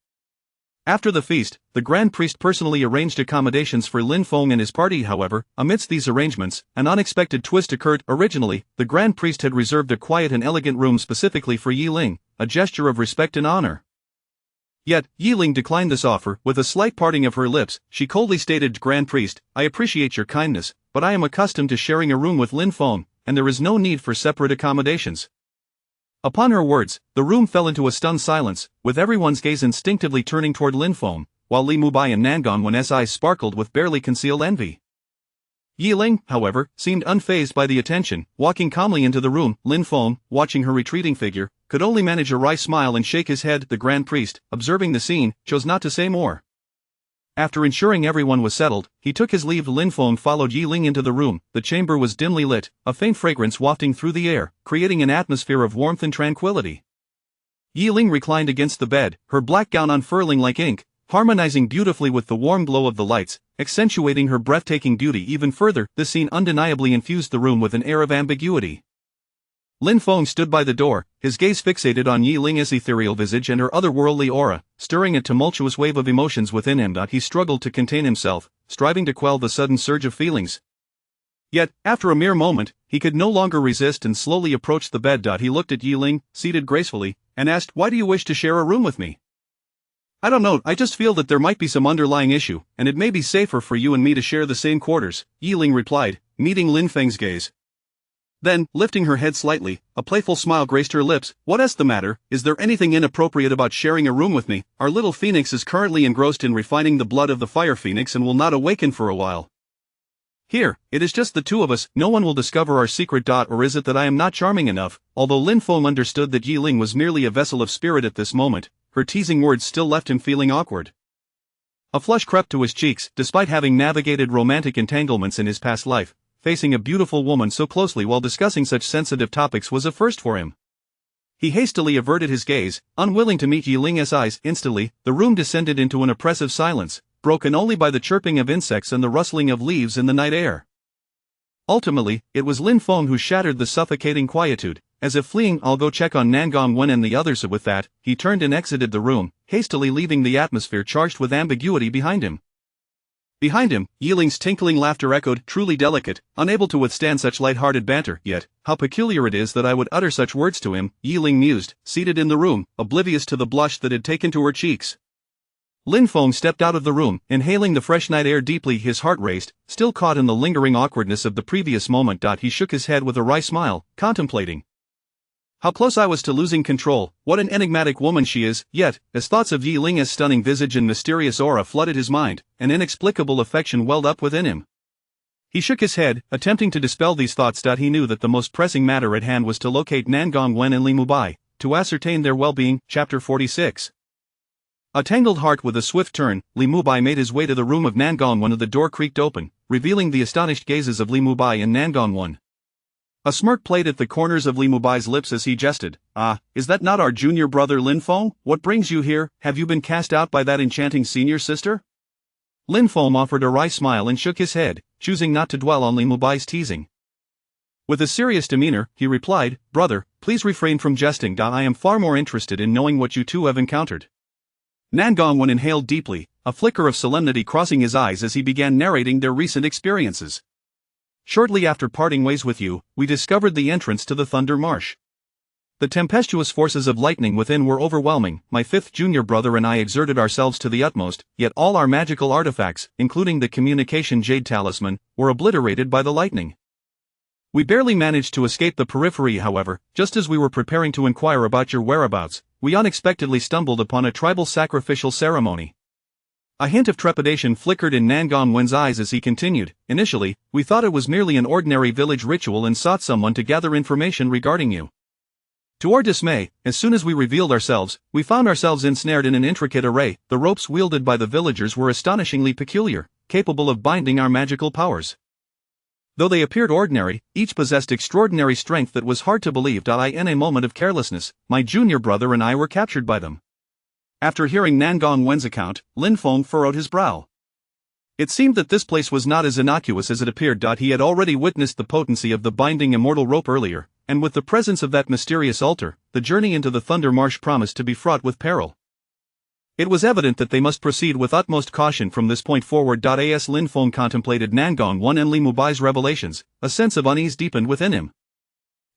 Speaker 1: After the feast, the Grand Priest personally arranged accommodations for Lin Feng and his party. However, amidst these arrangements, an unexpected twist occurred. Originally, the Grand Priest had reserved a quiet and elegant room specifically for Yi Ling, a gesture of respect and honor. Yet, Yi Ling declined this offer. With a slight parting of her lips, she coldly stated, "Grand Priest, I appreciate your kindness, but I am accustomed to sharing a room with Lin Feng, and there is no need for separate accommodations." Upon her words, the room fell into a stunned silence, with everyone's gaze instinctively turning toward Lin Feng, while Li Mubai and Nangong Wen's eyes sparkled with barely concealed envy. Yi Ling, however, seemed unfazed by the attention. Walking calmly into the room, Lin Feng, watching her retreating figure, could only manage a wry smile and shake his head. The Grand Priest, observing the scene, chose not to say more. After ensuring everyone was settled, he took his leave. Lin Feng followed Yi Ling into the room. The chamber was dimly lit, a faint fragrance wafting through the air, creating an atmosphere of warmth and tranquility. Yi Ling reclined against the bed, her black gown unfurling like ink, harmonizing beautifully with the warm glow of the lights, accentuating her breathtaking beauty even further. This scene undeniably infused the room with an air of ambiguity. Lin Feng stood by the door, his gaze fixated on Yi Ling's ethereal visage and her otherworldly aura, stirring a tumultuous wave of emotions within him. He struggled to contain himself, striving to quell the sudden surge of feelings. Yet, after a mere moment, he could no longer resist and slowly approached the bed. He looked at Yi Ling, seated gracefully, and asked, "Why do you wish to share a room with me?" "I don't know, I just feel that there might be some underlying issue, and it may be safer for you and me to share the same quarters," Yi Ling replied, meeting Lin Feng's gaze. Then, lifting her head slightly, a playful smile graced her lips. "What's the matter? Is there anything inappropriate about sharing a room with me? Our little phoenix is currently engrossed in refining the blood of the fire phoenix and will not awaken for a while. Here, it is just the two of us, no one will discover our secret. Or is it that I am not charming enough?" Although Lin Feng understood that Yi Ling was merely a vessel of spirit at this moment, her teasing words still left him feeling awkward. A flush crept to his cheeks. Despite having navigated romantic entanglements in his past life, facing a beautiful woman so closely while discussing such sensitive topics was a first for him. He hastily averted his gaze, unwilling to meet Yi Ling's eyes. Instantly, the room descended into an oppressive silence, broken only by the chirping of insects and the rustling of leaves in the night air. Ultimately, it was Lin Feng who shattered the suffocating quietude. As if fleeing, "I'll go check on Nangong Wen and the others." With that, he turned and exited the room, hastily leaving the atmosphere charged with ambiguity behind him. Behind him, Yi Ling's tinkling laughter echoed, truly delicate, unable to withstand such light-hearted banter. Yet, how peculiar it is that I would utter such words to him, Yi Ling mused, seated in the room, oblivious to the blush that had taken to her cheeks. Lin Feng stepped out of the room, inhaling the fresh night air deeply. His heart raced, still caught in the lingering awkwardness of the previous moment. He shook his head with a wry smile, contemplating how close I was to losing control. What an enigmatic woman she is. Yet, as thoughts of Yi Ling's stunning visage and mysterious aura flooded his mind, an inexplicable affection welled up within him. He shook his head, attempting to dispel these thoughts. He knew that the most pressing matter at hand was to locate Nangong Wen and Li Mubai, to ascertain their well-being. Chapter 46. A tangled heart. With a swift turn, Li Mubai made his way to the room of Nangong Wen. The door creaked open, revealing the astonished gazes of Li Mubai and Nangong Wen. A smirk played at the corners of Li Mubai's lips as he jested. "Ah, is that not our junior brother Lin Feng? What brings you here? Have you been cast out by that enchanting senior sister?" Lin Feng offered a wry smile and shook his head, choosing not to dwell on Li Mubai's teasing. With a serious demeanor, he replied, "Brother, please refrain from jesting. I am far more interested in knowing what you two have encountered." Nangong Wen inhaled deeply, a flicker of solemnity crossing his eyes as he began narrating their recent experiences. Shortly after parting ways with you, we discovered the entrance to the Thunder Marsh. The tempestuous forces of lightning within were overwhelming. My fifth junior brother and I exerted ourselves to the utmost, yet all our magical artifacts, including the communication jade talisman, were obliterated by the lightning. We barely managed to escape the periphery, however. Just as we were preparing to inquire about your whereabouts, we unexpectedly stumbled upon a tribal sacrificial ceremony. A hint of trepidation flickered in Nangon Wen's eyes as he continued. Initially, we thought it was merely an ordinary village ritual and sought someone to gather information regarding you. To our dismay, as soon as we revealed ourselves, we found ourselves ensnared in an intricate array. The ropes wielded by the villagers were astonishingly peculiar, capable of binding our magical powers. Though they appeared ordinary, each possessed extraordinary strength that was hard to believe. In a moment of carelessness, my junior brother and I were captured by them. After hearing Nangon Wen's account, Lin Feng furrowed his brow. It seemed that this place was not as innocuous as it appeared. He had already witnessed the potency of the binding immortal rope earlier, and with the presence of that mysterious altar, the journey into the Thunder Marsh promised to be fraught with peril. It was evident that they must proceed with utmost caution from this point forward. As Lin Feng contemplated Nangon Wen and Li Mubai's revelations, a sense of unease deepened within him.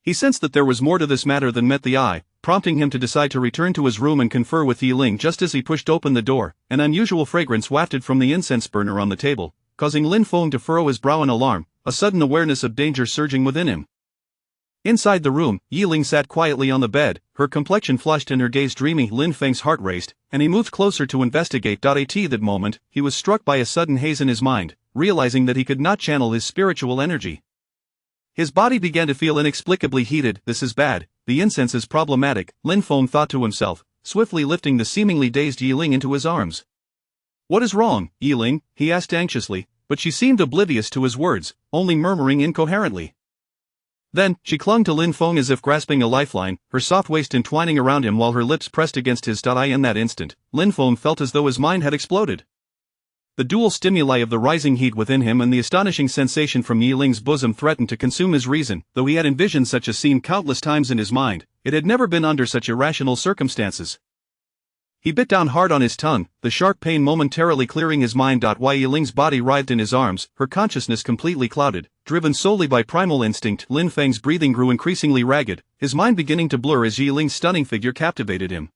Speaker 1: He sensed that there was more to this matter than met the eye, prompting him to decide to return to his room and confer with Yiling. Just as he pushed open the door, an unusual fragrance wafted from the incense burner on the table, causing Lin Feng to furrow his brow in alarm, a sudden awareness of danger surging within him. Inside the room, Yiling sat quietly on the bed, her complexion flushed and her gaze dreamy. Lin Feng's heart raced, and he moved closer to investigate. At that moment, he was struck by a sudden haze in his mind, realizing that he could not channel his spiritual energy. His body began to feel inexplicably heated. This is bad, the incense is problematic, Lin Feng thought to himself, swiftly lifting the seemingly dazed Yiling into his arms. What is wrong, Yiling? He asked anxiously, but she seemed oblivious to his words, only murmuring incoherently. Then, she clung to Lin Feng as if grasping a lifeline, her soft waist entwining around him while her lips pressed against his. In that instant, Lin Feng felt as though his mind had exploded. The dual stimuli of the rising heat within him and the astonishing sensation from Yiling's bosom threatened to consume his reason. Though he had envisioned such a scene countless times in his mind, it had never been under such irrational circumstances. He bit down hard on his tongue, the sharp pain momentarily clearing his mind. While Yiling's body writhed in his arms, her consciousness completely clouded, driven solely by primal instinct. Lin Feng's breathing grew increasingly ragged, his mind beginning to blur as Yiling's stunning figure captivated him.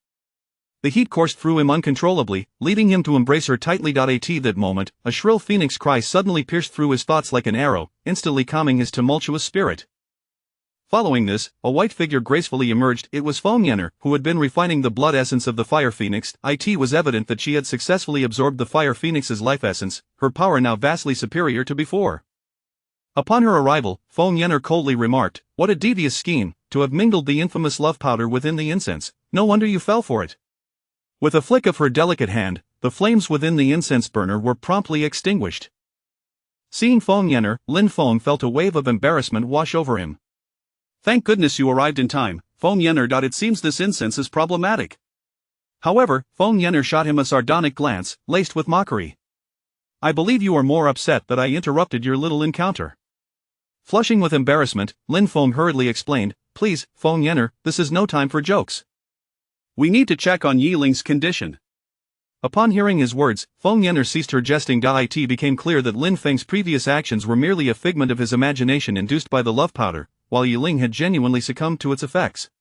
Speaker 1: The heat coursed through him uncontrollably, leading him to embrace her tightly. At that moment, a shrill phoenix cry suddenly pierced through his thoughts like an arrow, instantly calming his tumultuous spirit. Following this, a white figure gracefully emerged. It was Feng Yenner, who had been refining the blood essence of the fire phoenix. It was evident that she had successfully absorbed the fire phoenix's life essence, her power now vastly superior to before. Upon her arrival, Feng Yenner coldly remarked, "What a devious scheme, to have mingled the infamous love powder within the incense. No wonder you fell for it." With a flick of her delicate hand, the flames within the incense burner were promptly extinguished. Seeing Feng Yenner, Lin Feng felt a wave of embarrassment wash over him. "Thank goodness you arrived in time, Feng Yenner. It seems this incense is problematic." However, Feng Yenner shot him a sardonic glance, laced with mockery. "I believe you are more upset that I interrupted your little encounter." Flushing with embarrassment, Lin Feng hurriedly explained, "Please, Feng Yenner, this is no time for jokes. We need to check on Yiling's condition." Upon hearing his words, Feng Yenner ceased her jesting. It became clear that Lin Feng's previous actions were merely a figment of his imagination induced by the love powder, while Yiling had genuinely succumbed to its effects.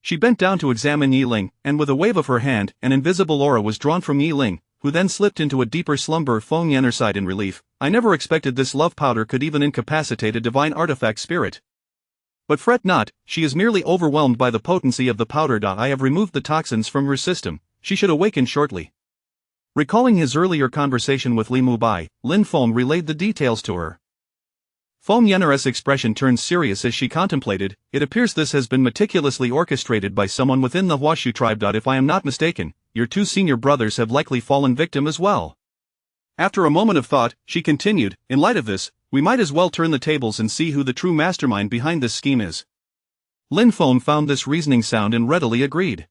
Speaker 1: She bent down to examine Yiling, and with a wave of her hand, an invisible aura was drawn from Yiling, who then slipped into a deeper slumber. Feng Yenner sighed in relief. "I never expected this love powder could even incapacitate a divine artifact spirit. But fret not, she is merely overwhelmed by the potency of the powder. I have removed the toxins from her system, she should awaken shortly." Recalling his earlier conversation with Li Mubai, Lin Feng relayed the details to her. Feng Yenner's expression turned serious as she contemplated. "It appears this has been meticulously orchestrated by someone within the Huashu tribe. If I am not mistaken, your two senior brothers have likely fallen victim as well." After a moment of thought, she continued, "In light of this, we might as well turn the tables and see who the true mastermind behind this scheme is." Lin Feng found this reasoning sound and readily agreed.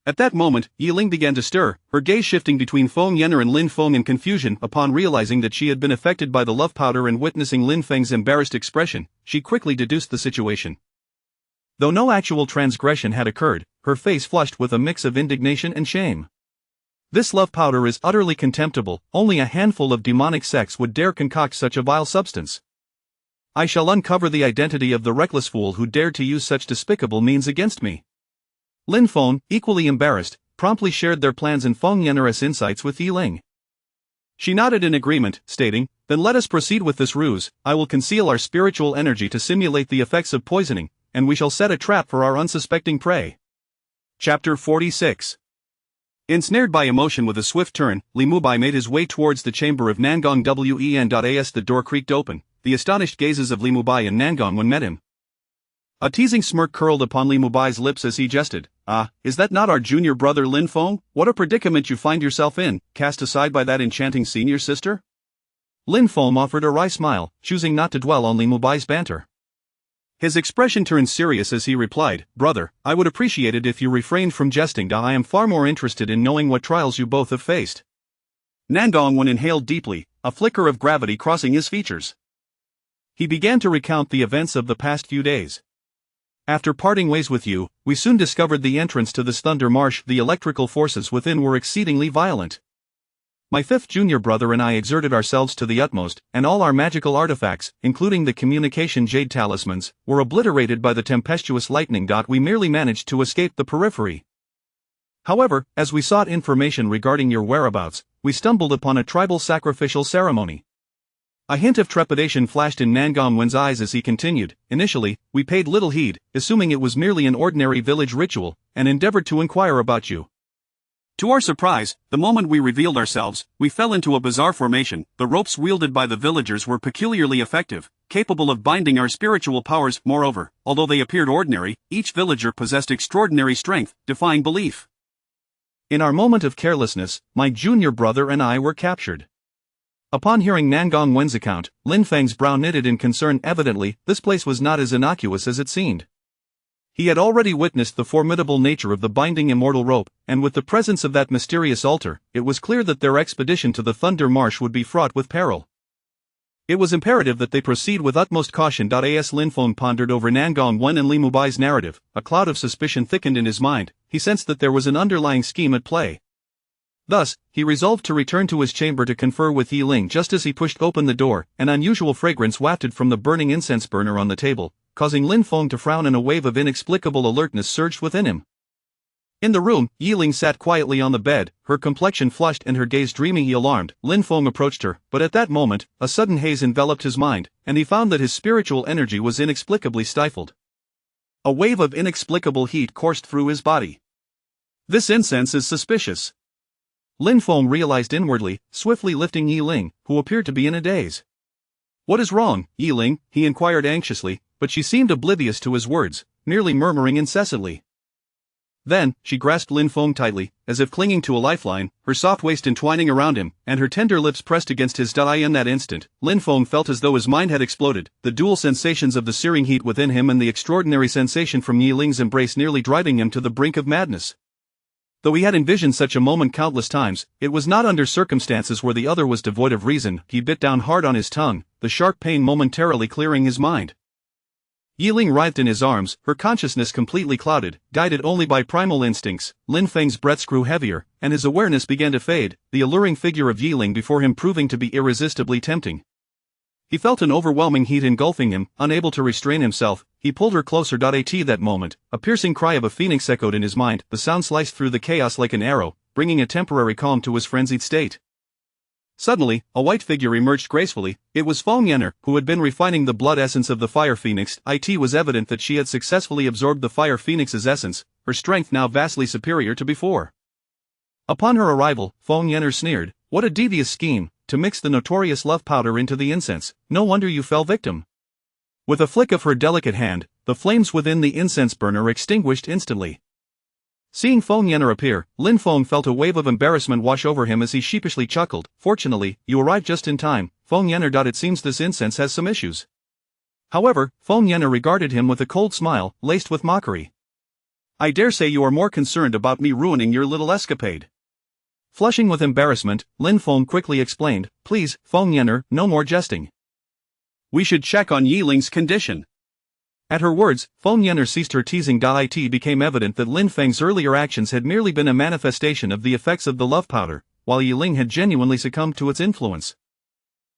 Speaker 1: At that moment, Yiling began to stir, her gaze shifting between Feng Yenner and Lin Feng in confusion. Upon realizing that she had been affected by the love powder and witnessing Lin Feng's embarrassed expression, she quickly deduced the situation. Though no actual transgression had occurred, her face flushed with a mix of indignation and shame. This love powder is utterly contemptible, only a handful of demonic sects would dare concoct such a vile substance. I shall uncover the identity of the reckless fool who dared to use such despicable means against me. Lin Feng, equally embarrassed, promptly shared their plans and Feng Yanner's insights with Yi Ling. She nodded in agreement, stating, "Then let us proceed with this ruse. I will conceal our spiritual energy to simulate the effects of poisoning, and we shall set a trap for our unsuspecting prey." Chapter 46. Ensnared by emotion with a swift turn, Li Mubai made his way towards the chamber of Nangong Wen. The door creaked open. The astonished gazes of Li Mubai and Nangong Wen met him. A teasing smirk curled upon Li Mubai's lips as he jested. "Ah, is that not our junior brother Lin Feng? What a predicament you find yourself in, cast aside by that enchanting senior sister?" Lin Feng offered a wry smile, choosing not to dwell on Li Mubai's banter. His expression turned serious as he replied, "Brother, I would appreciate it if you refrained from jesting. I am far more interested in knowing what trials you both have faced." Nangong Wen inhaled deeply, a flicker of gravity crossing his features. He began to recount the events of the past few days. "After parting ways with you, we soon discovered the entrance to this Thunder Marsh. The electrical forces within were exceedingly violent. My fifth junior brother and I exerted ourselves to the utmost, and all our magical artifacts, including the communication jade talismans, were obliterated by the tempestuous lightning. We merely managed to escape the periphery. However, as we sought information regarding your whereabouts, we stumbled upon a tribal sacrificial ceremony." A hint of trepidation flashed in Nangong Wen's eyes as he continued, "Initially, we paid little heed, assuming it was merely an ordinary village ritual, and endeavored to inquire about you. To our surprise, the moment we revealed ourselves, we fell into a bizarre formation. The ropes wielded by the villagers were peculiarly effective, capable of binding our spiritual powers. Moreover, although they appeared ordinary, each villager possessed extraordinary strength, defying belief. In our moment of carelessness, my junior brother and I were captured." Upon hearing Nangong Wen's account, Lin Feng's brow knitted in concern. Evidently, this place was not as innocuous as it seemed. He had already witnessed the formidable nature of the binding immortal rope, and with the presence of that mysterious altar, it was clear that their expedition to the Thunder Marsh would be fraught with peril. It was imperative that they proceed with utmost caution. As Lin Feng pondered over Nangong Wen and Li Mubai's narrative, a cloud of suspicion thickened in his mind. He sensed that there was an underlying scheme at play. Thus, he resolved to return to his chamber to confer with Yi Ling. Just as he pushed open the door, an unusual fragrance wafted from the burning incense burner on the table, causing Lin Feng to frown, and a wave of inexplicable alertness surged within him. In the room, Yi Ling sat quietly on the bed, her complexion flushed and her gaze dreamily alarmed. Lin Feng approached her, but at that moment, a sudden haze enveloped his mind, and he found that his spiritual energy was inexplicably stifled. A wave of inexplicable heat coursed through his body. "This incense is suspicious," Lin Feng realized inwardly, swiftly lifting Yi Ling, who appeared to be in a daze. "What is wrong, Yi Ling?" he inquired anxiously, but she seemed oblivious to his words, merely murmuring incessantly. Then, she grasped Lin Feng tightly, as if clinging to a lifeline, her soft waist entwining around him, and her tender lips pressed against his thigh. In that instant, Lin Feng felt as though his mind had exploded, the dual sensations of the searing heat within him and the extraordinary sensation from Yi Ling's embrace nearly driving him to the brink of madness. Though he had envisioned such a moment countless times, it was not under circumstances where the other was devoid of reason. He bit down hard on his tongue, the sharp pain momentarily clearing his mind. Yi Ling writhed in his arms, her consciousness completely clouded, guided only by primal instincts. Lin Feng's breaths grew heavier, and his awareness began to fade, the alluring figure of Yi Ling before him proving to be irresistibly tempting. He felt an overwhelming heat engulfing him. Unable to restrain himself, he pulled her closer. At that moment, a piercing cry of a phoenix echoed in his mind. The sound sliced through the chaos like an arrow, bringing a temporary calm to his frenzied state. Suddenly, a white figure emerged gracefully. It was Feng Yanner, who had been refining the blood essence of the fire phoenix. It was evident that she had successfully absorbed the fire phoenix's essence, her strength now vastly superior to before. Upon her arrival, Feng Yanner sneered, "What a devious scheme, to mix the notorious love powder into the incense. No wonder you fell victim." With a flick of her delicate hand, the flames within the incense burner extinguished instantly. Seeing Feng Yanner appear, Lin Feng felt a wave of embarrassment wash over him as he sheepishly chuckled. "Fortunately, you arrived just in time, Feng Yanner. It seems this incense has some issues." However, Feng Yanner regarded him with a cold smile, laced with mockery. "I dare say you are more concerned about me ruining your little escapade." Flushing with embarrassment, Lin Feng quickly explained, "Please, Feng Yanner, no more jesting. We should check on Yi Ling's condition." At her words, Feng Yenner ceased her teasing. It became evident that Lin Feng's earlier actions had merely been a manifestation of the effects of the love powder, while Yi Ling had genuinely succumbed to its influence.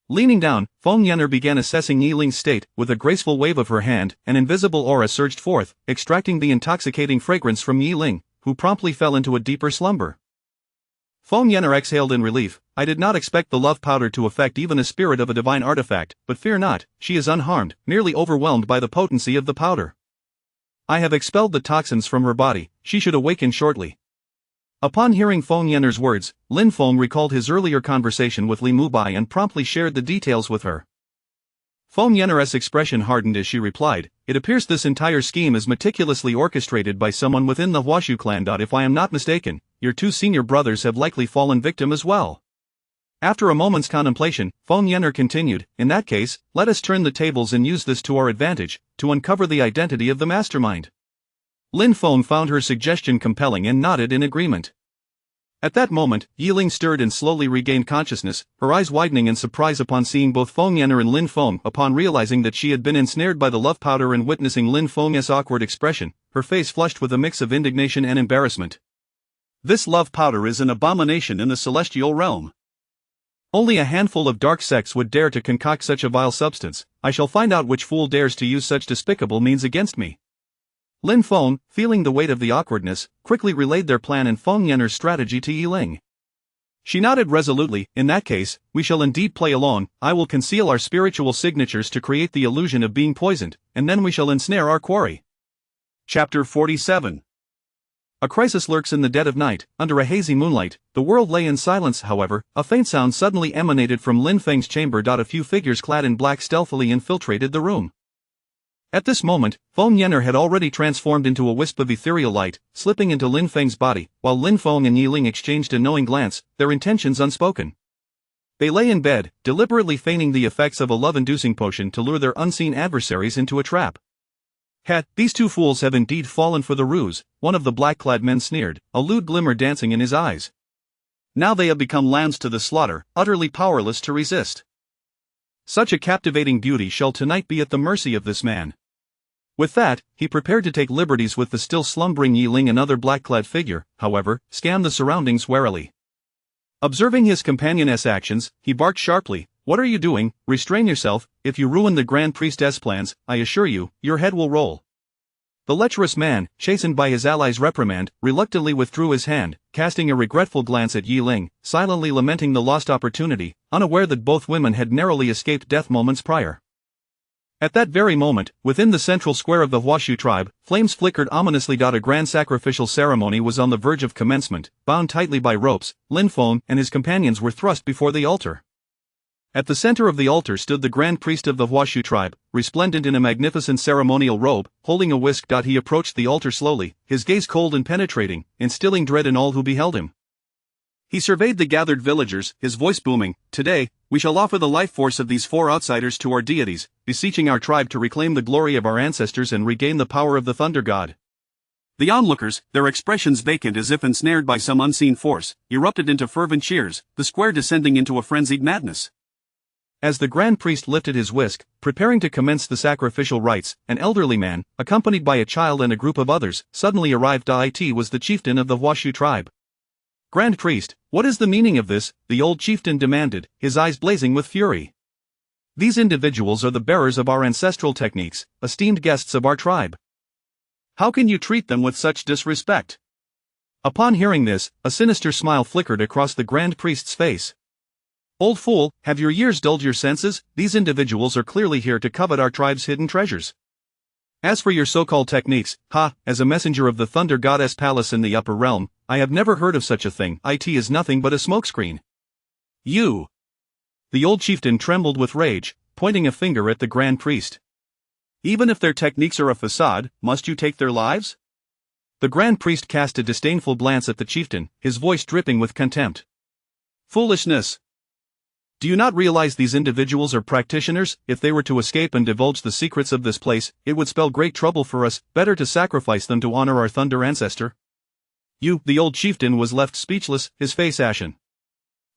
Speaker 1: Leaning down, Feng Yenner began assessing Yi Ling's state. With a graceful wave of her hand, an invisible aura surged forth, extracting the intoxicating fragrance from Yi Ling, who promptly fell into a deeper slumber. Feng Yenner exhaled in relief. I did not expect the love powder to affect even a spirit of a divine artifact, but fear not, she is unharmed, merely overwhelmed by the potency of the powder. I have expelled the toxins from her body, she should awaken shortly. Upon hearing Feng Yenner's words, Lin Feng recalled his earlier conversation with Li Mubai and promptly shared the details with her. Feng Yenner's expression hardened as she replied, it appears this entire scheme is meticulously orchestrated by someone within the Huashu clan. If I am not mistaken, your two senior brothers have likely fallen victim as well. After a moment's contemplation, Feng Yenner continued, in that case, let us turn the tables and use this to our advantage, to uncover the identity of the mastermind. Lin Feng found her suggestion compelling and nodded in agreement. At that moment, Yi Ling stirred and slowly regained consciousness, her eyes widening in surprise upon seeing both Feng Yenner and Lin Feng. Upon realizing that she had been ensnared by the love powder and witnessing Lin Feng's awkward expression, her face flushed with a mix of indignation and embarrassment. This love powder is an abomination in the celestial realm. Only a handful of dark sects would dare to concoct such a vile substance. I shall find out which fool dares to use such despicable means against me. Lin Feng, feeling the weight of the awkwardness, quickly relayed their plan and Feng Yenner's strategy to Yi Ling. She nodded resolutely, in that case, we shall indeed play along. I will conceal our spiritual signatures to create the illusion of being poisoned, and then we shall ensnare our quarry. Chapter 47. A crisis lurks in the dead of night. Under a hazy moonlight, the world lay in silence. However, a faint sound suddenly emanated from Lin Feng's chamber. A few figures clad in black stealthily infiltrated the room. At this moment, Feng Yenner had already transformed into a wisp of ethereal light, slipping into Lin Feng's body, while Lin Feng and Yi Ling exchanged a knowing glance, their intentions unspoken. They lay in bed, deliberately feigning the effects of a love-inducing potion to lure their unseen adversaries into a trap. These two fools have indeed fallen for the ruse, one of the black-clad men sneered, a lewd glimmer dancing in his eyes. Now they have become lambs to the slaughter, utterly powerless to resist. Such a captivating beauty shall tonight be at the mercy of this man. With that, he prepared to take liberties with the still slumbering Yi Ling. Another black-clad figure, however, scanned the surroundings warily. Observing his companion's actions, he barked sharply, what are you doing? Restrain yourself, if you ruin the Grand Priestess' plans, I assure you, your head will roll. The lecherous man, chastened by his ally's reprimand, reluctantly withdrew his hand, casting a regretful glance at Yi Ling, silently lamenting the lost opportunity, unaware that both women had narrowly escaped death moments prior. At that very moment, within the central square of the Huashu tribe, flames flickered ominously. A grand sacrificial ceremony was on the verge of commencement. Bound tightly by ropes, Lin Feng and his companions were thrust before the altar. At the center of the altar stood the Grand Priest of the Huashu tribe, resplendent in a magnificent ceremonial robe, holding a whisk. He approached the altar slowly, his gaze cold and penetrating, instilling dread in all who beheld him. He surveyed the gathered villagers, his voice booming, today, we shall offer the life force of these four outsiders to our deities, beseeching our tribe to reclaim the glory of our ancestors and regain the power of the Thunder God. The onlookers, their expressions vacant as if ensnared by some unseen force, erupted into fervent cheers, the square descending into a frenzied madness. As the Grand Priest lifted his whisk, preparing to commence the sacrificial rites, an elderly man, accompanied by a child and a group of others, suddenly arrived. It was the chieftain of the Huashu tribe. Grand Priest, what is the meaning of this? The old chieftain demanded, his eyes blazing with fury. These individuals are the bearers of our ancestral techniques, esteemed guests of our tribe. How can you treat them with such disrespect? Upon hearing this, a sinister smile flickered across the Grand Priest's face. Old fool, have your years dulled your senses? These individuals are clearly here to covet our tribe's hidden treasures. As for your so-called techniques, as a messenger of the Thunder Goddess Palace in the upper realm, I have never heard of such a thing. It is nothing but a smokescreen. You! The old chieftain trembled with rage, pointing a finger at the Grand Priest. Even if their techniques are a facade, must you take their lives? The Grand Priest cast a disdainful glance at the chieftain, his voice dripping with contempt. Foolishness! Do you not realize these individuals are practitioners? If they were to escape and divulge the secrets of this place, it would spell great trouble for us. Better to sacrifice them to honor our Thunder ancestor. The old chieftain was left speechless, his face ashen.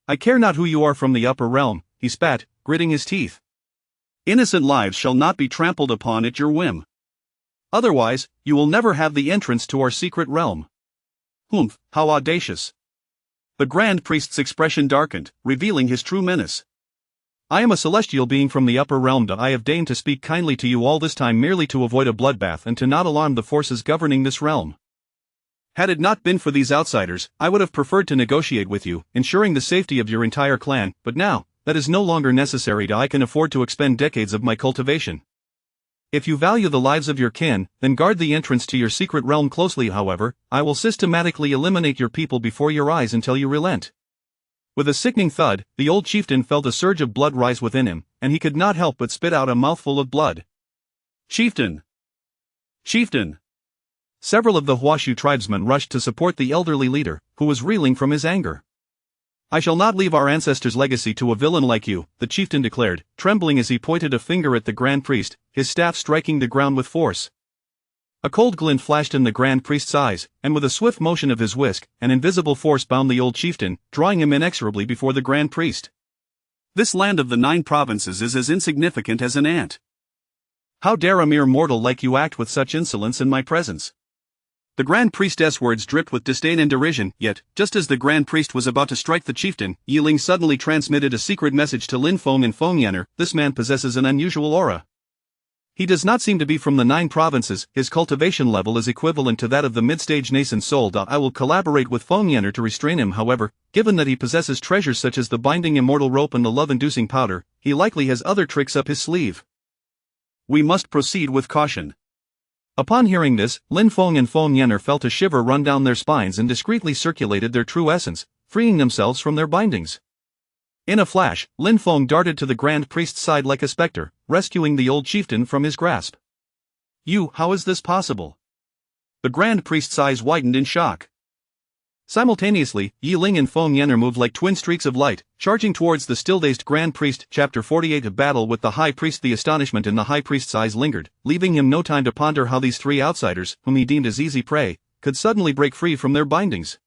Speaker 1: I care not who you are from the upper realm, he spat, gritting his teeth. Innocent lives shall not be trampled upon at your whim. Otherwise, you will never have the entrance to our secret realm. Humph, how audacious. The Grand Priest's expression darkened, revealing his true menace. I am a celestial being from the upper realm, and I have deigned to speak kindly to you all this time merely to avoid a bloodbath and to not alarm the forces governing this realm. Had it not been for these outsiders, I would have preferred to negotiate with you, ensuring the safety of your entire clan, but now, that is no longer necessary. I can afford to expend decades of my cultivation. If you value the lives of your kin, then guard the entrance to your secret realm closely. However, I will systematically eliminate your people before your eyes until you relent. With a sickening thud, the old chieftain felt a surge of blood rise within him, and he could not help but spit out a mouthful of blood. Chieftain! Chieftain! Several of the Huashu tribesmen rushed to support the elderly leader, who was reeling from his anger. I shall not leave our ancestors' legacy to a villain like you, the chieftain declared, trembling as he pointed a finger at the Grand Priest, his staff striking the ground with force. A cold glint flashed in the Grand Priest's eyes, and with a swift motion of his whisk, an invisible force bound the old chieftain, drawing him inexorably before the Grand Priest. This land of the 9 provinces is as insignificant as an ant. How dare a mere mortal like you act with such insolence in my presence? The Grand Priestess' words dripped with disdain and derision, yet, just as the Grand Priest was about to strike the chieftain, Yi Ling suddenly transmitted a secret message to Lin Feng and Feng Yanner. This man possesses an unusual aura. He does not seem to be from the 9 provinces, his cultivation level is equivalent to that of the mid-stage nascent soul. I will collaborate with Feng Yanner to restrain him. However, given that he possesses treasures such as the binding immortal rope and the love-inducing powder, he likely has other tricks up his sleeve. We must proceed with caution. Upon hearing this, Lin Feng and Feng Yanner felt a shiver run down their spines and discreetly circulated their true essence, freeing themselves from their bindings. In a flash, Lin Feng darted to the Grand Priest's side like a specter, rescuing the old chieftain from his grasp. You, how is this possible? The Grand Priest's eyes widened in shock. Simultaneously, Yi Ling and Feng Yanner moved like twin streaks of light, charging towards the still-dazed Grand Priest. Chapter 48 of Battle with the High Priest. The astonishment in the High Priest's eyes lingered, leaving him no time to ponder how these 3 outsiders, whom he deemed as easy prey, could suddenly break free from their bindings.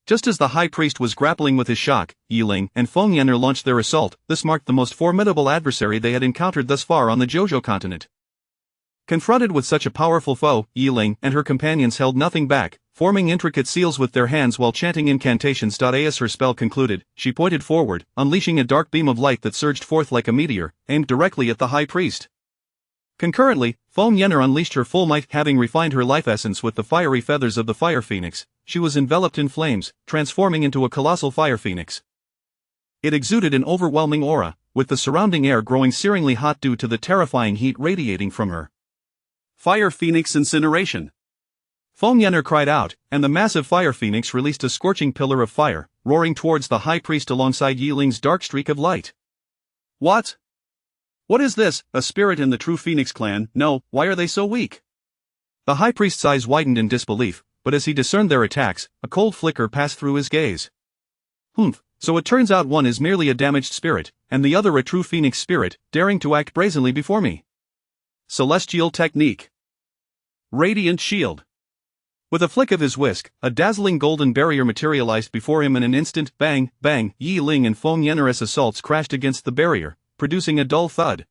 Speaker 1: Just as the High Priest was grappling with his shock, Yi Ling and Feng Yanner launched their assault. This marked the most formidable adversary they had encountered thus far on the Jojo continent. Confronted with such a powerful foe, Yi Ling and her companions held nothing back, forming intricate seals with their hands while chanting incantations. As her spell concluded, she pointed forward, unleashing a dark beam of light that surged forth like a meteor, aimed directly at the High Priest. Concurrently, Feng Yanner unleashed her full might. Having refined her life essence with the fiery feathers of the Fire Phoenix, she was enveloped in flames, transforming into a colossal fire phoenix. It exuded an overwhelming aura, with the surrounding air growing searingly hot due to the terrifying heat radiating from her. Fire Phoenix Incineration! Feng Yanner cried out, and the massive Fire Phoenix released a scorching pillar of fire, roaring towards the High Priest alongside Yi Ling's dark streak of light. What? What is this, a spirit in the true Phoenix clan? No, why are they so weak? The High Priest's eyes widened in disbelief, but as he discerned their attacks, a cold flicker passed through his gaze. Humph, so it turns out one is merely a damaged spirit, and the other a true Phoenix spirit, daring to act brazenly before me. Celestial Technique. Radiant Shield. With a flick of his whisk, a dazzling golden barrier materialized before him in an instant. Bang, bang, Yi Ling and Feng Yanner's assaults crashed against the barrier, producing a dull thud.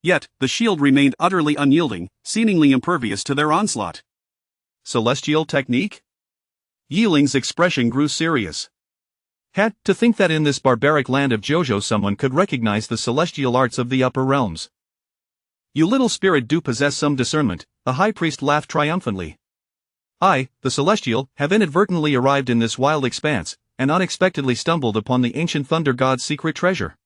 Speaker 1: Yet, the shield remained utterly unyielding, seemingly impervious to their onslaught. Celestial Technique? Yi Ling's expression grew serious. Had to think that in this barbaric land of Jojo someone could recognize the celestial arts of the upper realms. You little spirit do possess some discernment, the High Priest laughed triumphantly. I, the Celestial, have inadvertently arrived in this wild expanse, and unexpectedly stumbled upon the ancient Thunder God's secret treasure.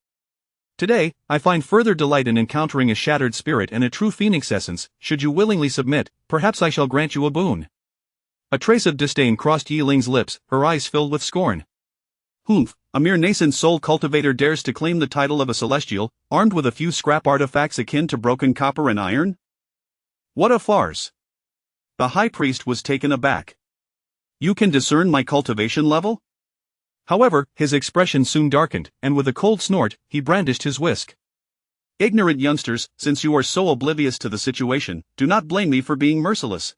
Speaker 1: Today, I find further delight in encountering a shattered spirit and a true Phoenix essence. Should you willingly submit, perhaps I shall grant you a boon. A trace of disdain crossed Yi Ling's lips, her eyes filled with scorn. Humph, a mere nascent soul cultivator dares to claim the title of a Celestial, armed with a few scrap artifacts akin to broken copper and iron? What a farce! The High Priest was taken aback. You can discern my cultivation level? However, his expression soon darkened, and with a cold snort, he brandished his whisk. Ignorant youngsters, since you are so oblivious to the situation, do not blame me for being merciless.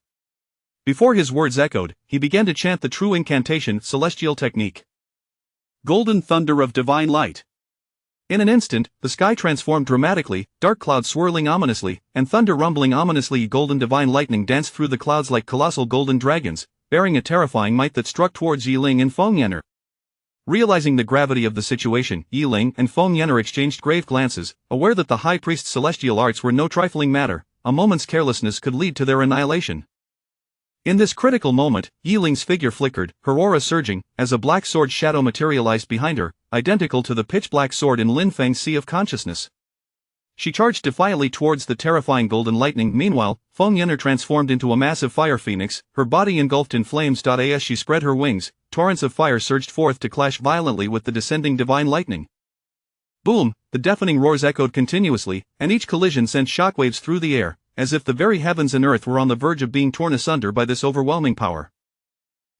Speaker 1: Before his words echoed, he began to chant the true incantation, Celestial Technique. Golden Thunder of Divine Light. In an instant, the sky transformed dramatically, dark clouds swirling ominously, and thunder rumbling ominously. Golden divine lightning danced through the clouds like colossal golden dragons, bearing a terrifying might that struck towards Yi Ling and Feng Yan'er. Realizing the gravity of the situation, Yi Ling and Feng Yan'er exchanged grave glances, aware that the high priest's celestial arts were no trifling matter. A moment's carelessness could lead to their annihilation. In this critical moment, Yi Ling's figure flickered, her aura surging, as a black sword shadow materialized behind her, identical to the pitch-black sword in Lin Feng's Sea of Consciousness. She charged defiantly towards the terrifying golden lightning. Meanwhile, Feng Yan'er transformed into a massive fire phoenix, her body engulfed in flames. As she spread her wings, torrents of fire surged forth to clash violently with the descending divine lightning. Boom! The deafening roars echoed continuously, and each collision sent shockwaves through the air, as if the very heavens and earth were on the verge of being torn asunder by this overwhelming power.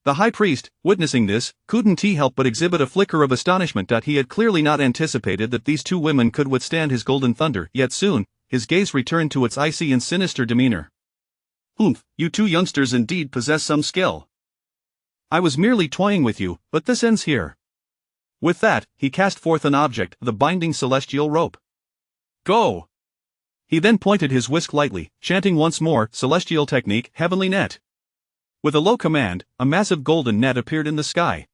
Speaker 1: The high priest, witnessing this, couldn't help but exhibit a flicker of astonishment. He had clearly not anticipated that these two women could withstand his golden thunder, yet soon, his gaze returned to its icy and sinister demeanor. "Oomph, you two youngsters indeed possess some skill. I was merely toying with you, but this ends here." With that, he cast forth an object, the binding celestial rope. "Go!" He then pointed his whisk lightly, chanting once more, "Celestial technique, heavenly net." With a low command, a massive golden net appeared in the sky.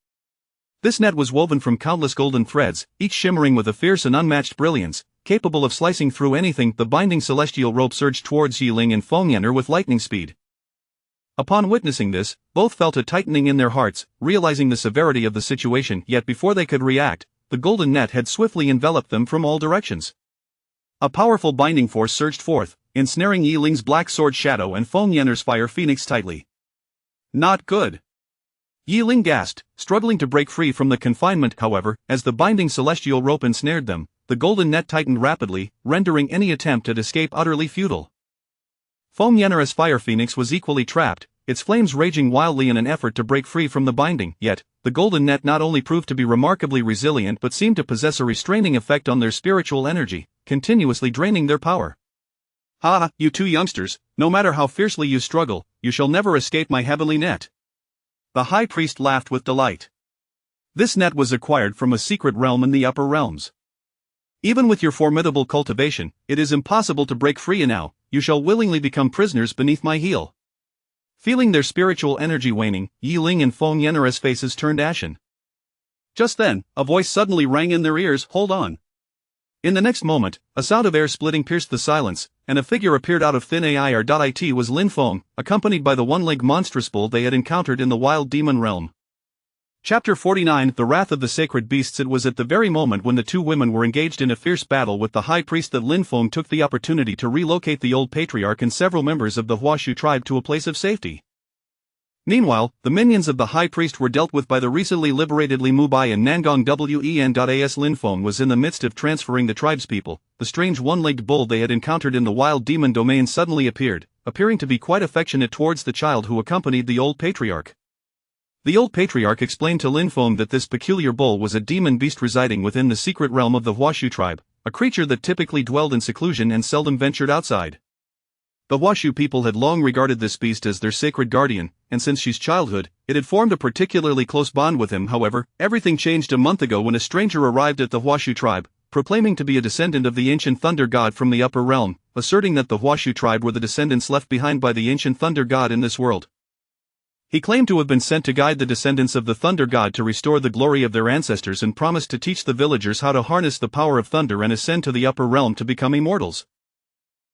Speaker 1: This net was woven from countless golden threads, each shimmering with a fierce and unmatched brilliance, capable of slicing through anything. The binding celestial rope surged towards Yi Ling and Feng Yan'er with lightning speed. Upon witnessing this, both felt a tightening in their hearts, realizing the severity of the situation. Yet before they could react, the golden net had swiftly enveloped them from all directions. A powerful binding force surged forth, ensnaring Yi Ling's black sword shadow and Feng Yan'er's fire phoenix tightly. "Not good!" Yi Ling gasped, struggling to break free from the confinement. However, as the binding celestial rope ensnared them, the golden net tightened rapidly, rendering any attempt at escape utterly futile. Feng Yan'er's fire phoenix was equally trapped, its flames raging wildly in an effort to break free from the binding. Yet, the golden net not only proved to be remarkably resilient but seemed to possess a restraining effect on their spiritual energy, continuously draining their power. "Ha, you two youngsters, no matter how fiercely you struggle, you shall never escape my heavenly net." The high priest laughed with delight. This net was acquired from a secret realm in the upper realms. "Even with your formidable cultivation, it is impossible to break free, and now, you shall willingly become prisoners beneath my heel." Feeling their spiritual energy waning, Yi Ling and Feng Yan'er's faces turned ashen. Just then, a voice suddenly rang in their ears, "Hold on." In the next moment, a sound of air splitting pierced the silence, and a figure appeared out of thin air. It was Lin Feng, accompanied by the one-legged monstrous bull they had encountered in the wild demon realm. Chapter 49: The Wrath of the Sacred Beasts. It was at the very moment when the two women were engaged in a fierce battle with the high priest that Lin Feng took the opportunity to relocate the old patriarch and several members of the Huashu tribe to a place of safety. Meanwhile, the minions of the high priest were dealt with by the recently liberated Li Mubai and Nangong Wen. Lin Feng was in the midst of transferring the tribespeople. The strange one-legged bull they had encountered in the wild demon domain suddenly appeared, appearing to be quite affectionate towards the child who accompanied the old patriarch. The old patriarch explained to Lin Feng that this peculiar bull was a demon beast residing within the secret realm of the Huashu tribe, a creature that typically dwelled in seclusion and seldom ventured outside. The Huashu people had long regarded this beast as their sacred guardian, and since his childhood, it had formed a particularly close bond with him. However, everything changed a month ago when a stranger arrived at the Huashu tribe, proclaiming to be a descendant of the ancient thunder god from the upper realm, asserting that the Huashu tribe were the descendants left behind by the ancient thunder god in this world. He claimed to have been sent to guide the descendants of the thunder god to restore the glory of their ancestors and promised to teach the villagers how to harness the power of thunder and ascend to the upper realm to become immortals.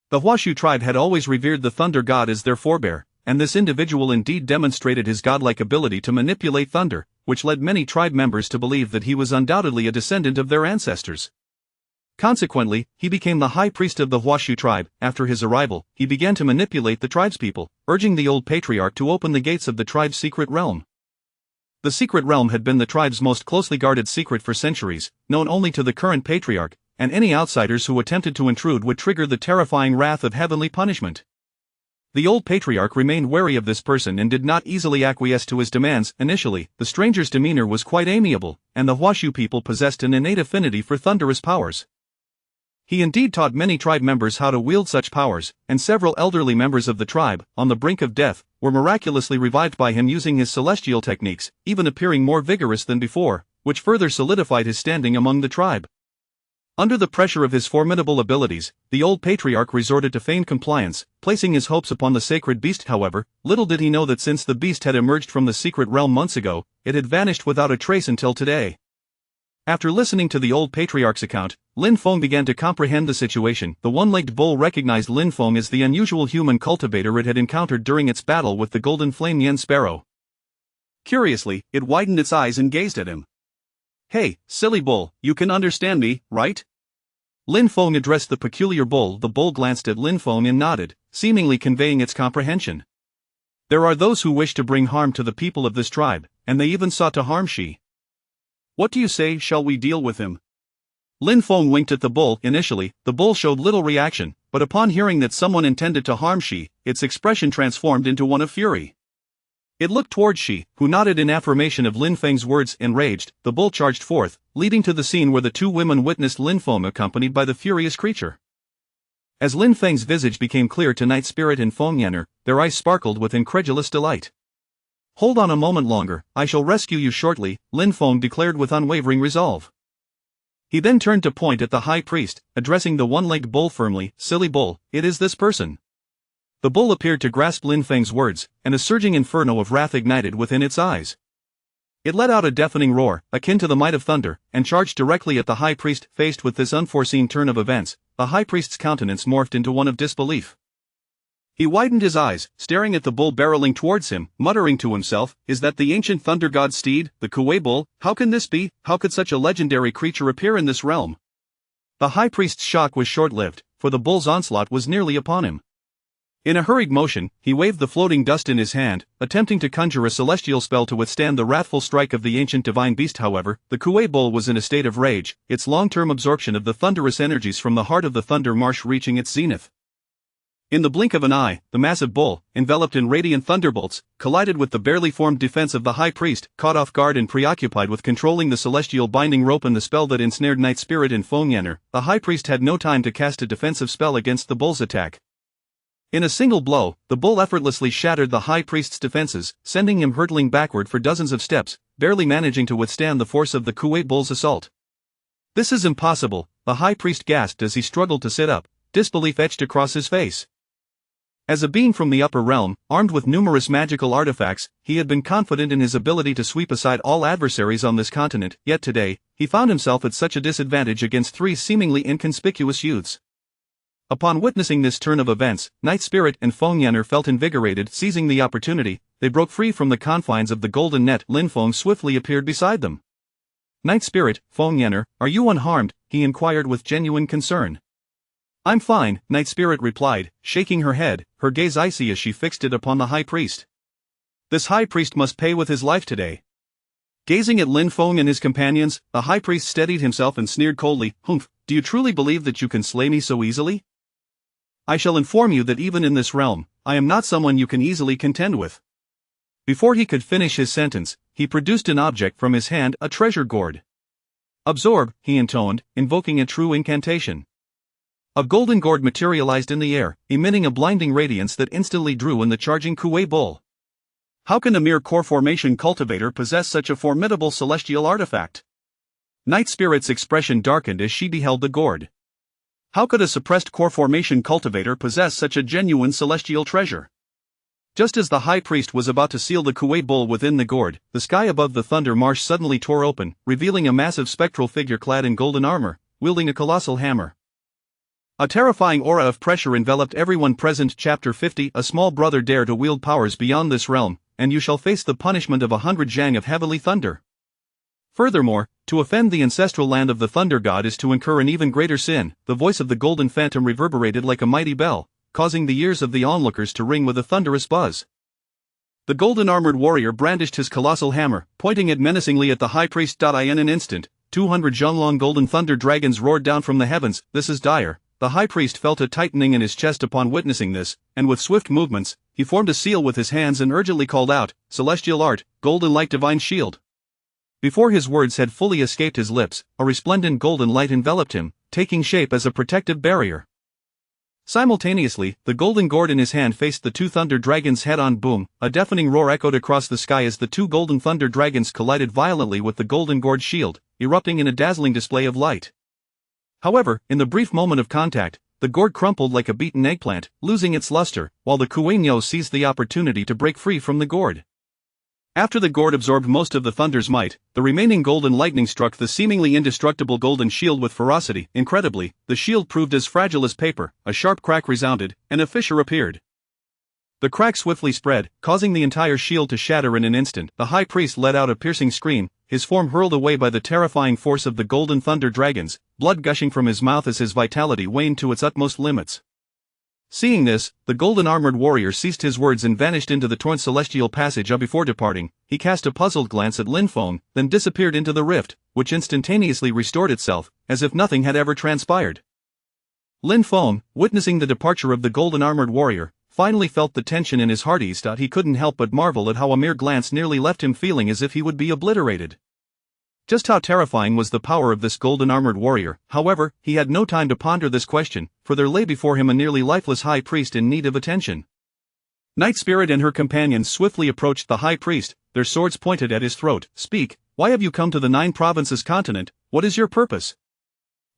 Speaker 1: The Huashu tribe had always revered the thunder god as their forebear, and this individual indeed demonstrated his godlike ability to manipulate thunder, which led many tribe members to believe that he was undoubtedly a descendant of their ancestors. Consequently, he became the high priest of the Huashu tribe. After his arrival, he began to manipulate the tribespeople, urging the old patriarch to open the gates of the tribe's secret realm. The secret realm had been the tribe's most closely guarded secret for centuries, known only to the current patriarch, and any outsiders who attempted to intrude would trigger the terrifying wrath of heavenly punishment. The old patriarch remained wary of this person and did not easily acquiesce to his demands. Initially, the stranger's demeanor was quite amiable, and the Huashu people possessed an innate affinity for thunderous powers. He indeed taught many tribe members how to wield such powers, and several elderly members of the tribe, on the brink of death, were miraculously revived by him using his celestial techniques, even appearing more vigorous than before, which further solidified his standing among the tribe. Under the pressure of his formidable abilities, the old patriarch resorted to feigned compliance, placing his hopes upon the sacred beast. However, little did he know that since the beast had emerged from the secret realm months ago, it had vanished without a trace until today. After listening to the old patriarch's account, Lin Feng began to comprehend the situation. The one-legged bull recognized Lin Feng as the unusual human cultivator it had encountered during its battle with the golden flame yen sparrow. Curiously, it widened its eyes and gazed at him. "Hey, silly bull, you can understand me, right?" Lin Feng addressed the peculiar bull. The bull glanced at Lin Feng and nodded, seemingly conveying its comprehension. "There are those who wish to bring harm to the people of this tribe, and they even sought to harm Shi. What do you say, shall we deal with him?" Lin Feng winked at the bull. Initially, the bull showed little reaction, but upon hearing that someone intended to harm Shi, its expression transformed into one of fury. It looked toward Shi, who nodded in affirmation of Lin Feng's words. Enraged, the bull charged forth, leading to the scene where the two women witnessed Lin Feng accompanied by the furious creature. As Lin Feng's visage became clear to Night Spirit and Feng Yanner, their eyes sparkled with incredulous delight. "Hold on a moment longer, I shall rescue you shortly," Lin Feng declared with unwavering resolve. He then turned to point at the high priest, addressing the one-legged bull firmly. "Silly bull, it is this person." The bull appeared to grasp Lin Feng's words, and a surging inferno of wrath ignited within its eyes. It let out a deafening roar, akin to the might of thunder, and charged directly at the high priest. Faced with this unforeseen turn of events, the high priest's countenance morphed into one of disbelief. He widened his eyes, staring at the bull barreling towards him, muttering to himself, "Is that the ancient thunder god's steed, the Kuei bull? How can this be? How could such a legendary creature appear in this realm?" The high priest's shock was short-lived, for the bull's onslaught was nearly upon him. In a hurried motion, he waved the floating dust in his hand, attempting to conjure a celestial spell to withstand the wrathful strike of the ancient divine beast. However, the Kuei bull was in a state of rage, its long-term absorption of the thunderous energies from the heart of the thunder marsh reaching its zenith. In the blink of an eye, the massive bull, enveloped in radiant thunderbolts, collided with the barely formed defense of the high priest. Caught off guard and preoccupied with controlling the celestial binding rope and the spell that ensnared Night Spirit and Feng Yanner, the high priest had no time to cast a defensive spell against the bull's attack. In a single blow, the bull effortlessly shattered the high priest's defenses, sending him hurtling backward for dozens of steps, barely managing to withstand the force of the Kuei bull's assault. "This is impossible," the high priest gasped as he struggled to sit up, disbelief etched across his face. As a being from the upper realm, armed with numerous magical artifacts, he had been confident in his ability to sweep aside all adversaries on this continent, yet today, he found himself at such a disadvantage against three seemingly inconspicuous youths. Upon witnessing this turn of events, Night Spirit and Feng Yanner felt invigorated. Seizing the opportunity, they broke free from the confines of the golden net. Lin Feng swiftly appeared beside them. "Night Spirit, Feng Yanner, are you unharmed?" he inquired with genuine concern. "I'm fine," Night Spirit replied, shaking her head, her gaze icy as she fixed it upon the high priest. "This high priest must pay with his life today." Gazing at Lin Feng and his companions, the high priest steadied himself and sneered coldly, "Humph, do you truly believe that you can slay me so easily? I shall inform you that even in this realm, I am not someone you can easily contend with." Before he could finish his sentence, he produced an object from his hand, a treasure gourd. "Absorb," he intoned, invoking a true incantation. A golden gourd materialized in the air, emitting a blinding radiance that instantly drew in the charging Kuei bull. How can a mere core formation cultivator possess such a formidable celestial artifact? Night Spirit's expression darkened as she beheld the gourd. How could a suppressed core formation cultivator possess such a genuine celestial treasure? Just as the high priest was about to seal the Kuei bull within the gourd, the sky above the thunder marsh suddenly tore open, revealing a massive spectral figure clad in golden armor, wielding a colossal hammer. A terrifying aura of pressure enveloped everyone present. Chapter 50. A small brother dare to wield powers beyond this realm, and you shall face the punishment of 100 zhang of heavenly thunder. Furthermore, to offend the ancestral land of the thunder god is to incur an even greater sin. The voice of the golden phantom reverberated like a mighty bell, causing the ears of the onlookers to ring with a thunderous buzz. The golden-armored warrior brandished his colossal hammer, pointing it menacingly at the high priest. In an instant, 200 zhonglong golden thunder dragons roared down from the heavens. "This is dire." The high priest felt a tightening in his chest upon witnessing this, and with swift movements, he formed a seal with his hands and urgently called out, "Celestial art, golden light, divine shield." Before his words had fully escaped his lips, a resplendent golden light enveloped him, taking shape as a protective barrier. Simultaneously, the golden gourd in his hand faced the two thunder dragons head-on. Boom! A deafening roar echoed across the sky as the two golden thunder dragons collided violently with the golden gourd shield, erupting in a dazzling display of light. However, in the brief moment of contact, the gourd crumpled like a beaten eggplant, losing its luster, while the Kueño seized the opportunity to break free from the gourd. After the gourd absorbed most of the thunder's might, the remaining golden lightning struck the seemingly indestructible golden shield with ferocity. Incredibly, the shield proved as fragile as paper, a sharp crack resounded, and a fissure appeared. The crack swiftly spread, causing the entire shield to shatter in an instant. The high priest let out a piercing scream, his form hurled away by the terrifying force of the golden thunder dragons, blood gushing from his mouth as his vitality waned to its utmost limits. Seeing this, the golden-armored warrior ceased his words and vanished into the torn celestial passage. Before departing, he cast a puzzled glance at Lin Feng, then disappeared into the rift, which instantaneously restored itself, as if nothing had ever transpired. Lin Feng, witnessing the departure of the golden-armored warrior, finally felt the tension in his heart ease. He couldn't help but marvel at how a mere glance nearly left him feeling as if he would be obliterated. Just how terrifying was the power of this golden-armored warrior? However, he had no time to ponder this question, for there lay before him a nearly lifeless high priest in need of attention. Night Spirit and her companions swiftly approached the high priest, their swords pointed at his throat. "Speak, why have you come to the 9 provinces continent? What is your purpose?"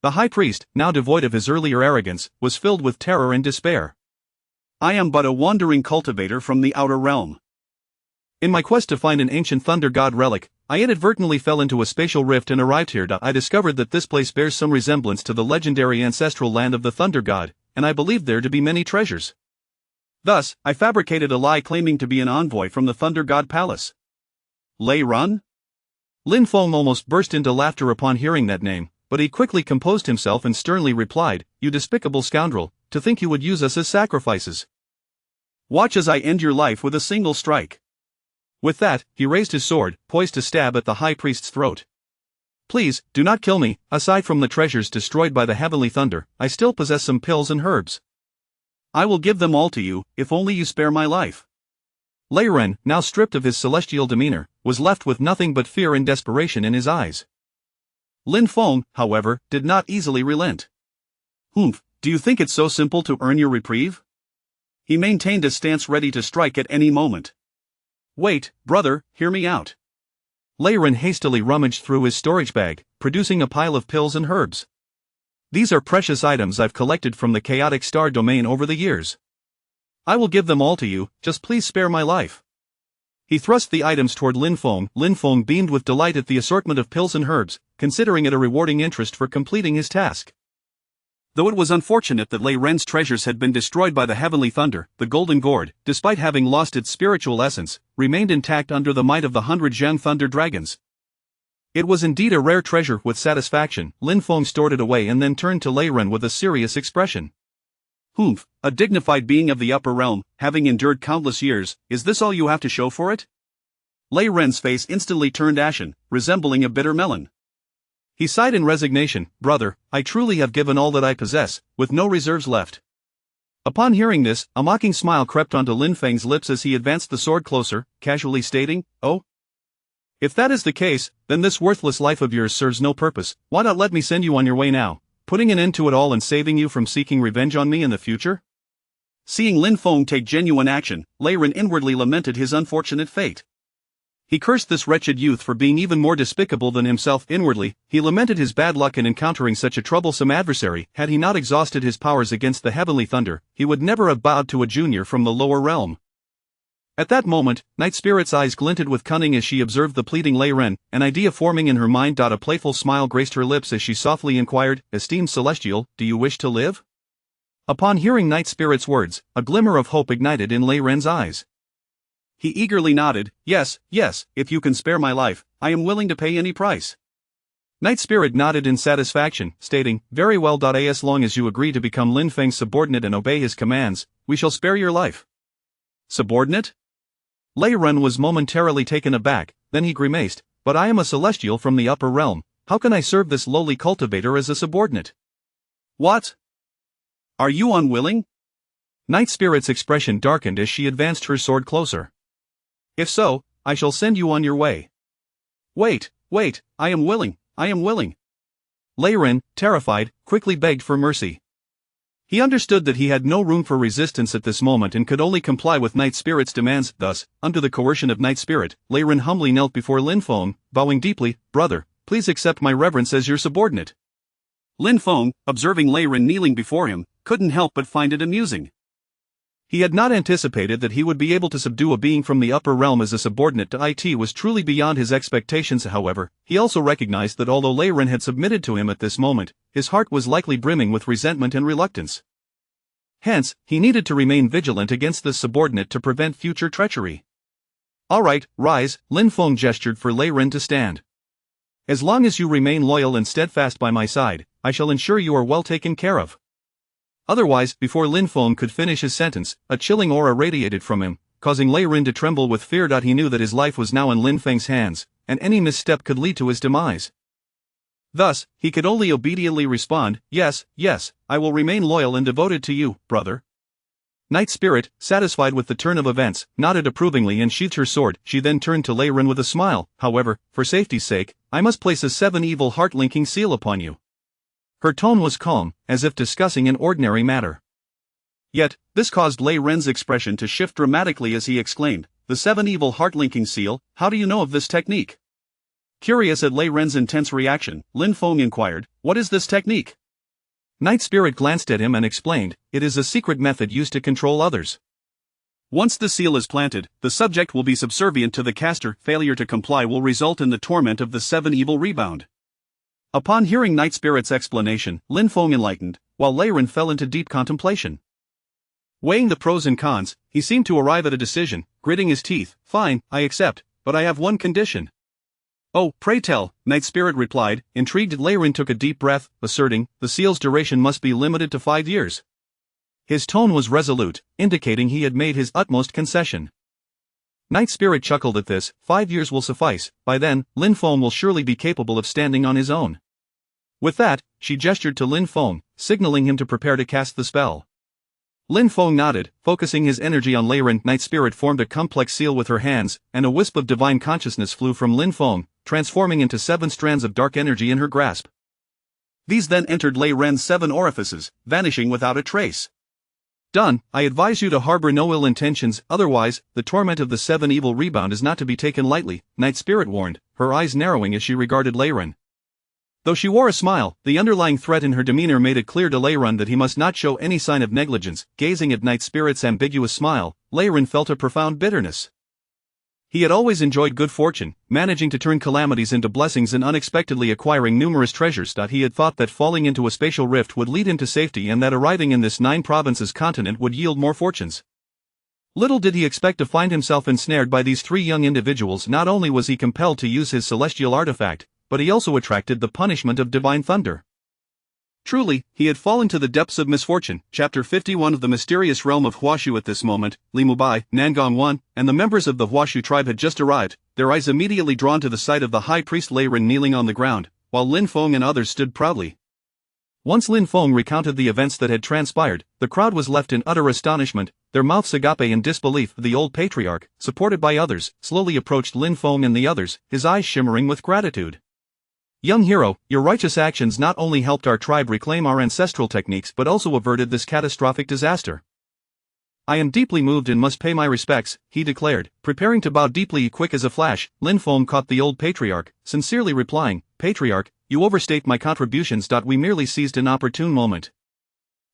Speaker 1: The high priest, now devoid of his earlier arrogance, was filled with terror and despair. "I am but a wandering cultivator from the outer realm. In my quest to find an ancient thunder god relic, I inadvertently fell into a spatial rift and arrived here. I discovered that this place bears some resemblance to the legendary ancestral land of the thunder god, and I believed there to be many treasures. Thus, I fabricated a lie claiming to be an envoy from the thunder god palace." Lei Run? Lin Feng almost burst into laughter upon hearing that name, but he quickly composed himself and sternly replied, "You despicable scoundrel, to think you would use us as sacrifices. Watch as I end your life with a single strike." With that, he raised his sword, poised to stab at the high priest's throat. "Please, do not kill me. Aside from the treasures destroyed by the heavenly thunder, I still possess some pills and herbs. I will give them all to you, if only you spare my life." Lei Ren, now stripped of his celestial demeanor, was left with nothing but fear and desperation in his eyes. Lin Feng, however, did not easily relent. "Humph, do you think it's so simple to earn your reprieve?" He maintained a stance ready to strike at any moment. "Wait, brother, hear me out." Lei Ren hastily rummaged through his storage bag, producing a pile of pills and herbs. "These are precious items I've collected from the chaotic star domain over the years. I will give them all to you, just please spare my life." He thrust the items toward Lin Feng. Lin Feng beamed with delight at the assortment of pills and herbs, considering it a rewarding interest for completing his task. Though it was unfortunate that Lei Ren's treasures had been destroyed by the heavenly thunder, the golden gourd, despite having lost its spiritual essence, remained intact under the might of the 100 Zhang thunder dragons. It was indeed a rare treasure. With satisfaction, Lin Feng stored it away and then turned to Lei Ren with a serious expression. "Humph, a dignified being of the upper realm, having endured countless years, is this all you have to show for it?" Lei Ren's face instantly turned ashen, resembling a bitter melon. He sighed in resignation. "Brother, I truly have given all that I possess, with no reserves left." Upon hearing this, a mocking smile crept onto Lin Feng's lips as he advanced the sword closer, casually stating, "Oh? If that is the case, then this worthless life of yours serves no purpose. Why not let me send you on your way now, putting an end to it all and saving you from seeking revenge on me in the future?" Seeing Lin Feng take genuine action, Lei Ren inwardly lamented his unfortunate fate. He cursed this wretched youth for being even more despicable than himself. Inwardly, he lamented his bad luck in encountering such a troublesome adversary. Had he not exhausted his powers against the heavenly thunder, he would never have bowed to a junior from the lower realm. At that moment, Night Spirit's eyes glinted with cunning as she observed the pleading Lei Ren, an idea forming in her mind. A playful smile graced her lips as she softly inquired, "Esteemed Celestial, do you wish to live?" Upon hearing Night Spirit's words, a glimmer of hope ignited in Lei Ren's eyes. He eagerly nodded, "Yes, yes, if you can spare my life, I am willing to pay any price." Night Spirit nodded in satisfaction, stating, "Very well. As long as you agree to become Lin Feng's subordinate and obey his commands, we shall spare your life." "Subordinate?" Lei Ren was momentarily taken aback, then he grimaced, "But I am a celestial from the upper realm, how can I serve this lowly cultivator as a subordinate?" "What? Are you unwilling?" Night Spirit's expression darkened as she advanced her sword closer. "If so, I shall send you on your way." Wait, I am willing. Lei Ren, terrified, quickly begged for mercy. He understood that he had no room for resistance at this moment and could only comply with Night Spirit's demands. Thus, under the coercion of Night Spirit, Lei Ren humbly knelt before Lin Feng, bowing deeply, "Brother, please accept my reverence as your subordinate." Lin Feng, observing Lei Ren kneeling before him, couldn't help but find it amusing. He had not anticipated that he would be able to subdue a being from the upper realm as a subordinate to it was truly beyond his expectations. However, he also recognized that although Lei Ren had submitted to him at this moment, his heart was likely brimming with resentment and reluctance. Hence, he needed to remain vigilant against this subordinate to prevent future treachery. Alright, rise, Lin Feng gestured for Lei Ren to stand. As long as you remain loyal and steadfast by my side, I shall ensure you are well taken care of. Otherwise, before Lin Feng could finish his sentence, a chilling aura radiated from him, causing Lei Ren to tremble with fear. He knew that his life was now in Lin Feng's hands, and any misstep could lead to his demise. Thus, he could only obediently respond, yes, I will remain loyal and devoted to you, brother. Night Spirit, satisfied with the turn of events, nodded approvingly and sheathed her sword. She then turned to Lei Ren with a smile. However, for safety's sake, I must place a 7 evil heart-linking seal upon you. Her tone was calm, as if discussing an ordinary matter. Yet, this caused Lei Ren's expression to shift dramatically as he exclaimed, the 7 evil heart-linking seal, how do you know of this technique? Curious at Lei Ren's intense reaction, Lin Feng inquired, what is this technique? Night Spirit glanced at him and explained, it is a secret method used to control others. Once the seal is planted, the subject will be subservient to the caster. Failure to comply will result in the torment of the 7 evil rebound. Upon hearing Night Spirit's explanation, Lin Feng enlightened, while Lei Ren fell into deep contemplation. Weighing the pros and cons, he seemed to arrive at a decision, gritting his teeth. Fine, I accept, but I have one condition. Oh, pray tell, Night Spirit replied. Intrigued, Lei Ren took a deep breath, asserting, the seal's duration must be limited to 5 years. His tone was resolute, indicating he had made his utmost concession. Night Spirit chuckled at this. 5 years will suffice, by then, Lin Feng will surely be capable of standing on his own. With that, she gestured to Lin Feng, signaling him to prepare to cast the spell. Lin Feng nodded, focusing his energy on Lei Ren. Night Spirit formed a complex seal with her hands, and a wisp of divine consciousness flew from Lin Feng, transforming into 7 strands of dark energy in her grasp. These then entered Lei Ren's 7 orifices, vanishing without a trace. Done. I advise you to harbor no ill intentions, otherwise, the torment of the 7 evil rebound is not to be taken lightly, Night Spirit warned, her eyes narrowing as she regarded Lei Ren. Though she wore a smile, the underlying threat in her demeanor made it clear to Lei Ren that he must not show any sign of negligence. Gazing at Night Spirit's ambiguous smile, Lei Ren felt a profound bitterness. He had always enjoyed good fortune, managing to turn calamities into blessings and unexpectedly acquiring numerous treasures. He had thought that falling into a spatial rift would lead him to safety and that arriving in this 9 provinces continent would yield more fortunes. Little did he expect to find himself ensnared by these 3 young individuals. Not only was he compelled to use his celestial artifact, but he also attracted the punishment of divine thunder. Truly, he had fallen to the depths of misfortune. Chapter 51 of the mysterious realm of Huashu. At this moment, Li Mubai, Nangong Wan, and the members of the Huashu tribe had just arrived, their eyes immediately drawn to the sight of the high priest Lei Ren kneeling on the ground, while Lin Feng and others stood proudly. Once Lin Feng recounted the events that had transpired, the crowd was left in utter astonishment, their mouths agape in disbelief. The old patriarch, supported by others, slowly approached Lin Feng and the others, his eyes shimmering with gratitude. Young hero, your righteous actions not only helped our tribe reclaim our ancestral techniques but also averted this catastrophic disaster. I am deeply moved and must pay my respects, he declared, preparing to bow deeply. Quick as a flash, Lin Feng caught the old patriarch, sincerely replying, Patriarch, you overstate my contributions. We merely seized an opportune moment.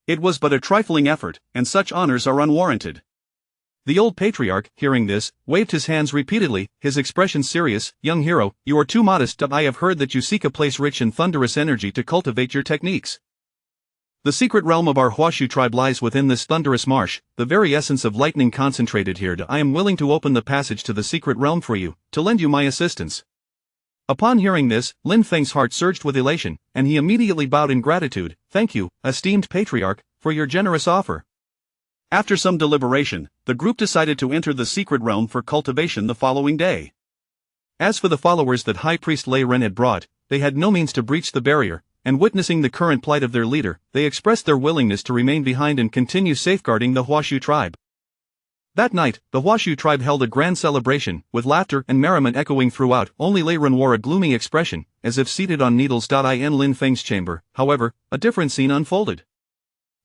Speaker 1: It was but a trifling effort, and such honors are unwarranted. The old patriarch, hearing this, waved his hands repeatedly, his expression serious. Young hero, you are too modest. I have heard that you seek a place rich in thunderous energy to cultivate your techniques. The secret realm of our Huashu tribe lies within this thunderous marsh, the very essence of lightning concentrated here. I am willing to open the passage to the secret realm for you, to lend you my assistance. Upon hearing this, Lin Feng's heart surged with elation, and he immediately bowed in gratitude. Thank you, esteemed patriarch, for your generous offer. After some deliberation, the group decided to enter the secret realm for cultivation the following day. As for the followers that High Priest Lei Ren had brought, they had no means to breach the barrier, and witnessing the current plight of their leader, they expressed their willingness to remain behind and continue safeguarding the Huashu tribe. That night, the Huashu tribe held a grand celebration, with laughter and merriment echoing throughout. Only Lei Ren wore a gloomy expression, as if seated on needles. In Lin Feng's chamber, however, a different scene unfolded.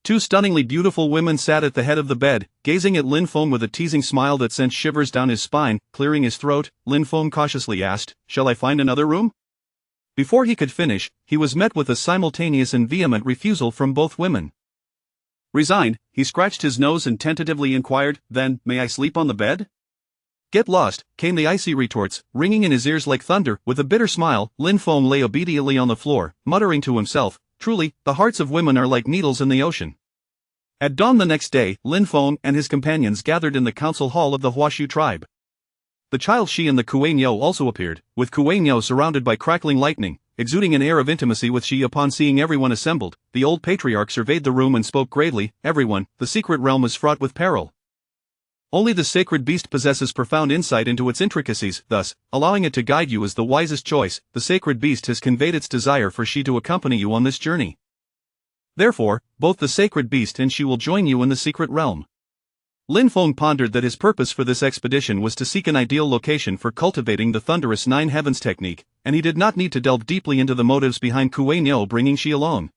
Speaker 1: 2 stunningly beautiful women sat at the head of the bed, gazing at Lin Feng with a teasing smile that sent shivers down his spine. Clearing his throat, Lin Feng cautiously asked, Shall I find another room? Before he could finish, he was met with a simultaneous and vehement refusal from both women. Resigned, he scratched his nose and tentatively inquired, "Then, may I sleep on the bed?" "Get lost," came the icy retorts, ringing in his ears like thunder. With a bitter smile, Lin Feng lay obediently on the floor, muttering to himself, "Truly, the hearts of women are like needles in the ocean." At dawn the next day, Lin Feng and his companions gathered in the council hall of the Huashu tribe. The child Shi and the Kuei Niu also appeared, with Kuei Niu surrounded by crackling lightning, exuding an air of intimacy with Shi. Upon seeing everyone assembled, the old patriarch surveyed the room and spoke gravely, "Everyone, the secret realm is fraught with peril. Only the sacred beast possesses profound insight into its intricacies, thus, allowing it to guide you is the wisest choice. The sacred beast has conveyed its desire for Shi to accompany you on this journey. Therefore, both the sacred beast and Shi will join you in the secret realm." Lin Feng pondered that his purpose for this expedition was to seek an ideal location for cultivating the thunderous nine heavens technique, and he did not need to delve deeply into the motives behind Kuei Niu bringing Shi along.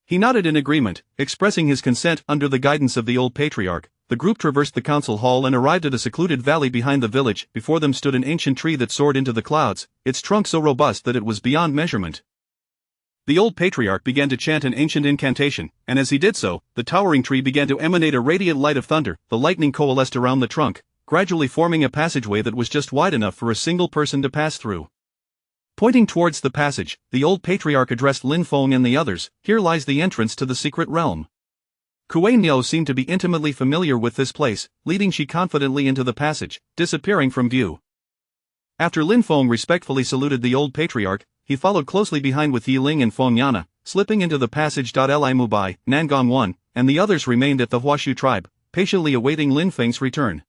Speaker 1: He nodded in agreement, expressing his consent. Under the guidance of the old patriarch, the group traversed the council hall and arrived at a secluded valley behind the village. Before them stood an ancient tree that soared into the clouds, its trunk so robust that it was beyond measurement. The old patriarch began to chant an ancient incantation, and as he did so, the towering tree began to emanate a radiant light of thunder. The lightning coalesced around the trunk, gradually forming a passageway that was just wide enough for a single person to pass through. Pointing towards the passage, the old patriarch addressed Lin Feng and the others, "Here lies the entrance to the secret realm." Kuei Niu seemed to be intimately familiar with this place, leading Shi confidently into the passage, disappearing from view. After Lin Feng respectfully saluted the old patriarch, he followed closely behind with Yiling and Feng Yana, slipping into the passage. Li Mubai, Nangong 1, and the others remained at the Huashu tribe, patiently awaiting Lin Feng's return.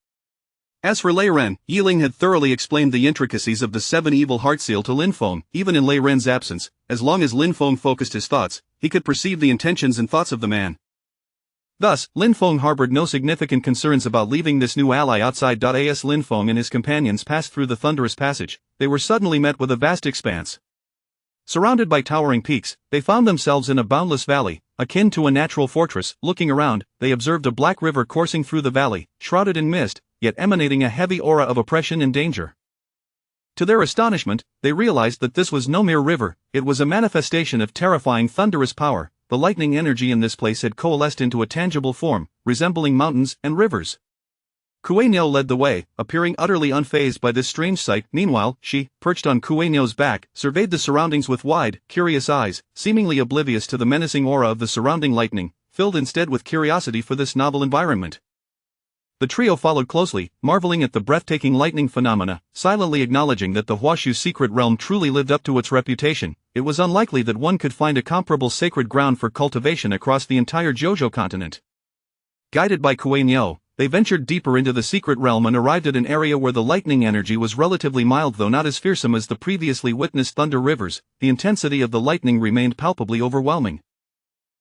Speaker 1: As for Lei Ren, Yiling had thoroughly explained the intricacies of the seven evil heart seal to Lin Feng. Even in Lei Ren's absence, as long as Lin Feng focused his thoughts, he could perceive the intentions and thoughts of the man. Thus, Lin Feng harbored no significant concerns about leaving this new ally outside. As Lin Feng and his companions passed through the thunderous passage, they were suddenly met with a vast expanse. Surrounded by towering peaks, they found themselves in a boundless valley, akin to a natural fortress. Looking around, they observed a black river coursing through the valley, shrouded in mist, yet emanating a heavy aura of oppression and danger. To their astonishment, they realized that this was no mere river, it was a manifestation of terrifying thunderous power. The lightning energy in this place had coalesced into a tangible form, resembling mountains and rivers. Kuei Niu led the way, appearing utterly unfazed by this strange sight. Meanwhile, Shi, perched on Kuei Niu's back, surveyed the surroundings with wide, curious eyes, seemingly oblivious to the menacing aura of the surrounding lightning, filled instead with curiosity for this novel environment. The trio followed closely, marveling at the breathtaking lightning phenomena, silently acknowledging that the Huashu secret realm truly lived up to its reputation. It was unlikely that one could find a comparable sacred ground for cultivation across the entire Jojo continent. Guided by Kuei Niu, they ventured deeper into the secret realm and arrived at an area where the lightning energy was relatively mild, though not as fearsome as the previously witnessed thunder rivers. The intensity of the lightning remained palpably overwhelming.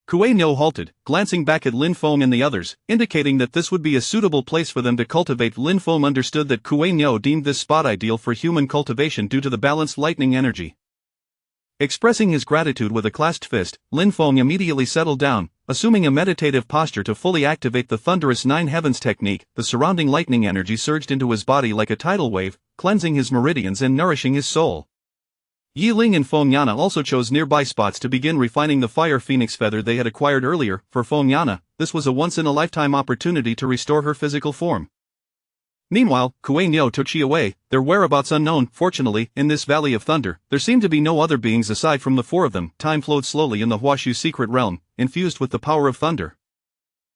Speaker 1: Kuei Niu halted, glancing back at Lin Feng and the others, indicating that this would be a suitable place for them to cultivate. Lin Feng understood that Kuei Niu deemed this spot ideal for human cultivation due to the balanced lightning energy. Expressing his gratitude with a clasped fist, Lin Feng immediately settled down, assuming a meditative posture to fully activate the thunderous nine heavens technique. The surrounding lightning energy surged into his body like a tidal wave, cleansing his meridians and nourishing his soul. Yiling and Feng Yana also chose nearby spots to begin refining the fire phoenix feather they had acquired earlier. For Feng Yana, this was a once-in-a-lifetime opportunity to restore her physical form. Meanwhile, Kuei Niu took Shi away, their whereabouts unknown. Fortunately, in this valley of thunder, there seemed to be no other beings aside from the four of them. Time flowed slowly in the Huashu secret realm, infused with the power of thunder.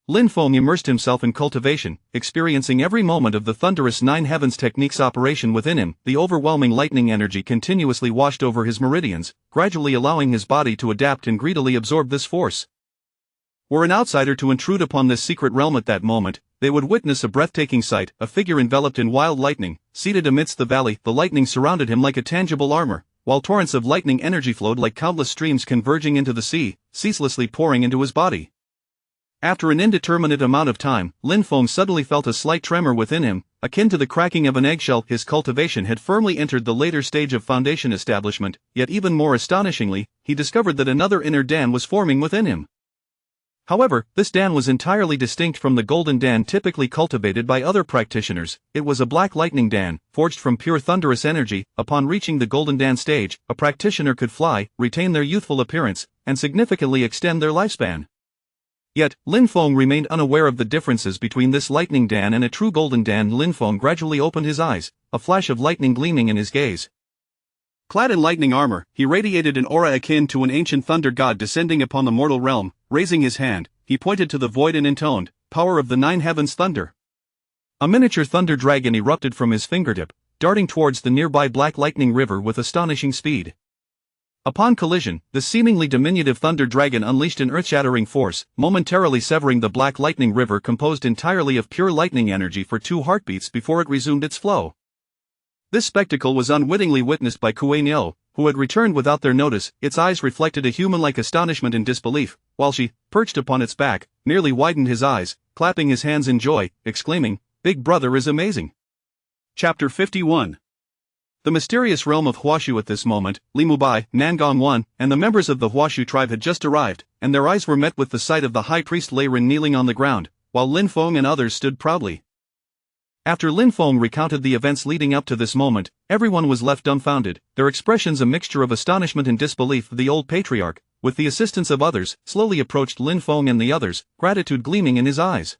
Speaker 1: Lin Feng immersed himself in cultivation, experiencing every moment of the thunderous nine heavens technique's operation within him. The overwhelming lightning energy continuously washed over his meridians, gradually allowing his body to adapt and greedily absorb this force. Were an outsider to intrude upon this secret realm at that moment, they would witness a breathtaking sight. A figure enveloped in wild lightning, seated amidst the valley. The lightning surrounded him like a tangible armor, while torrents of lightning energy flowed like countless streams converging into the sea, ceaselessly pouring into his body. After an indeterminate amount of time, Lin Feng suddenly felt a slight tremor within him, akin to the cracking of an eggshell. His cultivation had firmly entered the later stage of foundation establishment, yet even more astonishingly, he discovered that another inner dam was forming within him. However, this Dan was entirely distinct from the golden Dan typically cultivated by other practitioners. It was a black lightning Dan, forged from pure thunderous energy. Upon reaching the golden Dan stage, a practitioner could fly, retain their youthful appearance, and significantly extend their lifespan. Yet, Lin Feng remained unaware of the differences between this lightning Dan and a true golden Dan. Lin Feng gradually opened his eyes, a flash of lightning gleaming in his gaze. Clad in lightning armor, he radiated an aura akin to an ancient thunder god descending upon the mortal realm. Raising his hand, he pointed to the void and intoned, "Power of the nine heavens thunder." A miniature thunder dragon erupted from his fingertip, darting towards the nearby black lightning river with astonishing speed. Upon collision, the seemingly diminutive thunder dragon unleashed an earth-shattering force, momentarily severing the black lightning river composed entirely of pure lightning energy for 2 heartbeats before it resumed its flow. This spectacle was unwittingly witnessed by Kuei Niu, who had returned without their notice. Its eyes reflected a human-like astonishment and disbelief, while she, perched upon its back, nearly widened his eyes, clapping his hands in joy, exclaiming, "Big brother is amazing." Chapter 51. The mysterious realm of Huashu. At this moment, Li Mubai, Nangong Wan, and the members of the Huashu tribe had just arrived, and their eyes were met with the sight of the high priest Lei Ren kneeling on the ground, while Lin Feng and others stood proudly. After Lin Feng recounted the events leading up to this moment, everyone was left dumbfounded, their expressions a mixture of astonishment and disbelief. The old patriarch, with the assistance of others, slowly approached Lin Feng and the others, gratitude gleaming in his eyes.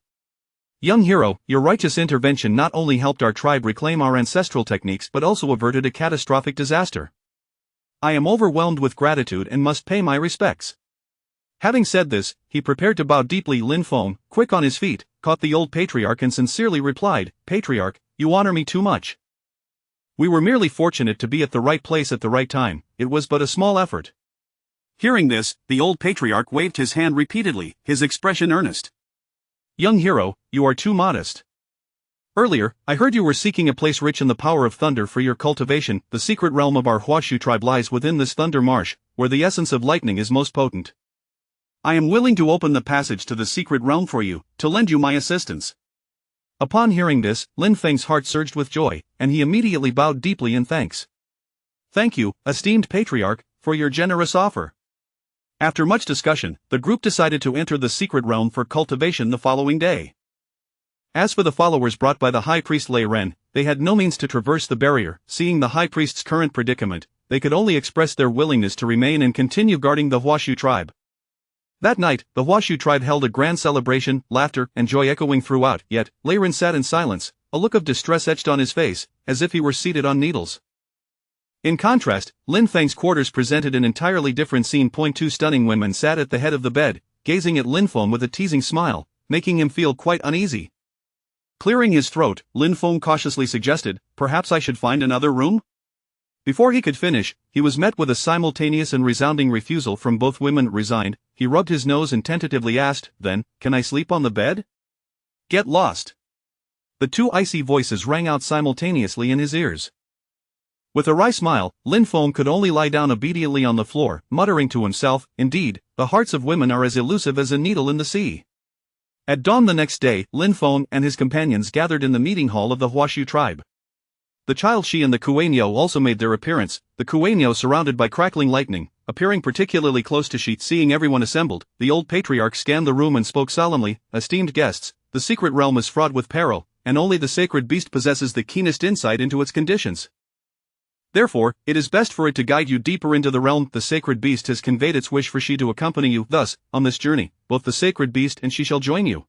Speaker 1: "Young hero, your righteous intervention not only helped our tribe reclaim our ancestral techniques but also averted a catastrophic disaster. I am overwhelmed with gratitude and must pay my respects." Having said this, he prepared to bow deeply. Lin Feng, quick on his feet, caught the old patriarch and sincerely replied, "Patriarch, you honor me too much. We were merely fortunate to be at the right place at the right time. It was but a small effort." Hearing this, the old patriarch waved his hand repeatedly, his expression earnest. "Young hero, you are too modest. Earlier, I heard you were seeking a place rich in the power of thunder for your cultivation. The secret realm of our Huashu tribe lies within this thunder marsh, where the essence of lightning is most potent. I am willing to open the passage to the secret realm for you, to lend you my assistance." Upon hearing this, Lin Feng's heart surged with joy, and he immediately bowed deeply in thanks. "Thank you, esteemed patriarch, for your generous offer." After much discussion, the group decided to enter the secret realm for cultivation the following day. As for the followers brought by the high priest Lei Ren, they had no means to traverse the barrier. Seeing the high priest's current predicament, they could only express their willingness to remain and continue guarding the Huashu tribe. That night, the Huashu tribe held a grand celebration, laughter and joy echoing throughout. Yet, Lei Ren sat in silence, a look of distress etched on his face, as if he were seated on needles. In contrast, Lin Feng's quarters presented an entirely different scene. 2 stunning women sat at the head of the bed, gazing at Lin Feng with a teasing smile, making him feel quite uneasy. Clearing his throat, Lin Feng cautiously suggested, "Perhaps I should find another room?" Before he could finish, he was met with a simultaneous and resounding refusal from both women. Resigned, he rubbed his nose and tentatively asked, "Then, can I sleep on the bed?" "Get lost." The 2 icy voices rang out simultaneously in his ears. With a wry smile, Lin Feng could only lie down obediently on the floor, muttering to himself, "Indeed, the hearts of women are as elusive as a needle in the sea." At dawn the next day, Lin Feng and his companions gathered in the meeting hall of the Huashu tribe. The child Shi and the Kuei Niu also made their appearance, the Kuei Niu surrounded by crackling lightning, appearing particularly close to Shi. Seeing everyone assembled, the old patriarch scanned the room and spoke solemnly, "Esteemed guests, the secret realm is fraught with peril, and only the sacred beast possesses the keenest insight into its conditions. Therefore, it is best for it to guide you deeper into the realm. The sacred beast has conveyed its wish for Shi to accompany you. Thus, on this journey, both the sacred beast and Shi shall join you."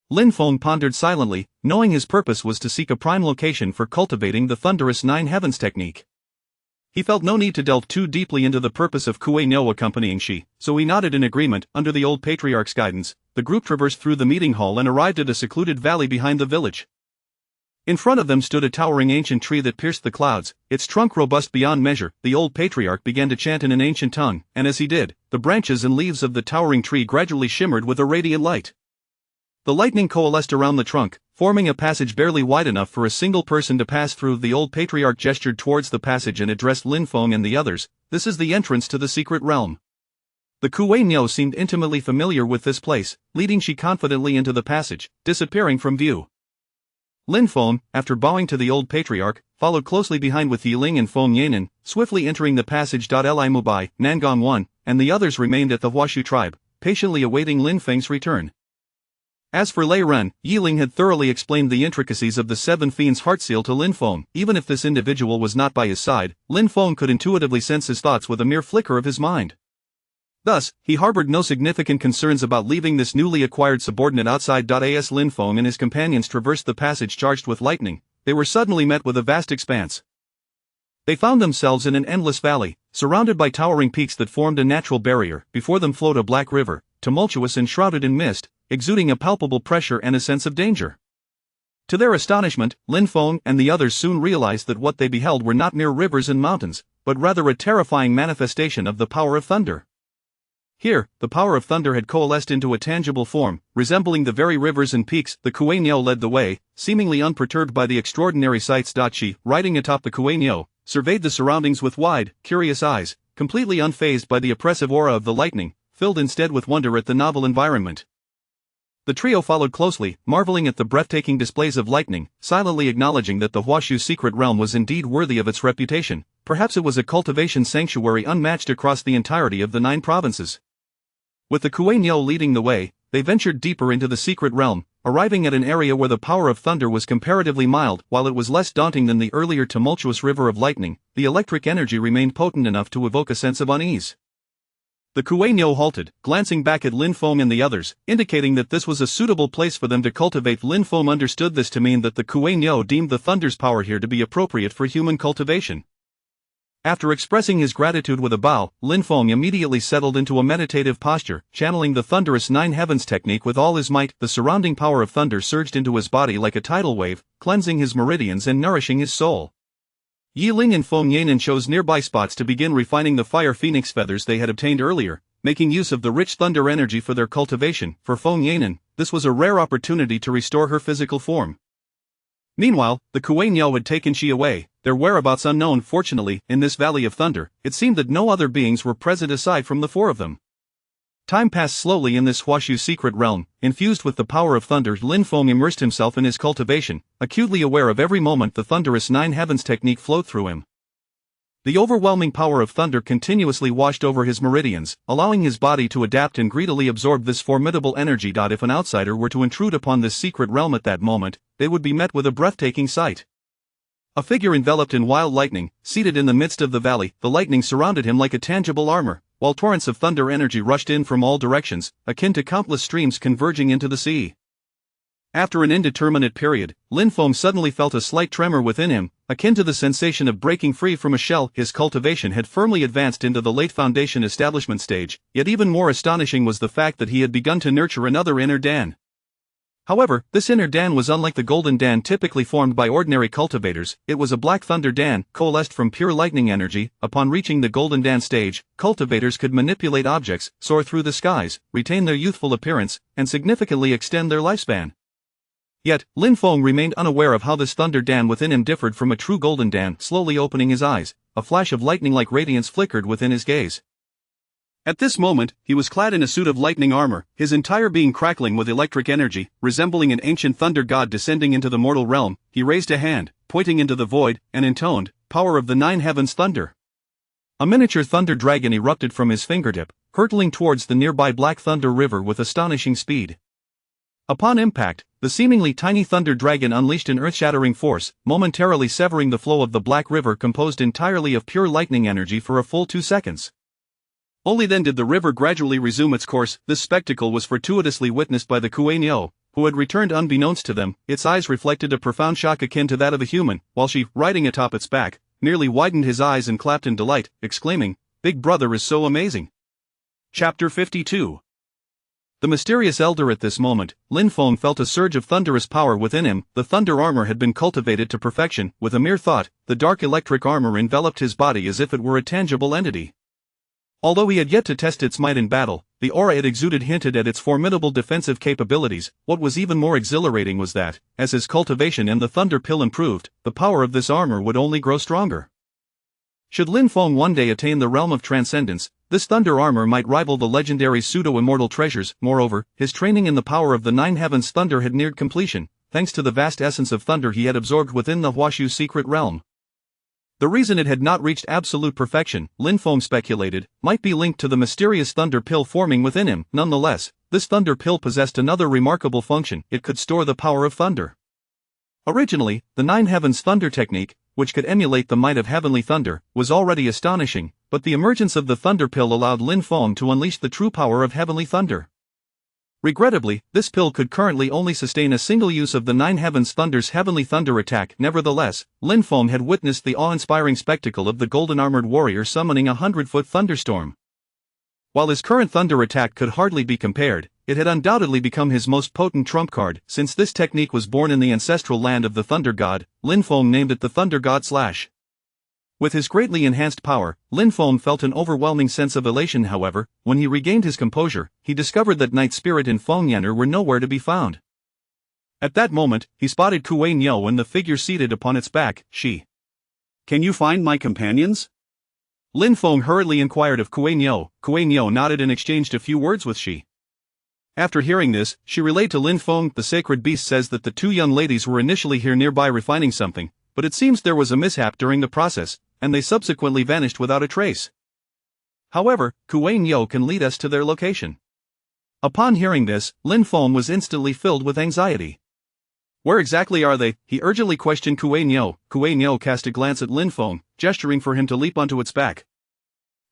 Speaker 1: Lin Feng pondered silently, knowing his purpose was to seek a prime location for cultivating the thunderous 9 heavens technique. He felt no need to delve too deeply into the purpose of Kuei Niu accompanying Shi, so he nodded in agreement. Under the old patriarch's guidance, the group traversed through the meeting hall and arrived at a secluded valley behind the village. In front of them stood a towering ancient tree that pierced the clouds, its trunk robust beyond measure. The old patriarch began to chant in an ancient tongue, and as he did, the branches and leaves of the towering tree gradually shimmered with a radiant light. The lightning coalesced around the trunk, forming a passage barely wide enough for a single person to pass through. The old patriarch gestured towards the passage and addressed Lin Feng and the others, "This is the entrance to the secret realm." The Kuei Niu seemed intimately familiar with this place, leading Shi confidently into the passage, disappearing from view. Lin Feng, after bowing to the old patriarch, followed closely behind with Yiling and Feng Yanan, swiftly entering the passage. Li Mubai, Nangong Wan, and the others remained at the Huashu tribe, patiently awaiting Lin Feng's return. As for Lei Ren, Yi Ling had thoroughly explained the intricacies of the Seven Fiends' heart seal to Lin Feng. Even if this individual was not by his side, Lin Feng could intuitively sense his thoughts with a mere flicker of his mind. Thus, he harbored no significant concerns about leaving this newly acquired subordinate outside. As Lin Feng and his companions traversed the passage charged with lightning, they were suddenly met with a vast expanse. They found themselves in an endless valley, surrounded by towering peaks that formed a natural barrier. Before them flowed a black river, tumultuous and shrouded in mist, exuding a palpable pressure and a sense of danger. To their astonishment, Lin Feng and the others soon realized that what they beheld were not mere rivers and mountains, but rather a terrifying manifestation of the power of thunder. Here, the power of thunder had coalesced into a tangible form, resembling the very rivers and peaks. The Kuei Niu led the way, seemingly unperturbed by the extraordinary sights. She, riding atop the Kuei Niu, surveyed the surroundings with wide, curious eyes, completely unfazed by the oppressive aura of the lightning, filled instead with wonder at the novel environment. The trio followed closely, marveling at the breathtaking displays of lightning, silently acknowledging that the Huashu secret realm was indeed worthy of its reputation. Perhaps it was a cultivation sanctuary unmatched across the entirety of the 9 provinces. With the Kuei Niu leading the way, they ventured deeper into the secret realm, arriving at an area where the power of thunder was comparatively mild. While it was less daunting than the earlier tumultuous river of lightning, the electric energy remained potent enough to evoke a sense of unease. The Kuei Niu halted, glancing back at Lin Feng and the others, indicating that this was a suitable place for them to cultivate. Lin Feng understood this to mean that the Kuei Niu deemed the thunder's power here to be appropriate for human cultivation. After expressing his gratitude with a bow, Lin Feng immediately settled into a meditative posture, channeling the thunderous 9 heavens technique with all his might. The surrounding power of thunder surged into his body like a tidal wave, cleansing his meridians and nourishing his soul. Yi Ling and Feng Yanan chose nearby spots to begin refining the fire phoenix feathers they had obtained earlier, making use of the rich thunder energy for their cultivation. For Feng Yanan, this was a rare opportunity to restore her physical form. Meanwhile, the Kuei Niu had taken Shi away, their whereabouts unknown. Fortunately, in this valley of thunder, it seemed that no other beings were present aside from the 4 of them. Time passed slowly in this Huashu secret realm. Infused with the power of thunder, Lin Feng immersed himself in his cultivation, acutely aware of every moment the thunderous 9 heavens technique flowed through him. The overwhelming power of thunder continuously washed over his meridians, allowing his body to adapt and greedily absorb this formidable energy. If an outsider were to intrude upon this secret realm at that moment, they would be met with a breathtaking sight. A figure enveloped in wild lightning, seated in the midst of the valley. The lightning surrounded him like a tangible armor, while torrents of thunder energy rushed in from all directions, akin to countless streams converging into the sea. After an indeterminate period, Lin Feng suddenly felt a slight tremor within him, akin to the sensation of breaking free from a shell. His cultivation had firmly advanced into the late foundation establishment stage, yet even more astonishing was the fact that he had begun to nurture another inner Dan. However, this inner Dan was unlike the golden Dan typically formed by ordinary cultivators. It was a black thunder Dan, coalesced from pure lightning energy. Upon reaching the golden Dan stage, cultivators could manipulate objects, soar through the skies, retain their youthful appearance, and significantly extend their lifespan. Yet, Lin Feng remained unaware of how this thunder Dan within him differed from a true golden Dan. Slowly opening his eyes, a flash of lightning-like radiance flickered within his gaze. At this moment, he was clad in a suit of lightning armor, his entire being crackling with electric energy, resembling an ancient thunder god descending into the mortal realm. He raised a hand, pointing into the void, and intoned, "Power of the 9 heavens thunder." A miniature thunder dragon erupted from his fingertip, hurtling towards the nearby Black Thunder River with astonishing speed. Upon impact, the seemingly tiny thunder dragon unleashed an earth-shattering force, momentarily severing the flow of the Black River composed entirely of pure lightning energy for a full 2 seconds. Only then did the river gradually resume its course. This spectacle was fortuitously witnessed by the Kuei Niu, who had returned unbeknownst to them. Its eyes reflected a profound shock akin to that of a human, while she, riding atop its back, nearly widened his eyes and clapped in delight, exclaiming, "Big brother is so amazing." Chapter 52. The mysterious elder. At this moment, Lin Feng felt a surge of thunderous power within him. The thunder armor had been cultivated to perfection. With a mere thought, the dark electric armor enveloped his body as if it were a tangible entity. Although he had yet to test its might in battle, the aura it exuded hinted at its formidable defensive capabilities. What was even more exhilarating was that, as his cultivation and the thunder pill improved, the power of this armor would only grow stronger. Should Lin Feng one day attain the realm of transcendence, this thunder armor might rival the legendary pseudo-immortal treasures. Moreover, his training in the power of the 9 heavens thunder had neared completion, thanks to the vast essence of thunder he had absorbed within the Huashu secret realm. The reason it had not reached absolute perfection, Lin Feng speculated, might be linked to the mysterious thunder pill forming within him. Nonetheless, this thunder pill possessed another remarkable function: it could store the power of thunder. Originally, the Nine Heavens thunder technique, which could emulate the might of heavenly thunder, was already astonishing, but the emergence of the thunder pill allowed Lin Feng to unleash the true power of heavenly thunder. Regrettably, this pill could currently only sustain a single use of the Nine Heavens Thunder's heavenly thunder attack. Nevertheless, Lin Feng had witnessed the awe-inspiring spectacle of the golden-armored warrior summoning a 100-foot thunderstorm. While his current thunder attack could hardly be compared, it had undoubtedly become his most potent trump card. Since this technique was born in the ancestral land of the Thunder God, Lin Feng named it the Thunder God Slash. With his greatly enhanced power, Lin Feng felt an overwhelming sense of elation. However, when he regained his composure, he discovered that Night Spirit and Feng Yan'er were nowhere to be found. At that moment, he spotted Kuei Niu and the figure seated upon its back. She. "Can you find my companions?" Lin Feng hurriedly inquired of Kuei Niu. Kuei Niu nodded and exchanged a few words with She. After hearing this, she relayed to Lin Feng, "The sacred beast says that the two young ladies were initially here nearby refining something, but it seems there was a mishap during the process, and they subsequently vanished without a trace. However, Kuei Niu can lead us to their location." Upon hearing this, Lin Feng was instantly filled with anxiety. "Where exactly are they?" he urgently questioned Kuei Niu. Kuei Niu cast a glance at Lin Feng, gesturing for him to leap onto its back.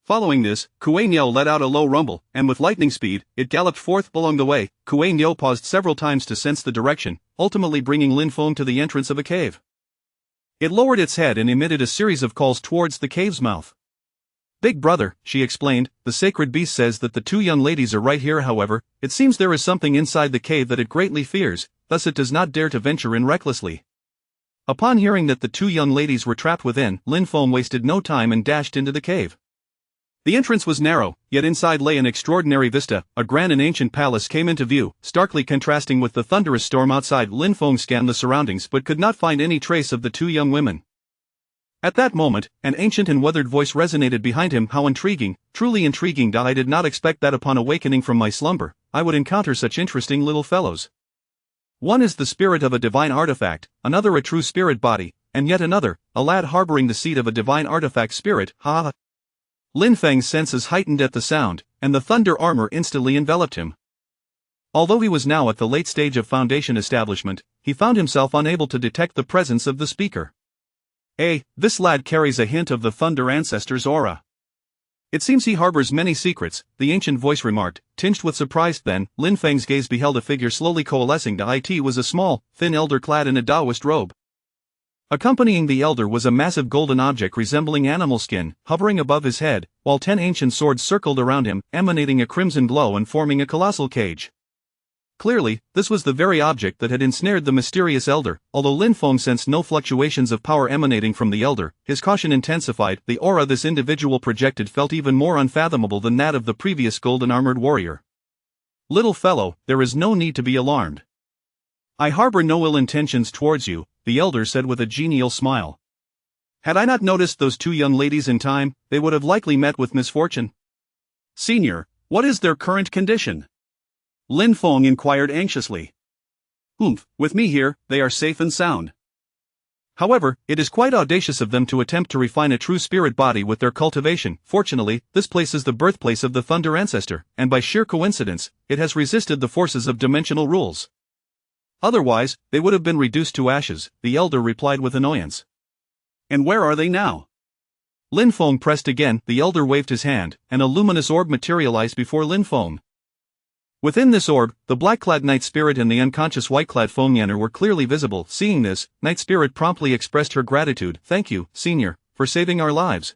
Speaker 1: Following this, Kuei Niu let out a low rumble, and with lightning speed, it galloped forth. Along the way, Kuei Niu paused several times to sense the direction, ultimately bringing Lin Feng to the entrance of a cave. It lowered its head and emitted a series of calls towards the cave's mouth. "Big brother," she explained, "the sacred beast says that the two young ladies are right here. However, it seems there is something inside the cave that it greatly fears, thus it does not dare to venture in recklessly." Upon hearing that the two young ladies were trapped within, Lin Feng wasted no time and dashed into the cave. The entrance was narrow, yet inside lay an extraordinary vista. A grand and ancient palace came into view, starkly contrasting with the thunderous storm outside. Lin Feng scanned the surroundings but could not find any trace of the two young women. At that moment, an ancient and weathered voice resonated behind him. "How intriguing, truly intriguing. I did not expect that upon awakening from my slumber, I would encounter such interesting little fellows. One is the spirit of a divine artifact, another a true spirit body, and yet another, a lad harboring the seed of a divine artifact spirit. Ha ha." Lin Feng's senses heightened at the sound, and the thunder armor instantly enveloped him. Although he was now at the late stage of foundation establishment, he found himself unable to detect the presence of the speaker. This lad carries a hint of the Thunder Ancestor's aura. It seems he harbors many secrets," the ancient voice remarked, tinged with surprise. Then, Lin Feng's gaze beheld a figure slowly coalescing. It was a small, thin elder clad in a Taoist robe. Accompanying the elder was a massive golden object resembling animal skin, hovering above his head, while 10 ancient swords circled around him, emanating a crimson glow and forming a colossal cage. Clearly, this was the very object that had ensnared the mysterious elder. Although Lin Feng sensed no fluctuations of power emanating from the elder, his caution intensified. The aura this individual projected felt even more unfathomable than that of the previous golden-armored warrior. "Little fellow, there is no need to be alarmed. I harbor no ill intentions towards you," the elder said with a genial smile. "Had I not noticed those two young ladies in time, they would have likely met with misfortune." "Senior, what is their current condition?" Lin Feng inquired anxiously. "With me here, they are safe and sound. However, it is quite audacious of them to attempt to refine a true spirit body with their cultivation. Fortunately, this place is the birthplace of the Thunder Ancestor, and by sheer coincidence, it has resisted the forces of dimensional rules. Otherwise, they would have been reduced to ashes," the elder replied with annoyance. "And where are they now?" Lin Feng pressed again. The elder waved his hand, and a luminous orb materialized before Lin Feng. Within this orb, the black-clad Night Spirit and the unconscious white-clad Feng Yan'er were clearly visible. Seeing this, Night Spirit promptly expressed her gratitude. "Thank you, Senior, for saving our lives.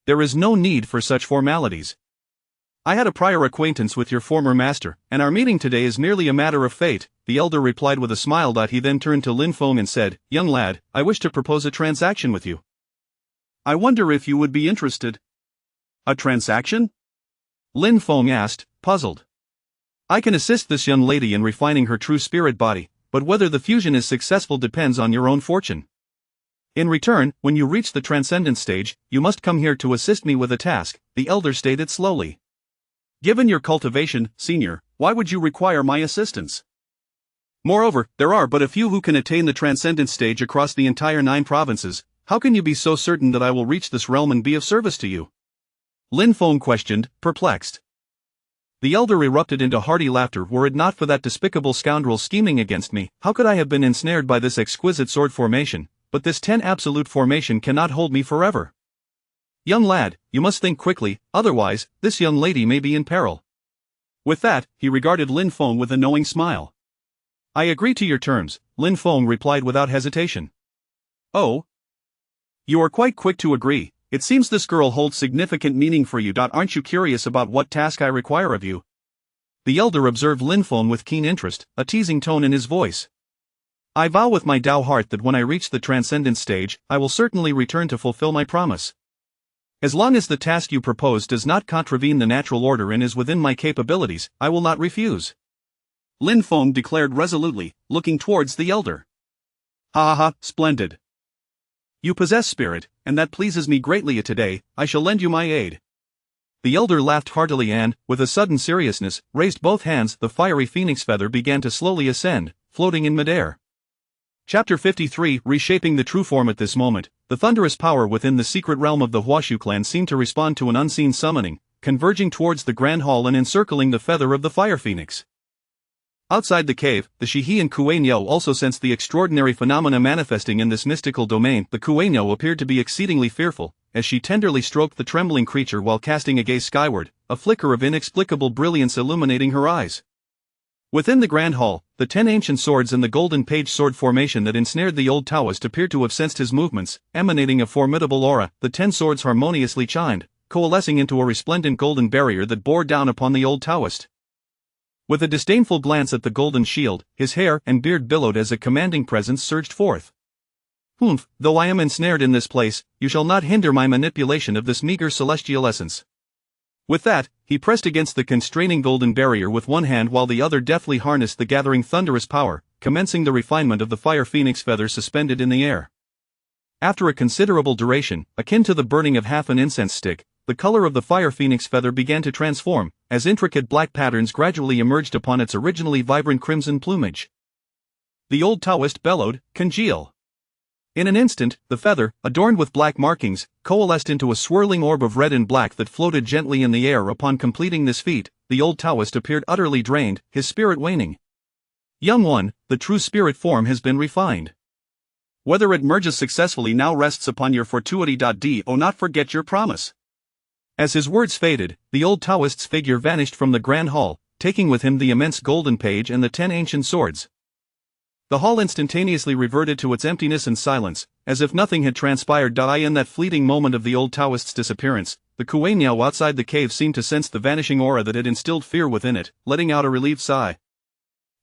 Speaker 1: There is no need for such formalities. I had a prior acquaintance with your former master, and our meeting today is merely a matter of fate," the elder replied with a smile. He then turned to Lin Feng and said, "Young lad, I wish to propose a transaction with you. I wonder if you would be interested." "A transaction?" Lin Feng asked, puzzled. "I can assist this young lady in refining her true spirit body, but whether the fusion is successful depends on your own fortune. In return, when you reach the transcendent stage, you must come here to assist me with a task," the elder stated slowly. "Given your cultivation, Senior, why would you require my assistance? Moreover, there are but a few who can attain the transcendent stage across the entire 9 provinces. How can you be so certain that I will reach this realm and be of service to you? Lin Feng questioned, perplexed. The elder erupted into hearty laughter. Were it not for that despicable scoundrel scheming against me, how could I have been ensnared by this exquisite sword formation? But this 10 absolute formation cannot hold me forever. Young lad, you must think quickly, otherwise, this young lady may be in peril. With that, he regarded Lin Feng with a knowing smile. I agree to your terms, Lin Feng replied without hesitation. Oh? You are quite quick to agree. It seems this girl holds significant meaning for you. Aren't you curious about what task I require of you? The elder observed Lin Feng with keen interest, a teasing tone in his voice. I vow with my Tao heart that when I reach the transcendent stage, I will certainly return to fulfill my promise. As long as the task you propose does not contravene the natural order and is within my capabilities, I will not refuse. Lin Feng declared resolutely, looking towards the elder. Ha ha ha, splendid. You possess spirit, and that pleases me greatly. Today, I shall lend you my aid. The elder laughed heartily and, with a sudden seriousness, raised both hands. The fiery phoenix feather began to slowly ascend, floating in midair. Chapter 53 Reshaping the True Form. At this moment, the thunderous power within the secret realm of the Huashu clan seemed to respond to an unseen summoning, converging towards the Grand Hall and encircling the feather of the fire phoenix. Outside the cave, the Shihi and Kuei-Nyo also sensed the extraordinary phenomena manifesting in this mystical domain. The Kuei-Nyo appeared to be exceedingly fearful, as she tenderly stroked the trembling creature while casting a gaze skyward, a flicker of inexplicable brilliance illuminating her eyes. Within the Grand Hall, the 10 ancient swords and the golden page sword formation that ensnared the old Taoist appeared to have sensed his movements, emanating a formidable aura. The 10 swords harmoniously chimed, coalescing into a resplendent golden barrier that bore down upon the old Taoist. With a disdainful glance at the golden shield, his hair and beard billowed as a commanding presence surged forth. Humph, though I am ensnared in this place, you shall not hinder my manipulation of this meager celestial essence. With that, he pressed against the constraining golden barrier with one hand while the other deftly harnessed the gathering thunderous power, commencing the refinement of the fire phoenix feather suspended in the air. After a considerable duration, akin to the burning of half an incense stick, the color of the fire phoenix feather began to transform, as intricate black patterns gradually emerged upon its originally vibrant crimson plumage. The old Taoist bellowed, "Congeal!" In an instant, the feather, adorned with black markings, coalesced into a swirling orb of red and black that floated gently in the air. Upon completing this feat, the old Taoist appeared utterly drained, his spirit waning. Young one, the true spirit form has been refined. Whether it merges successfully now rests upon your fortuity. Do not forget your promise. As his words faded, the old Taoist's figure vanished from the Grand Hall, taking with him the immense golden page and the 10 ancient swords. The hall instantaneously reverted to its emptiness and silence, as if nothing had transpired. In that fleeting moment of the old Taoist's disappearance, the Kuei-Nyo outside the cave seemed to sense the vanishing aura that had instilled fear within it, letting out a relieved sigh.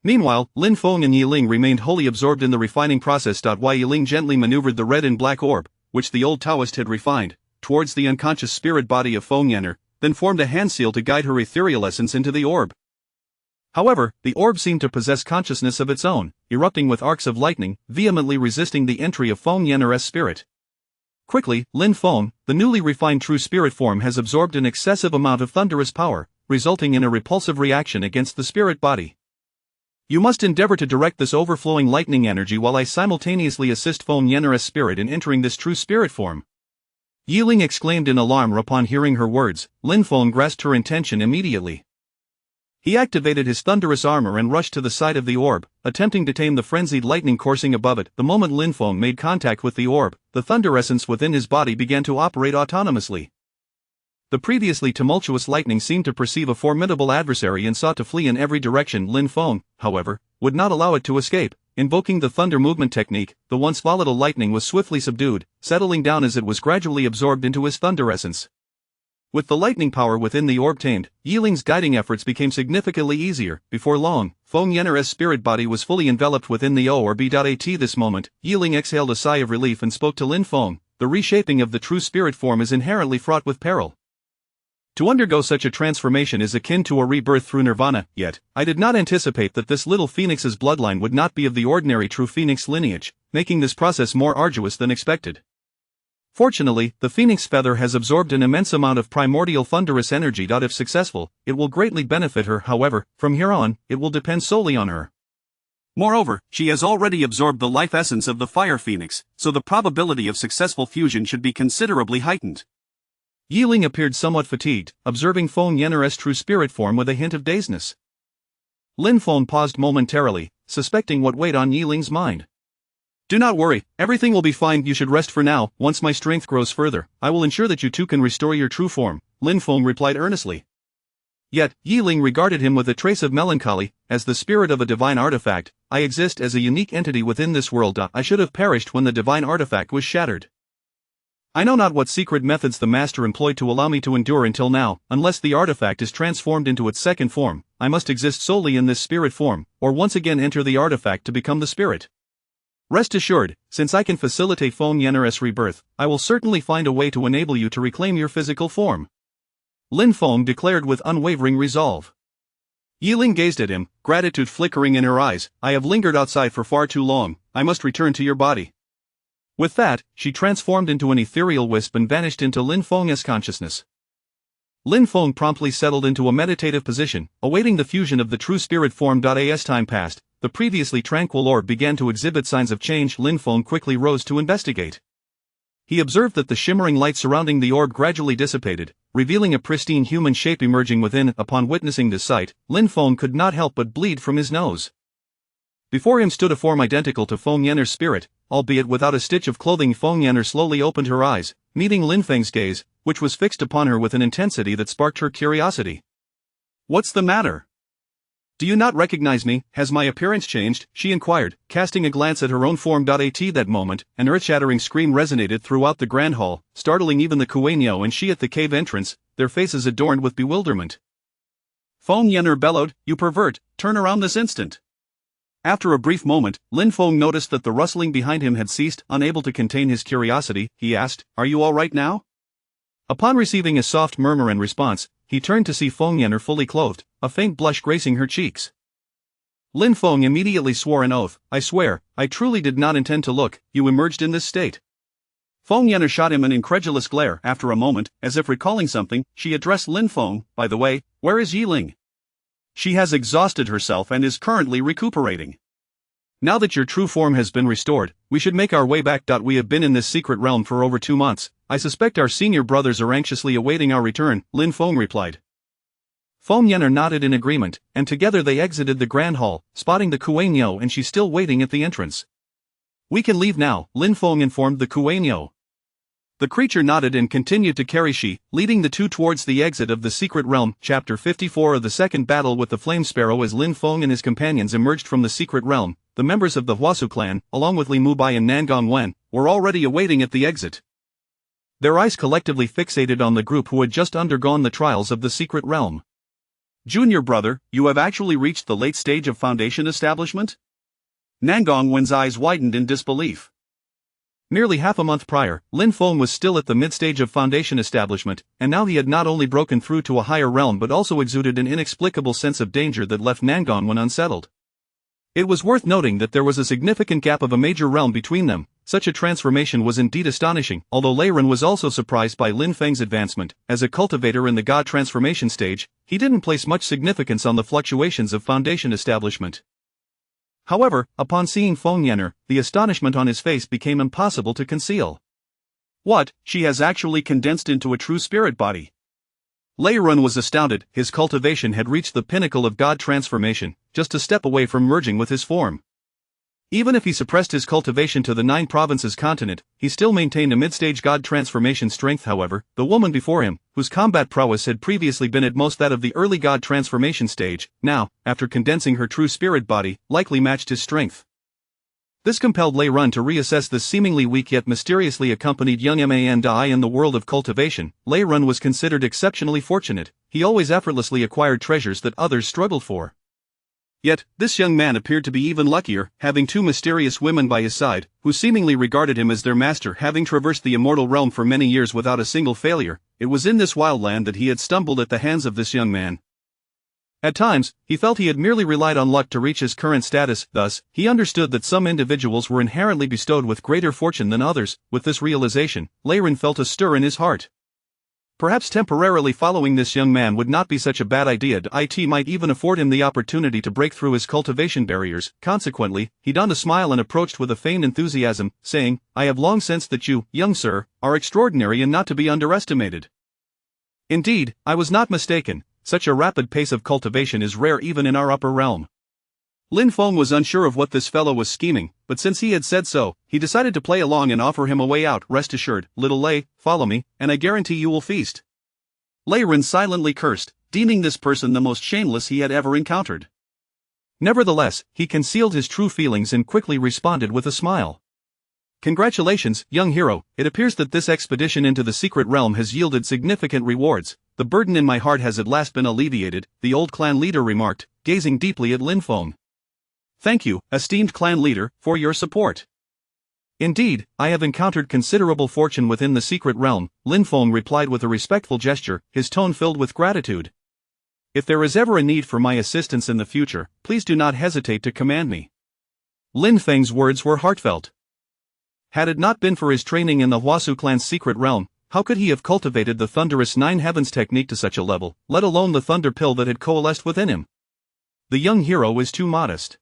Speaker 1: Meanwhile, Lin Feng and Yiling remained wholly absorbed in the refining process. While Yiling gently maneuvered the red and black orb, which the old Taoist had refined, towards the unconscious spirit body of Feng Yanner, then formed a hand seal to guide her ethereal essence into the orb. However, the orb seemed to possess consciousness of its own, erupting with arcs of lightning, vehemently resisting the entry of Feng Yanner's spirit. Quickly, Lin Feng, the newly refined true spirit form, has absorbed an excessive amount of thunderous power, resulting in a repulsive reaction against the spirit body. You must endeavor to direct this overflowing lightning energy while I simultaneously assist Feng Yanner's spirit in entering this true spirit form. Yiling exclaimed in alarm. Upon hearing her words, Lin Feng grasped her intention immediately. He activated his thunderous armor and rushed to the side of the orb, attempting to tame the frenzied lightning coursing above it. The moment Lin Feng made contact with the orb, the thunder essence within his body began to operate autonomously. The previously tumultuous lightning seemed to perceive a formidable adversary and sought to flee in every direction. Lin Feng, however, would not allow it to escape. Invoking the thunder movement technique, the once volatile lightning was swiftly subdued, settling down as it was gradually absorbed into his thunder essence. With the lightning power within the orb tamed, Yiling's guiding efforts became significantly easier. Before long, Feng Yanner's spirit body was fully enveloped within the orb. At this moment, Yiling exhaled a sigh of relief and spoke to Lin Feng. The reshaping of the true spirit form is inherently fraught with peril. To undergo such a transformation is akin to a rebirth through nirvana, yet, I did not anticipate that this little phoenix's bloodline would not be of the ordinary true phoenix lineage, making this process more arduous than expected. Fortunately, the phoenix feather has absorbed an immense amount of primordial thunderous energy. If successful, it will greatly benefit her. However, from here on, it will depend solely on her. Moreover, she has already absorbed the life essence of the fire phoenix, so the probability of successful fusion should be considerably heightened. Yiling appeared somewhat fatigued, observing Feng Yenner's true spirit form with a hint of dazedness. Lin Feng paused momentarily, suspecting what weighed on Yiling's mind. Do not worry, everything will be fine. You should rest for now. Once my strength grows further, I will ensure that you too can restore your true form, Lin Feng replied earnestly. Yet, Yiling regarded him with a trace of melancholy. As the spirit of a divine artifact, I exist as a unique entity within this world. I should have perished when the divine artifact was shattered. I know not what secret methods the master employed to allow me to endure until now. Unless the artifact is transformed into its second form, I must exist solely in this spirit form, or once again enter the artifact to become the spirit. Rest assured, since I can facilitate Feng Yenner's rebirth, I will certainly find a way to enable you to reclaim your physical form, Lin Feng declared with unwavering resolve. Yiling gazed at him, gratitude flickering in her eyes. I have lingered outside for far too long, I must return to your body. With that, she transformed into an ethereal wisp and vanished into Lin Feng's consciousness. Lin Feng promptly settled into a meditative position, awaiting the fusion of the true spirit form. As time passed, the previously tranquil orb began to exhibit signs of change. Lin Feng quickly rose to investigate. He observed that the shimmering light surrounding the orb gradually dissipated, revealing a pristine human shape emerging within. Upon witnessing this sight, Lin Feng could not help but bleed from his nose. Before him stood a form identical to Feng Yenner's spirit, albeit without a stitch of clothing. Feng Yenner slowly opened her eyes, meeting Lin Feng's gaze, which was fixed upon her with an intensity that sparked her curiosity. What's the matter? Do you not recognize me? Has my appearance changed? She inquired, casting a glance at her own form. At that moment, an earth-shattering scream resonated throughout the grand hall, startling even the Kuei-Nyo and she at the cave entrance, their faces adorned with bewilderment. Feng Yenner bellowed, "You pervert, turn around this instant!" After a brief moment, Lin Feng noticed that the rustling behind him had ceased. Unable to contain his curiosity, he asked, "Are you all right now?" Upon receiving a soft murmur in response, he turned to see Feng Yenner fully clothed, a faint blush gracing her cheeks. Lin Feng immediately swore an oath. "I swear, I truly did not intend to look. You emerged in this state." Feng Yenner shot him an incredulous glare. After a moment, as if recalling something, she addressed Lin Feng, "By the way, where is Yiling? She has exhausted herself and is currently recuperating. Now that your true form has been restored, we should make our way back. We have been in this secret realm for over 2 months. I suspect our senior brothers are anxiously awaiting our return," Lin Feng replied. Feng Yenner nodded in agreement, and together they exited the grand hall, spotting the Kuei-Nyo and she still waiting at the entrance. "We can leave now," Lin Feng informed the Kuei-Nyo. The creature nodded and continued to carry she, leading the two towards the exit of the secret realm. Chapter 54 of the Second Battle with the Flame Sparrow. As Lin Feng and his companions emerged from the secret realm, the members of the Huasu clan, along with Li Mubai and Nangong Wen, were already awaiting at the exit. Their eyes collectively fixated on the group who had just undergone the trials of the secret realm. "Junior brother, you have actually reached the late stage of foundation establishment?" Nangong Wen's eyes widened in disbelief. Nearly half a month prior, Lin Feng was still at the mid-stage of foundation establishment, and now he had not only broken through to a higher realm but also exuded an inexplicable sense of danger that left Nangong Wen unsettled. It was worth noting that there was a significant gap of a major realm between them. Such a transformation was indeed astonishing, although Lei Ren was also surprised by Lin Feng's advancement. As a cultivator in the God transformation stage, he didn't place much significance on the fluctuations of foundation establishment. However, upon seeing Feng Yenner, the astonishment on his face became impossible to conceal. "What, she has actually condensed into a true spirit body?" Lei Ren was astounded. His cultivation had reached the pinnacle of God transformation, just a step away from merging with his form. Even if he suppressed his cultivation to the 9 provinces continent, he still maintained a mid-stage God transformation strength. However, the woman before him, whose combat prowess had previously been at most that of the early God transformation stage, now, after condensing her true spirit body, likely matched his strength. This compelled Lei Ren to reassess this seemingly weak yet mysteriously accompanied young man. In the world of cultivation, Lei Ren was considered exceptionally fortunate. He always effortlessly acquired treasures that others struggled for. Yet, this young man appeared to be even luckier, having 2 mysterious women by his side, who seemingly regarded him as their master. Having traversed the immortal realm for many years without a single failure, it was in this wild land that he had stumbled at the hands of this young man. At times, he felt he had merely relied on luck to reach his current status. Thus, he understood that some individuals were inherently bestowed with greater fortune than others. With this realization, Lei Ren felt a stir in his heart. Perhaps temporarily following this young man would not be such a bad idea. It might even afford him the opportunity to break through his cultivation barriers. Consequently, he donned a smile and approached with a feigned enthusiasm, saying, "I have long sensed that you, young sir, are extraordinary and not to be underestimated." Indeed, I was not mistaken. Such a rapid pace of cultivation is rare even in our upper realm. Lin Feng was unsure of what this fellow was scheming, but since he had said so, he decided to play along and offer him a way out. "Rest assured, little Lei, follow me, and I guarantee you will feast." Lei Ren silently cursed, deeming this person the most shameless he had ever encountered. Nevertheless, he concealed his true feelings and quickly responded with a smile. "Congratulations, young hero, it appears that this expedition into the secret realm has yielded significant rewards. The burden in my heart has at last been alleviated," the old clan leader remarked, gazing deeply at Lin Feng. "Thank you, esteemed clan leader, for your support." "Indeed, I have encountered considerable fortune within the secret realm," Lin Feng replied with a respectful gesture, his tone filled with gratitude. "If there is ever a need for my assistance in the future, please do not hesitate to command me." Lin Feng's words were heartfelt. Had it not been for his training in the Huasu clan's secret realm, how could he have cultivated the thunderous Nine Heavens technique to such a level, let alone the thunder pill that had coalesced within him? The young hero is too modest.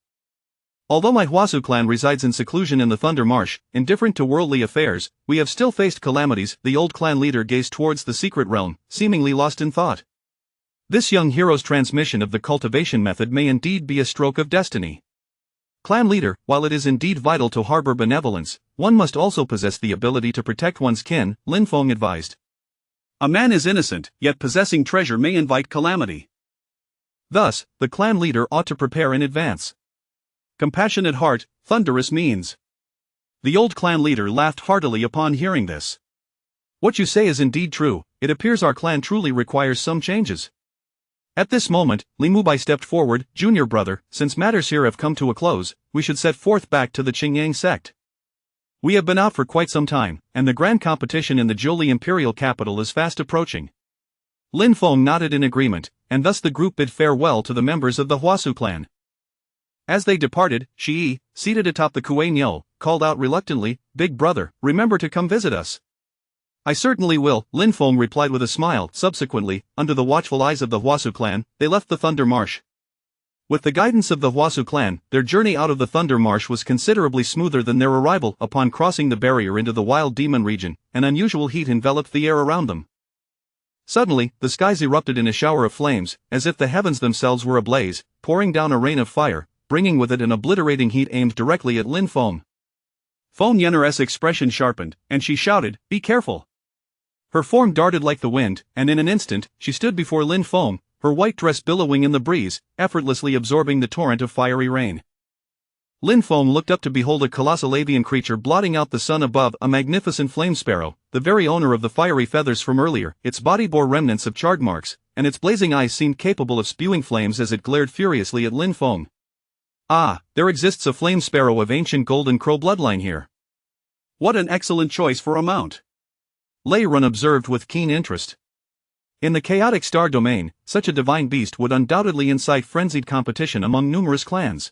Speaker 1: "Although my Huasu clan resides in seclusion in the Thunder Marsh, indifferent to worldly affairs, we have still faced calamities." The old clan leader gazed towards the secret realm, seemingly lost in thought. This young hero's transmission of the cultivation method may indeed be a stroke of destiny. "Clan leader, while it is indeed vital to harbor benevolence, one must also possess the ability to protect one's kin," Lin Feng advised. "A man is innocent, yet possessing treasure may invite calamity. Thus, the clan leader ought to prepare in advance. Compassionate heart, thunderous means." The old clan leader laughed heartily upon hearing this. "What you say is indeed true. It appears our clan truly requires some changes." At this moment, Li Mubai stepped forward. "Junior brother, since matters here have come to a close, we should set forth back to the Qingyang sect. We have been out for quite some time, and the grand competition in the Zhuli imperial capital is fast approaching." Lin Feng nodded in agreement, and thus the group bid farewell to the members of the Huasu clan. As they departed, Shi, seated atop the Kuei Niu, called out reluctantly, "Big brother, remember to come visit us." "I certainly will," Lin Feng replied with a smile. Subsequently, under the watchful eyes of the Huasu clan, they left the Thunder Marsh. With the guidance of the Huasu clan, their journey out of the Thunder Marsh was considerably smoother than their arrival. Upon crossing the barrier into the Wild Demon region, an unusual heat enveloped the air around them. Suddenly, the skies erupted in a shower of flames, as if the heavens themselves were ablaze, pouring down a rain of fire, bringing with it an obliterating heat aimed directly at Lin Feng. Feng Yenner's expression sharpened, and she shouted, "Be careful!" Her form darted like the wind, and in an instant, she stood before Lin Feng, her white dress billowing in the breeze, effortlessly absorbing the torrent of fiery rain. Lin Feng looked up to behold a colossal avian creature blotting out the sun above, a magnificent flame sparrow, the very owner of the fiery feathers from earlier. Its body bore remnants of charred marks, and its blazing eyes seemed capable of spewing flames as it glared furiously at Lin Feng. "Ah, there exists a flame sparrow of ancient golden crow bloodline here. What an excellent choice for a mount," Lei Ren observed with keen interest. In the chaotic star domain, such a divine beast would undoubtedly incite frenzied competition among numerous clans.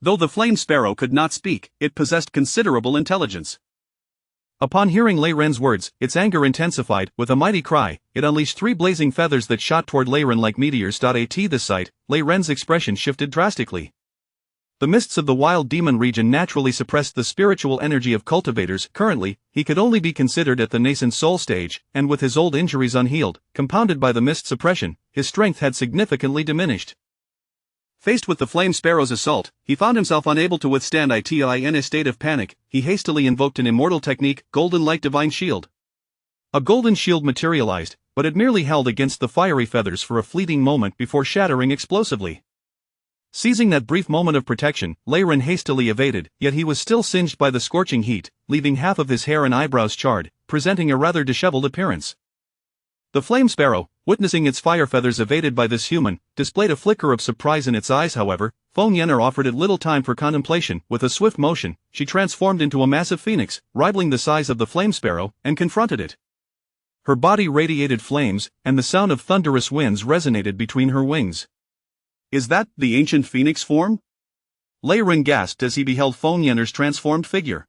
Speaker 1: Though the flame sparrow could not speak, it possessed considerable intelligence. Upon hearing Lei Ren's words, its anger intensified. With a mighty cry, it unleashed 3 blazing feathers that shot toward Lei Ren like meteors. At this sight, Lei Ren's expression shifted drastically. The mists of the Wild Demon region naturally suppressed the spiritual energy of cultivators. Currently, he could only be considered at the nascent soul stage, and with his old injuries unhealed, compounded by the mist suppression, his strength had significantly diminished. Faced with the flame sparrow's assault, he found himself unable to withstand it. In a state of panic, he hastily invoked an immortal technique, Golden Light Divine Shield. A golden shield materialized, but it merely held against the fiery feathers for a fleeting moment before shattering explosively. Seizing that brief moment of protection, Lei Ren hastily evaded, yet he was still singed by the scorching heat, leaving half of his hair and eyebrows charred, presenting a rather disheveled appearance. The flame sparrow, witnessing its fire feathers evaded by this human, displayed a flicker of surprise in its eyes. However, Feng Yenner offered it little time for contemplation. With a swift motion, she transformed into a massive phoenix, rivaling the size of the flame sparrow, and confronted it. Her body radiated flames, and the sound of thunderous winds resonated between her wings. "Is that the ancient phoenix form?" Lei Ren gasped as he beheld Feng Yenner's transformed figure.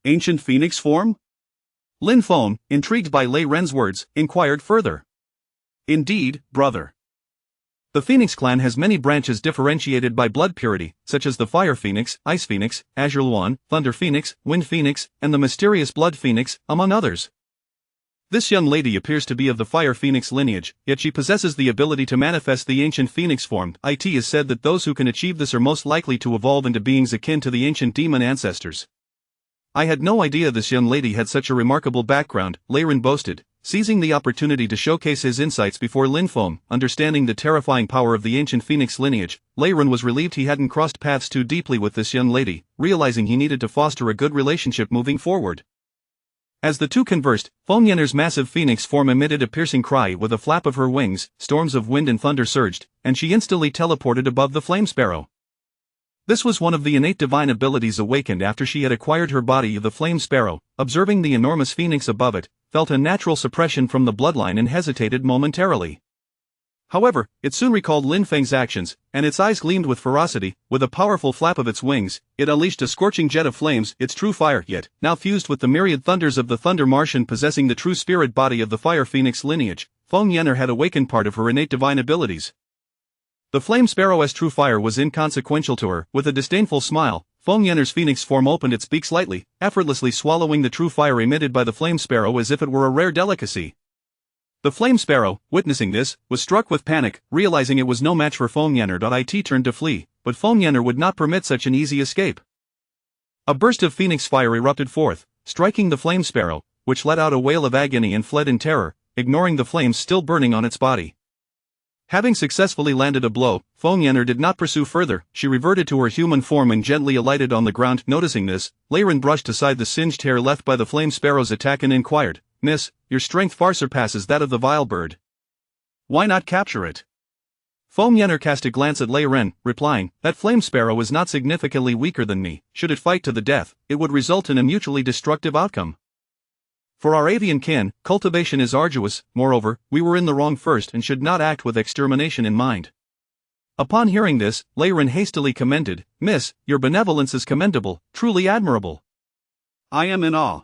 Speaker 1: "Ancient phoenix form?" Lin Feng, intrigued by Lei Ren's words, inquired further. Indeed, brother. The Phoenix clan has many branches differentiated by blood purity, such as the Fire Phoenix, Ice Phoenix, Azure Luan, Thunder Phoenix, Wind Phoenix, and the mysterious Blood Phoenix, among others. This young lady appears to be of the Fire Phoenix lineage, yet she possesses the ability to manifest the ancient Phoenix form. It is said that those who can achieve this are most likely to evolve into beings akin to the ancient demon ancestors. I had no idea this young lady had such a remarkable background, Lei Ren boasted, seizing the opportunity to showcase his insights before Lin Feng. Understanding the terrifying power of the ancient Phoenix lineage, Lei Ren was relieved he hadn't crossed paths too deeply with this young lady, realizing he needed to foster a good relationship moving forward. As the two conversed, Feng Yanner's massive phoenix form emitted a piercing cry. With a flap of her wings, storms of wind and thunder surged, and she instantly teleported above the flame sparrow. This was one of the innate divine abilities awakened after she had acquired her body of the flame sparrow. Observing the enormous phoenix above it, felt a natural suppression from the bloodline and hesitated momentarily. However, it soon recalled Lin Feng's actions, and its eyes gleamed with ferocity. With a powerful flap of its wings, it unleashed a scorching jet of flames, its true fire yet, now fused with the myriad thunders of the Thunder Martian. Possessing the true spirit body of the Fire Phoenix lineage, Feng Yanner had awakened part of her innate divine abilities. The flame sparrow's true fire was inconsequential to her. With a disdainful smile, Feng Yanner's phoenix form opened its beak slightly, effortlessly swallowing the true fire emitted by the flame sparrow as if it were a rare delicacy. The flame sparrow, witnessing this, was struck with panic, realizing it was no match for Feng Yanner. It turned to flee, but Feng Yanner would not permit such an easy escape. A burst of phoenix fire erupted forth, striking the flame sparrow, which let out a wail of agony and fled in terror, ignoring the flames still burning on its body. Having successfully landed a blow, Feng Yanner did not pursue further. She reverted to her human form and gently alighted on the ground. Noticing this, Lei Ren brushed aside the singed hair left by the flame sparrow's attack and inquired, "Miss, your strength far surpasses that of the vile bird. Why not capture it?" Feng Yanner cast a glance at Lei Ren, replying, "That flame sparrow is not significantly weaker than me. Should it fight to the death, it would result in a mutually destructive outcome. For our avian kin, cultivation is arduous. Moreover, we were in the wrong first and should not act with extermination in mind." Upon hearing this, Lei Ren hastily commended, "Miss, your benevolence is commendable, truly admirable. I am in awe."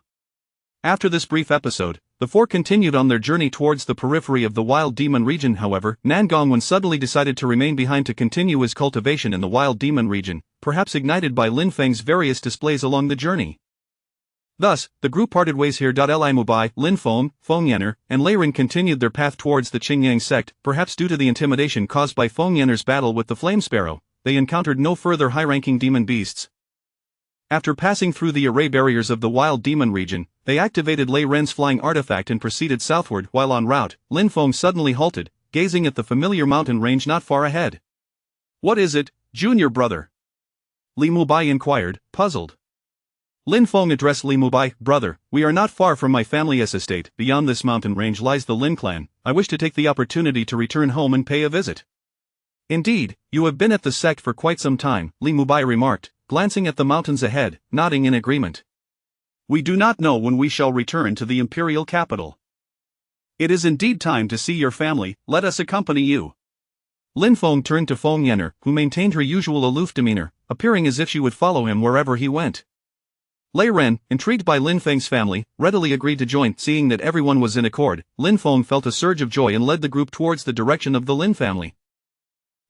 Speaker 1: After this brief episode, the four continued on their journey towards the periphery of the wild demon region. However, Nan Gongwen suddenly decided to remain behind to continue his cultivation in the wild demon region, perhaps ignited by Lin Feng's various displays along the journey. Thus, the group parted ways here. Li Mubai, Lin Feng, Feng Yanner, and Lei Ren continued their path towards the Qingyang sect. Perhaps due to the intimidation caused by Feng Yanner's battle with the flame sparrow, they encountered no further high-ranking demon beasts. After passing through the array barriers of the wild demon region, they activated Lei Ren's flying artifact and proceeded southward. While en route, Lin Feng suddenly halted, gazing at the familiar mountain range not far ahead. "What is it, junior brother?" Li Mubai inquired, puzzled. Lin Feng addressed Li Mubai, "Brother, we are not far from my family's estate. Beyond this mountain range lies the Lin clan. I wish to take the opportunity to return home and pay a visit." "Indeed, you have been at the sect for quite some time," Li Mubai remarked, glancing at the mountains ahead, nodding in agreement. "We do not know when we shall return to the imperial capital. It is indeed time to see your family. Let us accompany you." Lin Feng turned to Feng Yanner, who maintained her usual aloof demeanor, appearing as if she would follow him wherever he went. Lei Ren, intrigued by Lin Feng's family, readily agreed to join. Seeing that everyone was in accord, Lin Feng felt a surge of joy and led the group towards the direction of the Lin family.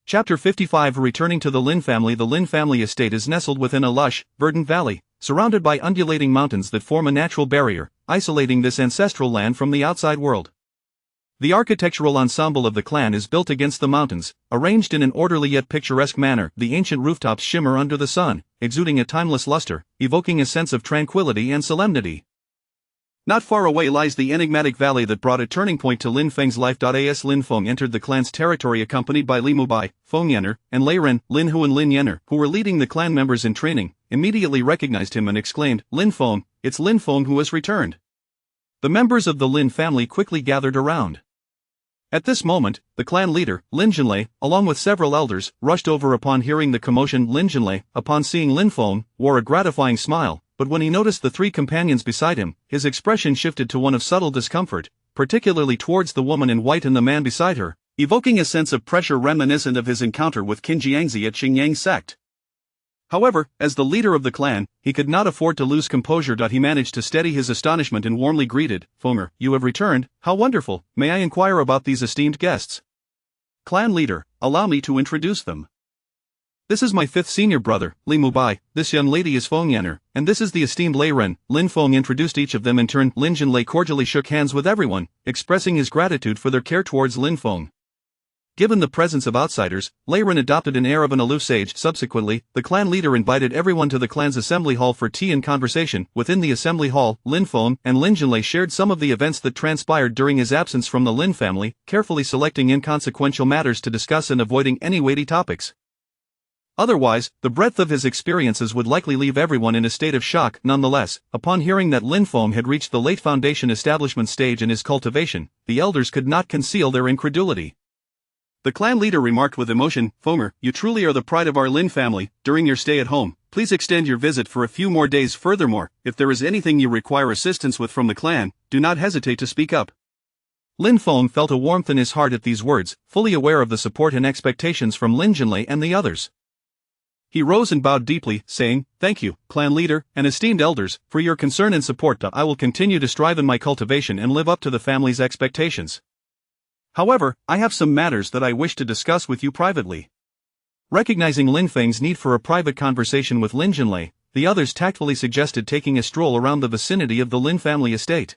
Speaker 1: Chapter 55. Returning to the Lin family. The Lin family estate is nestled within a lush, verdant valley, surrounded by undulating mountains that form a natural barrier, isolating this ancestral land from the outside world. The architectural ensemble of the clan is built against the mountains, arranged in an orderly yet picturesque manner. The ancient rooftops shimmer under the sun, exuding a timeless luster, evoking a sense of tranquility and solemnity. Not far away lies the enigmatic valley that brought a turning point to Lin Feng's life. As Lin Feng entered the clan's territory accompanied by Li Mubai, Feng Yanner, and Lei Ren, Lin Hu and Lin Yanner, who were leading the clan members in training, immediately recognized him and exclaimed, "Lin Feng, it's Lin Feng who has returned." The members of the Lin family quickly gathered around. At this moment, the clan leader, Lin Jinlei, along with several elders, rushed over. Upon hearing the commotion, Lin Jinlei, upon seeing Lin Feng, wore a gratifying smile, but when he noticed the three companions beside him, his expression shifted to one of subtle discomfort, particularly towards the woman in white and the man beside her, evoking a sense of pressure reminiscent of his encounter with Qin Jiangzi at Xingyang sect. However, as the leader of the clan, he could not afford to lose composure. He managed to steady his astonishment and warmly greeted, "Fonger, you have returned, how wonderful, may I inquire about these esteemed guests?" Clan leader, allow me to introduce them. This is my fifth senior brother, Li Mubai, this young lady is Feng Yanner, and this is the esteemed Lei Ren. Lin Feng introduced each of them in turn. Lin Jinlei cordially shook hands with everyone, expressing his gratitude for their care towards Lin Feng. Given the presence of outsiders, Lei Ren adopted an air of an aloof sage. Subsequently, the clan leader invited everyone to the clan's assembly hall for tea and conversation. Within the assembly hall, Lin Feng and Lin Jinlei shared some of the events that transpired during his absence from the Lin family, carefully selecting inconsequential matters to discuss and avoiding any weighty topics. Otherwise, the breadth of his experiences would likely leave everyone in a state of shock. Nonetheless, upon hearing that Lin Feng had reached the late foundation establishment stage in his cultivation, the elders could not conceal their incredulity. The clan leader remarked with emotion, "Fonger, you truly are the pride of our Lin family. During your stay at home, please extend your visit for a few more days. Furthermore, if there is anything you require assistance with from the clan, do not hesitate to speak up." Lin Feng felt a warmth in his heart at these words, fully aware of the support and expectations from Lin Jinlei and the others. He rose and bowed deeply, saying, "Thank you, clan leader, and esteemed elders, for your concern and support. I will continue to strive in my cultivation and live up to the family's expectations. However, I have some matters that I wish to discuss with you privately." Recognizing Lin Feng's need for a private conversation with Lin Jinlei, the others tactfully suggested taking a stroll around the vicinity of the Lin family estate.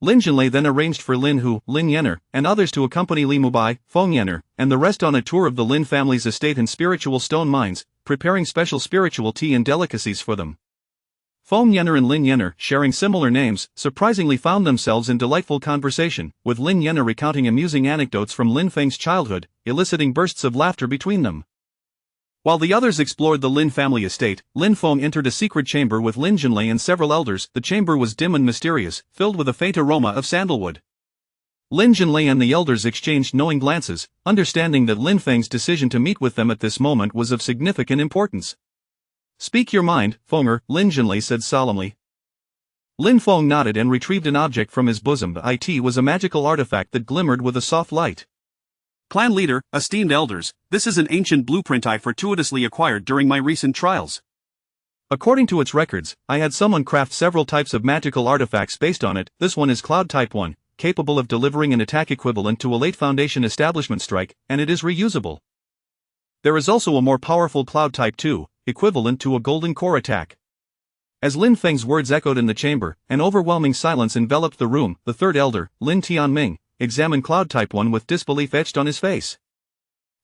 Speaker 1: Lin Jinlei then arranged for Lin Hu, Lin Yanner, and others to accompany Li Mubai, Feng Yanner, and the rest on a tour of the Lin family's estate and spiritual stone mines, preparing special spiritual tea and delicacies for them. Feng Yanner and Lin Yanner, sharing similar names, surprisingly found themselves in delightful conversation, with Lin Yanner recounting amusing anecdotes from Lin Feng's childhood, eliciting bursts of laughter between them. While the others explored the Lin family estate, Lin Feng entered a secret chamber with Lin Jinlei and several elders. The chamber was dim and mysterious, filled with a faint aroma of sandalwood. Lin Jinlei and the elders exchanged knowing glances, understanding that Lin Feng's decision to meet with them at this moment was of significant importance. "Speak your mind, Fenger," Lin Jinlei said solemnly. Lin Feng nodded and retrieved an object from his bosom. It was a magical artifact that glimmered with a soft light. "Clan leader, esteemed elders, this is an ancient blueprint I fortuitously acquired during my recent trials. According to its records, I had someone craft several types of magical artifacts based on it. This one is Cloud Type 1, capable of delivering an attack equivalent to a late Foundation establishment strike, and it is reusable. There is also a more powerful Cloud Type 2, equivalent to a Golden Core attack." As Lin Feng's words echoed in the chamber, an overwhelming silence enveloped the room. The third elder, Lin Tianming, examined Cloud Type 1 with disbelief etched on his face.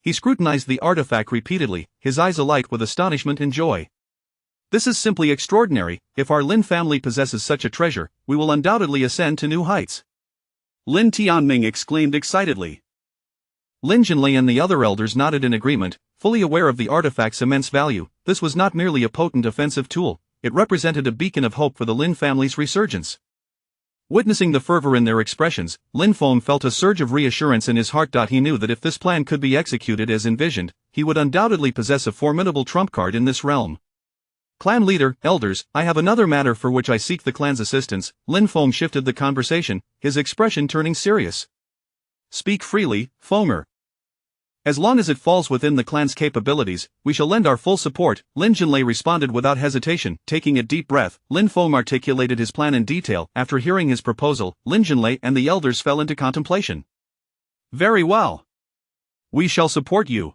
Speaker 1: He scrutinized the artifact repeatedly, his eyes alight with astonishment and joy. "This is simply extraordinary. If our Lin family possesses such a treasure, we will undoubtedly ascend to new heights," Lin Tianming exclaimed excitedly. Lin Jinlei and the other elders nodded in agreement, fully aware of the artifact's immense value. This was not merely a potent offensive tool, it represented a beacon of hope for the Lin family's resurgence. Witnessing the fervor in their expressions, Lin Feng felt a surge of reassurance in his heart. He knew that if this plan could be executed as envisioned, he would undoubtedly possess a formidable trump card in this realm. "Clan leader, elders, I have another matter for which I seek the clan's assistance." Lin Feng shifted the conversation, his expression turning serious. "Speak freely, Fenger. As long as it falls within the clan's capabilities, we shall lend our full support," Lin Jinlei responded without hesitation. Taking a deep breath, Lin Feng articulated his plan in detail. After hearing his proposal, Lin Jinlei and the elders fell into contemplation. "Very well. We shall support you,"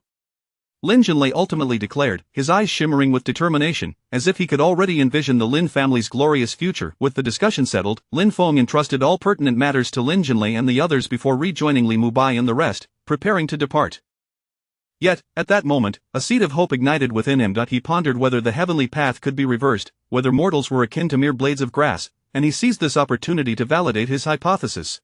Speaker 1: Lin Jinlei ultimately declared, his eyes shimmering with determination, as if he could already envision the Lin family's glorious future. With the discussion settled, Lin Feng entrusted all pertinent matters to Lin Jinlei and the others before rejoining Li Mubai and the rest, preparing to depart. Yet, at that moment, a seed of hope ignited within him. He pondered whether the heavenly path could be reversed, whether mortals were akin to mere blades of grass, and he seized this opportunity to validate his hypothesis.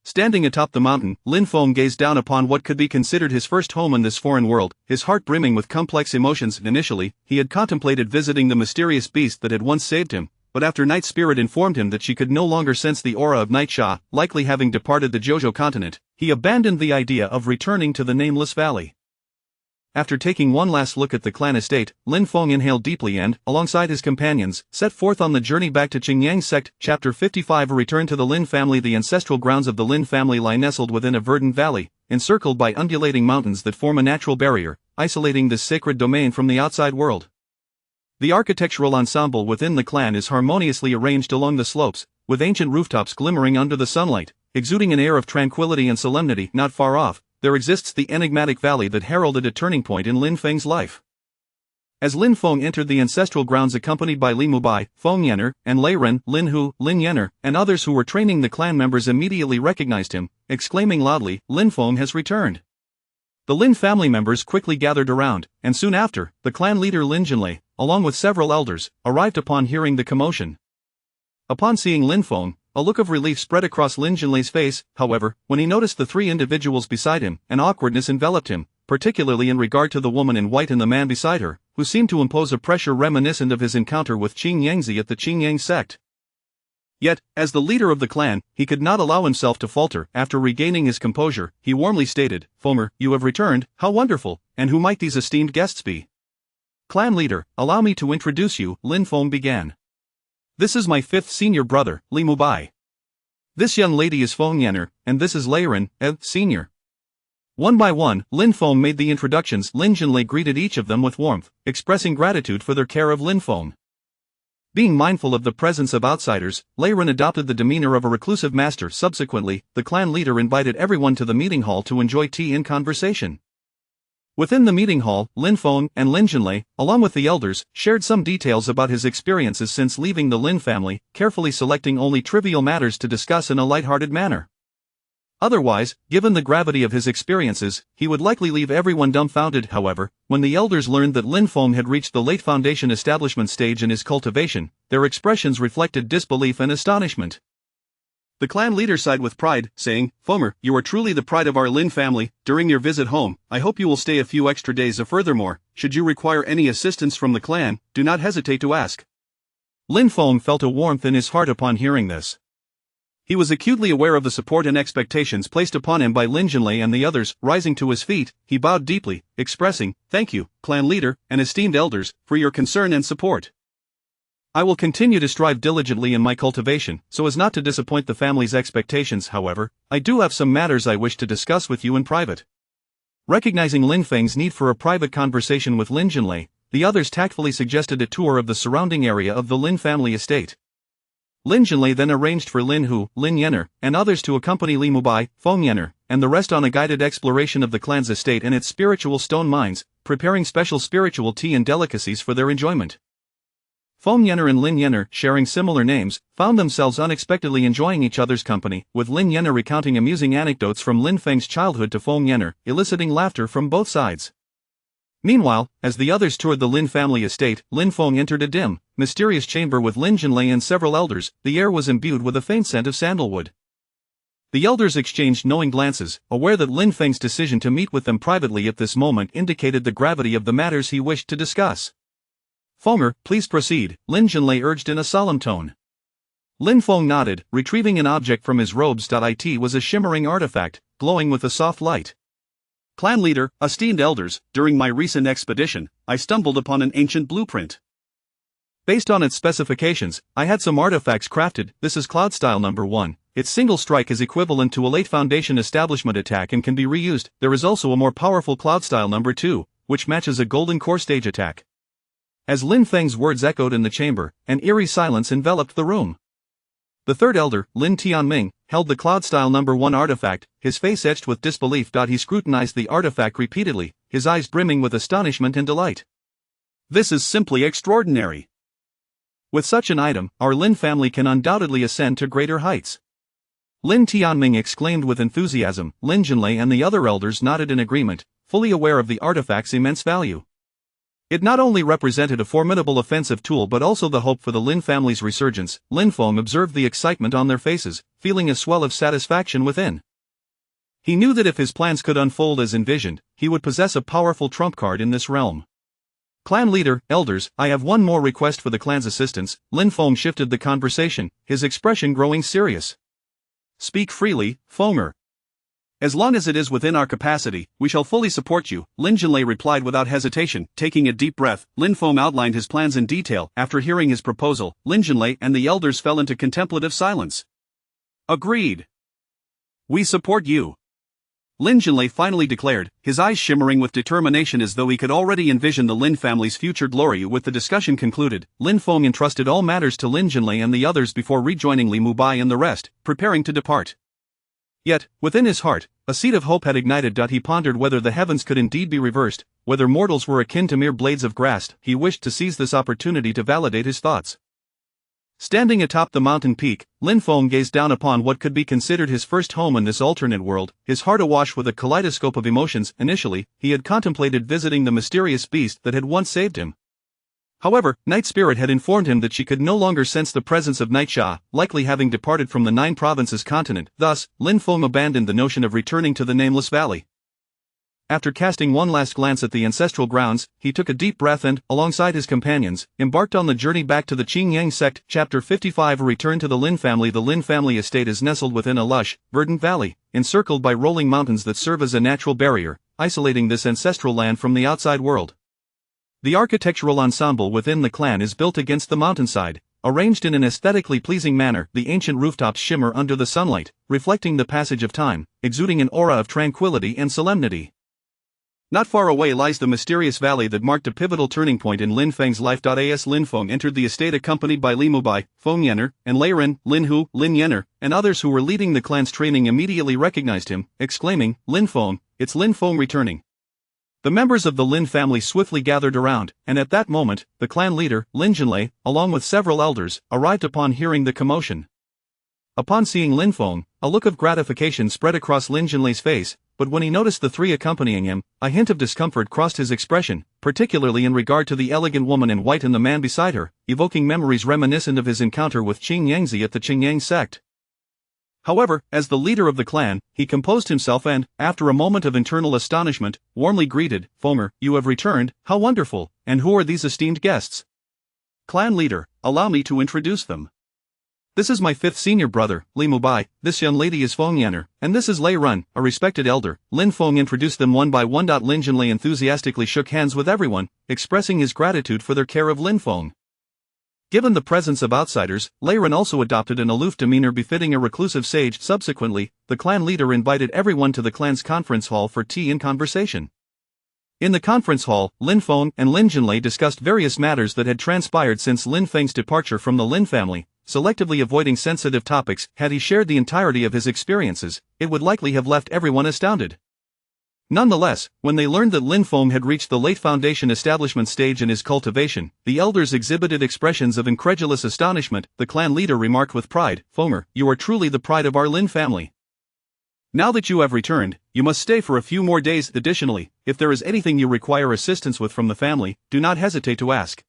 Speaker 1: Standing atop the mountain, Lin Feng gazed down upon what could be considered his first home in this foreign world, his heart brimming with complex emotions. Initially, he had contemplated visiting the mysterious beast that had once saved him, but after Night Spirit informed him that she could no longer sense the aura of Night Sha, likely having departed the Jojo continent, he abandoned the idea of returning to the Nameless Valley. After taking one last look at the clan estate, Lin Feng inhaled deeply and, alongside his companions, set forth on the journey back to Qingyang sect. Chapter 55. A return to the Lin family. The ancestral grounds of the Lin family lie nestled within a verdant valley, encircled by undulating mountains that form a natural barrier, isolating this sacred domain from the outside world. The architectural ensemble within the clan is harmoniously arranged along the slopes, with ancient rooftops glimmering under the sunlight, exuding an air of tranquility and solemnity. Not far off, there exists the enigmatic valley that heralded a turning point in Lin Feng's life. As Lin Feng entered the ancestral grounds accompanied by Li Mubai, Feng Yanner, and Lei Ren, Lin Hu, Lin Yanner, and others who were training the clan members immediately recognized him, exclaiming loudly, "Lin Feng has returned." The Lin family members quickly gathered around, and soon after, the clan leader Lin Jinlei, along with several elders, arrived upon hearing the commotion. Upon seeing Lin Feng, a look of relief spread across Lin Jinlei's face. However, when he noticed the three individuals beside him, an awkwardness enveloped him, particularly in regard to the woman in white and the man beside her, who seemed to impose a pressure reminiscent of his encounter with Qing Yangzi at the Qingyang sect. Yet, as the leader of the clan, he could not allow himself to falter. After regaining his composure, he warmly stated, "Fomer, you have returned, how wonderful, and who might these esteemed guests be?" "Clan leader, allow me to introduce you," Lin Feng began. "This is my fifth senior brother, Li Mubai. This young lady is Feng Yanner, and this is Lei Ren, senior." One by one, Lin Feng made the introductions. Lin Jinlei greeted each of them with warmth, expressing gratitude for their care of Lin Feng. Being mindful of the presence of outsiders, Lei Ren adopted the demeanor of a reclusive master. Subsequently, the clan leader invited everyone to the meeting hall to enjoy tea and conversation. Within the meeting hall, Lin Feng and Lin Jinlei, along with the elders, shared some details about his experiences since leaving the Lin family, carefully selecting only trivial matters to discuss in a light-hearted manner. Otherwise, given the gravity of his experiences, he would likely leave everyone dumbfounded. However, when the elders learned that Lin Feng had reached the late foundation establishment stage in his cultivation, their expressions reflected disbelief and astonishment. The clan leader sighed with pride, saying, "Fomer, you are truly the pride of our Lin family. During your visit home, I hope you will stay a few extra days. Furthermore, should you require any assistance from the clan, do not hesitate to ask." Lin Feng felt a warmth in his heart upon hearing this. He was acutely aware of the support and expectations placed upon him by Lin Jinlei and the others. Rising to his feet, he bowed deeply, expressing, "Thank you, clan leader, and esteemed elders, for your concern and support. I will continue to strive diligently in my cultivation, so as not to disappoint the family's expectations. However, I do have some matters I wish to discuss with you in private." Recognizing Lin Feng's need for a private conversation with Lin Jinlei, the others tactfully suggested a tour of the surrounding area of the Lin family estate. Lin Jinlei then arranged for Lin Hu, Lin Yanner, and others to accompany Li Mubai, Feng Yanner, and the rest on a guided exploration of the clan's estate and its spiritual stone mines, preparing special spiritual tea and delicacies for their enjoyment. Feng Yanner and Lin Yanner, sharing similar names, found themselves unexpectedly enjoying each other's company, with Lin Yanner recounting amusing anecdotes from Lin Feng's childhood to Feng Yanner, eliciting laughter from both sides. Meanwhile, as the others toured the Lin family estate, Lin Feng entered a dim, mysterious chamber with Lin Jinlei and several elders. The air was imbued with a faint scent of sandalwood. The elders exchanged knowing glances, aware that Lin Feng's decision to meet with them privately at this moment indicated the gravity of the matters he wished to discuss. "Fenger, please proceed," Lin Jinlei urged in a solemn tone. Lin Feng nodded, retrieving an object from his robes. It was a shimmering artifact, glowing with a soft light. "Clan leader, esteemed elders, during my recent expedition, I stumbled upon an ancient blueprint. Based on its specifications, I had some artifacts crafted. This is Cloud Style number 1. Its single strike is equivalent to a late Foundation establishment attack and can be reused. There is also a more powerful Cloud Style number 2, which matches a Golden Core stage attack." As Lin Feng's words echoed in the chamber, an eerie silence enveloped the room. The third elder, Lin Tianming, held the Cloud Style number 1 artifact, his face etched with disbelief. He scrutinized the artifact repeatedly, his eyes brimming with astonishment and delight. "This is simply extraordinary. With such an item, our Lin family can undoubtedly ascend to greater heights." Lin Tianming exclaimed with enthusiasm. Lin Jinlei and the other elders nodded in agreement, fully aware of the artifact's immense value. It not only represented a formidable offensive tool but also the hope for the Lin family's resurgence. Lin Feng observed the excitement on their faces, feeling a swell of satisfaction within. He knew that if his plans could unfold as envisioned, he would possess a powerful trump card in this realm. "Clan leader, elders, I have one more request for the clan's assistance." Lin Feng shifted the conversation, his expression growing serious. "Speak freely, Fenger. As long as it is within our capacity, we shall fully support you," Lin Jinlei replied without hesitation. Taking a deep breath, Lin Feng outlined his plans in detail. After hearing his proposal, Lin Jinlei and the elders fell into contemplative silence. "Agreed. We support you. Lin Jinlei finally declared, his eyes shimmering with determination as though he could already envision the Lin family's future glory. With the discussion concluded, Lin Feng entrusted all matters to Lin Jinlei and the others before rejoining Li Mubai and the rest, preparing to depart. Yet, within his heart, a seed of hope had ignited. He pondered whether the heavens could indeed be reversed, whether mortals were akin to mere blades of grass. He wished to seize this opportunity to validate his thoughts. Standing atop the mountain peak, Lin Feng gazed down upon what could be considered his first home in this alternate world, his heart awash with a kaleidoscope of emotions. Initially, he had contemplated visiting the mysterious beast that had once saved him. However, Night Spirit had informed him that she could no longer sense the presence of Night Sha, likely having departed from the 9 provinces continent. Thus, Lin Feng abandoned the notion of returning to the Nameless Valley. After casting one last glance at the ancestral grounds, he took a deep breath and, alongside his companions, embarked on the journey back to the Qingyang sect. Chapter 55. A return to the Lin family. The Lin family estate is nestled within a lush, verdant valley, encircled by rolling mountains that serve as a natural barrier, isolating this ancestral land from the outside world. The architectural ensemble within the clan is built against the mountainside, arranged in an aesthetically pleasing manner. The ancient rooftops shimmer under the sunlight, reflecting the passage of time, exuding an aura of tranquility and solemnity. Not far away lies the mysterious valley that marked a pivotal turning point in Lin Feng's life. As Lin Feng entered the estate accompanied by Li Mubai, Feng Yanner, and Lei Ren, Lin Hu, Lin Yanner, and others who were leading the clan's training immediately recognized him, exclaiming, "Lin Feng, it's Lin Feng returning." The members of the Lin family swiftly gathered around, and at that moment, the clan leader, Lin Jinlei, along with several elders, arrived upon hearing the commotion. Upon seeing Lin Feng, a look of gratification spread across Lin Jinlei's face, but when he noticed the 3 accompanying him, a hint of discomfort crossed his expression, particularly in regard to the elegant woman in white and the man beside her, evoking memories reminiscent of his encounter with Qing Yangzi at the Qingyang sect. However, as the leader of the clan, he composed himself and, after a moment of internal astonishment, warmly greeted, "Fenger, you have returned, how wonderful, and who are these esteemed guests?" "Clan leader, allow me to introduce them. This is my 5th senior brother, Li Mubai, this young lady is Feng Yanner, and this is Lei Ren, a respected elder." Lin Feng introduced them one by one. Lin Jinlei enthusiastically shook hands with everyone, expressing his gratitude for their care of Lin Feng. Given the presence of outsiders, Lei Ren also adopted an aloof demeanor befitting a reclusive sage. Subsequently, the clan leader invited everyone to the clan's conference hall for tea and conversation. In the conference hall, Lin Feng and Lin Jinlei discussed various matters that had transpired since Lin Feng's departure from the Lin family, selectively avoiding sensitive topics. Had he shared the entirety of his experiences, it would likely have left everyone astounded. Nonetheless, when they learned that Lin Feng had reached the late foundation establishment stage in his cultivation, the elders exhibited expressions of incredulous astonishment. The clan leader remarked with pride, "Fenger, you are truly the pride of our Lin family. Now that you have returned, you must stay for a few more days. Additionally, if there is anything you require assistance with from the family, do not hesitate to ask."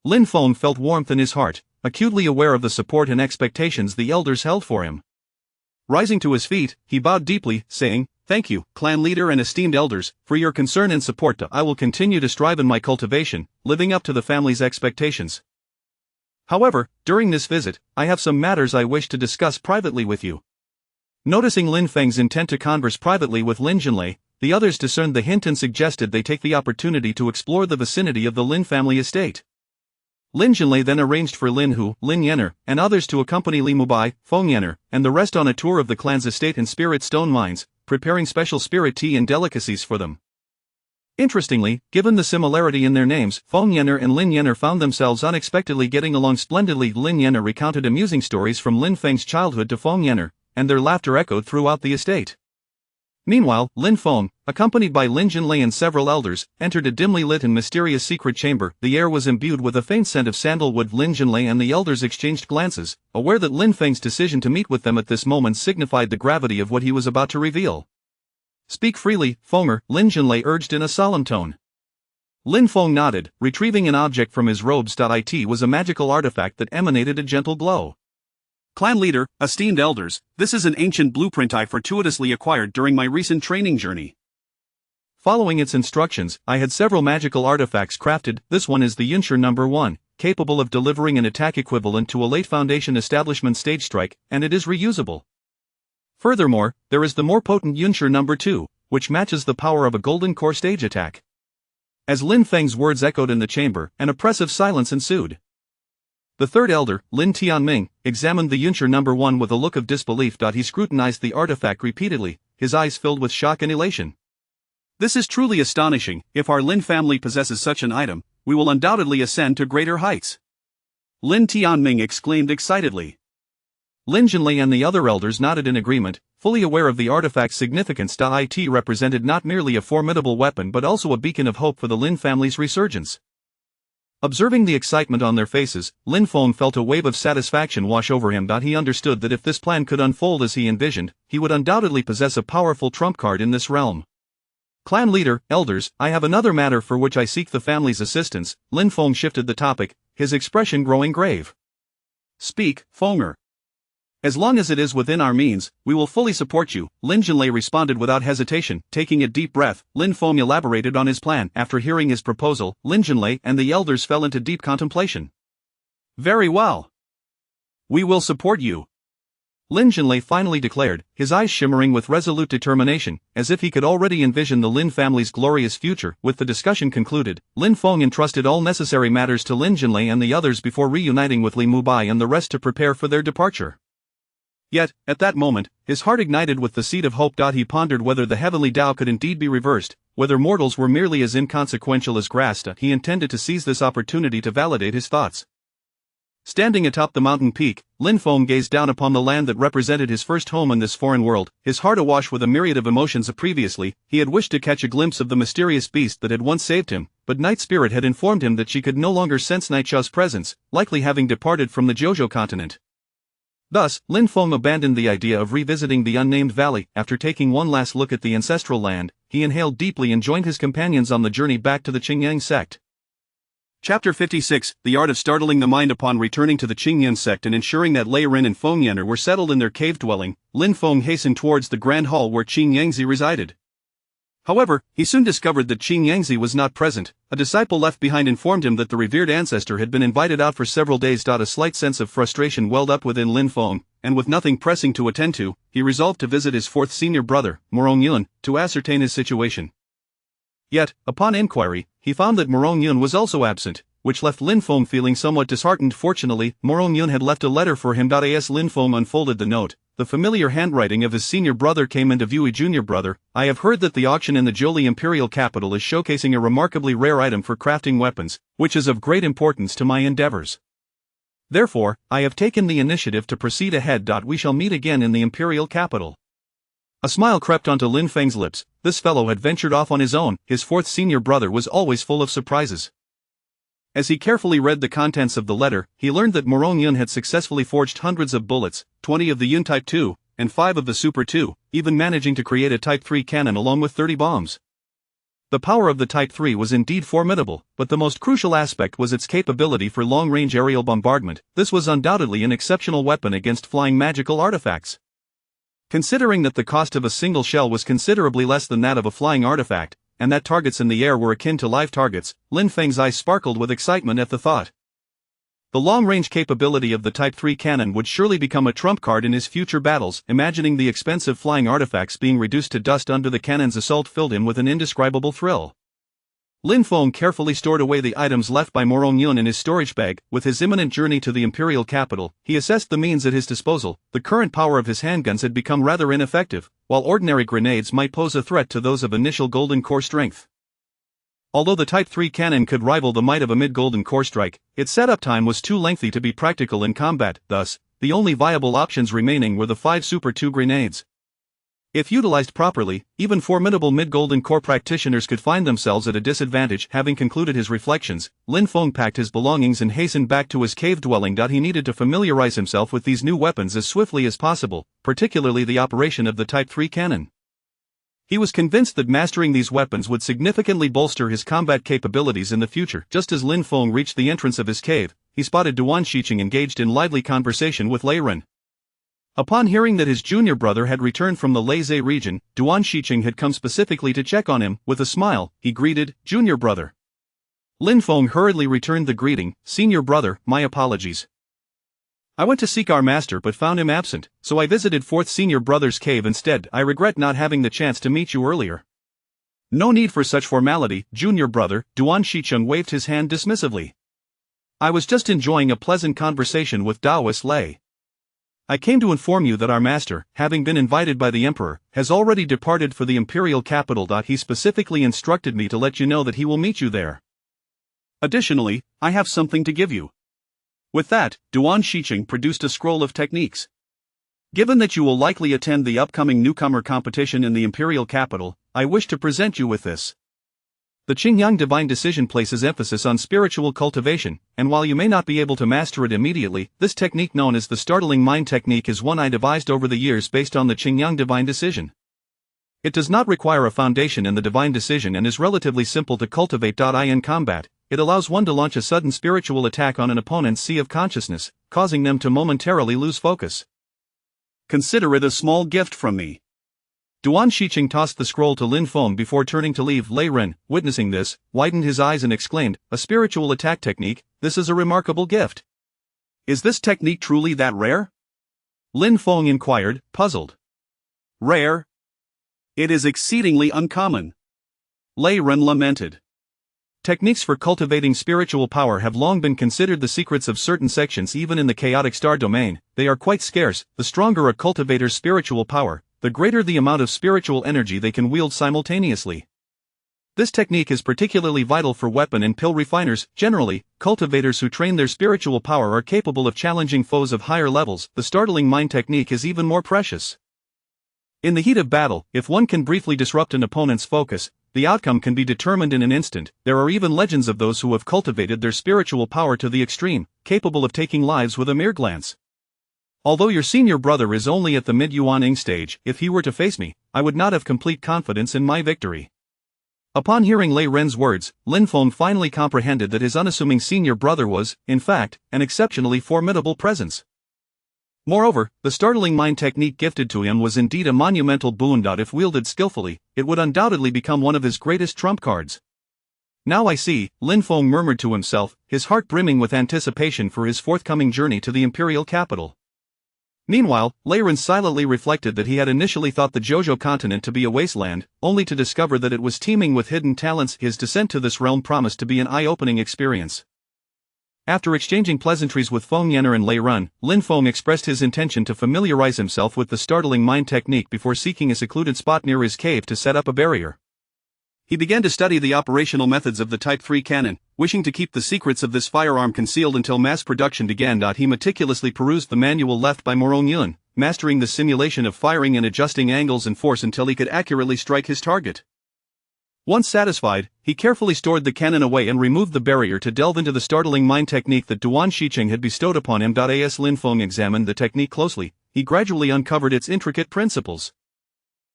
Speaker 1: Lin Feng felt warmth in his heart, acutely aware of the support and expectations the elders held for him. Rising to his feet, he bowed deeply, saying, "Thank you, clan leader and esteemed elders, for your concern and support. I will continue to strive in my cultivation, living up to the family's expectations. However, during this visit, I have some matters I wish to discuss privately with you." Noticing Lin Feng's intent to converse privately with Lin Jinlei, the others discerned the hint and suggested they take the opportunity to explore the vicinity of the Lin family estate. Lin Jinlei then arranged for Lin Hu, Lin Yanner, and others to accompany Li Mubai, Feng Yanner, and the rest on a tour of the clan's estate and spirit stone mines, preparing special spirit tea and delicacies for them. Interestingly, given the similarity in their names, Feng Yanner and Lin Yanner found themselves unexpectedly getting along splendidly. Lin Yanner recounted amusing stories from Lin Feng's childhood to Feng Yanner, and their laughter echoed throughout the estate. Meanwhile, Lin Feng, accompanied by Lin Jinlei and several elders, entered a dimly lit and mysterious secret chamber. The air was imbued with a faint scent of sandalwood. Lin Jinlei and the elders exchanged glances, aware that Lin Feng's decision to meet with them at this moment signified the gravity of what he was about to reveal. "Speak freely, Fenger," Lin Jinlei urged in a solemn tone. Lin Feng nodded, retrieving an object from his robes. It was a magical artifact that emanated a gentle glow. "Clan leader, esteemed elders, this is an ancient blueprint I fortuitously acquired during my recent training journey. Following its instructions, I had several magical artifacts crafted. This one is the Yunsher No. 1, capable of delivering an attack equivalent to a late Foundation establishment stage strike, and it is reusable. Furthermore, there is the more potent Yunsher No. 2, which matches the power of a golden core stage attack." As Lin Feng's words echoed in the chamber, an oppressive silence ensued. The third elder, Lin Tianming, examined the Yunsher No. 1 with a look of disbelief. He scrutinized the artifact repeatedly, his eyes filled with shock and elation. This is truly astonishing. If our Lin family possesses such an item, we will undoubtedly ascend to greater heights. Lin Tianming exclaimed excitedly. Lin Jinlei and the other elders nodded in agreement, fully aware of the artifact's significance. It represented not merely a formidable weapon but also a beacon of hope for the Lin family's resurgence. Observing the excitement on their faces, Lin Feng felt a wave of satisfaction wash over him. He understood that if this plan could unfold as he envisioned, he would undoubtedly possess a powerful trump card in this realm. Clan leader, elders, I have another matter for which I seek the family's assistance. Lin Feng shifted the topic, his expression growing grave. Speak, Fenger. As long as it is within our means, we will fully support you, Lin Jinlei responded without hesitation. Taking a deep breath, Lin Feng elaborated on his plan. After hearing his proposal, Lin Jinlei and the elders fell into deep contemplation. Very well. We will support you. Lin Jinlei finally declared, his eyes shimmering with resolute determination, as if he could already envision the Lin family's glorious future. With the discussion concluded, Lin Feng entrusted all necessary matters to Lin Jinlei and the others before reuniting with Li Mubai and the rest to prepare for their departure. Yet, at that moment, his heart ignited with the seed of hope. He pondered whether the heavenly Tao could indeed be reversed, whether mortals were merely as inconsequential as grass. He intended to seize this opportunity to validate his thoughts. Standing atop the mountain peak, Lin Feng gazed down upon the land that represented his first home in this foreign world, his heart awash with a myriad of emotions. Previously, he had wished to catch a glimpse of the mysterious beast that had once saved him, but Night Spirit had informed him that she could no longer sense Nightsha's presence, likely having departed from the Jojo continent. Thus, Lin Feng abandoned the idea of revisiting the unnamed valley. After taking one last look at the ancestral land, he inhaled deeply and joined his companions on the journey back to the Qingyang sect. Chapter 56, The Art of Startling the Mind. Upon returning to the Qingyang sect and ensuring that Lei Ren and Feng Yan'er were settled in their cave dwelling, Lin Feng hastened towards the grand hall where Qin Yangzi resided. However, he soon discovered that Qin Yangzi was not present. A disciple left behind informed him that the revered ancestor had been invited out for several days. A slight sense of frustration welled up within Lin Feng, and with nothing pressing to attend to, he resolved to visit his fourth senior brother, Morong Yun, to ascertain his situation. Yet, upon inquiry, he found that Morong Yun was also absent, which left Lin Feng feeling somewhat disheartened. Fortunately, Morong Yun had left a letter for him. As Lin Feng unfolded the note, the familiar handwriting of his senior brother came into view. Junior brother, I have heard that the auction in the Jolie Imperial capital is showcasing a remarkably rare item for crafting weapons, which is of great importance to my endeavors. Therefore, I have taken the initiative to proceed ahead. We shall meet again in the Imperial capital. A smile crept onto Lin Feng's lips. This fellow had ventured off on his own. His fourth senior brother was always full of surprises. As he carefully read the contents of the letter, he learned that Morong Yun had successfully forged hundreds of bullets, 20 of the Yun Type 2, and 5 of the Super 2, even managing to create a Type 3 cannon along with 30 bombs. The power of the Type 3 was indeed formidable, but the most crucial aspect was its capability for long-range aerial bombardment. This was undoubtedly an exceptional weapon against flying magical artifacts. Considering that the cost of a single shell was considerably less than that of a flying artifact, and that targets in the air were akin to live targets, Lin Feng's eyes sparkled with excitement at the thought. The long-range capability of the Type 3 cannon would surely become a trump card in his future battles. Imagining the expensive flying artifacts being reduced to dust under the cannon's assault filled him with an indescribable thrill. Lin Feng carefully stored away the items left by Morong Yun in his storage bag. With his imminent journey to the imperial capital, he assessed the means at his disposal. The current power of his handguns had become rather ineffective, while ordinary grenades might pose a threat to those of initial golden core strength. Although the Type 3 cannon could rival the might of a mid-golden core strike, its setup time was too lengthy to be practical in combat. Thus, the only viable options remaining were the 5 Super 2 grenades. If utilized properly, even formidable mid-golden core practitioners could find themselves at a disadvantage. Having concluded his reflections, Lin Feng packed his belongings and hastened back to his cave dwelling. He needed to familiarize himself with these new weapons as swiftly as possible, particularly the operation of the Type 3 cannon. He was convinced that mastering these weapons would significantly bolster his combat capabilities in the future. Just as Lin Feng reached the entrance of his cave, he spotted Duan Shiqing engaged in lively conversation with Lei Ren. Upon hearing that his junior brother had returned from the Leizhe region, Duan Shiqing had come specifically to check on him. With a smile, he greeted, "Junior brother." Lin Feng hurriedly returned the greeting, "Senior brother, my apologies. I went to seek our master but found him absent, so I visited fourth senior brother's cave instead. I regret not having the chance to meet you earlier." "No need for such formality, junior brother," Duan Shiqing waved his hand dismissively. "I was just enjoying a pleasant conversation with Taoist Lei." I came to inform you that our master, having been invited by the emperor, has already departed for the imperial capital. He specifically instructed me to let you know that he will meet you there. Additionally, I have something to give you. With that, Duan Shiqing produced a scroll of techniques. Given that you will likely attend the upcoming newcomer competition in the imperial capital, I wish to present you with this. The Qingyang Divine Decision places emphasis on spiritual cultivation, and while you may not be able to master it immediately, this technique known as the Startling Mind Technique is one I devised over the years based on the Qingyang Divine Decision. It does not require a foundation in the Divine Decision and is relatively simple to cultivate. In combat, it allows one to launch a sudden spiritual attack on an opponent's sea of consciousness, causing them to momentarily lose focus. Consider it a small gift from me. Duan Shiqing tossed the scroll to Lin Feng before turning to leave. Lei Ren, witnessing this, widened his eyes and exclaimed, "A spiritual attack technique, this is a remarkable gift. Is this technique truly that rare?" Lin Feng inquired, puzzled. Rare? It is exceedingly uncommon. Lei Ren lamented. Techniques for cultivating spiritual power have long been considered the secrets of certain sections even in the chaotic star domain. They are quite scarce. The stronger a cultivator's spiritual power, the greater the amount of spiritual energy they can wield simultaneously. This technique is particularly vital for weapon and pill refiners. Generally, cultivators who train their spiritual power are capable of challenging foes of higher levels. The Startling Mind Technique is even more precious. In the heat of battle, if one can briefly disrupt an opponent's focus, the outcome can be determined in an instant. There are even legends of those who have cultivated their spiritual power to the extreme, capable of taking lives with a mere glance. Although your senior brother is only at the mid-Yuan stage, if he were to face me, I would not have complete confidence in my victory. Upon hearing Lei Ren's words, Lin Feng finally comprehended that his unassuming senior brother was, in fact, an exceptionally formidable presence. Moreover, the Startling Mind Technique gifted to him was indeed a monumental boon. If wielded skillfully, it would undoubtedly become one of his greatest trump cards. Now I see, Lin Feng murmured to himself, his heart brimming with anticipation for his forthcoming journey to the imperial capital. Meanwhile, Lei Ren silently reflected that he had initially thought the Zhozhou continent to be a wasteland, only to discover that it was teeming with hidden talents. His descent to this realm promised to be an eye-opening experience. After exchanging pleasantries with Feng Yan'er and Lei Ren, Lin Feng expressed his intention to familiarize himself with the Startling Mind Technique before seeking a secluded spot near his cave to set up a barrier. He began to study the operational methods of the Type 3 cannon, wishing to keep the secrets of this firearm concealed until mass production began. He meticulously perused the manual left by Morong Yun, mastering the simulation of firing and adjusting angles and force until he could accurately strike his target. Once satisfied, he carefully stored the cannon away and removed the barrier to delve into the Startling Mind Technique that Duan Shiqing had bestowed upon him. As Lin Feng examined the technique closely, he gradually uncovered its intricate principles.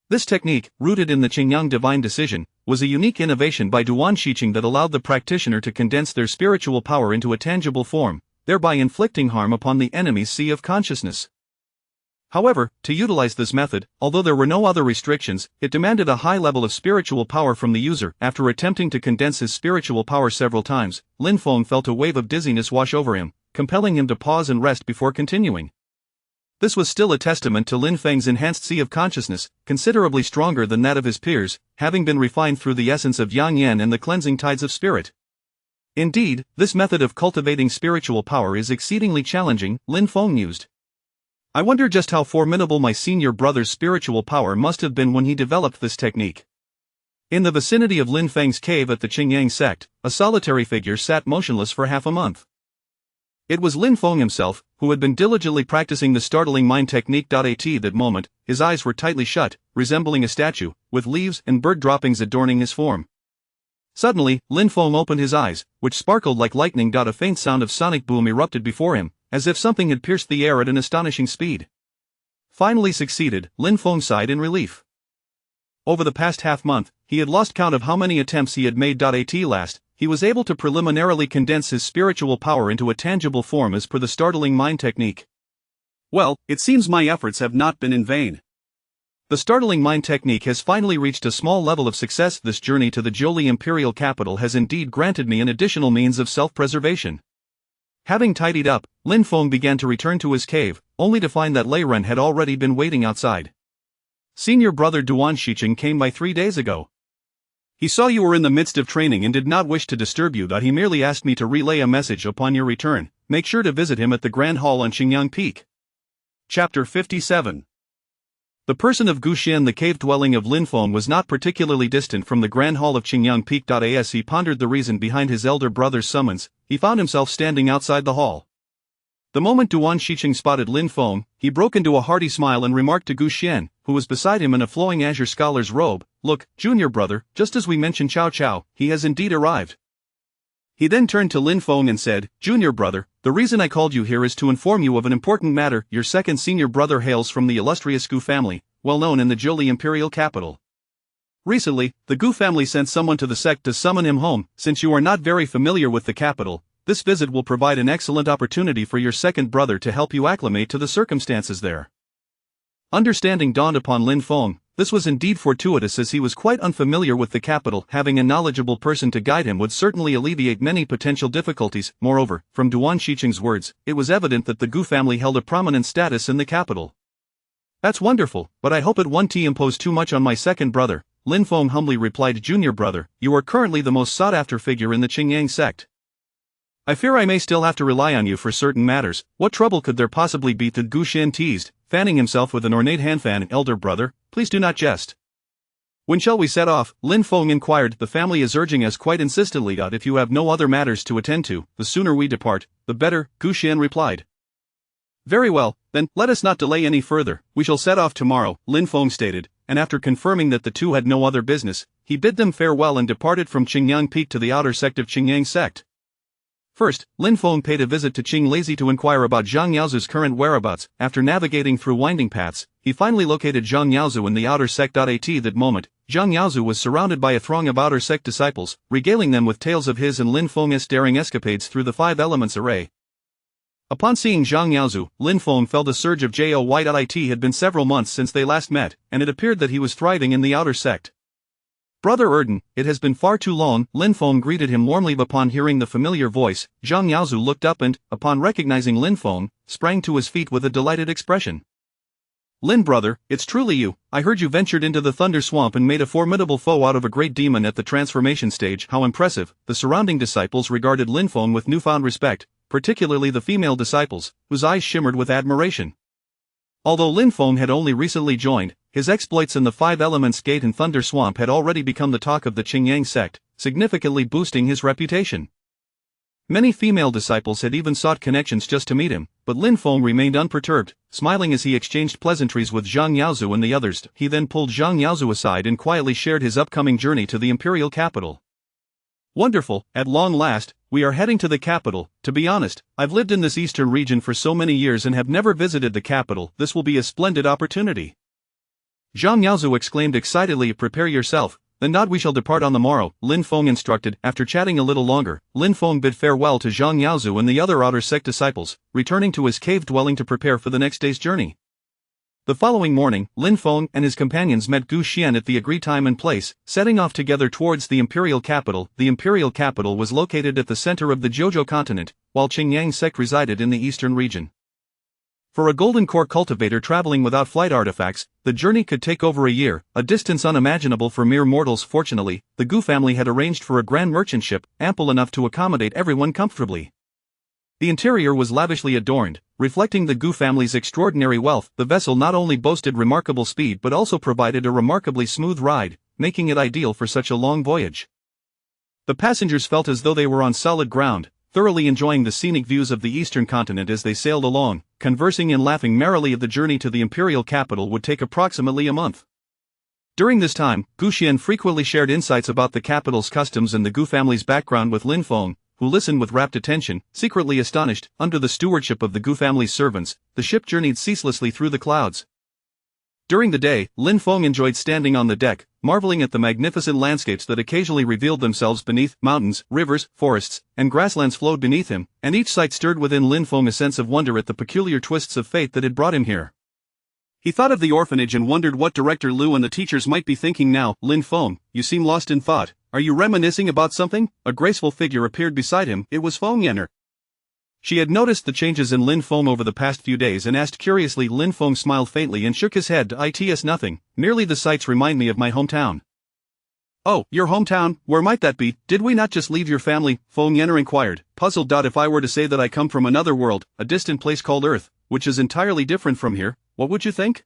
Speaker 1: This technique, rooted in the Qingyang Divine Decision, was a unique innovation by Duan Shiqing that allowed the practitioner to condense their spiritual power into a tangible form, thereby inflicting harm upon the enemy's sea of consciousness. However, to utilize this method, although there were no other restrictions, it demanded a high level of spiritual power from the user. After attempting to condense his spiritual power several times, Lin Feng felt a wave of dizziness wash over him, compelling him to pause and rest before continuing. This was still a testament to Lin Feng's enhanced sea of consciousness, considerably stronger than that of his peers, having been refined through the essence of Yang Yan and the cleansing tides of spirit. Indeed, this method of cultivating spiritual power is exceedingly challenging, Lin Feng mused. I wonder just how formidable my senior brother's spiritual power must have been when he developed this technique. In the vicinity of Lin Feng's cave at the Qingyang sect, a solitary figure sat motionless for half a month. It was Lin Feng himself, who had been diligently practicing the Startling Mind Technique. At that moment, his eyes were tightly shut, resembling a statue, with leaves and bird droppings adorning his form. Suddenly, Lin Feng opened his eyes, which sparkled like lightning. A faint sound of sonic boom erupted before him, as if something had pierced the air at an astonishing speed. Finally succeeded, Lin Feng sighed in relief. Over the past half-month, he had lost count of how many attempts he had made. At last, he was able to preliminarily condense his spiritual power into a tangible form as per the Startling Mind Technique. Well, it seems my efforts have not been in vain. The Startling Mind Technique has finally reached a small level of success. This journey to the Zholi imperial capital has indeed granted me an additional means of self-preservation. Having tidied up, Lin Feng began to return to his cave, only to find that Lei Ren had already been waiting outside. Senior brother Duan Shiqing came by 3 days ago. He saw you were in the midst of training and did not wish to disturb you. He merely asked me to relay a message upon your return. Make sure to visit him at the Grand Hall on Xingyang Peak. Chapter 57. The person of Gu Xian, the cave dwelling of Lin Feng, was not particularly distant from the grand hall of Qingyang Peak. As he pondered the reason behind his elder brother's summons, he found himself standing outside the hall. The moment Duan Shiqing spotted Lin Feng, he broke into a hearty smile and remarked to Gu Xian, who was beside him in a flowing azure scholar's robe, "Look, junior brother, just as we mentioned Chow Chow, he has indeed arrived." He then turned to Lin Feng and said, "Junior brother, the reason I called you here is to inform you of an important matter. Your second senior brother hails from the illustrious Gu family, well known in the Zhili imperial capital. Recently, the Gu family sent someone to the sect to summon him home. Since you are not very familiar with the capital, this visit will provide an excellent opportunity for your second brother to help you acclimate to the circumstances there." Understanding dawned upon Lin Feng. This was indeed fortuitous, as he was quite unfamiliar with the capital. Having a knowledgeable person to guide him would certainly alleviate many potential difficulties. Moreover, from Duan Shiqing's words, it was evident that the Gu family held a prominent status in the capital. "That's wonderful, but I hope it won't impose too much on my second brother," Lin Feng humbly replied. "Junior brother, you are currently the most sought-after figure in the Qingyang sect. I fear I may still have to rely on you for certain matters." "What trouble could there possibly be?" to Gu Xian teased, fanning himself with an ornate handfan. "Elder brother, please do not jest." "When shall we set off?" Lin Feng inquired. "The family is urging us quite insistently. If you have no other matters to attend to, the sooner we depart, the better," Gu Xian replied. "Very well, then, let us not delay any further. We shall set off tomorrow," Lin Feng stated, and after confirming that the two had no other business, he bid them farewell and departed from Qingyang Peak to the outer sect of Qingyang sect. First, Lin Feng paid a visit to Qing Lazy to inquire about Zhang Yaozu's current whereabouts. After navigating through winding paths, he finally located Zhang Yaozu in the outer sect. At that moment, Zhang Yaozu was surrounded by a throng of outer sect disciples, regaling them with tales of his and Lin Feng's daring escapades through the five elements array. Upon seeing Zhang Yaozu, Lin Feng felt a surge of joy. It had been several months since they last met, and it appeared that he was thriving in the outer sect. "Brother Erden, it has been far too long," Lin Feng greeted him warmly. Upon hearing the familiar voice, Zhang Yaozu looked up and, upon recognizing Lin Feng, sprang to his feet with a delighted expression. "Lin brother, it's truly you. I heard you ventured into the Thunder Swamp and made a formidable foe out of a great demon at the transformation stage. How impressive." The surrounding disciples regarded Lin Feng with newfound respect, particularly the female disciples, whose eyes shimmered with admiration. Although Lin Feng had only recently joined, his exploits in the Five Elements Gate and Thunder Swamp had already become the talk of the Qingyang sect, significantly boosting his reputation. Many female disciples had even sought connections just to meet him, but Lin Feng remained unperturbed, smiling as he exchanged pleasantries with Zhang Yaozu and the others. He then pulled Zhang Yaozu aside and quietly shared his upcoming journey to the imperial capital. "Wonderful, at long last, we are heading to the capital. To be honest, I've lived in this eastern region for so many years and have never visited the capital. This will be a splendid opportunity." Zhang Yaozu exclaimed excitedly. "Prepare yourself, then we shall depart on the morrow," Lin Feng instructed. After chatting a little longer, Lin Feng bid farewell to Zhang Yaozu and the other outer sect disciples, returning to his cave dwelling to prepare for the next day's journey. The following morning, Lin Feng and his companions met Gu Xian at the agreed time and place, setting off together towards the imperial capital. The imperial capital was located at the center of the Zhou continent, while Qingyang sect resided in the eastern region. For a golden core cultivator traveling without flight artifacts, the journey could take over a year, a distance unimaginable for mere mortals. Fortunately, the Gu family had arranged for a grand merchant ship, ample enough to accommodate everyone comfortably. The interior was lavishly adorned, reflecting the Gu family's extraordinary wealth. The vessel not only boasted remarkable speed but also provided a remarkably smooth ride, making it ideal for such a long voyage. The passengers felt as though they were on solid ground, thoroughly enjoying the scenic views of the eastern continent as they sailed along, conversing and laughing merrily. The journey to the imperial capital would take approximately a month. During this time, Gu Xian frequently shared insights about the capital's customs and the Gu family's background with Lin Feng, who listened with rapt attention, secretly astonished. Under the stewardship of the Gu family's servants, the ship journeyed ceaselessly through the clouds. During the day, Lin Feng enjoyed standing on the deck, marveling at the magnificent landscapes that occasionally revealed themselves beneath. Mountains, rivers, forests, and grasslands flowed beneath him, and each sight stirred within Lin Feng a sense of wonder at the peculiar twists of fate that had brought him here. He thought of the orphanage and wondered what Director Liu and the teachers might be thinking now. "Lin Feng, you seem lost in thought. Are you reminiscing about something?" A graceful figure appeared beside him. It was Feng Yanner. She had noticed the changes in Lin Feng over the past few days and asked curiously. Lin Feng smiled faintly and shook his head. "It's nothing, merely the sights remind me of my hometown." "Oh, your hometown? Where might that be? Did we not just leave your family?" Feng Yanner inquired, puzzled. "If I were to say that I come from another world, a distant place called Earth, which is entirely different from here, what would you think?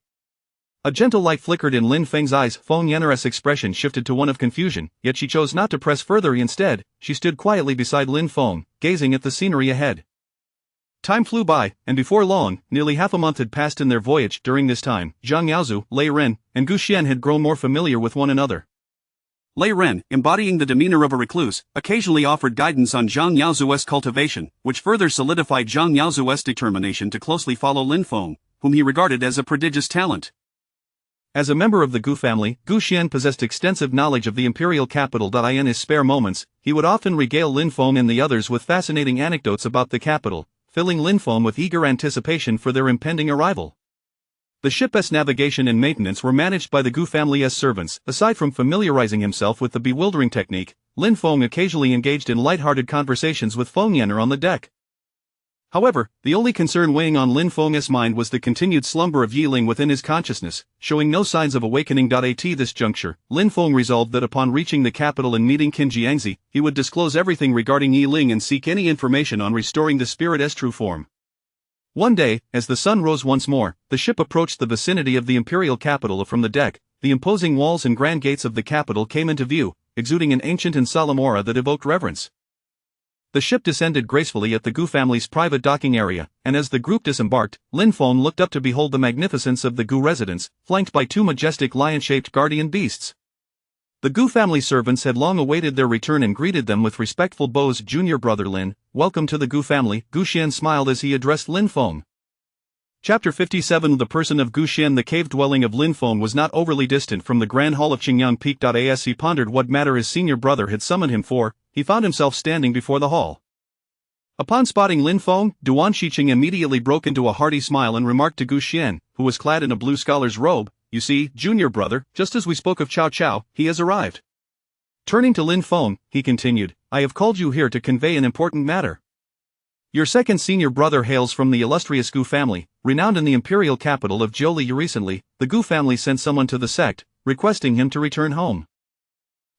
Speaker 1: A gentle light flickered in Lin Feng's eyes. Feng Yanner's expression shifted to one of confusion, yet she chose not to press further. Instead, she stood quietly beside Lin Feng, gazing at the scenery ahead. Time flew by, and before long, nearly half a month had passed in their voyage. During this time, Zhang Yaozu, Lei Ren, and Gu Xian had grown more familiar with one another. Lei Ren, embodying the demeanor of a recluse, occasionally offered guidance on Zhang Yaozu's cultivation, which further solidified Zhang Yaozu's determination to closely follow Lin Feng, whom he regarded as a prodigious talent. As a member of the Gu family, Gu Xian possessed extensive knowledge of the imperial capital. In his spare moments, he would often regale Lin Feng and the others with fascinating anecdotes about the capital, filling Lin Feng with eager anticipation for their impending arrival. The ship's navigation and maintenance were managed by the Gu family's servants. Aside from familiarizing himself with the bewildering technique, Lin Feng occasionally engaged in light-hearted conversations with Feng Yanner on the deck. However, the only concern weighing on Lin Feng's mind was the continued slumber of Yi Ling within his consciousness, showing no signs of awakening. At this juncture, Lin Feng resolved that upon reaching the capital and meeting Qin Jiangzi, he would disclose everything regarding Yi Ling and seek any information on restoring the spirit's true form. One day, as the sun rose once more, the ship approached the vicinity of the imperial capital. From the deck, the imposing walls and grand gates of the capital came into view, exuding an ancient and solemn aura that evoked reverence. The ship descended gracefully at the Gu family's private docking area, and as the group disembarked, Lin Feng looked up to behold the magnificence of the Gu residence, flanked by two majestic lion-shaped guardian beasts. The Gu family servants had long awaited their return and greeted them with respectful bows. Junior brother Lin, welcome to the Gu family. Gu Xian smiled as he addressed Lin Feng. Chapter 57. The person of Gu Xian. The cave dwelling of Lin Feng was not overly distant from the Grand Hall of Qingyang Peak. As he pondered what matter his senior brother had summoned him for, he found himself standing before the hall. Upon spotting Lin Feng, Duan Shiqing immediately broke into a hearty smile and remarked to Gu Xian, who was clad in a blue scholar's robe, "You see, junior brother, just as we spoke of Cao Cao, he has arrived." Turning to Lin Feng, he continued, "I have called you here to convey an important matter. Your second senior brother hails from the illustrious Gu family, renowned in the imperial capital of Zhou. Recently, the Gu family sent someone to the sect, requesting him to return home.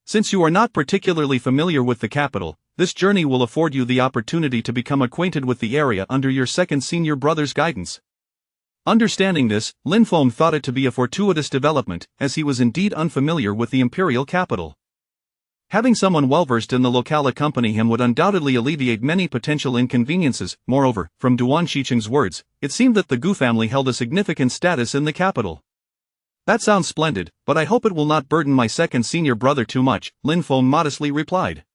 Speaker 1: Since you are not particularly familiar with the capital, this journey will afford you the opportunity to become acquainted with the area under your second senior brother's guidance." Understanding this, Lin Feng thought it to be a fortuitous development, as he was indeed unfamiliar with the imperial capital. Having someone well-versed in the locale accompany him would undoubtedly alleviate many potential inconveniences. Moreover, from Duan Shiqing's words, it seemed that the Gu family held a significant status in the capital. "That sounds splendid, but I hope it will not burden my second senior brother too much," Lin Feng modestly replied.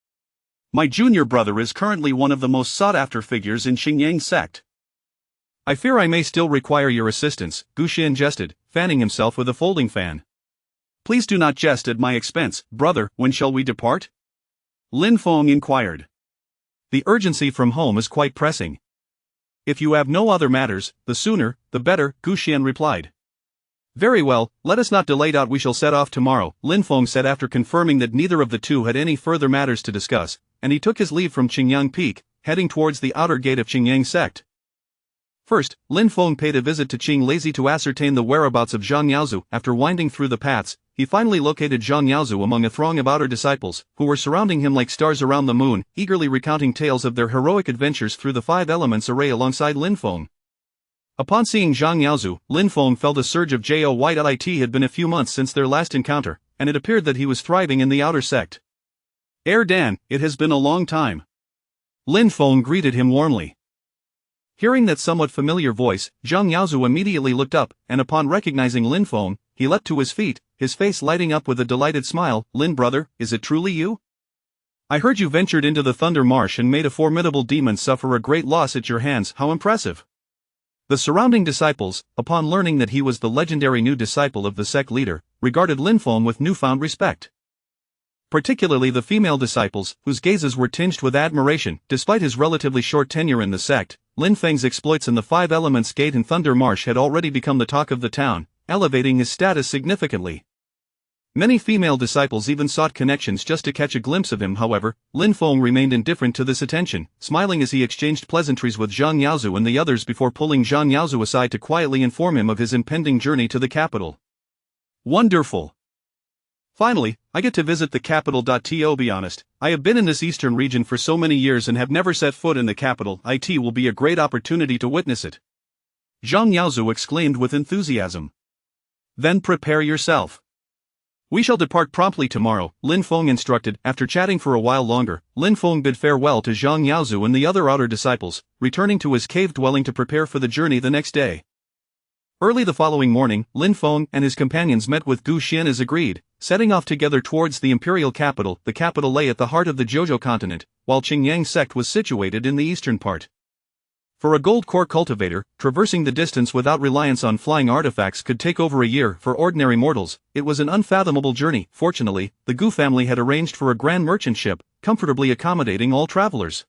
Speaker 1: "My junior brother is currently one of the most sought-after figures in Xingyang sect. I fear I may still require your assistance," Gu Xian jested, fanning himself with a folding fan. "Please do not jest at my expense, brother. When shall we depart?" Lin Feng inquired. "The urgency from home is quite pressing. If you have no other matters, the sooner, the better," Gu Xian replied. "Very well, let us not delay. We shall set off tomorrow," Lin Feng said after confirming that neither of the two had any further matters to discuss, and he took his leave from Qingyang Peak, heading towards the outer gate of Qingyang sect. First, Lin Feng paid a visit to Qing Lazy to ascertain the whereabouts of Zhang Yaozu. After winding through the paths, he finally located Zhang Yaozu among a throng of outer disciples, who were surrounding him like stars around the moon, eagerly recounting tales of their heroic adventures through the five elements array alongside Lin Feng. Upon seeing Zhang Yaozu, Lin Feng felt a surge of joy. It had been a few months since their last encounter, and it appeared that he was thriving in the outer sect. Dan, it has been a long time." Lin Feng greeted him warmly. Hearing that somewhat familiar voice, Zhang Yaozu immediately looked up, and upon recognizing Lin Feng, he leapt to his feet, his face lighting up with a delighted smile. "Lin brother, is it truly you? I heard you ventured into the Thunder Marsh and made a formidable demon suffer a great loss at your hands. How impressive." The surrounding disciples, upon learning that he was the legendary new disciple of the sect leader, regarded Lin Feng with newfound respect. Particularly the female disciples, whose gazes were tinged with admiration. Despite his relatively short tenure in the sect, Lin Feng's exploits in the Five Elements Gate and Thunder Marsh had already become the talk of the town, elevating his status significantly. Many female disciples even sought connections just to catch a glimpse of him. However, Lin Feng remained indifferent to this attention, smiling as he exchanged pleasantries with Zhang Yaozu and the others before pulling Zhang Yaozu aside to quietly inform him of his impending journey to the capital. "Wonderful! Finally, I get to visit the capital. To be honest, I have been in this eastern region for so many years and have never set foot in the capital. It will be a great opportunity to witness it." Zhang Yaozu exclaimed with enthusiasm. Then prepare yourself. We shall depart promptly tomorrow, Lin Feng instructed. After chatting for a while longer, Lin Feng bid farewell to Zhang Yaozu and the other outer disciples, returning to his cave dwelling to prepare for the journey the next day. Early the following morning, Lin Feng and his companions met with Gu Xian as agreed, setting off together towards the imperial capital. The capital lay at the heart of the Zhouzhou continent, while Qingyang sect was situated in the eastern part. For a gold core cultivator, traversing the distance without reliance on flying artifacts could take over a year. For ordinary mortals, it was an unfathomable journey. Fortunately, the Gu family had arranged for a grand merchant ship, comfortably accommodating all travelers.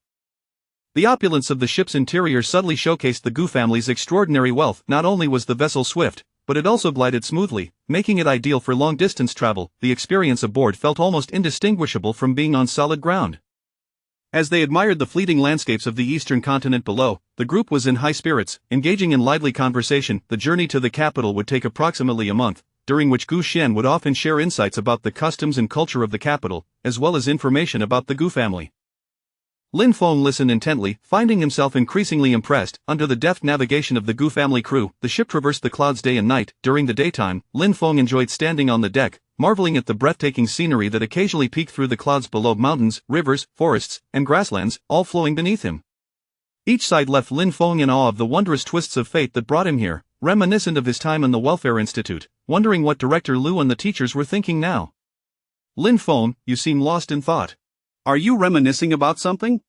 Speaker 1: The opulence of the ship's interior subtly showcased the Gu family's extraordinary wealth. Not only was the vessel swift, but it also glided smoothly, making it ideal for long-distance travel. The experience aboard felt almost indistinguishable from being on solid ground. As they admired the fleeting landscapes of the eastern continent below, the group was in high spirits, engaging in lively conversation. The journey to the capital would take approximately a month, during which Gu Xian would often share insights about the customs and culture of the capital, as well as information about the Gu family. Lin Feng listened intently, finding himself increasingly impressed. Under the deft navigation of the Gu family crew, the ship traversed the clouds day and night. During the daytime, Lin Feng enjoyed standing on the deck, marveling at the breathtaking scenery that occasionally peeked through the clouds below. Mountains, rivers, forests, and grasslands, all flowing beneath him. Each side left Lin Feng in awe of the wondrous twists of fate that brought him here, reminiscent of his time in the Welfare Institute, wondering what Director Liu and the teachers were thinking now. Lin Feng, you seem lost in thought. Are you reminiscing about something?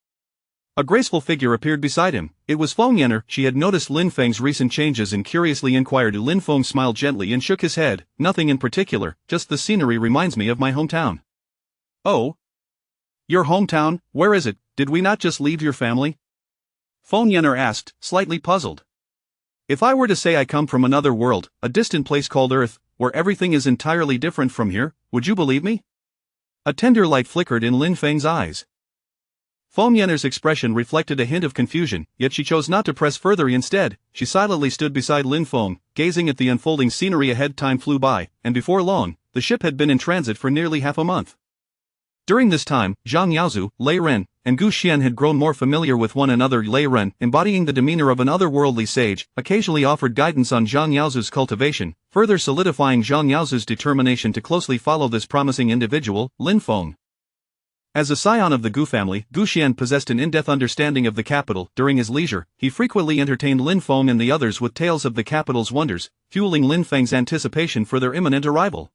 Speaker 1: A graceful figure appeared beside him. It was Feng Yan'er. She had noticed Lin Feng's recent changes and curiously inquired. Lin Feng smiled gently and shook his head. Nothing in particular, just the scenery reminds me of my hometown. Oh? Your hometown? Where is it? Did we not just leave your family? Feng Yan'er asked, slightly puzzled. If I were to say I come from another world, a distant place called Earth, where everything is entirely different from here, would you believe me? A tender light flickered in Lin Feng's eyes. Feng Yan'er's expression reflected a hint of confusion, yet she chose not to press further. Instead, she silently stood beside Lin Feng, gazing at the unfolding scenery ahead. Time flew by, and before long, the ship had been in transit for nearly half a month. During this time, Zhang Yaozu, Lei Ren, and Gu Xian had grown more familiar with one another. Lei Ren, embodying the demeanor of an otherworldly sage, occasionally offered guidance on Zhang Yaozu's cultivation, further solidifying Zhang Yaozu's determination to closely follow this promising individual, Lin Feng. As a scion of the Gu family, Gu Xian possessed an in-depth understanding of the capital. During his leisure, he frequently entertained Lin Feng and the others with tales of the capital's wonders, fueling Lin Feng's anticipation for their imminent arrival.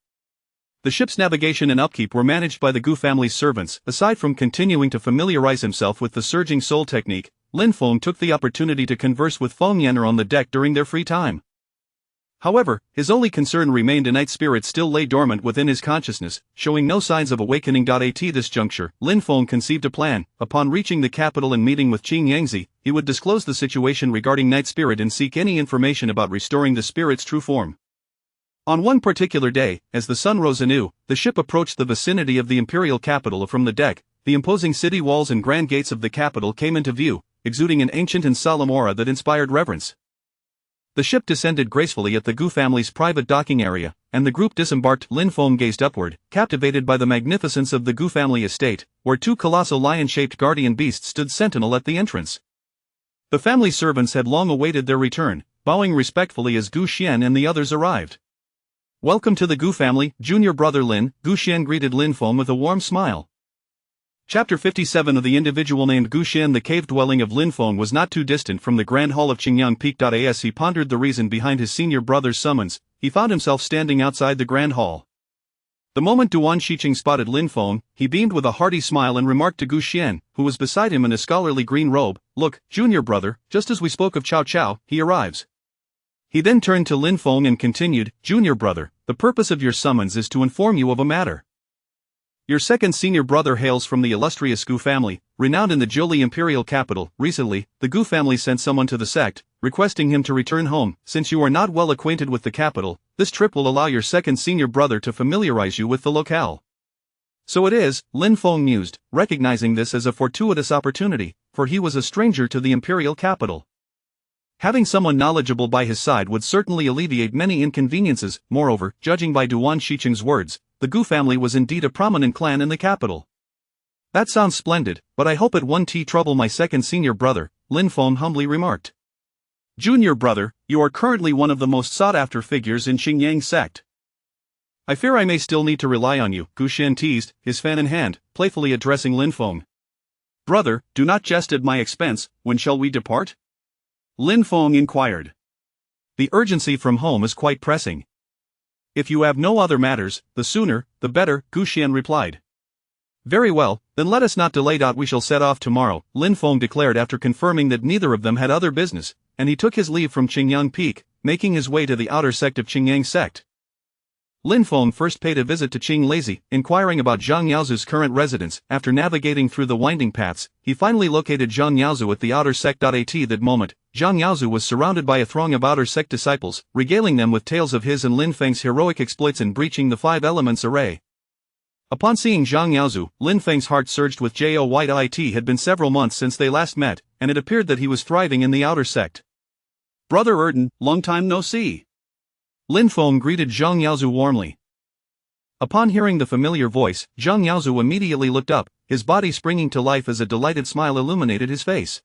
Speaker 1: The ship's navigation and upkeep were managed by the Gu family's servants. Aside from continuing to familiarize himself with the surging soul technique, Lin Feng took the opportunity to converse with Feng Yan'er on the deck during their free time. However, his only concern remained. A night spirit still lay dormant within his consciousness, showing no signs of awakening. At this juncture, Lin Feng conceived a plan. Upon reaching the capital and meeting with Qing Yangzi, he would disclose the situation regarding night spirit and seek any information about restoring the spirit's true form. On one particular day, as the sun rose anew, the ship approached the vicinity of the imperial capital. From the deck, the imposing city walls and grand gates of the capital came into view, exuding an ancient and solemn aura that inspired reverence. The ship descended gracefully at the Gu family's private docking area, and the group disembarked. Lin Feng gazed upward, captivated by the magnificence of the Gu family estate, where two colossal lion-shaped guardian beasts stood sentinel at the entrance. The family servants had long awaited their return, bowing respectfully as Gu Xian and the others arrived. Welcome to the Gu family, junior brother Lin, Gu Xian greeted Lin Feng with a warm smile. Chapter 57 of the individual named Gu Xian. The cave dwelling of Lin Feng was not too distant from the Grand Hall of Qingyang Peak. As he pondered the reason behind his senior brother's summons, he found himself standing outside the Grand Hall. The moment Duan Shiqing spotted Lin Feng, he beamed with a hearty smile and remarked to Gu Xian, who was beside him in a scholarly green robe, "Look, junior brother, just as we spoke of Cao Cao, he arrives." He then turned to Lin Feng and continued, "Junior brother, the purpose of your summons is to inform you of a matter. Your second senior brother hails from the illustrious Gu family, renowned in the Zhouli imperial capital. Recently, the Gu family sent someone to the sect, requesting him to return home. Since you are not well acquainted with the capital, this trip will allow your second senior brother to familiarize you with the locale." So it is, Lin Feng mused, recognizing this as a fortuitous opportunity, for he was a stranger to the imperial capital. Having someone knowledgeable by his side would certainly alleviate many inconveniences. Moreover, judging by Duan Shiqing's words, the Gu family was indeed a prominent clan in the capital. "That sounds splendid, but I hope it won't trouble my second senior brother," Lin Feng humbly remarked. Junior brother, you are currently one of the most sought-after figures in Xingyang sect. I fear I may still need to rely on you, Gu Xian teased, his fan in hand, playfully addressing Lin Feng. Brother, do not jest at my expense. When shall we depart? Lin Feng inquired. The urgency from home is quite pressing. If you have no other matters, the sooner, the better, Gu Xian replied. Very well, then let us not delay. We shall set off tomorrow, Lin Feng declared after confirming that neither of them had other business, and he took his leave from Qingyang Peak, making his way to the outer sect of Qingyang sect. Lin Feng first paid a visit to Qing Lazy, inquiring about Zhang Yaozu's current residence. After navigating through the winding paths, he finally located Zhang Yaozu at the outer sect. At that moment, Zhang Yaozu was surrounded by a throng of outer sect disciples, regaling them with tales of his and Lin Feng's heroic exploits in breaching the five elements array. Upon seeing Zhang Yaozu, Lin Feng's heart surged with joy. It had been several months since they last met, and it appeared that he was thriving in the outer sect. Brother Erden, long time no see. Lin Feng greeted Zhang Yaozu warmly. Upon hearing the familiar voice, Zhang Yaozu immediately looked up, his body springing to life as a delighted smile illuminated his face.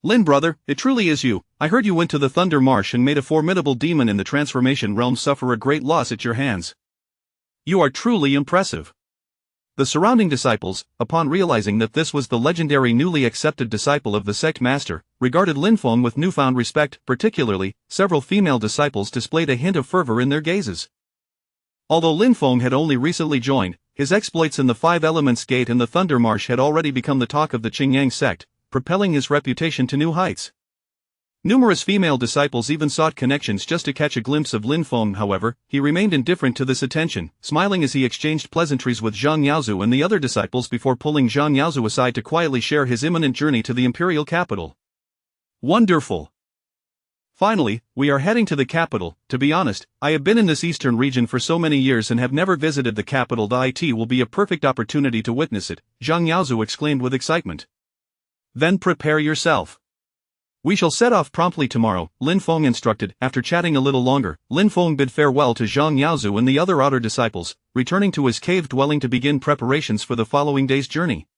Speaker 1: Lin brother, it truly is you. I heard you went to the Thunder Marsh and made a formidable demon in the transformation realm suffer a great loss at your hands. You are truly impressive. The surrounding disciples, upon realizing that this was the legendary newly accepted disciple of the sect master, regarded Lin Feng with newfound respect. Particularly, several female disciples displayed a hint of fervor in their gazes. Although Lin Feng had only recently joined, his exploits in the Five Elements Gate and the Thunder Marsh had already become the talk of the Qingyang sect, propelling his reputation to new heights. Numerous female disciples even sought connections just to catch a glimpse of Lin Feng. However, he remained indifferent to this attention, smiling as he exchanged pleasantries with Zhang Yaozu and the other disciples before pulling Zhang Yaozu aside to quietly share his imminent journey to the imperial capital. Wonderful! Finally, we are heading to the capital. To be honest, I have been in this eastern region for so many years and have never visited the capital. It will be a perfect opportunity to witness it, Zhang Yaozu exclaimed with excitement. Then prepare yourself. We shall set off promptly tomorrow, Lin Feng instructed. After chatting a little longer, Lin Feng bid farewell to Zhang Yaozu and the other outer disciples, returning to his cave dwelling to begin preparations for the following day's journey.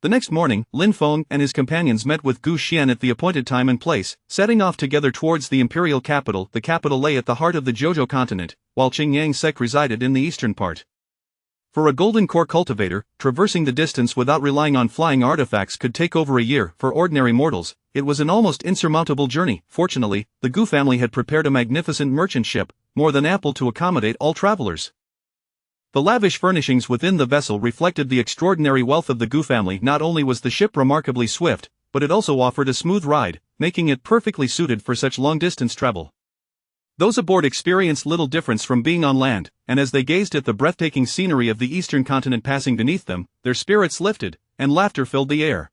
Speaker 1: The next morning, Lin Feng and his companions met with Gu Xian at the appointed time and place, setting off together towards the imperial capital. The capital lay at the heart of the Zhouzhou continent, while Qingyang sect resided in the eastern part. For a golden core cultivator, traversing the distance without relying on flying artifacts could take over a year. For ordinary mortals, it was an almost insurmountable journey. Fortunately, the Gu family had prepared a magnificent merchant ship, more than ample to accommodate all travelers. The lavish furnishings within the vessel reflected the extraordinary wealth of the Gu family. Not only was the ship remarkably swift, but it also offered a smooth ride, making it perfectly suited for such long-distance travel. Those aboard experienced little difference from being on land, and as they gazed at the breathtaking scenery of the eastern continent passing beneath them, their spirits lifted, and laughter filled the air.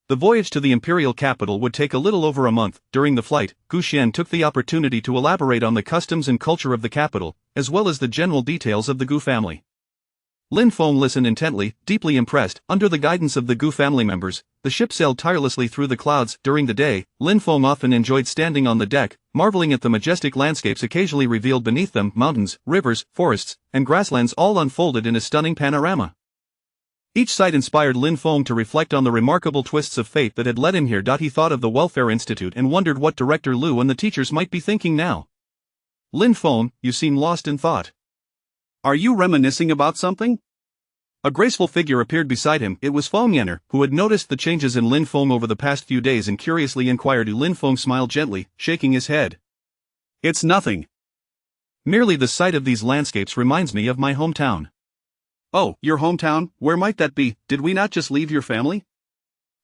Speaker 1: The voyage to the imperial capital would take a little over a month. During the flight, Gu Xian took the opportunity to elaborate on the customs and culture of the capital, as well as the general details of the Gu family. Lin Feng listened intently, deeply impressed. Under the guidance of the Gu family members, the ship sailed tirelessly through the clouds. During the day, Lin Feng often enjoyed standing on the deck, marveling at the majestic landscapes occasionally revealed beneath them: mountains, rivers, forests, and grasslands all unfolded in a stunning panorama. Each sight inspired Lin Feng to reflect on the remarkable twists of fate that had led him here. He thought of the Welfare Institute and wondered what Director Liu and the teachers might be thinking now. Lin Feng, you seem lost in thought. Are you reminiscing about something? A graceful figure appeared beside him. It was Feng Yanner, who had noticed the changes in Lin Feng over the past few days and curiously inquired. Lin Feng smiled gently, shaking his head. It's nothing. Merely the sight of these landscapes reminds me of my hometown. Oh, your hometown? Where might that be? Did we not just leave your family?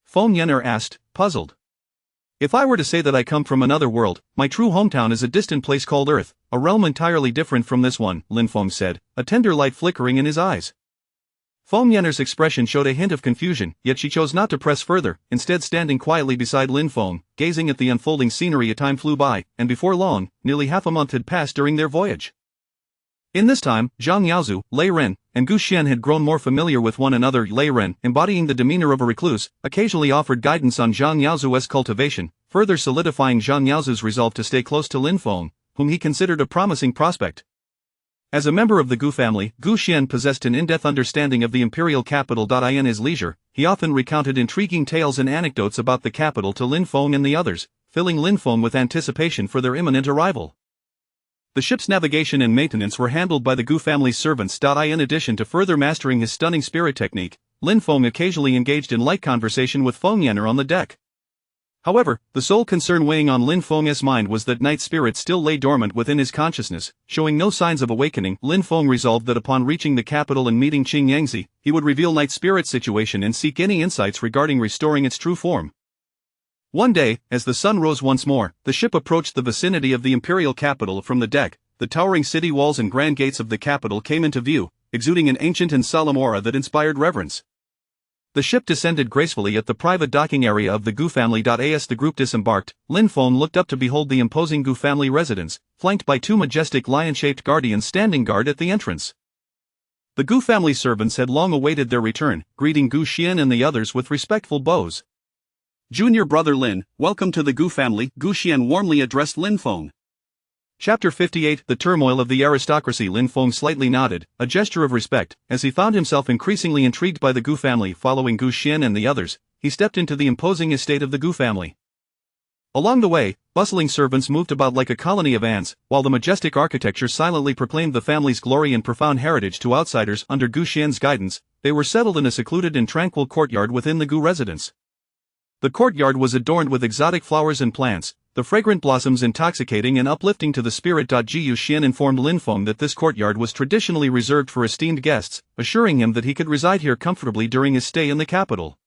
Speaker 1: Feng Yanner asked, puzzled. If I were to say that I come from another world, my true hometown is a distant place called Earth, a realm entirely different from this one, Lin Feng said, a tender light flickering in his eyes. Feng Yanner's expression showed a hint of confusion, yet she chose not to press further, instead standing quietly beside Lin Feng, gazing at the unfolding scenery. Time flew by, and before long, nearly half a month had passed during their voyage. In this time, Zhang Yaozu, Lei Ren, and Gu Xian had grown more familiar with one another. Lei Ren, embodying the demeanor of a recluse, occasionally offered guidance on Zhang Yaozu's cultivation, further solidifying Zhang Yaozu's resolve to stay close to Lin Feng, whom he considered a promising prospect. As a member of the Gu family, Gu Xian possessed an in-depth understanding of the imperial capital. In his leisure, he often recounted intriguing tales and anecdotes about the capital to Lin Feng and the others, filling Lin Feng with anticipation for their imminent arrival. The ship's navigation and maintenance were handled by the Gu family's servants. In addition to further mastering his stunning spirit technique, Lin Feng occasionally engaged in light conversation with Feng Yan'er on the deck. However, the sole concern weighing on Lin Feng's mind was that night spirit still lay dormant within his consciousness, showing no signs of awakening. Lin Feng resolved that upon reaching the capital and meeting Qing Yangzi, he would reveal night spirit's situation and seek any insights regarding restoring its true form. One day, as the sun rose once more, the ship approached the vicinity of the imperial capital. From the deck, the towering city walls and grand gates of the capital came into view, exuding an ancient and solemn aura that inspired reverence. The ship descended gracefully at the private docking area of the Gu family. As the group disembarked, Lin Feng looked up to behold the imposing Gu family residence, flanked by two majestic lion-shaped guardians standing guard at the entrance. The Gu family servants had long awaited their return, greeting Gu Xian and the others with respectful bows. "Junior brother Lin, welcome to the Gu family," Gu Xian warmly addressed Lin Feng. Chapter 58 The Turmoil of the Aristocracy. Lin Feng slightly nodded, a gesture of respect, as he found himself increasingly intrigued by the Gu family. Following Gu Xian and the others, he stepped into the imposing estate of the Gu family. Along the way, bustling servants moved about like a colony of ants, while the majestic architecture silently proclaimed the family's glory and profound heritage to outsiders. Under Gu Xian's guidance, they were settled in a secluded and tranquil courtyard within the Gu residence. The courtyard was adorned with exotic flowers and plants, the fragrant blossoms intoxicating and uplifting to the spirit. Gu Xian informed Lin Feng that this courtyard was traditionally reserved for esteemed guests, assuring him that he could reside here comfortably during his stay in the capital.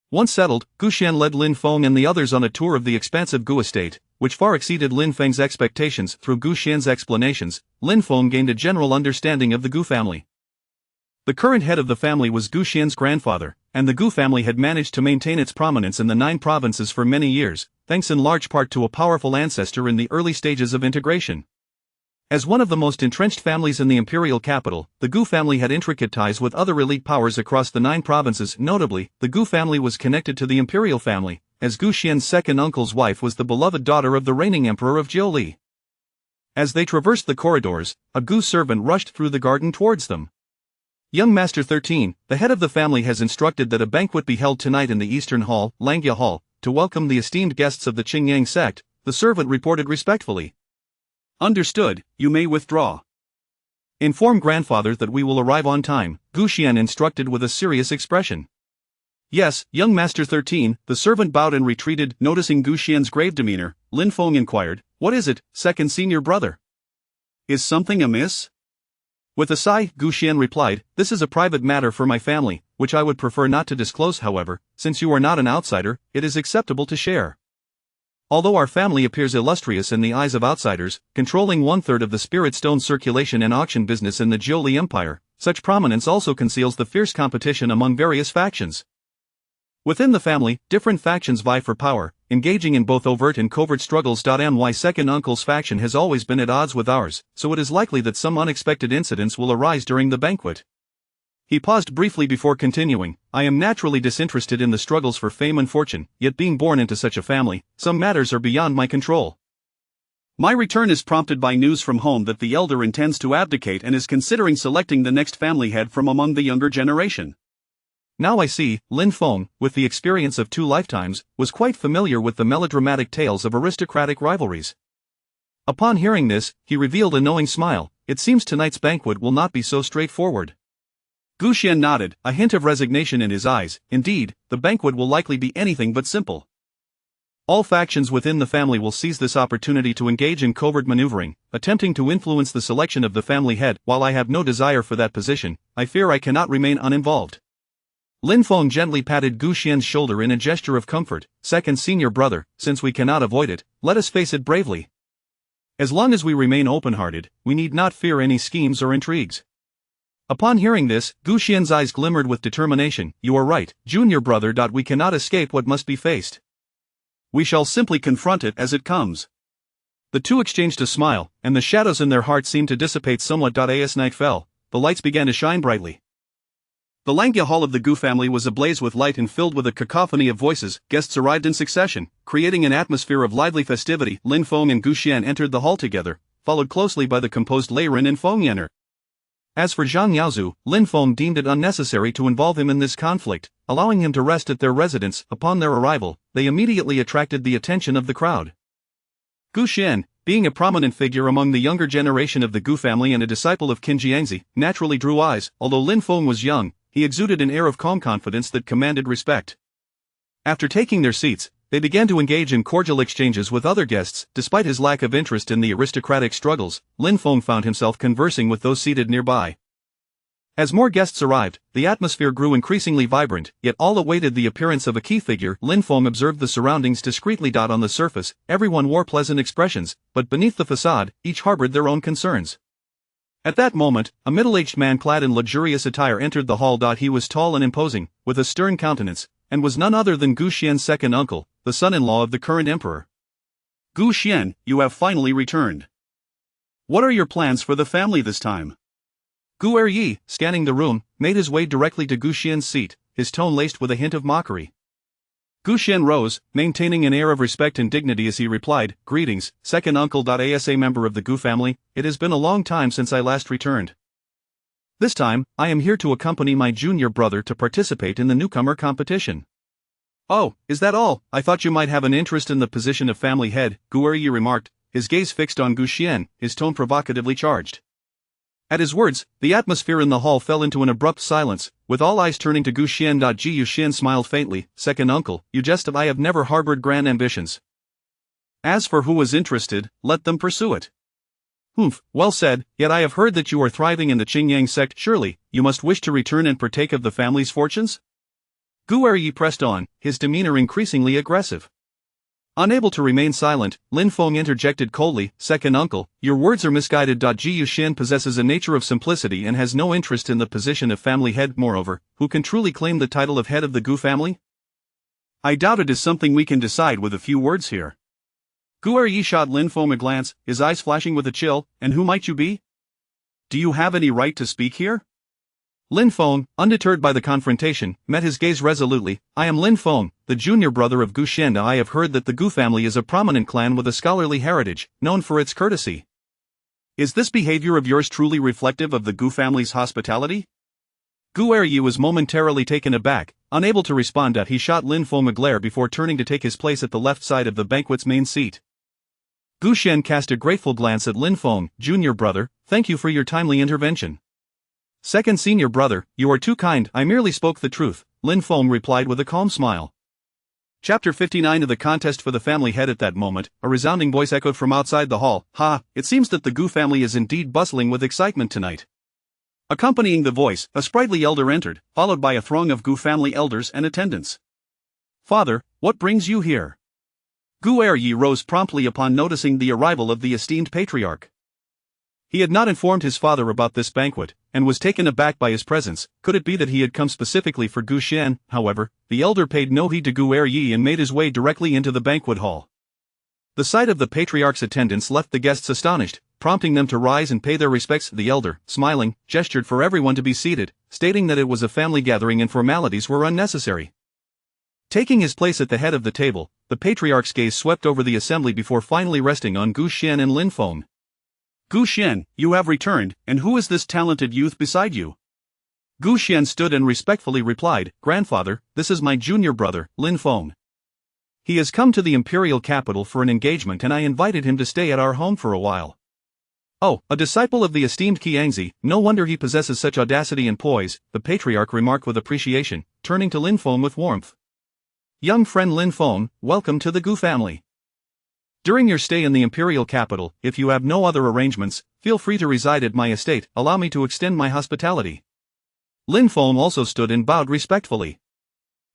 Speaker 1: Once settled, Gu Xian led Lin Feng and the others on a tour of the expansive Gu estate, which far exceeded Lin Feng's expectations. Through Gu Xian's explanations, Lin Feng gained a general understanding of the Gu family. The current head of the family was Gu Xian's grandfather, and the Gu family had managed to maintain its prominence in the 9 provinces for many years, thanks in large part to a powerful ancestor in the early stages of integration. As one of the most entrenched families in the imperial capital, the Gu family had intricate ties with other elite powers across the 9 provinces. Notably, the Gu family was connected to the imperial family, as Gu Xian's second uncle's wife was the beloved daughter of the reigning emperor of Jiuli. As they traversed the corridors, a Gu servant rushed through the garden towards them. "Young Master 13, the head of the family has instructed that a banquet be held tonight in the Eastern Hall, Langya Hall, to welcome the esteemed guests of the Qingyang sect," the servant reported respectfully. "Understood, you may withdraw. Inform grandfather that we will arrive on time," Gu Xian instructed with a serious expression. "Yes, young Master 13, the servant bowed and retreated." Noticing Gu Xian's grave demeanor, Lin Feng inquired, "What is it, second senior brother? Is something amiss?" With a sigh, Gu Xian replied, "This is a private matter for my family, which I would prefer not to disclose. However, since you are not an outsider, it is acceptable to share. Although our family appears illustrious in the eyes of outsiders, controlling 1/3 of the spirit stone circulation and auction business in the Jiuli Empire, such prominence also conceals the fierce competition among various factions. Within the family, different factions vie for power, engaging in both overt and covert struggles. My second uncle's faction has always been at odds with ours, so it is likely that some unexpected incidents will arise during the banquet." He paused briefly before continuing, "I am naturally disinterested in the struggles for fame and fortune, yet being born into such a family, some matters are beyond my control. My return is prompted by news from home that the elder intends to abdicate and is considering selecting the next family head from among the younger generation." Now I see, Lin Feng, with the experience of 2 lifetimes, was quite familiar with the melodramatic tales of aristocratic rivalries. Upon hearing this, he revealed a knowing smile. "It seems tonight's banquet will not be so straightforward." Gu Xian nodded, a hint of resignation in his eyes. "Indeed, the banquet will likely be anything but simple. All factions within the family will seize this opportunity to engage in covert maneuvering, attempting to influence the selection of the family head. While I have no desire for that position, I fear I cannot remain uninvolved." Lin Feng gently patted Gu Xian's shoulder in a gesture of comfort. "Second senior brother, since we cannot avoid it, let us face it bravely. As long as we remain open-hearted, we need not fear any schemes or intrigues." Upon hearing this, Gu Xian's eyes glimmered with determination. "You are right, junior brother. We cannot escape what must be faced. We shall simply confront it as it comes." The two exchanged a smile, and the shadows in their hearts seemed to dissipate somewhat. As night fell, the lights began to shine brightly. The Langya Hall of the Gu family was ablaze with light and filled with a cacophony of voices. Guests arrived in succession, creating an atmosphere of lively festivity. Lin Feng and Gu Xian entered the hall together, followed closely by the composed Lei Ren and Feng Yan'er. As for Zhang Yaozu, Lin Feng deemed it unnecessary to involve him in this conflict, allowing him to rest at their residence. Upon their arrival, they immediately attracted the attention of the crowd. Gu Xian, being a prominent figure among the younger generation of the Gu family and a disciple of Qin Jiangzi, naturally drew eyes. Although Lin Feng was young, he exuded an air of calm confidence that commanded respect. After taking their seats, they began to engage in cordial exchanges with other guests. Despite his lack of interest in the aristocratic struggles, Lin Feng found himself conversing with those seated nearby. As more guests arrived, the atmosphere grew increasingly vibrant, yet all awaited the appearance of a key figure. Lin Feng observed the surroundings discreetly. On the surface, everyone wore pleasant expressions, but beneath the facade, each harbored their own concerns. At that moment, a middle-aged man clad in luxurious attire entered the hall. He was tall and imposing, with a stern countenance, and was none other than Gu Xian's second uncle, the son-in-law of the current emperor. Gu Xian, you have finally returned. What are your plans for the family this time? Gu Eryi, scanning the room, made his way directly to Gu Xian's seat, his tone laced with a hint of mockery. Gu Xian rose, maintaining an air of respect and dignity as he replied, "Greetings, second uncle. As a member of the Gu family, it has been a long time since I last returned. This time, I am here to accompany my junior brother to participate in the newcomer competition." "Oh, is that all? I thought you might have an interest in the position of family head," Gu Eryi remarked, his gaze fixed on Gu Xian, his tone provocatively charged. At his words, the atmosphere in the hall fell into an abrupt silence, with all eyes turning to Gu Xian. Gu Xian smiled faintly. "Second uncle, you jest. I have never harbored grand ambitions. As for who is interested, let them pursue it." "Humph, well said, yet I have heard that you are thriving in the Qingyang sect. Surely, you must wish to return and partake of the family's fortunes?" Gu Eryi pressed on, his demeanor increasingly aggressive. Unable to remain silent, Lin Feng interjected coldly, "Second uncle, your words are misguided. Gu Xian possesses a nature of simplicity and has no interest in the position of family head. Moreover, who can truly claim the title of head of the Gu family? I doubt it is something we can decide with a few words here." Gu Eryi shot Lin Feng a glance, his eyes flashing with a chill. "And who might you be? Do you have any right to speak here?" Lin Feng, undeterred by the confrontation, met his gaze resolutely. "I am Lin Feng, the junior brother of Gu Xian. I have heard that the Gu family is a prominent clan with a scholarly heritage, known for its courtesy. Is this behavior of yours truly reflective of the Gu family's hospitality?" Gu Eryi was momentarily taken aback, unable to respond. He shot Lin Feng a glare before turning to take his place at the left side of the banquet's main seat. Gu Xian cast a grateful glance at Lin Feng. "Junior brother, thank you for your timely intervention." "Second senior brother, you are too kind. I merely spoke the truth," Lin Feng replied with a calm smile. Chapter 59 of the contest for the family head. At that moment, a resounding voice echoed from outside the hall. "Ha, it seems that the Gu family is indeed bustling with excitement tonight." Accompanying the voice, a sprightly elder entered, followed by a throng of Gu family elders and attendants. "Father, what brings you here?" Gu Eryi rose promptly upon noticing the arrival of the esteemed patriarch. He had not informed his father about this banquet, and was taken aback by his presence. Could it be that he had come specifically for Gu Xian? However, the elder paid no heed to Gu Eryi and made his way directly into the banquet hall. The sight of the patriarch's attendants left the guests astonished, prompting them to rise and pay their respects. The elder, smiling, gestured for everyone to be seated, stating that it was a family gathering and formalities were unnecessary. Taking his place at the head of the table, the patriarch's gaze swept over the assembly before finally resting on Gu Xian and Lin Feng. "Gu Xian, you have returned, and who is this talented youth beside you?" Gu Xian stood and respectfully replied, "Grandfather, this is my junior brother, Lin Feng. He has come to the imperial capital for an engagement and I invited him to stay at our home for a while." "Oh, a disciple of the esteemed Qiangzi, no wonder he possesses such audacity and poise," the patriarch remarked with appreciation, turning to Lin Feng with warmth. "Young friend Lin Feng, welcome to the Gu family. During your stay in the imperial capital, if you have no other arrangements, feel free to reside at my estate. Allow me to extend my hospitality." Lin Feng also stood and bowed respectfully.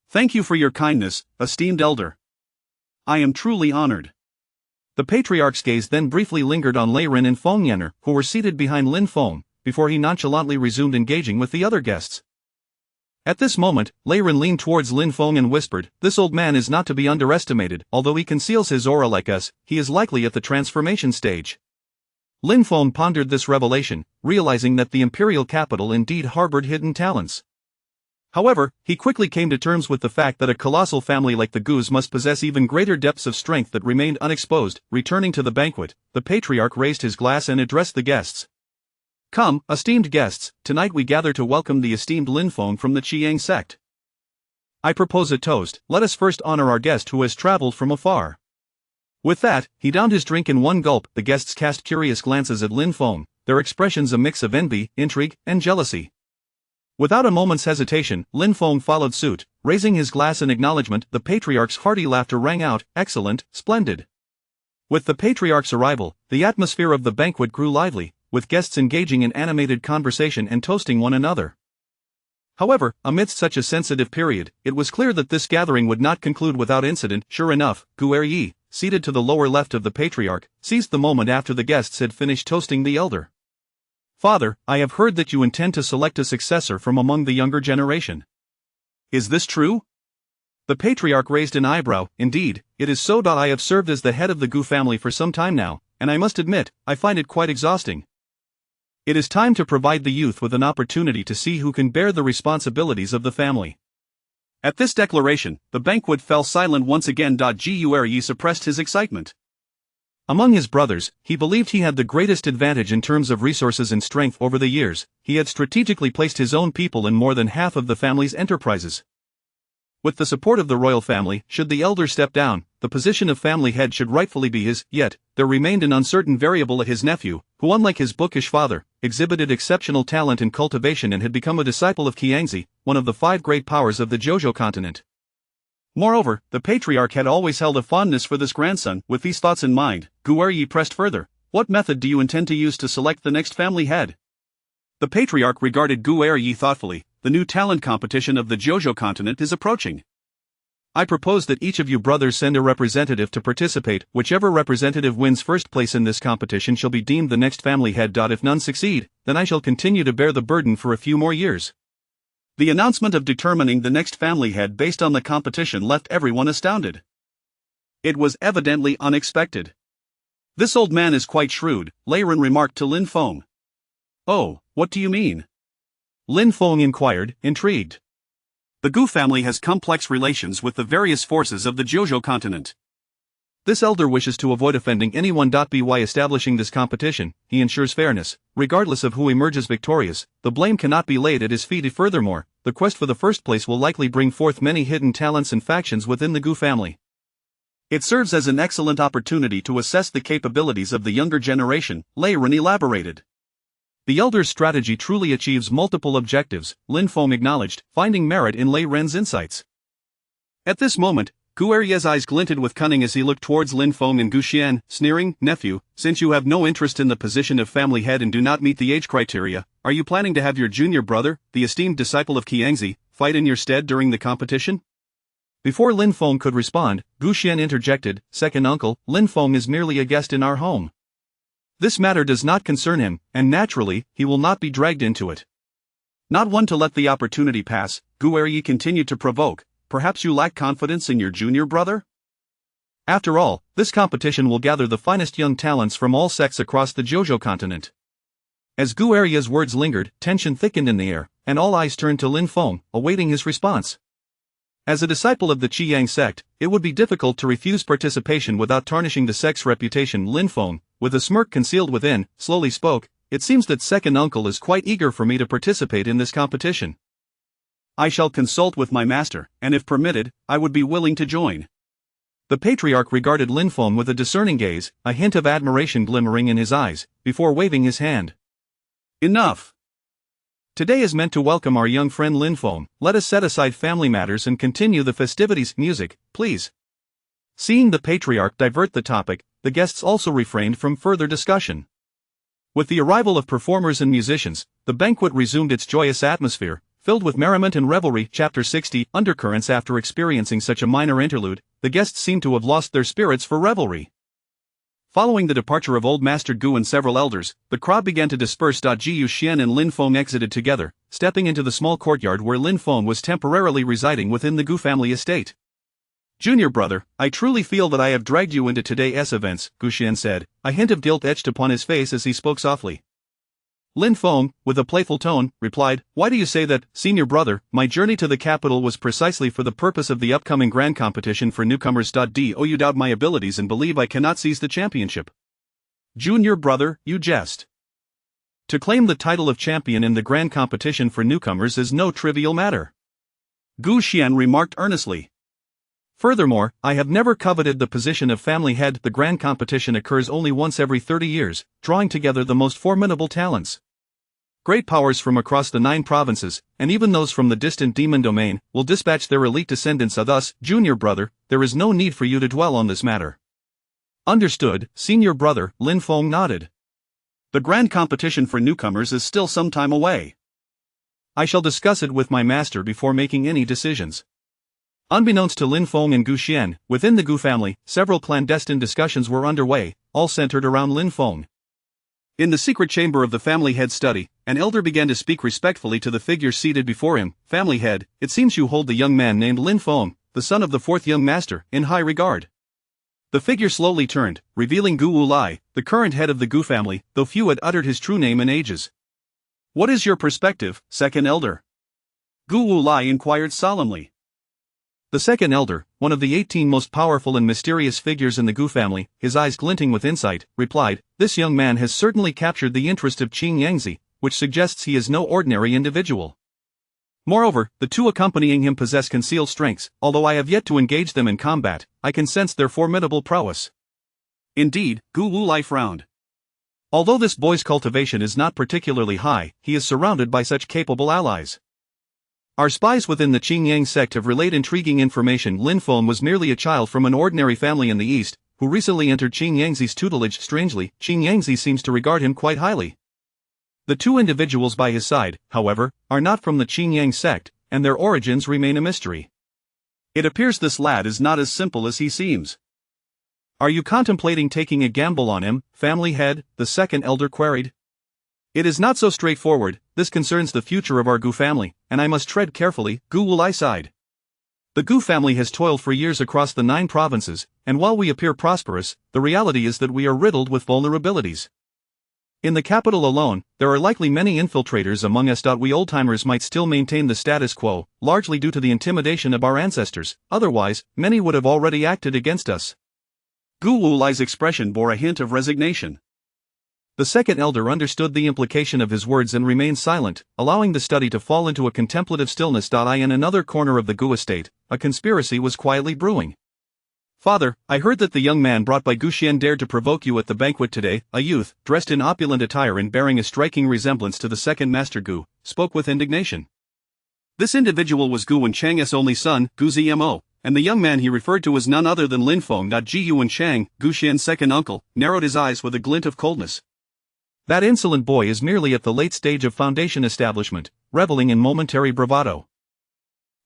Speaker 1: "Thank you for your kindness, esteemed elder. I am truly honored." The patriarch's gaze then briefly lingered on Lei Ren and Feng Yan'er, who were seated behind Lin Feng, before he nonchalantly resumed engaging with the other guests. At this moment, Lei Ren leaned towards Lin Feng and whispered, "This old man is not to be underestimated. Although he conceals his aura like us, he is likely at the transformation stage." Lin Feng pondered this revelation, realizing that the imperial capital indeed harbored hidden talents. However, he quickly came to terms with the fact that a colossal family like the Gus must possess even greater depths of strength that remained unexposed. Returning to the banquet, the patriarch raised his glass and addressed the guests. "Come, esteemed guests, tonight we gather to welcome the esteemed Lin Feng from the Qiang sect. I propose a toast. Let us first honor our guest who has traveled from afar. With that, he downed his drink in one gulp. The guests cast curious glances at Lin Feng, their expressions a mix of envy, intrigue, and jealousy. Without a moment's hesitation, Lin Feng followed suit, raising his glass in acknowledgement. The patriarch's hearty laughter rang out. Excellent, splendid. With the patriarch's arrival, the atmosphere of the banquet grew lively, with guests engaging in animated conversation and toasting one another. However, amidst such a sensitive period, it was clear that this gathering would not conclude without incident. Sure enough, Gueryi, seated to the lower left of the patriarch, seized the moment after the guests had finished toasting the elder. Father, I have heard that you intend to select a successor from among the younger generation. Is this true? The patriarch raised an eyebrow. Indeed, it is so. I have served as the head of the Gu family for some time now, and I must admit, I find it quite exhausting. It is time to provide the youth with an opportunity to see who can bear the responsibilities of the family. At this declaration, the banquet fell silent once again. Gueryi suppressed his excitement. Among his brothers, he believed he had the greatest advantage in terms of resources and strength over the years. He had strategically placed his own people in more than half of the family's enterprises. With the support of the royal family, should the elder step down, the position of family head should rightfully be his. Yet, there remained an uncertain variable: his nephew, who unlike his bookish father, exhibited exceptional talent in cultivation and had become a disciple of Qiangzi, one of the 5 great powers of the Zhouzhou continent. Moreover, the patriarch had always held a fondness for this grandson. With these thoughts in mind, Gueryi pressed further. What method do you intend to use to select the next family head? The patriarch regarded Gueryi thoughtfully. The new talent competition of the Zhouzhou continent is approaching. I propose that each of you brothers send a representative to participate. Whichever representative wins first place in this competition shall be deemed the next family head. If none succeed, then I shall continue to bear the burden for a few more years. The announcement of determining the next family head based on the competition left everyone astounded. It was evidently unexpected. This old man is quite shrewd, Lei Ren remarked to Lin Feng. Oh, what do you mean? Lin Feng inquired, intrigued. The Gu family has complex relations with the various forces of the Zhouzhou continent. This elder wishes to avoid offending anyone. By establishing this competition, he ensures fairness, regardless of who emerges victorious. The blame cannot be laid at his feet. Furthermore, the quest for the first place will likely bring forth many hidden talents and factions within the Gu family. It serves as an excellent opportunity to assess the capabilities of the younger generation, Lei Ren elaborated. The elder's strategy truly achieves multiple objectives, Lin Feng acknowledged, finding merit in Lei Ren's insights. At this moment, Gueryi's eyes glinted with cunning as he looked towards Lin Feng and Gu Xian, sneering. Nephew, since you have no interest in the position of family head and do not meet the age criteria, are you planning to have your junior brother, the esteemed disciple of Qiangzi, fight in your stead during the competition? Before Lin Feng could respond, Gu Xian interjected. Second uncle, Lin Feng is merely a guest in our home. This matter does not concern him, and naturally, he will not be dragged into it. Not one to let the opportunity pass, Gueryi continued to provoke. Perhaps you lack confidence in your junior brother? After all, this competition will gather the finest young talents from all sects across the Zhouzhou continent. As Gueryi's words lingered, tension thickened in the air, and all eyes turned to Lin Feng, awaiting his response. As a disciple of the Qiyang sect, it would be difficult to refuse participation without tarnishing the sect's reputation. Lin Feng, with a smirk concealed within, slowly spoke. It seems that second uncle is quite eager for me to participate in this competition. I shall consult with my master, and if permitted, I would be willing to join. The patriarch regarded Lin Feng with a discerning gaze, a hint of admiration glimmering in his eyes, before waving his hand. Enough! Today is meant to welcome our young friend Lin Feng. Let us set aside family matters and continue the festivities. Music, please. Seeing the patriarch divert the topic, the guests also refrained from further discussion. With the arrival of performers and musicians, the banquet resumed its joyous atmosphere, filled with merriment and revelry. Chapter 60 Undercurrents. After experiencing such a minor interlude, the guests seemed to have lost their spirits for revelry. Following the departure of Old Master Gu and several elders, the crowd began to disperse. Gu Xian and Lin Feng exited together, stepping into the small courtyard where Lin Feng was temporarily residing within the Gu family estate. Junior brother, I truly feel that I have dragged you into today's events, Gu Xian said, a hint of guilt etched upon his face as he spoke softly. Lin Feng, with a playful tone, replied, Why do you say that, senior brother? My journey to the capital was precisely for the purpose of the upcoming grand competition for newcomers. Do you doubt my abilities and believe I cannot seize the championship? Junior brother, you jest. To claim the title of champion in the grand competition for newcomers is no trivial matter. Gu Xian remarked earnestly. Furthermore, I have never coveted the position of family head. The grand competition occurs only once every 30 years, drawing together the most formidable talents. Great powers from across the 9 provinces, and even those from the distant demon domain, will dispatch their elite descendants. Thus, junior brother, there is no need for you to dwell on this matter. Understood, senior brother. Lin Feng nodded. The grand competition for newcomers is still some time away. I shall discuss it with my master before making any decisions. Unbeknownst to Lin Feng and Gu Xian, within the Gu family, several clandestine discussions were underway, all centered around Lin Feng. In the secret chamber of the family head's study, an elder began to speak respectfully to the figure seated before him. Family head, it seems you hold the young man named Lin Feng, the son of the 4th young master, in high regard. The figure slowly turned, revealing Gu Wulai, the current head of the Gu family, though few had uttered his true name in ages. What is your perspective, second elder? Gu Wulai inquired solemnly. The second elder, one of the 18 most powerful and mysterious figures in the Gu family, his eyes glinting with insight, replied, "This young man has certainly captured the interest of Qing Yangzi, which suggests he is no ordinary individual. Moreover, the 2 accompanying him possess concealed strengths. Although I have yet to engage them in combat, I can sense their formidable prowess." Indeed, Gu Wulai frowned. Although this boy's cultivation is not particularly high, he is surrounded by such capable allies. Our spies within the Qingyang sect have relayed intriguing information. Lin Feng was merely a child from an ordinary family in the east, who recently entered Qing Yangzi's tutelage. Strangely, Qing Yangzi seems to regard him quite highly. The 2 individuals by his side, however, are not from the Qingyang sect, and their origins remain a mystery. It appears this lad is not as simple as he seems. Are you contemplating taking a gamble on him, family head? The second elder queried. It is not so straightforward. This concerns the future of our Gu family, and I must tread carefully. Gu Wulai sighed. The Gu family has toiled for years across the 9 provinces, and while we appear prosperous, the reality is that we are riddled with vulnerabilities. In the capital alone, there are likely many infiltrators among us. We old-timers might still maintain the status quo, largely due to the intimidation of our ancestors. Otherwise, many would have already acted against us. Gu Wulai's expression bore a hint of resignation. The second elder understood the implication of his words and remained silent, allowing the study to fall into a contemplative stillness. In another corner of the Gu estate, a conspiracy was quietly brewing. Father, I heard that the young man brought by Gu Xian dared to provoke you at the banquet today. A youth, dressed in opulent attire and bearing a striking resemblance to the second master Gu, spoke with indignation. This individual was Gu Wenchang's only son, Gu Zmo, and the young man he referred to was none other than Lin Feng. Ji Wenchang, Gu Xian's second uncle, narrowed his eyes with a glint of coldness. That insolent boy is merely at the late stage of foundation establishment, reveling in momentary bravado.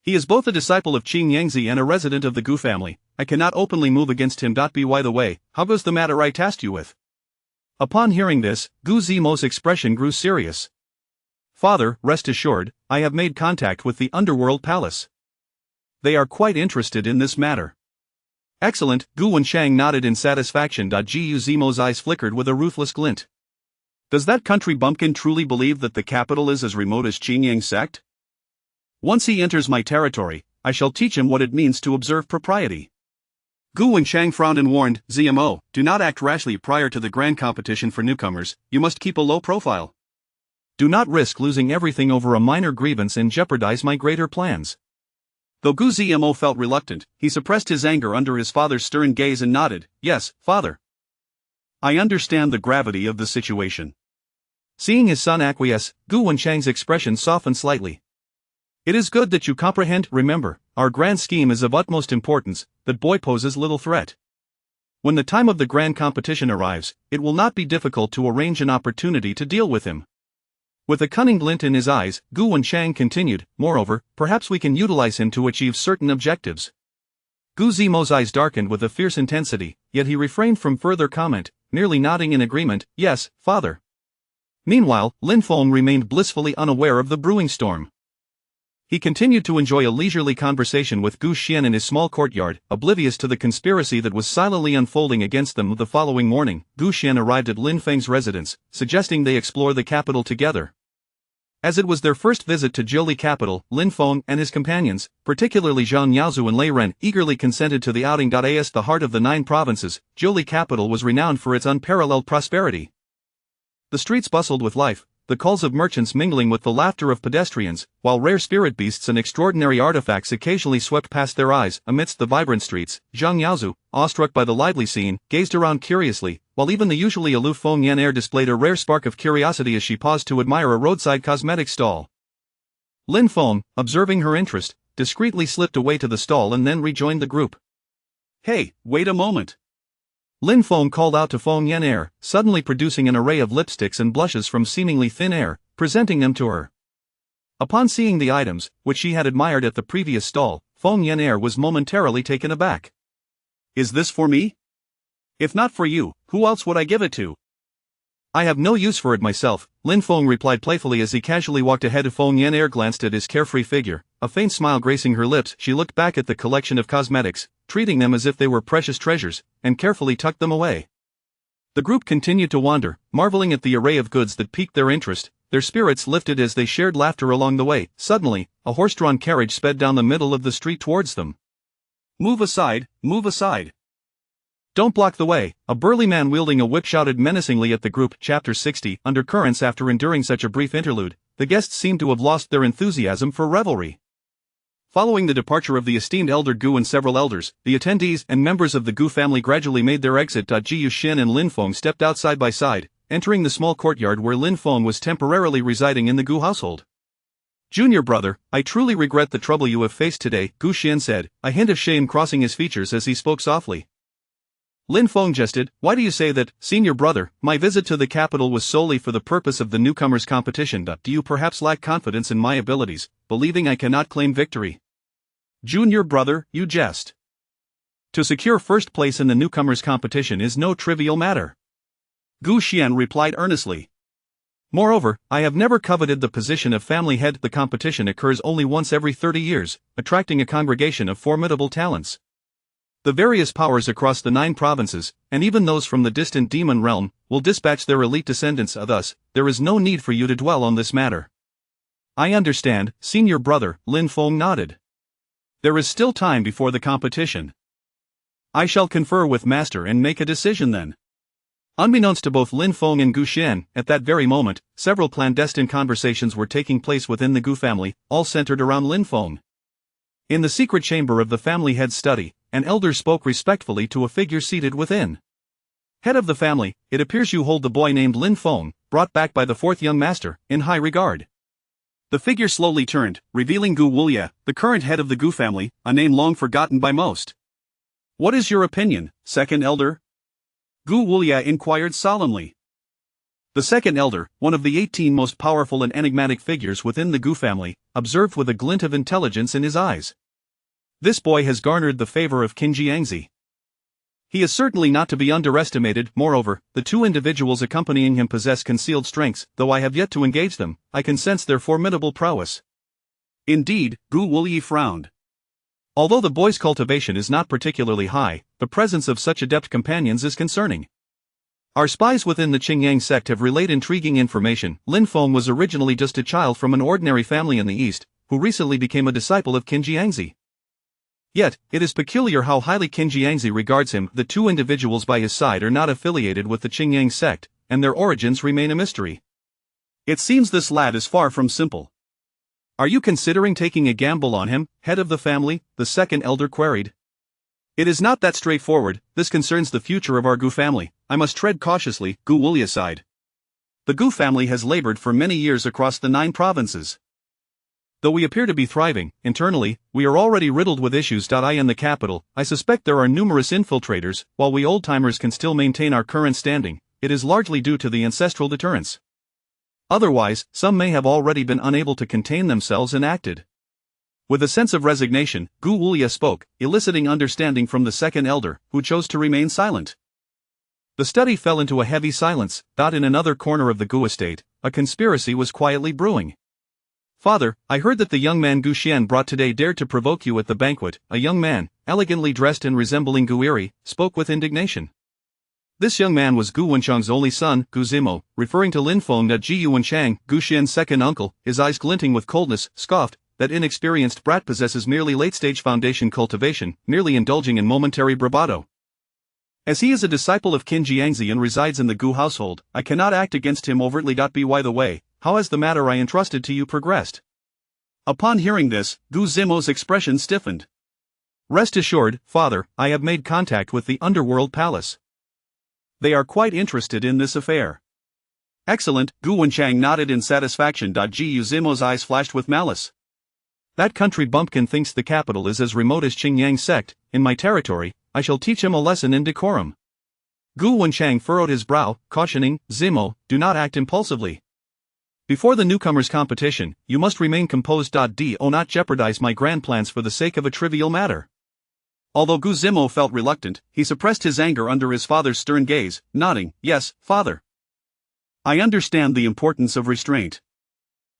Speaker 1: He is both a disciple of Qing Yangzi and a resident of the Gu family. I cannot openly move against him. By the way, how goes the matter I tasked you with? Upon hearing this, Gu Zimo's expression grew serious. Father, rest assured, I have made contact with the Underworld Palace. They are quite interested in this matter. Excellent, Gu Wenchang nodded in satisfaction. Gu Zimo's eyes flickered with a ruthless glint. Does that country bumpkin truly believe that the capital is as remote as Qingyang sect? Once he enters my territory, I shall teach him what it means to observe propriety. Gu Wenchang frowned and warned, Zmo, do not act rashly prior to the grand competition for newcomers. You must keep a low profile. Do not risk losing everything over a minor grievance and jeopardize my greater plans. Though Gu Zmo felt reluctant, he suppressed his anger under his father's stern gaze and nodded, Yes, father. I understand the gravity of the situation. Seeing his son acquiesce, Gu Wenchang's expression softened slightly. It is good that you comprehend. Remember, our grand scheme is of utmost importance. That boy poses little threat. When the time of the grand competition arrives, it will not be difficult to arrange an opportunity to deal with him. With a cunning glint in his eyes, Gu Wenchang continued, moreover, perhaps we can utilize him to achieve certain objectives. Gu Zimo's eyes darkened with a fierce intensity, yet he refrained from further comment, merely nodding in agreement, Yes, father. Meanwhile, Lin Feng remained blissfully unaware of the brewing storm. He continued to enjoy a leisurely conversation with Gu Xian in his small courtyard, oblivious to the conspiracy that was silently unfolding against them. The following morning, Gu Xian arrived at Lin Feng's residence, suggesting they explore the capital together. As it was their first visit to Jiuli capital, Lin Feng and his companions, particularly Zhang Yaozu and Lei Ren, eagerly consented to the outing. As the heart of the 9 provinces, Jiuli capital was renowned for its unparalleled prosperity. The streets bustled with life, the calls of merchants mingling with the laughter of pedestrians, while rare spirit beasts and extraordinary artifacts occasionally swept past their eyes. Amidst the vibrant streets, Zhang Yaozu, awestruck by the lively scene, gazed around curiously, while even the usually aloof Feng Yan'er displayed a rare spark of curiosity as she paused to admire a roadside cosmetics stall. Lin Feng, observing her interest, discreetly slipped away to the stall and then rejoined the group. "Hey, wait a moment." Lin Feng called out to Feng Yan'er, suddenly producing an array of lipsticks and blushes from seemingly thin air, presenting them to her. Upon seeing the items, which she had admired at the previous stall, Feng Yan'er was momentarily taken aback. "Is this for me? If not for you, who else would I give it to?" "I have no use for it myself," Lin Feng replied playfully as he casually walked ahead. Feng Yan'er glanced at his carefree figure, a faint smile gracing her lips. She looked back at the collection of cosmetics, treating them as if they were precious treasures, and carefully tucked them away. The group continued to wander, marveling at the array of goods that piqued their interest, their spirits lifted as they shared laughter along the way. Suddenly, a horse-drawn carriage sped down the middle of the street towards them. "Move aside, move aside. Don't block the way," a burly man wielding a whip shouted menacingly at the group. Chapter 60. Undercurrents. After enduring such a brief interlude, the guests seemed to have lost their enthusiasm for revelry. Following the departure of the esteemed elder Gu and several elders, the attendees and members of the Gu family gradually made their exit. Ji Yuxin and Lin Feng stepped out side by side, entering the small courtyard where Lin Feng was temporarily residing in the Gu household. "Junior brother, I truly regret the trouble you have faced today," Gu Xian said, a hint of shame crossing his features as he spoke softly. Lin Feng jested, "Why do you say that, senior brother? My visit to the capital was solely for the purpose of the newcomers' competition. Do you perhaps lack confidence in my abilities, believing I cannot claim victory?" "Junior brother, you jest. To secure first place in the newcomers' competition is no trivial matter," Gu Xian replied earnestly. "Moreover, I have never coveted the position of family head. The competition occurs only once every 30 years, attracting a congregation of formidable talents. The various powers across the 9 provinces, and even those from the distant demon realm, will dispatch their elite descendants. Thus, there is no need for you to dwell on this matter." "I understand, senior brother," Lin Feng nodded. "There is still time before the competition. I shall confer with master and make a decision then." Unbeknownst to both Lin Feng and Gu Xian, at that very moment, several clandestine conversations were taking place within the Gu family, all centered around Lin Feng. In the secret chamber of the family head's study, an elder spoke respectfully to a figure seated within. "Head of the family, it appears you hold the boy named Lin Feng, brought back by the 4th young master, in high regard." The figure slowly turned, revealing Gu Wulia, the current head of the Gu family, a name long forgotten by most. "What is your opinion, second elder?" Gu Wulia inquired solemnly. The second elder, one of the 18 most powerful and enigmatic figures within the Gu family, observed with a glint of intelligence in his eyes. "This boy has garnered the favor of Qin Jiangzi. He is certainly not to be underestimated. Moreover, the 2 individuals accompanying him possess concealed strengths. Though I have yet to engage them, I can sense their formidable prowess." "Indeed," Gu Wuyi frowned. "Although the boy's cultivation is not particularly high, the presence of such adept companions is concerning. Our spies within the Qingyang sect have relayed intriguing information. Lin Feng was originally just a child from an ordinary family in the East, who recently became a disciple of Qin Jiangzi. Yet, it is peculiar how highly Qin Jiangzi regards him. The 2 individuals by his side are not affiliated with the Qingyang sect, and their origins remain a mystery. It seems this lad is far from simple." "Are you considering taking a gamble on him, head of the family?" the second elder queried. "It is not that straightforward. This concerns the future of our Gu family. I must tread cautiously," Gu Wulia sighed. "The Gu family has labored for many years across the 9 provinces. Though we appear to be thriving, internally, we are already riddled with issues. In the capital, I suspect there are numerous infiltrators. While we old-timers can still maintain our current standing, it is largely due to the ancestral deterrence. Otherwise, some may have already been unable to contain themselves and acted." With a sense of resignation, Gu Wulia spoke, eliciting understanding from the second elder, who chose to remain silent. The study fell into a heavy silence. In another corner of the Gu estate, a conspiracy was quietly brewing. "Father, I heard that the young man Gu Xian brought today dared to provoke you at the banquet." A young man, elegantly dressed and resembling Gu Iri, spoke with indignation. This young man was Gu Wenchang's only son, Gu Zimo, referring to Lin Feng. Ji Wenchang, Gu Xian's second uncle, his eyes glinting with coldness, scoffed, "That inexperienced brat possesses merely late-stage foundation cultivation, merely indulging in momentary bravado. As he is a disciple of Qin Jiangzi and resides in the Gu household, I cannot act against him overtly. By the way, how has the matter I entrusted to you progressed? Upon hearing this, Gu Zimo's expression stiffened. Rest assured, father, I have made contact with the Underworld Palace. They are quite interested in this affair. Excellent, Gu Wenchang nodded in satisfaction. Gu Zimo's eyes flashed with malice. That country bumpkin thinks the capital is as remote as Qingyang sect. In my territory, I shall teach him a lesson in decorum. Gu Wenchang furrowed his brow, cautioning, Zimo, do not act impulsively. Before the newcomers' competition, you must remain composed. Do not jeopardize my grand plans for the sake of a trivial matter. Although Gu Zimo felt reluctant, he suppressed his anger under his father's stern gaze, nodding, yes, father. I understand the importance of restraint.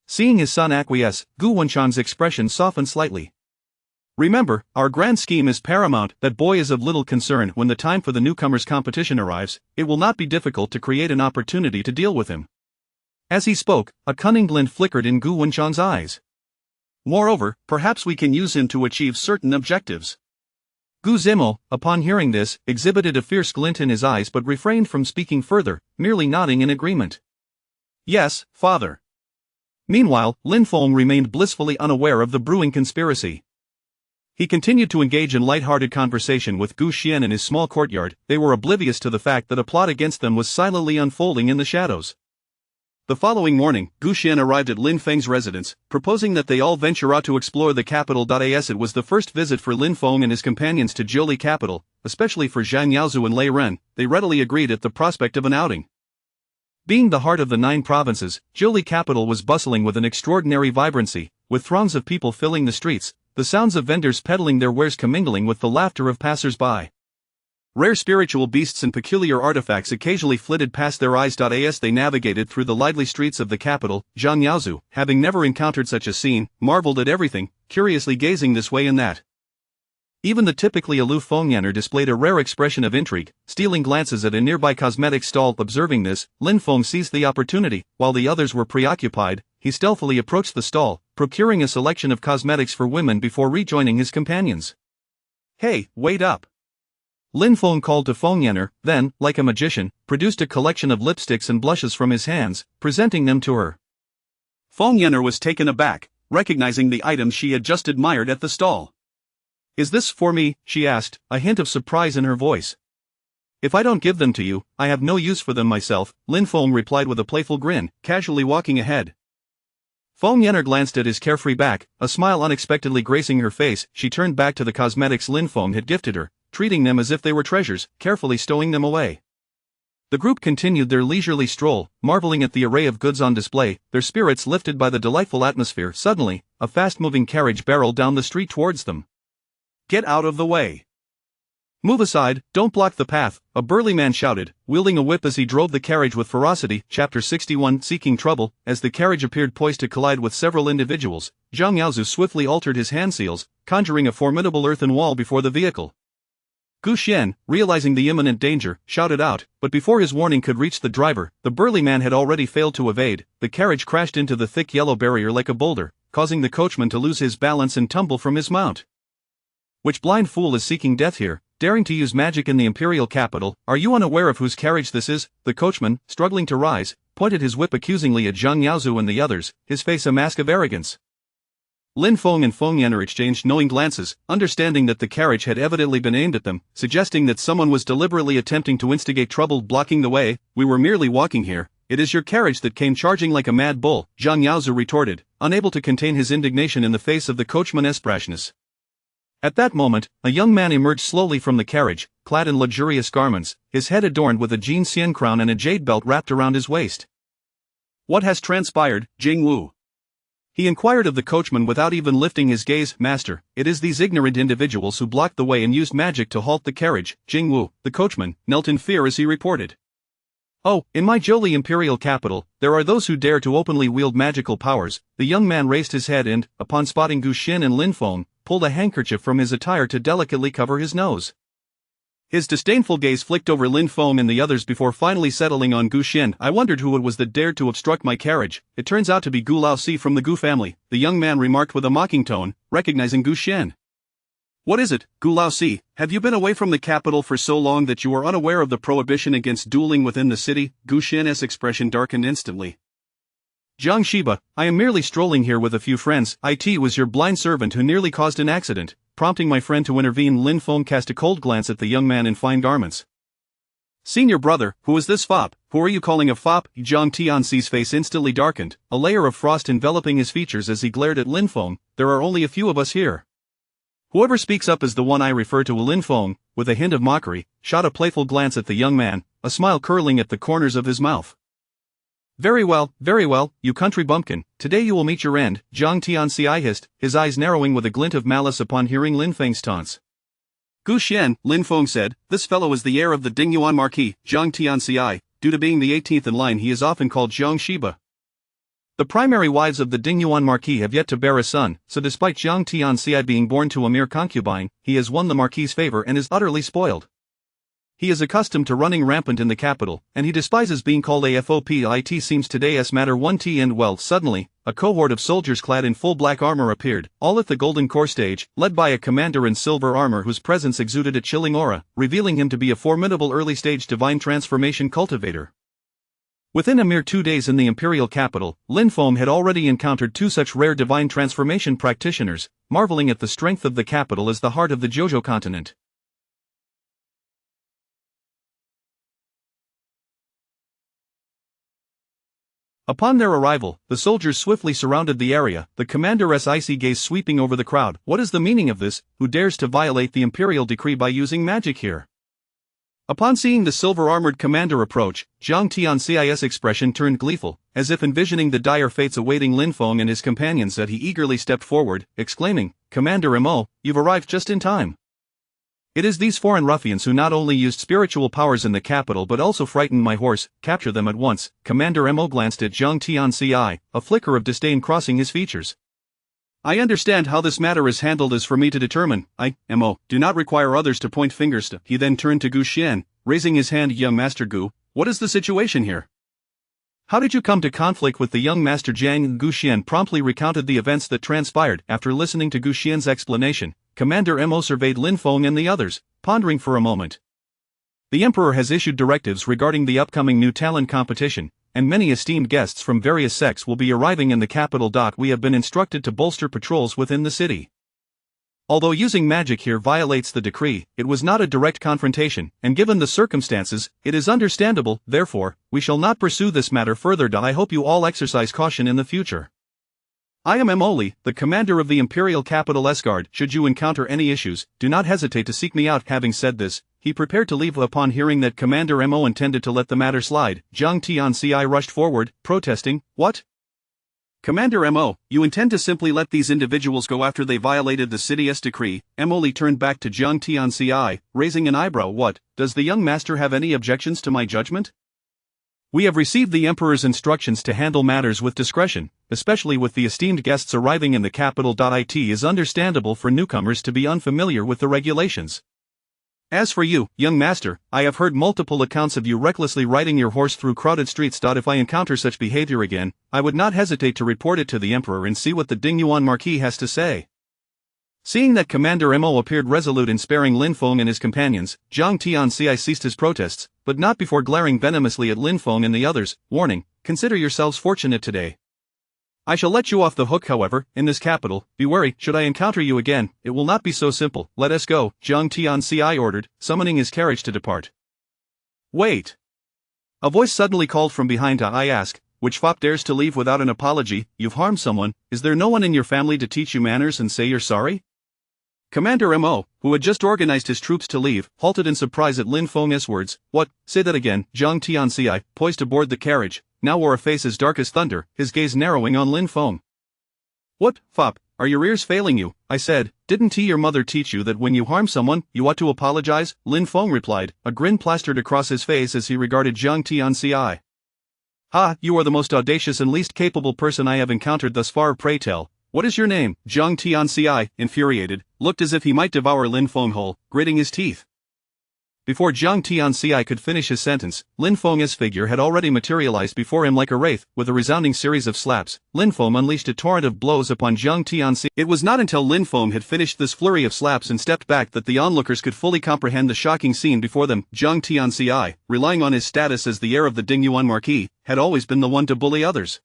Speaker 1: Seeing his son acquiesce, Gu Wenchang's expression softened slightly. Remember, our grand scheme is paramount. That boy is of little concern. When the time for the newcomers' competition arrives, it will not be difficult to create an opportunity to deal with him. As he spoke, a cunning glint flickered in Gu Wenchang's eyes. Moreover, perhaps we can use him to achieve certain objectives. Gu Zimo, upon hearing this, exhibited a fierce glint in his eyes but refrained from speaking further, merely nodding in agreement. Yes, father. Meanwhile, Lin Feng remained blissfully unaware of the brewing conspiracy. He continued to engage in light-hearted conversation with Gu Xian in his small courtyard. They were oblivious to the fact that a plot against them was silently unfolding in the shadows. The following morning, Gu Xian arrived at Lin Feng's residence, proposing that they all venture out to explore the capital. As it was the first visit for Lin Feng and his companions to Zhili capital, especially for Zhang Yaozu and Lei Ren, they readily agreed at the prospect of an outing. Being the heart of the 9 provinces, Zhili capital was bustling with an extraordinary vibrancy, with throngs of people filling the streets, the sounds of vendors peddling their wares commingling with the laughter of passers-by. Rare spiritual beasts and peculiar artifacts occasionally flitted past their eyes. As they navigated through the lively streets of the capital, Zhang Yaozu, having never encountered such a scene, marveled at everything, curiously gazing this way and that. Even the typically aloof Fengyaner displayed a rare expression of intrigue, stealing glances at a nearby cosmetics stall. Observing this, Lin Feng seized the opportunity. While the others were preoccupied, he stealthily approached the stall, procuring a selection of cosmetics for women before rejoining his companions. Hey, wait up! Lin Feng called to Fengyaner, then, like a magician, produced a collection of lipsticks and blushes from his hands, presenting them to her. Fengyaner was taken aback, recognizing the items she had just admired at the stall. Is this for me? She asked, a hint of surprise in her voice. If I don't give them to you, I have no use for them myself, Lin Feng replied with a playful grin, casually walking ahead. Fengyaner glanced at his carefree back, a smile unexpectedly gracing her face. She turned back to the cosmetics Lin Feng had gifted her, treating them as if they were treasures, carefully stowing them away. The group continued their leisurely stroll, marveling at the array of goods on display, their spirits lifted by the delightful atmosphere. Suddenly, a fast-moving carriage barreled down the street towards them. Get out of the way! Move aside, don't block the path, a burly man shouted, wielding a whip as he drove the carriage with ferocity. Chapter 61 Seeking Trouble. As the carriage appeared poised to collide with several individuals, Zhang Yaozu swiftly altered his hand seals, conjuring a formidable earthen wall before the vehicle. Gu Xian, realizing the imminent danger, shouted out, but before his warning could reach the driver, the burly man had already failed to evade. The carriage crashed into the thick yellow barrier like a boulder, causing the coachman to lose his balance and tumble from his mount. Which blind fool is seeking death here, daring to use magic in the imperial capital? Are you unaware of whose carriage this is? The coachman, struggling to rise, pointed his whip accusingly at Zhang Yaozu and the others, his face a mask of arrogance. Lin Feng and Fengyaner exchanged knowing glances, understanding that the carriage had evidently been aimed at them, suggesting that someone was deliberately attempting to instigate trouble. Blocking the way. We were merely walking here. It is your carriage that came charging like a mad bull, Zhang Yaozu retorted, unable to contain his indignation in the face of the coachman's brashness. At that moment, a young man emerged slowly from the carriage, clad in luxurious garments, his head adorned with a Jin Xian crown and a jade belt wrapped around his waist. What has transpired, Jing Wu? He inquired of the coachman without even lifting his gaze. Master, it is these ignorant individuals who blocked the way and used magic to halt the carriage. Jing Wu, the coachman, knelt in fear as he reported. Oh, in my Zhili imperial capital, there are those who dare to openly wield magical powers. The young man raised his head and, upon spotting Gu Xin and Lin Feng, pulled a handkerchief from his attire to delicately cover his nose. His disdainful gaze flicked over Lin Feng and the others before finally settling on Gu Xian. I wondered who it was that dared to obstruct my carriage. It turns out to be Gu Laosi from the Gu family, the young man remarked with a mocking tone, recognizing Gu Xian. What is it, Gu Laosi? Have you been away from the capital for so long that you are unaware of the prohibition against dueling within the city? Gu Xian's expression darkened instantly. Jiang Shiba, I am merely strolling here with a few friends. It was your blind servant who nearly caused an accident. Prompting my friend to intervene, Lin Feng cast a cold glance at the young man in fine garments. Senior brother, who is this fop? Who are you calling a fop? Jiang Tianxi's face instantly darkened, a layer of frost enveloping his features as he glared at Lin Feng. There are only a few of us here. Whoever speaks up is the one I refer to. Lin Feng, with a hint of mockery, shot a playful glance at the young man, a smile curling at the corners of his mouth. Very well, you country bumpkin, today you will meet your end, Jiang Tianxi hissed, his eyes narrowing with a glint of malice upon hearing Lin Feng's taunts. Gu Xian, Lin Feng said, this fellow is the heir of the Dingyuan Marquis, Jiang Tianxi. Due to being the 18th in line, he is often called Jiang Shiba. The primary wives of the Dingyuan Marquis have yet to bear a son, so despite Jiang Tianxi being born to a mere concubine, he has won the Marquis's favor and is utterly spoiled. He is accustomed to running rampant in the capital, and he despises being called a fop. It seems today's matter 1T and well, suddenly, a cohort of soldiers clad in full black armor appeared, all at the golden core stage, led by a commander in silver armor whose presence exuded a chilling aura, revealing him to be a formidable early-stage divine transformation cultivator. Within a mere 2 days in the imperial capital, Lin Feng had already encountered 2 such rare divine transformation practitioners, marveling at the strength of the capital as the heart of the Jojo continent. Upon their arrival, the soldiers swiftly surrounded the area, the commander's icy gaze sweeping over the crowd. What is the meaning of this? Who dares to violate the imperial decree by using magic here? Upon seeing the silver-armored commander approach, Jiang Tianxi's expression turned gleeful, as if envisioning the dire fates awaiting Lin Feng and his companions. That he eagerly stepped forward, exclaiming, Commander Mo, you've arrived just in time. It is these foreign ruffians who not only used spiritual powers in the capital but also frightened my horse. Capture them at once. Commander Mo glanced at Jiang Tianxi, a flicker of disdain crossing his features. I understand how this matter is handled is for me to determine. I, Mo, do not require others to point fingers to. He then turned to Gu Xian, raising his hand. Young Master Gu, what is the situation here? How did you come to conflict with the young Master Jiang? Gu Xian promptly recounted the events that transpired. After listening to Gu Xian's explanation, Commander Mo surveyed Lin Feng and the others, pondering for a moment. The Emperor has issued directives regarding the upcoming new talent competition, and many esteemed guests from various sects will be arriving in the capital. We have been instructed to bolster patrols within the city. Although using magic here violates the decree, it was not a direct confrontation, and given the circumstances, it is understandable. Therefore, we shall not pursue this matter further. I hope you all exercise caution in the future. I am Emoli, the commander of the Imperial Capital Esguard. Should you encounter any issues, do not hesitate to seek me out. Having said this, he prepared to leave. Upon hearing that Commander Mo intended to let the matter slide, Jiang Tianxi rushed forward, protesting, What? Commander Mo, you intend to simply let these individuals go after they violated the city's decree? Emoli turned back to Jiang Tianxi, raising an eyebrow. What, does the young master have any objections to my judgment? We have received the Emperor's instructions to handle matters with discretion, especially with the esteemed guests arriving in the capital. It is understandable for newcomers to be unfamiliar with the regulations. As for you, young master, I have heard multiple accounts of you recklessly riding your horse through crowded streets. If I encounter such behavior again, I would not hesitate to report it to the Emperor and see what the Dingyuan Marquis has to say. Seeing that Commander Mo appeared resolute in sparing Lin Feng and his companions, Jiang Tianxi ceased his protests, but not before glaring venomously at Lin Feng and the others, warning, Consider yourselves fortunate today. I shall let you off the hook. However, in this capital, be wary. Should I encounter you again, it will not be so simple. Let us go, Jiang Tianxi ordered, summoning his carriage to depart. Wait! A voice suddenly called from behind. I ask, which fop dares to leave without an apology? You've harmed someone. Is there no one in your family to teach you manners and say you're sorry? Commander Mo, who had just organized his troops to leave, halted in surprise at Lin Feng's words. What? Say that again. Jiang Tianxi, poised aboard the carriage, now wore a face as dark as thunder, his gaze narrowing on Lin Feng. What, fop, are your ears failing you? I said. Didn't your mother teach you that when you harm someone, you ought to apologize? Lin Feng replied, a grin plastered across his face as he regarded Jiang Tianxi. Ha, you are the most audacious and least capable person I have encountered thus far. Pray tell, what is your name? Jiang Tianxi, infuriated, looked as if he might devour Lin Feng whole, gritting his teeth. Before Jiang Tianxi could finish his sentence, Lin Feng's figure had already materialized before him like a wraith. With a resounding series of slaps, Lin Feng unleashed a torrent of blows upon Jiang Tianxi. It was not until Lin Feng had finished this flurry of slaps and stepped back that the onlookers could fully comprehend the shocking scene before them. Jiang Tianxi, relying on his status as the heir of the Dingyuan Marquis, had always been the one to bully others.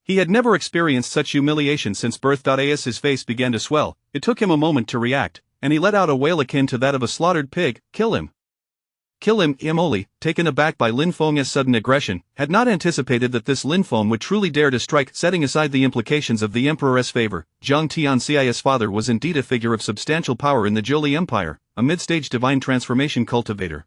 Speaker 1: He had never experienced such humiliation since birth. As his face began to swell, it took him a moment to react, and he let out a wail akin to that of a slaughtered pig. "Kill him! Kill him!" Emoli, taken aback by Lin Feng's sudden aggression, had not anticipated that this Lin Feng would truly dare to strike. Setting aside the implications of the emperor's favor, Zhang Tianxi's father was indeed a figure of substantial power in the Zhili Empire, a mid-stage divine transformation cultivator.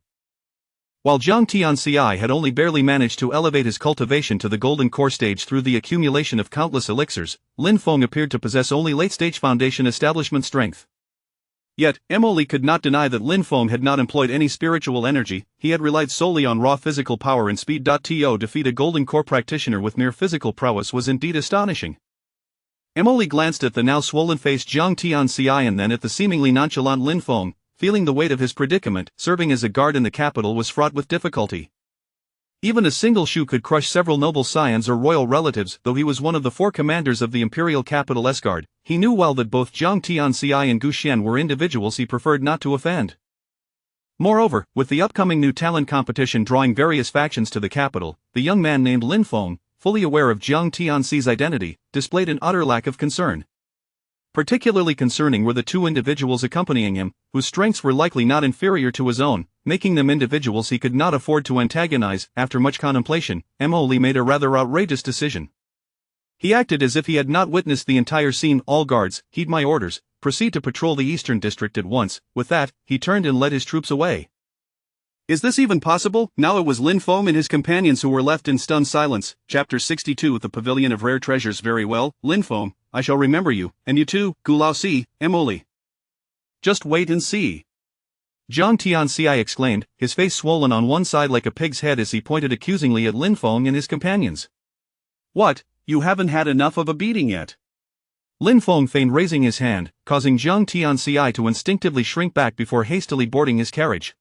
Speaker 1: While Zhang Tianxi had only barely managed to elevate his cultivation to the golden core stage through the accumulation of countless elixirs, Lin Feng appeared to possess only late-stage foundation establishment strength. Yet, Emoli could not deny that Lin Feng had not employed any spiritual energy, he had relied solely on raw physical power and speed. To defeat a golden core practitioner with mere physical prowess was indeed astonishing. Emoli glanced at the now swollen-faced Zhang Tianxi and then at the seemingly nonchalant Lin Feng, feeling the weight of his predicament. Serving as a guard in the capital was fraught with difficulty. Even a single shoe could crush several noble scions or royal relatives. Though he was one of the 4 commanders of the imperial capital S-Guard, he knew well that both Zhang Tianxi and Gu Xian were individuals he preferred not to offend. Moreover, with the upcoming new talent competition drawing various factions to the capital, the young man named Lin Feng, fully aware of Zhang Tianxi's identity, displayed an utter lack of concern. Particularly concerning were the 2 individuals accompanying him, whose strengths were likely not inferior to his own, making them individuals he could not afford to antagonize. After much contemplation, Emoli made a rather outrageous decision. He acted as if he had not witnessed the entire scene. "All guards, heed my orders, proceed to patrol the eastern district at once." With that, he turned and led his troops away. Is this even possible? Now it was Lin Feng and his companions who were left in stunned silence. Chapter 62. The Pavilion of Rare Treasures. Very well, Lin Feng, I shall remember you, and you too, Gulao-Si, Emoli. Just wait and see. Zhang Tianxi exclaimed, his face swollen on one side like a pig's head as he pointed accusingly at Lin Feng and his companions. What, you haven't had enough of a beating yet? Lin Feng feigned raising his hand, causing Zhang Tianxi to instinctively shrink back before hastily boarding his carriage.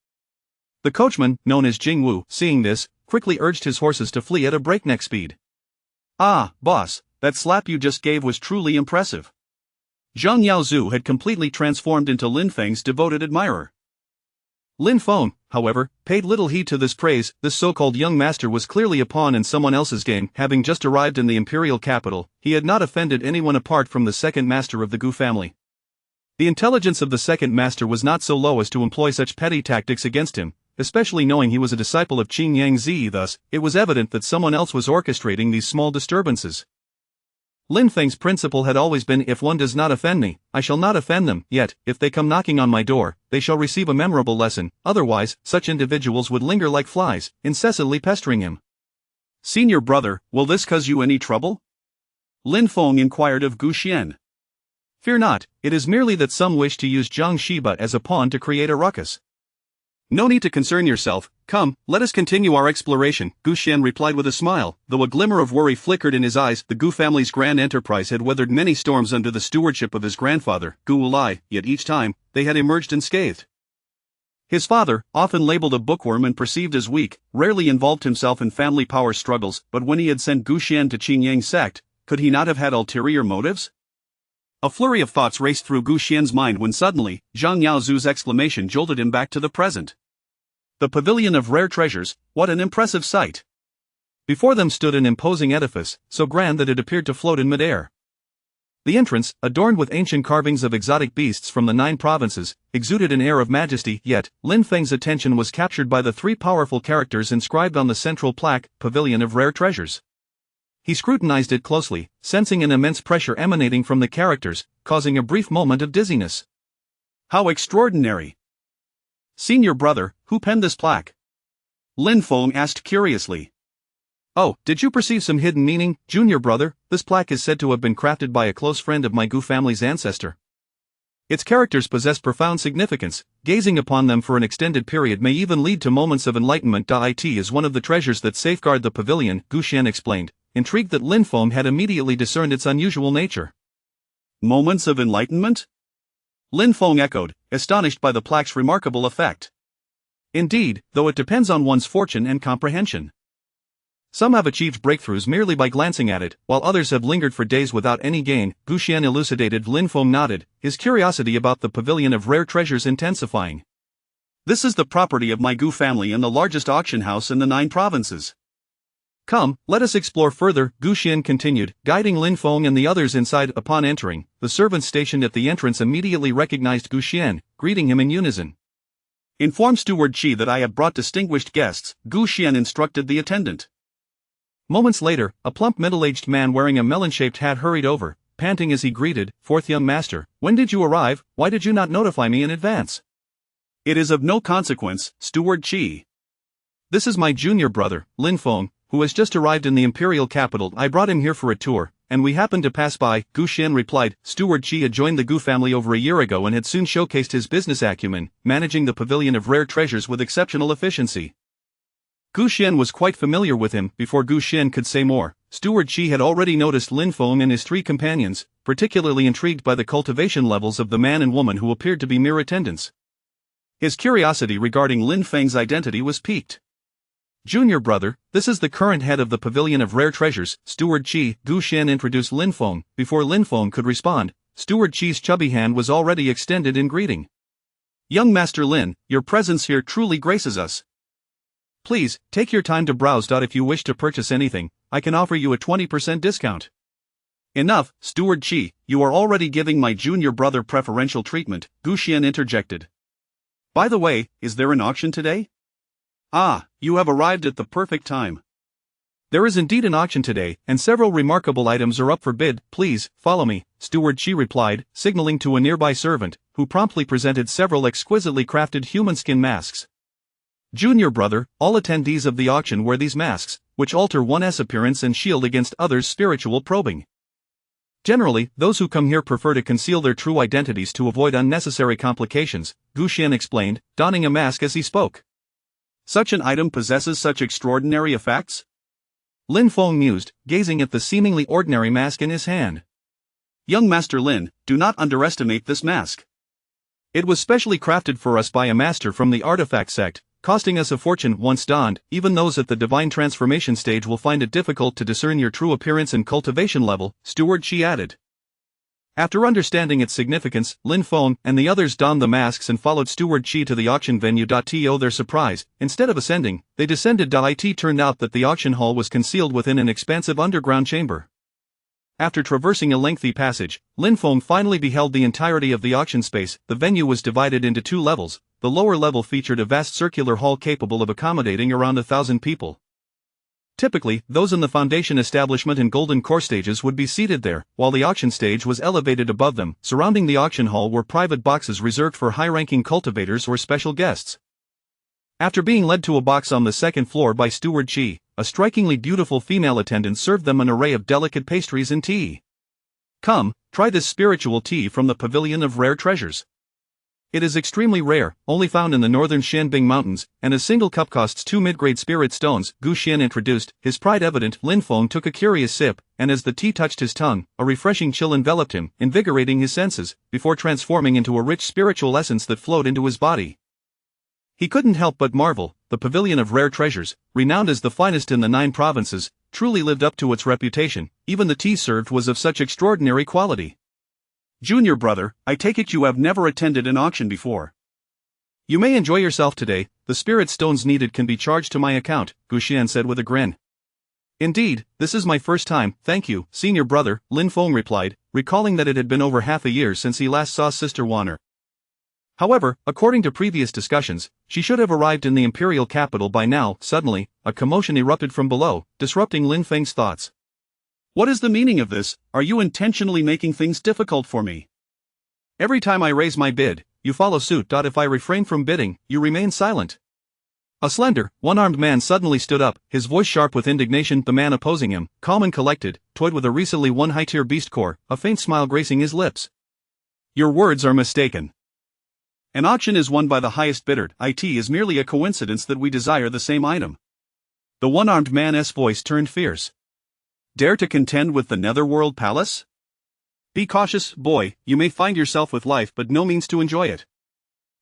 Speaker 1: The coachman, known as Jing Wu, seeing this, quickly urged his horses to flee at a breakneck speed. "Ah, boss, that slap you just gave was truly impressive." Zhang Yaozu had completely transformed into Lin Feng's devoted admirer. Lin Feng, however, paid little heed to this praise. This so-called young master was clearly a pawn in someone else's game. Having just arrived in the imperial capital, he had not offended anyone apart from the second master of the Gu family. The intelligence of the second master was not so low as to employ such petty tactics against him, especially knowing he was a disciple of Qing Yangzi. Thus, it was evident that someone else was orchestrating these small disturbances. Lin Feng's principle had always been, if one does not offend me, I shall not offend them. Yet, if they come knocking on my door, they shall receive a memorable lesson. Otherwise, such individuals would linger like flies, incessantly pestering him. "Senior brother, will this cause you any trouble?" Lin Feng inquired of Gu Xian. "Fear not, it is merely that some wish to use Zhang Shiba as a pawn to create a ruckus." "No need to concern yourself, come, let us continue our exploration," Gu Xian replied with a smile, though a glimmer of worry flickered in his eyes. The Gu family's grand enterprise had weathered many storms under the stewardship of his grandfather, Gu Wulai, yet each time, they had emerged unscathed. His father, often labeled a bookworm and perceived as weak, rarely involved himself in family power struggles, but when he had sent Gu Xian to Qingyang's sect, could he not have had ulterior motives? A flurry of thoughts raced through Gu Xian's mind when suddenly, Zhang Yaozu's exclamation jolted him back to the present. The Pavilion of Rare Treasures, what an impressive sight! Before them stood an imposing edifice, so grand that it appeared to float in midair. The entrance, adorned with ancient carvings of exotic beasts from the 9 provinces, exuded an air of majesty. Yet, Lin Feng's attention was captured by the 3 powerful characters inscribed on the central plaque, Pavilion of Rare Treasures. He scrutinized it closely, sensing an immense pressure emanating from the characters, causing a brief moment of dizziness. How extraordinary! "Senior brother, who penned this plaque?" Lin Feng asked curiously. "Oh, did you perceive some hidden meaning, junior brother? This plaque is said to have been crafted by a close friend of my Gu family's ancestor. Its characters possess profound significance. Gazing upon them for an extended period may even lead to moments of enlightenment. It is one of the treasures that safeguard the pavilion," Gu Xian explained, intrigued that Lin Feng had immediately discerned its unusual nature. "Moments of enlightenment?" Lin Feng echoed, astonished by the plaque's remarkable effect. "Indeed, though it depends on one's fortune and comprehension. Some have achieved breakthroughs merely by glancing at it, while others have lingered for days without any gain," Gu Xian elucidated. Lin Feng nodded, his curiosity about the Pavilion of Rare Treasures intensifying. "This is the property of my Gu family and the largest auction house in the 9 provinces. Come, let us explore further, Gu Xian continued, guiding Lin Feng and the others inside. Upon entering, the servants stationed at the entrance immediately recognized Gu Xian, greeting him in unison. Inform Steward Qi that I have brought distinguished guests, Gu Xian instructed the attendant. Moments later, a plump middle-aged man wearing a melon-shaped hat hurried over, panting as he greeted, "Fourth young master, when did you arrive? Why did you not notify me in advance?" "It is of no consequence, Steward Qi. This is my junior brother, Lin Feng, who has just arrived in the imperial capital. I brought him here for a tour, and we happened to pass by," Gu Xian replied. Steward Qi had joined the Gu family over a year ago and had soon showcased his business acumen, managing the pavilion of rare treasures with exceptional efficiency. Gu Xian was quite familiar with him. Before Gu Xian could say more, Steward Qi had already noticed Lin Feng and his three companions, particularly intrigued by the cultivation levels of the man and woman who appeared to be mere attendants. His curiosity regarding Lin Feng's identity was piqued. "Junior brother, this is the current head of the Pavilion of Rare Treasures, Steward Qi," Gu Xian introduced Lin Feng. Before Lin Feng could respond, Steward Qi's chubby hand was already extended in greeting. "Young Master Lin, your presence here truly graces us. Please, take your time to browse. If you wish to purchase anything, I can offer you a 20% discount." "Enough, Steward Qi, you are already giving my junior brother preferential treatment," Gu Xian interjected. "By the way, is there an auction today?" "Ah, you have arrived at the perfect time. There is indeed an auction today, and several remarkable items are up for bid. Please, follow me," Steward Qi replied, signaling to a nearby servant, who promptly presented several exquisitely crafted human skin masks. "Junior brother, all attendees of the auction wear these masks, which alter one's appearance and shield against others' spiritual probing. Generally, those who come here prefer to conceal their true identities to avoid unnecessary complications," Gu Xian explained, donning a mask as he spoke. "Such an item possesses such extraordinary effects?" Lin Feng mused, gazing at the seemingly ordinary mask in his hand. "Young Master Lin, do not underestimate this mask. It was specially crafted for us by a master from the artifact sect, costing us a fortune. Once donned, even those at the divine transformation stage will find it difficult to discern your true appearance and cultivation level," Steward Qi added. After understanding its significance, Lin Feng and the others donned the masks and followed Steward Qi to the auction venue. To their surprise, instead of ascending, they descended. It turned out that the auction hall was concealed within an expansive underground chamber. After traversing a lengthy passage, Lin Feng finally beheld the entirety of the auction space. The venue was divided into two levels. The lower level featured a vast circular hall capable of accommodating around 1,000 people. Typically, those in the foundation establishment and golden core stages would be seated there, while the auction stage was elevated above them. Surrounding the auction hall were private boxes reserved for high-ranking cultivators or special guests. After being led to a box on the second floor by Steward Qi, a strikingly beautiful female attendant served them an array of delicate pastries and tea. "Come, try this spiritual tea from the Pavilion of Rare Treasures. It is extremely rare, only found in the northern Shanbing Mountains, and a single cup costs 2 mid-grade spirit stones," Gu Xian introduced, his pride evident. Lin Feng took a curious sip, and as the tea touched his tongue, a refreshing chill enveloped him, invigorating his senses, before transforming into a rich spiritual essence that flowed into his body. He couldn't help but marvel. The Pavilion of Rare Treasures, renowned as the finest in the 9 provinces, truly lived up to its reputation. Even the tea served was of such extraordinary quality. "Junior brother, I take it you have never attended an auction before. You may enjoy yourself today. The spirit stones needed can be charged to my account," Gu Xian said with a grin. "Indeed, this is my first time, thank you, senior brother," Lin Feng replied, recalling that it had been over half a year since he last saw Sister Wanner. However, according to previous discussions, she should have arrived in the imperial capital by now. Suddenly, a commotion erupted from below, disrupting Lin Feng's thoughts. "What is the meaning of this? Are you intentionally making things difficult for me? Every time I raise my bid, you follow suit. If I refrain from bidding, you remain silent." A slender, one-armed man suddenly stood up, his voice sharp with indignation. The man opposing him, calm and collected, toyed with a recently won high-tier beast core, a faint smile gracing his lips. "Your words are mistaken. An auction is won by the highest bidder. It is merely a coincidence that we desire the same item." The one-armed man's voice turned fierce. "Dare to contend with the Netherworld Palace? Be cautious, boy, you may find yourself with life but no means to enjoy it."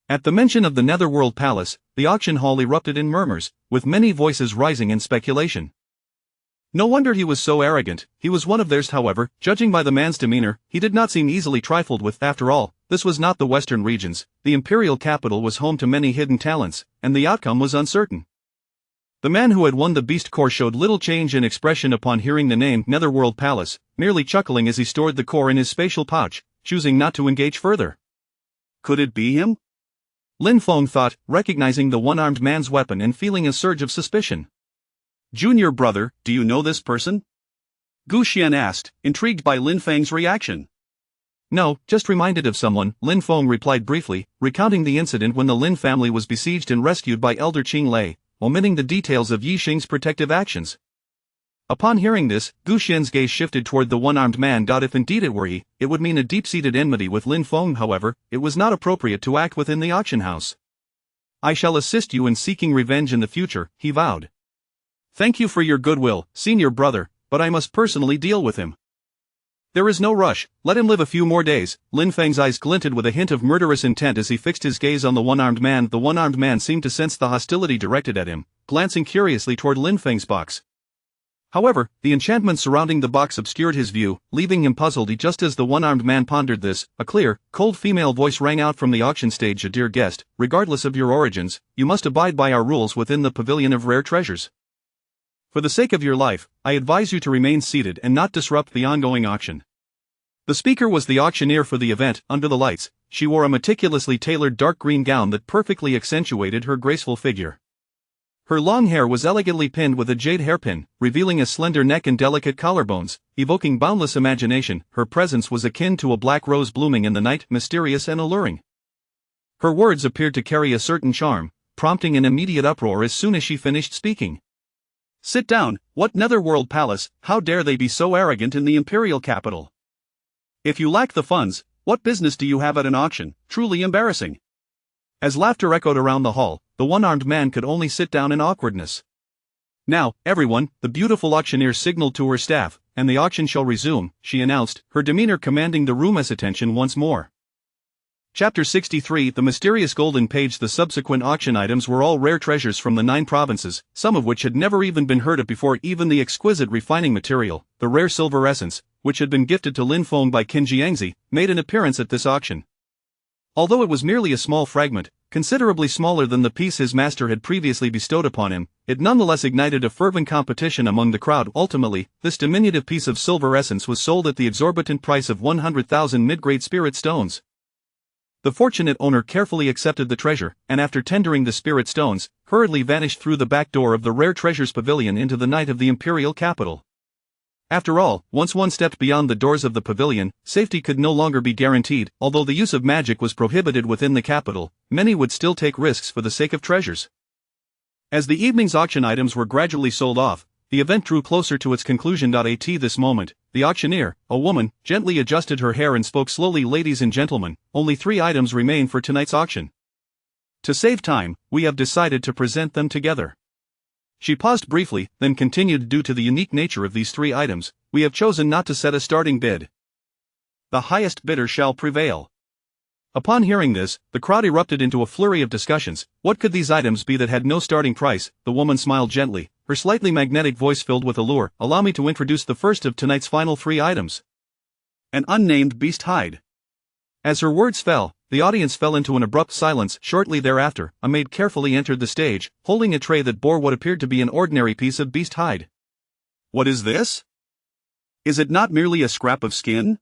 Speaker 1: At the mention of the Netherworld Palace, the auction hall erupted in murmurs, with many voices rising in speculation. No wonder he was so arrogant. He was one of theirs. However, judging by the man's demeanor, he did not seem easily trifled with. After all, this was not the western regions. The imperial capital was home to many hidden talents, and the outcome was uncertain. The man who had won the beast core showed little change in expression upon hearing the name Netherworld Palace, merely chuckling as he stored the core in his spatial pouch, choosing not to engage further. Could it be him? Lin Feng thought, recognizing the one-armed man's weapon and feeling a surge of suspicion. Junior brother, do you know this person? Gu Xian asked, intrigued by Lin Feng's reaction. No, just reminded of someone, Lin Feng replied briefly, recounting the incident when the Lin family was besieged and rescued by Elder Qing Lei, omitting the details of Yi Xing's protective actions. Upon hearing this, Gu Xian's gaze shifted toward the one-armed man. If indeed it were he, it would mean a deep-seated enmity with Lin Feng. However, it was not appropriate to act within the auction house. I shall assist you in seeking revenge in the future, he vowed. Thank you for your goodwill, senior brother, but I must personally deal with him. There is no rush, let him live a few more days. Lin Feng's eyes glinted with a hint of murderous intent as he fixed his gaze on the one-armed man. The one-armed man seemed to sense the hostility directed at him, glancing curiously toward Lin Feng's box. However, the enchantment surrounding the box obscured his view, leaving him puzzled. Just as the one-armed man pondered this, a clear, cold female voice rang out from the auction stage. Dear guest, regardless of your origins, you must abide by our rules within the Pavilion of Rare Treasures. For the sake of your life, I advise you to remain seated and not disrupt the ongoing auction. The speaker was the auctioneer for the event. Under the lights, she wore a meticulously tailored dark green gown that perfectly accentuated her graceful figure. Her long hair was elegantly pinned with a jade hairpin, revealing a slender neck and delicate collarbones, evoking boundless imagination. Her presence was akin to a black rose blooming in the night, mysterious and alluring. Her words appeared to carry a certain charm, prompting an immediate uproar as soon as she finished speaking. Sit down, what Netherworld Palace, how dare they be so arrogant in the imperial capital? If you lack the funds, what business do you have at an auction? Truly embarrassing. As laughter echoed around the hall, the one-armed man could only sit down in awkwardness. Now, everyone, the beautiful auctioneer signaled to her staff, and the auction shall resume, she announced, her demeanor commanding the room's attention once more. Chapter 63 The Mysterious Golden Page. The subsequent auction items were all rare treasures from the 9 provinces, some of which had never even been heard of before. Even the exquisite refining material, the rare silver essence, which had been gifted to Lin Feng by Qin Jiangzi, made an appearance at this auction. Although it was merely a small fragment, considerably smaller than the piece his master had previously bestowed upon him, it nonetheless ignited a fervent competition among the crowd. Ultimately, this diminutive piece of silver essence was sold at the exorbitant price of 100,000 mid-grade spirit stones. The fortunate owner carefully accepted the treasure, and after tendering the spirit stones, hurriedly vanished through the back door of the Rare Treasures Pavilion into the night of the imperial capital. After all, once one stepped beyond the doors of the pavilion, safety could no longer be guaranteed. Although the use of magic was prohibited within the capital, many would still take risks for the sake of treasures. As the evening's auction items were gradually sold off, the event drew closer to its conclusion. At this moment, the auctioneer, a woman, gently adjusted her hair and spoke slowly. Ladies and gentlemen, only 3 items remain for tonight's auction. To save time, we have decided to present them together. She paused briefly, then continued. Due to the unique nature of these 3 items, we have chosen not to set a starting bid. The highest bidder shall prevail. Upon hearing this, the crowd erupted into a flurry of discussions. What could these items be that had no starting price? The woman smiled gently, her slightly magnetic voice filled with allure. Allow me to introduce the first of tonight's final 3 items. An unnamed beast hide. As her words fell, the audience fell into an abrupt silence. Shortly thereafter, a maid carefully entered the stage, holding a tray that bore what appeared to be an ordinary piece of beast hide. What is this? Is it not merely a scrap of skin?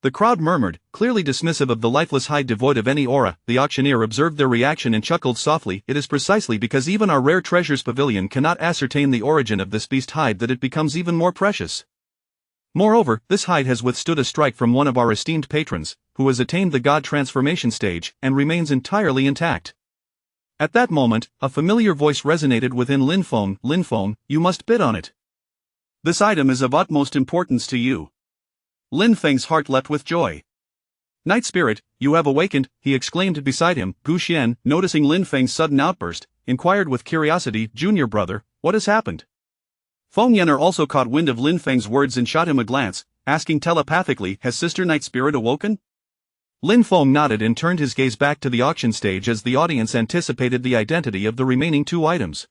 Speaker 1: The crowd murmured, clearly dismissive of the lifeless hide devoid of any aura. The auctioneer observed their reaction and chuckled softly. It is precisely because even our Rare Treasures Pavilion cannot ascertain the origin of this beast hide that it becomes even more precious. Moreover, this hide has withstood a strike from one of our esteemed patrons, who has attained the god transformation stage and remains entirely intact. At that moment, a familiar voice resonated within Lin Feng. Lin Feng, you must bid on it. This item is of utmost importance to you. Lin Feng's heart leapt with joy. Night Spirit, you have awakened, he exclaimed beside him. Gu Xian, noticing Lin Feng's sudden outburst, inquired with curiosity, Junior brother, what has happened? Feng Yan'er also caught wind of Lin Feng's words and shot him a glance, asking telepathically, has Sister Night Spirit awoken? Lin Feng nodded and turned his gaze back to the auction stage as the audience anticipated the identity of the remaining 2 items.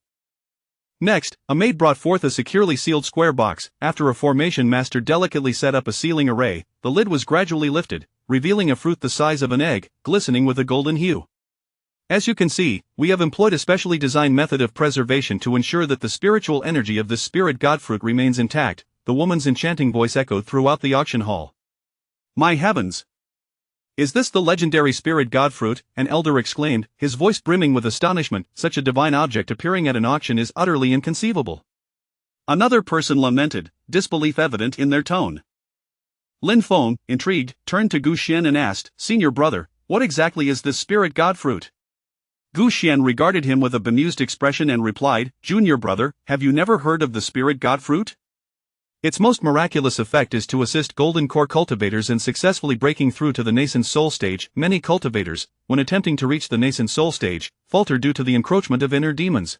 Speaker 1: Next, a maid brought forth a securely sealed square box. After a formation master delicately set up a sealing array, the lid was gradually lifted, revealing a fruit the size of an egg, glistening with a golden hue. As you can see, we have employed a specially designed method of preservation to ensure that the spiritual energy of this spirit god fruit remains intact, the woman's enchanting voice echoed throughout the auction hall. My heavens! Is this the legendary spirit god fruit? An elder exclaimed, his voice brimming with astonishment. Such a divine object appearing at an auction is utterly inconceivable. Another person lamented, disbelief evident in their tone. Lin Feng, intrigued, turned to Gu Xian and asked, Senior brother, what exactly is this spirit god fruit? Gu Xian regarded him with a bemused expression and replied, Junior brother, have you never heard of the spirit god fruit? Its most miraculous effect is to assist golden core cultivators in successfully breaking through to the nascent soul stage. Many cultivators, when attempting to reach the nascent soul stage, falter due to the encroachment of inner demons.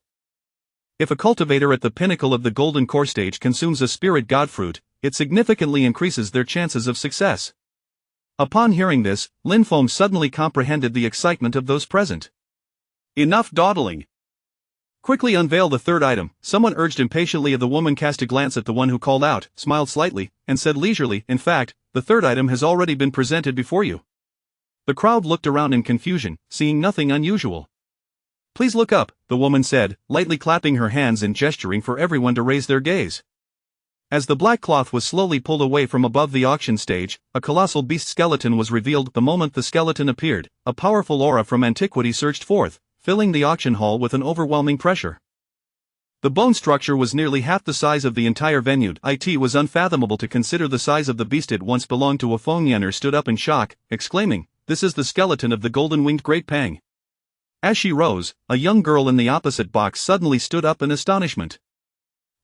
Speaker 1: If a cultivator at the pinnacle of the golden core stage consumes a spirit god fruit, it significantly increases their chances of success. Upon hearing this, Lin Feng suddenly comprehended the excitement of those present. Enough dawdling. Quickly unveil the third item, someone urged impatiently. The woman cast a glance at the one who called out, smiled slightly, and said leisurely, in fact, the third item has already been presented before you. The crowd looked around in confusion, seeing nothing unusual. Please look up, the woman said, lightly clapping her hands and gesturing for everyone to raise their gaze. As the black cloth was slowly pulled away from above the auction stage, a colossal beast skeleton was revealed. The moment the skeleton appeared, a powerful aura from antiquity surged forth, filling the auction hall with an overwhelming pressure. The bone structure was nearly half the size of the entire venue. It was unfathomable to consider the size of the beast. It once belonged to a Feng Yener stood up in shock, exclaiming, This is the skeleton of the golden-winged Great Pang. As she rose, a young girl in the opposite box suddenly stood up in astonishment.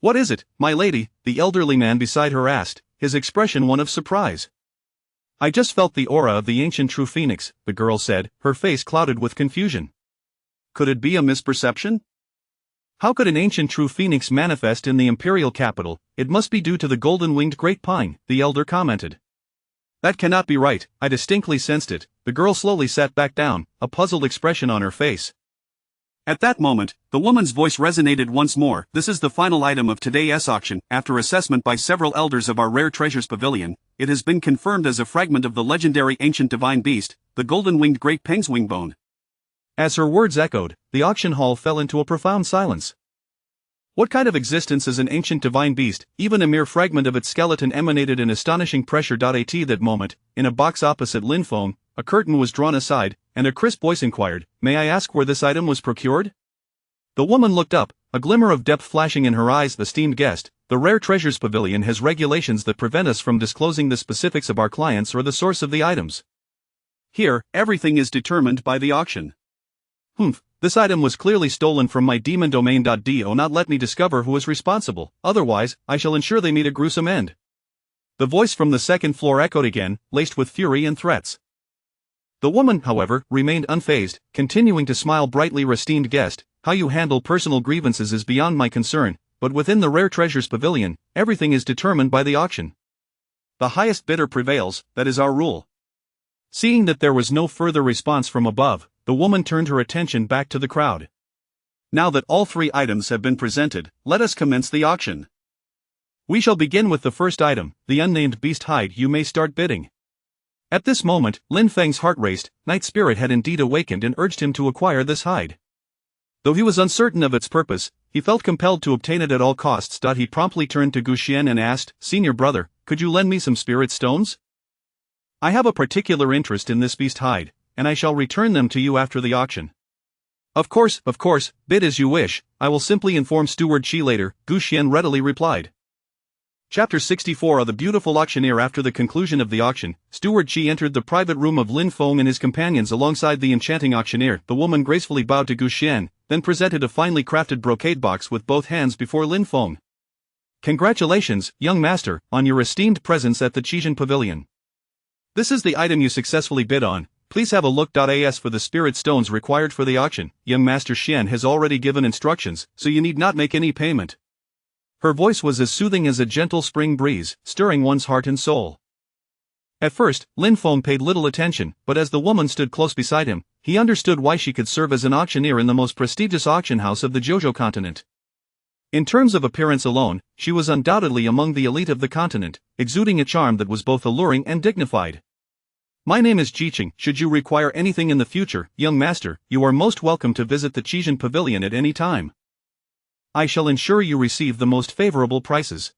Speaker 1: What is it, my lady? The elderly man beside her asked, his expression one of surprise. I just felt the aura of the ancient true phoenix, the girl said, her face clouded with confusion. Could it be a misperception? How could an ancient true phoenix manifest in the imperial capital? It must be due to the golden-winged great pine, the elder commented. That cannot be right, I distinctly sensed it. The girl slowly sat back down, a puzzled expression on her face. At that moment, the woman's voice resonated once more. This is the final item of today's auction. After assessment by several elders of our Rare Treasures Pavilion, it has been confirmed as a fragment of the legendary ancient divine beast, the golden-winged great pang's wing bone. As her words echoed, the auction hall fell into a profound silence. What kind of existence is an ancient divine beast? Even a mere fragment of its skeleton emanated an astonishing pressure. At that moment, in a box opposite Lin Feng, a curtain was drawn aside, and a crisp voice inquired, May I ask where this item was procured? The woman looked up, a glimmer of depth flashing in her eyes. Esteemed guest, the Rare Treasures Pavilion has regulations that prevent us from disclosing the specifics of our clients or the source of the items. Here, everything is determined by the auction. This item was clearly stolen from my demon domain. Do not let me discover who is responsible, otherwise, I shall ensure they meet a gruesome end. The voice from the second floor echoed again, laced with fury and threats. The woman, however, remained unfazed, continuing to smile brightly. Esteemed guest, how you handle personal grievances is beyond my concern, but within the Rare Treasures Pavilion, everything is determined by the auction. The highest bidder prevails, that is our rule. Seeing that there was no further response from above, the woman turned her attention back to the crowd. Now that all three items have been presented, let us commence the auction. We shall begin with the first item, the unnamed beast hide. You may start bidding. At this moment, Lin Feng's heart raced. Night Spirit had indeed awakened and urged him to acquire this hide. Though he was uncertain of its purpose, he felt compelled to obtain it at all costs. He promptly turned to Gu Xian and asked, Senior brother, could you lend me some spirit stones? I have a particular interest in this beast hide, and I shall return them to you after the auction. Of course, bid as you wish, I will simply inform Steward Qi later, Gu Xian readily replied. Chapter 64 of the Beautiful Auctioneer. After the conclusion of the auction, Steward Qi entered the private room of Lin Feng and his companions alongside the enchanting auctioneer. The woman gracefully bowed to Gu Xian, then presented a finely crafted brocade box with both hands before Lin Feng. Congratulations, young master, on your esteemed presence at the Qijin Pavilion. This is the item you successfully bid on. Please have a look. As for the spirit stones required for the auction, young Master Xian has already given instructions, so you need not make any payment. Her voice was as soothing as a gentle spring breeze, stirring one's heart and soul. At first, Lin Feng paid little attention, but as the woman stood close beside him, he understood why she could serve as an auctioneer in the most prestigious auction house of the Jojo continent. In terms of appearance alone, she was undoubtedly among the elite of the continent, exuding a charm that was both alluring and dignified. My name is Jiqing. Should you require anything in the future, young master, you are most welcome to visit the Qijin Pavilion at any time. I shall ensure you receive the most favorable prices.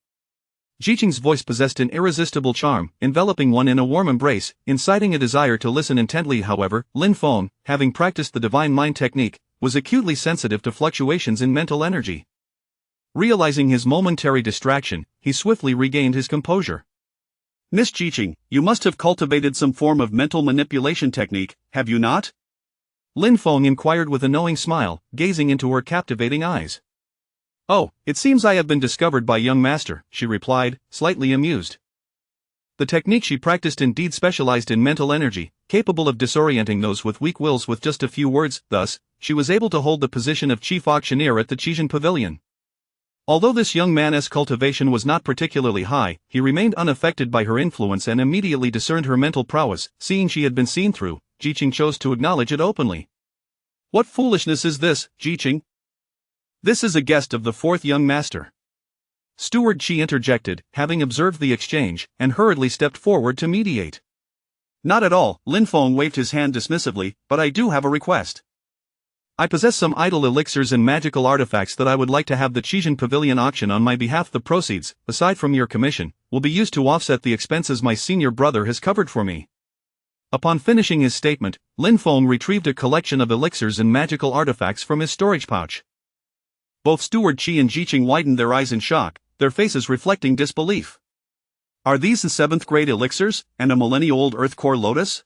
Speaker 1: Jiqing's voice possessed an irresistible charm, enveloping one in a warm embrace, inciting a desire to listen intently. However, Lin Feng, having practiced the divine mind technique, was acutely sensitive to fluctuations in mental energy. Realizing his momentary distraction, he swiftly regained his composure. Miss Jiqing, you must have cultivated some form of mental manipulation technique, have you not? Lin Feng inquired with a knowing smile, gazing into her captivating eyes. Oh, it seems I have been discovered by young master, she replied, slightly amused. The technique she practiced indeed specialized in mental energy, capable of disorienting those with weak wills with just a few words. Thus, she was able to hold the position of chief auctioneer at the Qijin Pavilion. Although this young man's cultivation was not particularly high, he remained unaffected by her influence and immediately discerned her mental prowess. Seeing she had been seen through, Jiqing chose to acknowledge it openly. What foolishness is this, Jiqing? This is a guest of the fourth young master. Steward Qi interjected, having observed the exchange, and hurriedly stepped forward to mediate. Not at all, Lin Feng waved his hand dismissively, but I do have a request. I possess some idle elixirs and magical artifacts that I would like to have the Qijin Pavilion auction on my behalf. The proceeds, aside from your commission, will be used to offset the expenses my senior brother has covered for me. Upon finishing his statement, Lin Feng retrieved a collection of elixirs and magical artifacts from his storage pouch. Both Steward Qi and Jiqing widened their eyes in shock, their faces reflecting disbelief. Are these the 7th grade elixirs, and a millennia-old earth core lotus?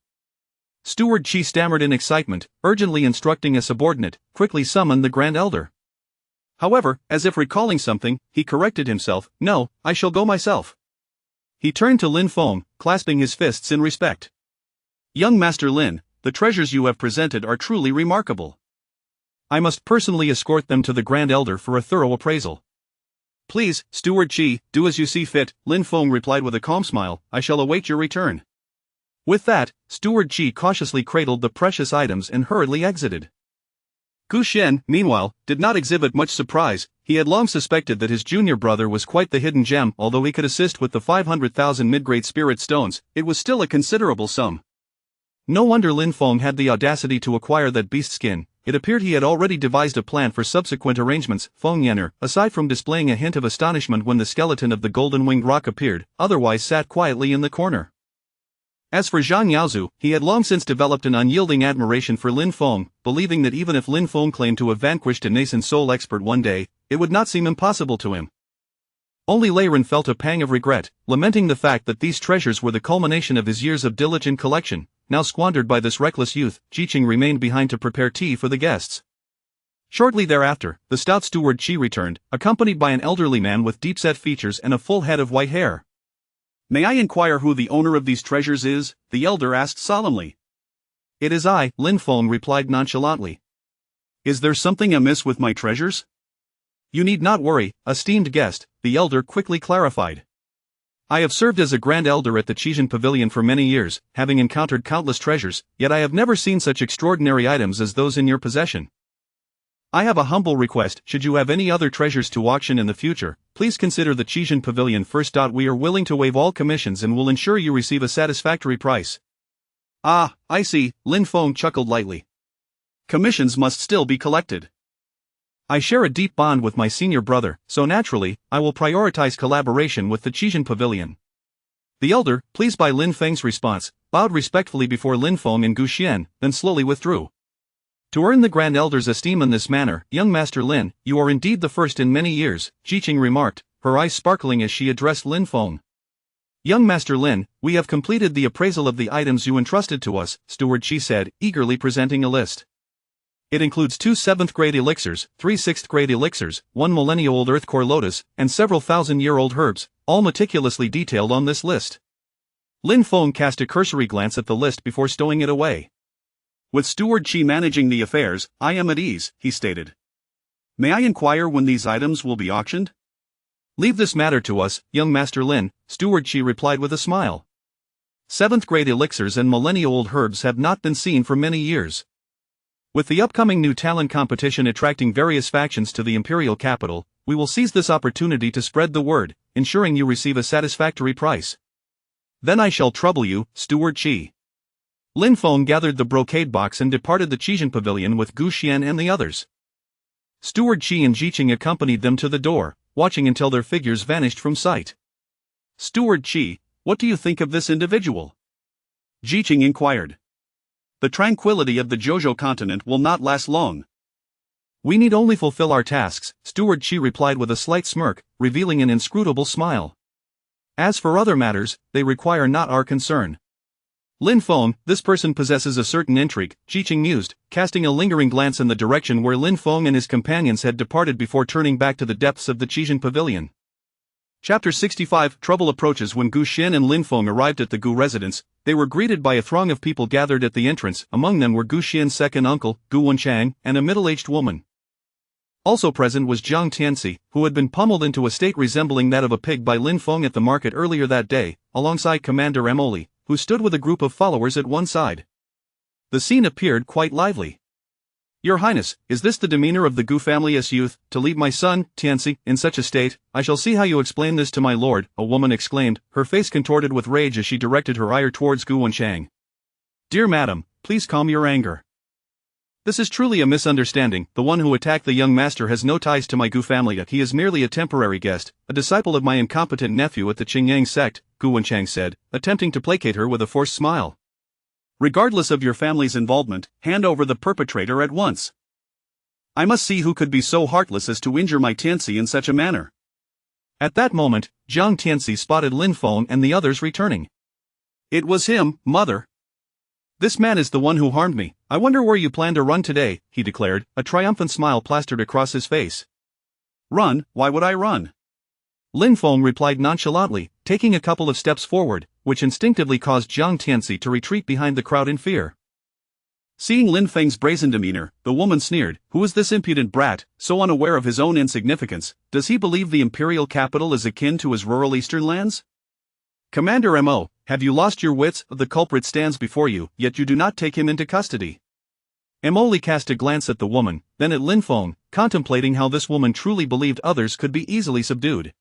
Speaker 1: Steward Qi stammered in excitement, urgently instructing a subordinate, quickly summon the Grand Elder. However, as if recalling something, he corrected himself, no, I shall go myself. He turned to Lin Feng, clasping his fists in respect. Young Master Lin, the treasures you have presented are truly remarkable. I must personally escort them to the Grand Elder for a thorough appraisal. Please, Steward Qi, do as you see fit, Lin Feng replied with a calm smile, I shall await your return. With that, Steward Qi cautiously cradled the precious items and hurriedly exited. Gu Xian, meanwhile, did not exhibit much surprise. He had long suspected that his junior brother was quite the hidden gem. Although he could assist with the 500,000 mid-grade spirit stones, it was still a considerable sum. No wonder Lin Feng had the audacity to acquire that beast skin. It appeared he had already devised a plan for subsequent arrangements. Feng Yan'er, aside from displaying a hint of astonishment when the skeleton of the golden-winged roc appeared, otherwise sat quietly in the corner. As for Zhang Yaozu, he had long since developed an unyielding admiration for Lin Feng, believing that even if Lin Feng claimed to have vanquished a nascent soul expert one day, it would not seem impossible to him. Only Lei Ren felt a pang of regret, lamenting the fact that these treasures were the culmination of his years of diligent collection, now squandered by this reckless youth. Jiqing remained behind to prepare tea for the guests. Shortly thereafter, the stout Steward Qi returned, accompanied by an elderly man with deep-set features and a full head of white hair. May I inquire who the owner of these treasures is? The elder asked solemnly. It is I, Lin Feng replied nonchalantly. Is there something amiss with my treasures? You need not worry, esteemed guest, the elder quickly clarified. I have served as a Grand Elder at the Qijin Pavilion for many years, having encountered countless treasures, yet I have never seen such extraordinary items as those in your possession. I have a humble request, should you have any other treasures to auction in the future, please consider the Qijin Pavilion first. We are willing to waive all commissions and will ensure you receive a satisfactory price. Ah, I see, Lin Feng chuckled lightly. Commissions must still be collected. I share a deep bond with my senior brother, so naturally, I will prioritize collaboration with the Qijin Pavilion. The elder, pleased by Lin Feng's response, bowed respectfully before Lin Feng and Gu Xian, then slowly withdrew. To earn the Grand Elder's esteem in this manner, young Master Lin, you are indeed the first in many years, Jiqing remarked, her eyes sparkling as she addressed Lin Feng. Young Master Lin, we have completed the appraisal of the items you entrusted to us, Steward Qi said, eagerly presenting a list. It includes 2 7th-grade elixirs, 3 6th-grade elixirs, 1 millennia-old earth core lotus, and several thousand-year-old herbs, all meticulously detailed on this list. Lin Feng cast a cursory glance at the list before stowing it away. With Steward Qi managing the affairs, I am at ease, he stated. May I inquire when these items will be auctioned? Leave this matter to us, young Master Lin, Steward Qi replied with a smile. 7th-grade elixirs and millennia-old herbs have not been seen for many years. With the upcoming new talent competition attracting various factions to the imperial capital, we will seize this opportunity to spread the word, ensuring you receive a satisfactory price. Then I shall trouble you, Steward Qi. Lin Feng gathered the brocade box and departed the Qijin pavilion with Gu Xian and the others. Steward Qi and Jiqing accompanied them to the door, watching until their figures vanished from sight. Steward Qi, what do you think of this individual? Jiqing inquired. The tranquility of the Zhozhou continent will not last long. We need only fulfill our tasks, Steward Qi replied with a slight smirk, revealing an inscrutable smile. As for other matters, they require not our concern. Lin Feng, this person possesses a certain intrigue, Jiqing mused, casting a lingering glance in the direction where Lin Feng and his companions had departed before turning back to the depths of the Qijin pavilion. Chapter 65 Trouble approaches. When Gu Xin and Lin Feng arrived at the Gu residence, they were greeted by a throng of people gathered at the entrance. Among them were Gu Xian's second uncle, Gu Wenchang, and a middle-aged woman. Also present was Jiang Tianxi, who had been pummeled into a state resembling that of a pig by Lin Feng at the market earlier that day, alongside Commander Emoli, who stood with a group of followers at one side. The scene appeared quite lively. Your Highness, is this the demeanor of the Gu family as youth, to leave my son, Tianxi, in such a state? I shall see how you explain this to my lord, a woman exclaimed, her face contorted with rage as she directed her ire towards Gu Wenchang. Dear madam, please calm your anger. This is truly a misunderstanding. The one who attacked the young master has no ties to my Gu family. He is merely a temporary guest, a disciple of my incompetent nephew at the Qingyang sect, Gu Wenchang said, attempting to placate her with a forced smile. Regardless of your family's involvement, hand over the perpetrator at once. I must see who could be so heartless as to injure my Tianxi in such a manner. At that moment, Jiang Tianxi spotted Lin Feng and the others returning. It was him, mother. This man is the one who harmed me. I wonder where you plan to run today, he declared, a triumphant smile plastered across his face. Run? Why would I run? Lin Feng replied nonchalantly, taking a couple of steps forward, which instinctively caused Jiang Tianxi to retreat behind the crowd in fear. Seeing Lin Feng's brazen demeanor, the woman sneered, who is this impudent brat, so unaware of his own insignificance? Does he believe the imperial capital is akin to his rural eastern lands? Commander Mo, have you lost your wits? The culprit stands before you, yet you do not take him into custody. Emoli cast a glance at the woman, then at Lin Feng, contemplating how this woman truly believed others could be easily subdued.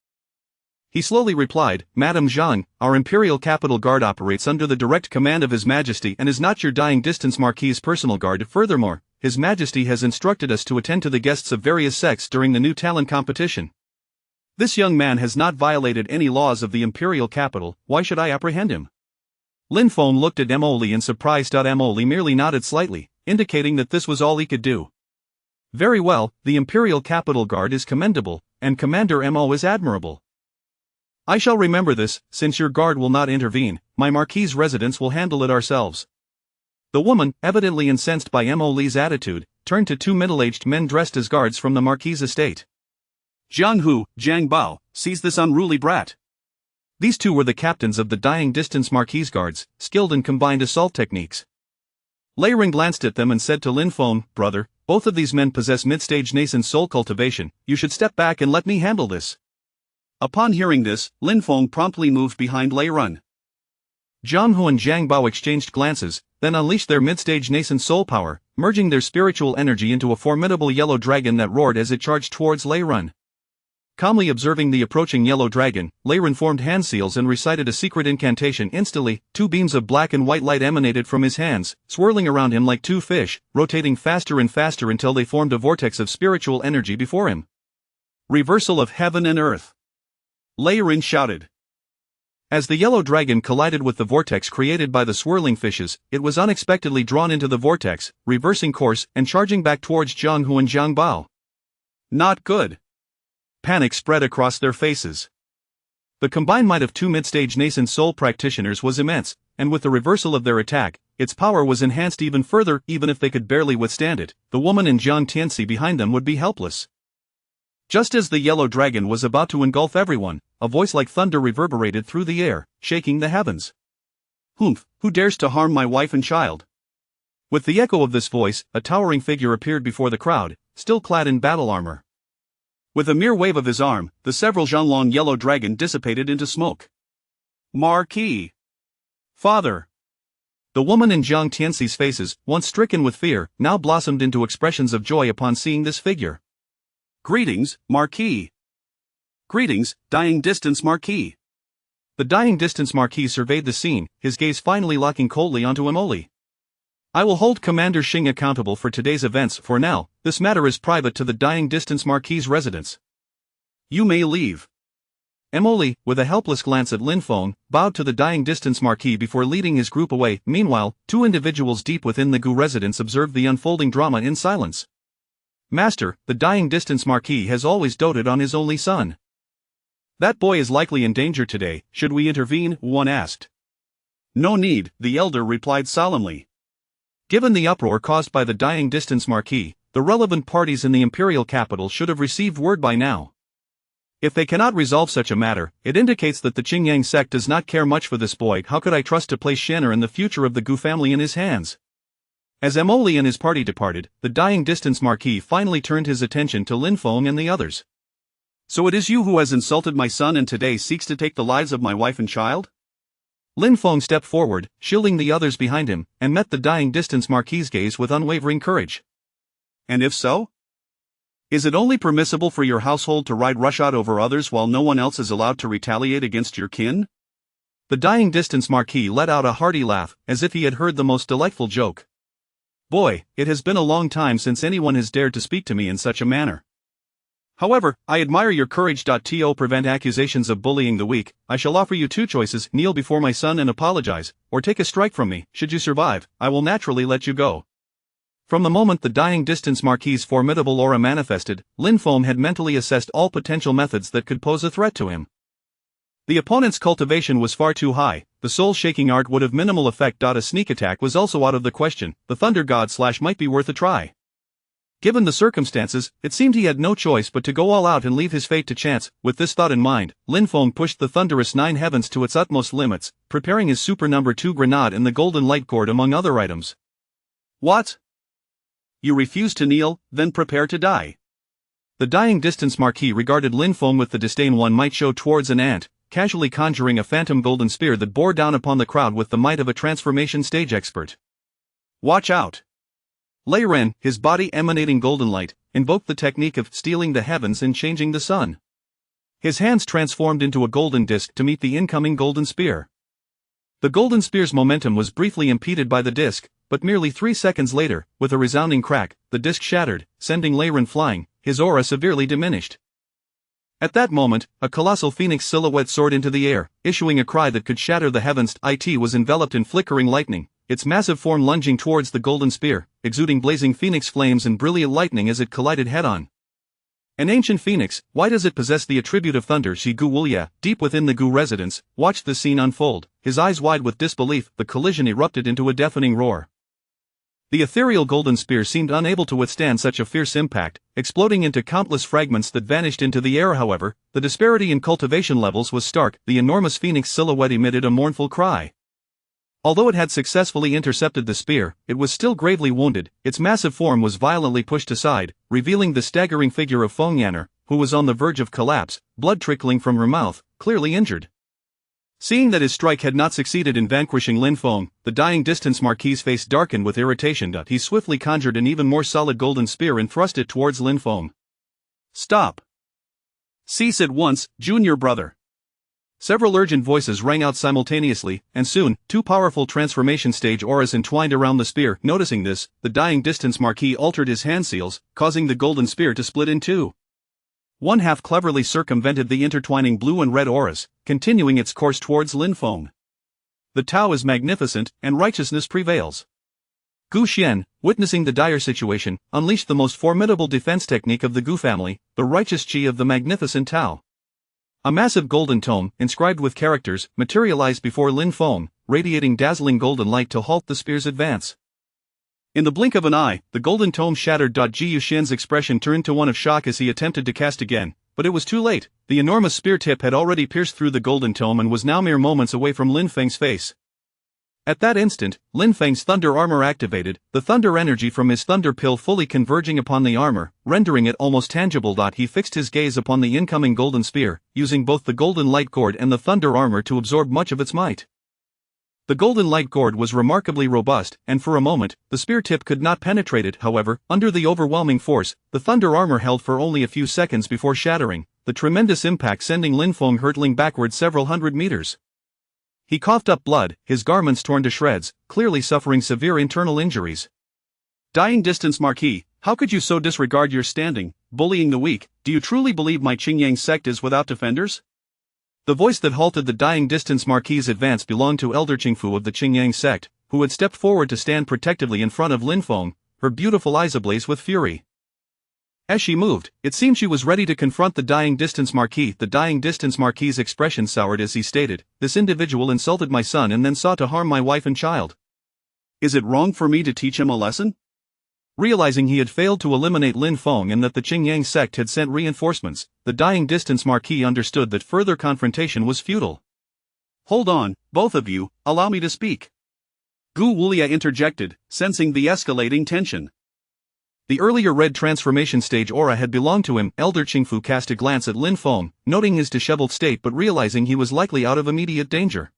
Speaker 1: He slowly replied, Madame Zhang, our Imperial Capital Guard operates under the direct command of His Majesty and is not your dying distance Marquis' personal guard. Furthermore, His Majesty has instructed us to attend to the guests of various sects during the new talent competition. This young man has not violated any laws of the Imperial Capital. Why should I apprehend him? Lin Feng looked at Emoli in surprise. Emoli merely nodded slightly, indicating that this was all he could do. Very well, the Imperial Capital Guard is commendable, and Commander Mo is admirable. I shall remember this. Since your guard will not intervene, my Marquis' residence will handle it ourselves. The woman, evidently incensed by Emoli's attitude, turned to two middle-aged men dressed as guards from the Marquis' estate. Jiang Hu, Jiang Bao, seize this unruly brat. These two were the captains of the dying distance Marquis guards, skilled in combined assault techniques. Lei Ring glanced at them and said to Lin Feng, brother, both of these men possess mid-stage nascent soul cultivation, you should step back and let me handle this. Upon hearing this, Lin Feng promptly moved behind Lei Run. Jiang Hu and Jiang Bao exchanged glances, then unleashed their mid-stage nascent soul power, merging their spiritual energy into a formidable yellow dragon that roared as it charged towards Lei Run. Calmly observing the approaching yellow dragon, Lei Run formed hand seals and recited a secret incantation. Instantly, two beams of black and white light emanated from his hands, swirling around him like two fish, rotating faster and faster until they formed a vortex of spiritual energy before him. Reversal of heaven and earth. Lei Rin shouted. As the yellow dragon collided with the vortex created by the swirling fishes, it was unexpectedly drawn into the vortex, reversing course and charging back towards Jiang Hu and Jiang Bao. Not good. Panic spread across their faces. The combined might of two mid-stage nascent soul practitioners was immense, and with the reversal of their attack, its power was enhanced even further. Even if they could barely withstand it, the woman and Jiang Tianxi behind them would be helpless. Just as the yellow dragon was about to engulf everyone, a voice like thunder reverberated through the air, shaking the heavens. Humph, who dares to harm my wife and child? With the echo of this voice, a towering figure appeared before the crowd, still clad in battle armor. With a mere wave of his arm, the several Zhanglong yellow dragon dissipated into smoke. Marquis! Father! The woman in Jiang Tianxi's faces, once stricken with fear, now blossomed into expressions of joy upon seeing this figure. Greetings, Marquis. Greetings, Dying Distance Marquis. The Dying Distance Marquis surveyed the scene, his gaze finally locking coldly onto Emoli. I will hold Commander Xing accountable for today's events. For now, this matter is private to the Dying Distance Marquis' residence. You may leave. Emily, with a helpless glance at Lin Feng, bowed to the Dying Distance Marquis before leading his group away. Meanwhile, two individuals deep within the Gu residence observed the unfolding drama in silence. Master, the Dying Distance Marquis has always doted on his only son. That boy is likely in danger today. Should we intervene? One asked. No need, the elder replied solemnly. Given the uproar caused by the Dying Distance Marquis, the relevant parties in the imperial capital should have received word by now. If they cannot resolve such a matter, it indicates that the Qingyang sect does not care much for this boy. How could I trust to place Shan'er and the future of the Gu family in his hands? As Emoli and his party departed, the Dying Distance Marquis finally turned his attention to Lin Feng and the others. So it is you who has insulted my son and today seeks to take the lives of my wife and child? Lin Feng stepped forward, shielding the others behind him, and met the Dying Distance Marquis' gaze with unwavering courage. And if so? Is it only permissible for your household to ride roughshod over others while no one else is allowed to retaliate against your kin? The Dying Distance Marquis let out a hearty laugh, as if he had heard the most delightful joke. Boy, it has been a long time since anyone has dared to speak to me in such a manner. However, I admire your courage. To prevent accusations of bullying the weak, I shall offer you two choices: kneel before my son and apologize, or take a strike from me. Should you survive, I will naturally let you go. From the moment the Dying Distance Marquis' formidable aura manifested, Lin Feng had mentally assessed all potential methods that could pose a threat to him. The opponent's cultivation was far too high, the soul-shaking art would have minimal effect. A sneak attack was also out of the question. The Thunder God Slash might be worth a try. Given the circumstances, it seemed he had no choice but to go all out and leave his fate to chance. With this thought in mind, Lin Feng pushed the thunderous nine heavens to its utmost limits, preparing his super number 2 grenade and the golden light cord among other items. What? You refuse to kneel, then prepare to die. The Dying Distance Marquis regarded Lin Feng with the disdain one might show towards an ant, casually conjuring a phantom golden spear that bore down upon the crowd with the might of a transformation stage expert. Watch out! Lei Ren, his body emanating golden light, invoked the technique of stealing the heavens and changing the sun. His hands transformed into a golden disc to meet the incoming golden spear. The golden spear's momentum was briefly impeded by the disc, but merely 3 seconds later, with a resounding crack, the disc shattered, sending Lei Ren flying, his aura severely diminished. At that moment, a colossal phoenix silhouette soared into the air, issuing a cry that could shatter the heavens. It was enveloped in flickering lightning, its massive form lunging towards the golden spear, exuding blazing phoenix flames and brilliant lightning as it collided head-on. An ancient phoenix, why does it possess the attribute of thunder? Shi Gu Wulia, deep within the Gu residence, watched the scene unfold, his eyes wide with disbelief. The collision erupted into a deafening roar. The ethereal golden spear seemed unable to withstand such a fierce impact, exploding into countless fragments that vanished into the air. However, the disparity in cultivation levels was stark. The enormous phoenix silhouette emitted a mournful cry. Although it had successfully intercepted the spear, it was still gravely wounded. Its massive form was violently pushed aside, revealing the staggering figure of Feng Yanner, who was on the verge of collapse, blood trickling from her mouth, clearly injured. Seeing that his strike had not succeeded in vanquishing Lin Feng, the Dying Distance Marquis' face darkened with irritation. He swiftly conjured an even more solid golden spear and thrust it towards Lin Feng. Stop! Cease at once, junior brother! Several urgent voices rang out simultaneously, and soon, 2 powerful transformation stage auras entwined around the spear. Noticing this, the Dying Distance Marquis altered his hand seals, causing the golden spear to split in two. One half cleverly circumvented the intertwining blue and red auras, continuing its course towards Lin Feng. The Tao is magnificent, and righteousness prevails. Gu Xian, witnessing the dire situation, unleashed the most formidable defense technique of the Gu family, the righteous Qi of the magnificent Tao. A massive golden tome, inscribed with characters, materialized before Lin Feng, radiating dazzling golden light to halt the spear's advance. In the blink of an eye, the golden tome shattered. Ji Yuxian's expression turned to one of shock as he attempted to cast again, but it was too late. The enormous spear tip had already pierced through the golden tome and was now mere moments away from Lin Feng's face. At that instant, Lin Feng's thunder armor activated, the thunder energy from his thunder pill fully converging upon the armor, rendering it almost tangible. He fixed his gaze upon the incoming golden spear, using both the golden light cord and the thunder armor to absorb much of its might. The golden light cord was remarkably robust, and for a moment, the spear tip could not penetrate it. However, under the overwhelming force, the thunder armor held for only a few seconds before shattering, the tremendous impact sending Lin Feng hurtling backward several hundred meters. He coughed up blood, his garments torn to shreds, clearly suffering severe internal injuries. Dying distance Marquis, how could you so disregard your standing, bullying the weak? Do you truly believe my Qingyang sect is without defenders? The voice that halted the dying distance Marquis' advance belonged to Elder Qingfu of the Qingyang sect, who had stepped forward to stand protectively in front of Lin Feng, her beautiful eyes ablaze with fury. As she moved, it seemed she was ready to confront the dying distance Marquis. The dying distance Marquis' expression soured as he stated, "This individual insulted my son and then sought to harm my wife and child. Is it wrong for me to teach him a lesson?" Realizing he had failed to eliminate Lin Feng and that the Qingyang sect had sent reinforcements, the dying distance Marquis understood that further confrontation was futile. "Hold on, both of you, allow me to speak." Gu Wulia interjected, sensing the escalating tension. The earlier red transformation stage aura had belonged to him. Elder Qingfu cast a glance at Lin Feng, noting his disheveled state but realizing he was likely out of immediate danger.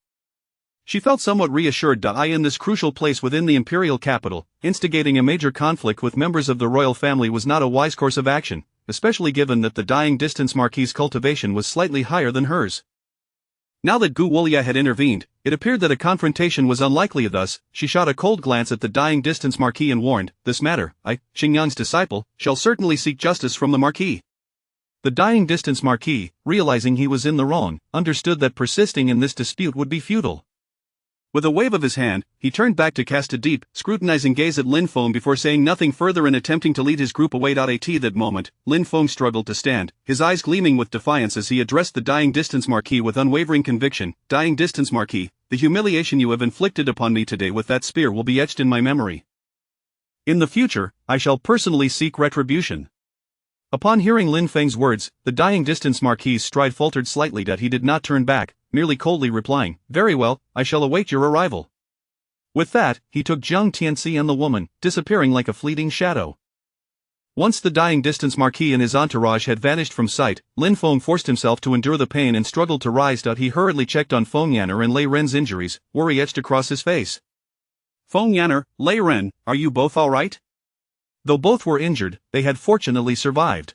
Speaker 1: She felt somewhat reassured to in this crucial place within the imperial capital, instigating a major conflict with members of the royal family was not a wise course of action, especially given that the dying distance Marquis' cultivation was slightly higher than hers. Now that Gu Wulia had intervened, it appeared that a confrontation was unlikely. Thus, she shot a cold glance at the dying distance Marquis and warned, "This matter, I, Xingyang's disciple, shall certainly seek justice from the Marquis." The dying distance Marquis, realizing he was in the wrong, understood that persisting in this dispute would be futile. With a wave of his hand, he turned back to cast a deep, scrutinizing gaze at Lin Feng before saying nothing further and attempting to lead his group away. At that moment, Lin Feng struggled to stand, his eyes gleaming with defiance as he addressed the dying distance Marquis with unwavering conviction. "Dying distance Marquis, the humiliation you have inflicted upon me today with that spear will be etched in my memory. In the future, I shall personally seek retribution." Upon hearing Lin Feng's words, the dying distance Marquis' stride faltered slightly. He did not turn back, merely coldly replying, "Very well, I shall await your arrival." With that, he took Zhang Tianxi and the woman, disappearing like a fleeting shadow. Once the dying distance Marquis and his entourage had vanished from sight, Lin Feng forced himself to endure the pain and struggled to rise. He hurriedly checked on Feng Yanner and Lei Ren's injuries, worry etched across his face. "Feng Yanner, Lei Ren, are you both alright?" Though both were injured, they had fortunately survived.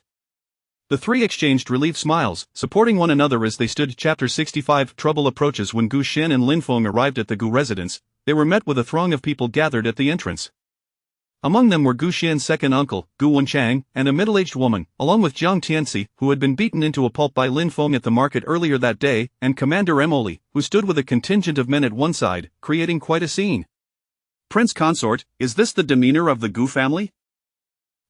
Speaker 1: The three exchanged relieved smiles, supporting one another as they stood. Chapter 65 Trouble approaches. When Gu Xin and Lin Feng arrived at the Gu residence, they were met with a throng of people gathered at the entrance. Among them were Gu Xian's second uncle, Gu Wenchang, and a middle-aged woman, along with Zhang Tianxi, who had been beaten into a pulp by Lin Feng at the market earlier that day, and Commander Emoli, who stood with a contingent of men at one side, creating quite a scene. "Prince Consort, is this the demeanor of the Gu family?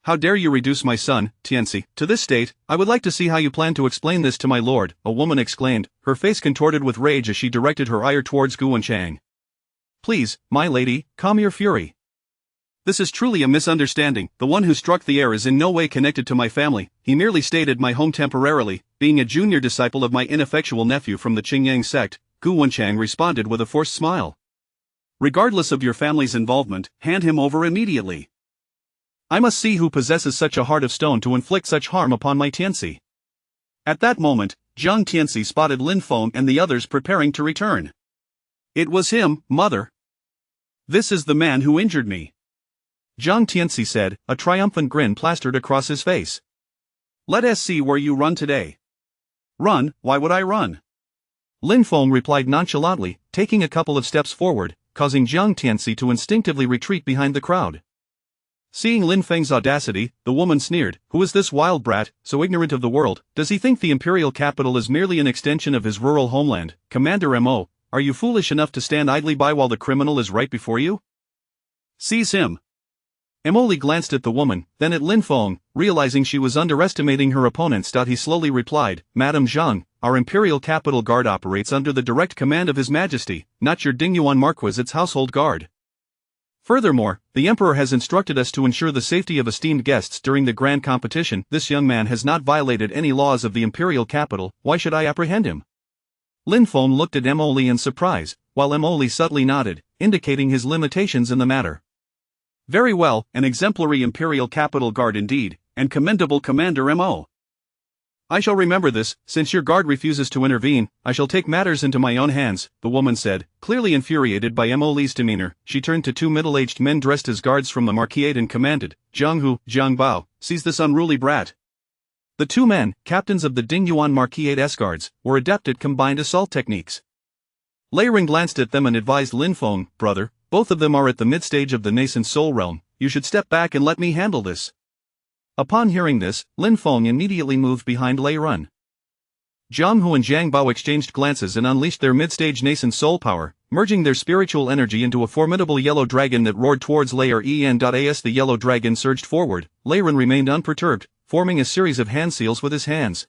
Speaker 1: How dare you reduce my son, Tianxi, to this state? I would like to see how you plan to explain this to my lord," a woman exclaimed, her face contorted with rage as she directed her ire towards Gu Wenchang. "Please, my lady, calm your fury. This is truly a misunderstanding. The one who struck the heir is in no way connected to my family. He merely stayed at my home temporarily, being a junior disciple of my ineffectual nephew from the Qingyang sect," Gu Wenchang responded with a forced smile. "Regardless of your family's involvement, hand him over immediately. I must see who possesses such a heart of stone to inflict such harm upon my Tianxi." At that moment, Zhang Tianxi spotted Lin Feng and the others preparing to return. "It was him, mother. This is the man who injured me," Zhang Tianxi said, a triumphant grin plastered across his face. "Let us see where you run today." "Run? Why would I run?" Lin Feng replied nonchalantly, taking a couple of steps forward, causing Zhang Tianxi to instinctively retreat behind the crowd. Seeing Lin Feng's audacity, the woman sneered, "Who is this wild brat, so ignorant of the world? Does he think the imperial capital is merely an extension of his rural homeland? Commander Mo, are you foolish enough to stand idly by while the criminal is right before you? Seize him." Emoli glanced at the woman, then at Lin Feng, realizing she was underestimating her opponents. He slowly replied, "Madame Zhang, our imperial capital guard operates under the direct command of His Majesty, not your Dingyuan Marquis' household guard. Furthermore, the Emperor has instructed us to ensure the safety of esteemed guests during the grand competition. This young man has not violated any laws of the imperial capital, why should I apprehend him?" Lin Feng looked at Emoli in surprise, while Emoli subtly nodded, indicating his limitations in the matter. "Very well, an exemplary imperial capital guard indeed, and commendable Commander Mo. I shall remember this. Since your guard refuses to intervene, I shall take matters into my own hands," the woman said, clearly infuriated by Emoli's demeanor. She turned to two middle-aged men dressed as guards from the Marquis and commanded, "Zhang Hu, Zhang Bao, seize this unruly brat." The two men, captains of the Dingyuan Marquis S guards, were adept at combined assault techniques. Lei Ren glanced at them and advised Lin Feng, brother, both of them are at the mid-stage of the nascent soul realm, you should step back and let me handle this. Upon hearing this, Lin Feng immediately moved behind Lei Ren. Jiang Hu and Zhang Bao exchanged glances and unleashed their mid-stage nascent soul power, merging their spiritual energy into a formidable yellow dragon that roared towards Lei Ren. As the yellow dragon surged forward, Lei Ren remained unperturbed, forming a series of hand seals with his hands.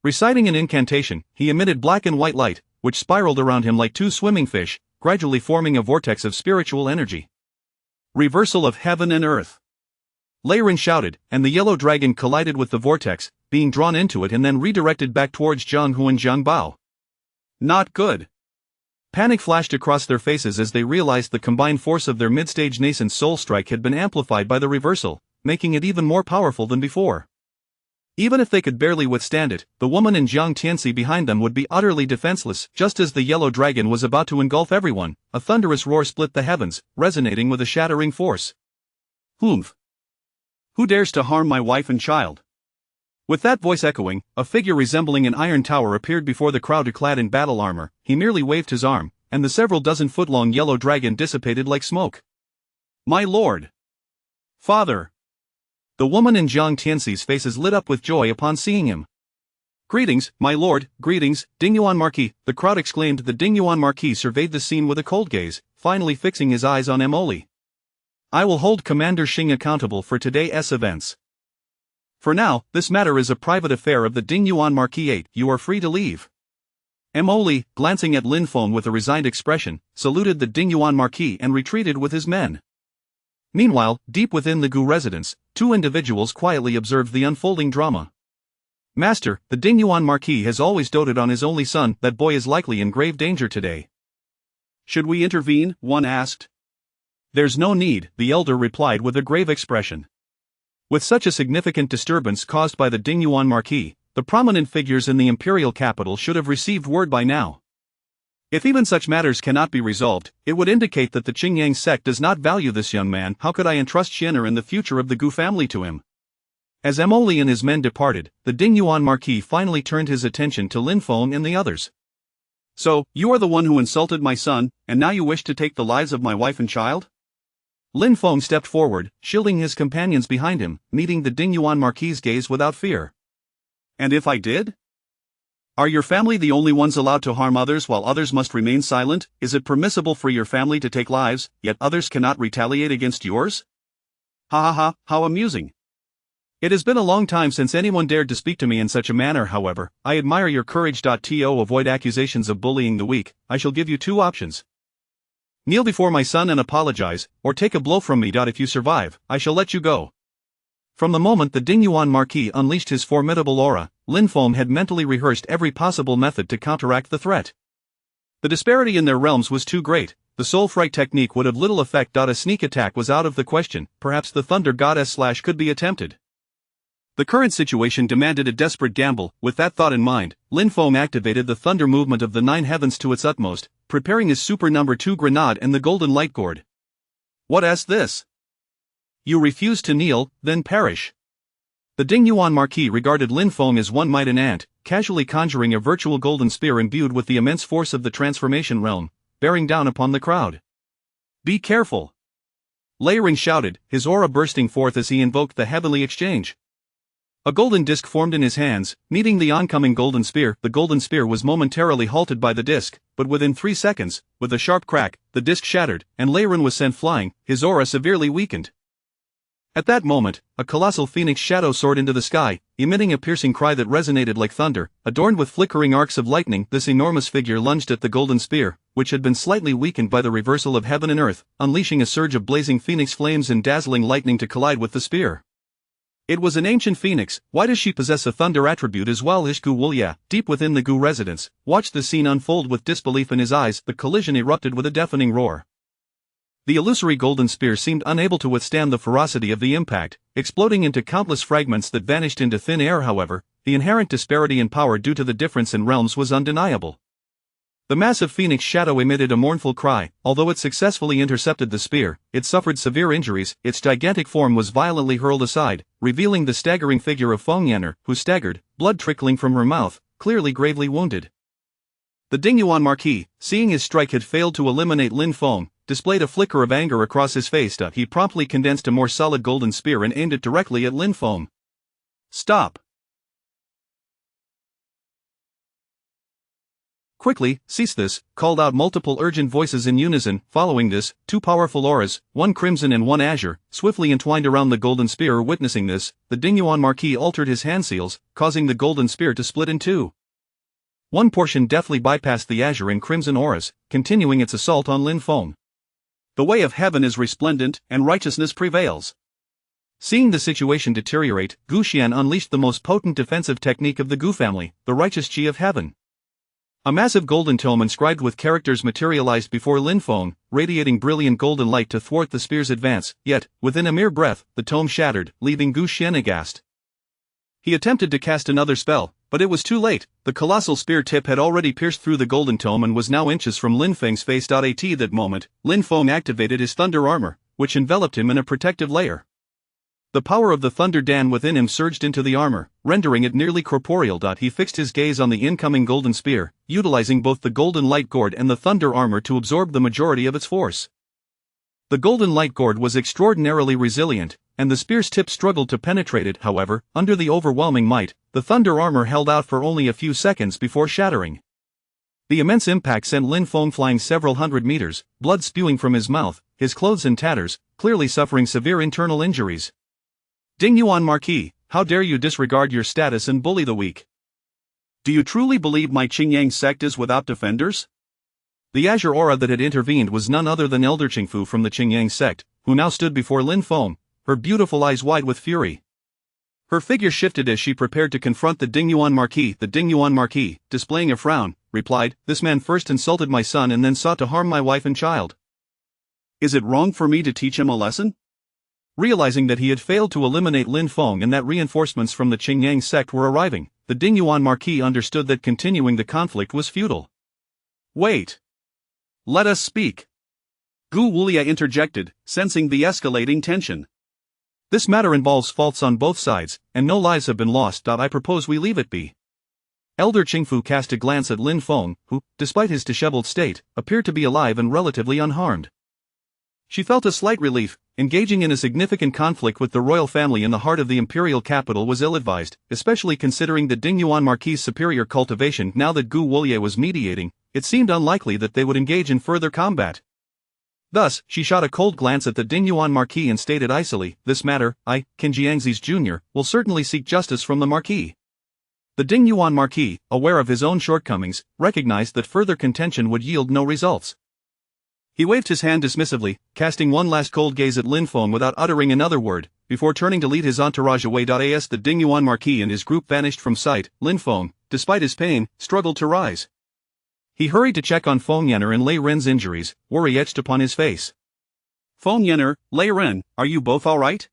Speaker 1: Reciting an incantation, he emitted black and white light, which spiraled around him like two swimming fish, gradually forming a vortex of spiritual energy. Reversal of heaven and earth. Lei Ren shouted, and the yellow dragon collided with the vortex, being drawn into it and then redirected back towards Jiang Hu and Zhang Bao. Not good. Panic flashed across their faces as they realized the combined force of their mid-stage nascent soul strike had been amplified by the reversal, making it even more powerful than before. Even if they could barely withstand it, the woman in Jiang Tianxi behind them would be utterly defenseless. Just as the yellow dragon was about to engulf everyone, a thunderous roar split the heavens, resonating with a shattering force. Humph! Who dares to harm my wife and child? With that voice echoing, a figure resembling an iron tower appeared before the crowd clad in battle armor. He merely waved his arm, and the several dozen-foot-long yellow dragon dissipated like smoke. My lord! Father! The woman in Jiang Tianxi's faces lit up with joy upon seeing him. Greetings, my lord, greetings, Dingyuan Marquis, the crowd exclaimed. The Dingyuan Marquis surveyed the scene with a cold gaze, finally fixing his eyes on Emoli. I will hold Commander Xing accountable for today's events. For now, this matter is a private affair of the Dingyuan Marquis 8, you are free to leave. Emoli, glancing at Lin Feng with a resigned expression, saluted the Dingyuan Marquis and retreated with his men. Meanwhile, deep within the Gu residence, two individuals quietly observed the unfolding drama. Master, the Dingyuan Marquis has always doted on his only son. That boy is likely in grave danger today. Should we intervene? One asked. There's no need, the elder replied with a grave expression. With such a significant disturbance caused by the Dingyuan Marquis, the prominent figures in the imperial capital should have received word by now. If even such matters cannot be resolved, it would indicate that the Qingyang sect does not value this young man. How could I entrust Xian'er and the future of the Gu family to him? As Emoli and his men departed, the Dingyuan Marquis finally turned his attention to Lin Feng and the others. So, you are the one who insulted my son, and now you wish to take the lives of my wife and child? Lin Feng stepped forward, shielding his companions behind him, meeting the Dingyuan Marquis' gaze without fear. And if I did? Are your family the only ones allowed to harm others while others must remain silent? Is it permissible for your family to take lives, yet others cannot retaliate against yours? Ha ha ha, how amusing. It has been a long time since anyone dared to speak to me in such a manner. However, I admire your courage. To avoid accusations of bullying the weak, I shall give you two options. Kneel before my son and apologize, or take a blow from me. If you survive, I shall let you go. From the moment the Dingyuan Marquis unleashed his formidable aura, Lin Feng had mentally rehearsed every possible method to counteract the threat. The disparity in their realms was too great. The soul fright technique would have little effect. A sneak attack was out of the question. Perhaps the thunder goddess slash could be attempted. The current situation demanded a desperate gamble. With that thought in mind, Lin Feng activated the thunder movement of the nine heavens to its utmost, preparing his super number 2 grenade and the golden light gourd. What's this? You refuse to kneel, then perish. The Dingyuan Marquis regarded Lin Feng as one might an ant, casually conjuring a virtual golden spear imbued with the immense force of the transformation realm, bearing down upon the crowd. Be careful! Lei Ren shouted, his aura bursting forth as he invoked the heavenly exchange. A golden disc formed in his hands, meeting the oncoming golden spear. The golden spear was momentarily halted by the disc, but within 3 seconds, with a sharp crack, the disc shattered, and Lei Ren was sent flying, his aura severely weakened. At that moment, a colossal phoenix shadow soared into the sky, emitting a piercing cry that resonated like thunder, adorned with flickering arcs of lightning. This enormous figure lunged at the golden spear, which had been slightly weakened by the reversal of heaven and earth, unleashing a surge of blazing phoenix flames and dazzling lightning to collide with the spear. It was an ancient phoenix. Why does she possess a thunder attribute as well? Ishku Wulya, deep within the Gu residence, watched the scene unfold with disbelief in his eyes. The collision erupted with a deafening roar. The illusory golden spear seemed unable to withstand the ferocity of the impact, exploding into countless fragments that vanished into thin air. However, the inherent disparity in power due to the difference in realms was undeniable. The massive phoenix shadow emitted a mournful cry. Although it successfully intercepted the spear, it suffered severe injuries. Its gigantic form was violently hurled aside, revealing the staggering figure of Feng Yan'er, who staggered, blood trickling from her mouth, clearly gravely wounded. The Dingyuan Marquis, seeing his strike had failed to eliminate Lin Feng, displayed a flicker of anger across his face. He promptly condensed a more solid golden spear and aimed it directly at Lin Feng. Stop! Quickly, cease this, called out multiple urgent voices in unison. Following this, two powerful auras, one crimson and one azure, swiftly entwined around the golden spear. Witnessing this, the Dingyuan Marquis altered his hand seals, causing the golden spear to split in two. One portion deftly bypassed the azure and crimson auras, continuing its assault on Lin Feng. The way of heaven is resplendent, and righteousness prevails. Seeing the situation deteriorate, Gu Xian unleashed the most potent defensive technique of the Gu family, the righteous Qi of heaven. A massive golden tome inscribed with characters materialized before Lin Feng, radiating brilliant golden light to thwart the spear's advance, yet, within a mere breath, the tome shattered, leaving Gu Xian aghast. He attempted to cast another spell, but it was too late. The colossal spear tip had already pierced through the golden tome and was now inches from Lin Feng's face. At that moment, Lin Feng activated his thunder armor, which enveloped him in a protective layer. The power of the Thunder Dan within him surged into the armor, rendering it nearly corporeal. He fixed his gaze on the incoming golden spear, utilizing both the golden light gourd and the thunder armor to absorb the majority of its force. The golden light gourd was extraordinarily resilient, and the spear's tip struggled to penetrate it. However, under the overwhelming might, the thunder armor held out for only a few seconds before shattering. The immense impact sent Lin Feng flying several hundred meters, blood spewing from his mouth, his clothes in tatters, clearly suffering severe internal injuries. Dingyuan Marquis, how dare you disregard your status and bully the weak? Do you truly believe my Qingyang sect is without defenders? The azure aura that had intervened was none other than Elder Qingfu from the Qingyang sect, who now stood before Lin Feng, her beautiful eyes wide with fury. Her figure shifted as she prepared to confront the Dingyuan Marquis. The Dingyuan Marquis, displaying a frown, replied, "This man first insulted my son and then sought to harm my wife and child. Is it wrong for me to teach him a lesson?" Realizing that he had failed to eliminate Lin Feng and that reinforcements from the Qingyang sect were arriving, the Dingyuan Marquis understood that continuing the conflict was futile. "Wait. Let us speak." Gu Wulia interjected, sensing the escalating tension. "This matter involves faults on both sides, and no lives have been lost. I propose we leave it be." Elder Qingfu cast a glance at Lin Feng, who, despite his disheveled state, appeared to be alive and relatively unharmed. She felt a slight relief. Engaging in a significant conflict with the royal family in the heart of the imperial capital was ill-advised, especially considering the Dingyuan Marquis' superior cultivation. Now that Gu Wulia was mediating, it seemed unlikely that they would engage in further combat. Thus, she shot a cold glance at the Dingyuan Marquis and stated icily, "This matter, I, Qin Jiangxi's junior, will certainly seek justice from the Marquis." The Dingyuan Marquis, aware of his own shortcomings, recognized that further contention would yield no results. He waved his hand dismissively, casting one last cold gaze at Lin Feng without uttering another word, before turning to lead his entourage away. As the Dingyuan Marquis and his group vanished from sight, Lin Feng, despite his pain, struggled to rise. He hurried to check on Feng Yanner and Lei Ren's injuries, worry etched upon his face. "Feng Yanner, Lei Ren, are you both alright?"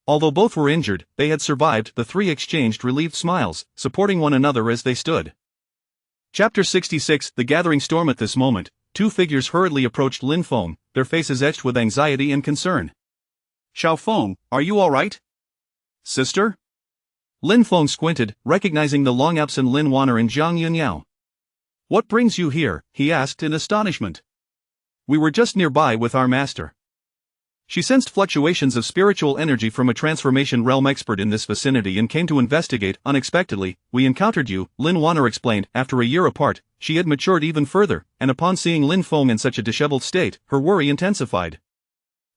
Speaker 1: Although both were injured, they had survived. The three exchanged relieved smiles, supporting one another as they stood. Chapter 66, The Gathering Storm. At this moment, two figures hurriedly approached Lin Feng, their faces etched with anxiety and concern. "Xiao Feng, are you alright? Sister?" Lin Feng squinted, recognizing the long-absent Lin Wanner and Zhang Yunyao. "What brings you here?" he asked in astonishment. "We were just nearby with our master." She sensed fluctuations of spiritual energy from a transformation realm expert in this vicinity and came to investigate. Unexpectedly, we encountered you, Lin Wanner explained. After a year apart, she had matured even further, and upon seeing Lin Feng in such a disheveled state, her worry intensified.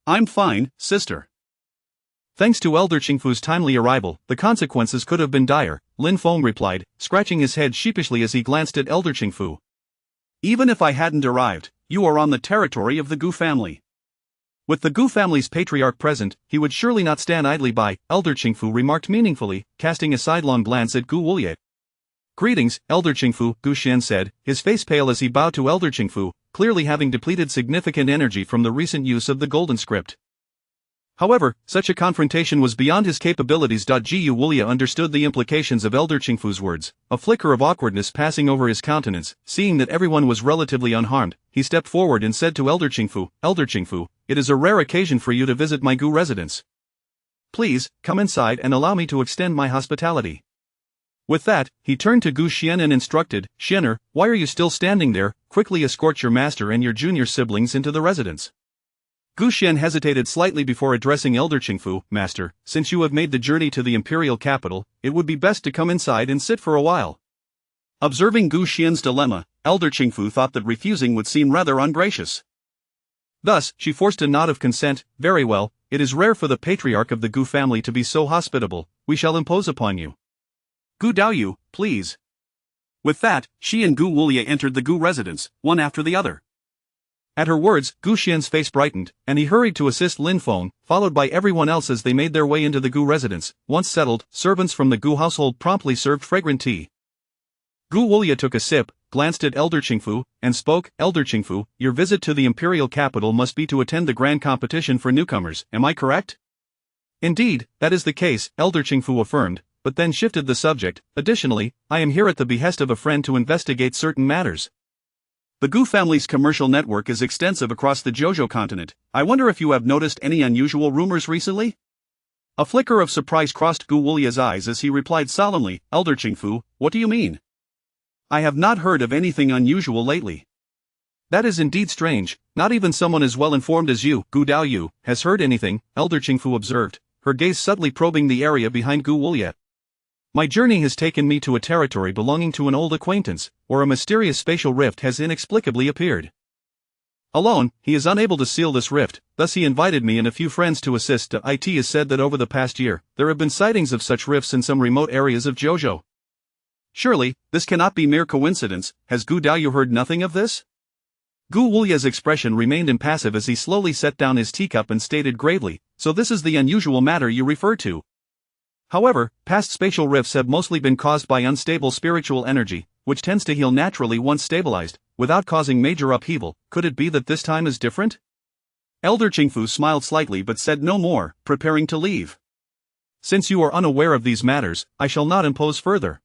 Speaker 1: "I'm fine, sister." Thanks to Elder Qingfu's timely arrival, the consequences could have been dire, Lin Feng replied, scratching his head sheepishly as he glanced at Elder Qingfu. "Even if I hadn't arrived, you are on the territory of the Gu family. With the Gu family's patriarch present, he would surely not stand idly by," Elder Qingfu remarked meaningfully, casting a sidelong glance at Gu Wulia. "Greetings, Elder Qingfu," Gu Xian said, his face pale as he bowed to Elder Qingfu, clearly having depleted significant energy from the recent use of the golden script. However, such a confrontation was beyond his capabilities. Gu Wulia understood the implications of Elder Qingfu's words, a flicker of awkwardness passing over his countenance. Seeing that everyone was relatively unharmed, he stepped forward and said to Elder Qingfu, "Elder Qingfu, it is a rare occasion for you to visit my Gu residence. Please, come inside and allow me to extend my hospitality." With that, he turned to Gu Xian and instructed, Xianer, why are you still standing there? Quickly escort your master and your junior siblings into the residence. Gu Xian hesitated slightly before addressing Elder Qingfu, Master, since you have made the journey to the imperial capital, it would be best to come inside and sit for a while. Observing Gu Xian's dilemma, Elder Qingfu thought that refusing would seem rather ungracious. Thus, she forced a nod of consent. Very well, it is rare for the patriarch of the Gu family to be so hospitable, we shall impose upon you. Gu Daoyu, please. With that, she and Gu Wulia entered the Gu residence, one after the other. At her words, Gu Xian's face brightened, and he hurried to assist Lin Feng, followed by everyone else as they made their way into the Gu residence. Once settled, servants from the Gu household promptly served fragrant tea. Gu Wulia took a sip, glanced at Elder Qingfu, and spoke, Elder Qingfu, your visit to the imperial capital must be to attend the grand competition for newcomers, am I correct? Indeed, that is the case, Elder Qingfu affirmed, but then shifted the subject. Additionally, I am here at the behest of a friend to investigate certain matters. The Gu family's commercial network is extensive across the Jojo continent. I wonder if you have noticed any unusual rumors recently? A flicker of surprise crossed Gu Wulia's eyes as he replied solemnly, Elder Qingfu, what do you mean? I have not heard of anything unusual lately. That is indeed strange, not even someone as well informed as you, Gu Daoyu, has heard anything, Elder Qingfu observed, her gaze subtly probing the area behind Gu Wulia. My journey has taken me to a territory belonging to an old acquaintance, where a mysterious spatial rift has inexplicably appeared. Alone, he is unable to seal this rift, thus he invited me and a few friends to assist. It is said that over the past year, there have been sightings of such rifts in some remote areas of Jojo. Surely, this cannot be mere coincidence. Has Gu Daoyu heard nothing of this? Gu Wulia's expression remained impassive as he slowly set down his teacup and stated gravely, so this is the unusual matter you refer to. However, past spatial rifts have mostly been caused by unstable spiritual energy, which tends to heal naturally once stabilized, without causing major upheaval. Could it be that this time is different? Elder Qingfu smiled slightly but said no more, preparing to leave. Since you are unaware of these matters, I shall not impose further.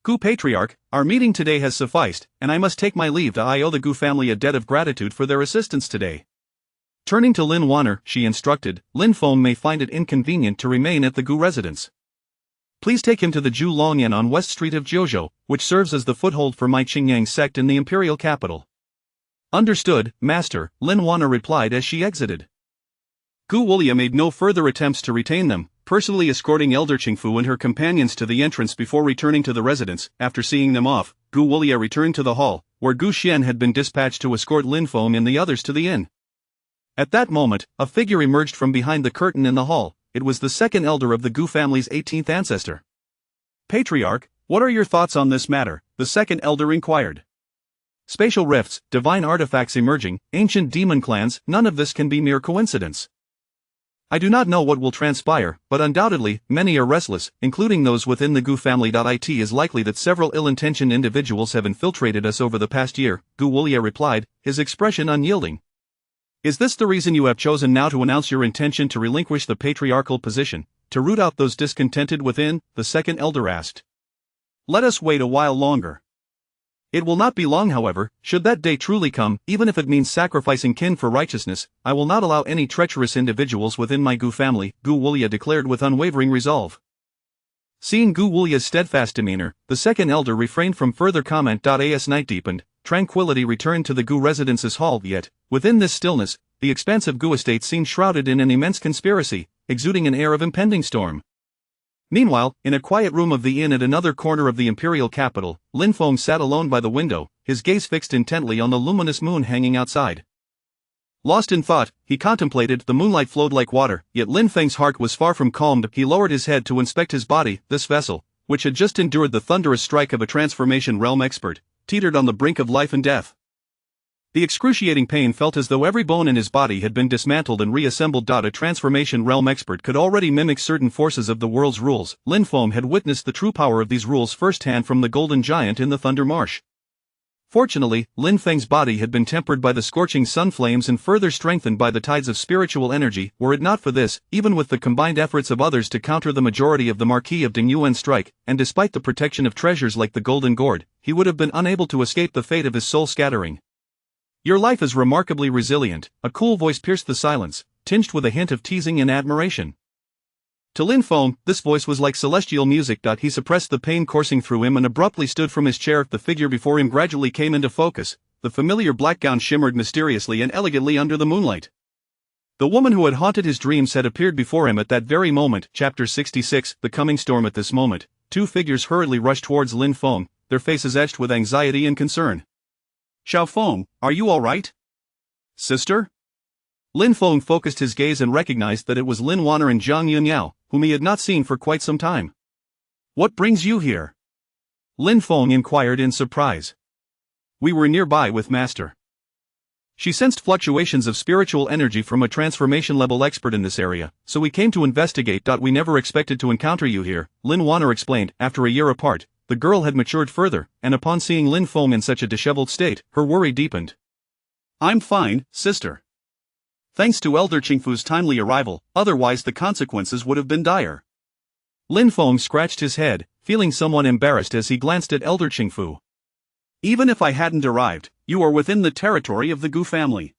Speaker 1: Gu Patriarch, our meeting today has sufficed, and I must take my leave. I owe the Gu family a debt of gratitude for their assistance today. Turning to Lin Wanner, she instructed, Lin Feng may find it inconvenient to remain at the Gu residence. Please take him to the Ju Long Inn on West Street of Jojo, which serves as the foothold for my Qingyang sect in the imperial capital. Understood, Master, Lin Wanner replied as she exited. Gu Wulia made no further attempts to retain them, personally escorting Elder Qingfu and her companions to the entrance before returning to the residence. After seeing them off, Gu Wulia returned to the hall, where Gu Xian had been dispatched to escort Lin Feng and the others to the inn. At that moment, a figure emerged from behind the curtain in the hall. It was the second elder of the Gu family's 18th ancestor. Patriarch, what are your thoughts on this matter? The second elder inquired. Spatial rifts, divine artifacts emerging, ancient demon clans, none of this can be mere coincidence. I do not know what will transpire, but undoubtedly, many are restless, including those within the Gu family. It is likely that several ill-intentioned individuals have infiltrated us over the past year, Gu Wulia replied, his expression unyielding. Is this the reason you have chosen now to announce your intention to relinquish the patriarchal position, to root out those discontented within? The second elder asked. Let us wait a while longer. It will not be long, however. Should that day truly come, even if it means sacrificing kin for righteousness, I will not allow any treacherous individuals within my Gu family, Gu Wulia declared with unwavering resolve. Seeing Gu Wulia's steadfast demeanor, the second elder refrained from further comment. As night deepened, tranquility returned to the Gu residence's hall. Yet, within this stillness, the expansive Gu estate seemed shrouded in an immense conspiracy, exuding an air of impending storm. Meanwhile, in a quiet room of the inn at another corner of the imperial capital, Lin Feng sat alone by the window, his gaze fixed intently on the luminous moon hanging outside. Lost in thought, he contemplated. The moonlight flowed like water, yet Lin Feng's heart was far from calmed. He lowered his head to inspect his body. This vessel, which had just endured the thunderous strike of a transformation realm expert, teetered on the brink of life and death. The excruciating pain felt as though every bone in his body had been dismantled and reassembled. A transformation realm expert could already mimic certain forces of the world's rules. Lin Feng had witnessed the true power of these rules firsthand from the golden giant in the Thunder Marsh. Fortunately, Lin Feng's body had been tempered by the scorching sun flames and further strengthened by the tides of spiritual energy. Were it not for this, even with the combined efforts of others to counter the majority of the Marquis of Dingyuan's strike, and despite the protection of treasures like the Golden Gourd, he would have been unable to escape the fate of his soul scattering. Your life is remarkably resilient, a cool voice pierced the silence, tinged with a hint of teasing and admiration. To Lin Feng, this voice was like celestial music. He suppressed the pain coursing through him and abruptly stood from his chair. The figure before him gradually came into focus. The familiar black gown shimmered mysteriously and elegantly under the moonlight. The woman who had haunted his dreams had appeared before him at that very moment. Chapter 66, The Coming Storm. At this moment, two figures hurriedly rushed towards Lin Feng, their faces etched with anxiety and concern. Xiao Feng, are you all right? Sister? Lin Feng focused his gaze and recognized that it was Lin Wanner and Zhang Yunyao, whom he had not seen for quite some time. What brings you here? Lin Feng inquired in surprise. We were nearby with Master. She sensed fluctuations of spiritual energy from a transformation level expert in this area, so we came to investigate. We never expected to encounter you here, Lin Wanner explained. After a year apart, the girl had matured further, and upon seeing Lin Feng in such a disheveled state, her worry deepened. I'm fine, sister. Thanks to Elder Qingfu's timely arrival, otherwise the consequences would have been dire. Lin Feng scratched his head, feeling somewhat embarrassed as he glanced at Elder Qingfu. Even if I hadn't arrived, you are within the territory of the Gu family.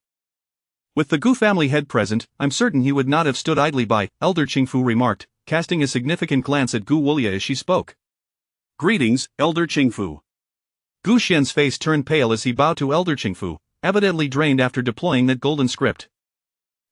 Speaker 1: With the Gu family head present, I'm certain he would not have stood idly by, Elder Qingfu remarked, casting a significant glance at Gu Wulia as she spoke. Greetings, Elder Qingfu. Gu Xian's face turned pale as he bowed to Elder Qingfu, evidently drained after deploying that golden script.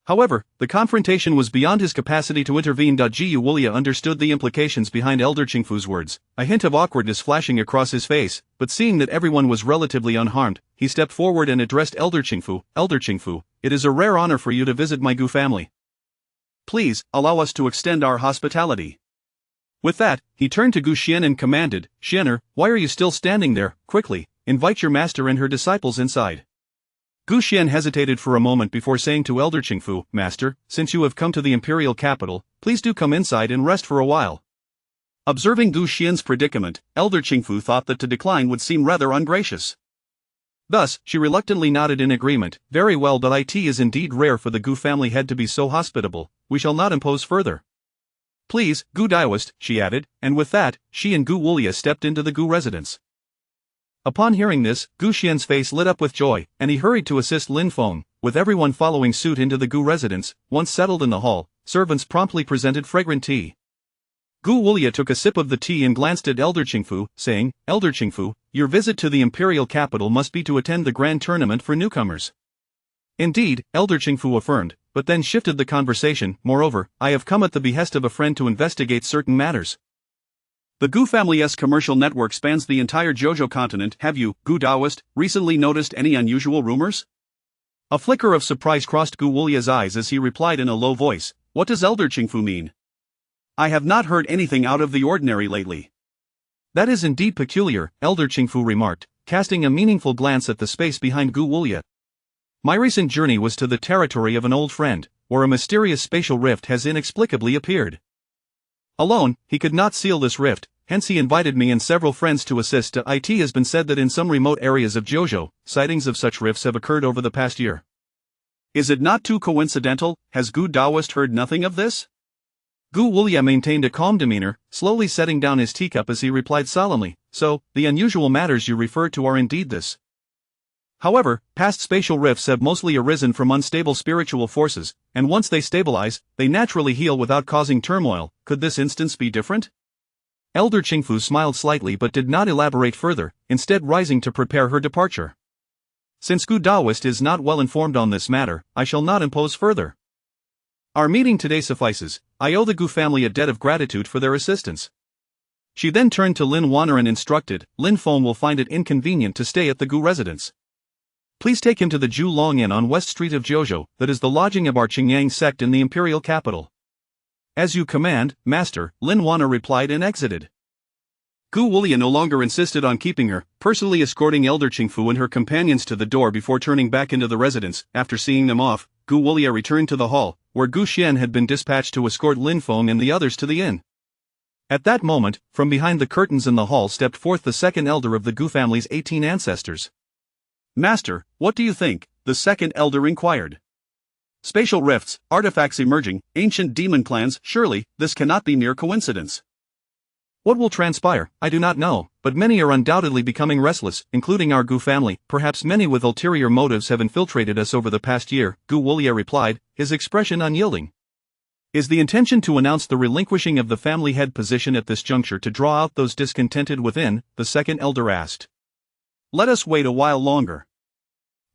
Speaker 1: However, the confrontation was beyond his capacity to intervene. Gu Wulia understood the implications behind Elder Qingfu's words, a hint of awkwardness flashing across his face, but seeing that everyone was relatively unharmed, he stepped forward and addressed Elder Qingfu. Elder Qingfu, it is a rare honor for you to visit my Gu family. Please, allow us to extend our hospitality. With that, he turned to Gu Xian and commanded, Xianer, why are you still standing there? Quickly, invite your master and her disciples inside. Gu Xian hesitated for a moment before saying to Elder Qingfu, Master, since you have come to the imperial capital, please do come inside and rest for a while. Observing Gu Xian's predicament, Elder Qingfu thought that to decline would seem rather ungracious. Thus, she reluctantly nodded in agreement. Very well, it is indeed rare for the Gu family head to be so hospitable, we shall not impose further. Please, Gu Daoist, she added, and with that, she and Gu Wulia stepped into the Gu residence. Upon hearing this, Gu Xian's face lit up with joy, and he hurried to assist Lin Feng, with everyone following suit into the Gu residence. Once settled in the hall, servants promptly presented fragrant tea. Gu Wulia took a sip of the tea and glanced at Elder Qingfu, saying, Elder Qingfu, your visit to the imperial capital must be to attend the grand tournament for newcomers. Indeed, Elder Qingfu affirmed, but then shifted the conversation. Moreover, I have come at the behest of a friend to investigate certain matters. The Gu family's commercial network spans the entire Zhouzhou continent. Have you, Gu Daoist, recently noticed any unusual rumors? A flicker of surprise crossed Gu Wulia's eyes as he replied in a low voice, What does Elder Qingfu mean? I have not heard anything out of the ordinary lately. That is indeed peculiar, Elder Qingfu remarked, casting a meaningful glance at the space behind Gu Wulia. My recent journey was to the territory of an old friend, where a mysterious spatial rift has inexplicably appeared. Alone, he could not seal this rift, hence he invited me and several friends to assist. It has been said that in some remote areas of Zhouzhou, sightings of such rifts have occurred over the past year. Is it not too coincidental? Has Gu Daoist heard nothing of this? Gu Wulia maintained a calm demeanor, slowly setting down his teacup as he replied solemnly, So, the unusual matters you refer to are indeed this. However, past spatial rifts have mostly arisen from unstable spiritual forces, and once they stabilize, they naturally heal without causing turmoil. Could this instance be different? Elder Qingfu smiled slightly but did not elaborate further, instead rising to prepare her departure. Since Gu Daoist is not well informed on this matter, I shall not impose further. Our meeting today suffices. I owe the Gu family a debt of gratitude for their assistance. She then turned to Lin Wanner and instructed, Lin Feng will find it inconvenient to stay at the Gu residence. Please take him to the Zhu Long Inn on West Street of Zhouzhou, that is the lodging of our Qingyang sect in the imperial capital. As you command, Master, Lin Wanner replied and exited. Gu Wulia no longer insisted on keeping her, personally escorting Elder Qingfu and her companions to the door before turning back into the residence. After seeing them off, Gu Wulia returned to the hall, where Gu Xian had been dispatched to escort Lin Feng and the others to the inn. At that moment, from behind the curtains in the hall stepped forth the second elder of the Gu family's 18 ancestors. Master, what do you think? The second elder inquired. Spatial rifts, artifacts emerging, ancient demon clans, surely, this cannot be mere coincidence. What will transpire, I do not know, but many are undoubtedly becoming restless, including our Gu family. Perhaps many with ulterior motives have infiltrated us over the past year, Gu Wulia replied, his expression unyielding. Is the intention to announce the relinquishing of the family head position at this juncture to draw out those discontented within? The second elder asked. Let us wait a while longer.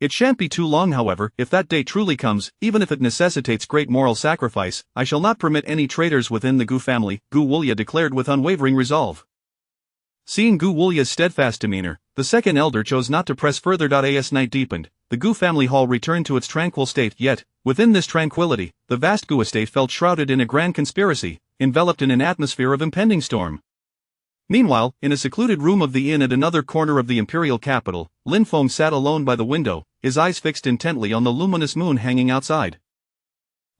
Speaker 1: It shan't be too long, however. If that day truly comes, even if it necessitates great moral sacrifice, I shall not permit any traitors within the Gu family, Gu Wulya declared with unwavering resolve. Seeing Gu Wulya's steadfast demeanor, the second elder chose not to press further. As night deepened, the Gu family hall returned to its tranquil state, yet, within this tranquility, the vast Gu estate felt shrouded in a grand conspiracy, enveloped in an atmosphere of impending storm. Meanwhile, in a secluded room of the inn at another corner of the imperial capital, Lin Feng sat alone by the window, his eyes fixed intently on the luminous moon hanging outside.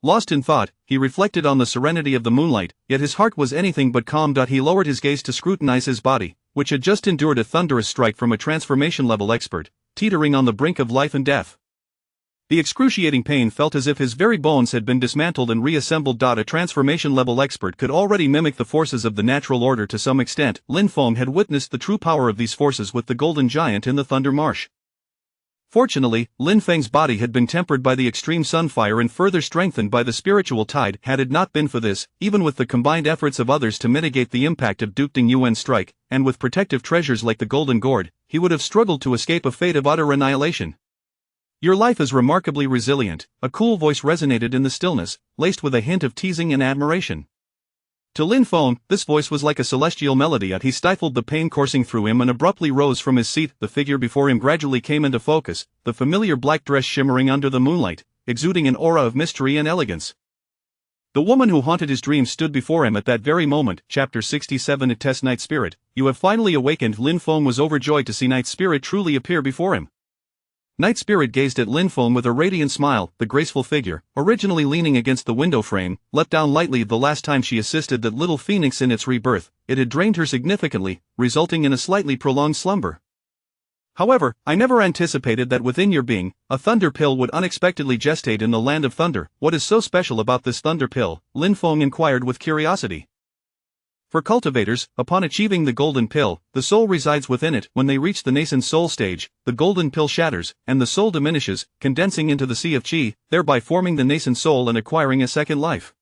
Speaker 1: Lost in thought, he reflected on the serenity of the moonlight, yet his heart was anything but calm. He lowered his gaze to scrutinize his body, which had just endured a thunderous strike from a transformation-level expert, teetering on the brink of life and death. The excruciating pain felt as if his very bones had been dismantled and reassembled. A transformation-level expert could already mimic the forces of the natural order to some extent. Lin Feng had witnessed the true power of these forces with the Golden Giant in the Thunder Marsh. Fortunately, Lin Feng's body had been tempered by the extreme sunfire and further strengthened by the spiritual tide. Had it not been for this, even with the combined efforts of others to mitigate the impact of Duke Ding Yuan's strike, and with protective treasures like the Golden Gourd, he would have struggled to escape a fate of utter annihilation. Your life is remarkably resilient, a cool voice resonated in the stillness, laced with a hint of teasing and admiration. To Lin Feng, this voice was like a celestial melody. He stifled the pain coursing through him and abruptly rose from his seat. The figure before him gradually came into focus, the familiar black dress shimmering under the moonlight, exuding an aura of mystery and elegance. The woman who haunted his dreams stood before him at that very moment. Chapter 67. It tests Night Spirit. You have finally awakened. Lin Feng was overjoyed to see Night Spirit truly appear before him. Night Spirit gazed at Lin Feng with a radiant smile. The graceful figure, originally leaning against the window frame, leapt down lightly. The last time she assisted that little phoenix in its rebirth, it had drained her significantly, resulting in a slightly prolonged slumber. However, I never anticipated that within your being, a thunder pill would unexpectedly gestate in the land of thunder. What is so special about this thunder pill? Lin Feng inquired with curiosity. For cultivators, upon achieving the golden pill, the soul resides within it. When they reach the nascent soul stage, the golden pill shatters, and the soul diminishes, condensing into the sea of qi, thereby forming the nascent soul and acquiring a second life.